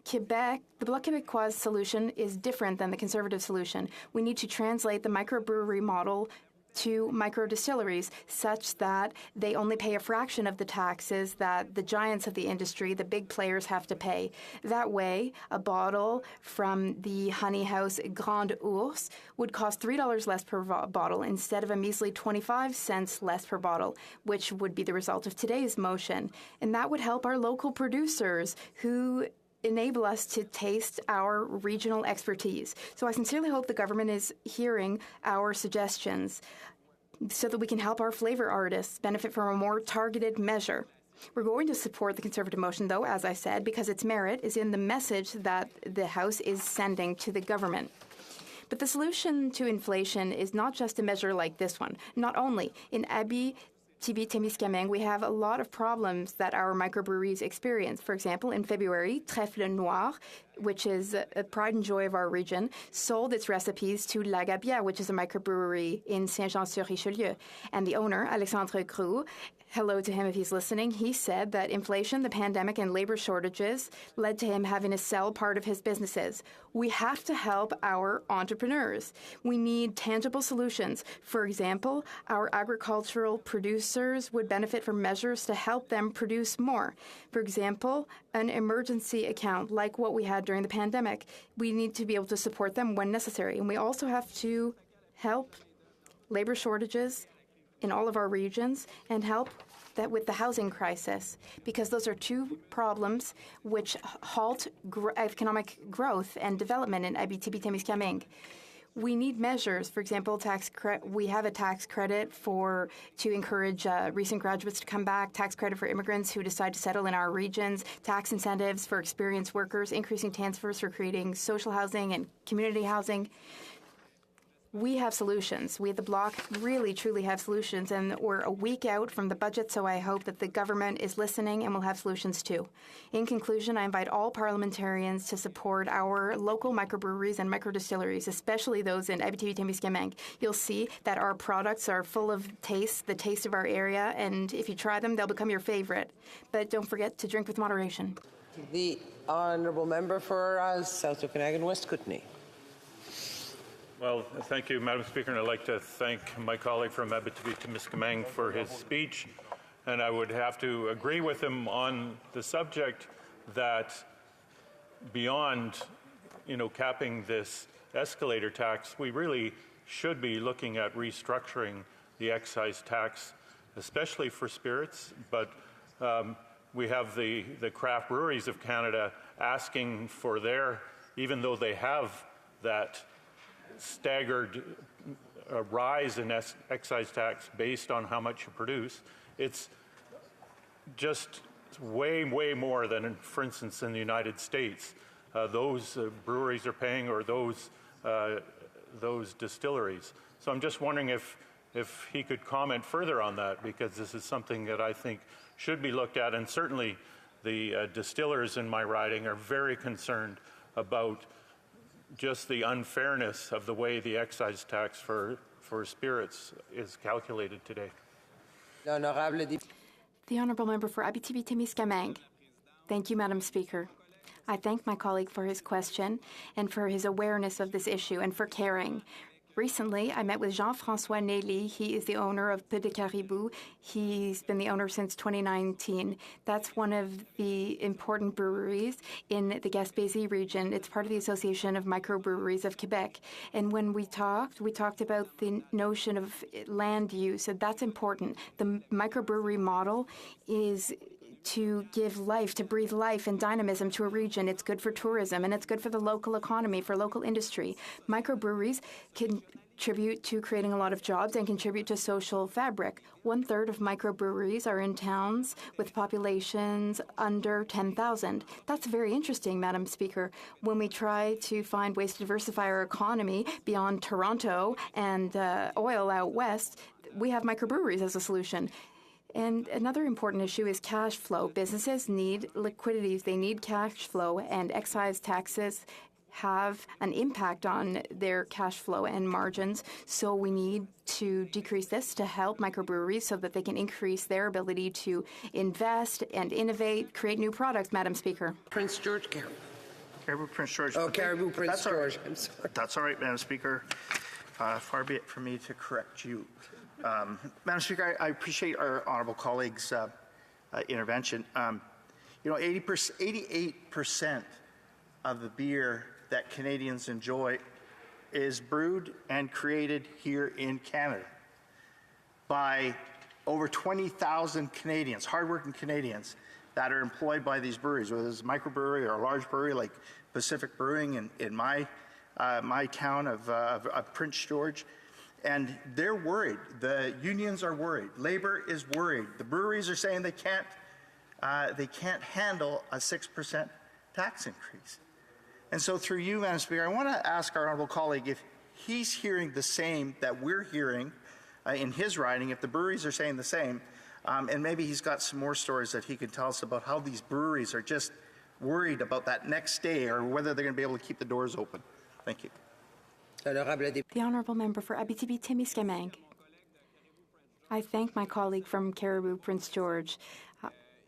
Quebec, the Bloc Québécois solution is different than the Conservative solution. We need to translate the microbrewery model to microdistilleries such that they only pay a fraction of the taxes that the giants of the industry, the big players, have to pay. That way, a bottle from the honey house Grand Ours would cost $3 less per bottle instead of a measly 25 cents less per bottle, which would be the result of today's motion. And that would help our local producers who enable us to taste our regional expertise. So I sincerely hope the government is hearing our suggestions so that we can help our flavor artists benefit from a more targeted measure. We're going to support the Conservative motion, though, as I said, because its merit is in the message that the House is sending to the government. But the solution to inflation is not just a measure like this one. Not only in Abitibi-Témiscamingue, we have a lot of problems that our microbreweries experience. For example, in February, Trèfle Noir, which is a pride and joy of our region, sold its recipes to La Gabière, which is a microbrewery in Saint-Jean-sur-Richelieu. And the owner, Alexandre Groux, hello to him if he's listening, he said that inflation, the pandemic, and labor shortages led to him having to sell part of his businesses. We have to help our entrepreneurs. We need tangible solutions. For example, our agricultural producers would benefit from measures to help them produce more. For example, an emergency account like what we had during the pandemic. We need to be able to support them when necessary. And we also have to help labor shortages in all of our regions and help that with the housing crisis, because those are two problems which halt economic growth and development in Abitibi-Témiscamingue. We need measures. For example, we have a tax credit to encourage recent graduates to come back, tax credit for immigrants who decide to settle in our regions, tax incentives for experienced workers, increasing transfers for creating social housing and community housing. We have solutions. We at the Bloc really, truly have solutions, and we're a week out from the budget, so I hope that the government is listening and will have solutions too. In conclusion, I invite all parliamentarians to support our local microbreweries and microdistilleries, especially those in Abitibi-Témiscamingue. You'll see that our products are full of taste, the taste of our area, and if you try them, they'll become your favorite. But don't forget to drink with moderation. The honourable member for South Okanagan West Kootenay. Well, thank you, Madam Speaker, and I'd like to thank my colleague from Abitibi-Témiscamingue for his speech. And I would have to agree with him on the subject that beyond, capping this escalator tax, we really should be looking at restructuring the excise tax, especially for spirits. But we have the craft breweries of Canada asking for even though they have that staggered rise in excise tax based on how much you produce, it's just way, way more than, for instance, in the United States, those breweries are paying, or those distilleries. So I'm just wondering if he could comment further on that, because this is something that I think should be looked at, and certainly the distillers in my riding are very concerned about just the unfairness of the way the excise tax for spirits is calculated today. The honourable member for Abitibi-Témiscamingue. Thank you, Madam Speaker. I thank my colleague for his question and for his awareness of this issue and for caring. Recently, I met with Jean-François Nelly. He is the owner of Peu de Caribou. He's been the owner since 2019. That's one of the important breweries in the Gaspésie region. It's part of the Association of Microbreweries of Quebec. And when we talked about the notion of land use, and that's important. The microbrewery model is to give life, to breathe life and dynamism to a region. It's good for tourism, and it's good for the local economy, for local industry. Microbreweries can contribute to creating a lot of jobs and contribute to social fabric. 1/3 of microbreweries are in towns with populations under 10,000. That's very interesting, Madam Speaker. When we try to find ways to diversify our economy beyond Toronto and oil out west, we have microbreweries as a solution. And another important issue is cash flow. Businesses need liquidity. They need cash flow, and excise taxes have an impact on their cash flow and margins. So we need to decrease this to help microbreweries so that they can increase their ability to invest and innovate, create new products, Madam Speaker. Prince George, Caribou Prince George. Oh, Caribou Prince George. I'm sorry. That's all right, Madam Speaker. Far be it from me to correct you. Madam Speaker, I appreciate our honourable colleague's intervention. 88% of the beer that Canadians enjoy is brewed and created here in Canada by over 20,000 Canadians, hardworking Canadians that are employed by these breweries, whether it's a microbrewery or a large brewery like Pacific Brewing in my town of Prince George. And they're worried. The unions are worried. Labor is worried. The breweries are saying they can't handle a 6% tax increase. And so through you, Madam Speaker, I want to ask our honourable colleague if he's hearing the same that we're hearing in his riding, if the breweries are saying the same, and maybe he's got some more stories that he can tell us about how these breweries are just worried about that next day or whether they're going to be able to keep the doors open. Thank you. The Honourable Member for Abitibi-Témiscamingue. I thank my colleague from Caribou Prince George.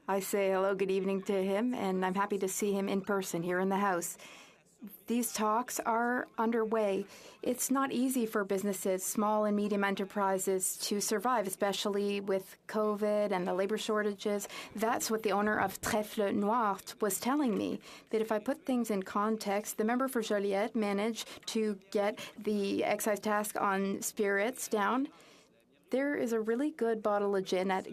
I say hello, good evening to him, and I'm happy to see him in person here in the House. These talks are underway. It's not easy for businesses, small and medium enterprises, to survive, especially with COVID and the labor shortages. That's what the owner of Trèfle Noir was telling me, that if I put things in context, the member for Joliette managed to get the excise tax on spirits down. There is a really good bottle of gin at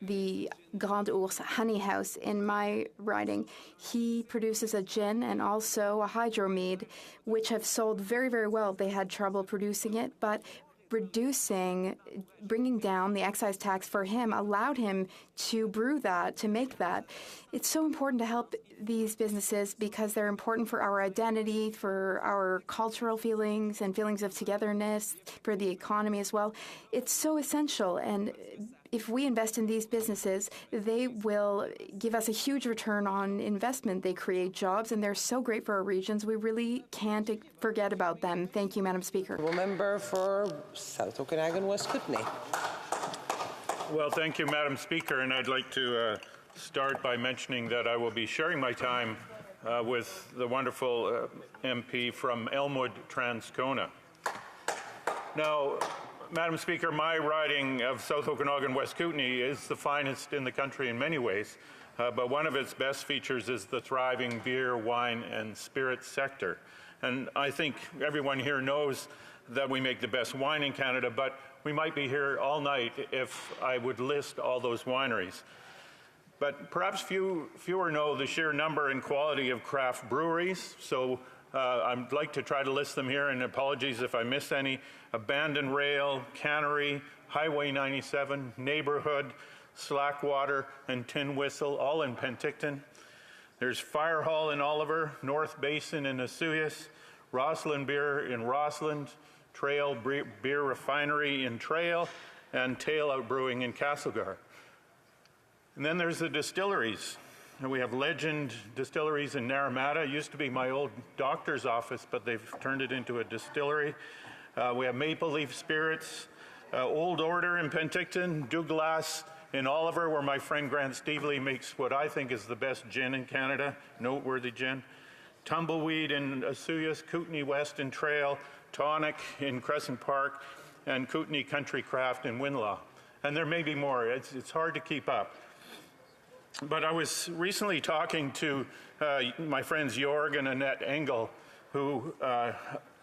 the Grand Ours Honey House in my riding. He produces a gin and also a hydro mead, which have sold very, very well. They had trouble producing it, but bringing down the excise tax for him allowed him to brew that, to make that. It's so important to help these businesses because they're important for our identity, for our cultural feelings and feelings of togetherness, for the economy as well. It's so essential, and if we invest in these businesses, they will give us a huge return on investment. They create jobs, and they're so great for our regions. We really can't forget about them. Thank you, Madam Speaker. Member for South Okanagan, West Kootenay. Well, thank you, Madam Speaker, and I'd like to start by mentioning that I will be sharing my time with the wonderful MP from Elmwood, Transcona. Now, Madam Speaker, my riding of South Okanagan West Kootenay is the finest in the country in many ways, but one of its best features is the thriving beer, wine, and spirits sector. And I think everyone here knows that we make the best wine in Canada, but we might be here all night if I would list all those wineries. But perhaps fewer know the sheer number and quality of craft breweries, so I'd like to try to list them here, and apologies if I miss any. Abandoned Rail, Cannery, Highway 97, Neighborhood, Slackwater, and Tin Whistle, all in Penticton. There's Fire Hall in Oliver, North Basin in Osoyoos, Rossland Beer in Rossland, Trail Beer Refinery in Trail, and Tail Out Brewing in Castlegar. And then there's the distilleries. And we have Legend Distilleries in Naramata. It used to be my old doctor's office, but they've turned it into a distillery. We have Maple Leaf Spirits, Old Order in Penticton, Douglas in Oliver, where my friend Grant Stevely makes what I think is the best gin in Canada, noteworthy gin. Tumbleweed in Osoyoos, Kootenay West in Trail, Tonic in Crescent Park, and Kootenay Country Craft in Winlaw. And there may be more. It's hard to keep up. But I was recently talking to my friends Jorg and Annette Engel, who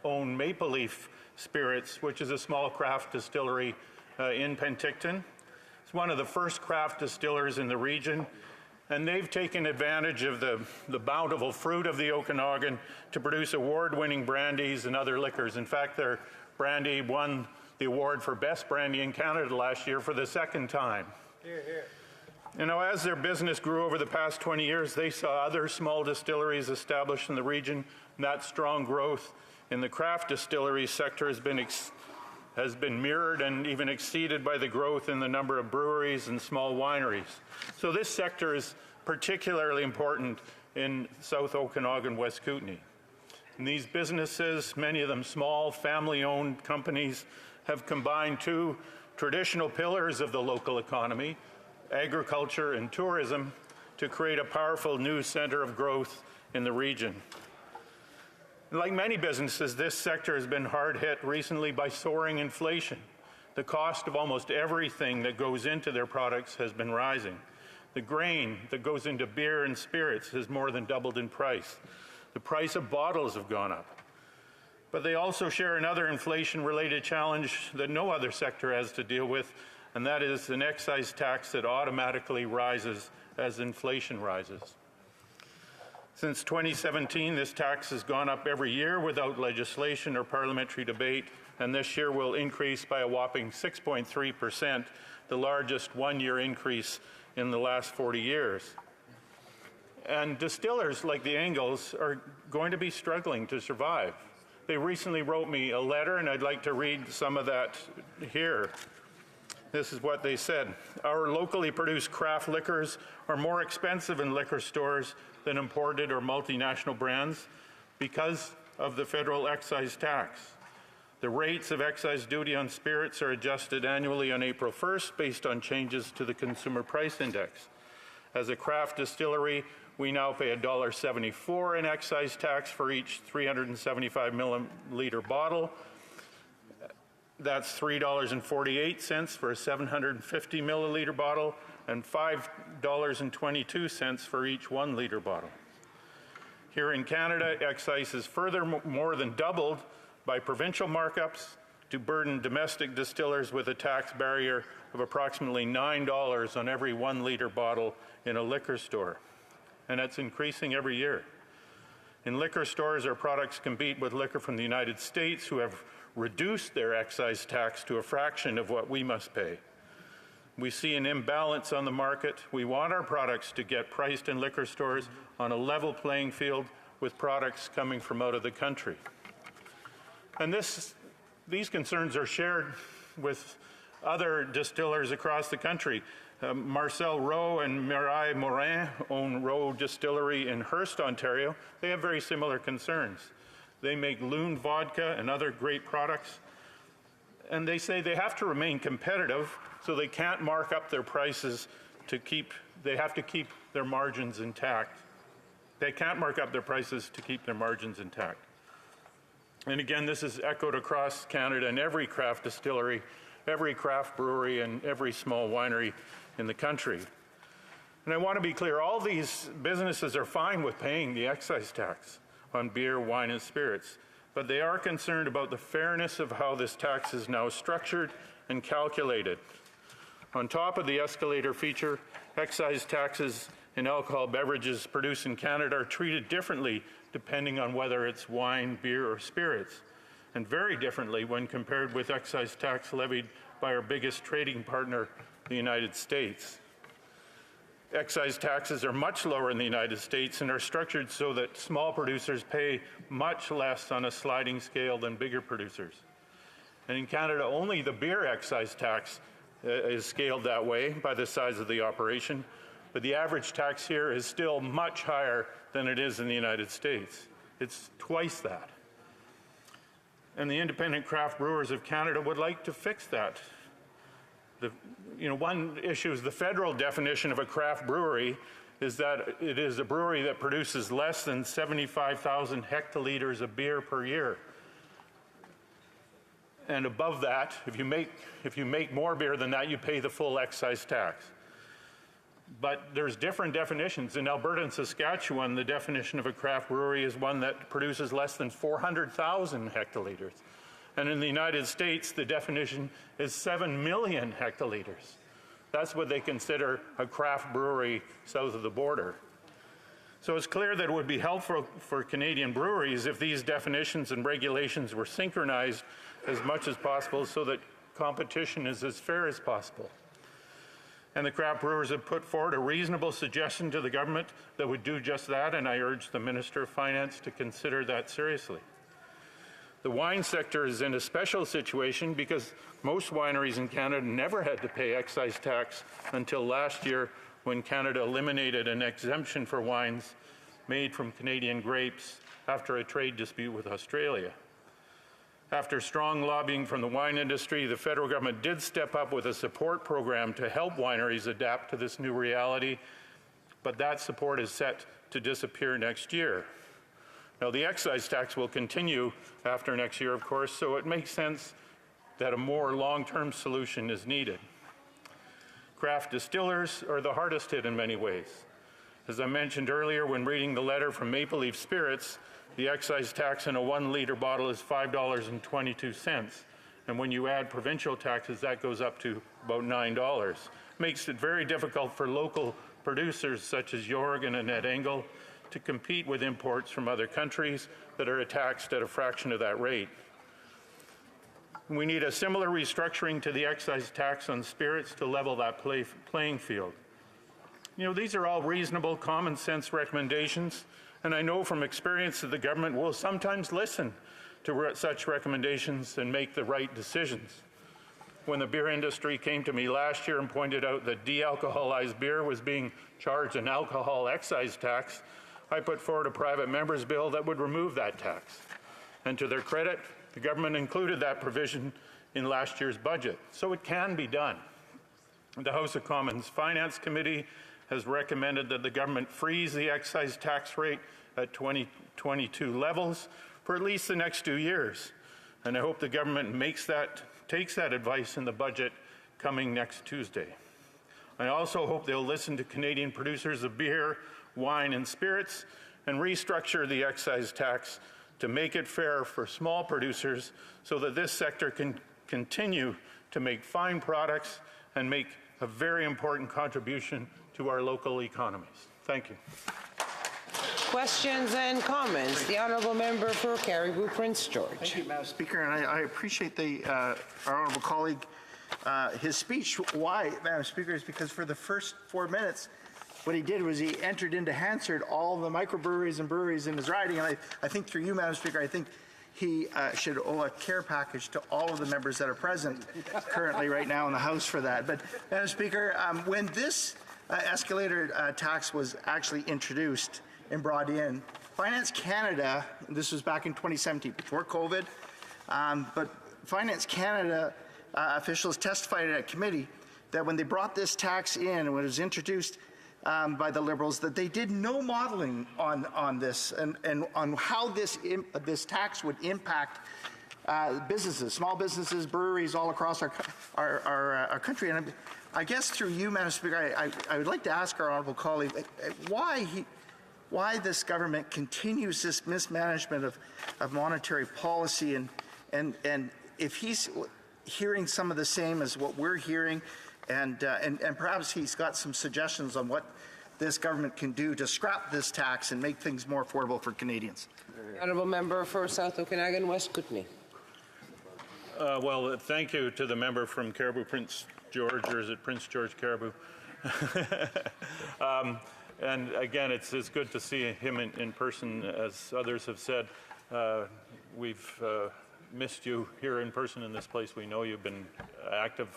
own Maple Leaf Spirits, which is a small craft distillery in Penticton. It's one of the first craft distillers in the region, and they've taken advantage of the bountiful fruit of the Okanagan to produce award-winning brandies and other liquors. In fact, their Brandy won the award for Best Brandy in Canada last year for the second time. Here, here. You know, as their business grew over the past 20 years, they saw other small distilleries established in the region, and that strong growth in the craft distillery sector has been mirrored and even exceeded by the growth in the number of breweries and small wineries. So this sector is particularly important in South Okanagan, West Kootenay. And these businesses, many of them small, family-owned companies, have combined two traditional pillars of the local economy, agriculture and tourism, to create a powerful new center of growth in the region. Like many businesses, this sector has been hard hit recently by soaring inflation. The cost of almost everything that goes into their products has been rising. The grain that goes into beer and spirits has more than doubled in price. The price of bottles have gone up. But they also share another inflation-related challenge that no other sector has to deal with, and that is an excise tax that automatically rises as inflation rises. Since 2017, this tax has gone up every year without legislation or parliamentary debate, and this year will increase by a whopping 6.3%, the largest one-year increase in the last 40 years. And distillers like the Engels are going to be struggling to survive. They recently wrote me a letter, and I'd like to read some of that here. This is what they said. Our locally produced craft liquors are more expensive in liquor stores than imported or multinational brands because of the federal excise tax. The rates of excise duty on spirits are adjusted annually on April 1st based on changes to the Consumer Price Index. As a craft distillery, we now pay $1.74 in excise tax for each 375 milliliter bottle. That's $3.48 for a 750 milliliter bottle and $5.22 for each 1 liter bottle. Here in Canada, excise is further more than doubled by provincial markups to burden domestic distillers with a tax barrier of approximately $9 on every 1 liter bottle in a liquor store. And it's increasing every year. In liquor stores, our products compete with liquor from the United States, who have reduced their excise tax to a fraction of what we must pay. We see an imbalance on the market. We want our products to get priced in liquor stores on a level playing field with products coming from out of the country. And these concerns are shared with other distillers across the country. Marcel Rowe and Mireille Morin own Rowe Distillery in Hearst, Ontario. They have very similar concerns. They make Loon vodka and other great products, and they say they have to remain competitive, so they can't mark up their prices they have to keep their margins intact. They can't mark up their prices to keep their margins intact. And again, this is echoed across Canada in every craft distillery, every craft brewery, and every small winery in the country. And I want to be clear, all these businesses are fine with paying the excise tax on beer, wine, and spirits, but they are concerned about the fairness of how this tax is now structured and calculated. On top of the escalator feature, excise taxes in alcohol beverages produced in Canada are treated differently depending on whether it's wine, beer, or spirits, and very differently when compared with excise tax levied by our biggest trading partner, the United States. Excise taxes are much lower in the United States and are structured so that small producers pay much less on a sliding scale than bigger producers. And in Canada, only the beer excise tax is scaled that way by the size of the operation, but the average tax here is still much higher than it is in the United States. It's twice that. And the Independent Craft Brewers of Canada would like to fix that. One issue is the federal definition of a craft brewery is that it is a brewery that produces less than 75,000 hectoliters of beer per year. And above that, if you make more beer than that, you pay the full excise tax. But there's different definitions. In Alberta and Saskatchewan, the definition of a craft brewery is one that produces less than 400,000 hectoliters. And in the United States, the definition is 7 million hectoliters. That's what they consider a craft brewery south of the border. So it's clear that it would be helpful for Canadian breweries if these definitions and regulations were synchronized as much as possible so that competition is as fair as possible. And the craft brewers have put forward a reasonable suggestion to the government that would do just that, and I urge the Minister of Finance to consider that seriously. The wine sector is in a special situation because most wineries in Canada never had to pay excise tax until last year, when Canada eliminated an exemption for wines made from Canadian grapes after a trade dispute with Australia. After strong lobbying from the wine industry, the federal government did step up with a support program to help wineries adapt to this new reality, but that support is set to disappear next year. Now, the excise tax will continue after next year, of course, so it makes sense that a more long-term solution is needed. Craft distillers are the hardest hit in many ways. As I mentioned earlier, when reading the letter from Maple Leaf Spirits, the excise tax in a 1-liter bottle is $5.22. And when you add provincial taxes, that goes up to about $9. Makes it very difficult for local producers such as Jorgen and Ed Engel to compete with imports from other countries that are taxed at a fraction of that rate. We need a similar restructuring to the excise tax on spirits to level that playing field. You know, these are all reasonable, common sense recommendations, and I know from experience that the government will sometimes listen to such recommendations and make the right decisions. When the beer industry came to me last year and pointed out that de-alcoholized beer was being charged an alcohol excise tax, I put forward a private member's bill that would remove that tax. And to their credit, the government included that provision in last year's budget, so it can be done. The House of Commons Finance Committee has recommended that the government freeze the excise tax rate at 2022 levels for at least the next 2 years. And I hope the government takes that advice in the budget coming next Tuesday. I also hope they'll listen to Canadian producers of beer, wine, and spirits and restructure the excise tax to make it fair for small producers so that this sector can continue to make fine products and make a very important contribution to our local economies. Thank you. Questions and comments. The Honourable Member for Caribou Prince George. Thank you, Madam Speaker, and I appreciate our honourable colleague, his speech. Why, Madam Speaker, is because for the first 4 minutes, what he did was he entered into Hansard all the microbreweries and breweries in his riding, and I think through you, Madam Speaker, I think he should owe a care package to all of the members that are present currently right now in the House for that. But, Madam Speaker, when this escalator tax was actually introduced and brought in, Finance Canada, this was back in 2017, before COVID, but Finance Canada officials testified at a committee that when they brought this tax in, and when it was introduced by the Liberals, that they did no modeling on this and on how this tax would impact businesses, small businesses, breweries all across our country. And I guess through you, Madam Speaker, I would like to ask our honourable colleague why this government continues this mismanagement of monetary policy, and if he's hearing some of the same as what we're hearing, and perhaps he's got some suggestions on what this government can do to scrap this tax and make things more affordable for Canadians. Honourable Member for South Okanagan West Kootenay. Well, thank you to the member from Caribou Prince George, or is it Prince George Caribou? And again, it's good to see him in person, as others have said. We've missed you here in person in this place. We know you've been active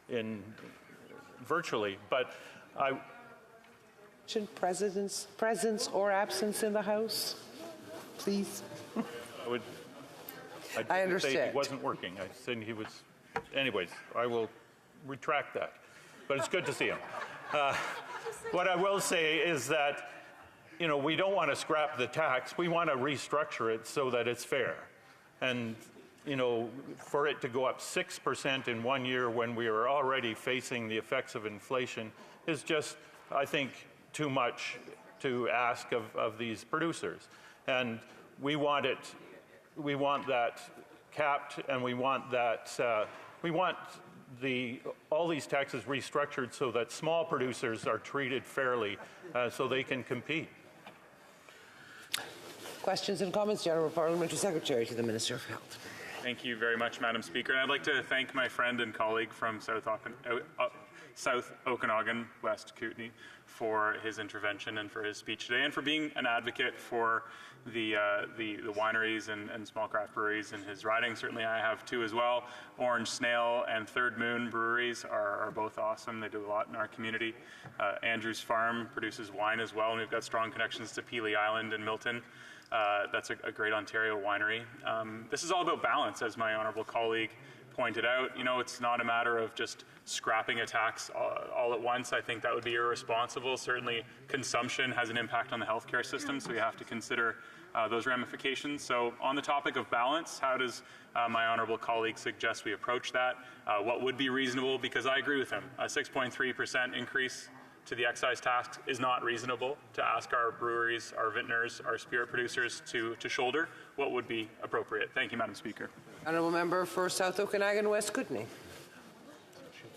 in virtually, but presence or absence in the House, please. I understand. Say he wasn't working. I said he was. Anyways, I will retract that. But it's good to see him. What I will say is that, you know, we don't want to scrap the tax. We want to restructure it so that it's fair. And, you know, for it to go up 6% in 1 year when we are already facing the effects of inflation is just, I think, too much to ask of these producers. And we want that capped, and we want that, all these taxes restructured so that small producers are treated fairly so they can compete. Questions and comments, the Honourable Parliamentary Secretary to the Minister of Health. Thank you very much, Madam Speaker. And I'd like to thank my friend and colleague from South Okanagan, West Kootenay, for his intervention and for his speech today, and for being an advocate for the wineries and small craft breweries in his riding. Certainly I have two as well. Orange Snail and Third Moon breweries are both awesome. They do a lot in our community. Andrew's Farm produces wine as well, and we've got strong connections to Pelee Island and Milton. That's a great Ontario winery. This is all about balance, as my honourable colleague pointed out. You know, it's not a matter of just scrapping a tax all at once. I think that would be irresponsible. Certainly consumption has an impact on the healthcare system, so we have to consider those ramifications. So on the topic of balance, how does my honourable colleague suggest we approach that? What would be reasonable? Because I agree with him. A 6.3% increase to the excise tax is not reasonable. To ask our breweries, our vintners, our spirit producers to shoulder what would be appropriate. Thank you, Madam Speaker. Honourable member for South Okanagan West Kootenay.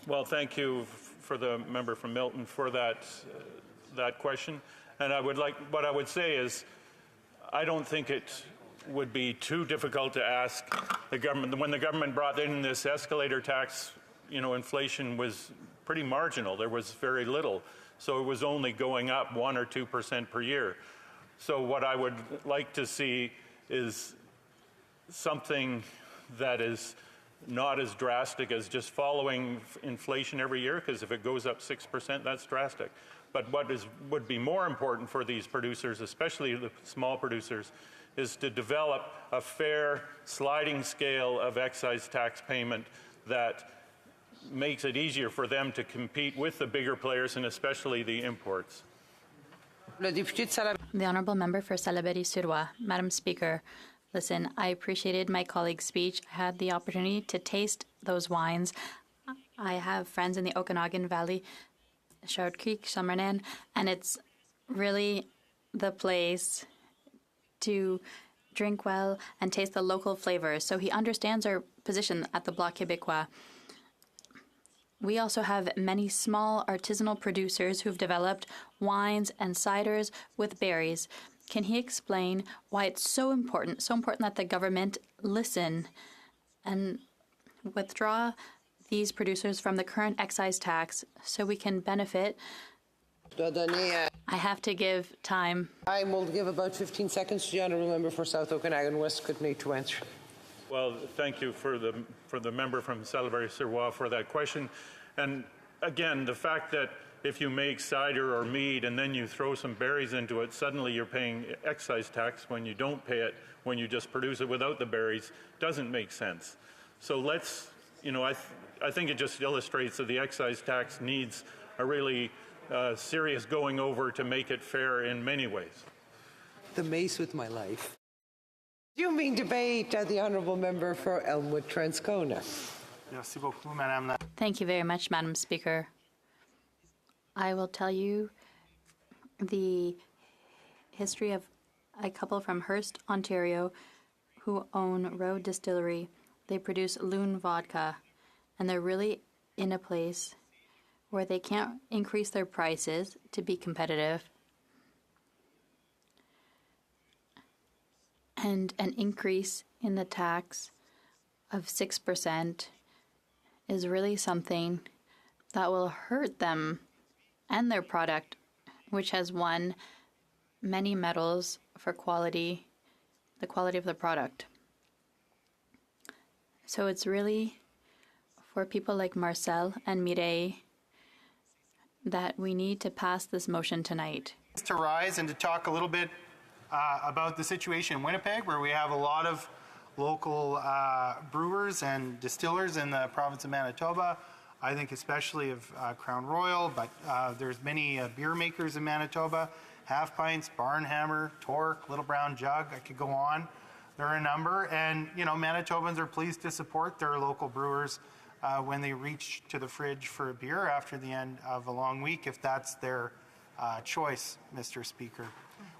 Well, thank you for the member from Milton for that question. And what I would say is, I don't think it would be too difficult to ask the government. When the government brought in this escalator tax, you know, inflation was pretty marginal. There was very little. So it was only going up 1 or 2% per year. So what I would like to see is something that is not as drastic as just following inflation every year, because if it goes up 6%, that's drastic. But what would be more important for these producers, especially the small producers, is to develop a fair sliding scale of excise tax payment that makes it easier for them to compete with the bigger players, and especially the imports. The Honourable Member for Salaberry-sur-Roi. Madam Speaker, listen, I appreciated my colleague's speech. I had the opportunity to taste those wines. I have friends in the Okanagan Valley, Chaude Creek, Summernan, and it's really the place to drink well and taste the local flavors. So he understands our position at the Bloc Québécois. We also have many small artisanal producers who've developed wines and ciders with berries. Can he explain why it's so important that the government listen and withdraw these producers from the current excise tax so we can benefit? I have to give time. I will give about 15 seconds to the honourable member for South Okanagan West Kootenay to answer. Well, thank you for the member from Salaberry-sur-Roi for that question. And again, the fact that if you make cider or mead and then you throw some berries into it, suddenly you're paying excise tax when you don't pay it when you just produce it without the berries doesn't make sense. So let's, you know, I think it just illustrates that the excise tax needs a really serious going over to make it fair in many ways. The mace with my life. You mean debate, the honourable member for Elmwood Transcona. Thank you very much, Madam Speaker. I will tell you the history of a couple from Hearst, Ontario, who own Road Distillery. They produce Loon vodka, and they're really in a place where they can't increase their prices to be competitive. And an increase in the tax of 6% is really something that will hurt them and their product, which has won many medals for quality, the quality of the product. So it's really for people like Marcel and Mireille that we need to pass this motion tonight. To rise and to talk a little bit about the situation in Winnipeg, where we have a lot of local brewers and distillers in the province of Manitoba. I think especially of Crown Royal, but there's many beer makers in Manitoba. Half Pints, Barnhammer, Torque, Little Brown Jug, I could go on. There are a number, and you know, Manitobans are pleased to support their local brewers when they reach to the fridge for a beer after the end of a long week, if that's their choice, Mr. Speaker.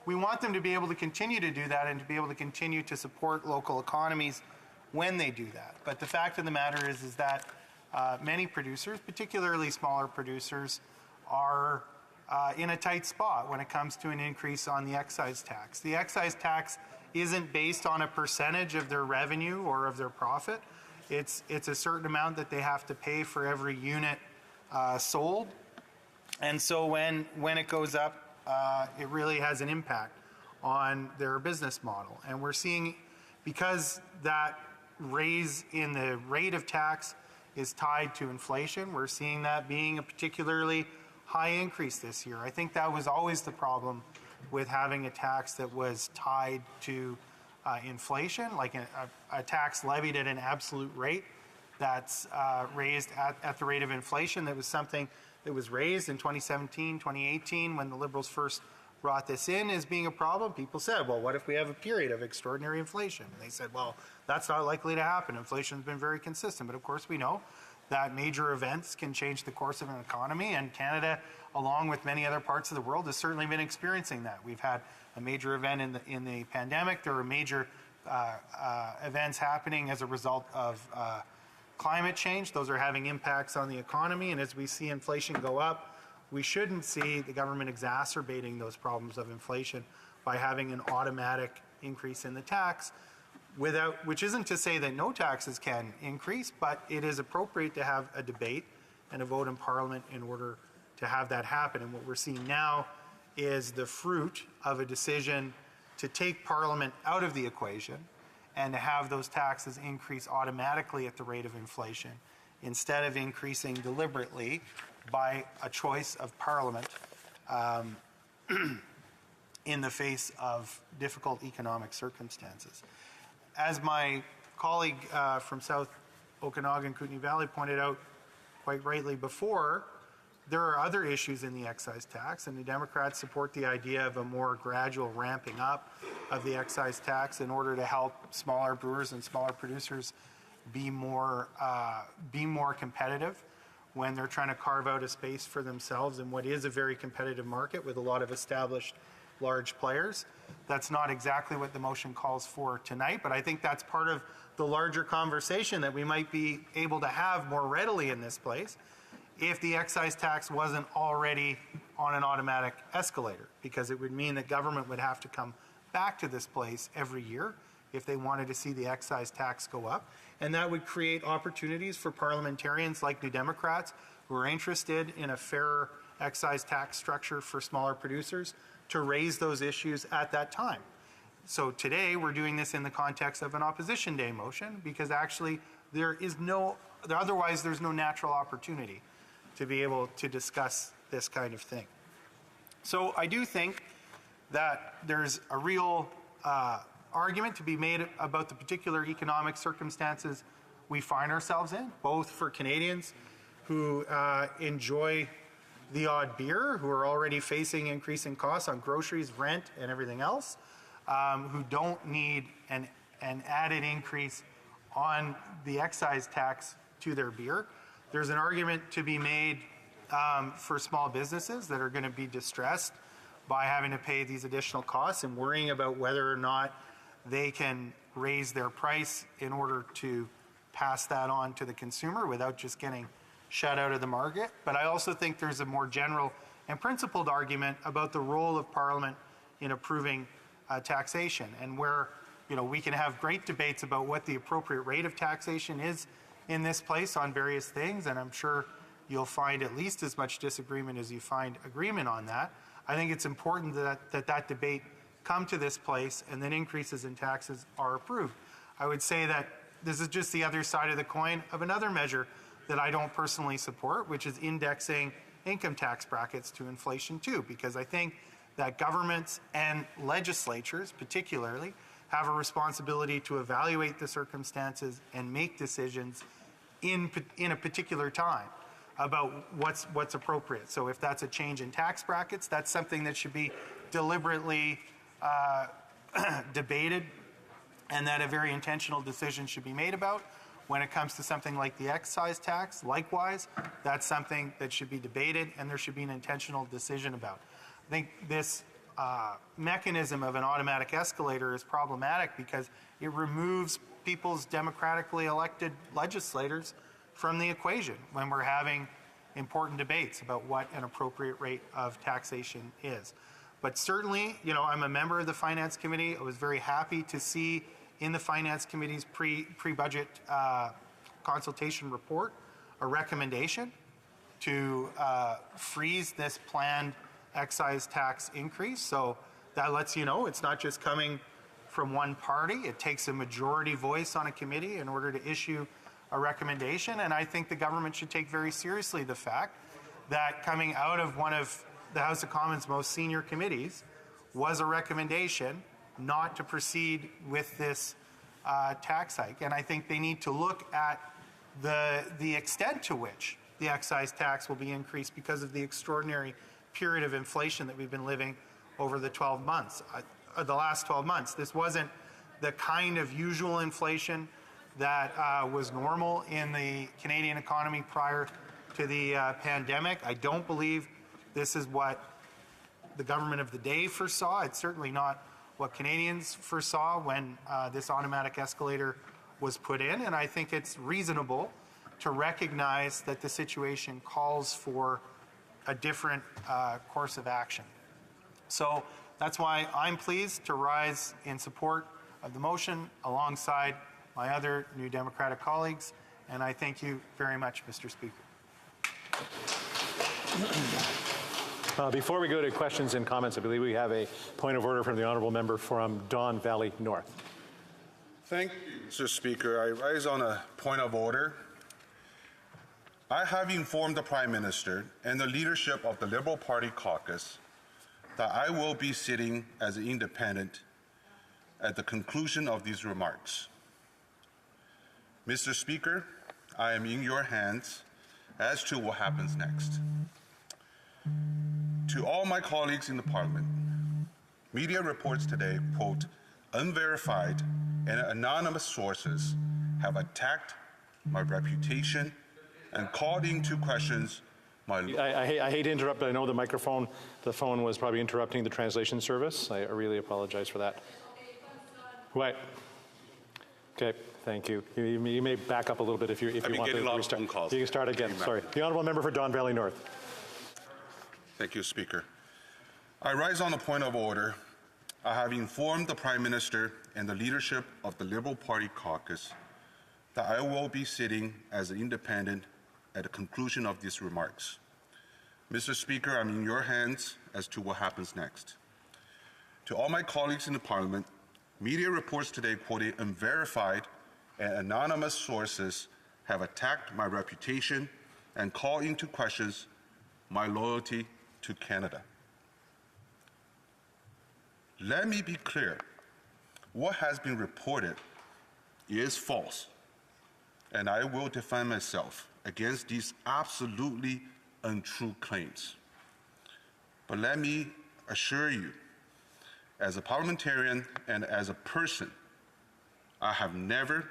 We want them to be able to continue to do that and to be able to continue to support local economies when they do that. But the fact of the matter is that many producers, particularly smaller producers, are in a tight spot when it comes to an increase on the excise tax. The excise tax isn't based on a percentage of their revenue or of their profit. It's a certain amount that they have to pay for every unit sold. And so when it goes up, it really has an impact on their business model. And we're seeing, because that raise in the rate of tax is tied to inflation, we're seeing that being a particularly high increase this year. I think that was always the problem with having a tax that was tied to inflation, like a tax levied at an absolute rate that's raised at the rate of inflation. That was something that was raised in 2017, 2018, when the Liberals first brought this in as being a problem. People said, well, what if we have a period of extraordinary inflation? And they said, well, that's not likely to happen. Inflation's been very consistent. But of course we know that major events can change the course of an economy, and Canada, along with many other parts of the world, has certainly been experiencing that. We've had a major event in the pandemic. There are major events happening as a result of climate change. Those are having impacts on the economy, and as we see inflation go up, we shouldn't see the government exacerbating those problems of inflation by having an automatic increase in the tax, which isn't to say that no taxes can increase, but it is appropriate to have a debate and a vote in Parliament in order to have that happen. And what we're seeing now is the fruit of a decision to take Parliament out of the equation and to have those taxes increase automatically at the rate of inflation instead of increasing deliberately by a choice of Parliament in the face of difficult economic circumstances. As my colleague from South Okanagan, Kootenay Valley pointed out quite rightly before, there are other issues in the excise tax, and the Democrats support the idea of a more gradual ramping up of the excise tax in order to help smaller brewers and smaller producers be more competitive when they're trying to carve out a space for themselves in what is a very competitive market with a lot of established large players. That's not exactly what the motion calls for tonight, but I think that's part of the larger conversation that we might be able to have more readily in this place if the excise tax wasn't already on an automatic escalator, because it would mean that government would have to come back to this place every year if they wanted to see the excise tax go up. And that would create opportunities for parliamentarians like New Democrats who are interested in a fairer excise tax structure for smaller producers to raise those issues at that time. So today we're doing this in the context of an opposition day motion because actually otherwise there's no natural opportunity to be able to discuss this kind of thing. So I do think that there's a real argument to be made about the particular economic circumstances we find ourselves in, both for Canadians who enjoy the odd beer, who are already facing increasing costs on groceries, rent, and everything else, who don't need an added increase on the excise tax to their beer. There's an argument to be made for small businesses that are going to be distressed by having to pay these additional costs and worrying about whether or not they can raise their price in order to pass that on to the consumer without just getting shut out of the market. But I also think there's a more general and principled argument about the role of Parliament in approving taxation, and where we can have great debates about what the appropriate rate of taxation is in this place on various things, and I'm sure you'll find at least as much disagreement as you find agreement on that. I think it's important that debate come to this place and that increases in taxes are approved. I would say that this is just the other side of the coin of another measure that I don't personally support, which is indexing income tax brackets to inflation too, because I think that governments and legislatures particularly have a responsibility to evaluate the circumstances and make decisions in a particular time about what's appropriate. So if that's a change in tax brackets, that's something that should be deliberately debated and that a very intentional decision should be made about. When it comes to something like the excise tax, likewise, that's something that should be debated and there should be an intentional decision about. I think this mechanism of an automatic escalator is problematic because it removes people's democratically elected legislators from the equation when we're having important debates about what an appropriate rate of taxation is. But certainly, you know, I'm a member of the Finance Committee. I was very happy to see in the Finance Committee's pre-budget consultation report a recommendation to freeze this planned excise tax increase. So that lets you know it's not just coming from one party. It takes a majority voice on a committee in order to issue a recommendation. And I think the government should take very seriously the fact that coming out of one of the House of Commons' most senior committees was a recommendation not to proceed with this tax hike. And I think they need to look at the extent to which the excise tax will be increased because of the extraordinary period of inflation that we've been living over the 12 months, the last 12 months. This wasn't the kind of usual inflation that was normal in the Canadian economy prior to the pandemic. I don't believe this is what the government of the day foresaw. It's certainly not what Canadians foresaw when this automatic escalator was put in, and I think it's reasonable to recognize that the situation calls for a different course of action. So that's why I'm pleased to rise in support of the motion alongside my other New Democratic colleagues, and I thank you very much, Mr. Speaker. Before we go to questions and comments, I believe we have a point of order from the Honourable Member from Don Valley North. Thank you, Mr. Speaker. I rise on a point of order. I have informed the Prime Minister and the leadership of the Liberal Party caucus that I will be sitting as an independent at the conclusion of these remarks. Mr. Speaker, I am in your hands as to what happens next. To all my colleagues in the Parliament, media reports today, quote, unverified and anonymous sources have attacked my reputation and called into questions my... I hate to interrupt, but I know the phone was probably interrupting the translation service. I really apologize for that. What? Okay, thank you. You may back up a little bit if you want to restart. Getting a lot of phone calls. You can start again, sorry. The Honourable Member for Don Valley North. Thank you, Speaker. I rise on a point of order. I have informed the Prime Minister and the leadership of the Liberal Party caucus that I will be sitting as an independent at the conclusion of these remarks. Mr. Speaker, I'm in your hands as to what happens next. To all my colleagues in the Parliament, media reports today quoting unverified and anonymous sources have attacked my reputation and called into questions my loyalty to Canada. Let me be clear. What has been reported is false, and I will defend myself against these absolutely untrue claims. But let me assure you, as a parliamentarian and as a person, I have never,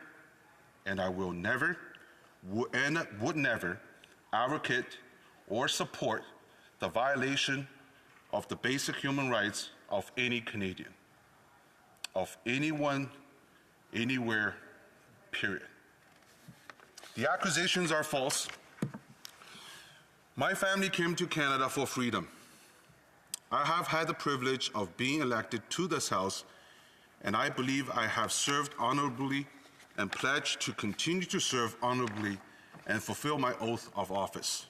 and I will never, would never advocate or support the violation of the basic human rights of any Canadian, of anyone, anywhere, period. The accusations are false. My family came to Canada for freedom. I have had the privilege of being elected to this House, and I believe I have served honorably and pledge to continue to serve honorably and fulfill my oath of office.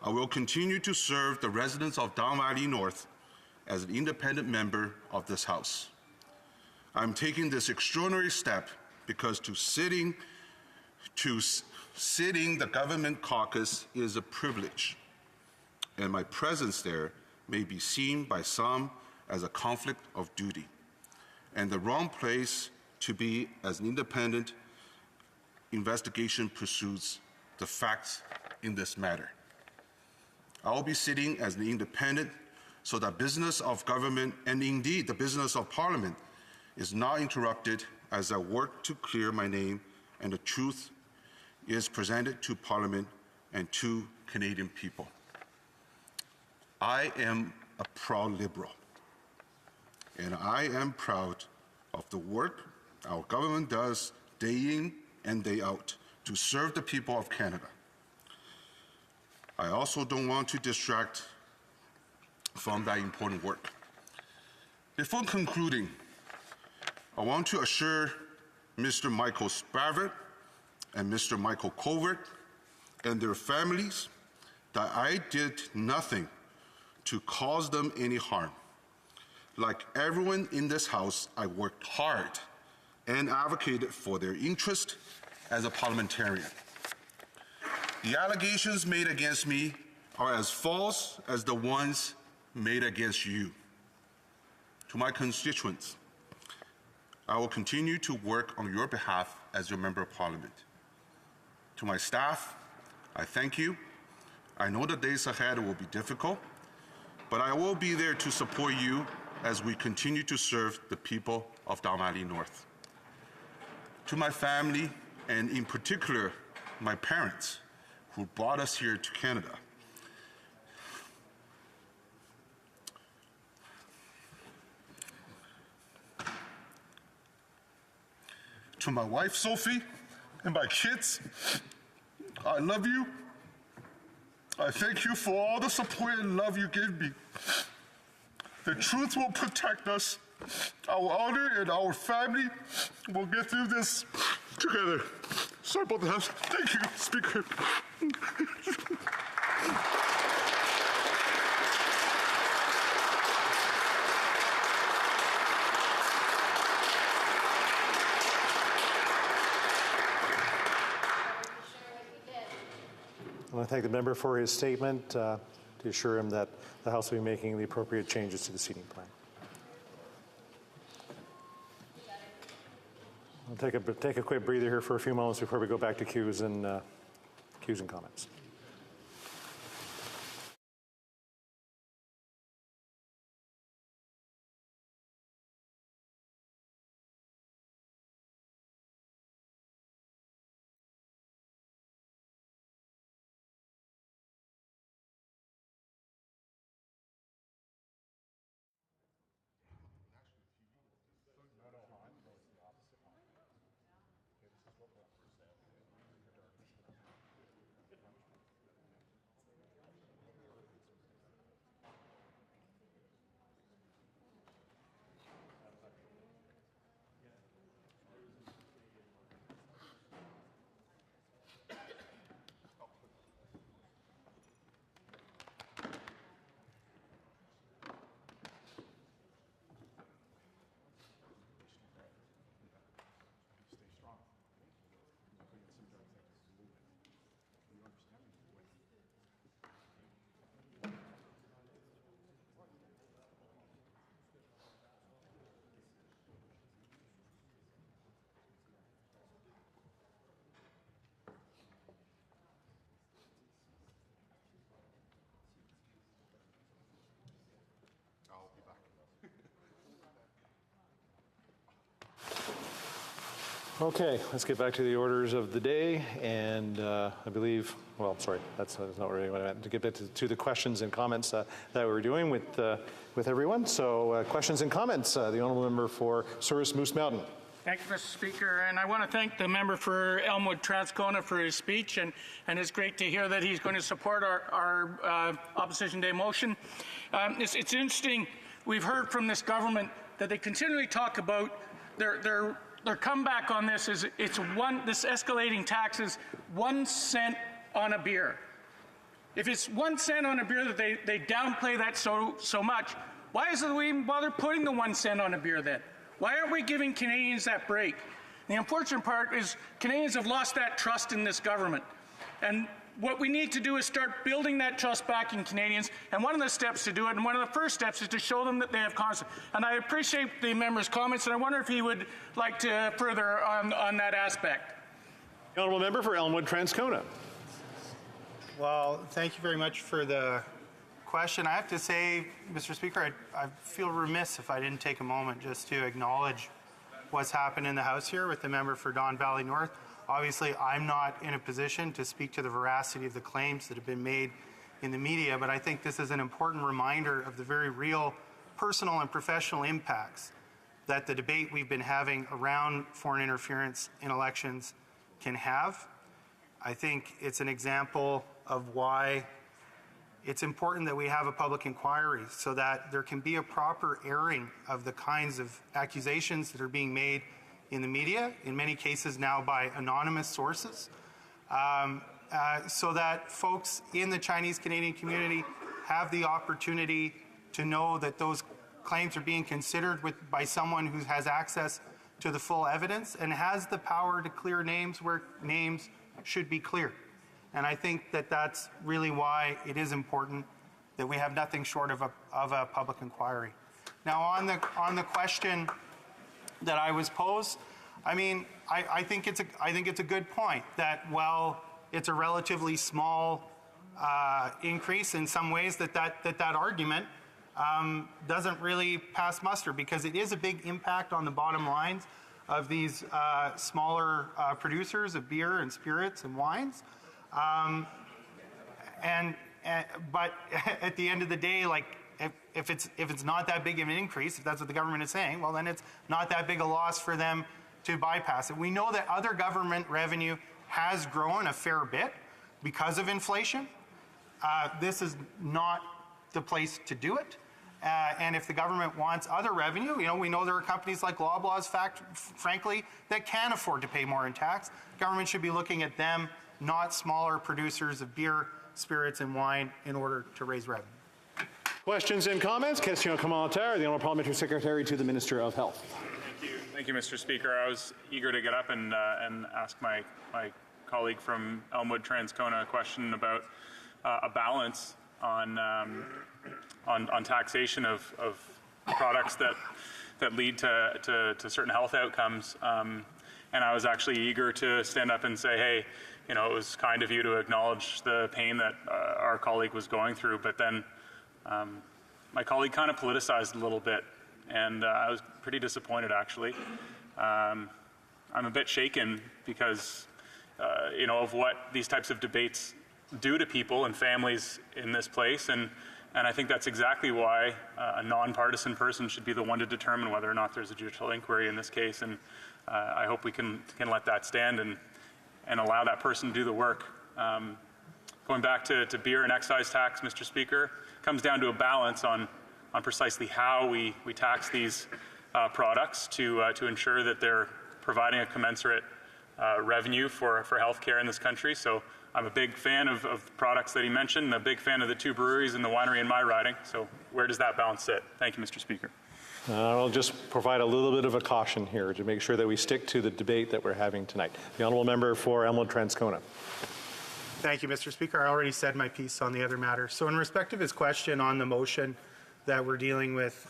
I will continue to serve the residents of Don Valley North as an independent member of this House. I'm taking this extraordinary step because sitting the government caucus is a privilege, and my presence there may be seen by some as a conflict of duty and the wrong place to be as an independent investigation pursues the facts in this matter. I will be sitting as an independent so that business of government and indeed the business of Parliament is not interrupted as I work to clear my name and the truth is presented to Parliament and to Canadian people. I am a proud Liberal, and I am proud of the work our government does day in and day out to serve the people of Canada. I also don't want to distract from that important work. Before concluding, I want to assure Mr. Michael Spavett and Mr. Michael Covert and their families that I did nothing to cause them any harm. Like everyone in this House, I worked hard and advocated for their interest as a parliamentarian. The allegations made against me are as false as the ones made against you. To my constituents, I will continue to work on your behalf as your Member of Parliament. To my staff, I thank you. I know the days ahead will be difficult, but I will be there to support you as we continue to serve the people of Don Valley North. To my family, and in particular, my parents, who brought us here to Canada, to my wife, Sophie, and my kids, I love you. I thank you for all the support and love you gave me. The truth will protect us. Our honor and our family will get through this together. Sorry about that. Thank you, Speaker. I want to thank the member for his statement to assure him that the House will be making the appropriate changes to the seating plan. I'll take a quick breather here for a few moments before we go back to cues and comments. Okay, let's get back to the orders of the day, and I believe, well, sorry, that's not really what I meant, to get back to the questions and comments that we're doing with everyone. So questions and comments, the Honourable Member for Souris Moose Mountain. Thank you, Mr. Speaker, and I want to thank the member for Elmwood Transcona for his speech, and it's great to hear that he's going to support our Opposition Day motion. It's interesting, we've heard from this government that they continually talk about their comeback on this is this escalating tax is 1 cent on a beer. If it's 1 cent on a beer that they downplay that so much, why is it we even bother putting the 1 cent on a beer then? Why aren't we giving Canadians that break? The unfortunate part is Canadians have lost that trust in this government. And what we need to do is start building that trust back in Canadians. And one of the steps to do it, and one of the first steps, is to show them that they have confidence. And I appreciate the member's comments, and I wonder if he would like to further on that aspect. The Honourable Member for Elmwood Transcona. Well, thank you very much for the question. I have to say, Mr. Speaker, I feel remiss if I didn't take a moment just to acknowledge what's happened in the House here with the member for Don Valley North. Obviously, I'm not in a position to speak to the veracity of the claims that have been made in the media, but I think this is an important reminder of the very real personal and professional impacts that the debate we've been having around foreign interference in elections can have. I think it's an example of why it's important that we have a public inquiry so that there can be a proper airing of the kinds of accusations that are being made in the media, in many cases now by anonymous sources, so that folks in the Chinese-Canadian community have the opportunity to know that those claims are being considered by someone who has access to the full evidence and has the power to clear names where names should be cleared. And I think that that's really why it is important that we have nothing short of a public inquiry. Now, on the question that I was posed, I mean, I think it's a good point that, well, it's a relatively small increase in some ways, that argument doesn't really pass muster, because it is a big impact on the bottom lines of these smaller producers of beer and spirits and wines. But at the end of the day, like, if it's not that big of an increase, if that's what the government is saying, well, then it's not that big a loss for them to bypass it. We know that other government revenue has grown a fair bit because of inflation. This is not the place to do it. And if the government wants other revenue, we know there are companies like Loblaws, frankly, that can afford to pay more in tax. Government should be looking at them, not smaller producers of beer, spirits, and wine, in order to raise revenue. Questions and comments? Question commentaire. The Honourable Parliamentary Secretary to the Minister of Health. Thank you, Mr. Speaker. I was eager to get up and ask my colleague from Elmwood Transcona a question about a balance on taxation of products that lead to certain health outcomes. And I was actually eager to stand up and say, hey, it was kind of you to acknowledge the pain that our colleague was going through. But then my colleague kind of politicized a little bit, and I was pretty disappointed, actually. I'm a bit shaken because, of what these types of debates do to people and families in this place. And I think that's exactly why a nonpartisan person should be the one to determine whether or not there's a judicial inquiry in this case. And I hope we can let that stand and allow that person to do the work. Going back to beer and excise tax, Mr. Speaker, comes down to a balance on precisely how we tax these products to ensure that they're providing a commensurate revenue for healthcare in this country. So I'm a big fan of the products that he mentioned, and a big fan of the two breweries and the winery in my riding. So where does that balance sit? Thank you, Mr. Speaker. I'll just provide a little bit of a caution here to make sure that we stick to the debate that we're having tonight. The Honourable Member for Elmwood Transcona. Thank you, Mr. Speaker. I already said my piece on the other matter. So in respect of his question on the motion that we're dealing with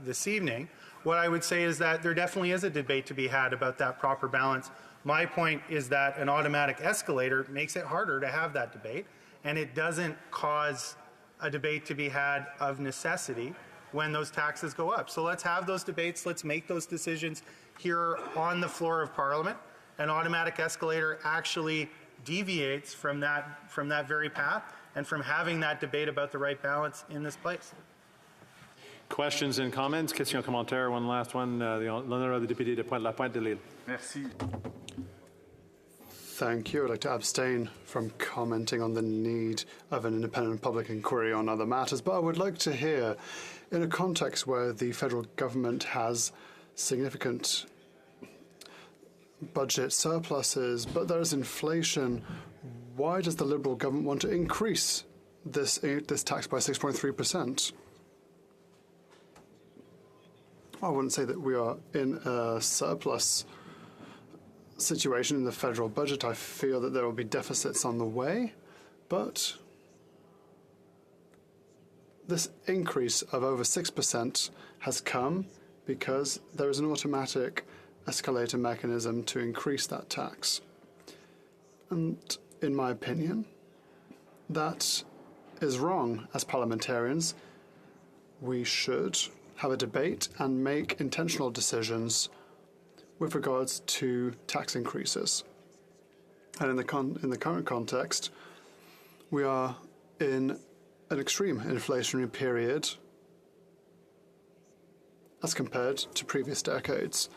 this evening, what I would say is that there definitely is a debate to be had about that proper balance. My point is that an automatic escalator makes it harder to have that debate, and it doesn't cause a debate to be had of necessity when those taxes go up. So let's have those debates. Let's make those decisions here on the floor of Parliament. An automatic escalator actually deviates from that very path and from having that debate about the right balance in this place. Questions and comments? Question commentaire, one last one. L'honorable député de Pointe-la-Pointe de Lille. Merci. Thank you. I'd like to abstain from commenting on the need of an independent public inquiry on other matters, but I would like to hear, in a context where the federal government has significant budget surpluses, but there is inflation, why does the Liberal government want to increase this tax by 6.3%? I wouldn't say that we are in a surplus situation in the federal budget. I feel that there will be deficits on the way, but this increase of over 6% has come because there is an automatic escalator mechanism to increase that tax. And in my opinion, that is wrong. As parliamentarians, we should have a debate and make intentional decisions with regards to tax increases. And in the current context, we are in an extreme inflationary period as compared to previous decades.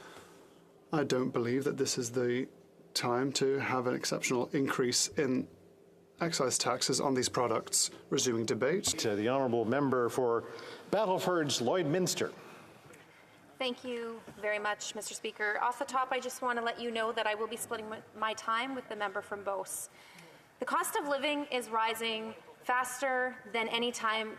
I don't believe that this is the time to have an exceptional increase in excise taxes on these products. Resuming debate. To the honourable member for Battleford's Lloydminster. Thank you very much, Mr. Speaker. Off the top, I just want to let you know that I will be splitting my time with the member from Beauce. The cost of living is rising faster than any time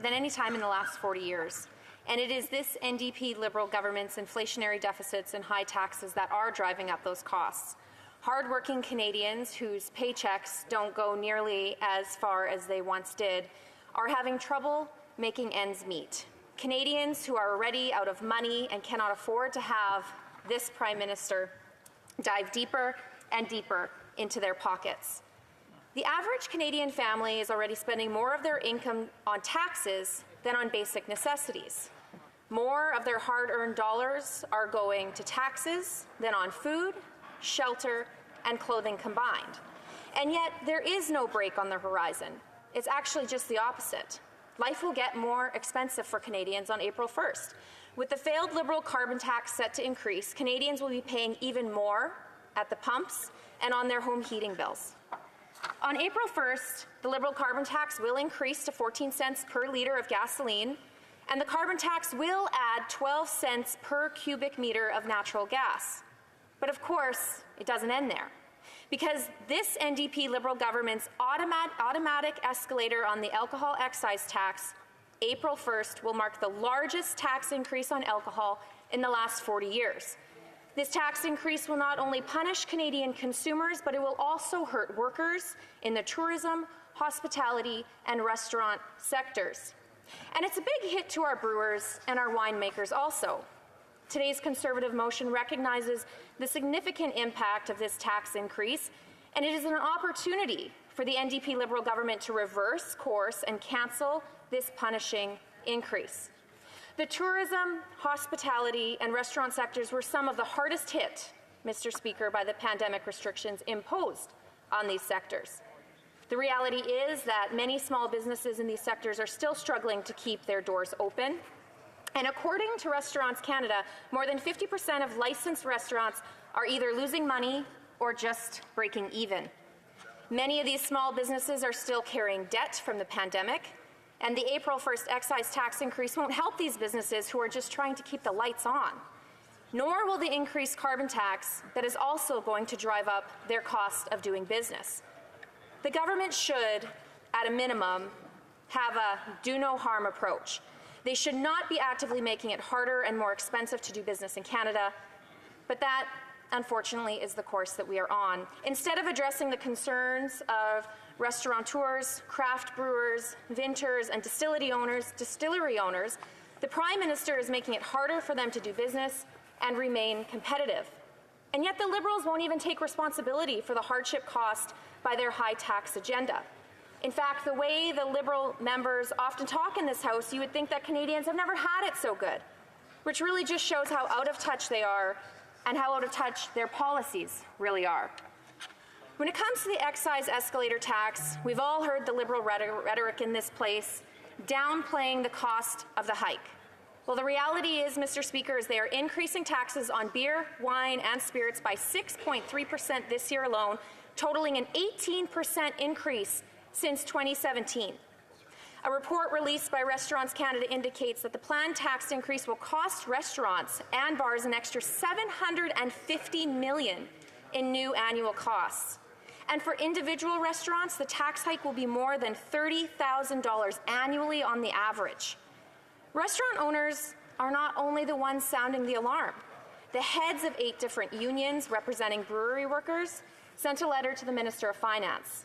in the last 40 years. And it is this NDP Liberal government's inflationary deficits and high taxes that are driving up those costs. Hard-working Canadians whose paychecks don't go nearly as far as they once did are having trouble making ends meet. Canadians who are already out of money and cannot afford to have this Prime Minister dive deeper and deeper into their pockets. The average Canadian family is already spending more of their income on taxes than on basic necessities. More of their hard-earned dollars are going to taxes than on food, shelter, and clothing combined. And yet, there is no break on the horizon. It's actually just the opposite. Life will get more expensive for Canadians on April 1st. With the failed Liberal carbon tax set to increase, Canadians will be paying even more at the pumps and on their home heating bills. On April 1st, the Liberal carbon tax will increase to 14 cents per litre of gasoline, and the carbon tax will add 12 cents per cubic metre of natural gas. But of course, it doesn't end there, because this NDP Liberal government's automatic escalator on the alcohol excise tax, April 1st, will mark the largest tax increase on alcohol in the last 40 years. This tax increase will not only punish Canadian consumers, but it will also hurt workers in the tourism, hospitality, and restaurant sectors. And it's a big hit to our brewers and our winemakers also. Today's Conservative motion recognizes the significant impact of this tax increase, and it is an opportunity for the NDP Liberal government to reverse course and cancel this punishing increase. The tourism, hospitality, and restaurant sectors were some of the hardest hit, Mr. Speaker, by the pandemic restrictions imposed on these sectors. The reality is that many small businesses in these sectors are still struggling to keep their doors open. And according to Restaurants Canada, more than 50% of licensed restaurants are either losing money or just breaking even. Many of these small businesses are still carrying debt from the pandemic, and the April 1st excise tax increase won't help these businesses who are just trying to keep the lights on. Nor will the increased carbon tax that is also going to drive up their cost of doing business. The government should, at a minimum, have a do-no-harm approach. They should not be actively making it harder and more expensive to do business in Canada, but that, unfortunately, is the course that we are on. Instead of addressing the concerns of restaurateurs, craft brewers, vintners, and distillery owners, the Prime Minister is making it harder for them to do business and remain competitive. And yet the Liberals won't even take responsibility for the hardship caused by their high tax agenda. In fact, the way the Liberal members often talk in this House, you would think that Canadians have never had it so good, which really just shows how out of touch they are and how out of touch their policies really are. When it comes to the excise escalator tax, we've all heard the Liberal rhetoric in this place downplaying the cost of the hike. Well, the reality is, Mr. Speaker, is they are increasing taxes on beer, wine, and spirits by 6.3% this year alone, totaling an 18% increase since 2017. A report released by Restaurants Canada indicates that the planned tax increase will cost restaurants and bars an extra $750 million in new annual costs. And for individual restaurants, the tax hike will be more than $30,000 annually on the average. Restaurant owners are not only the ones sounding the alarm. The heads of 8 different unions representing brewery workers sent a letter to the Minister of Finance.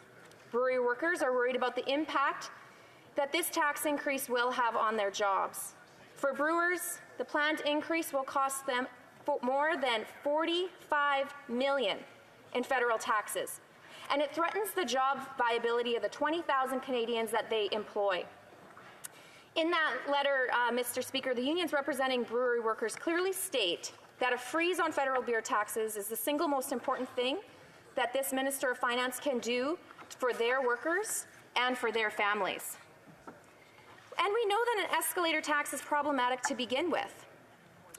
Brewery workers are worried about the impact that this tax increase will have on their jobs. For brewers, the planned increase will cost them more than $45 million in federal taxes, and it threatens the job viability of the 20,000 Canadians that they employ. In that letter, Mr. Speaker, the unions representing brewery workers clearly state that a freeze on federal beer taxes is the single most important thing that this Minister of Finance can do for their workers and for their families. And we know that an escalator tax is problematic to begin with.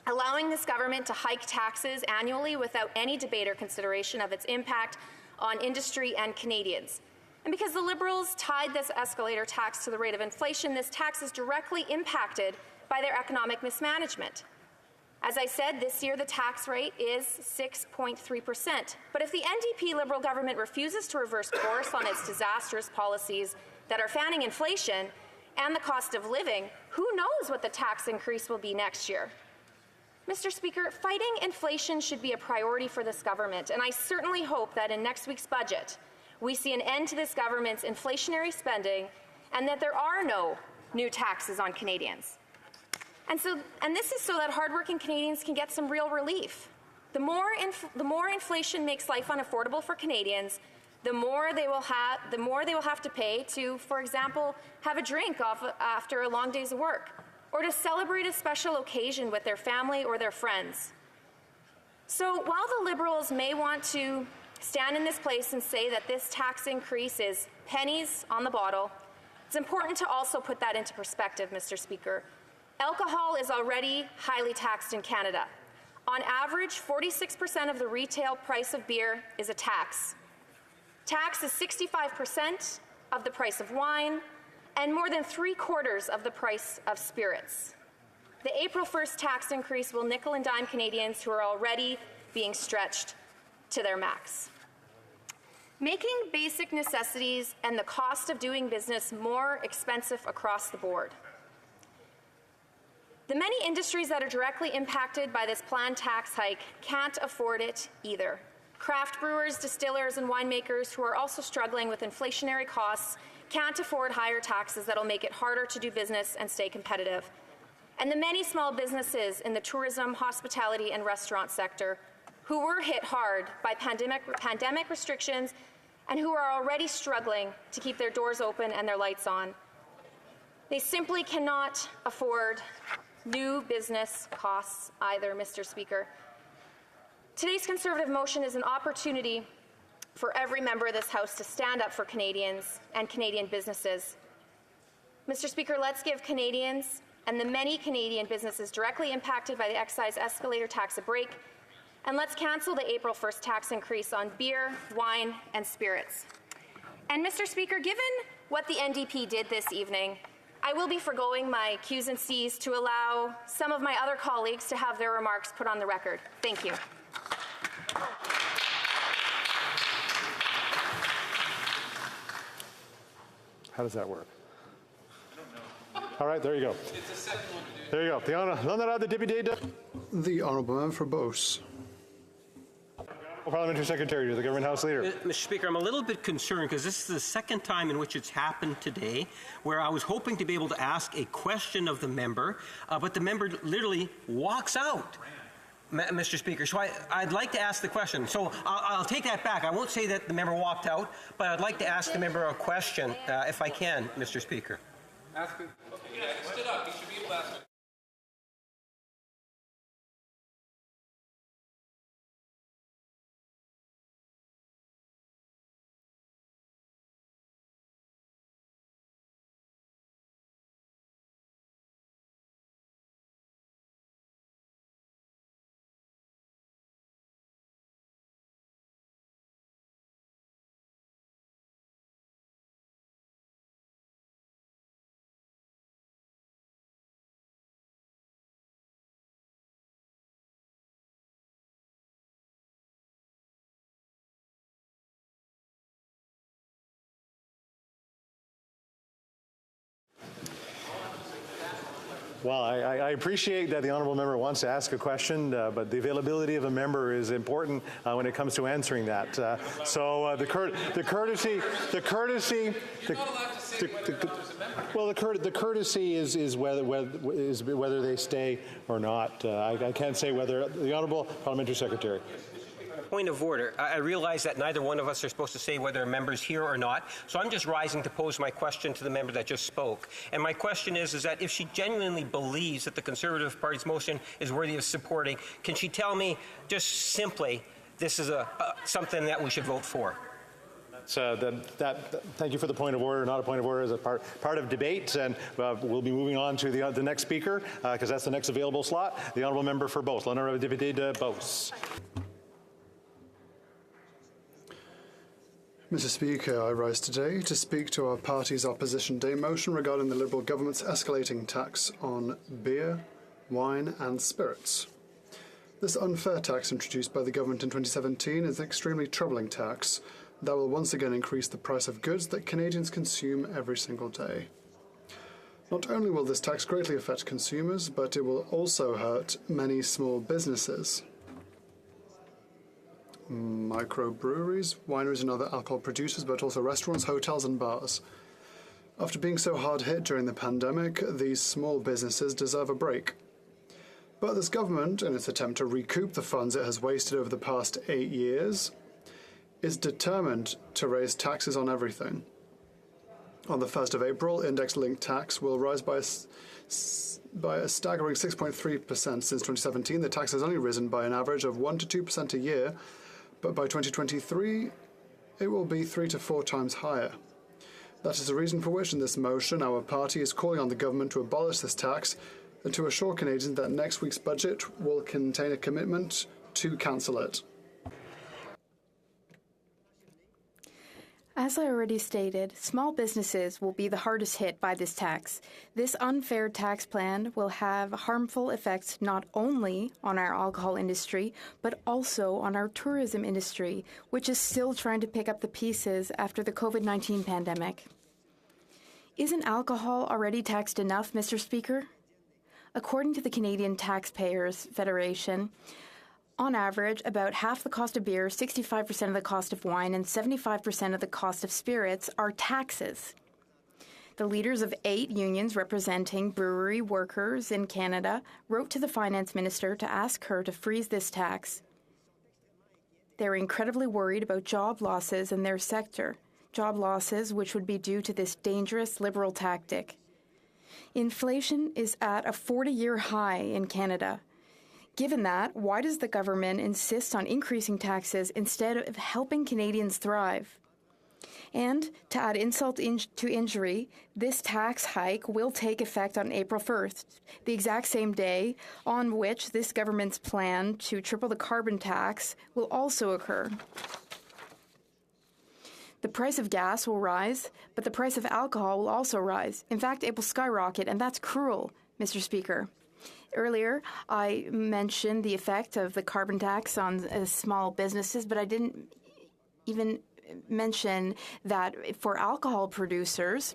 Allowing this government to hike taxes annually without any debate or consideration of its impact on industry and Canadians. And because the Liberals tied this escalator tax to the rate of inflation, this tax is directly impacted by their economic mismanagement. As I said, this year the tax rate is 6.3%. But if the NDP Liberal government refuses to reverse course on its disastrous policies that are fanning inflation and the cost of living, who knows what the tax increase will be next year? Mr. Speaker, fighting inflation should be a priority for this government, and I certainly hope that in next week's budget, we see an end to this government's inflationary spending and that there are no new taxes on Canadians. And this is so that hardworking Canadians can get some real relief. The more inflation makes life unaffordable for Canadians, the more they will have to pay to, for example, have a drink after a long day's work, or to celebrate a special occasion with their family or their friends. So while the Liberals may want to stand in this place and say that this tax increase is pennies on the bottle, it's important to also put that into perspective, Mr. Speaker. Alcohol is already highly taxed in Canada. On average, 46% of the retail price of beer is a tax. Tax is 65% of the price of wine and more than 3/4 of the price of spirits. The April 1st tax increase will nickel and dime Canadians who are already being stretched to their max. Making basic necessities and the cost of doing business more expensive across the board. The many industries that are directly impacted by this planned tax hike can't afford it either. Craft brewers, distillers, and winemakers who are also struggling with inflationary costs can't afford higher taxes that'll make it harder to do business and stay competitive. And the many small businesses in the tourism, hospitality, and restaurant sector who were hit hard by pandemic restrictions and who are already struggling to keep their doors open and their lights on. They simply cannot afford new business costs either, Mr. Speaker. Today's Conservative motion is an opportunity for every member of this House to stand up for Canadians and Canadian businesses. Mr. Speaker, let's give Canadians and the many Canadian businesses directly impacted by the excise escalator tax a break, and let's cancel the April 1st tax increase on beer, wine, and spirits. And Mr. Speaker, given what the NDP did this evening, I will be forgoing my Q's and C's to allow some of my other colleagues to have their remarks put on the record. Thank you. How does that work? All right, there you go. There you go. The Honourable Member for Beauce. Parliamentary Secretary to the Government House Leader. Mr. Speaker, I'm a little bit concerned because this is the second time in which it's happened today where I was hoping to be able to ask a question of the member, but the member literally walks out, Mr. Speaker. So I'd like to ask the question. So I'll take that back. I won't say that the member walked out, but I'd like to ask the member a question if I can, Mr. Speaker. Ask him. Okay, yeah, stood up. He should be able to ask it. Well, I appreciate that the honourable member wants to ask a question, but the availability of a member is important when it comes to answering that. The courtesy is whether they stay or not. I can't say whether. The Honourable Parliamentary Secretary. Point of order. I realize that neither one of us are supposed to say whether a member is here or not, so I'm just rising to pose my question to the member that just spoke. And my question is that if she genuinely believes that the Conservative Party's motion is worthy of supporting, can she tell me just simply this is something that we should vote for? Thank you for the point of order. Not a point of order as a part of debate, and we'll be moving on to the next speaker because that's the next available slot. The honourable member for Beauce, l'honorable député de Beauce. Mr. Speaker, I rise today to speak to our party's Opposition Day motion regarding the Liberal government's escalating tax on beer, wine and spirits. This unfair tax introduced by the government in 2017 is an extremely troubling tax that will once again increase the price of goods that Canadians consume every single day. Not only will this tax greatly affect consumers, but it will also hurt many small businesses. Microbreweries, wineries and other alcohol producers, but also restaurants, hotels and bars. After being so hard hit during the pandemic, these small businesses deserve a break. But this government, in its attempt to recoup the funds it has wasted over the past 8 years, is determined to raise taxes on everything. On the 1st of April, index-linked tax will rise by a staggering 6.3% since 2017. The tax has only risen by an average of 1 to 2% a year, but by 2023, it will be 3 to 4 times higher. That is the reason for which, in this motion, our party is calling on the government to abolish this tax and to assure Canadians that next week's budget will contain a commitment to cancel it. As I already stated, small businesses will be the hardest hit by this tax. This unfair tax plan will have harmful effects not only on our alcohol industry, but also on our tourism industry, which is still trying to pick up the pieces after the COVID-19 pandemic. Isn't alcohol already taxed enough, Mr. Speaker? According to the Canadian Taxpayers Federation, on average, about half the cost of beer, 65% of the cost of wine, and 75% of the cost of spirits are taxes. The leaders of 8 unions representing brewery workers in Canada wrote to the finance minister to ask her to freeze this tax. They're incredibly worried about job losses in their sector, job losses which would be due to this dangerous Liberal tactic. Inflation is at a 40-year high in Canada. Given that, why does the government insist on increasing taxes instead of helping Canadians thrive? And to add insult to injury, this tax hike will take effect on April 1st, the exact same day on which this government's plan to triple the carbon tax will also occur. The price of gas will rise, but the price of alcohol will also rise. In fact, it will skyrocket, and that's cruel, Mr. Speaker. Earlier, I mentioned the effect of the carbon tax on small businesses, but I didn't even mention that for alcohol producers,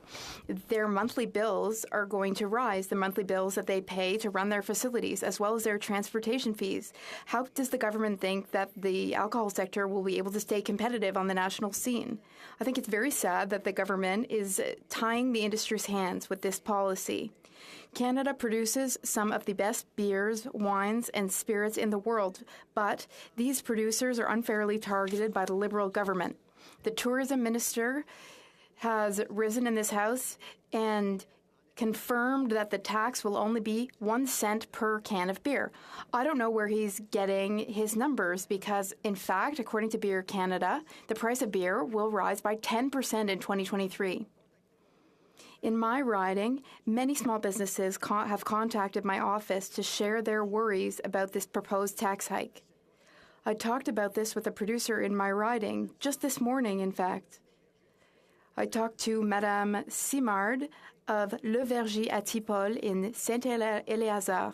their monthly bills are going to rise, the monthly bills that they pay to run their facilities, as well as their transportation fees. How does the government think that the alcohol sector will be able to stay competitive on the national scene? I think it's very sad that the government is tying the industry's hands with this policy. Canada produces some of the best beers, wines, and spirits in the world, but these producers are unfairly targeted by the Liberal government. The tourism minister has risen in this House and confirmed that the tax will only be 1 cent per can of beer. I don't know where he's getting his numbers because, in fact, according to Beer Canada, the price of beer will rise by 10% in 2023. In my riding, many small businesses have contacted my office to share their worries about this proposed tax hike. I talked about this with a producer in my riding just this morning, in fact. I talked to Madame Simard of Le Verger à Tipol in Saint-Éléazar.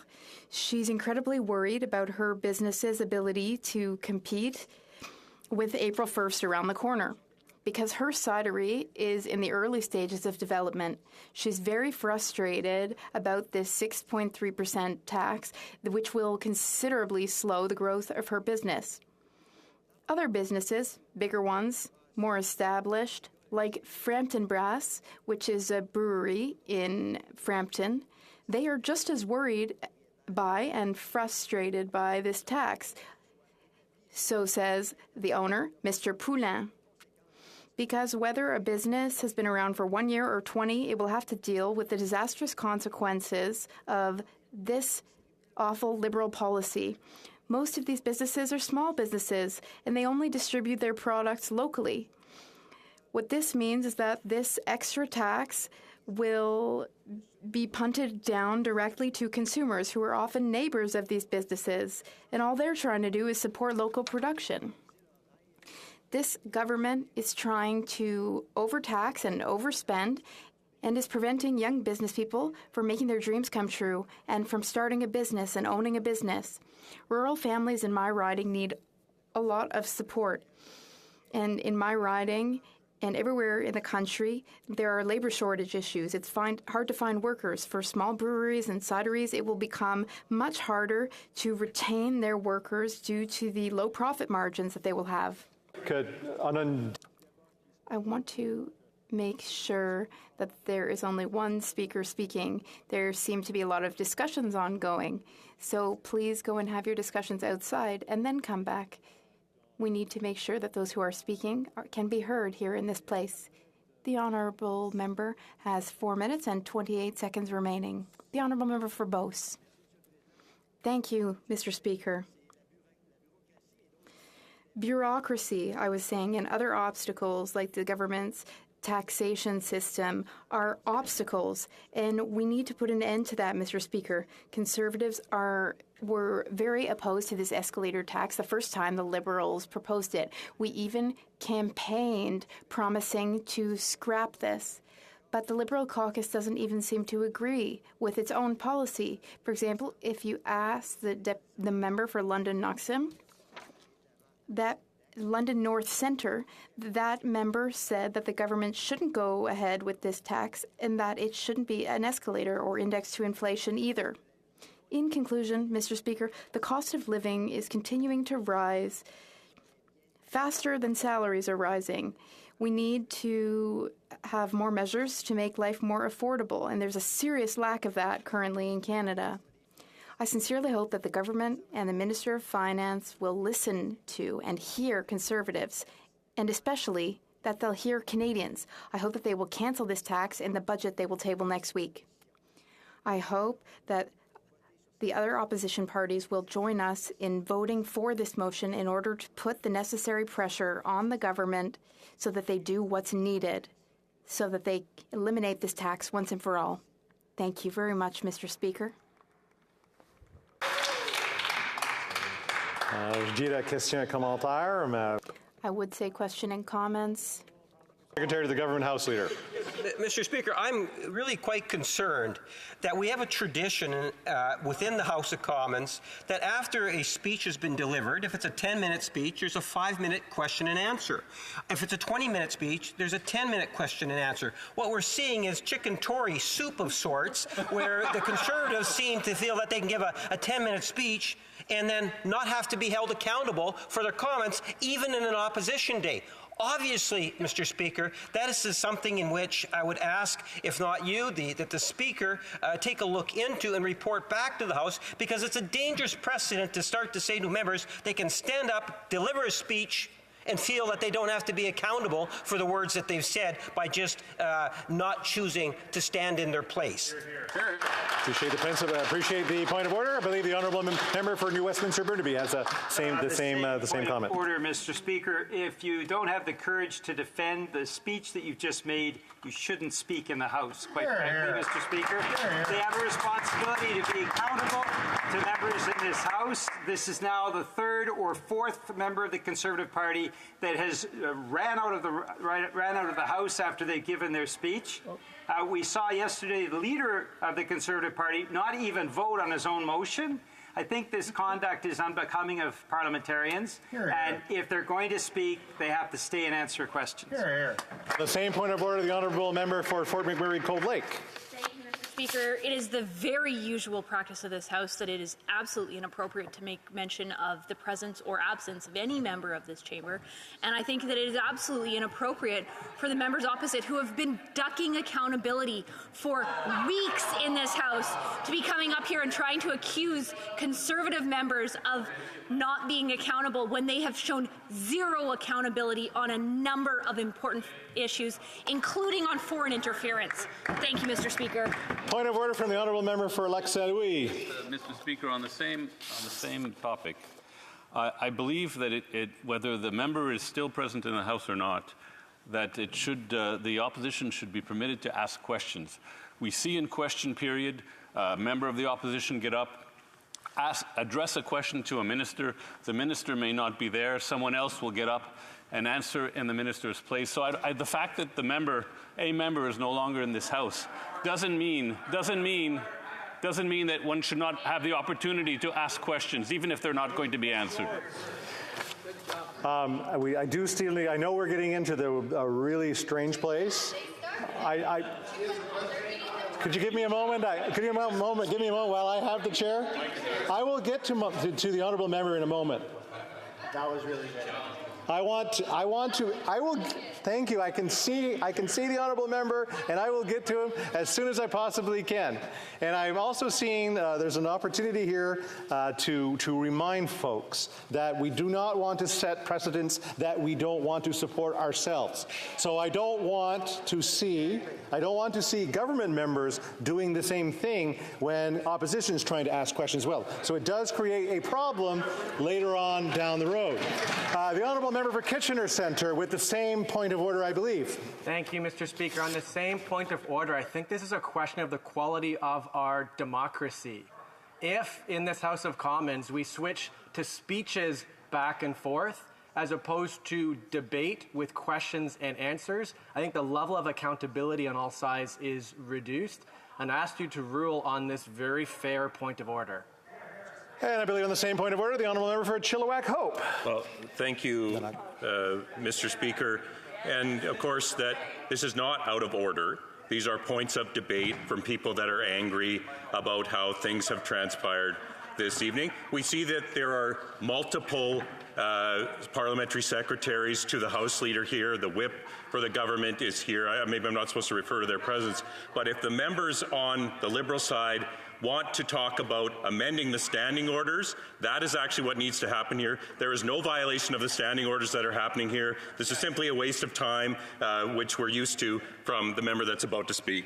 She's incredibly worried about her business's ability to compete with April 1st around the corner. Because her cidery is in the early stages of development, she's very frustrated about this 6.3% tax, which will considerably slow the growth of her business. Other businesses, bigger ones, more established, like Frampton Brass, which is a brewery in Frampton, they are just as worried by and frustrated by this tax. So says the owner, Mr. Poulin. Because whether a business has been around for 1 year or 20, it will have to deal with the disastrous consequences of this awful Liberal policy. Most of these businesses are small businesses, and they only distribute their products locally. What this means is that this extra tax will be punted down directly to consumers who are often neighbors of these businesses, and all they're trying to do is support local production. This government is trying to overtax and overspend and is preventing young business people from making their dreams come true and from starting a business and owning a business. Rural families in my riding need a lot of support. And in my riding and everywhere in the country, there are labor shortage issues. It's hard to find workers. For small breweries and cideries, it will become much harder to retain their workers due to the low profit margins that they will have. I want to make sure that there is only one speaker speaking. There seem to be a lot of discussions ongoing. So please go and have your discussions outside and then come back. We need to make sure that those who are speaking can be heard here in this place. The honourable member has 4 minutes and 28 seconds remaining. The honourable member for Beauce. Thank you, Mr. Speaker. Bureaucracy, I was saying, and other obstacles like the government's taxation system are obstacles, and we need to put an end to that, Mr. Speaker. Conservatives were very opposed to this escalator tax the first time the Liberals proposed it. We even campaigned promising to scrap this. But the Liberal caucus doesn't even seem to agree with its own policy. For example, if you ask the member for London Knoxham, that London North Centre, that member said that the government shouldn't go ahead with this tax and that it shouldn't be an escalator or indexed to inflation either. In conclusion, Mr. Speaker, the cost of living is continuing to rise faster than salaries are rising. We need to have more measures to make life more affordable, and there's a serious lack of that currently in Canada. I sincerely hope that the government and the Minister of Finance will listen to and hear Conservatives, and especially that they'll hear Canadians. I hope that they will cancel this tax in the budget they will table next week. I hope that the other opposition parties will join us in voting for this motion in order to put the necessary pressure on the government so that they do what's needed, so that they eliminate this tax once and for all. Thank you very much, Mr. Speaker. I would say question and comments. Secretary to the Government House Leader. Mr. Speaker, I'm really quite concerned that we have a tradition within the House of Commons that after a speech has been delivered, if it's a 10-minute speech, there's a 5-minute question and answer. If it's a 20-minute speech, there's a 10-minute question and answer. What we're seeing is chicken Tory soup of sorts, where the Conservatives seem to feel that they can give a 10-minute speech and then not have to be held accountable for their comments, even in an opposition day. Obviously, Mr. Speaker, that is something in which I would ask, if not you, that the Speaker take a look into and report back to the House, because it's a dangerous precedent to start to say to members they can stand up, deliver a speech, and feel that they don't have to be accountable for the words that they've said by just not choosing to stand in their place. Appreciate the point of order. I believe the honourable member for New Westminster Burnaby has the same comment. Order, Mr. Speaker. If you don't have the courage to defend the speech that you've just made, you shouldn't speak in the House. Quite frankly, Mr. Speaker, they have a responsibility to be accountable to members in this House. This is now the third or fourth member of the Conservative Party that has ran out of the House after they've given their speech. We saw yesterday the leader of the Conservative Party not even vote on his own motion. I think this conduct is unbecoming of parliamentarians, and if they're going to speak, they have to stay and answer questions. The same point of order, the honourable member for Fort McMurray Cold Lake. Speaker, it is the very usual practice of this House that it is absolutely inappropriate to make mention of the presence or absence of any member of this chamber, and I think that it is absolutely inappropriate for the members opposite, who have been ducking accountability for weeks in this House, to be coming up here and trying to accuse Conservative members of not being accountable when they have shown zero accountability on a number of important issues, including on foreign interference. Thank you, Mr. Speaker. Point of order from the honourable member for Lac Saint-Louis. Mr. Speaker, on the same topic, I believe that whether the member is still present in the House or not, that the opposition should be permitted to ask questions. We see in question period a member of the opposition get up, address a question to a minister. The minister may not be there. Someone else will get up and answer in the minister's place. So the fact that a member is no longer in this House doesn't mean that one should not have the opportunity to ask questions, even if they're not going to be answered. I know we're getting into a really strange place. Could you give me a moment? Give me a moment while I have the chair. I will get to the honourable member in a moment. That was really good. Thank you. I can see the honourable member, and I will get to him as soon as I possibly can. And I'm also seeing there's an opportunity here to remind folks that we do not want to set precedents that we don't want to support ourselves. So I don't want to see government members doing the same thing when opposition is trying to ask questions as well. So it does create a problem later on down the road. The honourable member for Kitchener Centre with the same point of order, I believe. Thank you, Mr. Speaker. On the same point of order, I think this is a question of the quality of our democracy. If in this House of Commons we switch to speeches back and forth as opposed to debate with questions and answers, I think the level of accountability on all sides is reduced. And I ask you to rule on this very fair point of order. And I believe on the same point of order, the honourable member for Chilliwack Hope. Well, thank you, Mr. Speaker. And of course, that this is not out of order. These are points of debate from people that are angry about how things have transpired this evening. We see that there are multiple parliamentary secretaries to the House Leader here. The whip for the government is here. Maybe I'm not supposed to refer to their presence, but if the members on the Liberal side want to talk about amending the standing orders, that is actually what needs to happen here. There is no violation of the standing orders that are happening here. This is simply a waste of time, which we're used to from the member that's about to speak.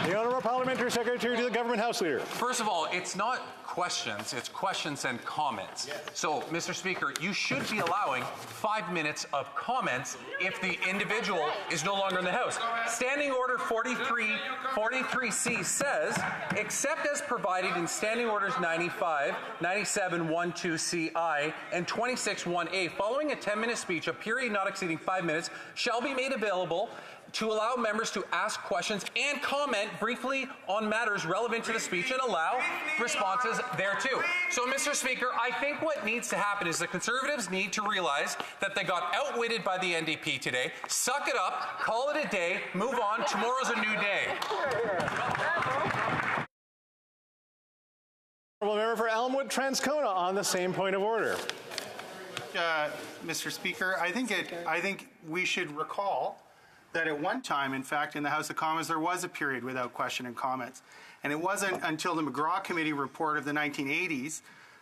The Honourable Parliamentary Secretary to the Government House Leader. First of all, it's not questions, it's questions and comments. Yes. So, Mr. Speaker, you should be allowing 5 minutes of comments if the individual is no longer in the House. Standing Order 43C says, except as provided in Standing Orders 95, 97, 12CI, and 26(1)A, following a 10-minute speech, a period not exceeding 5 minutes shall be made available to allow members to ask questions and comment briefly on matters relevant to the speech and allow responses thereto. So, Mr. Speaker, I think what needs to happen is the Conservatives need to realize that they got outwitted by the NDP today. Suck it up, call it a day, move on. Tomorrow's a new day. Honourable member for Elmwood Transcona on the same point of order. Mr. Speaker, I think we should recall that at one time, in fact, in the House of Commons, there was a period without question and comments. And it wasn't until the McGraw Committee report of the 1980s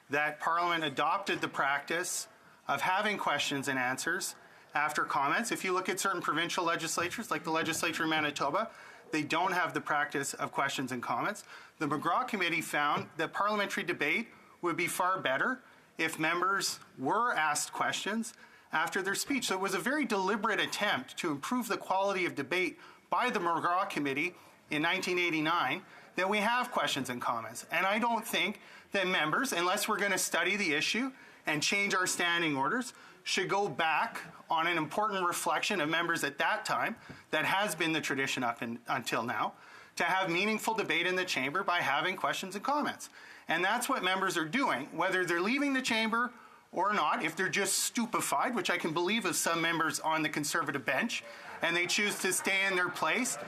that Parliament adopted the practice of having questions and answers after comments. If you look at certain provincial legislatures, like the legislature in Manitoba, they don't have the practice of questions and comments. The McGraw Committee found that parliamentary debate would be far better if members were asked questions after their speech. So it was a very deliberate attempt to improve the quality of debate by the McGraw Committee in 1989 that we have questions and comments. And I don't think that members, unless we're going to study the issue and change our standing orders, should go back on an important reflection of members at that time, that has been the tradition until now, to have meaningful debate in the chamber by having questions and comments. And that's what members are doing, whether they're leaving the chamber or not. If they're just stupefied, which I can believe of some members on the Conservative bench, and they choose to stay in their place.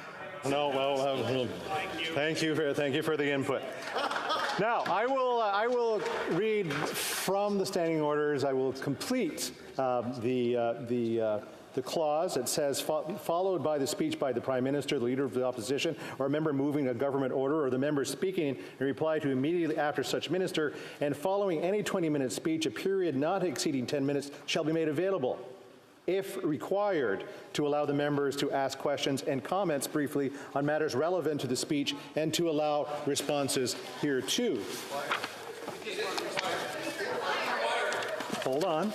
No, well, thank you for the input. Now, I will read from the standing orders. I will complete the clause. It says, followed by the speech by the Prime Minister, the Leader of the Opposition, or a member moving a government order, or the member speaking in reply to immediately after such minister, and following any 20-minute speech, a period not exceeding 10 minutes shall be made available, if required, to allow the members to ask questions and comments briefly on matters relevant to the speech and to allow responses hereto. Hold on.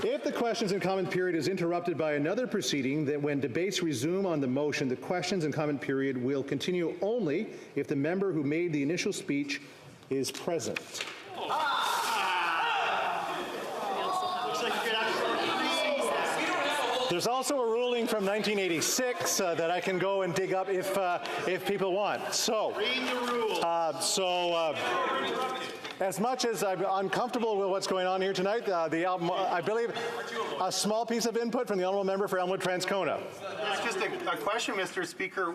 If the questions and comment period is interrupted by another proceeding, then when debates resume on the motion, the questions and comment period will continue only if the member who made the initial speech is present. There's also a ruling from 1986 that I can go and dig up if people want. So, as much as I'm uncomfortable with what's going on here tonight, I believe a small piece of input from the honourable member for Elmwood Transcona. Just a question, Mr. Speaker.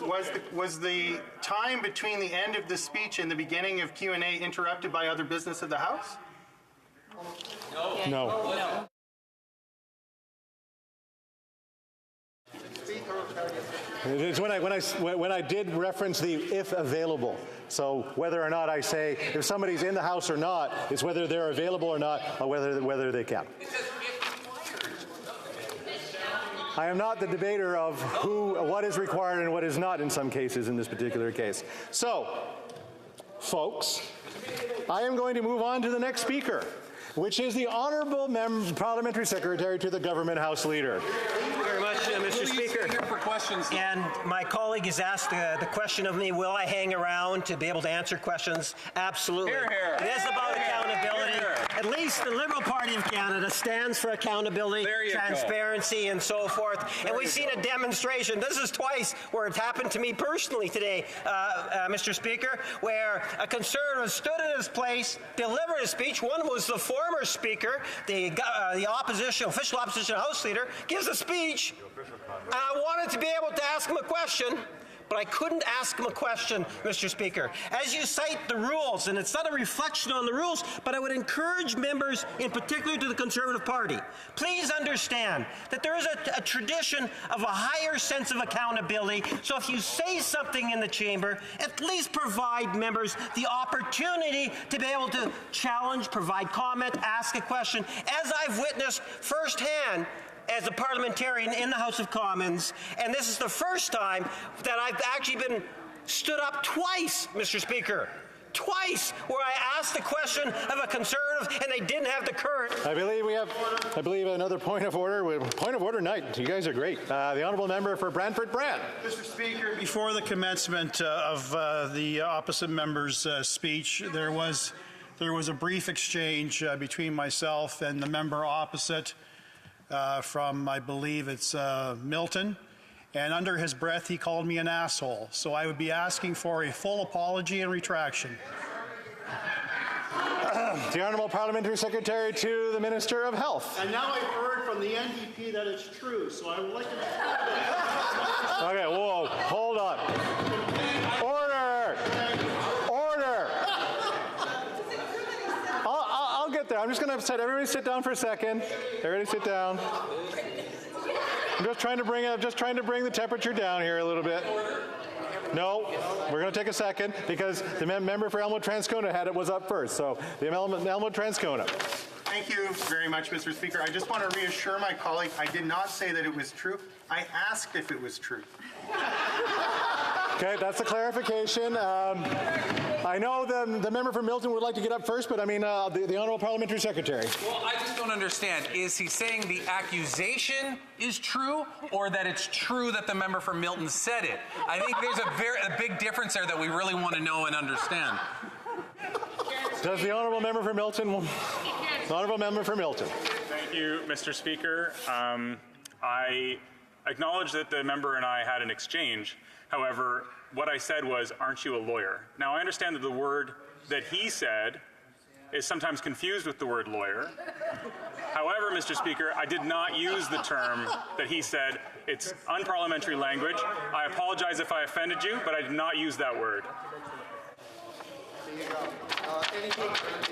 Was the time between the end of the speech and the beginning of Q&A interrupted by other business of the House? No. It's when I did reference the if available. So whether or not I say if somebody's in the House or not, it's whether they're available or not, or whether they can. I am not the debater of what is required and what is not in some cases in this particular case. So, folks, I am going to move on to the next speaker, which is the Honourable Parliamentary Secretary to the Government House Leader. Thank you very much, Mr. Speaker. For questions. And my colleague has asked the question of me, will I hang around to be able to answer questions? Absolutely. Hear, hear. It is about accountability. Hear, hear. At least the Liberal Party of Canada stands for accountability, transparency, and so forth. And we've seen a demonstration. This is twice where it's happened to me personally today, Mr. Speaker, where a Conservative stood in his place, delivered a speech. One was the former Speaker, the official opposition House Leader, gives a speech. And I wanted to be able to ask him a question, but I couldn't ask him a question, Mr. Speaker. As you cite the rules, and it's not a reflection on the rules, but I would encourage members, in particular to the Conservative Party, please understand that there is a tradition of a higher sense of accountability. So if you say something in the chamber, at least provide members the opportunity to be able to challenge, provide comment, ask a question, as I've witnessed firsthand as a parliamentarian in the House of Commons, and this is the first time that I've actually been stood up twice, Mr. Speaker. Twice where I asked the question of a Conservative and they didn't have the courage. I believe another point of order. Point of order night. You guys are great. The Honourable Member for Brantford Brant. Mr. Speaker, before the commencement of the opposite member's speech, there was a brief exchange between myself and the member opposite from, I believe it's Milton. And under his breath, he called me an asshole. So I would be asking for a full apology and retraction. The Honourable Parliamentary Secretary to the Minister of Health. And now I've heard from the NDP that it's true, so I would like to... Okay, whoa, hold on. Order! Order! I'll get there. I'm just going to set everybody sit down for a second. Everybody sit down. I'm just trying to bring the temperature down here a little bit. No, we're going to take a second because the member for Elmwood Transcona was up first. So the Elmwood Transcona. Thank you very much, Mr. Speaker. I just want to reassure my colleague, I did not say that it was true. I asked if it was true. Okay, that's a clarification. I know the member for Milton would like to get up first, but I mean the Honourable Parliamentary Secretary. Well, I just don't understand. Is he saying the accusation is true, or that it's true that the member for Milton said it? I think there's a big difference there that we really want to know and understand. Does the Honourable Member for Milton? The Honourable Member for Milton. Thank you, Mr. Speaker. I acknowledge that the member and I had an exchange. However, what I said was, aren't you a lawyer? Now, I understand that the word that he said is sometimes confused with the word lawyer. However, Mr. Speaker, I did not use the term that he said. It's unparliamentary language. I apologize if I offended you, but I did not use that word.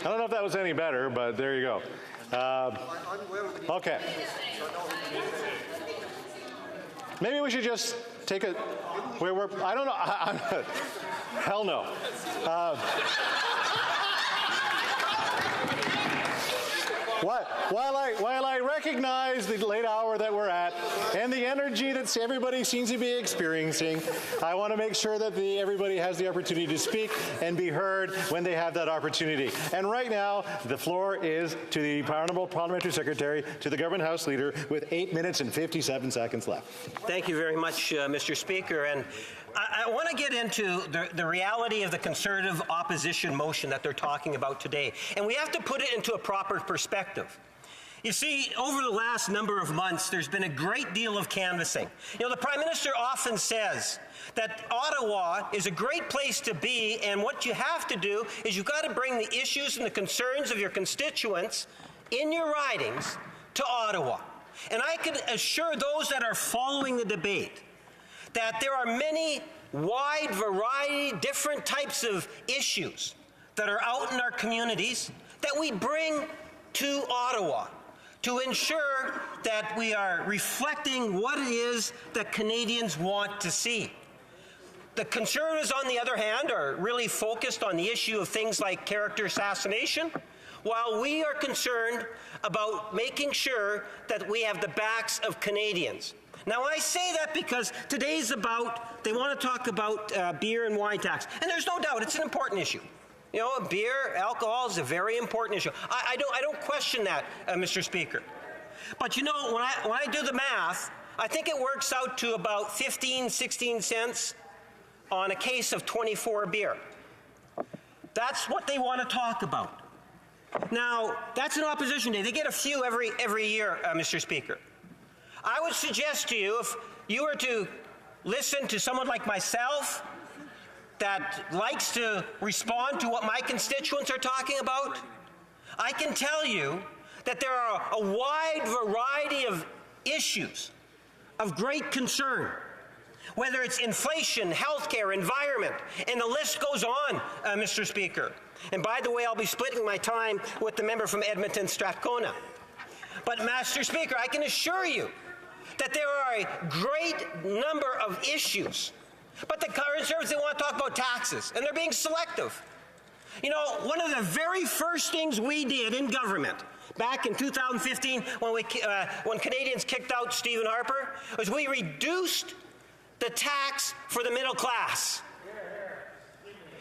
I don't know if that was any better, but there you go. Okay. Maybe we should just take a... I don't know. Hell no. While I recognize the late hour that we're at and the energy that everybody seems to be experiencing, I want to make sure that everybody has the opportunity to speak and be heard when they have that opportunity. And right now, the floor is to the Honourable Parliamentary Secretary to the Government House Leader with 8 minutes and 57 seconds left. Thank you very much, Mr. Speaker. And I want to get into the reality of the Conservative opposition motion that they're talking about today. And we have to put it into a proper perspective. You see, over the last number of months, there's been a great deal of canvassing. You know, the Prime Minister often says that Ottawa is a great place to be, and what you have to do is you've got to bring the issues and the concerns of your constituents in your ridings to Ottawa. And I can assure those that are following the debate that there are many wide variety, different types of issues that are out in our communities that we bring to Ottawa to ensure that we are reflecting what it is that Canadians want to see. The Conservatives, on the other hand, are really focused on the issue of things like character assassination, while we are concerned about making sure that we have the backs of Canadians. Now, I say that because today's about, they want to talk about beer and wine tax. And there's no doubt, it's an important issue. You know, beer, alcohol is a very important issue. I don't question that, Mr. Speaker. But you know, when I do the math, I think it works out to about 15, 16 cents on a case of 24 beer. That's what they want to talk about. Now, that's an opposition day. They get a few every year, Mr. Speaker. I would suggest to you, if you were to listen to someone like myself that likes to respond to what my constituents are talking about, I can tell you that there are a wide variety of issues of great concern, whether it's inflation, healthcare, environment, and the list goes on, Mr. Speaker. And by the way, I'll be splitting my time with the member from Edmonton Strathcona. But, Mr. Speaker, I can assure you that there are a great number of issues. But the Conservatives, they want to talk about taxes, and they're being selective. You know, one of the very first things we did in government back in 2015 when Canadians kicked out Stephen Harper was we reduced the tax for the middle class.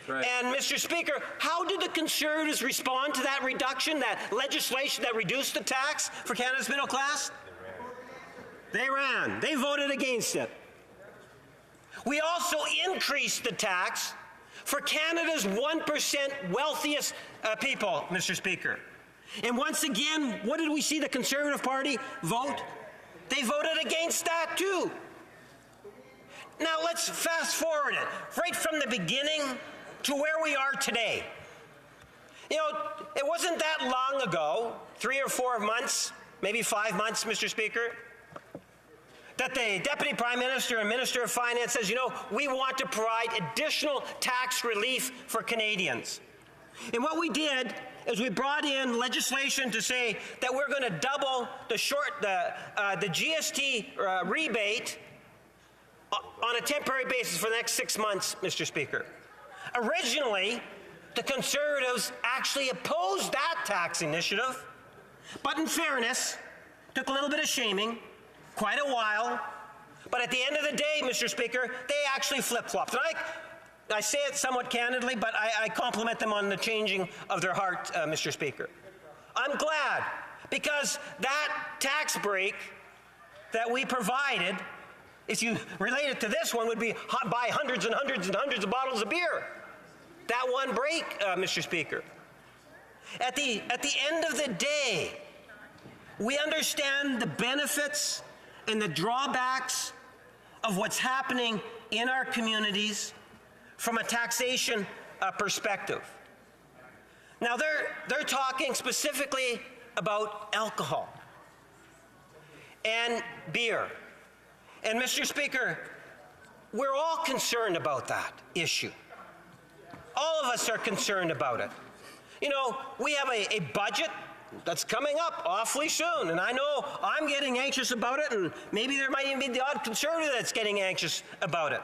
Right. And, Mr. Speaker, how did the Conservatives respond to that reduction, that legislation that reduced the tax for Canada's middle class? They ran. They voted against it. We also increased the tax for Canada's 1% wealthiest people, Mr. Speaker. And once again, what did we see the Conservative Party vote? They voted against that too. Now let's fast forward it right from the beginning to where we are today. You know, it wasn't that long ago, 3 or 4 months, maybe 5 months, Mr. Speaker, that the Deputy Prime Minister and Minister of Finance says, you know, we want to provide additional tax relief for Canadians. And what we did is we brought in legislation to say that we're going to double the GST rebate on a temporary basis for the next 6 months, Mr. Speaker. Originally, the Conservatives actually opposed that tax initiative, but in fairness, took a little bit of shaming, quite a while, but at the end of the day, Mr. Speaker, they actually flip-flopped. And I say it somewhat candidly, but I compliment them on the changing of their heart, Mr. Speaker. I'm glad, because that tax break that we provided, if you relate it to this one, would be buy hundreds and hundreds and hundreds of bottles of beer. That one break, Mr. Speaker. At the end of the day, we understand the benefits and the drawbacks of what's happening in our communities from a taxation perspective. Now, they're talking specifically about alcohol and beer. And, Mr. Speaker, we're all concerned about that issue. All of us are concerned about it. You know, we have a budget that's coming up awfully soon, and I know I'm getting anxious about it, and maybe there might even be the odd Conservative that's getting anxious about it.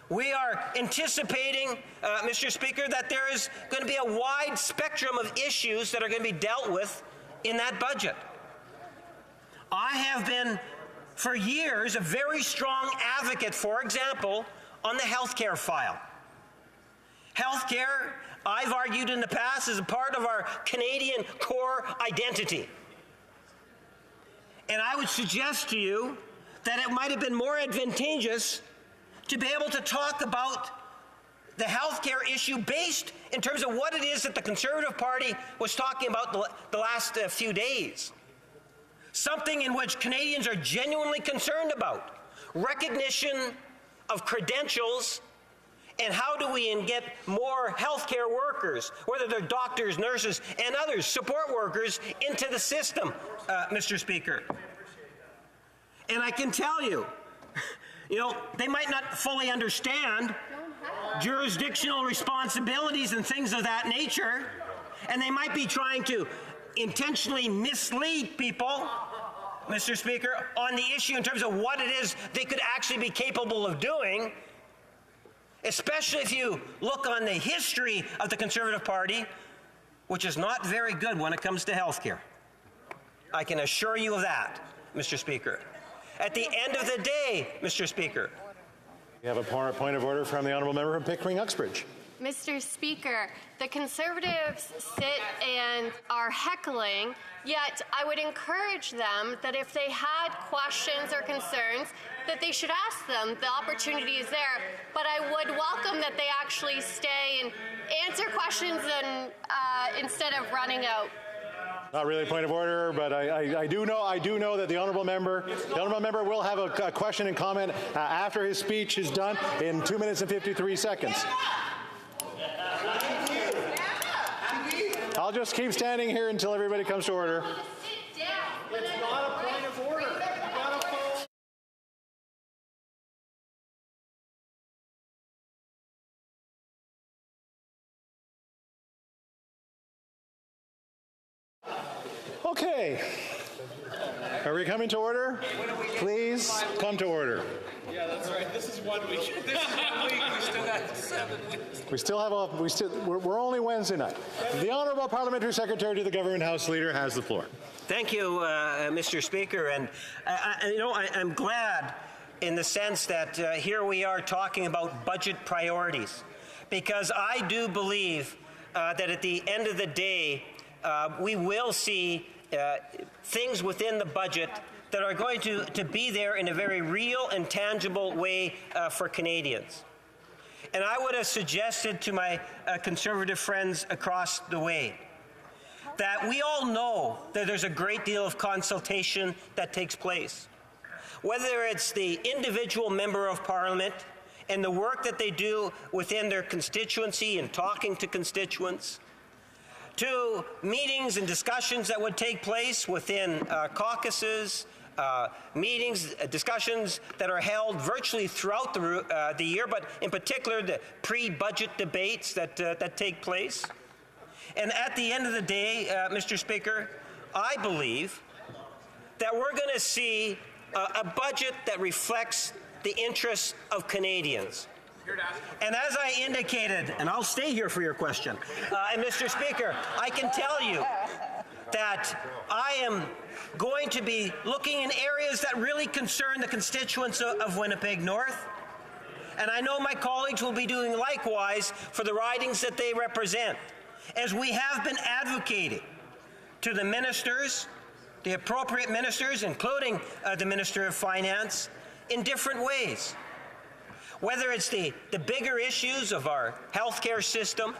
We are anticipating, Mr. Speaker, that there is going to be a wide spectrum of issues that are going to be dealt with in that budget. I have been, for years, a very strong advocate, for example, on the healthcare file. Healthcare, I've argued in the past, is a part of our Canadian core identity. And I would suggest to you that it might have been more advantageous to be able to talk about the healthcare issue based in terms of what it is that the Conservative Party was talking about the last few days. something in which Canadians are genuinely concerned about. Recognition of credentials, and how do we get more healthcare workers, whether they're doctors, nurses, and others, support workers, into the system, Mr. Speaker. And I can tell you, they might not fully understand jurisdictional responsibilities and things of that nature, and they might be trying to intentionally mislead people, Mr. Speaker, on the issue in terms of what it is they could actually be capable of doing, especially if you look on the history of the Conservative Party, which is not very good when it comes to health care. I can assure you of that, Mr. Speaker. At the end of the day, Mr. Speaker. We have a point of order from the Honourable Member from Pickering-Uxbridge. Mr. Speaker, the Conservatives sit and are heckling, yet I would encourage them that if they had questions or concerns, that they should ask them. The opportunity is there, but I would welcome that they actually stay and answer questions and instead of running out. Not really a point of order, but I do know that the honourable member will have a question and comment after his speech is done in 2 minutes and 53 seconds. I'll just keep standing here until everybody comes to order. It's not a point of order. Okay. Are we coming to order? Please come to order. Yeah, that's right. This is 1 week. This is 1 week. We still got 7 weeks. We're only Wednesday night. The Honourable Parliamentary Secretary to the Government House Leader has the floor. Thank you, Mr. Speaker. And, I'm glad in the sense that here we are talking about budget priorities, because I do believe that at the end of the day, we will see things within the budget that are going to be there in a very real and tangible way for Canadians. And I would have suggested to my Conservative friends across the way that we all know that there's a great deal of consultation that takes place. Whether it's the individual member of Parliament and the work that they do within their constituency and talking to constituents, to meetings and discussions that would take place within caucuses, meetings, discussions that are held virtually throughout the year, but in particular the pre-budget debates that take place. And at the end of the day, Mr. Speaker, I believe that we're going to see a budget that reflects the interests of Canadians. And as I indicated, and I'll stay here for your question, and Mr. Speaker, I can tell you that I am going to be looking in areas that really concern the constituents of Winnipeg North. And I know my colleagues will be doing likewise for the ridings that they represent, as we have been advocating to the ministers, the appropriate ministers, including the Minister of Finance, in different ways. Whether it's the bigger issues of our healthcare system,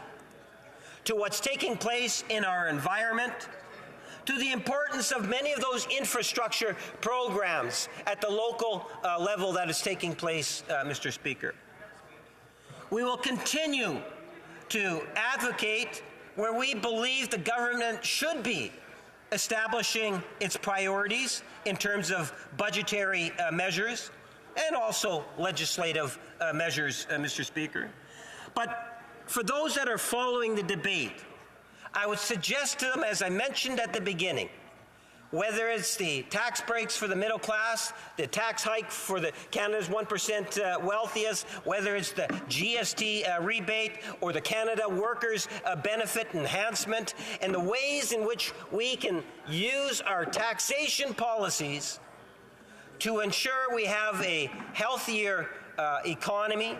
to what's taking place in our environment, to the importance of many of those infrastructure programs at the local level that is taking place, Mr. Speaker. We will continue to advocate where we believe the government should be establishing its priorities in terms of budgetary measures and also legislative measures, Mr. Speaker. But for those that are following the debate, I would suggest to them, as I mentioned at the beginning, whether it's the tax breaks for the middle class, the tax hike for the Canada's 1% wealthiest, whether it's the GST rebate or the Canada Workers Benefit Enhancement, and the ways in which we can use our taxation policies to ensure we have a healthier economy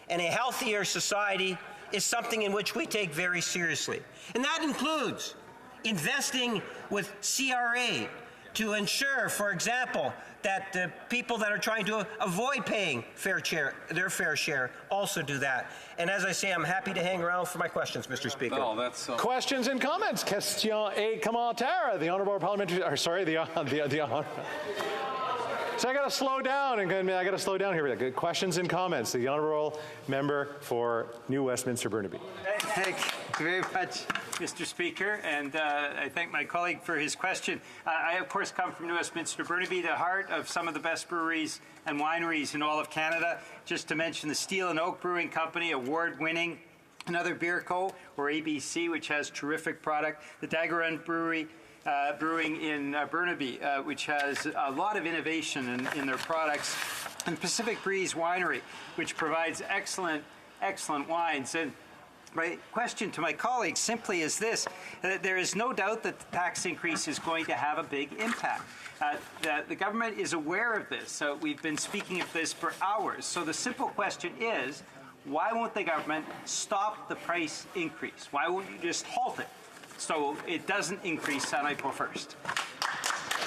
and a healthier society is something in which we take very seriously. And that includes investing with CRA to ensure, for example, that the people that are trying to avoid paying their fair share also do that. And as I say, I'm happy to hang around for my questions, Mr. Speaker. Oh, that's so... Questions and comments. Question et commentaire. The honourable parliamentary. So I got to slow down, here. Questions and comments. The honourable member for New Westminster Burnaby. Thank you very much, Mr. Speaker, and I thank my colleague for his question. I, of course, come from New Westminster Burnaby, the heart of some of the best breweries and wineries in all of Canada. Just to mention the Steel and Oak Brewing Company, award-winning. Another Beer Co., or ABC, which has terrific product. The Dagger Run Brewery, brewing in Burnaby, which has a lot of innovation in their products, and Pacific Breeze Winery, which provides excellent wines. And my question to my colleagues simply is this: there is no doubt that the tax increase is going to have a big impact. The government is aware of this, so we've been speaking of this for hours. So the simple question is, why won't the government stop the price increase? Why won't you just halt it so it doesn't increase on April 1st?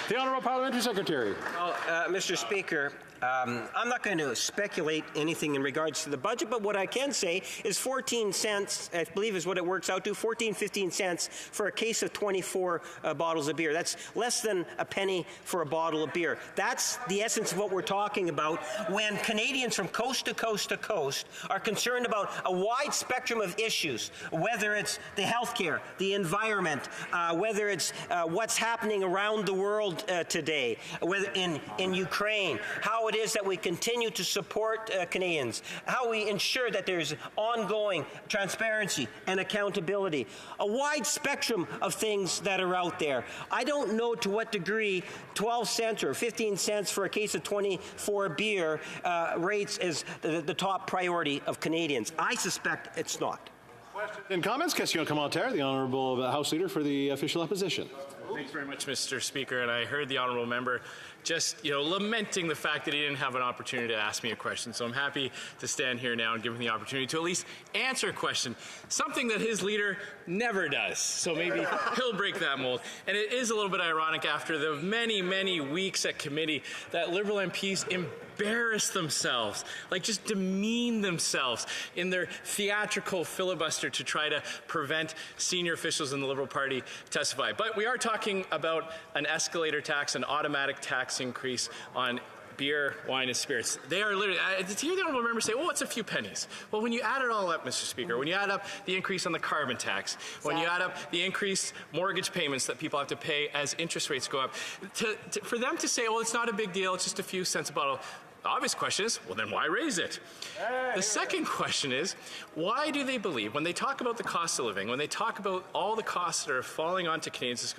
The Honourable Parliamentary Secretary. Well, Mr. Speaker, I'm not going to speculate anything in regards to the budget, but what I can say is 14 cents, I believe is what it works out to, 15 cents for a case of 24 bottles of beer. That's less than a penny for a bottle of beer. That's the essence of what we're talking about when Canadians from coast to coast to coast are concerned about a wide spectrum of issues, whether it's the healthcare, the environment, whether it's what's happening around the world today, whether in Ukraine, how it is that we continue to support Canadians, how we ensure that there's ongoing transparency and accountability, a wide spectrum of things that are out there. I don't know to what degree 12 cents or 15 cents for a case of 24 beer rates as the top priority of Canadians. I suspect it's not. In comments, question commentaire, the Honourable House Leader for the official opposition. Thanks very much, Mr. Speaker. And I heard the honourable member just, lamenting the fact that he didn't have an opportunity to ask me a question. So I'm happy to stand here now and give him the opportunity to at least answer a question, something that his leader never does. So maybe he'll break that mold. And it is a little bit ironic after the many, many weeks at committee that Liberal MPs embarrass themselves, just demean themselves in their theatrical filibuster to try to prevent senior officials in the Liberal Party testify. But we are talking about an escalator tax, an automatic tax increase on beer, wine, and spirits. They are literally, to hear the honourable member say, it's a few pennies. Well, when you add it all up, Mr. Speaker, when you add up the increase on the carbon tax, when you add up the increased mortgage payments that people have to pay as interest rates go up, for them to say, it's not a big deal, it's just a few cents a bottle, the obvious question is, then why raise it? The second question is, why do they believe, when they talk about the cost of living, when they talk about all the costs that are falling onto Canadians,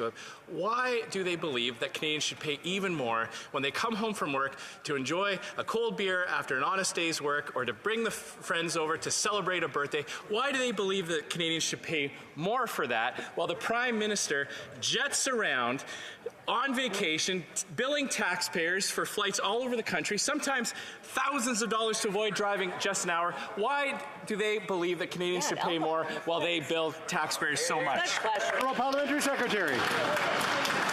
why do they believe that Canadians should pay even more when they come home from work to enjoy a cold beer after an honest day's work or to bring the friends over to celebrate a birthday? Why do they believe that Canadians should pay more for that while the Prime Minister jets around on vacation, billing taxpayers for flights all over the country, sometimes thousands of dollars to avoid driving just an hour? Why do they believe that Canadians should pay more while they bill taxpayers so much? Parliamentary Secretary.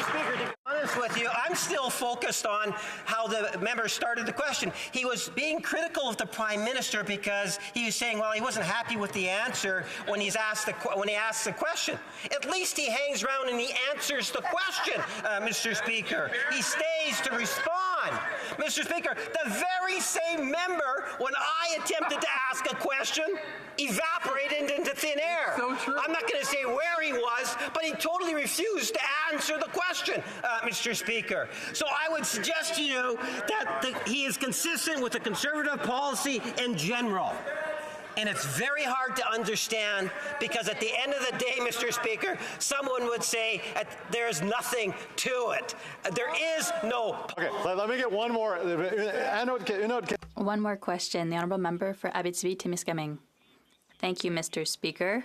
Speaker, to be honest with you, I'm still focused on how the member started the question. He was being critical of the Prime Minister because he was saying, he wasn't happy with the answer when he asked the question. At least he hangs around and he answers the question, Mr. Speaker. He stays to respond. Mr. Speaker, the very same member, when I attempted to ask a question, evaporated into thin air. So true. I'm not going to say where he was, but he totally refused to answer the question, Mr. Speaker. So I would suggest to you that he is consistent with the Conservative policy in general. And it's very hard to understand because at the end of the day, Mr. Speaker, someone would say there's nothing to it. There is no... Okay, let me get one more. One more question. The Honourable Member for Abitibi-Témiscamingue. Thank you, Mr. Speaker.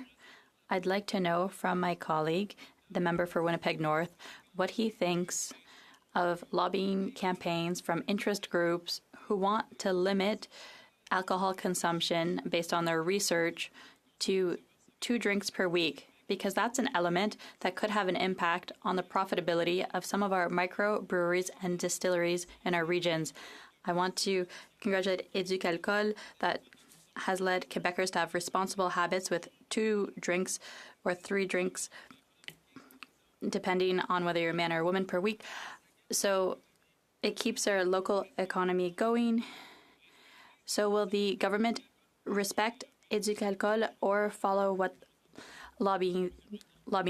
I'd like to know from my colleague, the member for Winnipeg North, what he thinks of lobbying campaigns from interest groups who want to limit alcohol consumption based on their research to 2 drinks per week because that's an element that could have an impact on the profitability of some of our microbreweries and distilleries in our regions. I want to congratulate Éduc Alcool that has led Quebecers to have responsible habits with 2 drinks or 3 drinks, depending on whether you're a man or a woman, per week. So it keeps our local economy going. So will the government respect Éduc Alcool or follow what lobbying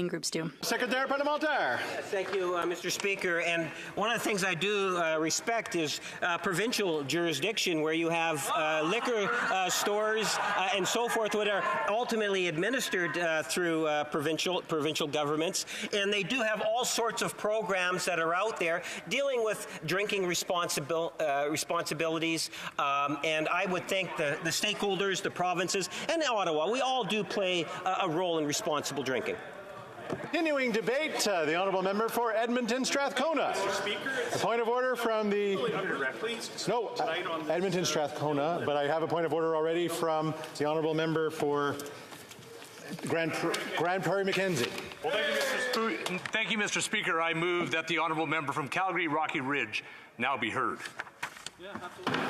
groups do? Secretary Parlementaire. Thank you, Mr. Speaker. And one of the things I do respect is provincial jurisdiction, where you have liquor stores and so forth that are ultimately administered through provincial governments. And they do have all sorts of programs that are out there dealing with drinking responsibilities. And I would think the stakeholders, the provinces, and Ottawa, we all do play a role in responsible drinking. Continuing debate, the honourable member for Edmonton Strathcona. Mr. Speaker, a point of order from the Edmonton Strathcona, but I have a point of order already from the honourable member for Grand Prairie Mackenzie. Well, thank you, Mr. Speaker. I move that the honourable member from Calgary Rocky Ridge now be heard. Yeah, absolutely.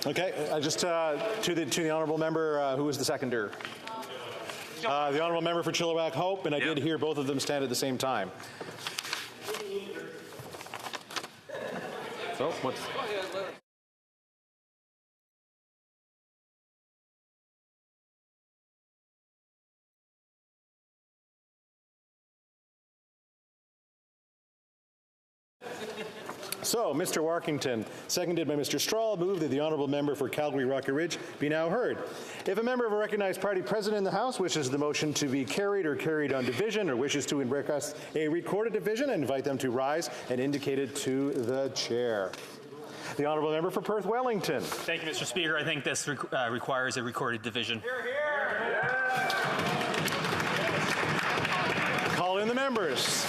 Okay, just to the honourable member, who was the seconder? The honourable member for Chilliwack Hope, and I did hear both of them stand at the same time. So, what's... So, Mr. Warkington, seconded by Mr. Strahl, move that the honourable member for Calgary Rocky Ridge be now heard. If a member of a recognized party present in the House wishes the motion to be carried or carried on division, or wishes to request a recorded division, I invite them to rise and indicate it to the chair. The honourable member for Perth Wellington. Thank you, Mr. Speaker. I think this requires a recorded division. Hear, hear. Call in the members.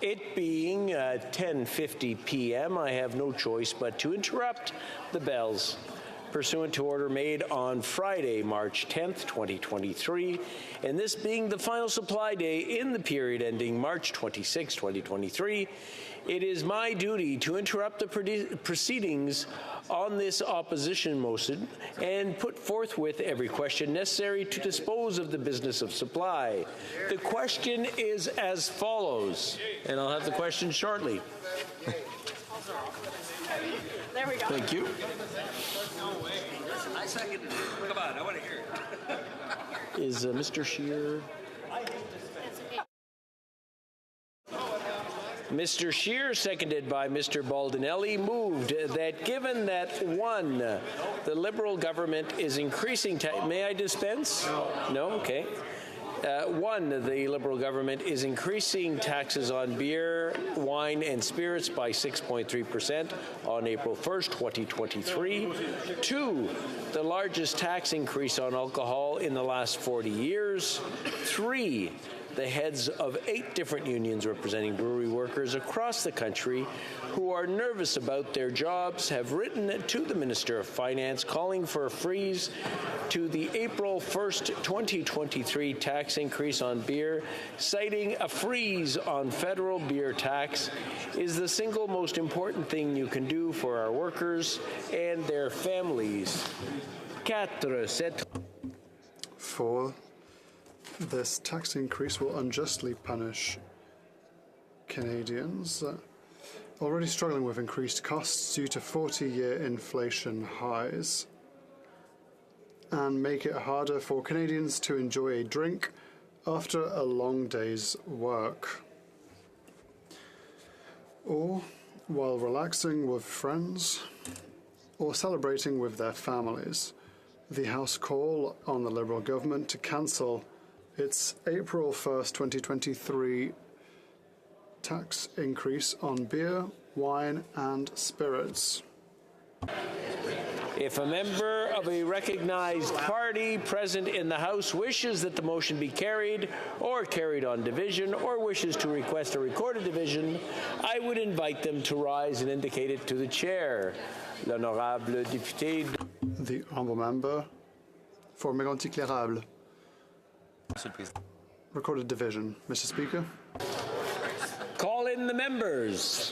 It being 10:50 p.m., I have no choice but to interrupt the bells pursuant to order made on Friday, March 10th, 2023, and this being the final supply day in the period ending March 26, 2023, it is my duty to interrupt the proceedings on this opposition motion and put forthwith every question necessary to dispose of the business of supply. The question is as follows, and I'll have the question shortly. There we go. Thank you. I seconded it. Come on, I want to hear it. Is Mr. Scheer? Mr. Scheer, seconded by Mr. Baldinelli, moved that given that, one, the Liberal government is increasing may I dispense? No? Okay. One, the Liberal government is increasing taxes on beer, wine, and spirits by 6.3% on April 1st, 2023. Two, the largest tax increase on alcohol in the last 40 years. Three, the heads of 8 different unions representing brewery workers across the country who are nervous about their jobs have written to the Minister of Finance calling for a freeze to the April 1st, 2023 tax increase on beer, citing a freeze on federal beer tax is the single most important thing you can do for our workers and their families. 4. This tax increase will unjustly punish Canadians already struggling with increased costs due to 40-year inflation highs and make it harder for Canadians to enjoy a drink after a long day's work, or while relaxing with friends or celebrating with their families. The House call on the Liberal government to cancel its April 1st, 2023 tax increase on beer, wine, and spirits. If a member of a recognized party present in the House wishes that the motion be carried or carried on division or wishes to request a recorded division, I would invite them to rise and indicate it to the chair. L'honorable député. The honourable member for Mégantic-L'Érable. Recorded division. Mr. Speaker. Call in the members.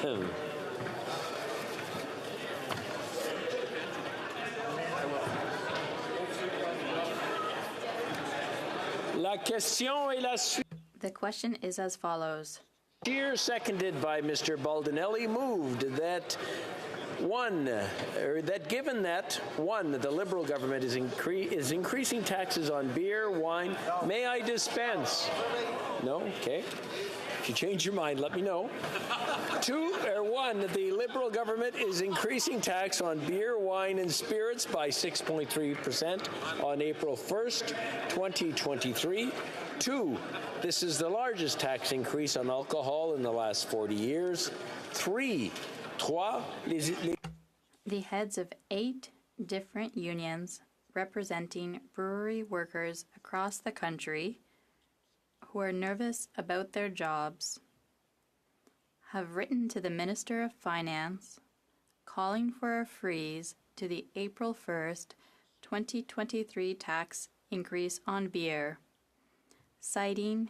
La question est la suite. The question is as follows. Here, seconded by Mr. Baldinelli, moved that given that the Liberal government is increasing taxes on beer, wine. May I dispense? No? Okay. If you change your mind, let me know. The Liberal government is increasing tax on beer, wine, and spirits by 6.3% on April 1st, 2023. 2, this is the largest tax increase on alcohol in the last 40 years. 3, the heads of 8 different unions representing brewery workers across the country who are nervous about their jobs have written to the Minister of Finance calling for a freeze to the April 1st, 2023 tax increase on beer, citing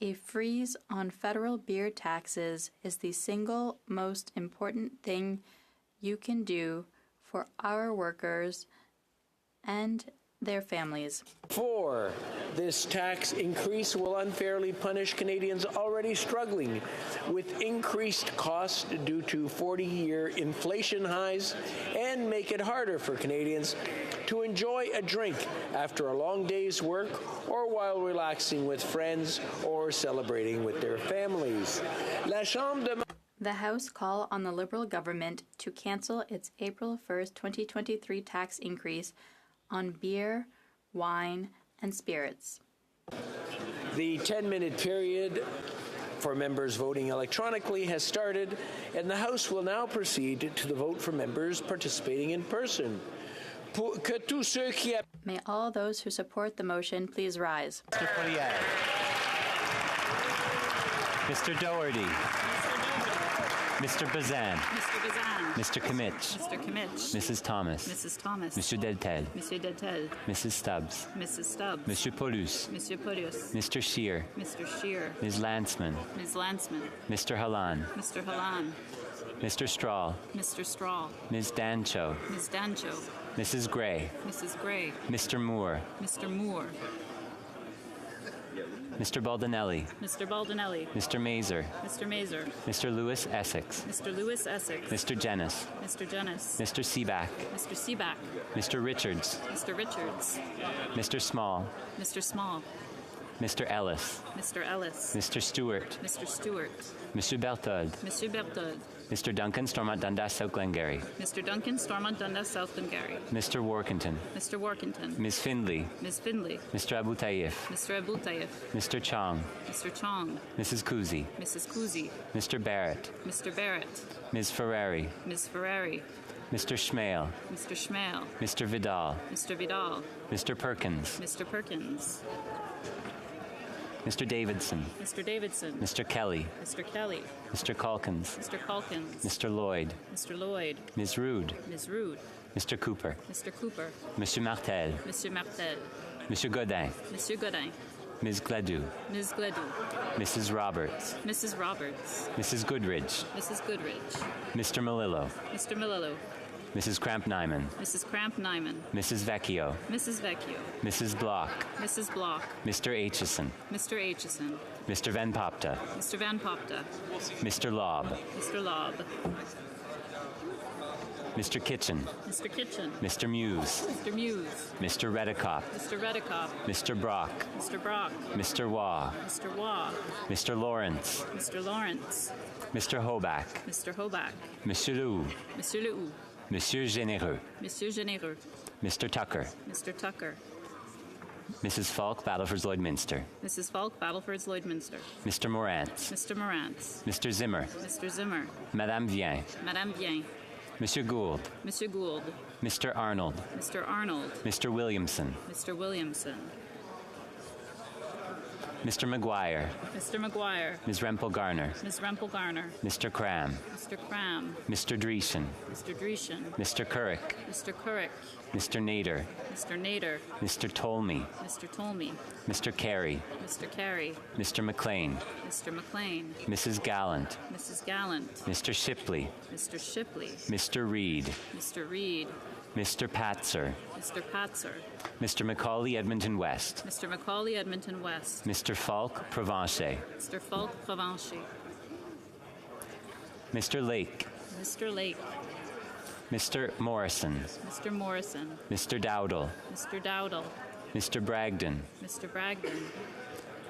a freeze on federal beer taxes is the single most important thing you can do for our workers and their families. 4, this tax increase will unfairly punish Canadians already struggling with increased costs due to 40-year inflation highs and make it harder for Canadians to enjoy a drink after a long day's work or while relaxing with friends or celebrating with their families. The House call on the Liberal government to cancel its April 1st, 2023 tax increase on beer, wine, and spirits. The 10-minute period for members voting electronically has started, and the House will now proceed to the vote for members participating in person. May all those who support the motion please rise. Mr. Poirier. Mr. Doherty. Mr. Bazan. Mr. Bazan. Mr. Kimmich. Mr. Kimmich. Mrs. Thomas. Mrs. Thomas. Monsieur Deltel. Monsieur Deltel. Mrs. Stubbs. Mrs. Stubbs. Monsieur Paulus. Monsieur Paulus. Mr. Scheer. Mr. Scheer. Ms. Landsman. Ms. Landsman. Mr. Halan. Mr. Halan. Mr. Strahl. Mr. Strahl. Ms. Dancho. Ms. Dancho. Mrs. Gray. Mrs. Gray. Mr. Moore. Mr. Moore. Mr. Baldinelli. Mr. Baldinelli. Mr. Mazer. Mr. Mazer. Mr. Lewis Essex. Mr. Lewis Essex. Mr. Jennis. Mr. Jennis. Mr. Seaback. Mr. Seaback. Mr. Richards. Mr. Richards. Mr. Small. Mr. Small. Mr. Ellis. Mr. Ellis. Mr. Stewart. Mr. Stewart. Monsieur Berthold. Monsieur Berthold. Mr. Duncan, Stormont Dundas, South Glengarry. Mr. Duncan, Stormont Dundas, South Glengarry. Mr. Workington. Mr. Workington. Ms. Findley. Ms. Findley. Mr. Abu Taif. Mr. Abu Taif. Mr. Chong. Mr. Chong. Mrs. Kuzi. Mrs. Kuzi. Mr. Barrett. Mr. Barrett. Ms. Ferrari. Ms. Ferrari. Mr. Schmale. Mr. Schmale. Mr. Vidal. Mr. Vidal. Mr. Perkins. Mr. Perkins. Mr. Davidson. Mr. Davidson. Mr. Kelly. Mr. Kelly. Mr. Calkins. Mr. Calkins. Mr. Lloyd. Mr. Lloyd. Ms. Rood. Ms. Rood. Mr. Cooper. Mr. Cooper. Monsieur Martel. Monsieur Martel. Monsieur Godin. Monsieur Godin. Ms. Gladue. Ms. Gladue. Mrs. Roberts. Mrs. Roberts. Mrs. Goodridge. Mrs. Goodridge. Mr. Melillo. Mr. Melillo. Mrs. Cramp-Nyman. Mrs. Cramp-Nyman. Mrs. Vecchio. Mrs. Vecchio. Mrs. Block. Mrs. Block. Mr. Aitchison. Mr. Aitchison. Mr. Van Popta. Mr. Van Popta. Mr. Lobb. Mr. Lobb. Mr. Kitchen. Mr. Kitchen. Mr. Muse. Mr. Muse. Mr. Redicop. Mr. Redicop. Mr. Brock. Mr. Brock. Mr. Waugh. Mr. Waugh. Mr. Lawrence. Mr. Lawrence. Mr. Hoback. Mr. Hoback. Monsieur Lehoux. Monsieur Lehoux. Monsieur Généreux. Monsieur Généreux. Mr. Tucker. Mr. Tucker. Mrs. Falk, Battleford Lloydminster. Mrs. Falk, Battleford Lloydminster. Mr. Morantz. Mr. Morantz. Mr. Zimmer. Mr. Zimmer. Madame Vien. Madame Bien. Monsieur Gould. Monsieur Gould. Mr. Arnold. Mr. Arnold. Mr. Williamson. Mr. Williamson. Mr. McGuire, Mr. McGuire, Ms. Rempel-Garner, Ms. Rempel-Garner, Mr. Cram, Mr. Cram, Mr. Dreesen, Mr. Dreesen, Mr. Couric, Mr. Couric, Mr. Nader, Mr. Nader, Mr. Tolmie, Mr. Tolmie, Mr. Carey, Mr. Carey, Mr. McLean, Mr. McLean, Mrs. Gallant, Mrs. Gallant, Mr. Shipley, Mr. Shipley, Mr. Reed, Mr. Reed, Mr. Patzer, Mr. Patzer, Mr. Macaulay Edmonton West, Mr. Macaulay Edmonton West, Mr. Falk Provencher, Mr. Falk Provencher, Mr. Lake, Mr. Lake, Mr. Morrison, Mr. Morrison, Mr. Dowdall, Mr. Dowdall, Mr. Bragdon, Mr. Bragdon,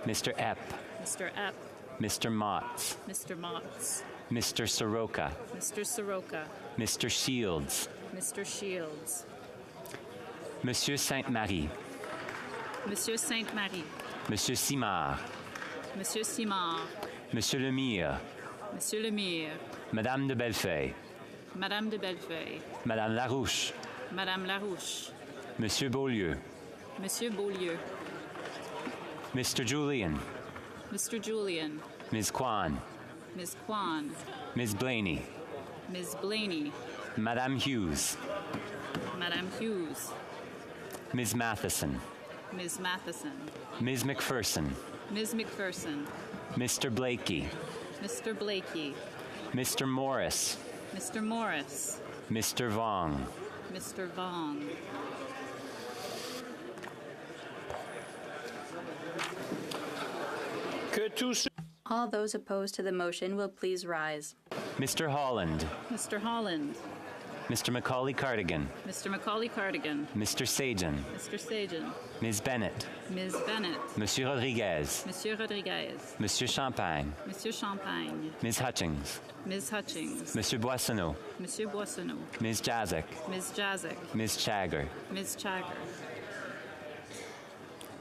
Mr. Epp, Mr. Epp, Mr. Motts, Mr. Motts, Mr. Soroka, Mr. Soroka, Mr. Shields, Mr. Shields, Monsieur Sainte-Marie, Monsieur Sainte-Marie, Monsieur Simard, Monsieur Simard, Monsieur Lemire, Monsieur Lemire, Madame de Bellefeuille, Madame de Bellefeuille, Madame Larouche, Madame Larouche, Monsieur Beaulieu, Monsieur Beaulieu, Mr. Julian, Mr. Julian, Ms. Kwan, Ms. Kwan, Ms. Blaney, Ms. Blaney, Madame Hughes, Madame Hughes, Ms. Matheson, Ms. Matheson, Ms. McPherson, Ms. McPherson, Mr. Blakey, Mr. Blakey, Mr. Morris, Mr. Morris, Mr. Vong, Mr. Vong, All those opposed to the motion will please rise. Mr. Holland, Mr. Holland, Mr. Macaulay Cardigan, Mr. Macaulay Cardigan, Mr. Sajan, Mr. Sajan, Ms. Bennett, Ms. Bennett, Monsieur Rodriguez, Monsieur Rodriguez, Monsieur Champagne, Monsieur Champagne, Ms. Hutchings, Ms. Hutchings, Monsieur Boissonneau, Monsieur Boissonneau, Ms. Jazik, Ms. Jazik, Ms. Chagger, Ms. Chagger,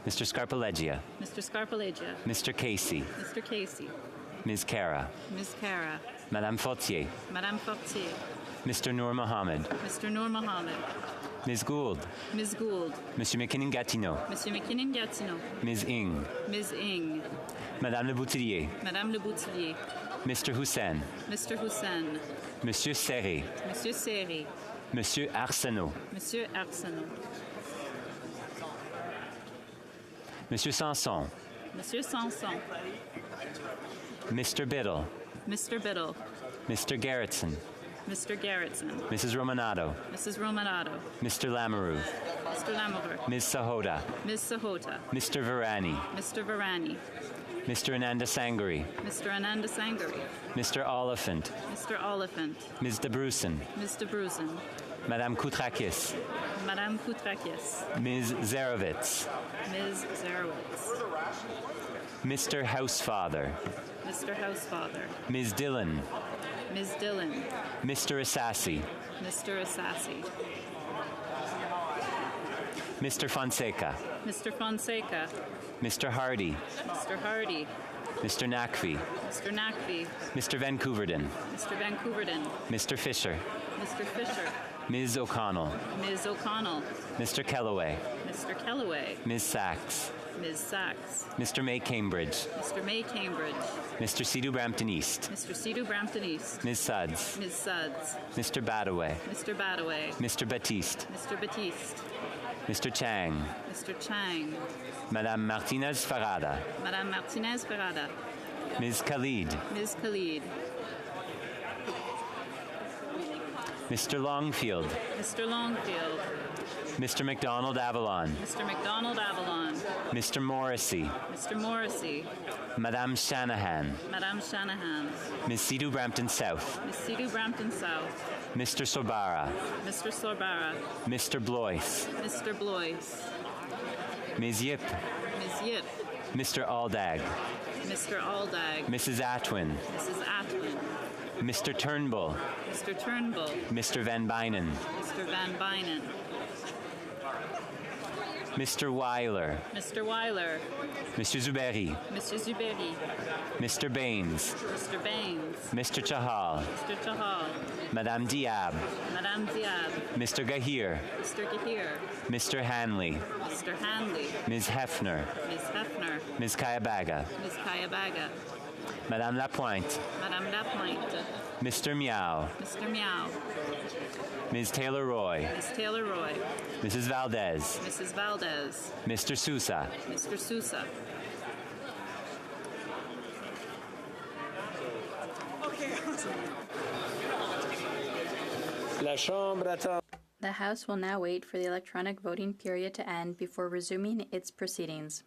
Mr. Scarpaleggia, Mr. Scarpaleggia, Mr. Casey, Mr. Casey, Ms. Cara, Ms. Cara, Madame Fortier, Madame Fortier, Mr. Noor Mohammed, Mr. Noor Mohammed, Ms. Gould, Ms. Gould, Monsieur McKinnon-Gatineau, Monsieur McKinnon-Gatineau, Ms. Ing, Ms. Ing, Madame Le Boutillier, Madame Le Boutillier, Mr. Hussein, Mr. Hussein, Monsieur Serré, Monsieur Serré, Monsieur Arsenault, Monsieur Arsenault, Monsieur Sanson, Monsieur Sanson, Mr. Biddle, Mr. Biddle, Mr. Garrettson, Mr. Garrettson, Mrs. Romanato, Mrs. Romanato, Mr. Lamoureux, Mr. Lamoureux, Ms. Sahota, Ms. Sahota, Mr. Varani, Mr. Varani, Mr. Ananda Sangari, Mr. Ananda Sangari, Mr. Oliphant, Mr. Oliphant, Ms. De Brusen, Ms. De Brusen, Madame Koutrakis, Madame Koutrakis, Ms. Zarovitz, Ms. Zarowitz, Mr. Housefather, Mr. Housefather, Ms. Dillon, Ms. Dillon, Mr. Assassi, Mr. Assassi, Mr. Fonseca, Mr. Fonseca, Mr. Hardy, Mr. Hardy, Mr. Nakvi, Mr. Nakvi, Mr. Vancouverden, Mr. Vancouverden, Mr. Fisher, Mr. Fisher, Ms. O'Connell, Ms. O'Connell, Mr. Kellaway, Mr. Kellaway, Ms. Sachs, Ms. Sachs, Mr. May Cambridge, Mr. May Cambridge, Mr. Sidhu Brampton East, Mr. Sidhu Brampton East, Ms. Suds, Ms. Suds, Mr. Badaway, Mr. Badaway, Mr. Batiste, Mr. Batiste, Mr. Chang, Mr. Chang, Madame Martinez Farada, Madame Martinez Ferrada, Ms. Khalid, Ms. Khalid, Mr. Longfield, Mr. Longfield, Mr. McDonald Avalon, Mr. McDonald Avalon, Mr. Morrissey, Mr. Morrissey, Madame Shanahan, Madame Shanahan, Ms. Sidhu Brampton South, Ms. Sidhu Brampton South, Mr. Sorbara, Mr. Sorbara, Mr. Blois, Mr. Blois, Ms. Yip, Ms. Yip, Mr. Aldag, Mr. Aldag, Mrs. Atwin, Mrs. Atwin, Mr. Turnbull, Mr. Turnbull, Mr. Van Bynen, Mr. Van Bynen, Mr. Weiler, Mr. Weiler, Mr. Zuberi, Mr. Zuberi, Mr. Baines, Mr. Baines, Mr. Chahal, Mr. Chahal, Madame Diab, Madame Diab, Mr. Gahir, Mr. Gahir, Mr. Hanley, Mr. Hanley, Ms. Hefner, Ms. Hefner, Ms. Kayabaga, Ms. Kayabaga, Madame Lapointe, Madame Lapointe, Mr. Miao, Mr. Miao, Ms. Taylor-Roy, Ms. Taylor-Roy, Mrs. Valdez, Mrs. Valdez, Mr. Sousa, Mr. Sousa. La Chambre attend. The House will now wait for the electronic voting period to end before resuming its proceedings.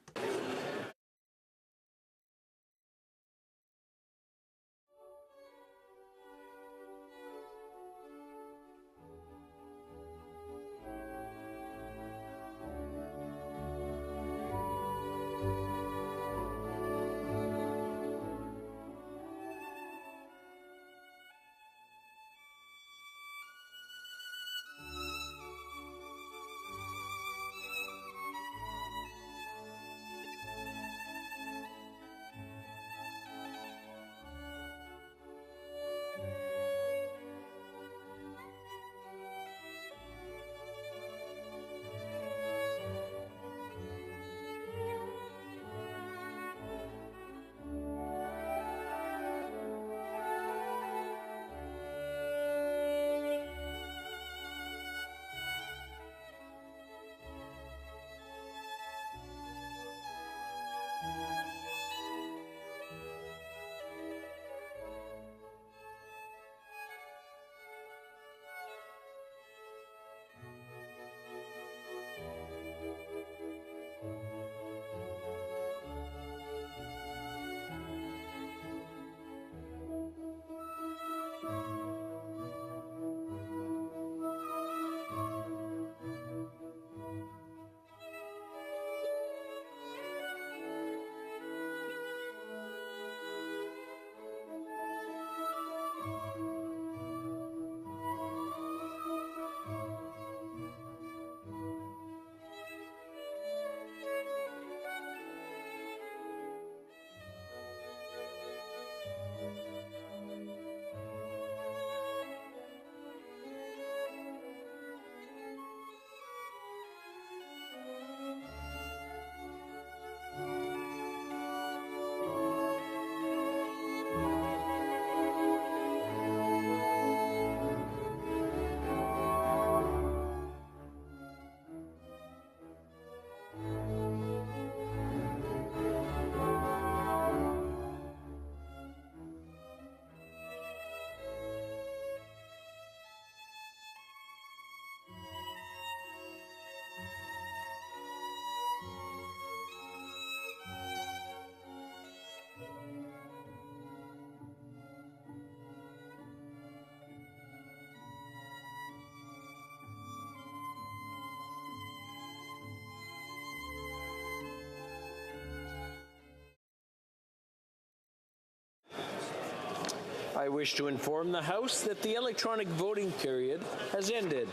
I wish to inform the House that the electronic voting period has ended.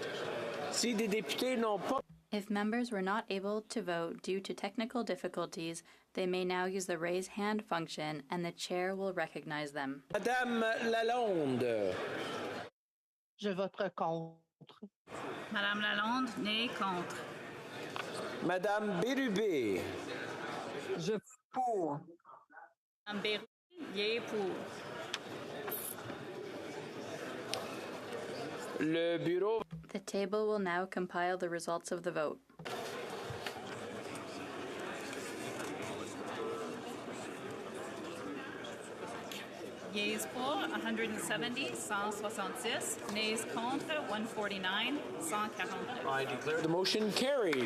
Si des députés n'ont pas If members were not able to vote due to technical difficulties, they may now use the raise hand function and the chair will recognize them. Madame Lalonde. Je voterai contre. Madame Lalonde, n'est contre. Madame Bérubé. Je pour. Madame Bérubé, pour. Le bureau. The table will now compile the results of the vote. Yeas pour, 170, 166. Nays contre, 149, 149. I declare the motion carried.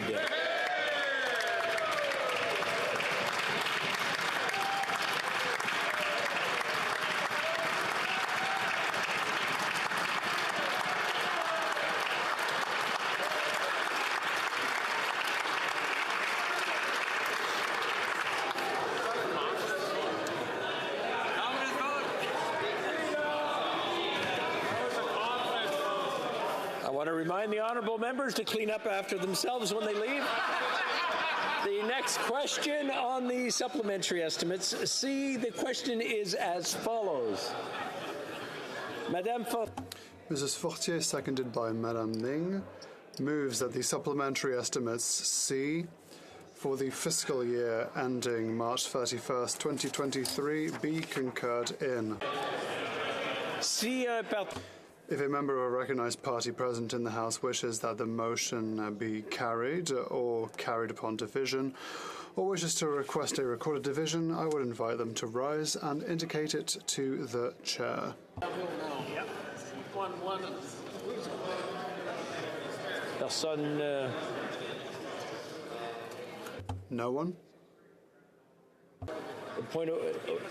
want to remind the honourable members to clean up after themselves when they leave. The next question on the supplementary estimates. C, the question is as follows. Madame Mrs. Fortier, seconded by Madame Ning, moves that the supplementary estimates C for the fiscal year ending March 31st, 2023 be concurred in. If a member of a recognized party present in the House wishes that the motion be carried or carried upon division, or wishes to request a recorded division, I would invite them to rise and indicate it to the chair. No one?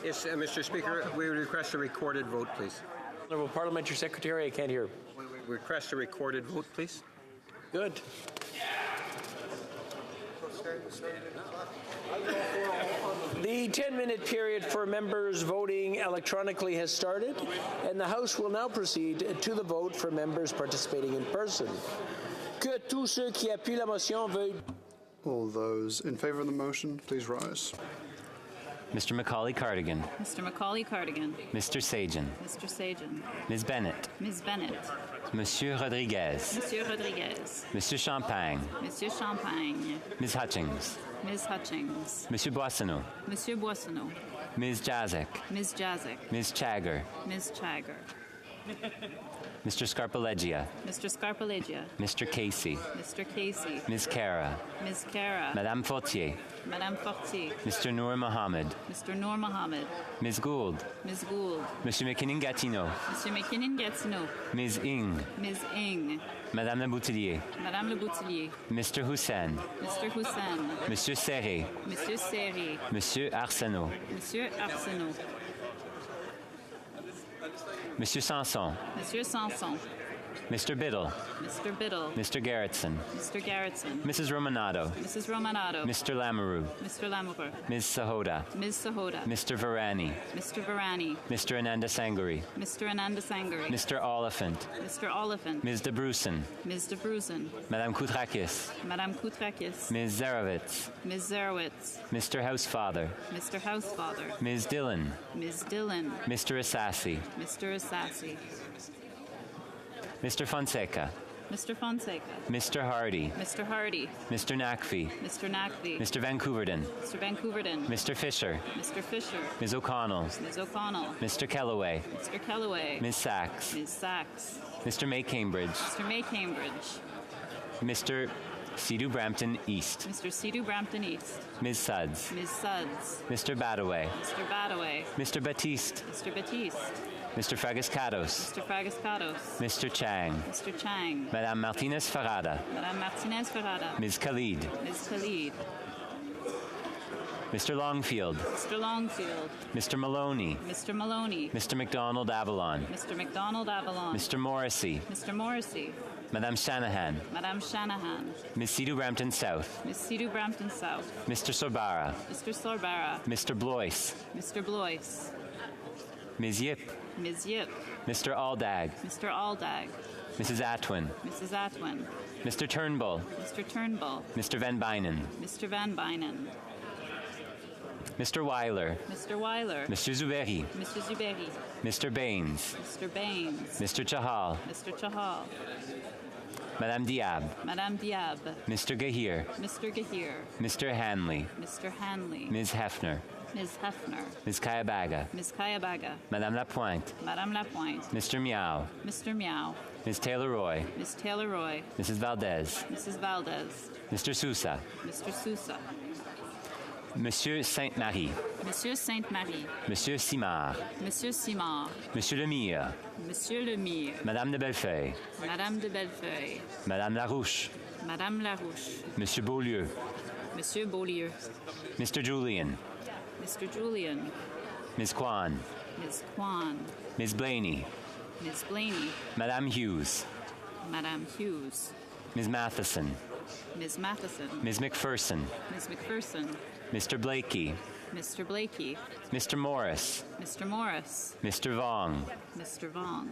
Yes, Mr. Speaker, we would request a recorded vote, please. Honourable Parliamentary Secretary, I can't hear. We request a recorded vote, please. Good. The 10-minute period for members voting electronically has started, and the House will now proceed to the vote for members participating in person. Que tous ceux qui appuient la motion veuillent... All those in favour of the motion, please rise. Mr. Macaulay Cardigan. Mr. Macaulay Cardigan. Mr. Sajan. Mr. Sajan. Ms. Bennett. Ms. Bennett. Monsieur Rodriguez. Monsieur Rodriguez. Monsieur Champagne. Monsieur Champagne. Ms. Hutchings. Ms. Hutchings. Monsieur Boissonneau. Monsieur Boissonneau. Ms. Jazek. Ms. Jazek. Ms. Chagger. Ms. Chagger. Mr. Scarpaleggia. Mr. Scarpaleggia. Mr. Casey. Mr. Casey. Ms. Cara. Ms. Cara. Madame Fortier. Madame Fortier. Mr. Noor Mohammed. Mr. Noor Mohammed. Ms. Gould. Ms. Gould. Monsieur McKinnon-Gatineau. Monsieur McKinnon-Gatineau. Ms. Ing. Ms. Ing. Madame Le Boutillier. Madame Le Boutillier. Mr. Hussein. Mr. Hussein. Monsieur Serré. Monsieur Serré. Monsieur Arsenault. Monsieur Arsenault. Monsieur Sanson. Monsieur Sanson. Mr. Biddle. Mr. Biddle. Mr. Garrettson. Mr. Garrettson. Mrs. Romanado. Mrs. Romanado. Mr. Lamoureux. Mr. Lamoureux. Ms. Sahota. Ms. Sahota. Mr. Varani. Mr. Varani. Mr. Ananda Sangari. Mr. Ananda Sangari. Mr. Oliphant. Mr. Oliphant. Ms. de Brusen. Ms. de Brusen. Madame Koutrakis. Madame Koutrakis. Ms. Zarowitz. Ms. Zarowitz. Mr. Housefather. Mr. Housefather. Ms. Dillon. Ms. Dillon. Mr. Assassi. Mr. Assassi. Mr. Fonseca. Mr. Fonseca. Mr. Hardy. Mr. Hardy. Mr. Nakfi. Mr. Nakfi. Mr. Vancouverden. Mr. Vancouverden. Mr. Fisher. Mr. Fisher. Ms. O'Connell. Ms. O'Connell. Mr. Kellaway. Mr. Kellaway. Ms. Sachs. Ms. Sachs. Mr. May Cambridge. Mr. May Cambridge. Mr. Sea-Doo Brampton East. Mr. Sea-Doo Brampton East. Ms. Suds. Ms. Suds. Mr. Badaway. Mr. Badaway. Mr. Batiste. Mr. Batiste. Mr. Fragascados. Mr. Fragascados. Mr. Chang. Mr. Chang. Madame Martinez Farada. Madame Martinez Farada. Ms. Khalid. Ms. Khalid. Mr. Longfield. Mr. Longfield. Mr. Maloney. Mr. Maloney. Mr. McDonald Avalon. Mr. McDonald Avalon. Mr. Morrissey. Mr. Morrissey. Madame Shanahan. Madame Shanahan. Ms. Sea-Doo Brampton South. Ms. Sea-Doo Brampton South. Mr. Sorbara. Mr. Sorbara. Mr. Blois. Mr. Blois. Ms. Yip. Ms. Yip. Mr. Aldag. Mr. Aldag. Mrs. Atwin. Mrs. Atwin. Mr. Turnbull. Mr. Turnbull. Mr. Van Bynen. Mr. Van Bynen. Mr. Weiler. Mr. Weiler. Mr. Zuberi. Mr. Zuberi. Mr. Baines. Mr. Baines. Mr. Chahal. Mr. Chahal. Madame Diab. Madame Diab. Mr. Gahir. Mr. Gahir. Mr. Hanley. Mr. Hanley. Ms. Hefner. Ms. Hefner. Ms. Kayabaga. Ms. Kayabaga. Madame Lapointe. Madame Lapointe. Mr. Meow. Mr. Meow. Ms. Taylor-Roy. Ms. Taylor-Roy. Mrs. Valdez. Mrs. Valdez. Mr. Sousa. Mr. Sousa. Monsieur Sainte-Marie. Monsieur Sainte-Marie. Monsieur Simard. Monsieur Simard. Monsieur Lemire. Monsieur Lemire. Madame de Bellefeuille. Madame de Bellefeuille. Madame Larouche. Madame Larouche. Monsieur Beaulieu. Monsieur Beaulieu. Mr. Julian. Mr. Julian. Ms. Kwan. Ms. Kwan. Ms. Blaney. Ms. Blaney. Madame Hughes. Madame Hughes. Ms. Matheson. Ms. Matheson. Ms. McPherson. Ms. McPherson. Mr. Blakey. Mr. Blakey. Mr. Morris. Mr. Morris. Mr. Vong. Mr. Vong.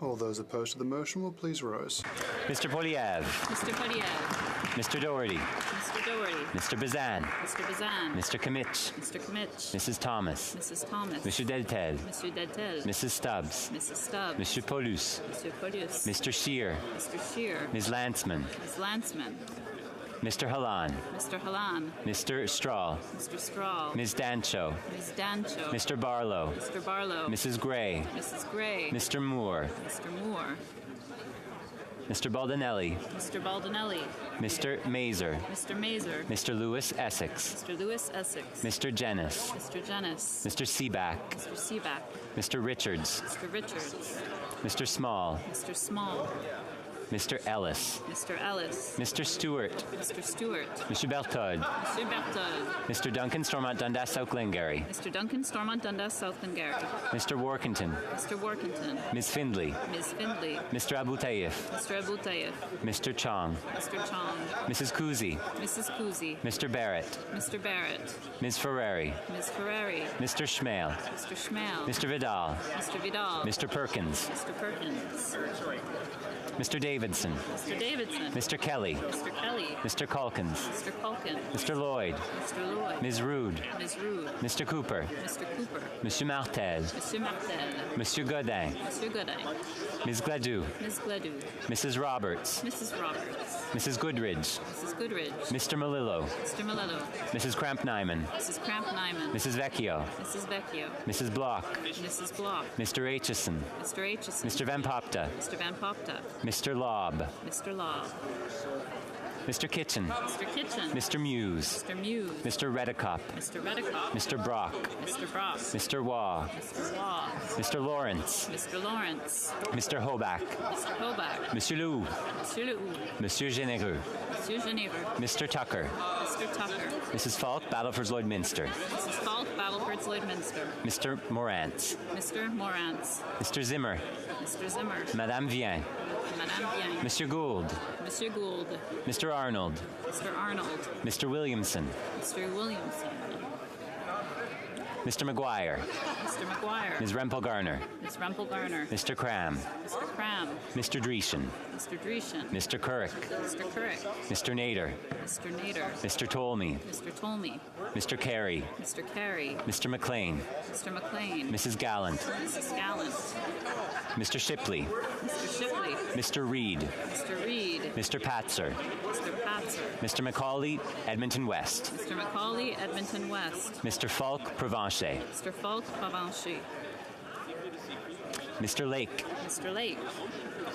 All those opposed to the motion will please rise. Mr. Poliev. Mr. Poliev. Mr. Doherty. Mr. Doherty. Mr. Bazan. Mr. Bazan. Mr. Kamich. Mr. Kamich. Mrs. Thomas. Mrs. Thomas. Mr. Deltel. Mr. Deltel. Mrs. Stubbs. Mrs. Stubbs. Monsieur Paulus. Mr. Polius. Mr. Scheer. Mr. Scheer. Ms. Lantzman. Ms. Lantzman. Mr. Halan. Mr. Halan. Mr. Strahl. Mr. Strahl. Ms. Dancho. Ms. Dancho. Mr. Barlow. Mr. Barlow. Mrs. Gray. Mrs. Gray. Mr. Moore. Mr. Moore. Mr. Baldinelli. Mr. Baldinelli. Mr. Mazer. Mr. Mazer. Mr. Lewis Essex. Mr. Lewis Essex. Mr. Jennis. Mr. Jennis. Mr. Seaback. Mr. Seaback. Mr. Richards. Mr. Richards. Mr. Small. Mr. Small. Mr. Ellis. Mr. Ellis. Mr. Stewart. Mr. Stewart. Mr. Bertod. Mr. Berthold. Mr. Duncan Stormont Dundas South Glengarry. Mr. Duncan Stormont Dundas South Glengarry. Mr. Workington. Mr. Workington. Ms. Findley. Ms. Findley. Mr. Abu Tayyif. Mr. Abu Tayyif. Mr. Chong. Mr. Chong. Mrs. Kuzi. Mrs. Kuzi. Mr. Barrett. Mr. Barrett. Ms. Ferrari. Ms. Ferrari. Mr. Schmale. Mr. Schmale. Mr. Vidal. Mr. Vidal. Mr. Perkins. Mr. Perkins. Mr. Davidson. Mr. Davidson. Mr. Kelly. Mr. Kelly. Mr. Calkins. Mr. Culkin. Mr. Lloyd. Mr. Lloyd. Ms. Rude. Ms. Rude. Mr. Cooper. Mr. Cooper. Monsieur Martel. Monsieur Martel. Monsieur Godin. Monsieur Godin. Ms. Gladue. Ms. Gladue. Mrs. Roberts. Mrs. Roberts. Mrs. Goodridge. Mrs. Goodridge. Mr. Malillo. Mr. Malillo. Mrs. Cramp-Nyman. Mrs. Cramp-Nyman. Mrs. Vecchio. Mrs. Vecchio. Mrs. Block. Mrs. Block. Mr. Aitchison. Mr. Aitchison. Mr. Van Popta. Mr. Van Popta. Mr. Lobb. Mr. Law. Mr. Kitchen. Mr. Kitchen. Mr. Muse. Mr. Muse. Mr. Redicop. Mr. Redicop. Mr. Brock. Mr. Brock. Mr. Waugh. Mr. Waugh. Mr. Lawrence. Mr. Lawrence. Mr. Hoback. Mr. Hoback. Monsieur Lou. Monsieur Lehoux. Monsieur Généreux. Monsieur Geneva. Mr. Tucker. Mr. Tucker. Mrs. Falk, Battleford's Lloydminster. Mrs. Falk, Battleford's Lloydminster. Mr. Morantz. Mr. Morantz. Mr. Zimmer. Mr. Zimmer. Madame Vien. Madame Bien. Monsieur Gould. Monsieur Gould. Mr. Arnold. Mr. Arnold. Mr. Williamson. Mr. Williamson. Mr. McGuire. Mr. McGuire. Ms. Rempel Garner. Ms. Rempel Garner. Mr. Cram. Mr. Cram. Mr. Dreeshen. Mr. Dreeshen. Mr. Currick. Mr. Currick. Mr. Nader. Mr. Nader. Mr. Tolmie. Mr. Tolmie. Mr. Carey. Mr. Carey. Mr. McLean. Mr. McLean. Mrs. Gallant. Mrs. Gallant. Mr. Shipley. Mr. Shipley. Mr. Reed. Mr. Reed. Mr. Patzer. Mr. Patzer. Mr. Macaulay, Edmonton West. Mr. Macaulay, Edmonton West. Mr. Falk, Provencher. Mr. Falk, Provencher. Mr. Lake. Mr. Lake.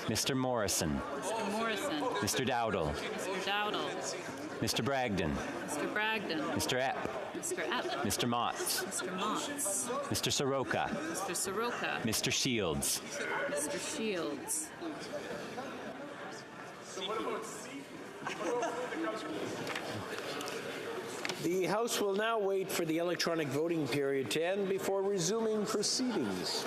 Mr. Morrison. Mr. Morrison. Mr. Dowdle. Mr. Dowdle. Mr. Bragdon. Mr. Bragdon. Mr. Epp. Mr. Epp. Mr. Motts. Mr. Motts. Mr. Soroka. Mr. Soroka. Mr. Shields. Mr. Shields. The House will now wait for the electronic voting period to end before resuming proceedings.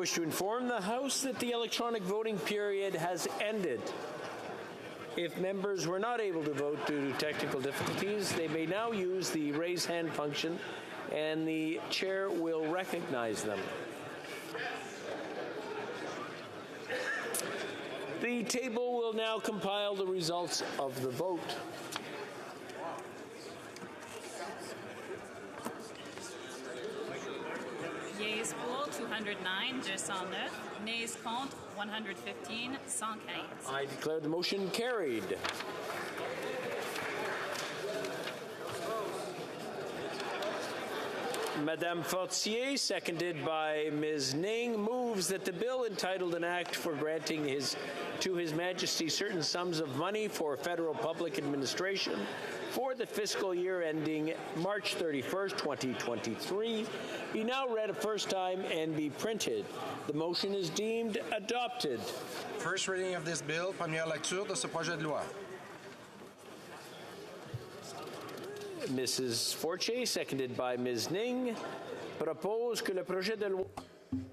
wish to inform the House that the electronic voting period has ended. If members were not able to vote due to technical difficulties, they may now use the raise hand function, and the chair will recognize them. The table will now compile the results of the vote. Yeas pour 209, 209. Nays contre 115, 115. I declare the motion carried. Madame Fortier, seconded by Ms. Ning, moves that the bill entitled an act for granting to His Majesty certain sums of money for federal public administration for the fiscal year ending March 31st, 2023, be now read a first time and be printed. The motion is deemed adopted. First reading of this bill, première lecture de ce projet de loi. Mrs. Fortier, seconded by Ms. Ning, propose que le projet de loi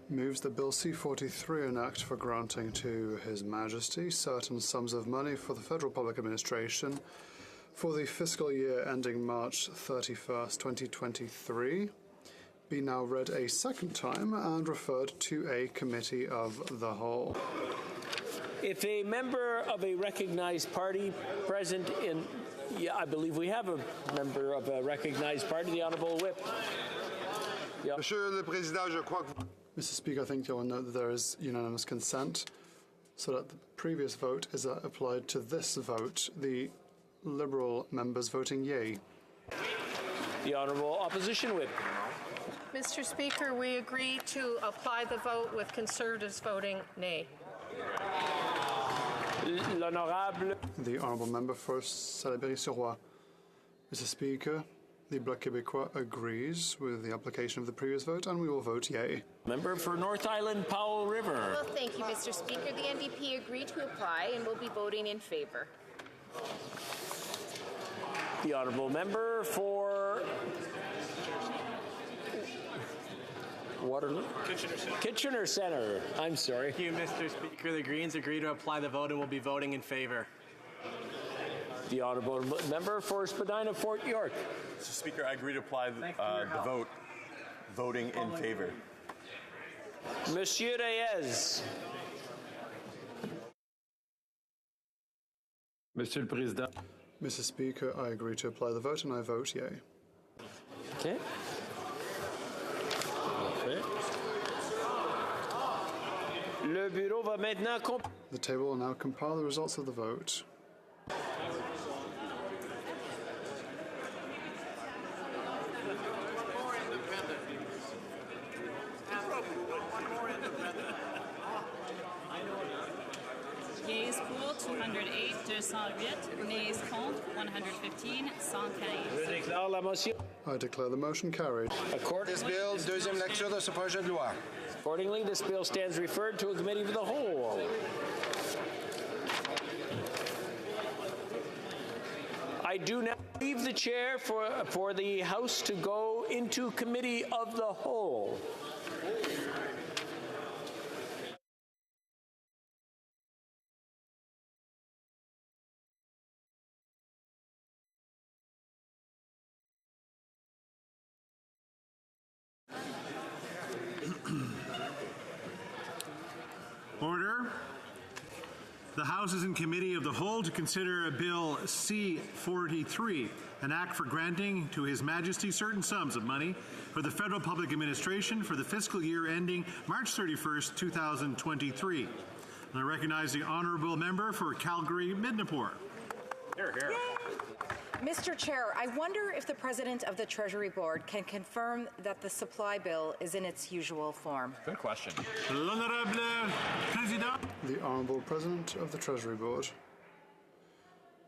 moves that Bill C-43, an act for granting to His Majesty certain sums of money for the federal public administration for the fiscal year ending March 31st, 2023, be now read a second time and referred to a committee of the whole. If a member of a recognized party present in, I believe we have a member of a recognized party, the Honourable Whip. Monsieur le Président, je crois que... Mr. Speaker, I think you'll note that there is unanimous consent, so that the previous vote is applied to this vote. The Liberal members voting yea. The Honourable Opposition Whip. Mr. Speaker, we agree to apply the vote with Conservatives voting nay. L'Honorable. The Honourable Member for Salaberry-sur-Roi. Mr. Speaker, the Bloc Québécois agrees with the application of the previous vote, and we will vote yea. Member for North Island, Powell River. Well, thank you, Mr. Speaker. The NDP agreed to apply and will be voting in favour. The Honourable Member for Waterloo? Kitchener Centre. I'm sorry. Thank you, Mr. Speaker. The Greens agree to apply the vote and will be voting in favour. The Honourable Member for Spadina Fort York. Mr. Speaker, I agree to apply the vote, voting in favour. Monsieur Reyes. Monsieur le Président. Mr. Speaker, I agree to apply the vote, and I vote yea. Okay. Le bureau va maintenant the table will now compile the results of the vote. Yeas pour 208, 208. Nays contre 115, 115. I declare the motion carried. This bill, deuxième lecture de ce projet de loi. Accordingly, this bill stands referred to a committee of the whole. I do now leave the chair for the House to go into committee of the whole. Order. The House is in committee of the whole to consider a Bill C-43, an act for granting to His Majesty certain sums of money for the federal public administration for the fiscal year ending March 31st, 2023. And I recognize the Honourable Member for Calgary-Midnapore. Here, here. Mr. Chair, I wonder if the President of the Treasury Board can confirm that the supply bill is in its usual form. Good question. L'Honorable Président. The Honourable President of the Treasury Board.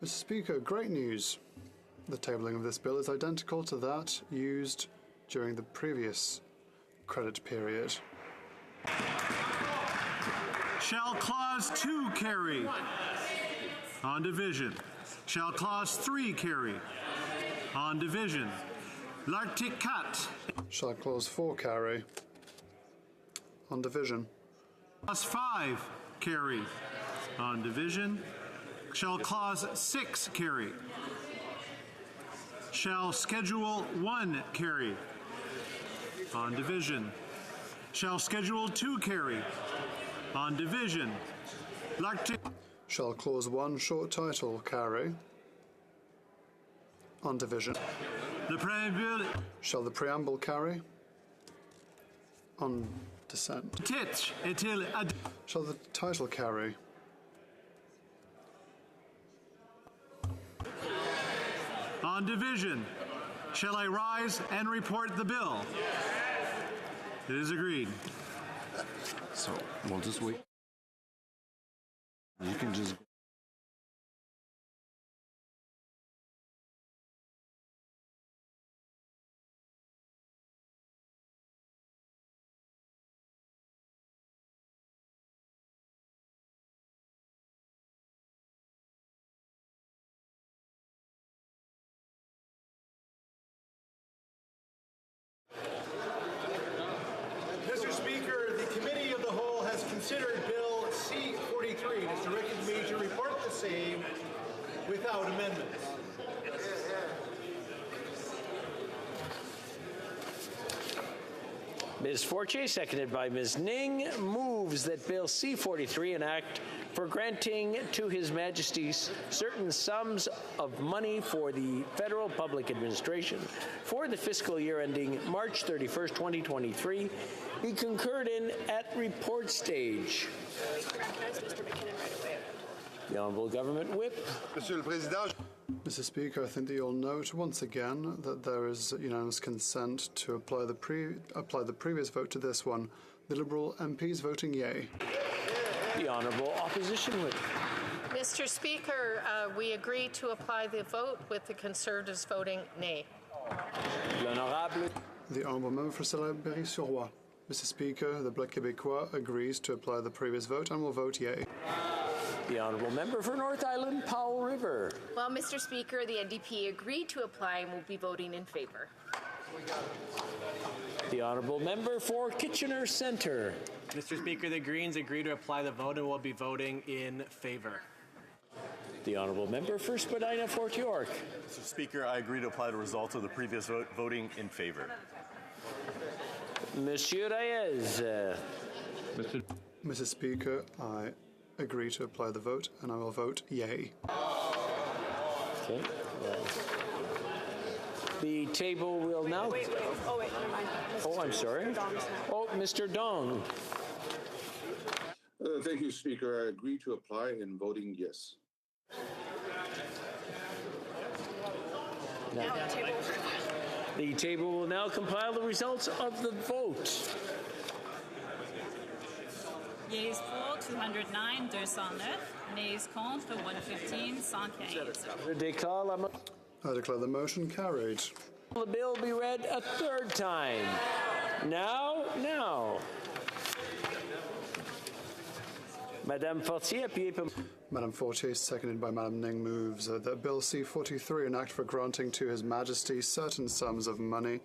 Mr. Speaker, great news. The tabling of this bill is identical to that used during the previous credit period. Shall Clause 2 carry? On division. Shall Clause 3 carry? On division. L'article 4. Shall Clause 4 carry? On division. Clause 5 carry? On division. Shall Clause 6 carry? Shall Schedule 1 carry? On division. Shall Schedule 2 carry? On division. Shall Clause 1 short title carry? On division. The preamble. Shall the preamble carry? On dissent. Shall the title carry? On division. Shall I rise and report the bill? It is agreed. So we'll just wait. You can just. Mr. Speaker, the Committee of the Whole has considered Bill C-43 and has directed me to report the same without amendments. Ms. Fortier, seconded by Ms. Ning, moves that Bill C-43, an act for granting to His Majesty certain sums of money for the federal public administration for the fiscal year ending March 31st, 2023, be concurred in at report stage. The Honourable Government Whip. Monsieur le Président. Mr. Speaker, I think that you'll note once again that there is unanimous consent to apply the previous vote to this one. The Liberal MPs voting yea. The Honourable Opposition Whip. Mr. Speaker, we agree to apply the vote with the Conservatives voting nay. L'Honorable. The Honourable Member for Salaberry-sur-Roi. Mr. Speaker, the Bloc Québécois agrees to apply the previous vote and will vote yea. The Honourable Member for North Island, Powell River. Well, Mr. Speaker, the NDP agreed to apply and will be voting in favour. The Honourable Member for Kitchener Centre. Mr. Speaker, the Greens agree to apply the vote and will be voting in favour. The Honourable Member for Spadina Fort York. Mr. Speaker, I agree to apply the results of the previous vote, voting in favor. Monsieur Reyes. Mr. Speaker, I agree to apply the vote and I will vote yea. Okay. The table will now... Wait. Oh, wait, never mind. Oh, I'm sorry. Oh, Mr. Dong. Thank you, Speaker. I agree to apply in voting yes. The table will now compile the results of the vote. Yeas pour 209, 209. Nays contre 115, 115. I declare the motion carried. The bill be read a third time. Now. Madame Fortier, appuyée par... Madame Fortier, seconded by Madame Ning, moves that Bill C-43, an act for granting to His Majesty certain sums of money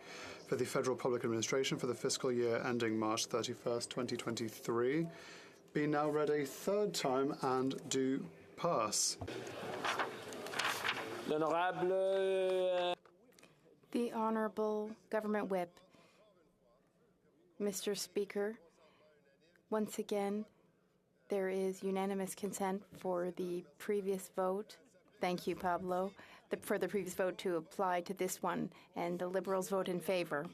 for the Federal Public Administration for the fiscal year ending March 31st, 2023, be now read a third time and do pass. L'Honorable... The Honourable Government Whip. Mr. Speaker, once again, there is unanimous consent for the previous vote. Thank you, Pablo. For the previous vote to apply to this one, and the Liberals vote in favour.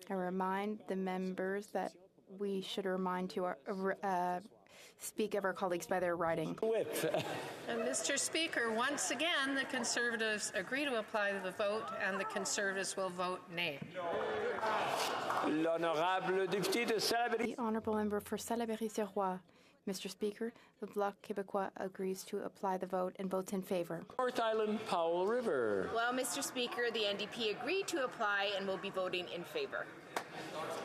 I remind the members that we should remind to speak of our colleagues by their writing. And Mr. Speaker, once again, the Conservatives agree to apply the vote, and the Conservatives will vote nay. L'Honorable député de Salaberry. The Honourable Member for Salaberry-sur-Roi. Mr. Speaker, the Bloc Québécois agrees to apply the vote and votes in favour. North Island, Powell River. Well, Mr. Speaker, the NDP agreed to apply and will be voting in favour.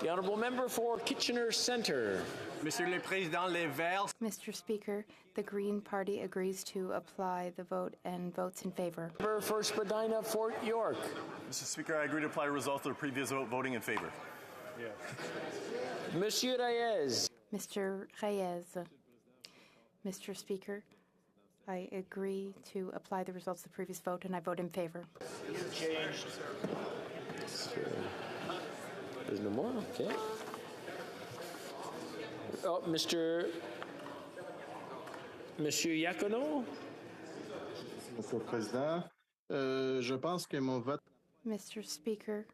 The Honourable Member for Kitchener Centre. Monsieur le Président, les Verts. Mr. Speaker, the Green Party agrees to apply the vote and votes in favour. Member for Spadina Fort York. Mr. Speaker, I agree to apply the results of the previous vote, voting in favor. Monsieur Reyes. Mr. Reyes. Mr. Speaker, I agree to apply the results of the previous vote, and I vote in favor. There's no more? Okay. Oh, Monsieur Iacono? Monsieur le Président, je pense que mon vote. Mr. Speaker,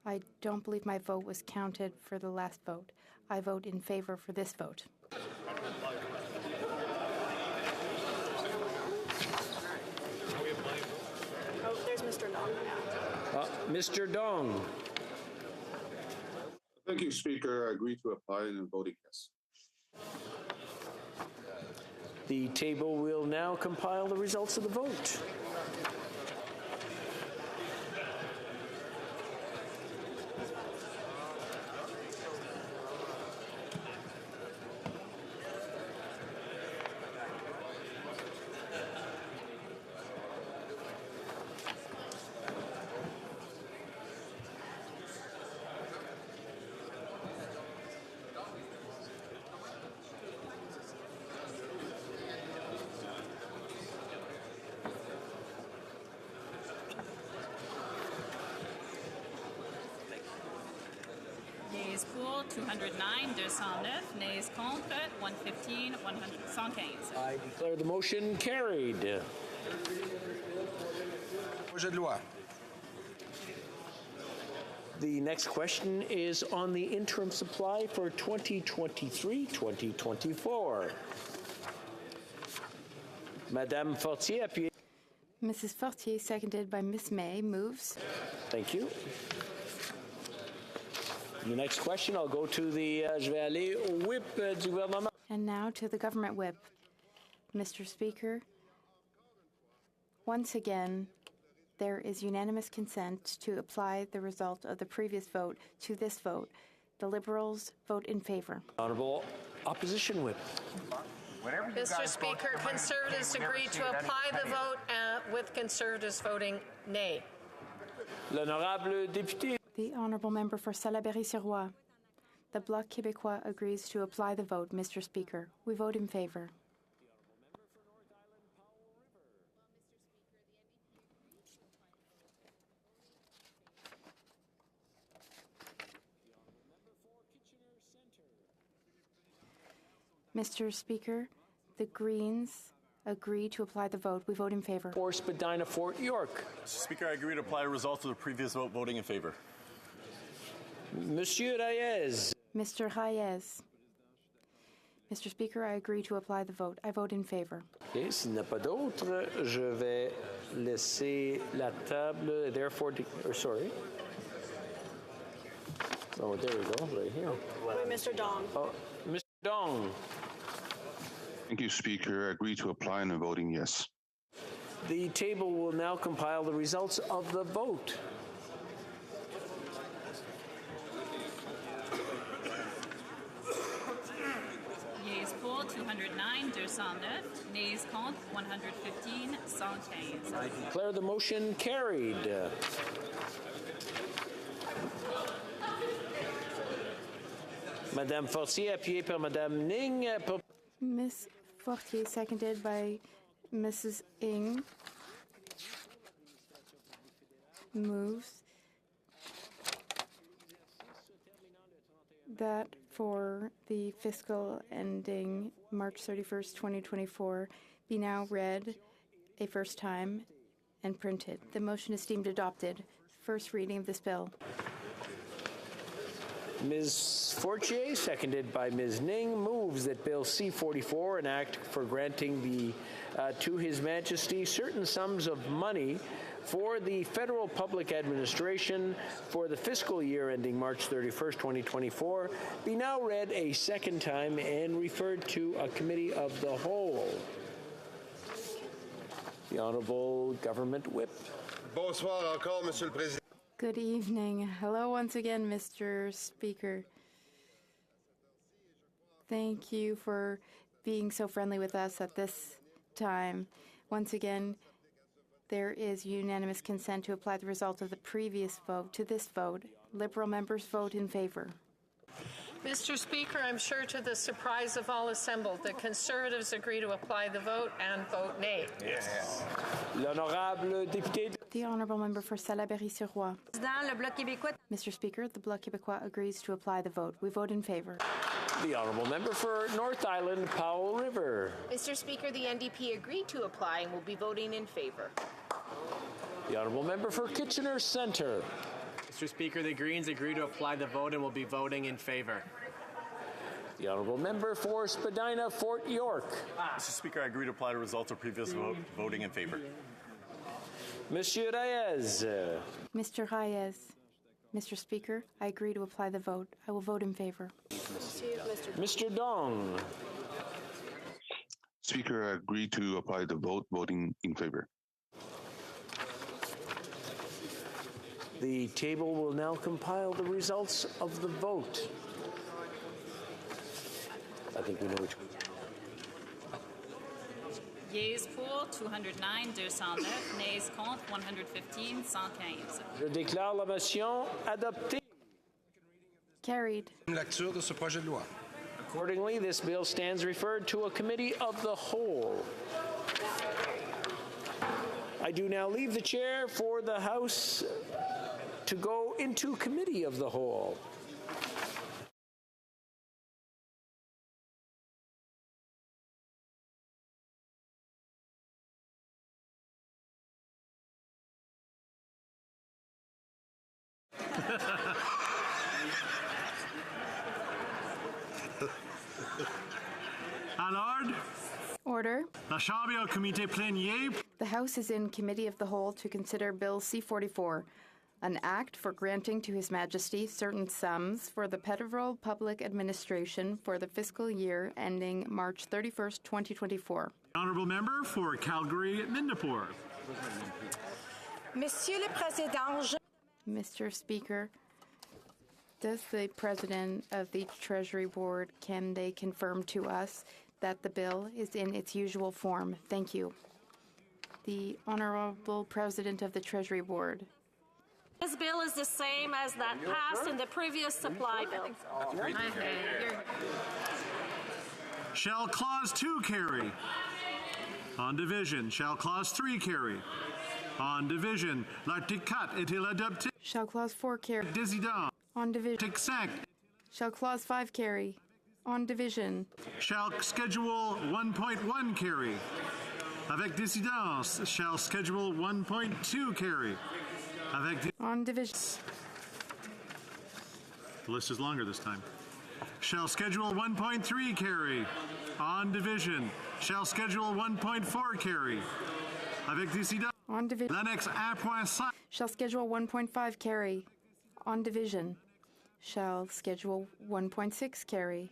I don't believe my vote was counted for the last vote. I vote in favor for this vote. Oh, there's Mr. Dong. Mr. Dong. Thank you, Speaker. I agree to apply and am voting yes. The table will now compile the results of the vote. Nays pour 209, 209. Nays contre 115, 115. I declare the motion carried. Projet de loi. The next question is on the interim supply for 2023-2024. Madame Fortier, appuyez. Mrs. Fortier, seconded by Ms. May, moves. Thank you. The next question, I'll go to the, je vais aller au whip du gouvernement. And now to the government whip. Mr. Speaker, once again, there is unanimous consent to apply the result of the previous vote to this vote. The Liberals vote in favor. Honorable Opposition Whip. Mr. Speaker, Conservatives agree to apply the vote with Conservatives voting nay. L'honorable député. The Honourable Member for Salaberry-sur-Roi. The Bloc Québécois agrees to apply the vote, Mr. Speaker. We vote in favor. Mr. Speaker, the Greens agree to apply the vote. We vote in favor. For Spadina Fort York. Mr. Speaker, I agree to apply the results of the previous vote, voting in favor. Monsieur Reyes. Mr. Reyes. Mr. Speaker, I agree to apply the vote. I vote in favor. Okay, s'il n'y a pas d'autres, je vais laisser la table, therefore, sorry. Oh, there we go, right here. Wait, Mr. Dong. Oh, Mr. Dong. Thank you, Speaker. I agree to apply and am voting yes. The table will now compile the results of the vote. Yeas pour 209, 209. Nays contre 115, 115. I declare the motion carried. Madame Fortier, appuyée par Madame Ning. Ms. Fortier, seconded by Mrs. Ng, moves that for the fiscal ending March 31st, 2024, be now read a first time and printed. The motion is deemed adopted. First reading of this bill. Ms. Fortier, seconded by Ms. Ning, moves that Bill C-44, an act for granting to His Majesty certain sums of money for the federal public administration for the fiscal year ending March 31st, 2024, be now read a second time and referred to a committee of the whole. The Honorable Government Whip. Bonsoir encore, Monsieur le Président. Good evening. Hello once again, Mr. Speaker. Thank you for being so friendly with us at this time. Once again, There is unanimous consent to apply the result of the previous vote to this vote. Liberal members vote in favour. Mr. Speaker, I'm sure to the surprise of all assembled, the Conservatives agree to apply the vote and vote nay. Yes. L'honorable député. The honourable member for Salaberry-sur-Roi. Mr. Speaker, the Bloc Québécois agrees to apply the vote. We vote in favour. The honourable member for North Island, Powell River. Mr. Speaker, the NDP agreed to apply and will be voting in favour. The honourable member for Kitchener Centre. Mr. Speaker, the Greens agree to apply the vote and will be voting in favour. The honourable member for Spadina, Fort York. Mr. Speaker, I agree to apply the results of previous vote, voting in favour. Monsieur Reyes. Mr. Reyes. Mr. Speaker, I agree to apply the vote. I will vote in favour. Mr. Dong. Speaker, I agree to apply the vote, voting in favor. The table will now compile the results of the vote. I think we know which. Yeas pour 209, 209. Nays contre 115, 115. Je déclare la motion adoptée. Carried. Lecture de ce projet de loi. Accordingly, this bill stands referred to a committee of the whole. I do now leave the chair for the House to go into committee of the whole. Allard. Order. La Chambre est au comité plénier. The House is in committee of the whole to consider Bill C-44, an act for granting to His Majesty certain sums for the federal public administration for the fiscal year ending March 31st, 2024. Honourable member for Calgary-Mindapur. Monsieur le Président, Mr. Speaker, does the President of the Treasury Board, can they confirm to us that the bill is in its usual form? Thank you. The Honourable President of the Treasury Board. This bill is the same as that passed in the previous supply bill. Shall Clause 2 carry? On division. Shall Clause 3 carry? On division. L'article 4 est-il adopté? Shall Clause 4 carry? Décidant. On division. Article 5. Shall Clause 5 carry? On division. Shall Schedule 1.1 carry? Avec décidence. Shall Schedule 1.2 carry? Avec on division. The list is longer this time. Shall Schedule 1.3 carry? On division. Shall Schedule 1.4 carry? Avec décidence. On division. L'annexe 1.5. Shall Schedule 1.5 carry? On division. Shall Schedule 1.6 carry?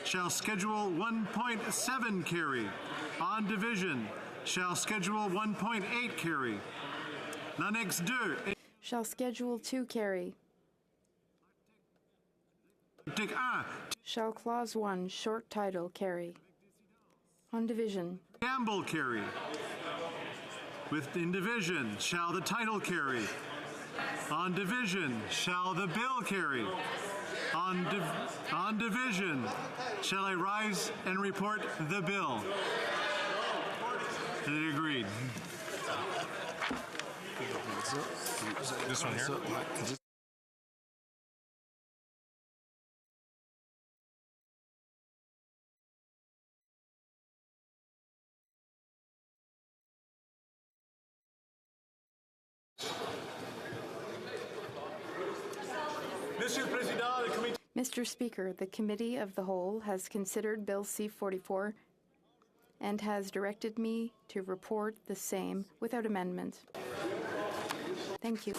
Shall Schedule 1.7 carry? On division. Shall Schedule 1.8 carry? L'annexe 2. Shall Schedule 2 carry? Article 1. Shall Clause 1, short title, carry? On division. Preamble carry. Within division, shall the title carry? On division, shall the bill carry? On division, shall I rise and report the bill? They agreed. This one here. Mr. Speaker, the Committee of the Whole has considered Bill C-44 and has directed me to report the same without amendment. Thank you.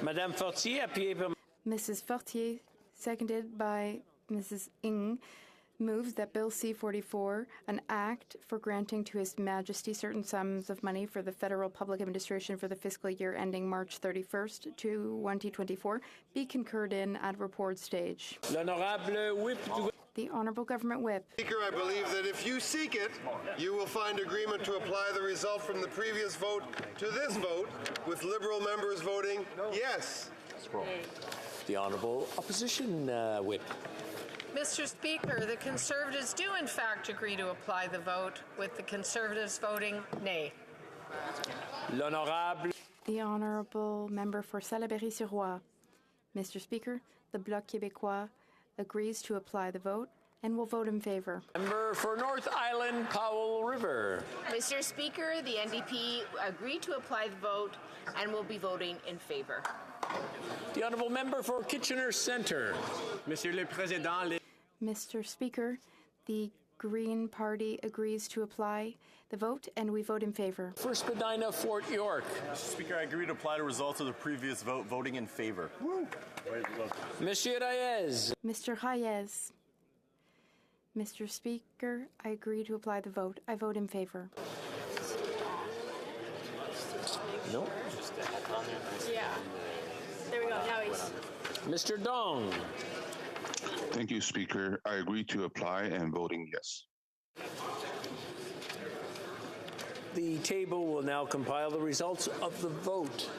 Madame Fortier, appuyée par Mrs. Fortier, seconded by Mrs. Ng. moves that Bill C-44, an act for granting to His Majesty certain sums of money for the federal public administration for the fiscal year ending March 31st, 2024, be concurred in at report stage. L'honorable whip du The Honourable Government Whip. Speaker, I believe that if you seek it, you will find agreement to apply the result from the previous vote to this vote, with Liberal members voting yes. The Honourable Opposition Whip. Mr. Speaker, the Conservatives do in fact agree to apply the vote, with the Conservatives voting nay. L'Honorable. The Honourable Member for Salaberry-sur-Roi. Mr. Speaker, the Bloc Québécois agrees to apply the vote and will vote in favour. Member for North Island, Powell River. Mr. Speaker, the NDP agreed to apply the vote and will be voting in favour. The Honourable Member for Kitchener Centre. Monsieur le Président, Mr. Speaker, the Green Party agrees to apply the vote and we vote in favour. For Spadina, Fort York. Mr. Speaker, I agree to apply the results of the previous vote, voting in favor. Monsieur Reyes. Mr. Reyes. Mr. Speaker, I agree to apply the vote. I vote in favour. No. Yeah. There we go. Now he's. Mr. Dong. Thank you, Speaker. I agree to apply and voting yes. The table will now compile the results of the vote.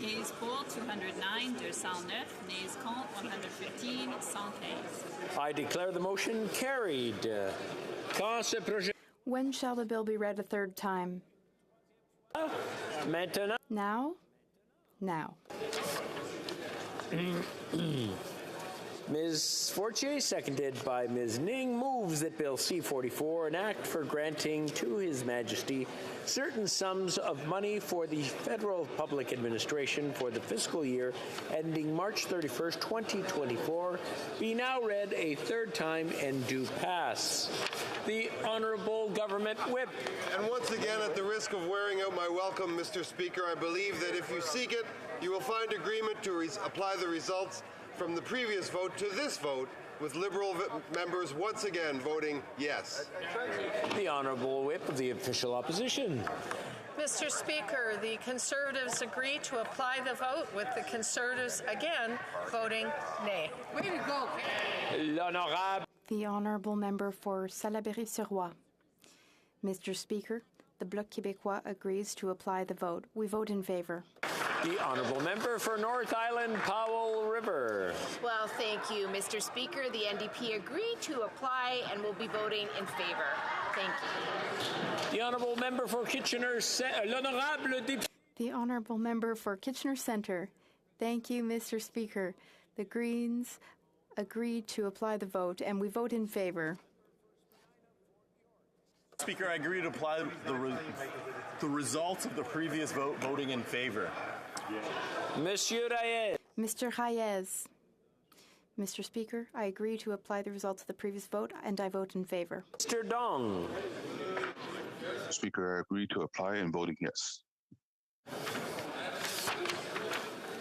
Yeas pour 209, 209, nays contre 115, 115. I declare the motion carried. Quand ce projet... When shall the bill be read a third time? Maintenant. Now? Now. Ms. Fortier, seconded by Ms. Ning, moves that Bill C-44, an act for granting to His Majesty certain sums of money for the federal public administration for the fiscal year ending March 31st, 2024, be now read a third time and do pass. The Honourable Government Whip. And once again, at the risk of wearing out my welcome, Mr. Speaker, I believe that if you seek it, you will find agreement to apply the results from the previous vote to this vote, with Liberal members once again voting yes. The Honourable Whip of the Official Opposition. Mr. Speaker, the Conservatives agree to apply the vote, with the Conservatives again voting nay. Way to go, L'Honourable. The Honourable Member for Salaberry-sur-Roi. Mr. Speaker, the Bloc Québécois agrees to apply the vote. We vote in favour. The Honourable Member for North Island, Powell River. Well, thank you, Mr. Speaker. The NDP agreed to apply and will be voting in favour. Thank you. The Honourable Member for Kitchener, l'Honourable Député. The Honourable Member for Kitchener Centre. Thank you, Mr. Speaker. The Greens agreed to apply the vote and we vote in favour. Speaker, I agree to apply the results of the previous vote, voting in favor. Monsieur Reyes. Mr. Reyes. Mr. Speaker, I agree to apply the results of the previous vote and I vote in favour. Mr. Dong. Speaker, I agree to apply and voting yes.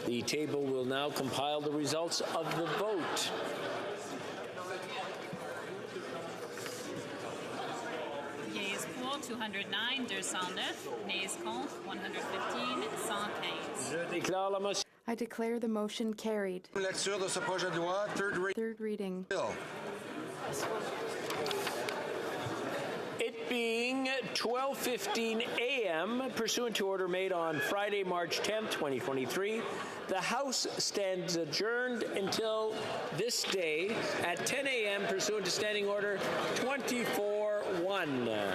The table will now compile the results of the vote. Yeas pour 209, 209, nays contre 115, 115. Je déclare la motion. I declare the motion carried. Lecture de ce projet de loi, Third reading. bill. It being 12:15 a.m., pursuant to order made on Friday, March 10th, 2023, the House stands adjourned until this day at 10 a.m., pursuant to Standing Order 24-1.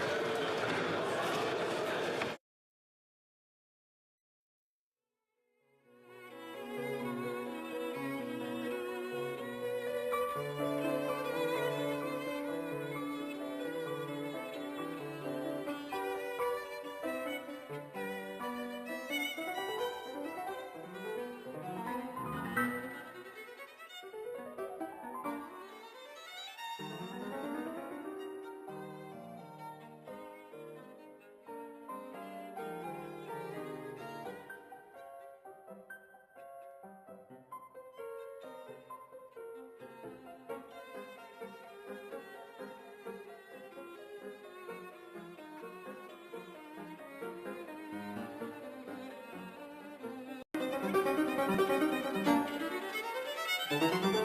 you.